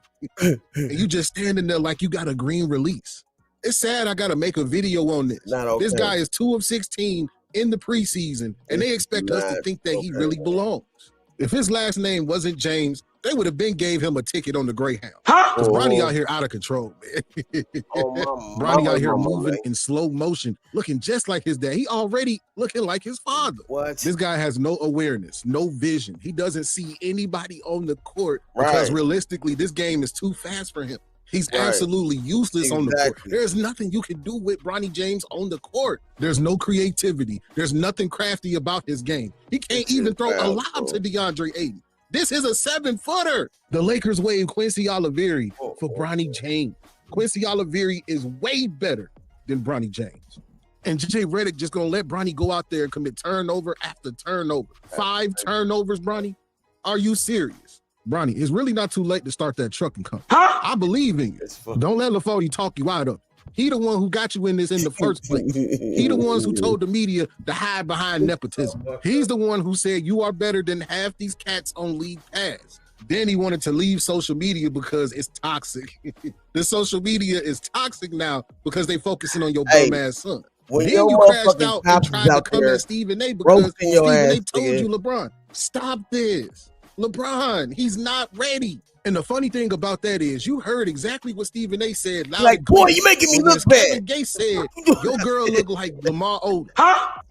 And you just standing there like you got a green release. It's sad I got to make a video on this. Okay. This guy is 2 of 16 in the preseason, and they expect us to think that he really belongs. If his last name wasn't James, they would have been gave him a ticket on the Greyhound. Because Bronny out here out of control, man. Bronny out here moving in slow motion, looking just like his dad. He already looking like his father. What? This guy has no awareness, no vision. He doesn't see anybody on the court because realistically, this game is too fast for him. He's absolutely useless on the court. There's nothing you can do with Bronny James on the court. There's no creativity. There's nothing crafty about his game. He can't even throw a lob to DeAndre Ayton. This is a 7-footer. The Lakers waived Quincy Oliveri for Bronny James. Quincy Oliveri is way better than Bronny James. And J.J. Redick just going to let Bronny go out there and commit turnover after turnover. 5 turnovers, Bronny? Are you serious? Bronny, it's really not too late to start that trucking company. I believe in you. Don't let LaFody talk you out of it. He the one who got you in this in the first place. He the ones who told the media to hide behind nepotism. He's the one who said you are better than half these cats on League Pass. Then he wanted to leave social media because it's toxic. The social media is toxic now because they focusing on your bum ass son. When Then you crashed out and tried to come at Stephen A because Stephen A told you, LeBron, stop this. LeBron, he's not ready. And the funny thing about that is you heard exactly what Stephen A said. Like, boy, you making me look bad. Kevin Gates said, your girl look like Lamar Odom.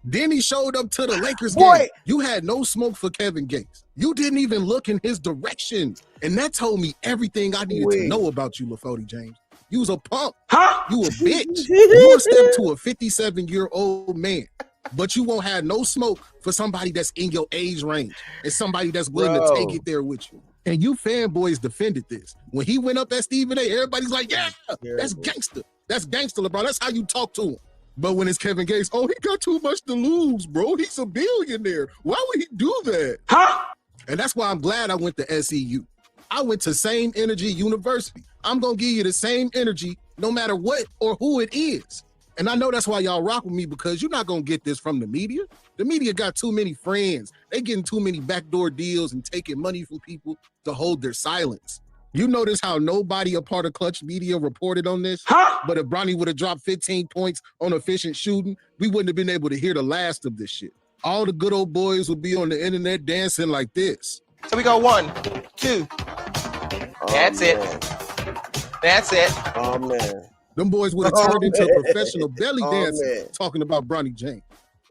Then he showed up to the Lakers game. You had no smoke for Kevin Gates. You didn't even look in his direction. And that told me everything I needed to know about you, LaFody James. You was a punk. You a bitch. You a step to a 57-year-old man. But you won't have no smoke for somebody that's in your age range and somebody that's willing to take it there with you. And you fanboys defended this. When he went up at Stephen A, everybody's like, yeah, that's gangster. That's gangster, LeBron. That's how you talk to him. But when it's Kevin Gates, oh, he got too much to lose, bro. He's a billionaire. Why would he do that? And that's why I'm glad I went to SEU. I went to Same Energy University. I'm going to give you the same energy no matter what or who it is. And I know that's why y'all rock with me, because you're not going to get this from the media. The media got too many friends. They getting too many backdoor deals and taking money from people to hold their silence. You notice how nobody a part of Clutch Media reported on this? But if Bronny would have dropped 15 points on efficient shooting, we wouldn't have been able to hear the last of this shit. All the good old boys would be on the internet dancing like this. So we go 1, 2. That's it. That's it. Oh, man. Them boys would have turned into professional belly dancers talking about Bronny James.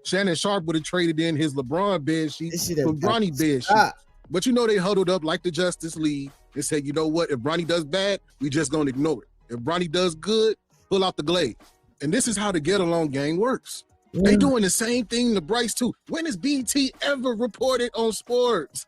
Shannon Sharp would have traded in his LeBron bed sheet for Bronny bed sheet. But you know they huddled up like the Justice League and said, you know what? If Bronny does bad, we just gonna ignore it. If Bronny does good, pull out the glade. And this is how the Get Along gang works. They doing the same thing to Bryce too. When has BT ever reported on sports?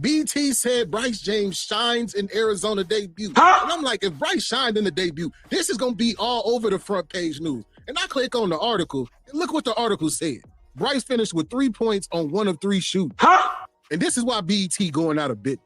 BT said Bryce James shines in Arizona debut. And I'm like, if Bryce shined in the debut, this is gonna be all over the front page news. And I click on the article, and look what the article said. Bryce finished with 3 points on 1 of 3 shoots. And this is why BT going out of bit.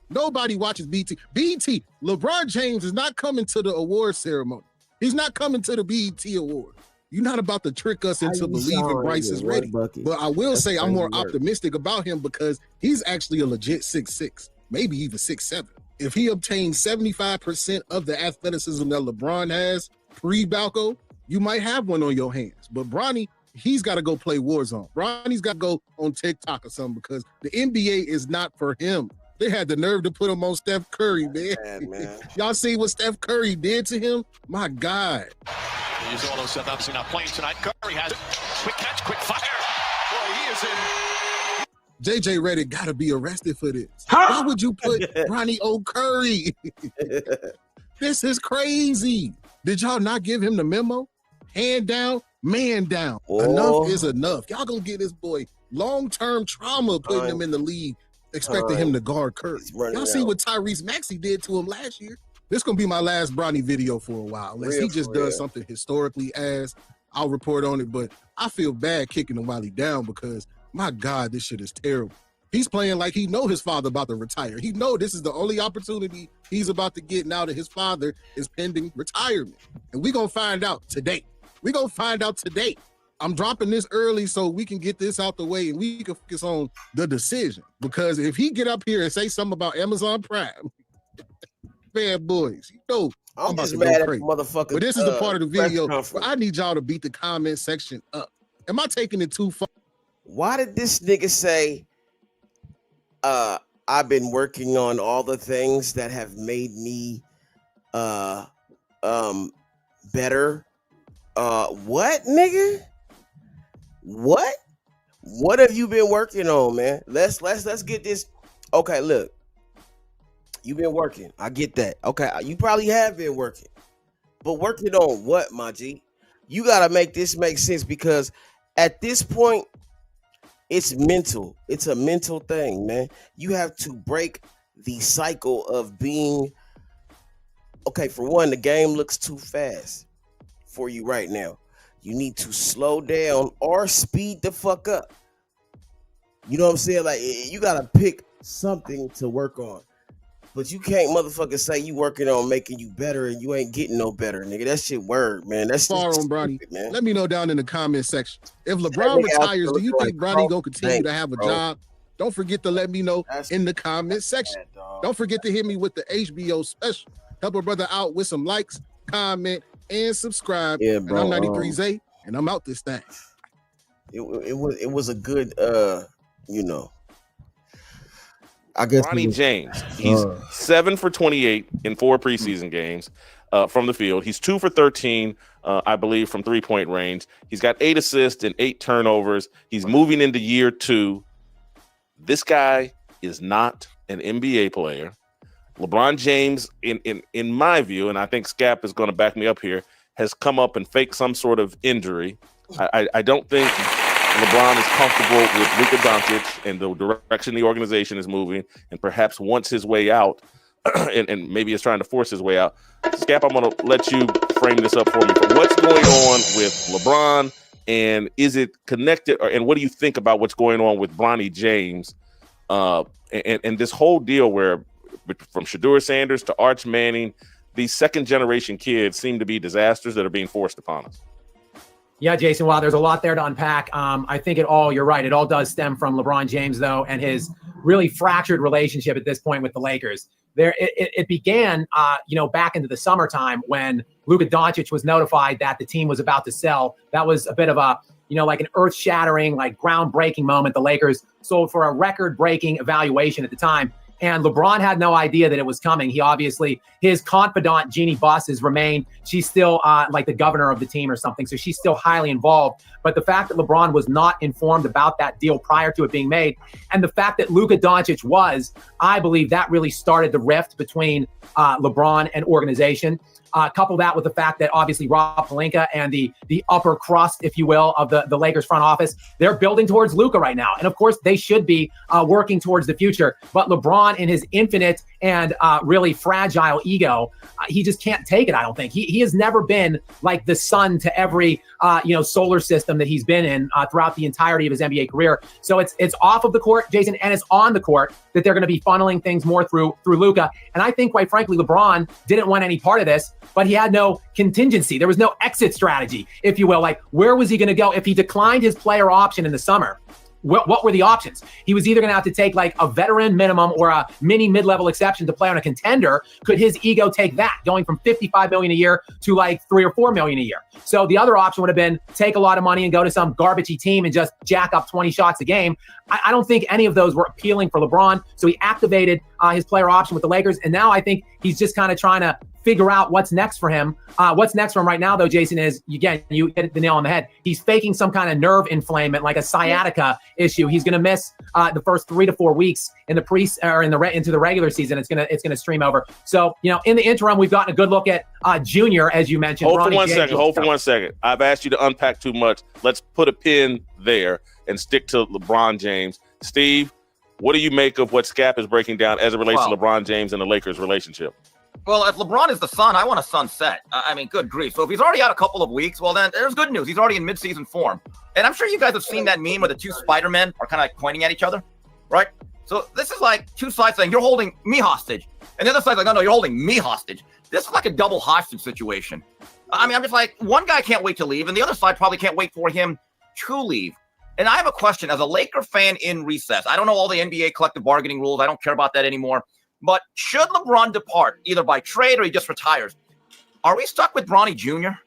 Nobody watches BT. BT, LeBron James is not coming to the award ceremony. He's not coming to the BET award. You're not about to trick us into believing Bryce is ready. But I will say I'm more optimistic about him because he's actually a legit 6'6", maybe even 6'7". If he obtains 75% of the athleticism that LeBron has pre-Balco, you might have one on your hands. But Bronny, he's got to go play Warzone. Bronny's got to go on TikTok or something because the NBA is not for him. They had the nerve to put him on Steph Curry, man. Y'all see what Steph Curry did to him? My God. He's all of Seth obviously not playing tonight. Curry has it. Quick catch, quick fire. Boy, he is in. JJ Redick got to be arrested for this. Why would you put Bronny on Curry? This is crazy. Did y'all not give him the memo? Hand down, man down. Enough is enough. Y'all gonna get this boy long-term trauma putting him in the league, expecting him to guard Curry. Y'all see what Tyrese Maxey did to him last year? This gonna be my last Bronny video for a while. Unless he just does something historically I'll report on it. But I feel bad kicking him while he down because, my God, this shit is terrible. He's playing like he know his father about to retire. He know this is the only opportunity he's about to get now that his father is pending retirement. And we gonna find out today. We gonna find out today. I'm dropping this early so we can get this out the way and we can focus on the decision. Because if he get up here and say something about Amazon Prime, bad boys, you know I'm about just to mad go at crazy. motherfucker. But this is the part of the press video conference. where I need y'all to beat the comment section up. Am I taking it too far? Why did this nigga say, I've been working on all the things that have made me better? What, nigga? What have you been working on, man? Let's get this. Okay, look. You've been working. I get that. Okay, you probably have been working. But working on what, my G? You gotta make this make sense because at this point, it's mental. It's a mental thing, man. You have to break the cycle of being. Okay, for one, the game looks too fast for you right now. You need to slow down or speed the fuck up. You know what I'm saying? Like, you gotta pick something to work on. But you can't motherfucker say you working on making you better and you ain't getting no better, nigga. That shit word, man. That's Far just on Bronny. stupid, man. Let me know down in the comment section. If LeBron retires, do you think Bronny gonna continue to have a job? Don't forget to let me know in the comment section. Don't forget to hit me with the HBO special. Help a brother out with some likes, comment, and subscribe. Yeah, And bro, I'm 93 Zay, and I'm out this thing. It was a good I guess Bronny James, he's 7 for 28 in 4 preseason games from the field. He's 2 for 13, I believe, from 3-point range. He's got 8 assists and 8 turnovers. He's moving into year 2. This guy is not an NBA player. LeBron James, in my view, and I think Scap is going to back me up here, has come up and faked some sort of injury. I don't think LeBron is comfortable with Luka Doncic and the direction the organization is moving, and perhaps wants his way out, and maybe is trying to force his way out. Scap, I'm going to let you frame this up for me. What's going on with LeBron, and is it connected? And what do you think about what's going on with Bronny James and this whole deal where from Shedeur Sanders to Arch Manning, these second-generation kids seem to be disasters that are being forced upon us? Yeah, Jason, wow, there's a lot there to unpack. I think you're right. It all does stem from LeBron James, though, and his really fractured relationship at this point with the Lakers. It began, back into the summertime when Luka Doncic was notified that the team was about to sell. That was a bit of a, like an earth-shattering, like groundbreaking moment. The Lakers sold for a record-breaking evaluation at the time. And LeBron had no idea that it was coming. He obviously, his confidant, Jeannie Buss, has remained. She's still like the governor of the team or something. So she's still highly involved. But the fact that LeBron was not informed about that deal prior to it being made, and the fact that Luka Doncic was, I believe that really started the rift between LeBron and organization. Couple that with the fact that obviously Rob Pelinka and the upper crust, if you will, of the Lakers front office, they're building towards Luka right now. And of course, they should be working towards the future. But LeBron, in his infinite and really fragile ego, he just can't take it, I don't think. He has never been like the sun to every solar system that he's been in throughout the entirety of his NBA career. So it's off of the court, Jason, and it's on the court that they're going to be funneling things more through Luka. And I think, quite frankly, LeBron didn't want any part of this, but he had no contingency. There was no exit strategy, if you will. Like, where was he going to go? If he declined his player option in the summer, what were the options? He was either going to have to take like a veteran minimum or a mini mid-level exception to play on a contender. Could his ego take that, going from $55 million a year to like $3 or $4 million a year? So the other option would have been take a lot of money and go to some garbagey team and just jack up 20 shots a game. I don't think any of those were appealing for LeBron. So he activated his player option with the Lakers. And now I think he's just kind of trying to figure out what's next for him. What's next for him right now, though, Jason, is, again, you hit the nail on the head. He's faking some kind of nerve inflammation, like a sciatica issue. He's going to miss the first 3 to 4 weeks in the into the regular season. It's gonna stream over. So, in the interim, we've gotten a good look at Junior, as you mentioned. Hold for 1 second. I've asked you to unpack too much. Let's put a pin there and stick to LeBron James. Steve, what do you make of what Scap is breaking down as it relates to LeBron James and the Lakers' relationship? Well, if LeBron is the sun, I want a sunset. I mean, good grief. So if he's already out a couple of weeks, well, then there's good news. He's already in midseason form. And I'm sure you guys have seen that meme where the two Spider-Men are kind of like pointing at each other, right? So this is like two sides saying, you're holding me hostage. And the other side's like, no, you're holding me hostage. This is like a double hostage situation. I mean, I'm just like, one guy can't wait to leave, and the other side probably can't wait for him to leave. And I have a question. As a Laker fan in recess, I don't know all the NBA collective bargaining rules. I don't care about that anymore. But should LeBron depart, either by trade or he just retires, are we stuck with Bronny Jr.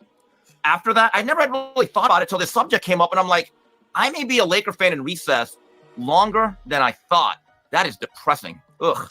after that? I never had really thought about it until this subject came up, and I'm like, I may be a Laker fan in recess longer than I thought. That is depressing. Ugh.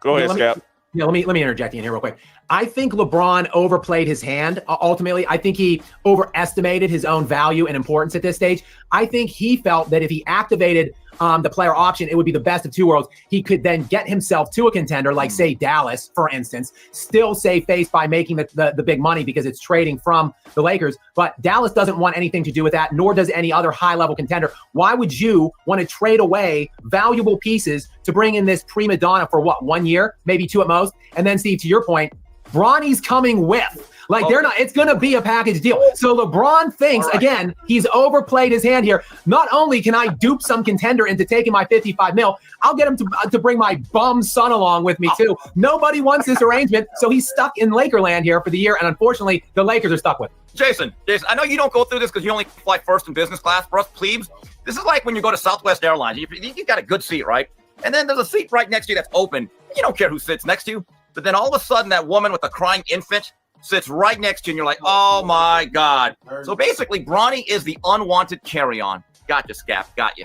Go ahead, Scap. Let me interject in here real quick. I think LeBron overplayed his hand. Ultimately, I think he overestimated his own value and importance at this stage. I think he felt that if he activated the player option, it would be the best of two worlds. He could then get himself to a contender, like say Dallas, for instance, still save face by making the big money because it's trading from the Lakers. But Dallas doesn't want anything to do with that, nor does any other high-level contender. Why would you want to trade away valuable pieces to bring in this prima donna for what, 1 year, maybe 2 at most? And then, Steve, to your point, Bronny's coming with Like they're not. It's going to be a package deal. So LeBron thinks again he's overplayed his hand here. Not only can I dupe some contender into taking my 55 mil, I'll get him to bring my bum son along with me too. Nobody wants this arrangement, so he's stuck in Lakerland here for the year, and unfortunately, the Lakers are stuck with him. Jason, I know you don't go through this because you only fly first in business class. For us plebes, this is like when you go to Southwest Airlines. You got a good seat, right? And then there's a seat right next to you that's open. You don't care who sits next to you. But then all of a sudden, that woman with the crying infant sits right next to you, and you're like, oh, my God. So basically, Bronny is the unwanted carry-on. Got you, Scap. Got you.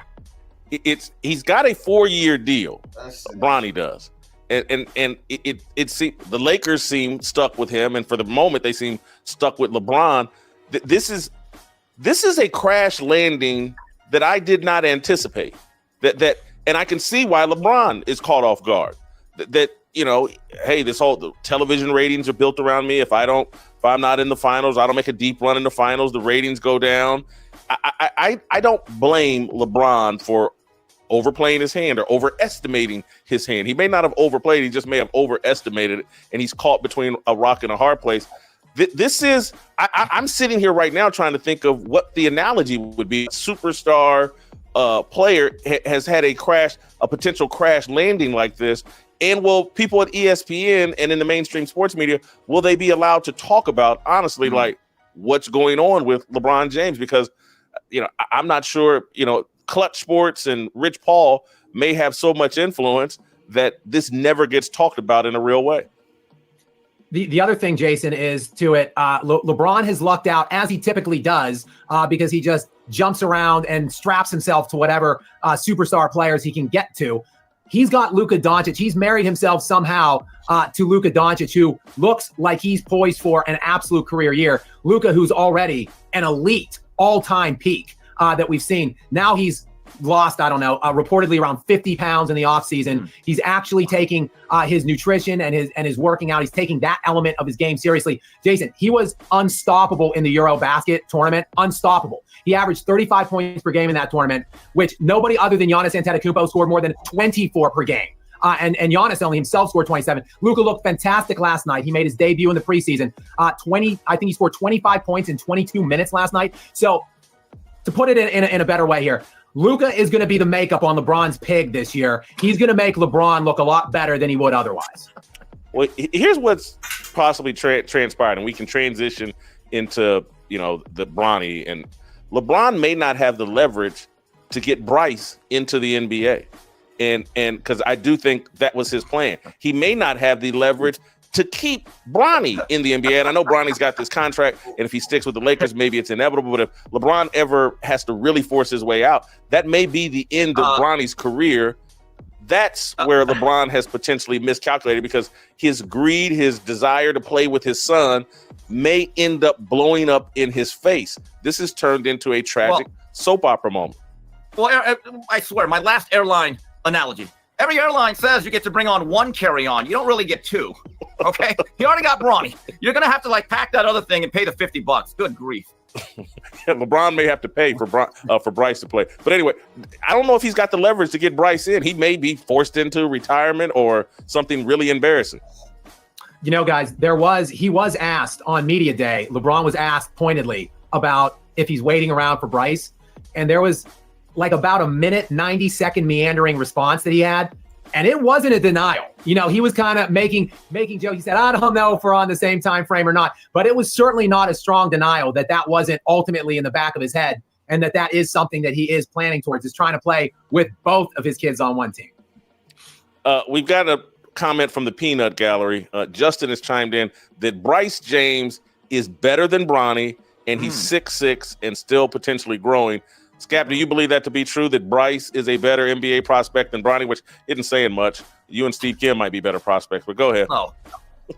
He's got a 4-year deal. Bronny does. And the Lakers seem stuck with him, and for the moment they seem stuck with LeBron. This is a crash landing that I did not anticipate. And I can see why LeBron is caught off guard. Hey, the television ratings are built around me. If I'm not in the finals, I don't make a deep run in the finals, the ratings go down. I don't blame LeBron for overplaying his hand or overestimating his hand. He may not have overplayed, he just may have overestimated it, and he's caught between a rock and a hard place. I'm sitting here right now trying to think of what the analogy would be. A superstar player has had a potential crash landing like this, and will people at ESPN and in the mainstream sports media, will they be allowed to talk about, honestly, like what's going on with LeBron James? Because, I'm not sure, Clutch Sports and Rich Paul may have so much influence that this never gets talked about in a real way. The other thing, Jason, is to it, LeBron has lucked out, as he typically does, because he just jumps around and straps himself to whatever superstar players he can get to. He's got Luka Doncic. He's married himself somehow to Luka Doncic, who looks like he's poised for an absolute career year. Luka, who's already an elite all-time peak that we've seen. Now he's lost, reportedly around 50 pounds in the offseason. He's actually taking his nutrition and his working out. He's taking that element of his game seriously. Jason, he was unstoppable in the Eurobasket tournament. Unstoppable. He averaged 35 points per game in that tournament, which nobody other than Giannis Antetokounmpo scored more than 24 per game. And Giannis only himself scored 27. Luka looked fantastic last night. He made his debut in the preseason. I think he scored 25 points in 22 minutes last night. So to put it in a better way here, Luka is going to be the makeup on LeBron's pig this year. He's going to make LeBron look a lot better than he would otherwise. Well, here's what's possibly transpired, and we can transition into, the Bronny. And LeBron may not have the leverage to get Bryce into the NBA. And because I do think that was his plan. He may not have the leverage to keep Bronny in the NBA. And I know Bronny's got this contract, and if he sticks with the Lakers, maybe it's inevitable. But if LeBron ever has to really force his way out, that may be the end of Bronny's career. That's where LeBron has potentially miscalculated, because his greed, his desire to play with his son may end up blowing up in his face. This has turned into a tragic soap opera moment. Well, I swear, my last airline analogy. Every airline says you get to bring on one carry-on. You don't really get two, okay? You already got Bronny. You're going to have to, pack that other thing and pay the $50. Good grief. LeBron may have to pay for Bryce to play. But anyway, I don't know if he's got the leverage to get Bryce in. He may be forced into retirement or something really embarrassing. Guys, he was asked on Media Day, LeBron was asked pointedly about if he's waiting around for Bryce. And there was about a minute, 90-second meandering response that he had. And it wasn't a denial. He was kind of making jokes. He said, I don't know if we're on the same time frame or not. But it was certainly not a strong denial that wasn't ultimately in the back of his head, and that is something that he is planning towards, is trying to play with both of his kids on one team. We've got a comment from the Peanut Gallery. Justin has chimed in that Bryce James is better than Bronny, and he's 6'6" and still potentially growing. Scap, do you believe that to be true, that Bryce is a better NBA prospect than Bronny, which isn't saying much? You and Steve Kim might be better prospects, but go ahead. Oh.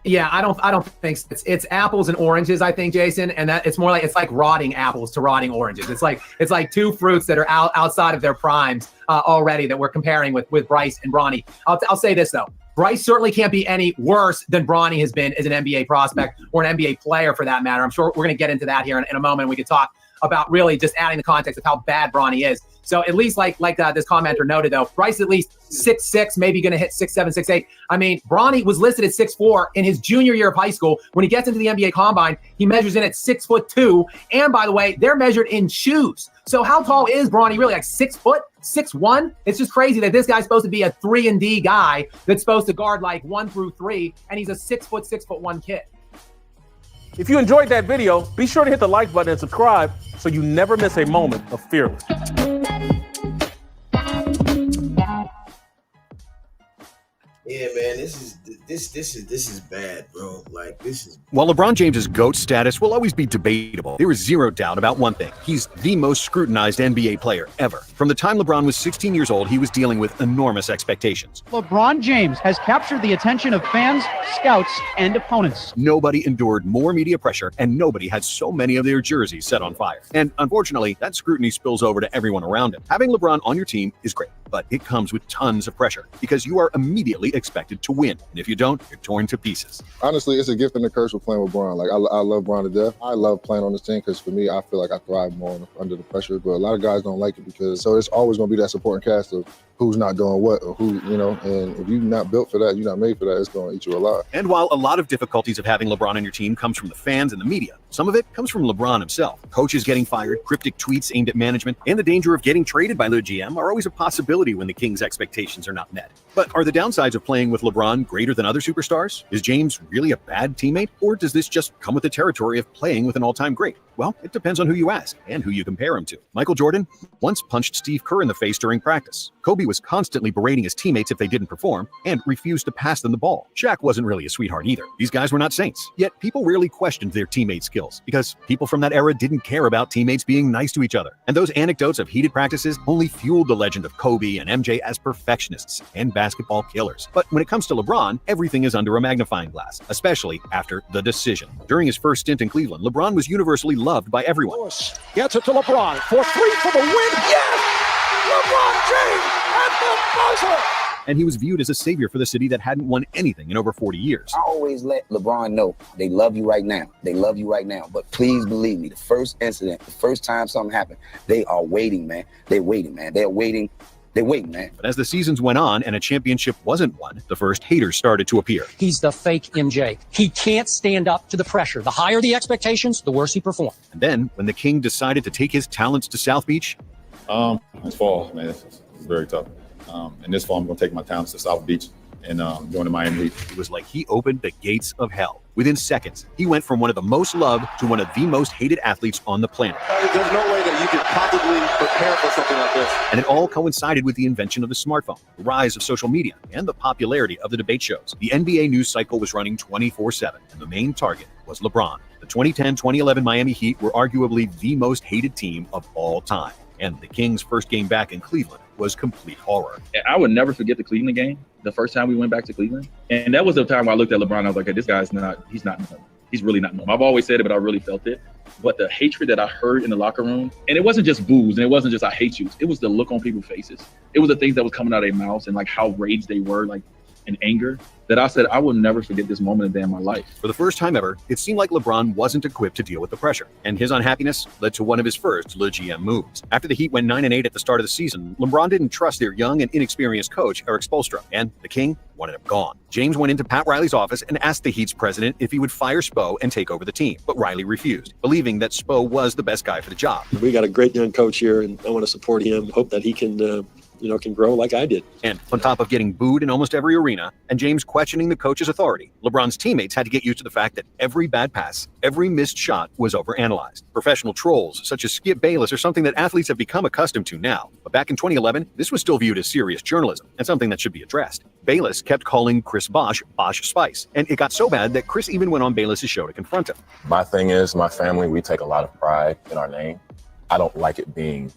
Yeah, I don't think it's apples and oranges, I think, Jason, and that it's like rotting apples to rotting oranges. It's like two fruits that are outside of their primes already that we're comparing with Bryce and Bronny. I'll say this though. Bryce certainly can't be any worse than Bronny has been as an NBA prospect or an NBA player for that matter. I'm sure we're going to get into that here in a moment. We could talk about really just adding the context of how bad Bronny is. So at least like this commenter noted, though, Bryce at least 6'6", maybe going to hit 6'7", 6'8". I mean, Bronny was listed at 6'4" in his junior year of high school. When he gets into the NBA Combine, he measures in at 6'2". And by the way, they're measured in shoes. So how tall is Bronny really? Like 6 foot, 6'1"? It's just crazy that this guy's supposed to be a 3-and-D guy that's supposed to guard like 1 through 3, and he's a 6'1" kid. If you enjoyed that video, be sure to hit the like button and subscribe so you never miss a moment of Fearless. Yeah, man, this is bad, bro. Like, this is. While LeBron James's GOAT status will always be debatable, there is zero doubt about one thing. He's the most scrutinized NBA player ever. From the time LeBron was 16 years old, he was dealing with enormous expectations. LeBron James has captured the attention of fans, scouts, and opponents. Nobody endured more media pressure, and nobody had so many of their jerseys set on fire. And unfortunately, that scrutiny spills over to everyone around him. Having LeBron on your team is great, but it comes with tons of pressure because you are immediately expected to win. And if you don't, you're torn to pieces. Honestly, it's a gift and a curse with playing with Bron. Like, I love Bron to death. I love playing on this team because for me, I feel like I thrive more under the pressure. But a lot of guys don't like it because, so it's always going to be that supporting cast of who's not doing what or who, you know, and if you're not built for that, you're not made for that, it's going to eat you alive. And while a lot of difficulties of having LeBron on your team comes from the fans and the media, some of it comes from LeBron himself. Coaches getting fired, cryptic tweets aimed at management, and the danger of getting traded by the GM are always a possibility when the Kings' expectations are not met. But are the downsides of playing with LeBron greater than other superstars? Is James really a bad teammate? Or does this just come with the territory of playing with an all-time great? Well, it depends on who you ask and who you compare him to. Michael Jordan once punched Steve Kerr in the face during practice. Kobe was constantly berating his teammates if they didn't perform and refused to pass them the ball. Shaq wasn't really a sweetheart either. These guys were not saints. Yet people rarely questioned their teammates' skills because people from that era didn't care about teammates being nice to each other. And those anecdotes of heated practices only fueled the legend of Kobe and MJ as perfectionists and basketball killers. But when it comes to LeBron, everything is under a magnifying glass, especially after the decision. During his first stint in Cleveland, LeBron was universally loved by everyone. Gets it to LeBron for 3 for the win. Yes! LeBron James at the buzzer! And he was viewed as a savior for the city that hadn't won anything in over 40 years. I always let LeBron know they love you right now. They love you right now. But please believe me, the first incident, the first time something happened, they are waiting, man. They're waiting, man. They're waiting. They're waiting, man. But as the seasons went on and a championship wasn't won, the first haters started to appear. He's the fake MJ. He can't stand up to the pressure. The higher the expectations, the worse he performs. And then when the King decided to take his talents to South Beach. This fall, man, it's very tough. And this fall, I'm going to take my talents to South Beach and join the Miami Heat. It was like he opened the gates of hell. Within seconds, he went from one of the most loved to one of the most hated athletes on the planet. There's no way that you could possibly prepare for something like this. And it all coincided with the invention of the smartphone, the rise of social media, and the popularity of the debate shows. The NBA news cycle was running 24/7, and the main target was LeBron. The 2010-2011 Miami Heat were arguably the most hated team of all time. And the Kings' first game back in Cleveland was complete horror. I would never forget the Cleveland game, the first time we went back to Cleveland. And that was the time where I looked at LeBron, I was like, hey, this guy's he's not normal. He's really not normal. I've always said it, but I really felt it. But the hatred that I heard in the locker room, and it wasn't just boos, and it wasn't just I hate you. It was the look on people's faces. It was the things that was coming out of their mouths and like how raged they were, like in anger, that I said, I will never forget this moment a day in my life. For the first time ever, it seemed like LeBron wasn't equipped to deal with the pressure, and his unhappiness led to one of his first GM moves. After the Heat went 9-8 at the start of the season, LeBron didn't trust their young and inexperienced coach, Eric Spoelstra, and the King wanted him gone. James went into Pat Riley's office and asked the Heat's president if he would fire Spo and take over the team, but Riley refused, believing that Spo was the best guy for the job. We got a great young coach here, and I want to support him, hope that he can can grow like I did. And on top of getting booed in almost every arena, and James questioning the coach's authority, LeBron's teammates had to get used to the fact that every bad pass, every missed shot was overanalyzed. Professional trolls, such as Skip Bayless, are something that athletes have become accustomed to now. But back in 2011, this was still viewed as serious journalism, and something that should be addressed. Bayless kept calling Chris Bosh Spice, and it got so bad that Chris even went on Bayless's show to confront him. My thing is, my family, we take a lot of pride in our name. I don't like it being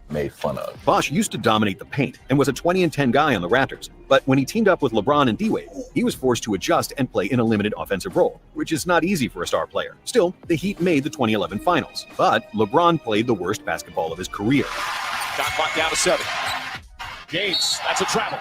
made fun of. Bosh used to dominate the paint and was a 20-10 guy on the Raptors. But when he teamed up with LeBron and D-Wade, he was forced to adjust and play in a limited offensive role, which is not easy for a star player. Still, the Heat made the 2011 finals, but LeBron played the worst basketball of his career. Shot clock down to 7. James, that's a travel.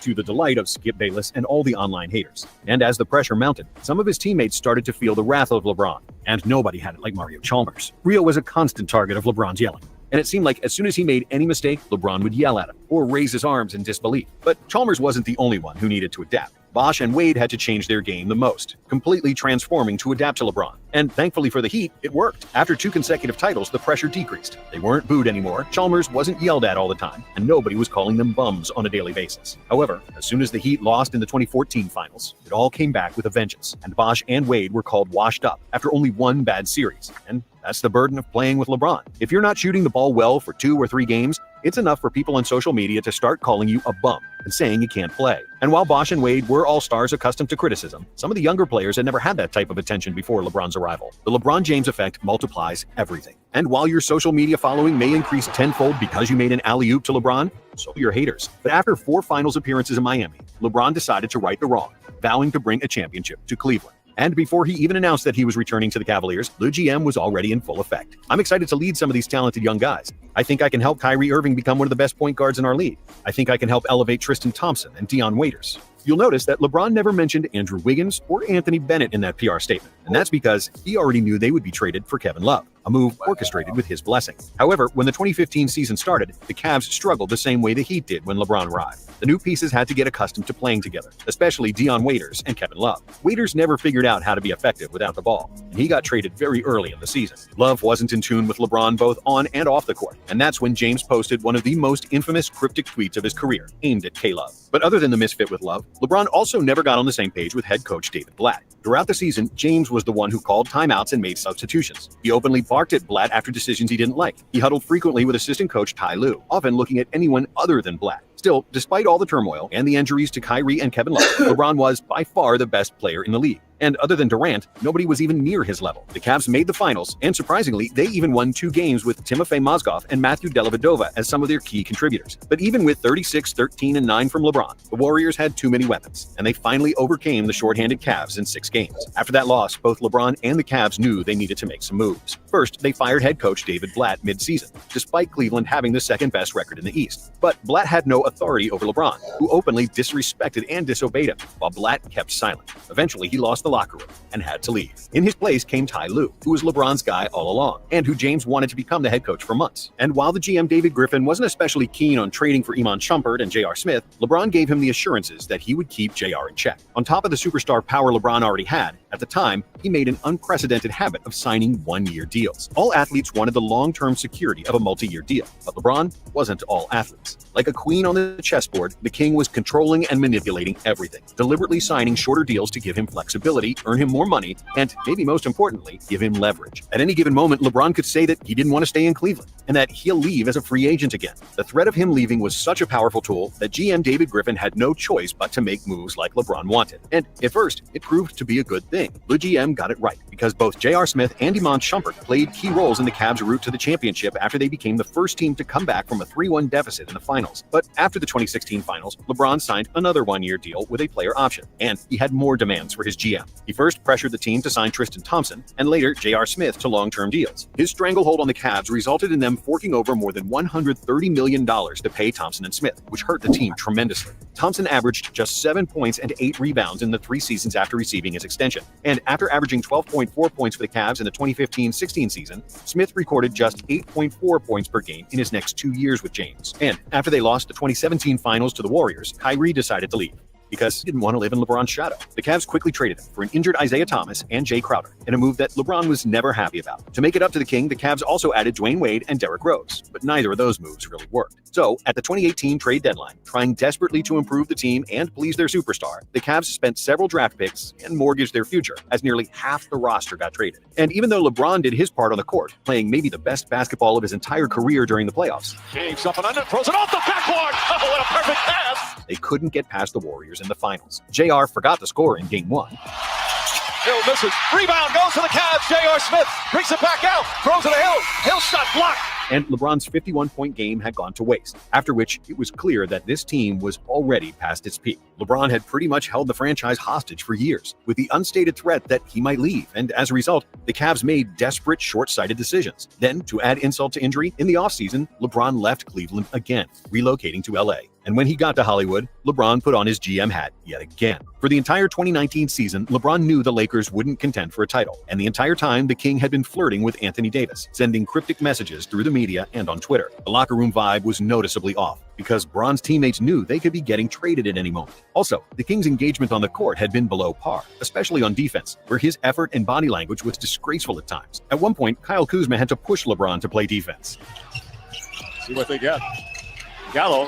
To the delight of Skip Bayless and all the online haters. And as the pressure mounted, some of his teammates started to feel the wrath of LeBron. And nobody had it like Mario Chalmers. Rio was a constant target of LeBron's yelling. And it seemed like as soon as he made any mistake, LeBron would yell at him or raise his arms in disbelief. But Chalmers wasn't the only one who needed to adapt. Bosh and Wade had to change their game the most, completely transforming to adapt to LeBron. And thankfully for the Heat, it worked. After 2 consecutive titles, the pressure decreased. They weren't booed anymore, Chalmers wasn't yelled at all the time, and nobody was calling them bums on a daily basis. However, as soon as the Heat lost in the 2014 finals, it all came back with a vengeance, and Bosh and Wade were called washed up after only 1 bad series. And that's the burden of playing with LeBron. If you're not shooting the ball well for 2 or 3 games, it's enough for people on social media to start calling you a bum and saying you can't play. And while Bosh and Wade were all-stars accustomed to criticism, some of the younger players had never had that type of attention before LeBron's arrival. The LeBron James effect multiplies everything. And while your social media following may increase tenfold because you made an alley-oop to LeBron, so do your haters. But after 4 finals appearances in Miami, LeBron decided to right the wrong, vowing to bring a championship to Cleveland. And before he even announced that he was returning to the Cavaliers, the GM was already in full effect. I'm excited to lead some of these talented young guys. I think I can help Kyrie Irving become one of the best point guards in our league. I think I can help elevate Tristan Thompson and Dion Waiters. You'll notice that LeBron never mentioned Andrew Wiggins or Anthony Bennett in that PR statement, and that's because he already knew they would be traded for Kevin Love, a move orchestrated with his blessing. However, when the 2015 season started, the Cavs struggled the same way the Heat did when LeBron arrived. The new pieces had to get accustomed to playing together, especially Dion Waiters and Kevin Love. Waiters never figured out how to be effective without the ball, and he got traded very early in the season. Love wasn't in tune with LeBron both on and off the court, and that's when James posted one of the most infamous cryptic tweets of his career, aimed at K-Love. But other than the misfit with Love, LeBron also never got on the same page with head coach David Blatt. Throughout the season, James was the one who called timeouts and made substitutions. He openly barked at Blatt after decisions he didn't like. He huddled frequently with assistant coach Ty Lue, often looking at anyone other than Blatt. Still, despite all the turmoil and the injuries to Kyrie and Kevin Love, LeBron was by far the best player in the league. And other than Durant, nobody was even near his level. The Cavs made the finals, and surprisingly, they even won 2 games with Timofey Mozgov and Matthew Dellavedova as some of their key contributors. But even with 36, 13, and 9 from LeBron, the Warriors had too many weapons, and they finally overcame the shorthanded Cavs in 6 games. After that loss, both LeBron and the Cavs knew they needed to make some moves. First, they fired head coach David Blatt mid-season, despite Cleveland having the second-best record in the East. But Blatt had no authority over LeBron, who openly disrespected and disobeyed him, while Blatt kept silent. Eventually, he lost the locker room and had to leave. In his place came Ty Lue, who was LeBron's guy all along, and who James wanted to become the head coach for months. And while the GM David Griffin wasn't especially keen on trading for Iman Shumpert and J.R. Smith, LeBron gave him the assurances that he would keep J.R. in check. On top of the superstar power LeBron already had, at the time, he made an unprecedented habit of signing 1-year deals. All athletes wanted the long-term security of a multi-year deal, but LeBron wasn't all athletes. Like a queen on the chessboard, the king was controlling and manipulating everything, deliberately signing shorter deals to give him flexibility, earn him more money, and maybe most importantly, give him leverage. At any given moment, LeBron could say that he didn't want to stay in Cleveland and that he'll leave as a free agent again. The threat of him leaving was such a powerful tool that GM David Griffin had no choice but to make moves like LeBron wanted. And at first, it proved to be a good thing. The GM got it right because both J.R. Smith and Iman Shumpert played key roles in the Cavs' route to the championship after they became the first team to come back from a 3-1 deficit in the finals. But after the 2016 finals, LeBron signed another 1-year deal with a player option, and he had more demands for his GM. He first pressured the team to sign Tristan Thompson, and later J.R. Smith to long-term deals. His stranglehold on the Cavs resulted in them forking over more than $130 million to pay Thompson and Smith, which hurt the team tremendously. Thompson averaged just 7 points and 8 rebounds in the 3 seasons after receiving his extension. And after averaging 12.4 points for the Cavs in the 2015-16 season, Smith recorded just 8.4 points per game in his next 2 years with James. And after they lost the 2017 finals to the Warriors, Kyrie decided to leave because he didn't want to live in LeBron's shadow. The Cavs quickly traded him for an injured Isaiah Thomas and Jay Crowder in a move that LeBron was never happy about. To make it up to the King, the Cavs also added Dwayne Wade and Derrick Rose, but neither of those moves really worked. So, at the 2018 trade deadline, trying desperately to improve the team and please their superstar, the Cavs spent several draft picks and mortgaged their future as nearly half the roster got traded. And even though LeBron did his part on the court, playing maybe the best basketball of his entire career during the playoffs, James up and under, throws it off the backboard. Oh, what a perfect pass! They couldn't get past the Warriors in the finals. JR forgot the score in Game 1. Hill misses. Rebound goes to the Cavs. J.R. Smith brings it back out. Throws it to Hill. Hill shot blocked. And LeBron's 51-point game had gone to waste, after which it was clear that this team was already past its peak. LeBron had pretty much held the franchise hostage for years, with the unstated threat that he might leave, and as a result, the Cavs made desperate, short-sighted decisions. Then, to add insult to injury, in the offseason, LeBron left Cleveland again, relocating to LA. And when he got to Hollywood, LeBron put on his GM hat yet again. For the entire 2019 season, LeBron knew the Lakers wouldn't contend for a title. And the entire time, the King had been flirting with Anthony Davis, sending cryptic messages through the media and on Twitter. The locker room vibe was noticeably off, because Bron's teammates knew they could be getting traded at any moment. Also, the King's engagement on the court had been below par, especially on defense, where his effort and body language was disgraceful at times. At one point, Kyle Kuzma had to push LeBron to play defense. See what they get. Gallo,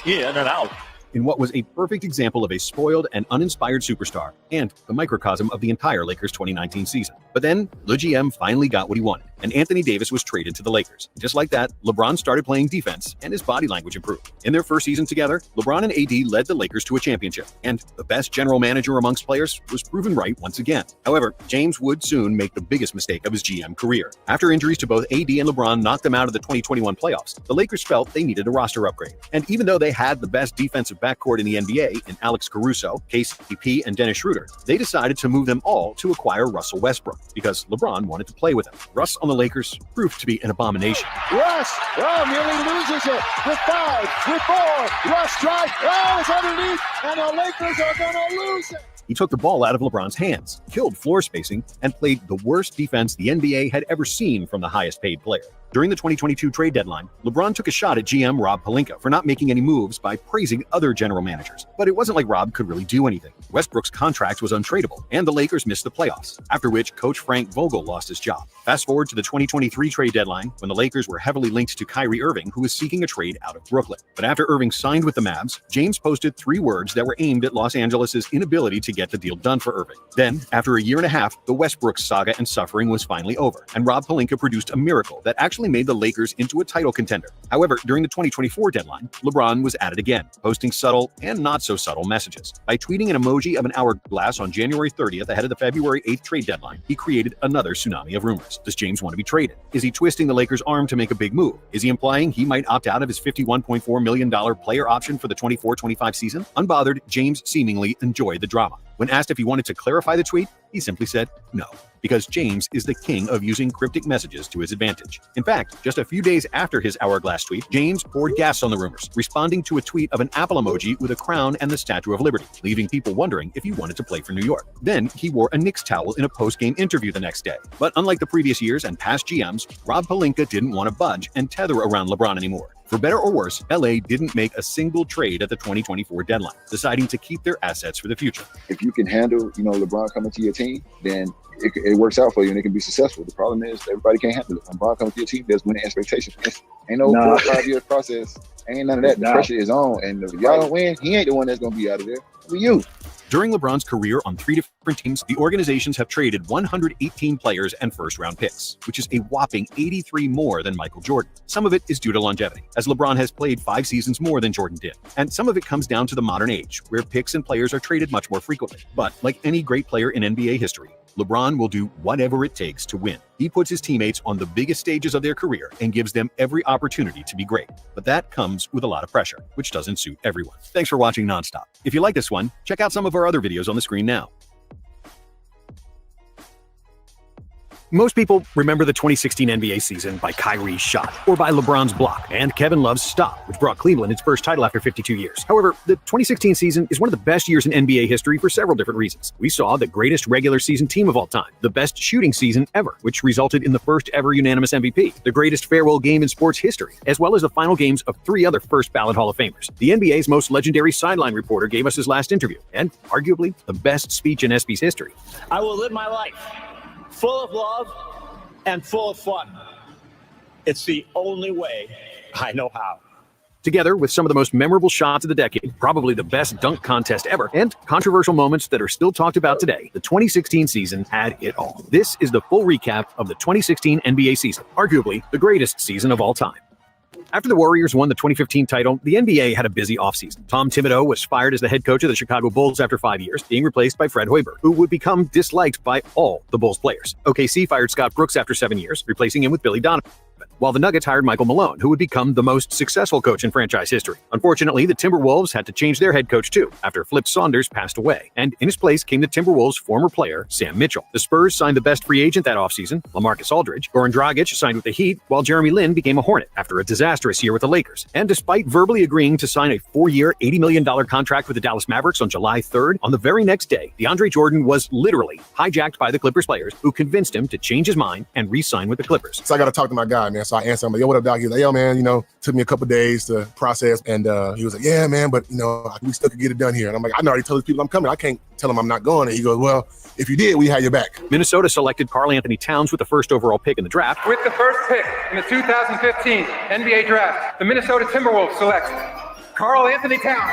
in and out. In what was a perfect example of a spoiled and uninspired superstar, and the microcosm of the entire Lakers 2019 season. But then, the GM finally got what he wanted, and Anthony Davis was traded to the Lakers. Just like that, LeBron started playing defense, and his body language improved. In their first season together, LeBron and AD led the Lakers to a championship, and the best general manager amongst players was proven right once again. However, James would soon make the biggest mistake of his GM career. After injuries to both AD and LeBron knocked them out of the 2021 playoffs, the Lakers felt they needed a roster upgrade. And even though they had the best defensive backcourt in the NBA in Alex Caruso, KCP, and Dennis Schroeder, they decided to move them all to acquire Russell Westbrook, because LeBron wanted to play with him. Russ on the Lakers proved to be an abomination. Russ, nearly loses it. With 5, with 4, Russ drives, it's underneath, and the Lakers are going to lose it. He took the ball out of LeBron's hands, killed floor spacing, and played the worst defense the NBA had ever seen from the highest paid player. During the 2022 trade deadline, LeBron took a shot at GM Rob Pelinka for not making any moves by praising other general managers. But it wasn't like Rob could really do anything. Westbrook's contract was untradeable, and the Lakers missed the playoffs, after which coach Frank Vogel lost his job. Fast forward to the 2023 trade deadline, when the Lakers were heavily linked to Kyrie Irving, who was seeking a trade out of Brooklyn. But after Irving signed with the Mavs, James posted 3 words that were aimed at Los Angeles' inability to get the deal done for Irving. Then, after a year and a half, the Westbrook saga and suffering was finally over, and Rob Pelinka produced a miracle that actually made the Lakers into a title contender. However, during the 2024 deadline, LeBron was at it again, posting subtle and not so subtle messages. By tweeting an emoji of an hourglass on January 30th ahead of the February 8th trade deadline, he created another tsunami of rumors. Does James want to be traded? Is he twisting the Lakers' arm to make a big move? Is he implying he might opt out of his $51.4 million player option for the 24-25 season? Unbothered, James seemingly enjoyed the drama. When asked if he wanted to clarify the tweet, he simply said no, because James is the king of using cryptic messages to his advantage. In fact, just a few days after his hourglass tweet, James poured gas on the rumors, responding to a tweet of an apple emoji with a crown and the Statue of Liberty, leaving people wondering if he wanted to play for New York. Then, he wore a Knicks towel in a post-game interview the next day. But unlike the previous years and past GMs, Rob Pelinka didn't want to budge and tether around LeBron anymore. For better or worse, LA didn't make a single trade at the 2024 deadline, deciding to keep their assets for the future. If you can handle, LeBron coming to your team, then it works out for you and it can be successful. The problem is everybody can't handle it. When LeBron comes to your team, there's winning expectations. Ain't no 4 or 5 year process. Ain't none of that. The pressure is on. And if y'all don't win, he ain't the one that's going to be out of there. It'll be you. During LeBron's career on 3 different teams, the organizations have traded 118 players and first-round picks, which is a whopping 83 more than Michael Jordan. Some of it is due to longevity, as LeBron has played 5 seasons more than Jordan did. And some of it comes down to the modern age, where picks and players are traded much more frequently. But like any great player in NBA history, LeBron will do whatever it takes to win. He puts his teammates on the biggest stages of their career and gives them every opportunity to be great. But that comes with a lot of pressure, which doesn't suit everyone. Thanks for watching Nonstop. If you like this one, check out some of our other videos on the screen now. Most people remember the 2016 NBA season by Kyrie's shot, or by LeBron's block, and Kevin Love's stop, which brought Cleveland its first title after 52 years. However, the 2016 season is one of the best years in NBA history for several different reasons. We saw the greatest regular season team of all time, the best shooting season ever, which resulted in the first ever unanimous MVP, the greatest farewell game in sports history, as well as the final games of 3 other first ballot Hall of Famers. The NBA's most legendary sideline reporter gave us his last interview, and arguably the best speech in SB's history. I will live my life full of love and full of fun. It's the only way I know how. Together with some of the most memorable shots of the decade, probably the best dunk contest ever, and controversial moments that are still talked about today, the 2016 season had it all. This is the full recap of the 2016 NBA season, arguably the greatest season of all time. After the Warriors won the 2015 title, the NBA had a busy offseason. Tom Thibodeau was fired as the head coach of the Chicago Bulls after 5 years, being replaced by Fred Hoiberg, who would become disliked by all the Bulls players. OKC fired Scott Brooks after 7 years, replacing him with Billy Donovan. while the Nuggets hired Michael Malone, who would become the most successful coach in franchise history. Unfortunately, the Timberwolves had to change their head coach too, after Flip Saunders passed away, and in his place came the Timberwolves' former player, Sam Mitchell. The Spurs signed the best free agent that offseason, LaMarcus Aldridge. Goran Dragic signed with the Heat, while Jeremy Lin became a Hornet after a disastrous year with the Lakers. And despite verbally agreeing to sign a 4-year, $80 million contract with the Dallas Mavericks on July 3rd, on the very next day, DeAndre Jordan was literally hijacked by the Clippers players, who convinced him to change his mind and re-sign with the Clippers. So I got to talk to my guy, man. So I answered him, like, yo, what up, dog? He was like, yo, man, took me a couple days to process. And he was like, yeah, man, but, we still could get it done here. And I'm like, I already told these people I'm coming. I can't tell them I'm not going. And he goes, well, if you did, we had your back. Minnesota selected Karl Anthony Towns with the first overall pick in the draft. With the first pick in the 2015 NBA draft, the Minnesota Timberwolves select Karl Anthony Towns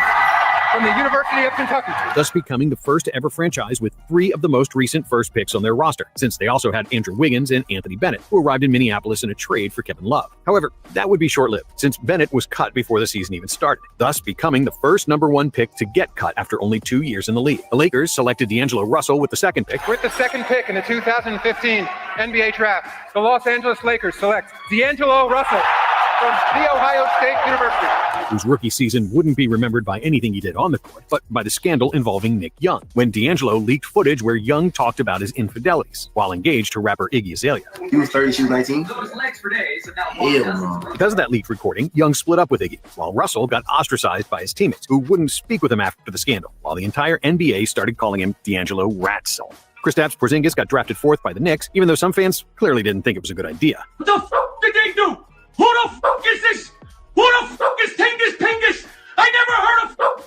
from the University of Kentucky, thus becoming the first ever franchise with 3 of the most recent first picks on their roster, since they also had Andrew Wiggins and Anthony Bennett, who arrived in Minneapolis in a trade for Kevin Love. However, that would be short-lived, since Bennett was cut before the season even started, thus becoming the first #1 pick to get cut after only 2 years in the league. The Lakers selected D'Angelo Russell with the second pick. With the second pick in the 2015 NBA draft, the Los Angeles Lakers select D'Angelo Russell from The Ohio State University, whose rookie season wouldn't be remembered by anything he did on the court, but by the scandal involving Nick Young, when D'Angelo leaked footage where Young talked about his infidelities while engaged to rapper Iggy Azalea. He was 30, she was 19? Because of that leaked recording, Young split up with Iggy, while Russell got ostracized by his teammates, who wouldn't speak with him after the scandal, while the entire NBA started calling him D'Angelo Ratzel. Kristaps Porzingis got drafted 4th by the Knicks, even though some fans clearly didn't think it was a good idea. What the fuck did they do? Who the fuck is this? Who the fuck is Tingus Pingus? I never heard of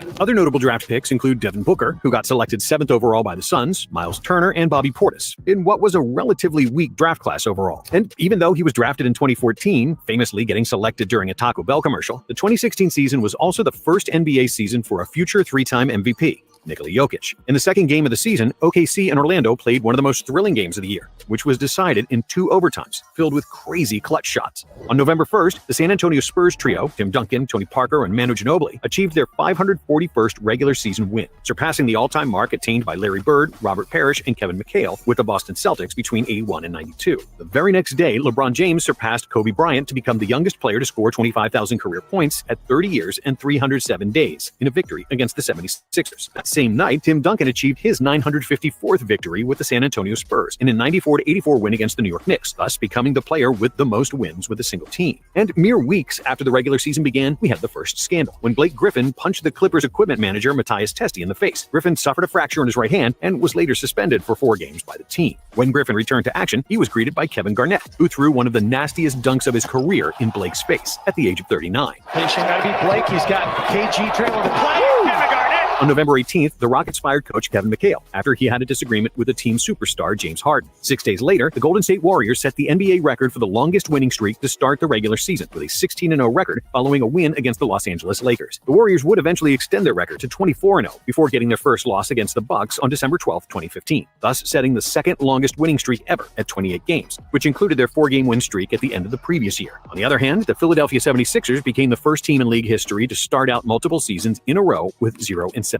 Lativia. Other notable draft picks include Devin Booker, who got selected 7th overall by the Suns, Miles Turner, and Bobby Portis, in what was a relatively weak draft class overall. And even though he was drafted in 2014, famously getting selected during a Taco Bell commercial, the 2016 season was also the first NBA season for a future 3-time MVP, Nikola Jokic. In the second game of the season, OKC and Orlando played one of the most thrilling games of the year, which was decided in 2 overtimes, filled with crazy clutch shots. On November 1st, the San Antonio Spurs trio, Tim Duncan, Tony Parker, and Manu Ginobili, achieved their 541st regular season win, surpassing the all-time mark attained by Larry Bird, Robert Parrish, and Kevin McHale with the Boston Celtics between 81 and 92. The very next day, LeBron James surpassed Kobe Bryant to become the youngest player to score 25,000 career points at 30 years and 307 days in a victory against the 76ers. That same night, Tim Duncan achieved his 954th victory with the San Antonio Spurs in a 94-84 win against the New York Knicks, thus becoming the player with the most wins with a single team. And mere weeks after the regular season began, we had the first scandal, when Blake Griffin punched the Clippers equipment manager Matthias Testi in the face. Griffin suffered a fracture in his right hand and was later suspended for 4 games by the team. When Griffin returned to action, he was greeted by Kevin Garnett, who threw one of the nastiest dunks of his career in Blake's face at the age of 39. Finishing out to be Blake. He's got KG trailing the play. Kevin Garnett. On November 18th, the Rockets fired coach Kevin McHale after he had a disagreement with the team superstar James Harden. 6 days later, the Golden State Warriors set the NBA record for the longest winning streak to start the regular season, with a 16-0 record following a win against the Los Angeles Lakers. The Warriors would eventually extend their record to 24-0 before getting their first loss against the Bucks on December 12, 2015, thus setting the second longest winning streak ever at 28 games, which included their 4-game win streak at the end of the previous year. On the other hand, the Philadelphia 76ers became the first team in league history to start out multiple seasons in a row with 0-17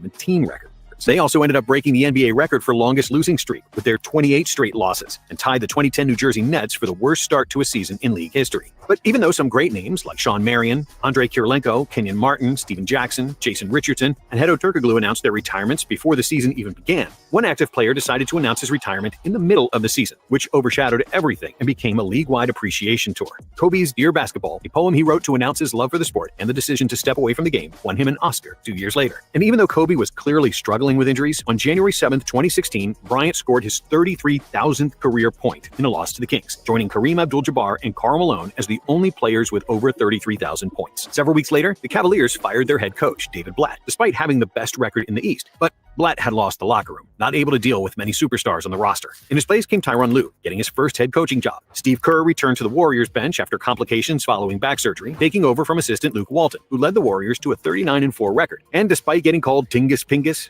record. They also ended up breaking the NBA record for longest losing streak with their 28 straight losses, and tied the 2010 New Jersey Nets for the worst start to a season in league history. But even though some great names like Sean Marion, Andre Kirilenko, Kenyon Martin, Steven Jackson, Jason Richardson, and Hedo Turkoglu announced their retirements before the season even began, one active player decided to announce his retirement in the middle of the season, which overshadowed everything and became a league-wide appreciation tour. Kobe's Dear Basketball, a poem he wrote to announce his love for the sport and the decision to step away from the game, won him an Oscar 2 years later. And even though Kobe was clearly struggling with injuries, on January 7th, 2016, Bryant scored his 33,000th career point in a loss to the Kings, joining Kareem Abdul-Jabbar and Karl Malone as the only players with over 33,000 points. Several weeks later, the Cavaliers fired their head coach, David Blatt, despite having the best record in the East. But Blatt had lost the locker room, not able to deal with many superstars on the roster. In his place came Tyronn Lue, getting his first head coaching job. Steve Kerr returned to the Warriors bench after complications following back surgery, taking over from assistant Luke Walton, who led the Warriors to a 39-4 record. And despite getting called Tingus Pingus,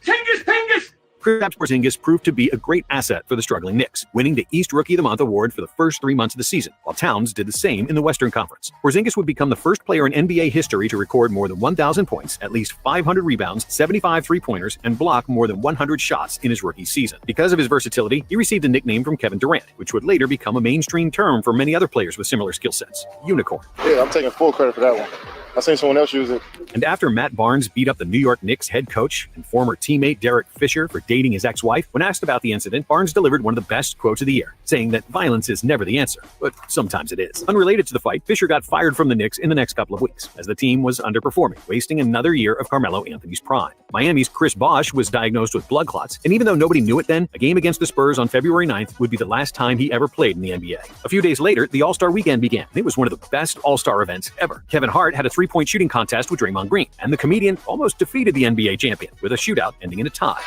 Kristaps Porzingis proved to be a great asset for the struggling Knicks, winning the East Rookie of the Month award for the first 3 months of the season, while Towns did the same in the Western Conference. Porzingis would become the first player in NBA history to record more than 1,000 points, at least 500 rebounds, 75 three-pointers, and block more than 100 shots in his rookie season. Because of his versatility, he received a nickname from Kevin Durant, which would later become a mainstream term for many other players with similar skill sets, unicorn. Yeah, I'm taking full credit for that one. I seen someone else use it. And after Matt Barnes beat up the New York Knicks head coach and former teammate Derek Fisher for dating his ex-wife, when asked about the incident, Barnes delivered one of the best quotes of the year, saying that violence is never the answer, but sometimes it is. Unrelated to the fight, Fisher got fired from the Knicks in the next couple of weeks, as the team was underperforming, wasting another year of Carmelo Anthony's prime. Miami's Chris Bosh was diagnosed with blood clots, and even though nobody knew it then, a game against the Spurs on February 9th would be the last time he ever played in the NBA. A few days later, the All-Star Weekend began, and it was one of the best All-Star events ever. Kevin Hart had a three-point shooting contest with Draymond Green, and the comedian almost defeated the NBA champion with a shootout ending in a tie.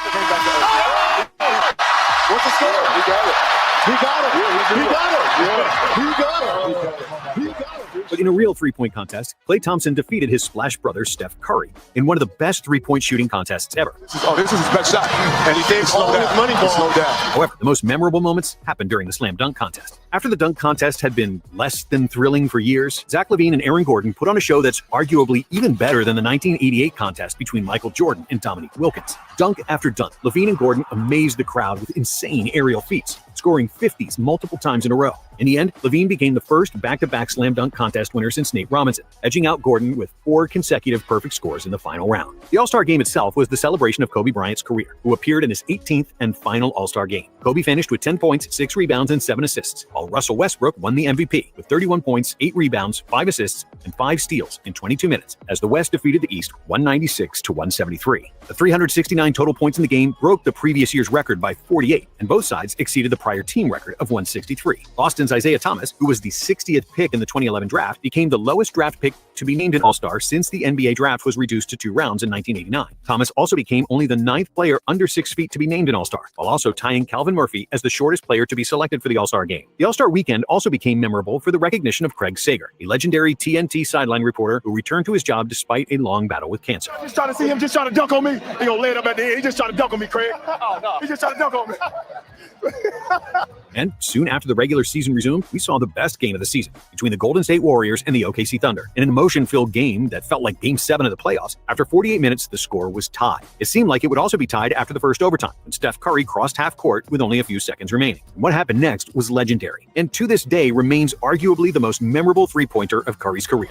What's the score? He got it. He got it. He got it. He got it. He got it. But in a real three-point contest, Klay Thompson defeated his splash brother Steph Curry in one of the best three-point shooting contests ever. This is his best shot, and he can't slow down. His money can slow down. However, the most memorable moments happened during the slam dunk contest. After the dunk contest had been less than thrilling for years, Zach LaVine and Aaron Gordon put on a show that's arguably even better than the 1988 contest between Michael Jordan and Dominique Wilkins. Dunk after dunk, LaVine and Gordon amazed the crowd with insane aerial feats, scoring 50s multiple times in a row. In the end, LaVine became the first back-to-back slam dunk contest winner since Nate Robinson, edging out Gordon with 4 consecutive perfect scores in the final round. The All-Star Game itself was the celebration of Kobe Bryant's career, who appeared in his 18th and final All-Star Game. Kobe finished with 10 points, 6 rebounds, and 7 assists, while Russell Westbrook won the MVP with 31 points, 8 rebounds, 5 assists, and 5 steals in 22 minutes, as the West defeated the East 196-173. The 369 total points in the game broke the previous year's record by 48, and both sides exceeded the prior team record of 163. Boston's Isaiah Thomas, who was the 60th pick in the 2011 draft, became the lowest draft pick to be named an All-Star since the NBA draft was reduced to 2 rounds in 1989. Thomas also became only the 9th player under 6 feet to be named an All-Star, while also tying Calvin Murphy as the shortest player to be selected for the All-Star Game. The All-Star Weekend also became memorable for the recognition of Craig Sager, a legendary TNT sideline reporter who returned to his job despite a long battle with cancer. I'm just trying to see him just trying to dunk on me. He gonna lay it up at the end. He just trying to dunk on me, Craig. Oh, no. He just trying to dunk on me. And soon after the regular season resumed, we saw the best game of the season between the Golden State Warriors and the OKC Thunder. In an emotion-filled game that felt like Game 7 of the playoffs, after 48 minutes, the score was tied. It seemed like it would also be tied after the first overtime, when Steph Curry crossed half court with only a few seconds remaining. And what happened next was legendary, and to this day remains arguably the most memorable three-pointer of Curry's career.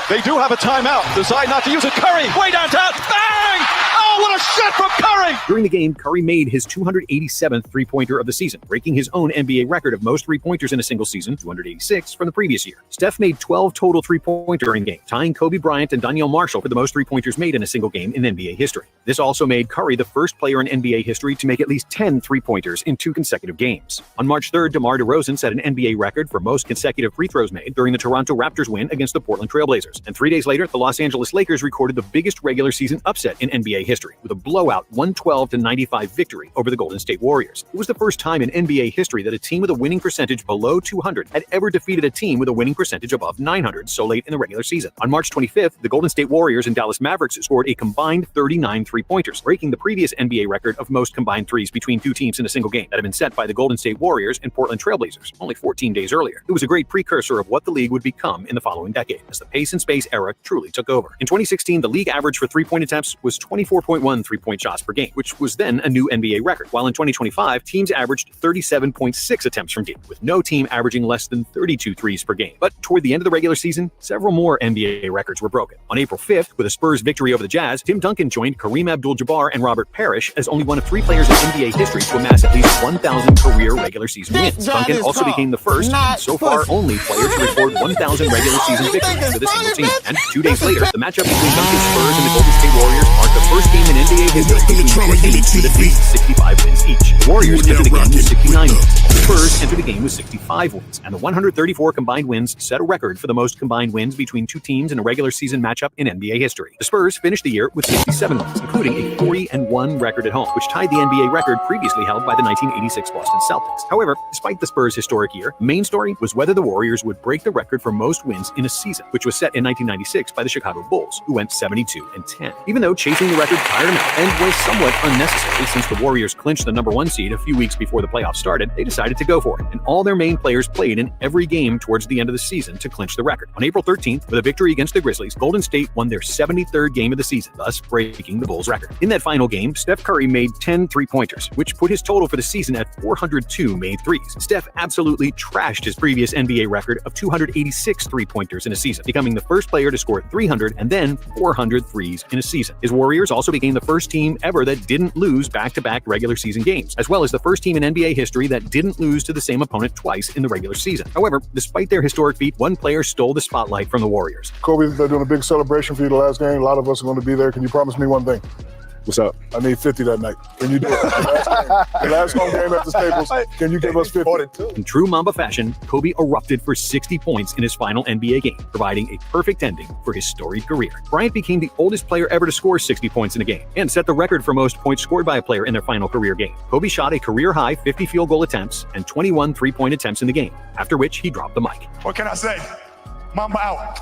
They do have a timeout. Decide not to use it. Curry, way downtown. Bang! Oh, what a shot from Curry! During the game, Curry made his 287th three-pointer of the season, breaking his own NBA record of most three-pointers in a single season, 286 from the previous year. Steph made 12 total three-pointers during the game, tying Kobe Bryant and Danielle Marshall for the most three-pointers made in a single game in NBA history. This also made Curry the first player in NBA history to make at least 10 three-pointers in 2 consecutive games. On March 3rd, DeMar DeRozan set an NBA record for most consecutive free throws made during the Toronto Raptors win against the Portland Trailblazers. And 3 days later, the Los Angeles Lakers recorded the biggest regular season upset in NBA history, with a blowout 112-95 victory over the Golden State Warriors. It was the first time in NBA history that a team with a winning percentage below 200 had ever defeated a team with a winning percentage above 900 so late in the regular season. On March 25th, the Golden State Warriors and Dallas Mavericks scored a combined 39 three-pointers, breaking the previous NBA record of most combined threes between 2 teams in a single game that had been set by the Golden State Warriors and Portland Trailblazers only 14 days earlier. It was a great precursor of what the league would become in the following decade, as the pace and space era truly took over. In 2016, the league average for three-point attempts was 24.1 three-point shots per game, which was then a new NBA record, while in 2025, teams averaged 37.6 attempts from deep, with no team averaging less than 32 threes per game. But toward the end of the regular season, several more NBA records were broken. On April 5th, with a Spurs victory over the Jazz, Tim Duncan joined Kareem Abdul-Jabbar and Robert Parrish as only one of 3 players in NBA history to amass at least 1,000 career regular season wins. Duncan also became the first, and so far only, player to record 1,000 regular season victories with a single team. And 2 days later, the matchup between Duncan's Spurs and the Golden State Warriors marked the first game in NBA history between 4 teams with at least 65 wins each. The Warriors entered the game with 69 wins. The Spurs entered the game with 65 wins, and the 134 combined wins set a record for the most combined wins between 2 teams in a regular season matchup in NBA history. The Spurs finished the year with 67 wins, including a 40-1 record at home, which tied the NBA record previously held by the 1986 Boston Celtics. However, despite the Spurs' historic year, the main story was whether the Warriors would break the record for most wins in a season, which was set in 1996 by the Chicago Bulls, who went 72-10. Even though chasing the record tired him out and was somewhat somewhat unnecessary since the Warriors clinched the #1 seed a few weeks before the playoffs started. They decided to go for it, and all their main players played in every game towards the end of the season to clinch the record. On April 13th, with a victory against the Grizzlies, Golden State won their 73rd game of the season, thus breaking the Bulls' record. In that final game, Steph Curry made 10 three-pointers, which put his total for the season at 402 made threes. Steph absolutely trashed his previous NBA record of 286 three-pointers in a season, becoming the first player to score 300 and then 400 threes in a season. His Warriors also became the first team ever that didn't lose back-to-back regular season games, as well as the first team in NBA history that didn't lose to the same opponent twice in the regular season. However, despite their historic feat, one player stole the spotlight from the Warriors. Kobe, they're doing a big celebration for you the last game. A lot of us are going to be there. Can you promise me one thing? What's up? I need 50 that night. Can you do it? The last home game at the Staples, can you give us 50? In true Mamba fashion, Kobe erupted for 60 points in his final NBA game, providing a perfect ending for his storied career. Bryant became the oldest player ever to score 60 points in a game, and set the record for most points scored by a player in their final career game. Kobe shot a career-high 50 field goal attempts and 21 three-point attempts in the game, after which he dropped the mic. What can I say? Mamba out.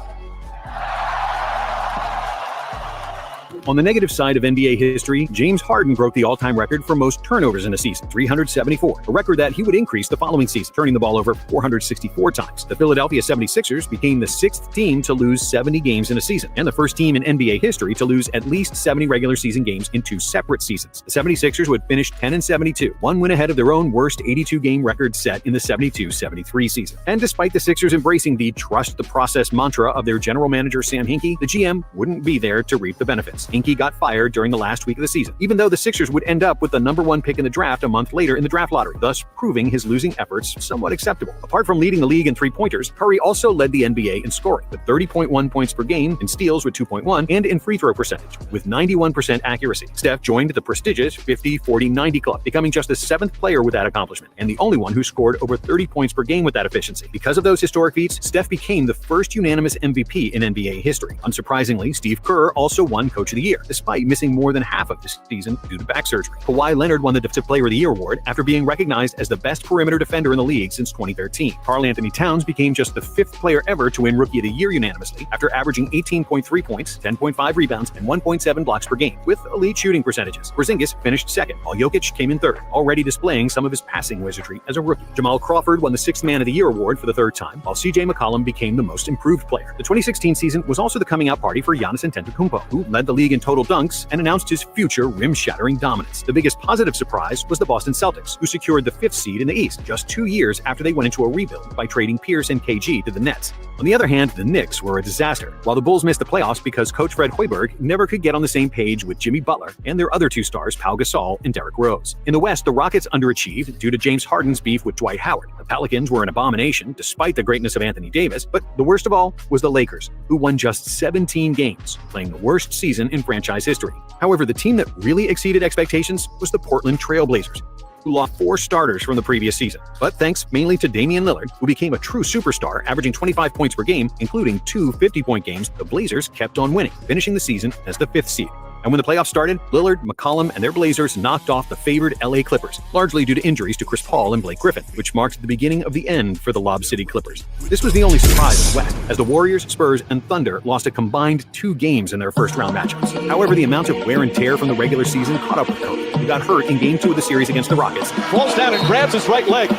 On the negative side of NBA history, James Harden broke the all-time record for most turnovers in a season, 374, a record that he would increase the following season, turning the ball over 464 times. The Philadelphia 76ers became the 6th team to lose 70 games in a season, and the first team in NBA history to lose at least 70 regular season games in 2 separate seasons. The 76ers would finish 10-72, 1 win ahead of their own worst 82-game record set in the 72-73 season. And despite the Sixers embracing the trust the process mantra of their general manager Sam Hinkie, the GM wouldn't be there to reap the benefits. Hinkie got fired during the last week of the season, even though the Sixers would end up with the #1 pick in the draft a month later in the draft lottery, thus proving his losing efforts somewhat acceptable. Apart from leading the league in three-pointers, Curry also led the NBA in scoring, with 30.1 points per game, in steals with 2.1, and in free throw percentage, with 91% accuracy. Steph joined the prestigious 50-40-90 club, becoming just the 7th player with that accomplishment, and the only one who scored over 30 points per game with that efficiency. Because of those historic feats, Steph became the first unanimous MVP in NBA history. Unsurprisingly, Steve Kerr also won Coach of the Year, despite missing more than half of the season due to back surgery. Kawhi Leonard won the Defensive Player of the Year award after being recognized as the best perimeter defender in the league since 2013. Karl Anthony Towns became just the 5th player ever to win Rookie of the Year unanimously after averaging 18.3 points, 10.5 rebounds, and 1.7 blocks per game, with elite shooting percentages. Porzingis finished 2nd, while Jokic came in 3rd, already displaying some of his passing wizardry as a rookie. Jamal Crawford won the 6th Man of the Year award for the 3rd time, while CJ McCollum became the most improved player. The 2016 season was also the coming out party for Giannis Antetokounmpo, who led the league in total dunks and announced his future rim-shattering dominance. The biggest positive surprise was the Boston Celtics, who secured the 5th seed in the East just 2 years after they went into a rebuild by trading Pierce and KG to the Nets. On the other hand, the Knicks were a disaster, while the Bulls missed the playoffs because coach Fred Hoiberg never could get on the same page with Jimmy Butler and their other 2 stars, Pau Gasol and Derrick Rose. In the West, the Rockets underachieved due to James Harden's beef with Dwight Howard. The Pelicans were an abomination despite the greatness of Anthony Davis, but the worst of all was the Lakers, who won just 17 games, playing the worst season in franchise history. However, the team that really exceeded expectations was the Portland Trail Blazers, who lost 4 starters from the previous season. But thanks mainly to Damian Lillard, who became a true superstar, averaging 25 points per game, including 2 50-point games, the Blazers kept on winning, finishing the season as the 5th seed. And when the playoffs started, Lillard, McCollum, and their Blazers knocked off the favored LA Clippers, largely due to injuries to Chris Paul and Blake Griffin, which marked the beginning of the end for the Lob City Clippers. This was the only surprise in the West, as the Warriors, Spurs, and Thunder lost a combined 2 games in their first-round matchups. However, the amount of wear and tear from the regular season caught up with Kobe, who got hurt in Game 2 of the series against the Rockets. Falls down and grabs his right leg.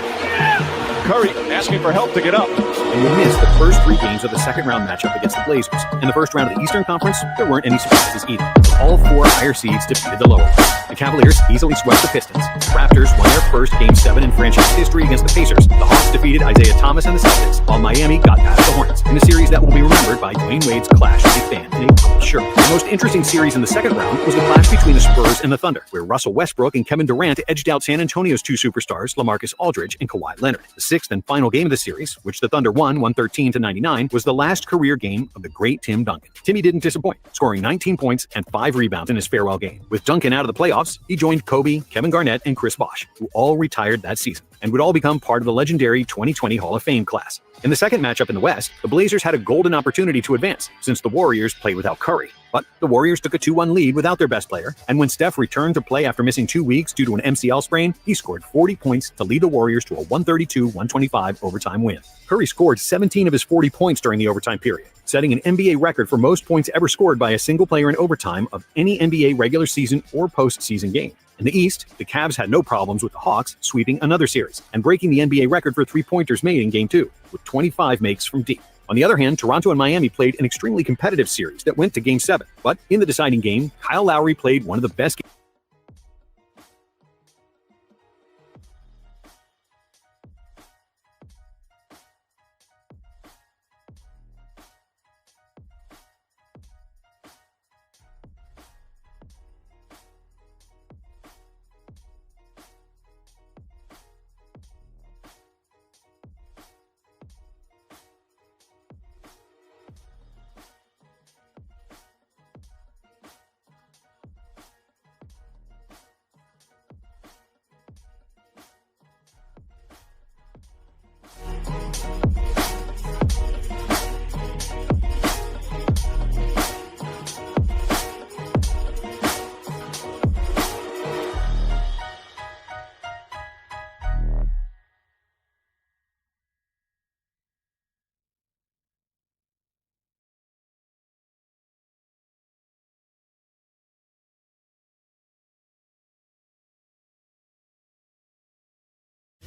Curry asking for help to get up. And would miss the first 3 games of the second-round matchup against the Blazers. In the first round of the Eastern Conference, there weren't any surprises either. All 4 higher seeds defeated the lower ones. The Cavaliers easily swept the Pistons. The Raptors won their first Game 7 in franchise history against the Pacers. The Hawks defeated Isaiah Thomas and the Celtics, while Miami got past the Hornets, in a series that will be remembered by Dwayne Wade's clash with a fan in a purple shirt. The most interesting series in the second round was the clash between the Spurs and the Thunder, where Russell Westbrook and Kevin Durant edged out San Antonio's 2 superstars, LaMarcus Aldridge and Kawhi Leonard. The 6th and final game of the series, which the Thunder won 113-99, was the last career game of the great Tim Duncan. Timmy didn't disappoint, scoring 19 points and 5 rebounds in his farewell game. With Duncan out of the playoffs, he joined Kobe, Kevin Garnett, and Chris Bosh, who all retired that season. and would all become part of the legendary 2020 Hall of Fame class. In the second matchup in the West, the Blazers had a golden opportunity to advance, since the Warriors played without Curry. But the Warriors took a 2-1 lead without their best player, and when Steph returned to play after missing 2 weeks due to an MCL sprain, he scored 40 points to lead the Warriors to a 132-125 overtime win. Curry scored 17 of his 40 points during the overtime period, setting an NBA record for most points ever scored by a single player in overtime of any NBA regular season or postseason game. In the East, the Cavs had no problems with the Hawks sweeping another series and breaking the NBA record for three-pointers made in Game 2, with 25 makes from deep. On the other hand, Toronto and Miami played an extremely competitive series that went to Game 7. But in the deciding game, Kyle Lowry played one of the best games.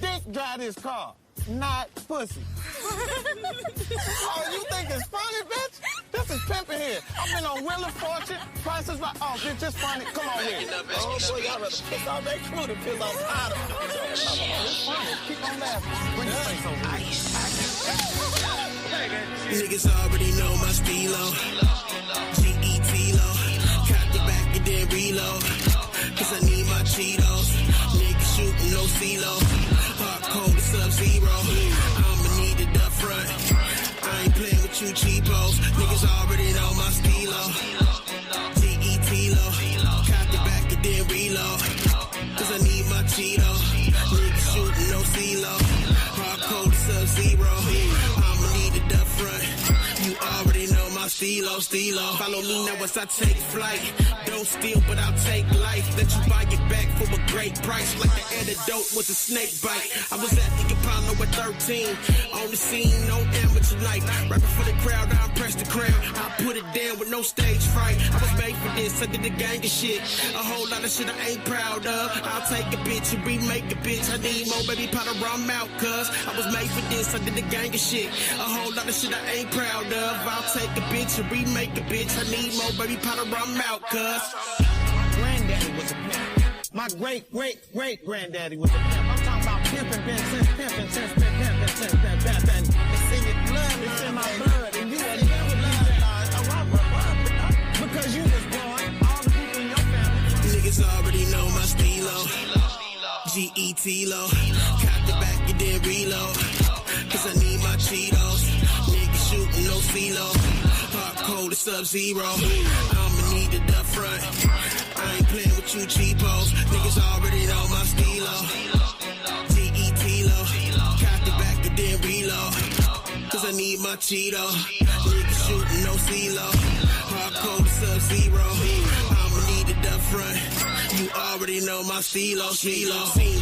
Dick drive this car, not pussy. Oh, you think it's funny, bitch? This is pimping here. I've been on Wheel of Fortune, Prices Right. Oh, bitch, it's funny. Come on with it. Oh, boy, y'all better piss off that crew to piss off out of it. It's funny. Keep on laughing. Bring your face over here. Niggas already know my stilo. G-E-T-Lo. Cock the back and then reload. Cause I need my Cheetos. Niggas shooting no CeeLo. Hot cold Sub-Zero. I'ma need it up front. I ain't playing with you cheapos. Niggas already know my stilo. G-E-T-Lo. Cock the back and then reload. Cause I need my Cheetos. Niggas shooting no CeeLo. Hot cold Sub-Zero. I'ma need it up front. You already know my stilo. Follow me now as I take flight. Don't steal, but I'll take life. Let you buy it back for a great price. Like the antidote was a snake bite. I was at the Apollo at 13. On the scene, no amateur night. Right before the crowd, I pressed the crown. I put it down with no stage fright. I was made for this, I did the gang of shit. A whole lot of shit I ain't proud of. I'll take a bitch and remake a bitch. I need more baby powder, I'm out, cuz I was made for this, I did the gang of shit. A whole lot of shit I ain't proud of. I'll take a bitch and remake a bitch. I need more baby powder, I'm out, cuz Granddaddy was a pimp. My great-great-great-granddaddy was a pimp. I'm talking about pimping, pimping. It's in your blood, it's in my blood. And you will never leave that. Because you was born, all the people in your family. Niggas already know my stilo. G-E-T-Lo. Cock the back and then reload. Cause I need my Cheetos. Niggas shooting no CeeLo. Hot cold Sub-Zero. I'ma need it up front. I ain't playing with you cheapos. Niggas already know my stilo. G-E-T-Lo. Cock the back and then reload. Cause I need my Cheeto. Niggas shooting no CeeLo. Hot cold Sub-Zero. I'ma need it up front. You already know my stilo. Seems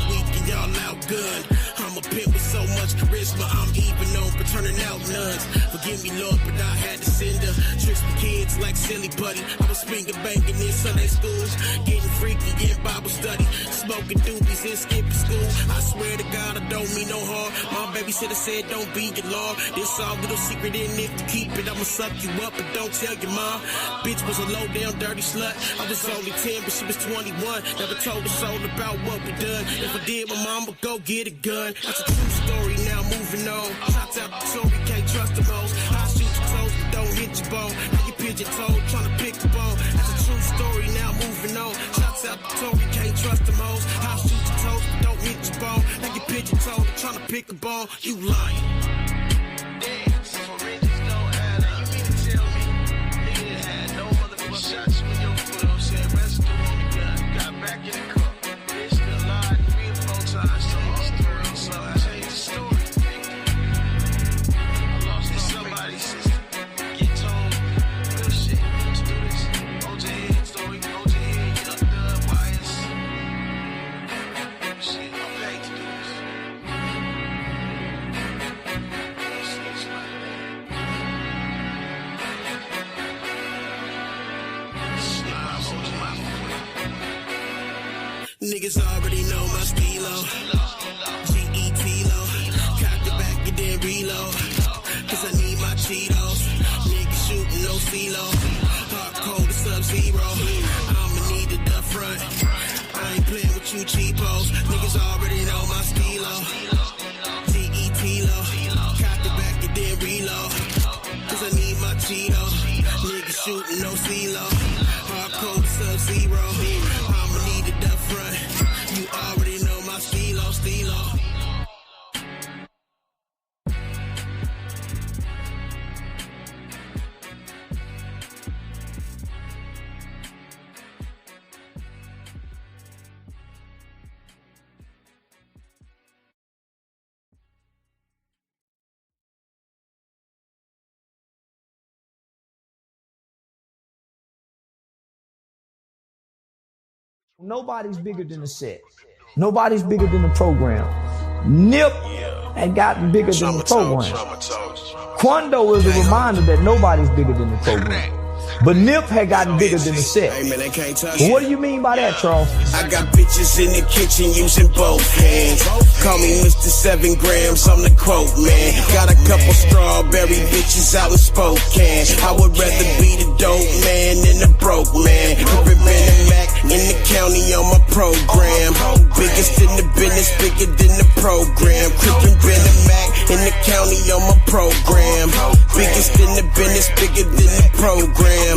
weak and y'all out good. I'm a pimp with so much charisma. I'm even known for turning out nuns. Forgive me, Lord, but I had to send her tricks for kids like silly buddy. I was finger banking in Sunday schools, getting freaky in Bible study, smoking doobies and skipping school. I swear to God, I don't mean no harm. My babysitter said don't be alarmed. This all little secret, and if you keep it, I'ma suck you up, but don't tell your mom. Bitch was a low down dirty slut. I was only 10, but she was 21. Never told a soul about what we done. If I did, my mom would go get a gun. That's a true story, now moving on. Shots out the Tory, can't trust the most. I shoot your toes, but don't hit your bone. Now you pigeon toed, trying to pick the bone. That's a true story, now moving on. Shots out the Tory, can't trust the most. I shoot your toes, but don't hit your bone. Now you pigeon toed, trying to pick the bone. You lying. Shots with your foot on said residue on the gun. Got back in the car. Bitch still alive 3 or 4 times. So I'm still Niggas already know my stilo. G-E-T-Lo. Cock the back and then reload. Cause I need my Cheetos. Niggas shooting no CeeLo. Hot cold to Sub-Zero. I'ma need it up front. I ain't playing with you cheapos. Niggas already know my stilo. G-E-T-Lo. Cock the back and then reload. Cause I need my Cheetos. Niggas shooting no CeeLo. Hot cold to Sub-Zero. I'ma need it up front. You already know my stilo. Nobody's bigger than the set. Nobody's bigger than the program. Nip had gotten bigger than the program. Quando is a reminder that nobody's bigger than the program. But Nip had gotten bigger than the set. Hey man, they can't touch But what do you mean by that, Charles? I got bitches in the kitchen using both hands. Call me Mr. 7 grams, I'm the quote man. Got a couple strawberry bitches out in Spokane. I would rather be the dope man than the broke man. Crippin' Ben and Mac in the county on my program. Biggest in the business, bigger than the program. Crippin' Ben and Mac in the county on my program. Biggest in the business, bigger than the program.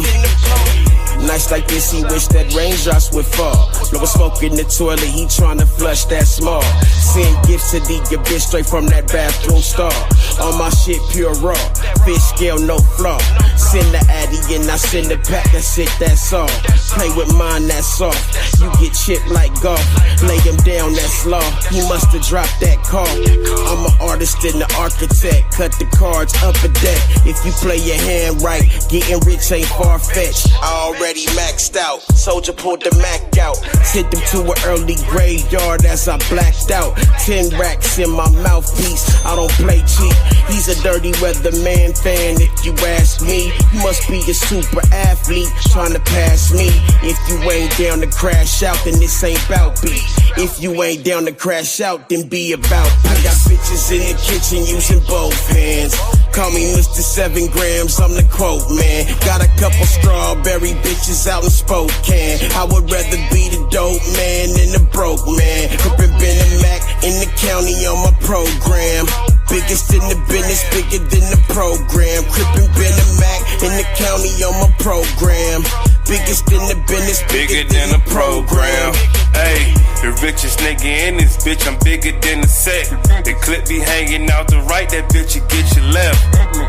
Nights like this, he wish that raindrops would fall. Blowing smoke in the toilet, he tryna flush that small. Send gifts to the bitch straight from that bathroom stall. All my shit pure raw, fish scale, no flaw. Send the addy and I send the pack, that's it, that's all. Play with mine, that's soft. You get chipped like golf. Lay him down, that's law. He musta dropped that call. I'm an artist and an architect. Cut the cards up a deck. If you play your hand right, getting rich ain't far-fetched. Already maxed out, soldier pulled the Mac out. Sent them to an early graveyard as I blacked out. 10 racks in my mouthpiece, I don't play cheap. He's a dirty weatherman fan, if you ask me. You must be a super athlete, trying to pass me. If you ain't down to crash out, then this ain't bout beat. If you ain't down to crash out, then be about beat. I got bitches in the kitchen using both hands. Call me Mr. 7 grams, I'm the quote man. Got a couple strawberry bitches out in Spokane. I would rather be the dope man than the broke man. Crippin' Ben and Mac in the county on my program. Biggest in the business, bigger than the program. Crippin' Ben and Mac in the county on my program. Biggest in the business, bigger than the program. Hey, the richest nigga in this bitch, I'm bigger than the set. The clip be hanging out the right, that bitch will get you left.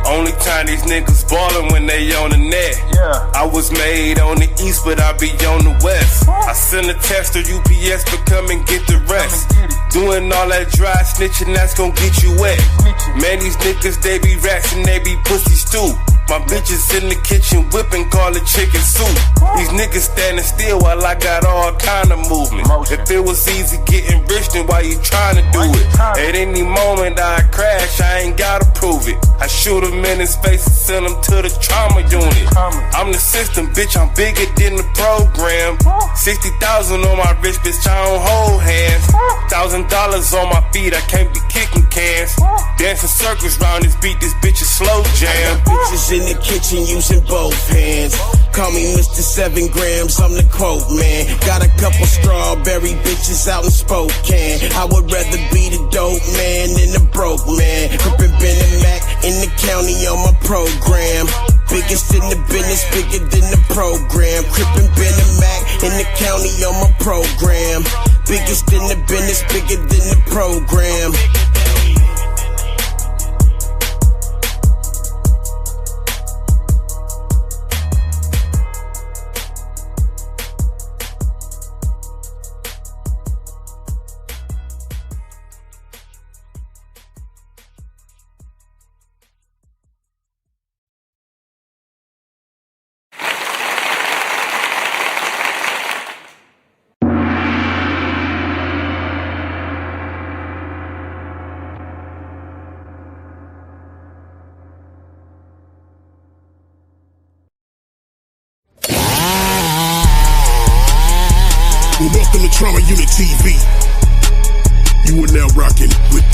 Only time these niggas ballin' when they on the net. I was made on the east, but I be on the west. I send a text to UPS, but come and get the rest. Doing all that dry snitching, that's gon' get you wet. Man, these niggas, they be rats and they be pussies too. My bitches in the kitchen whipping, call it chicken soup. These niggas standing still while I got all kind of movement. If it was easy getting rich, then why you trying to do it? At any moment I crash, I ain't gotta prove it. I shoot him in his face and send him to the trauma unit. I'm the system, bitch, I'm bigger than the program. 60,000 on my wrist, bitch, I don't hold hands. $1,000 on my feet, I can't be kicking cans. Dancing circles round this beat, this bitch is slow jam. Bitches in the kitchen using both hands. Call me Mr. 7 grams, I'm the quote man. Got a couple strawberry bitches out in Spokane. I would rather be the dope man than the broke man. Crippin' Ben and Mac in the county on my program. Biggest in the business, bigger than the program. Crippin' Ben and Mac in the county on my program. Biggest in the business, bigger than the program. Welcome to Trauma Unit TV. You are now rocking with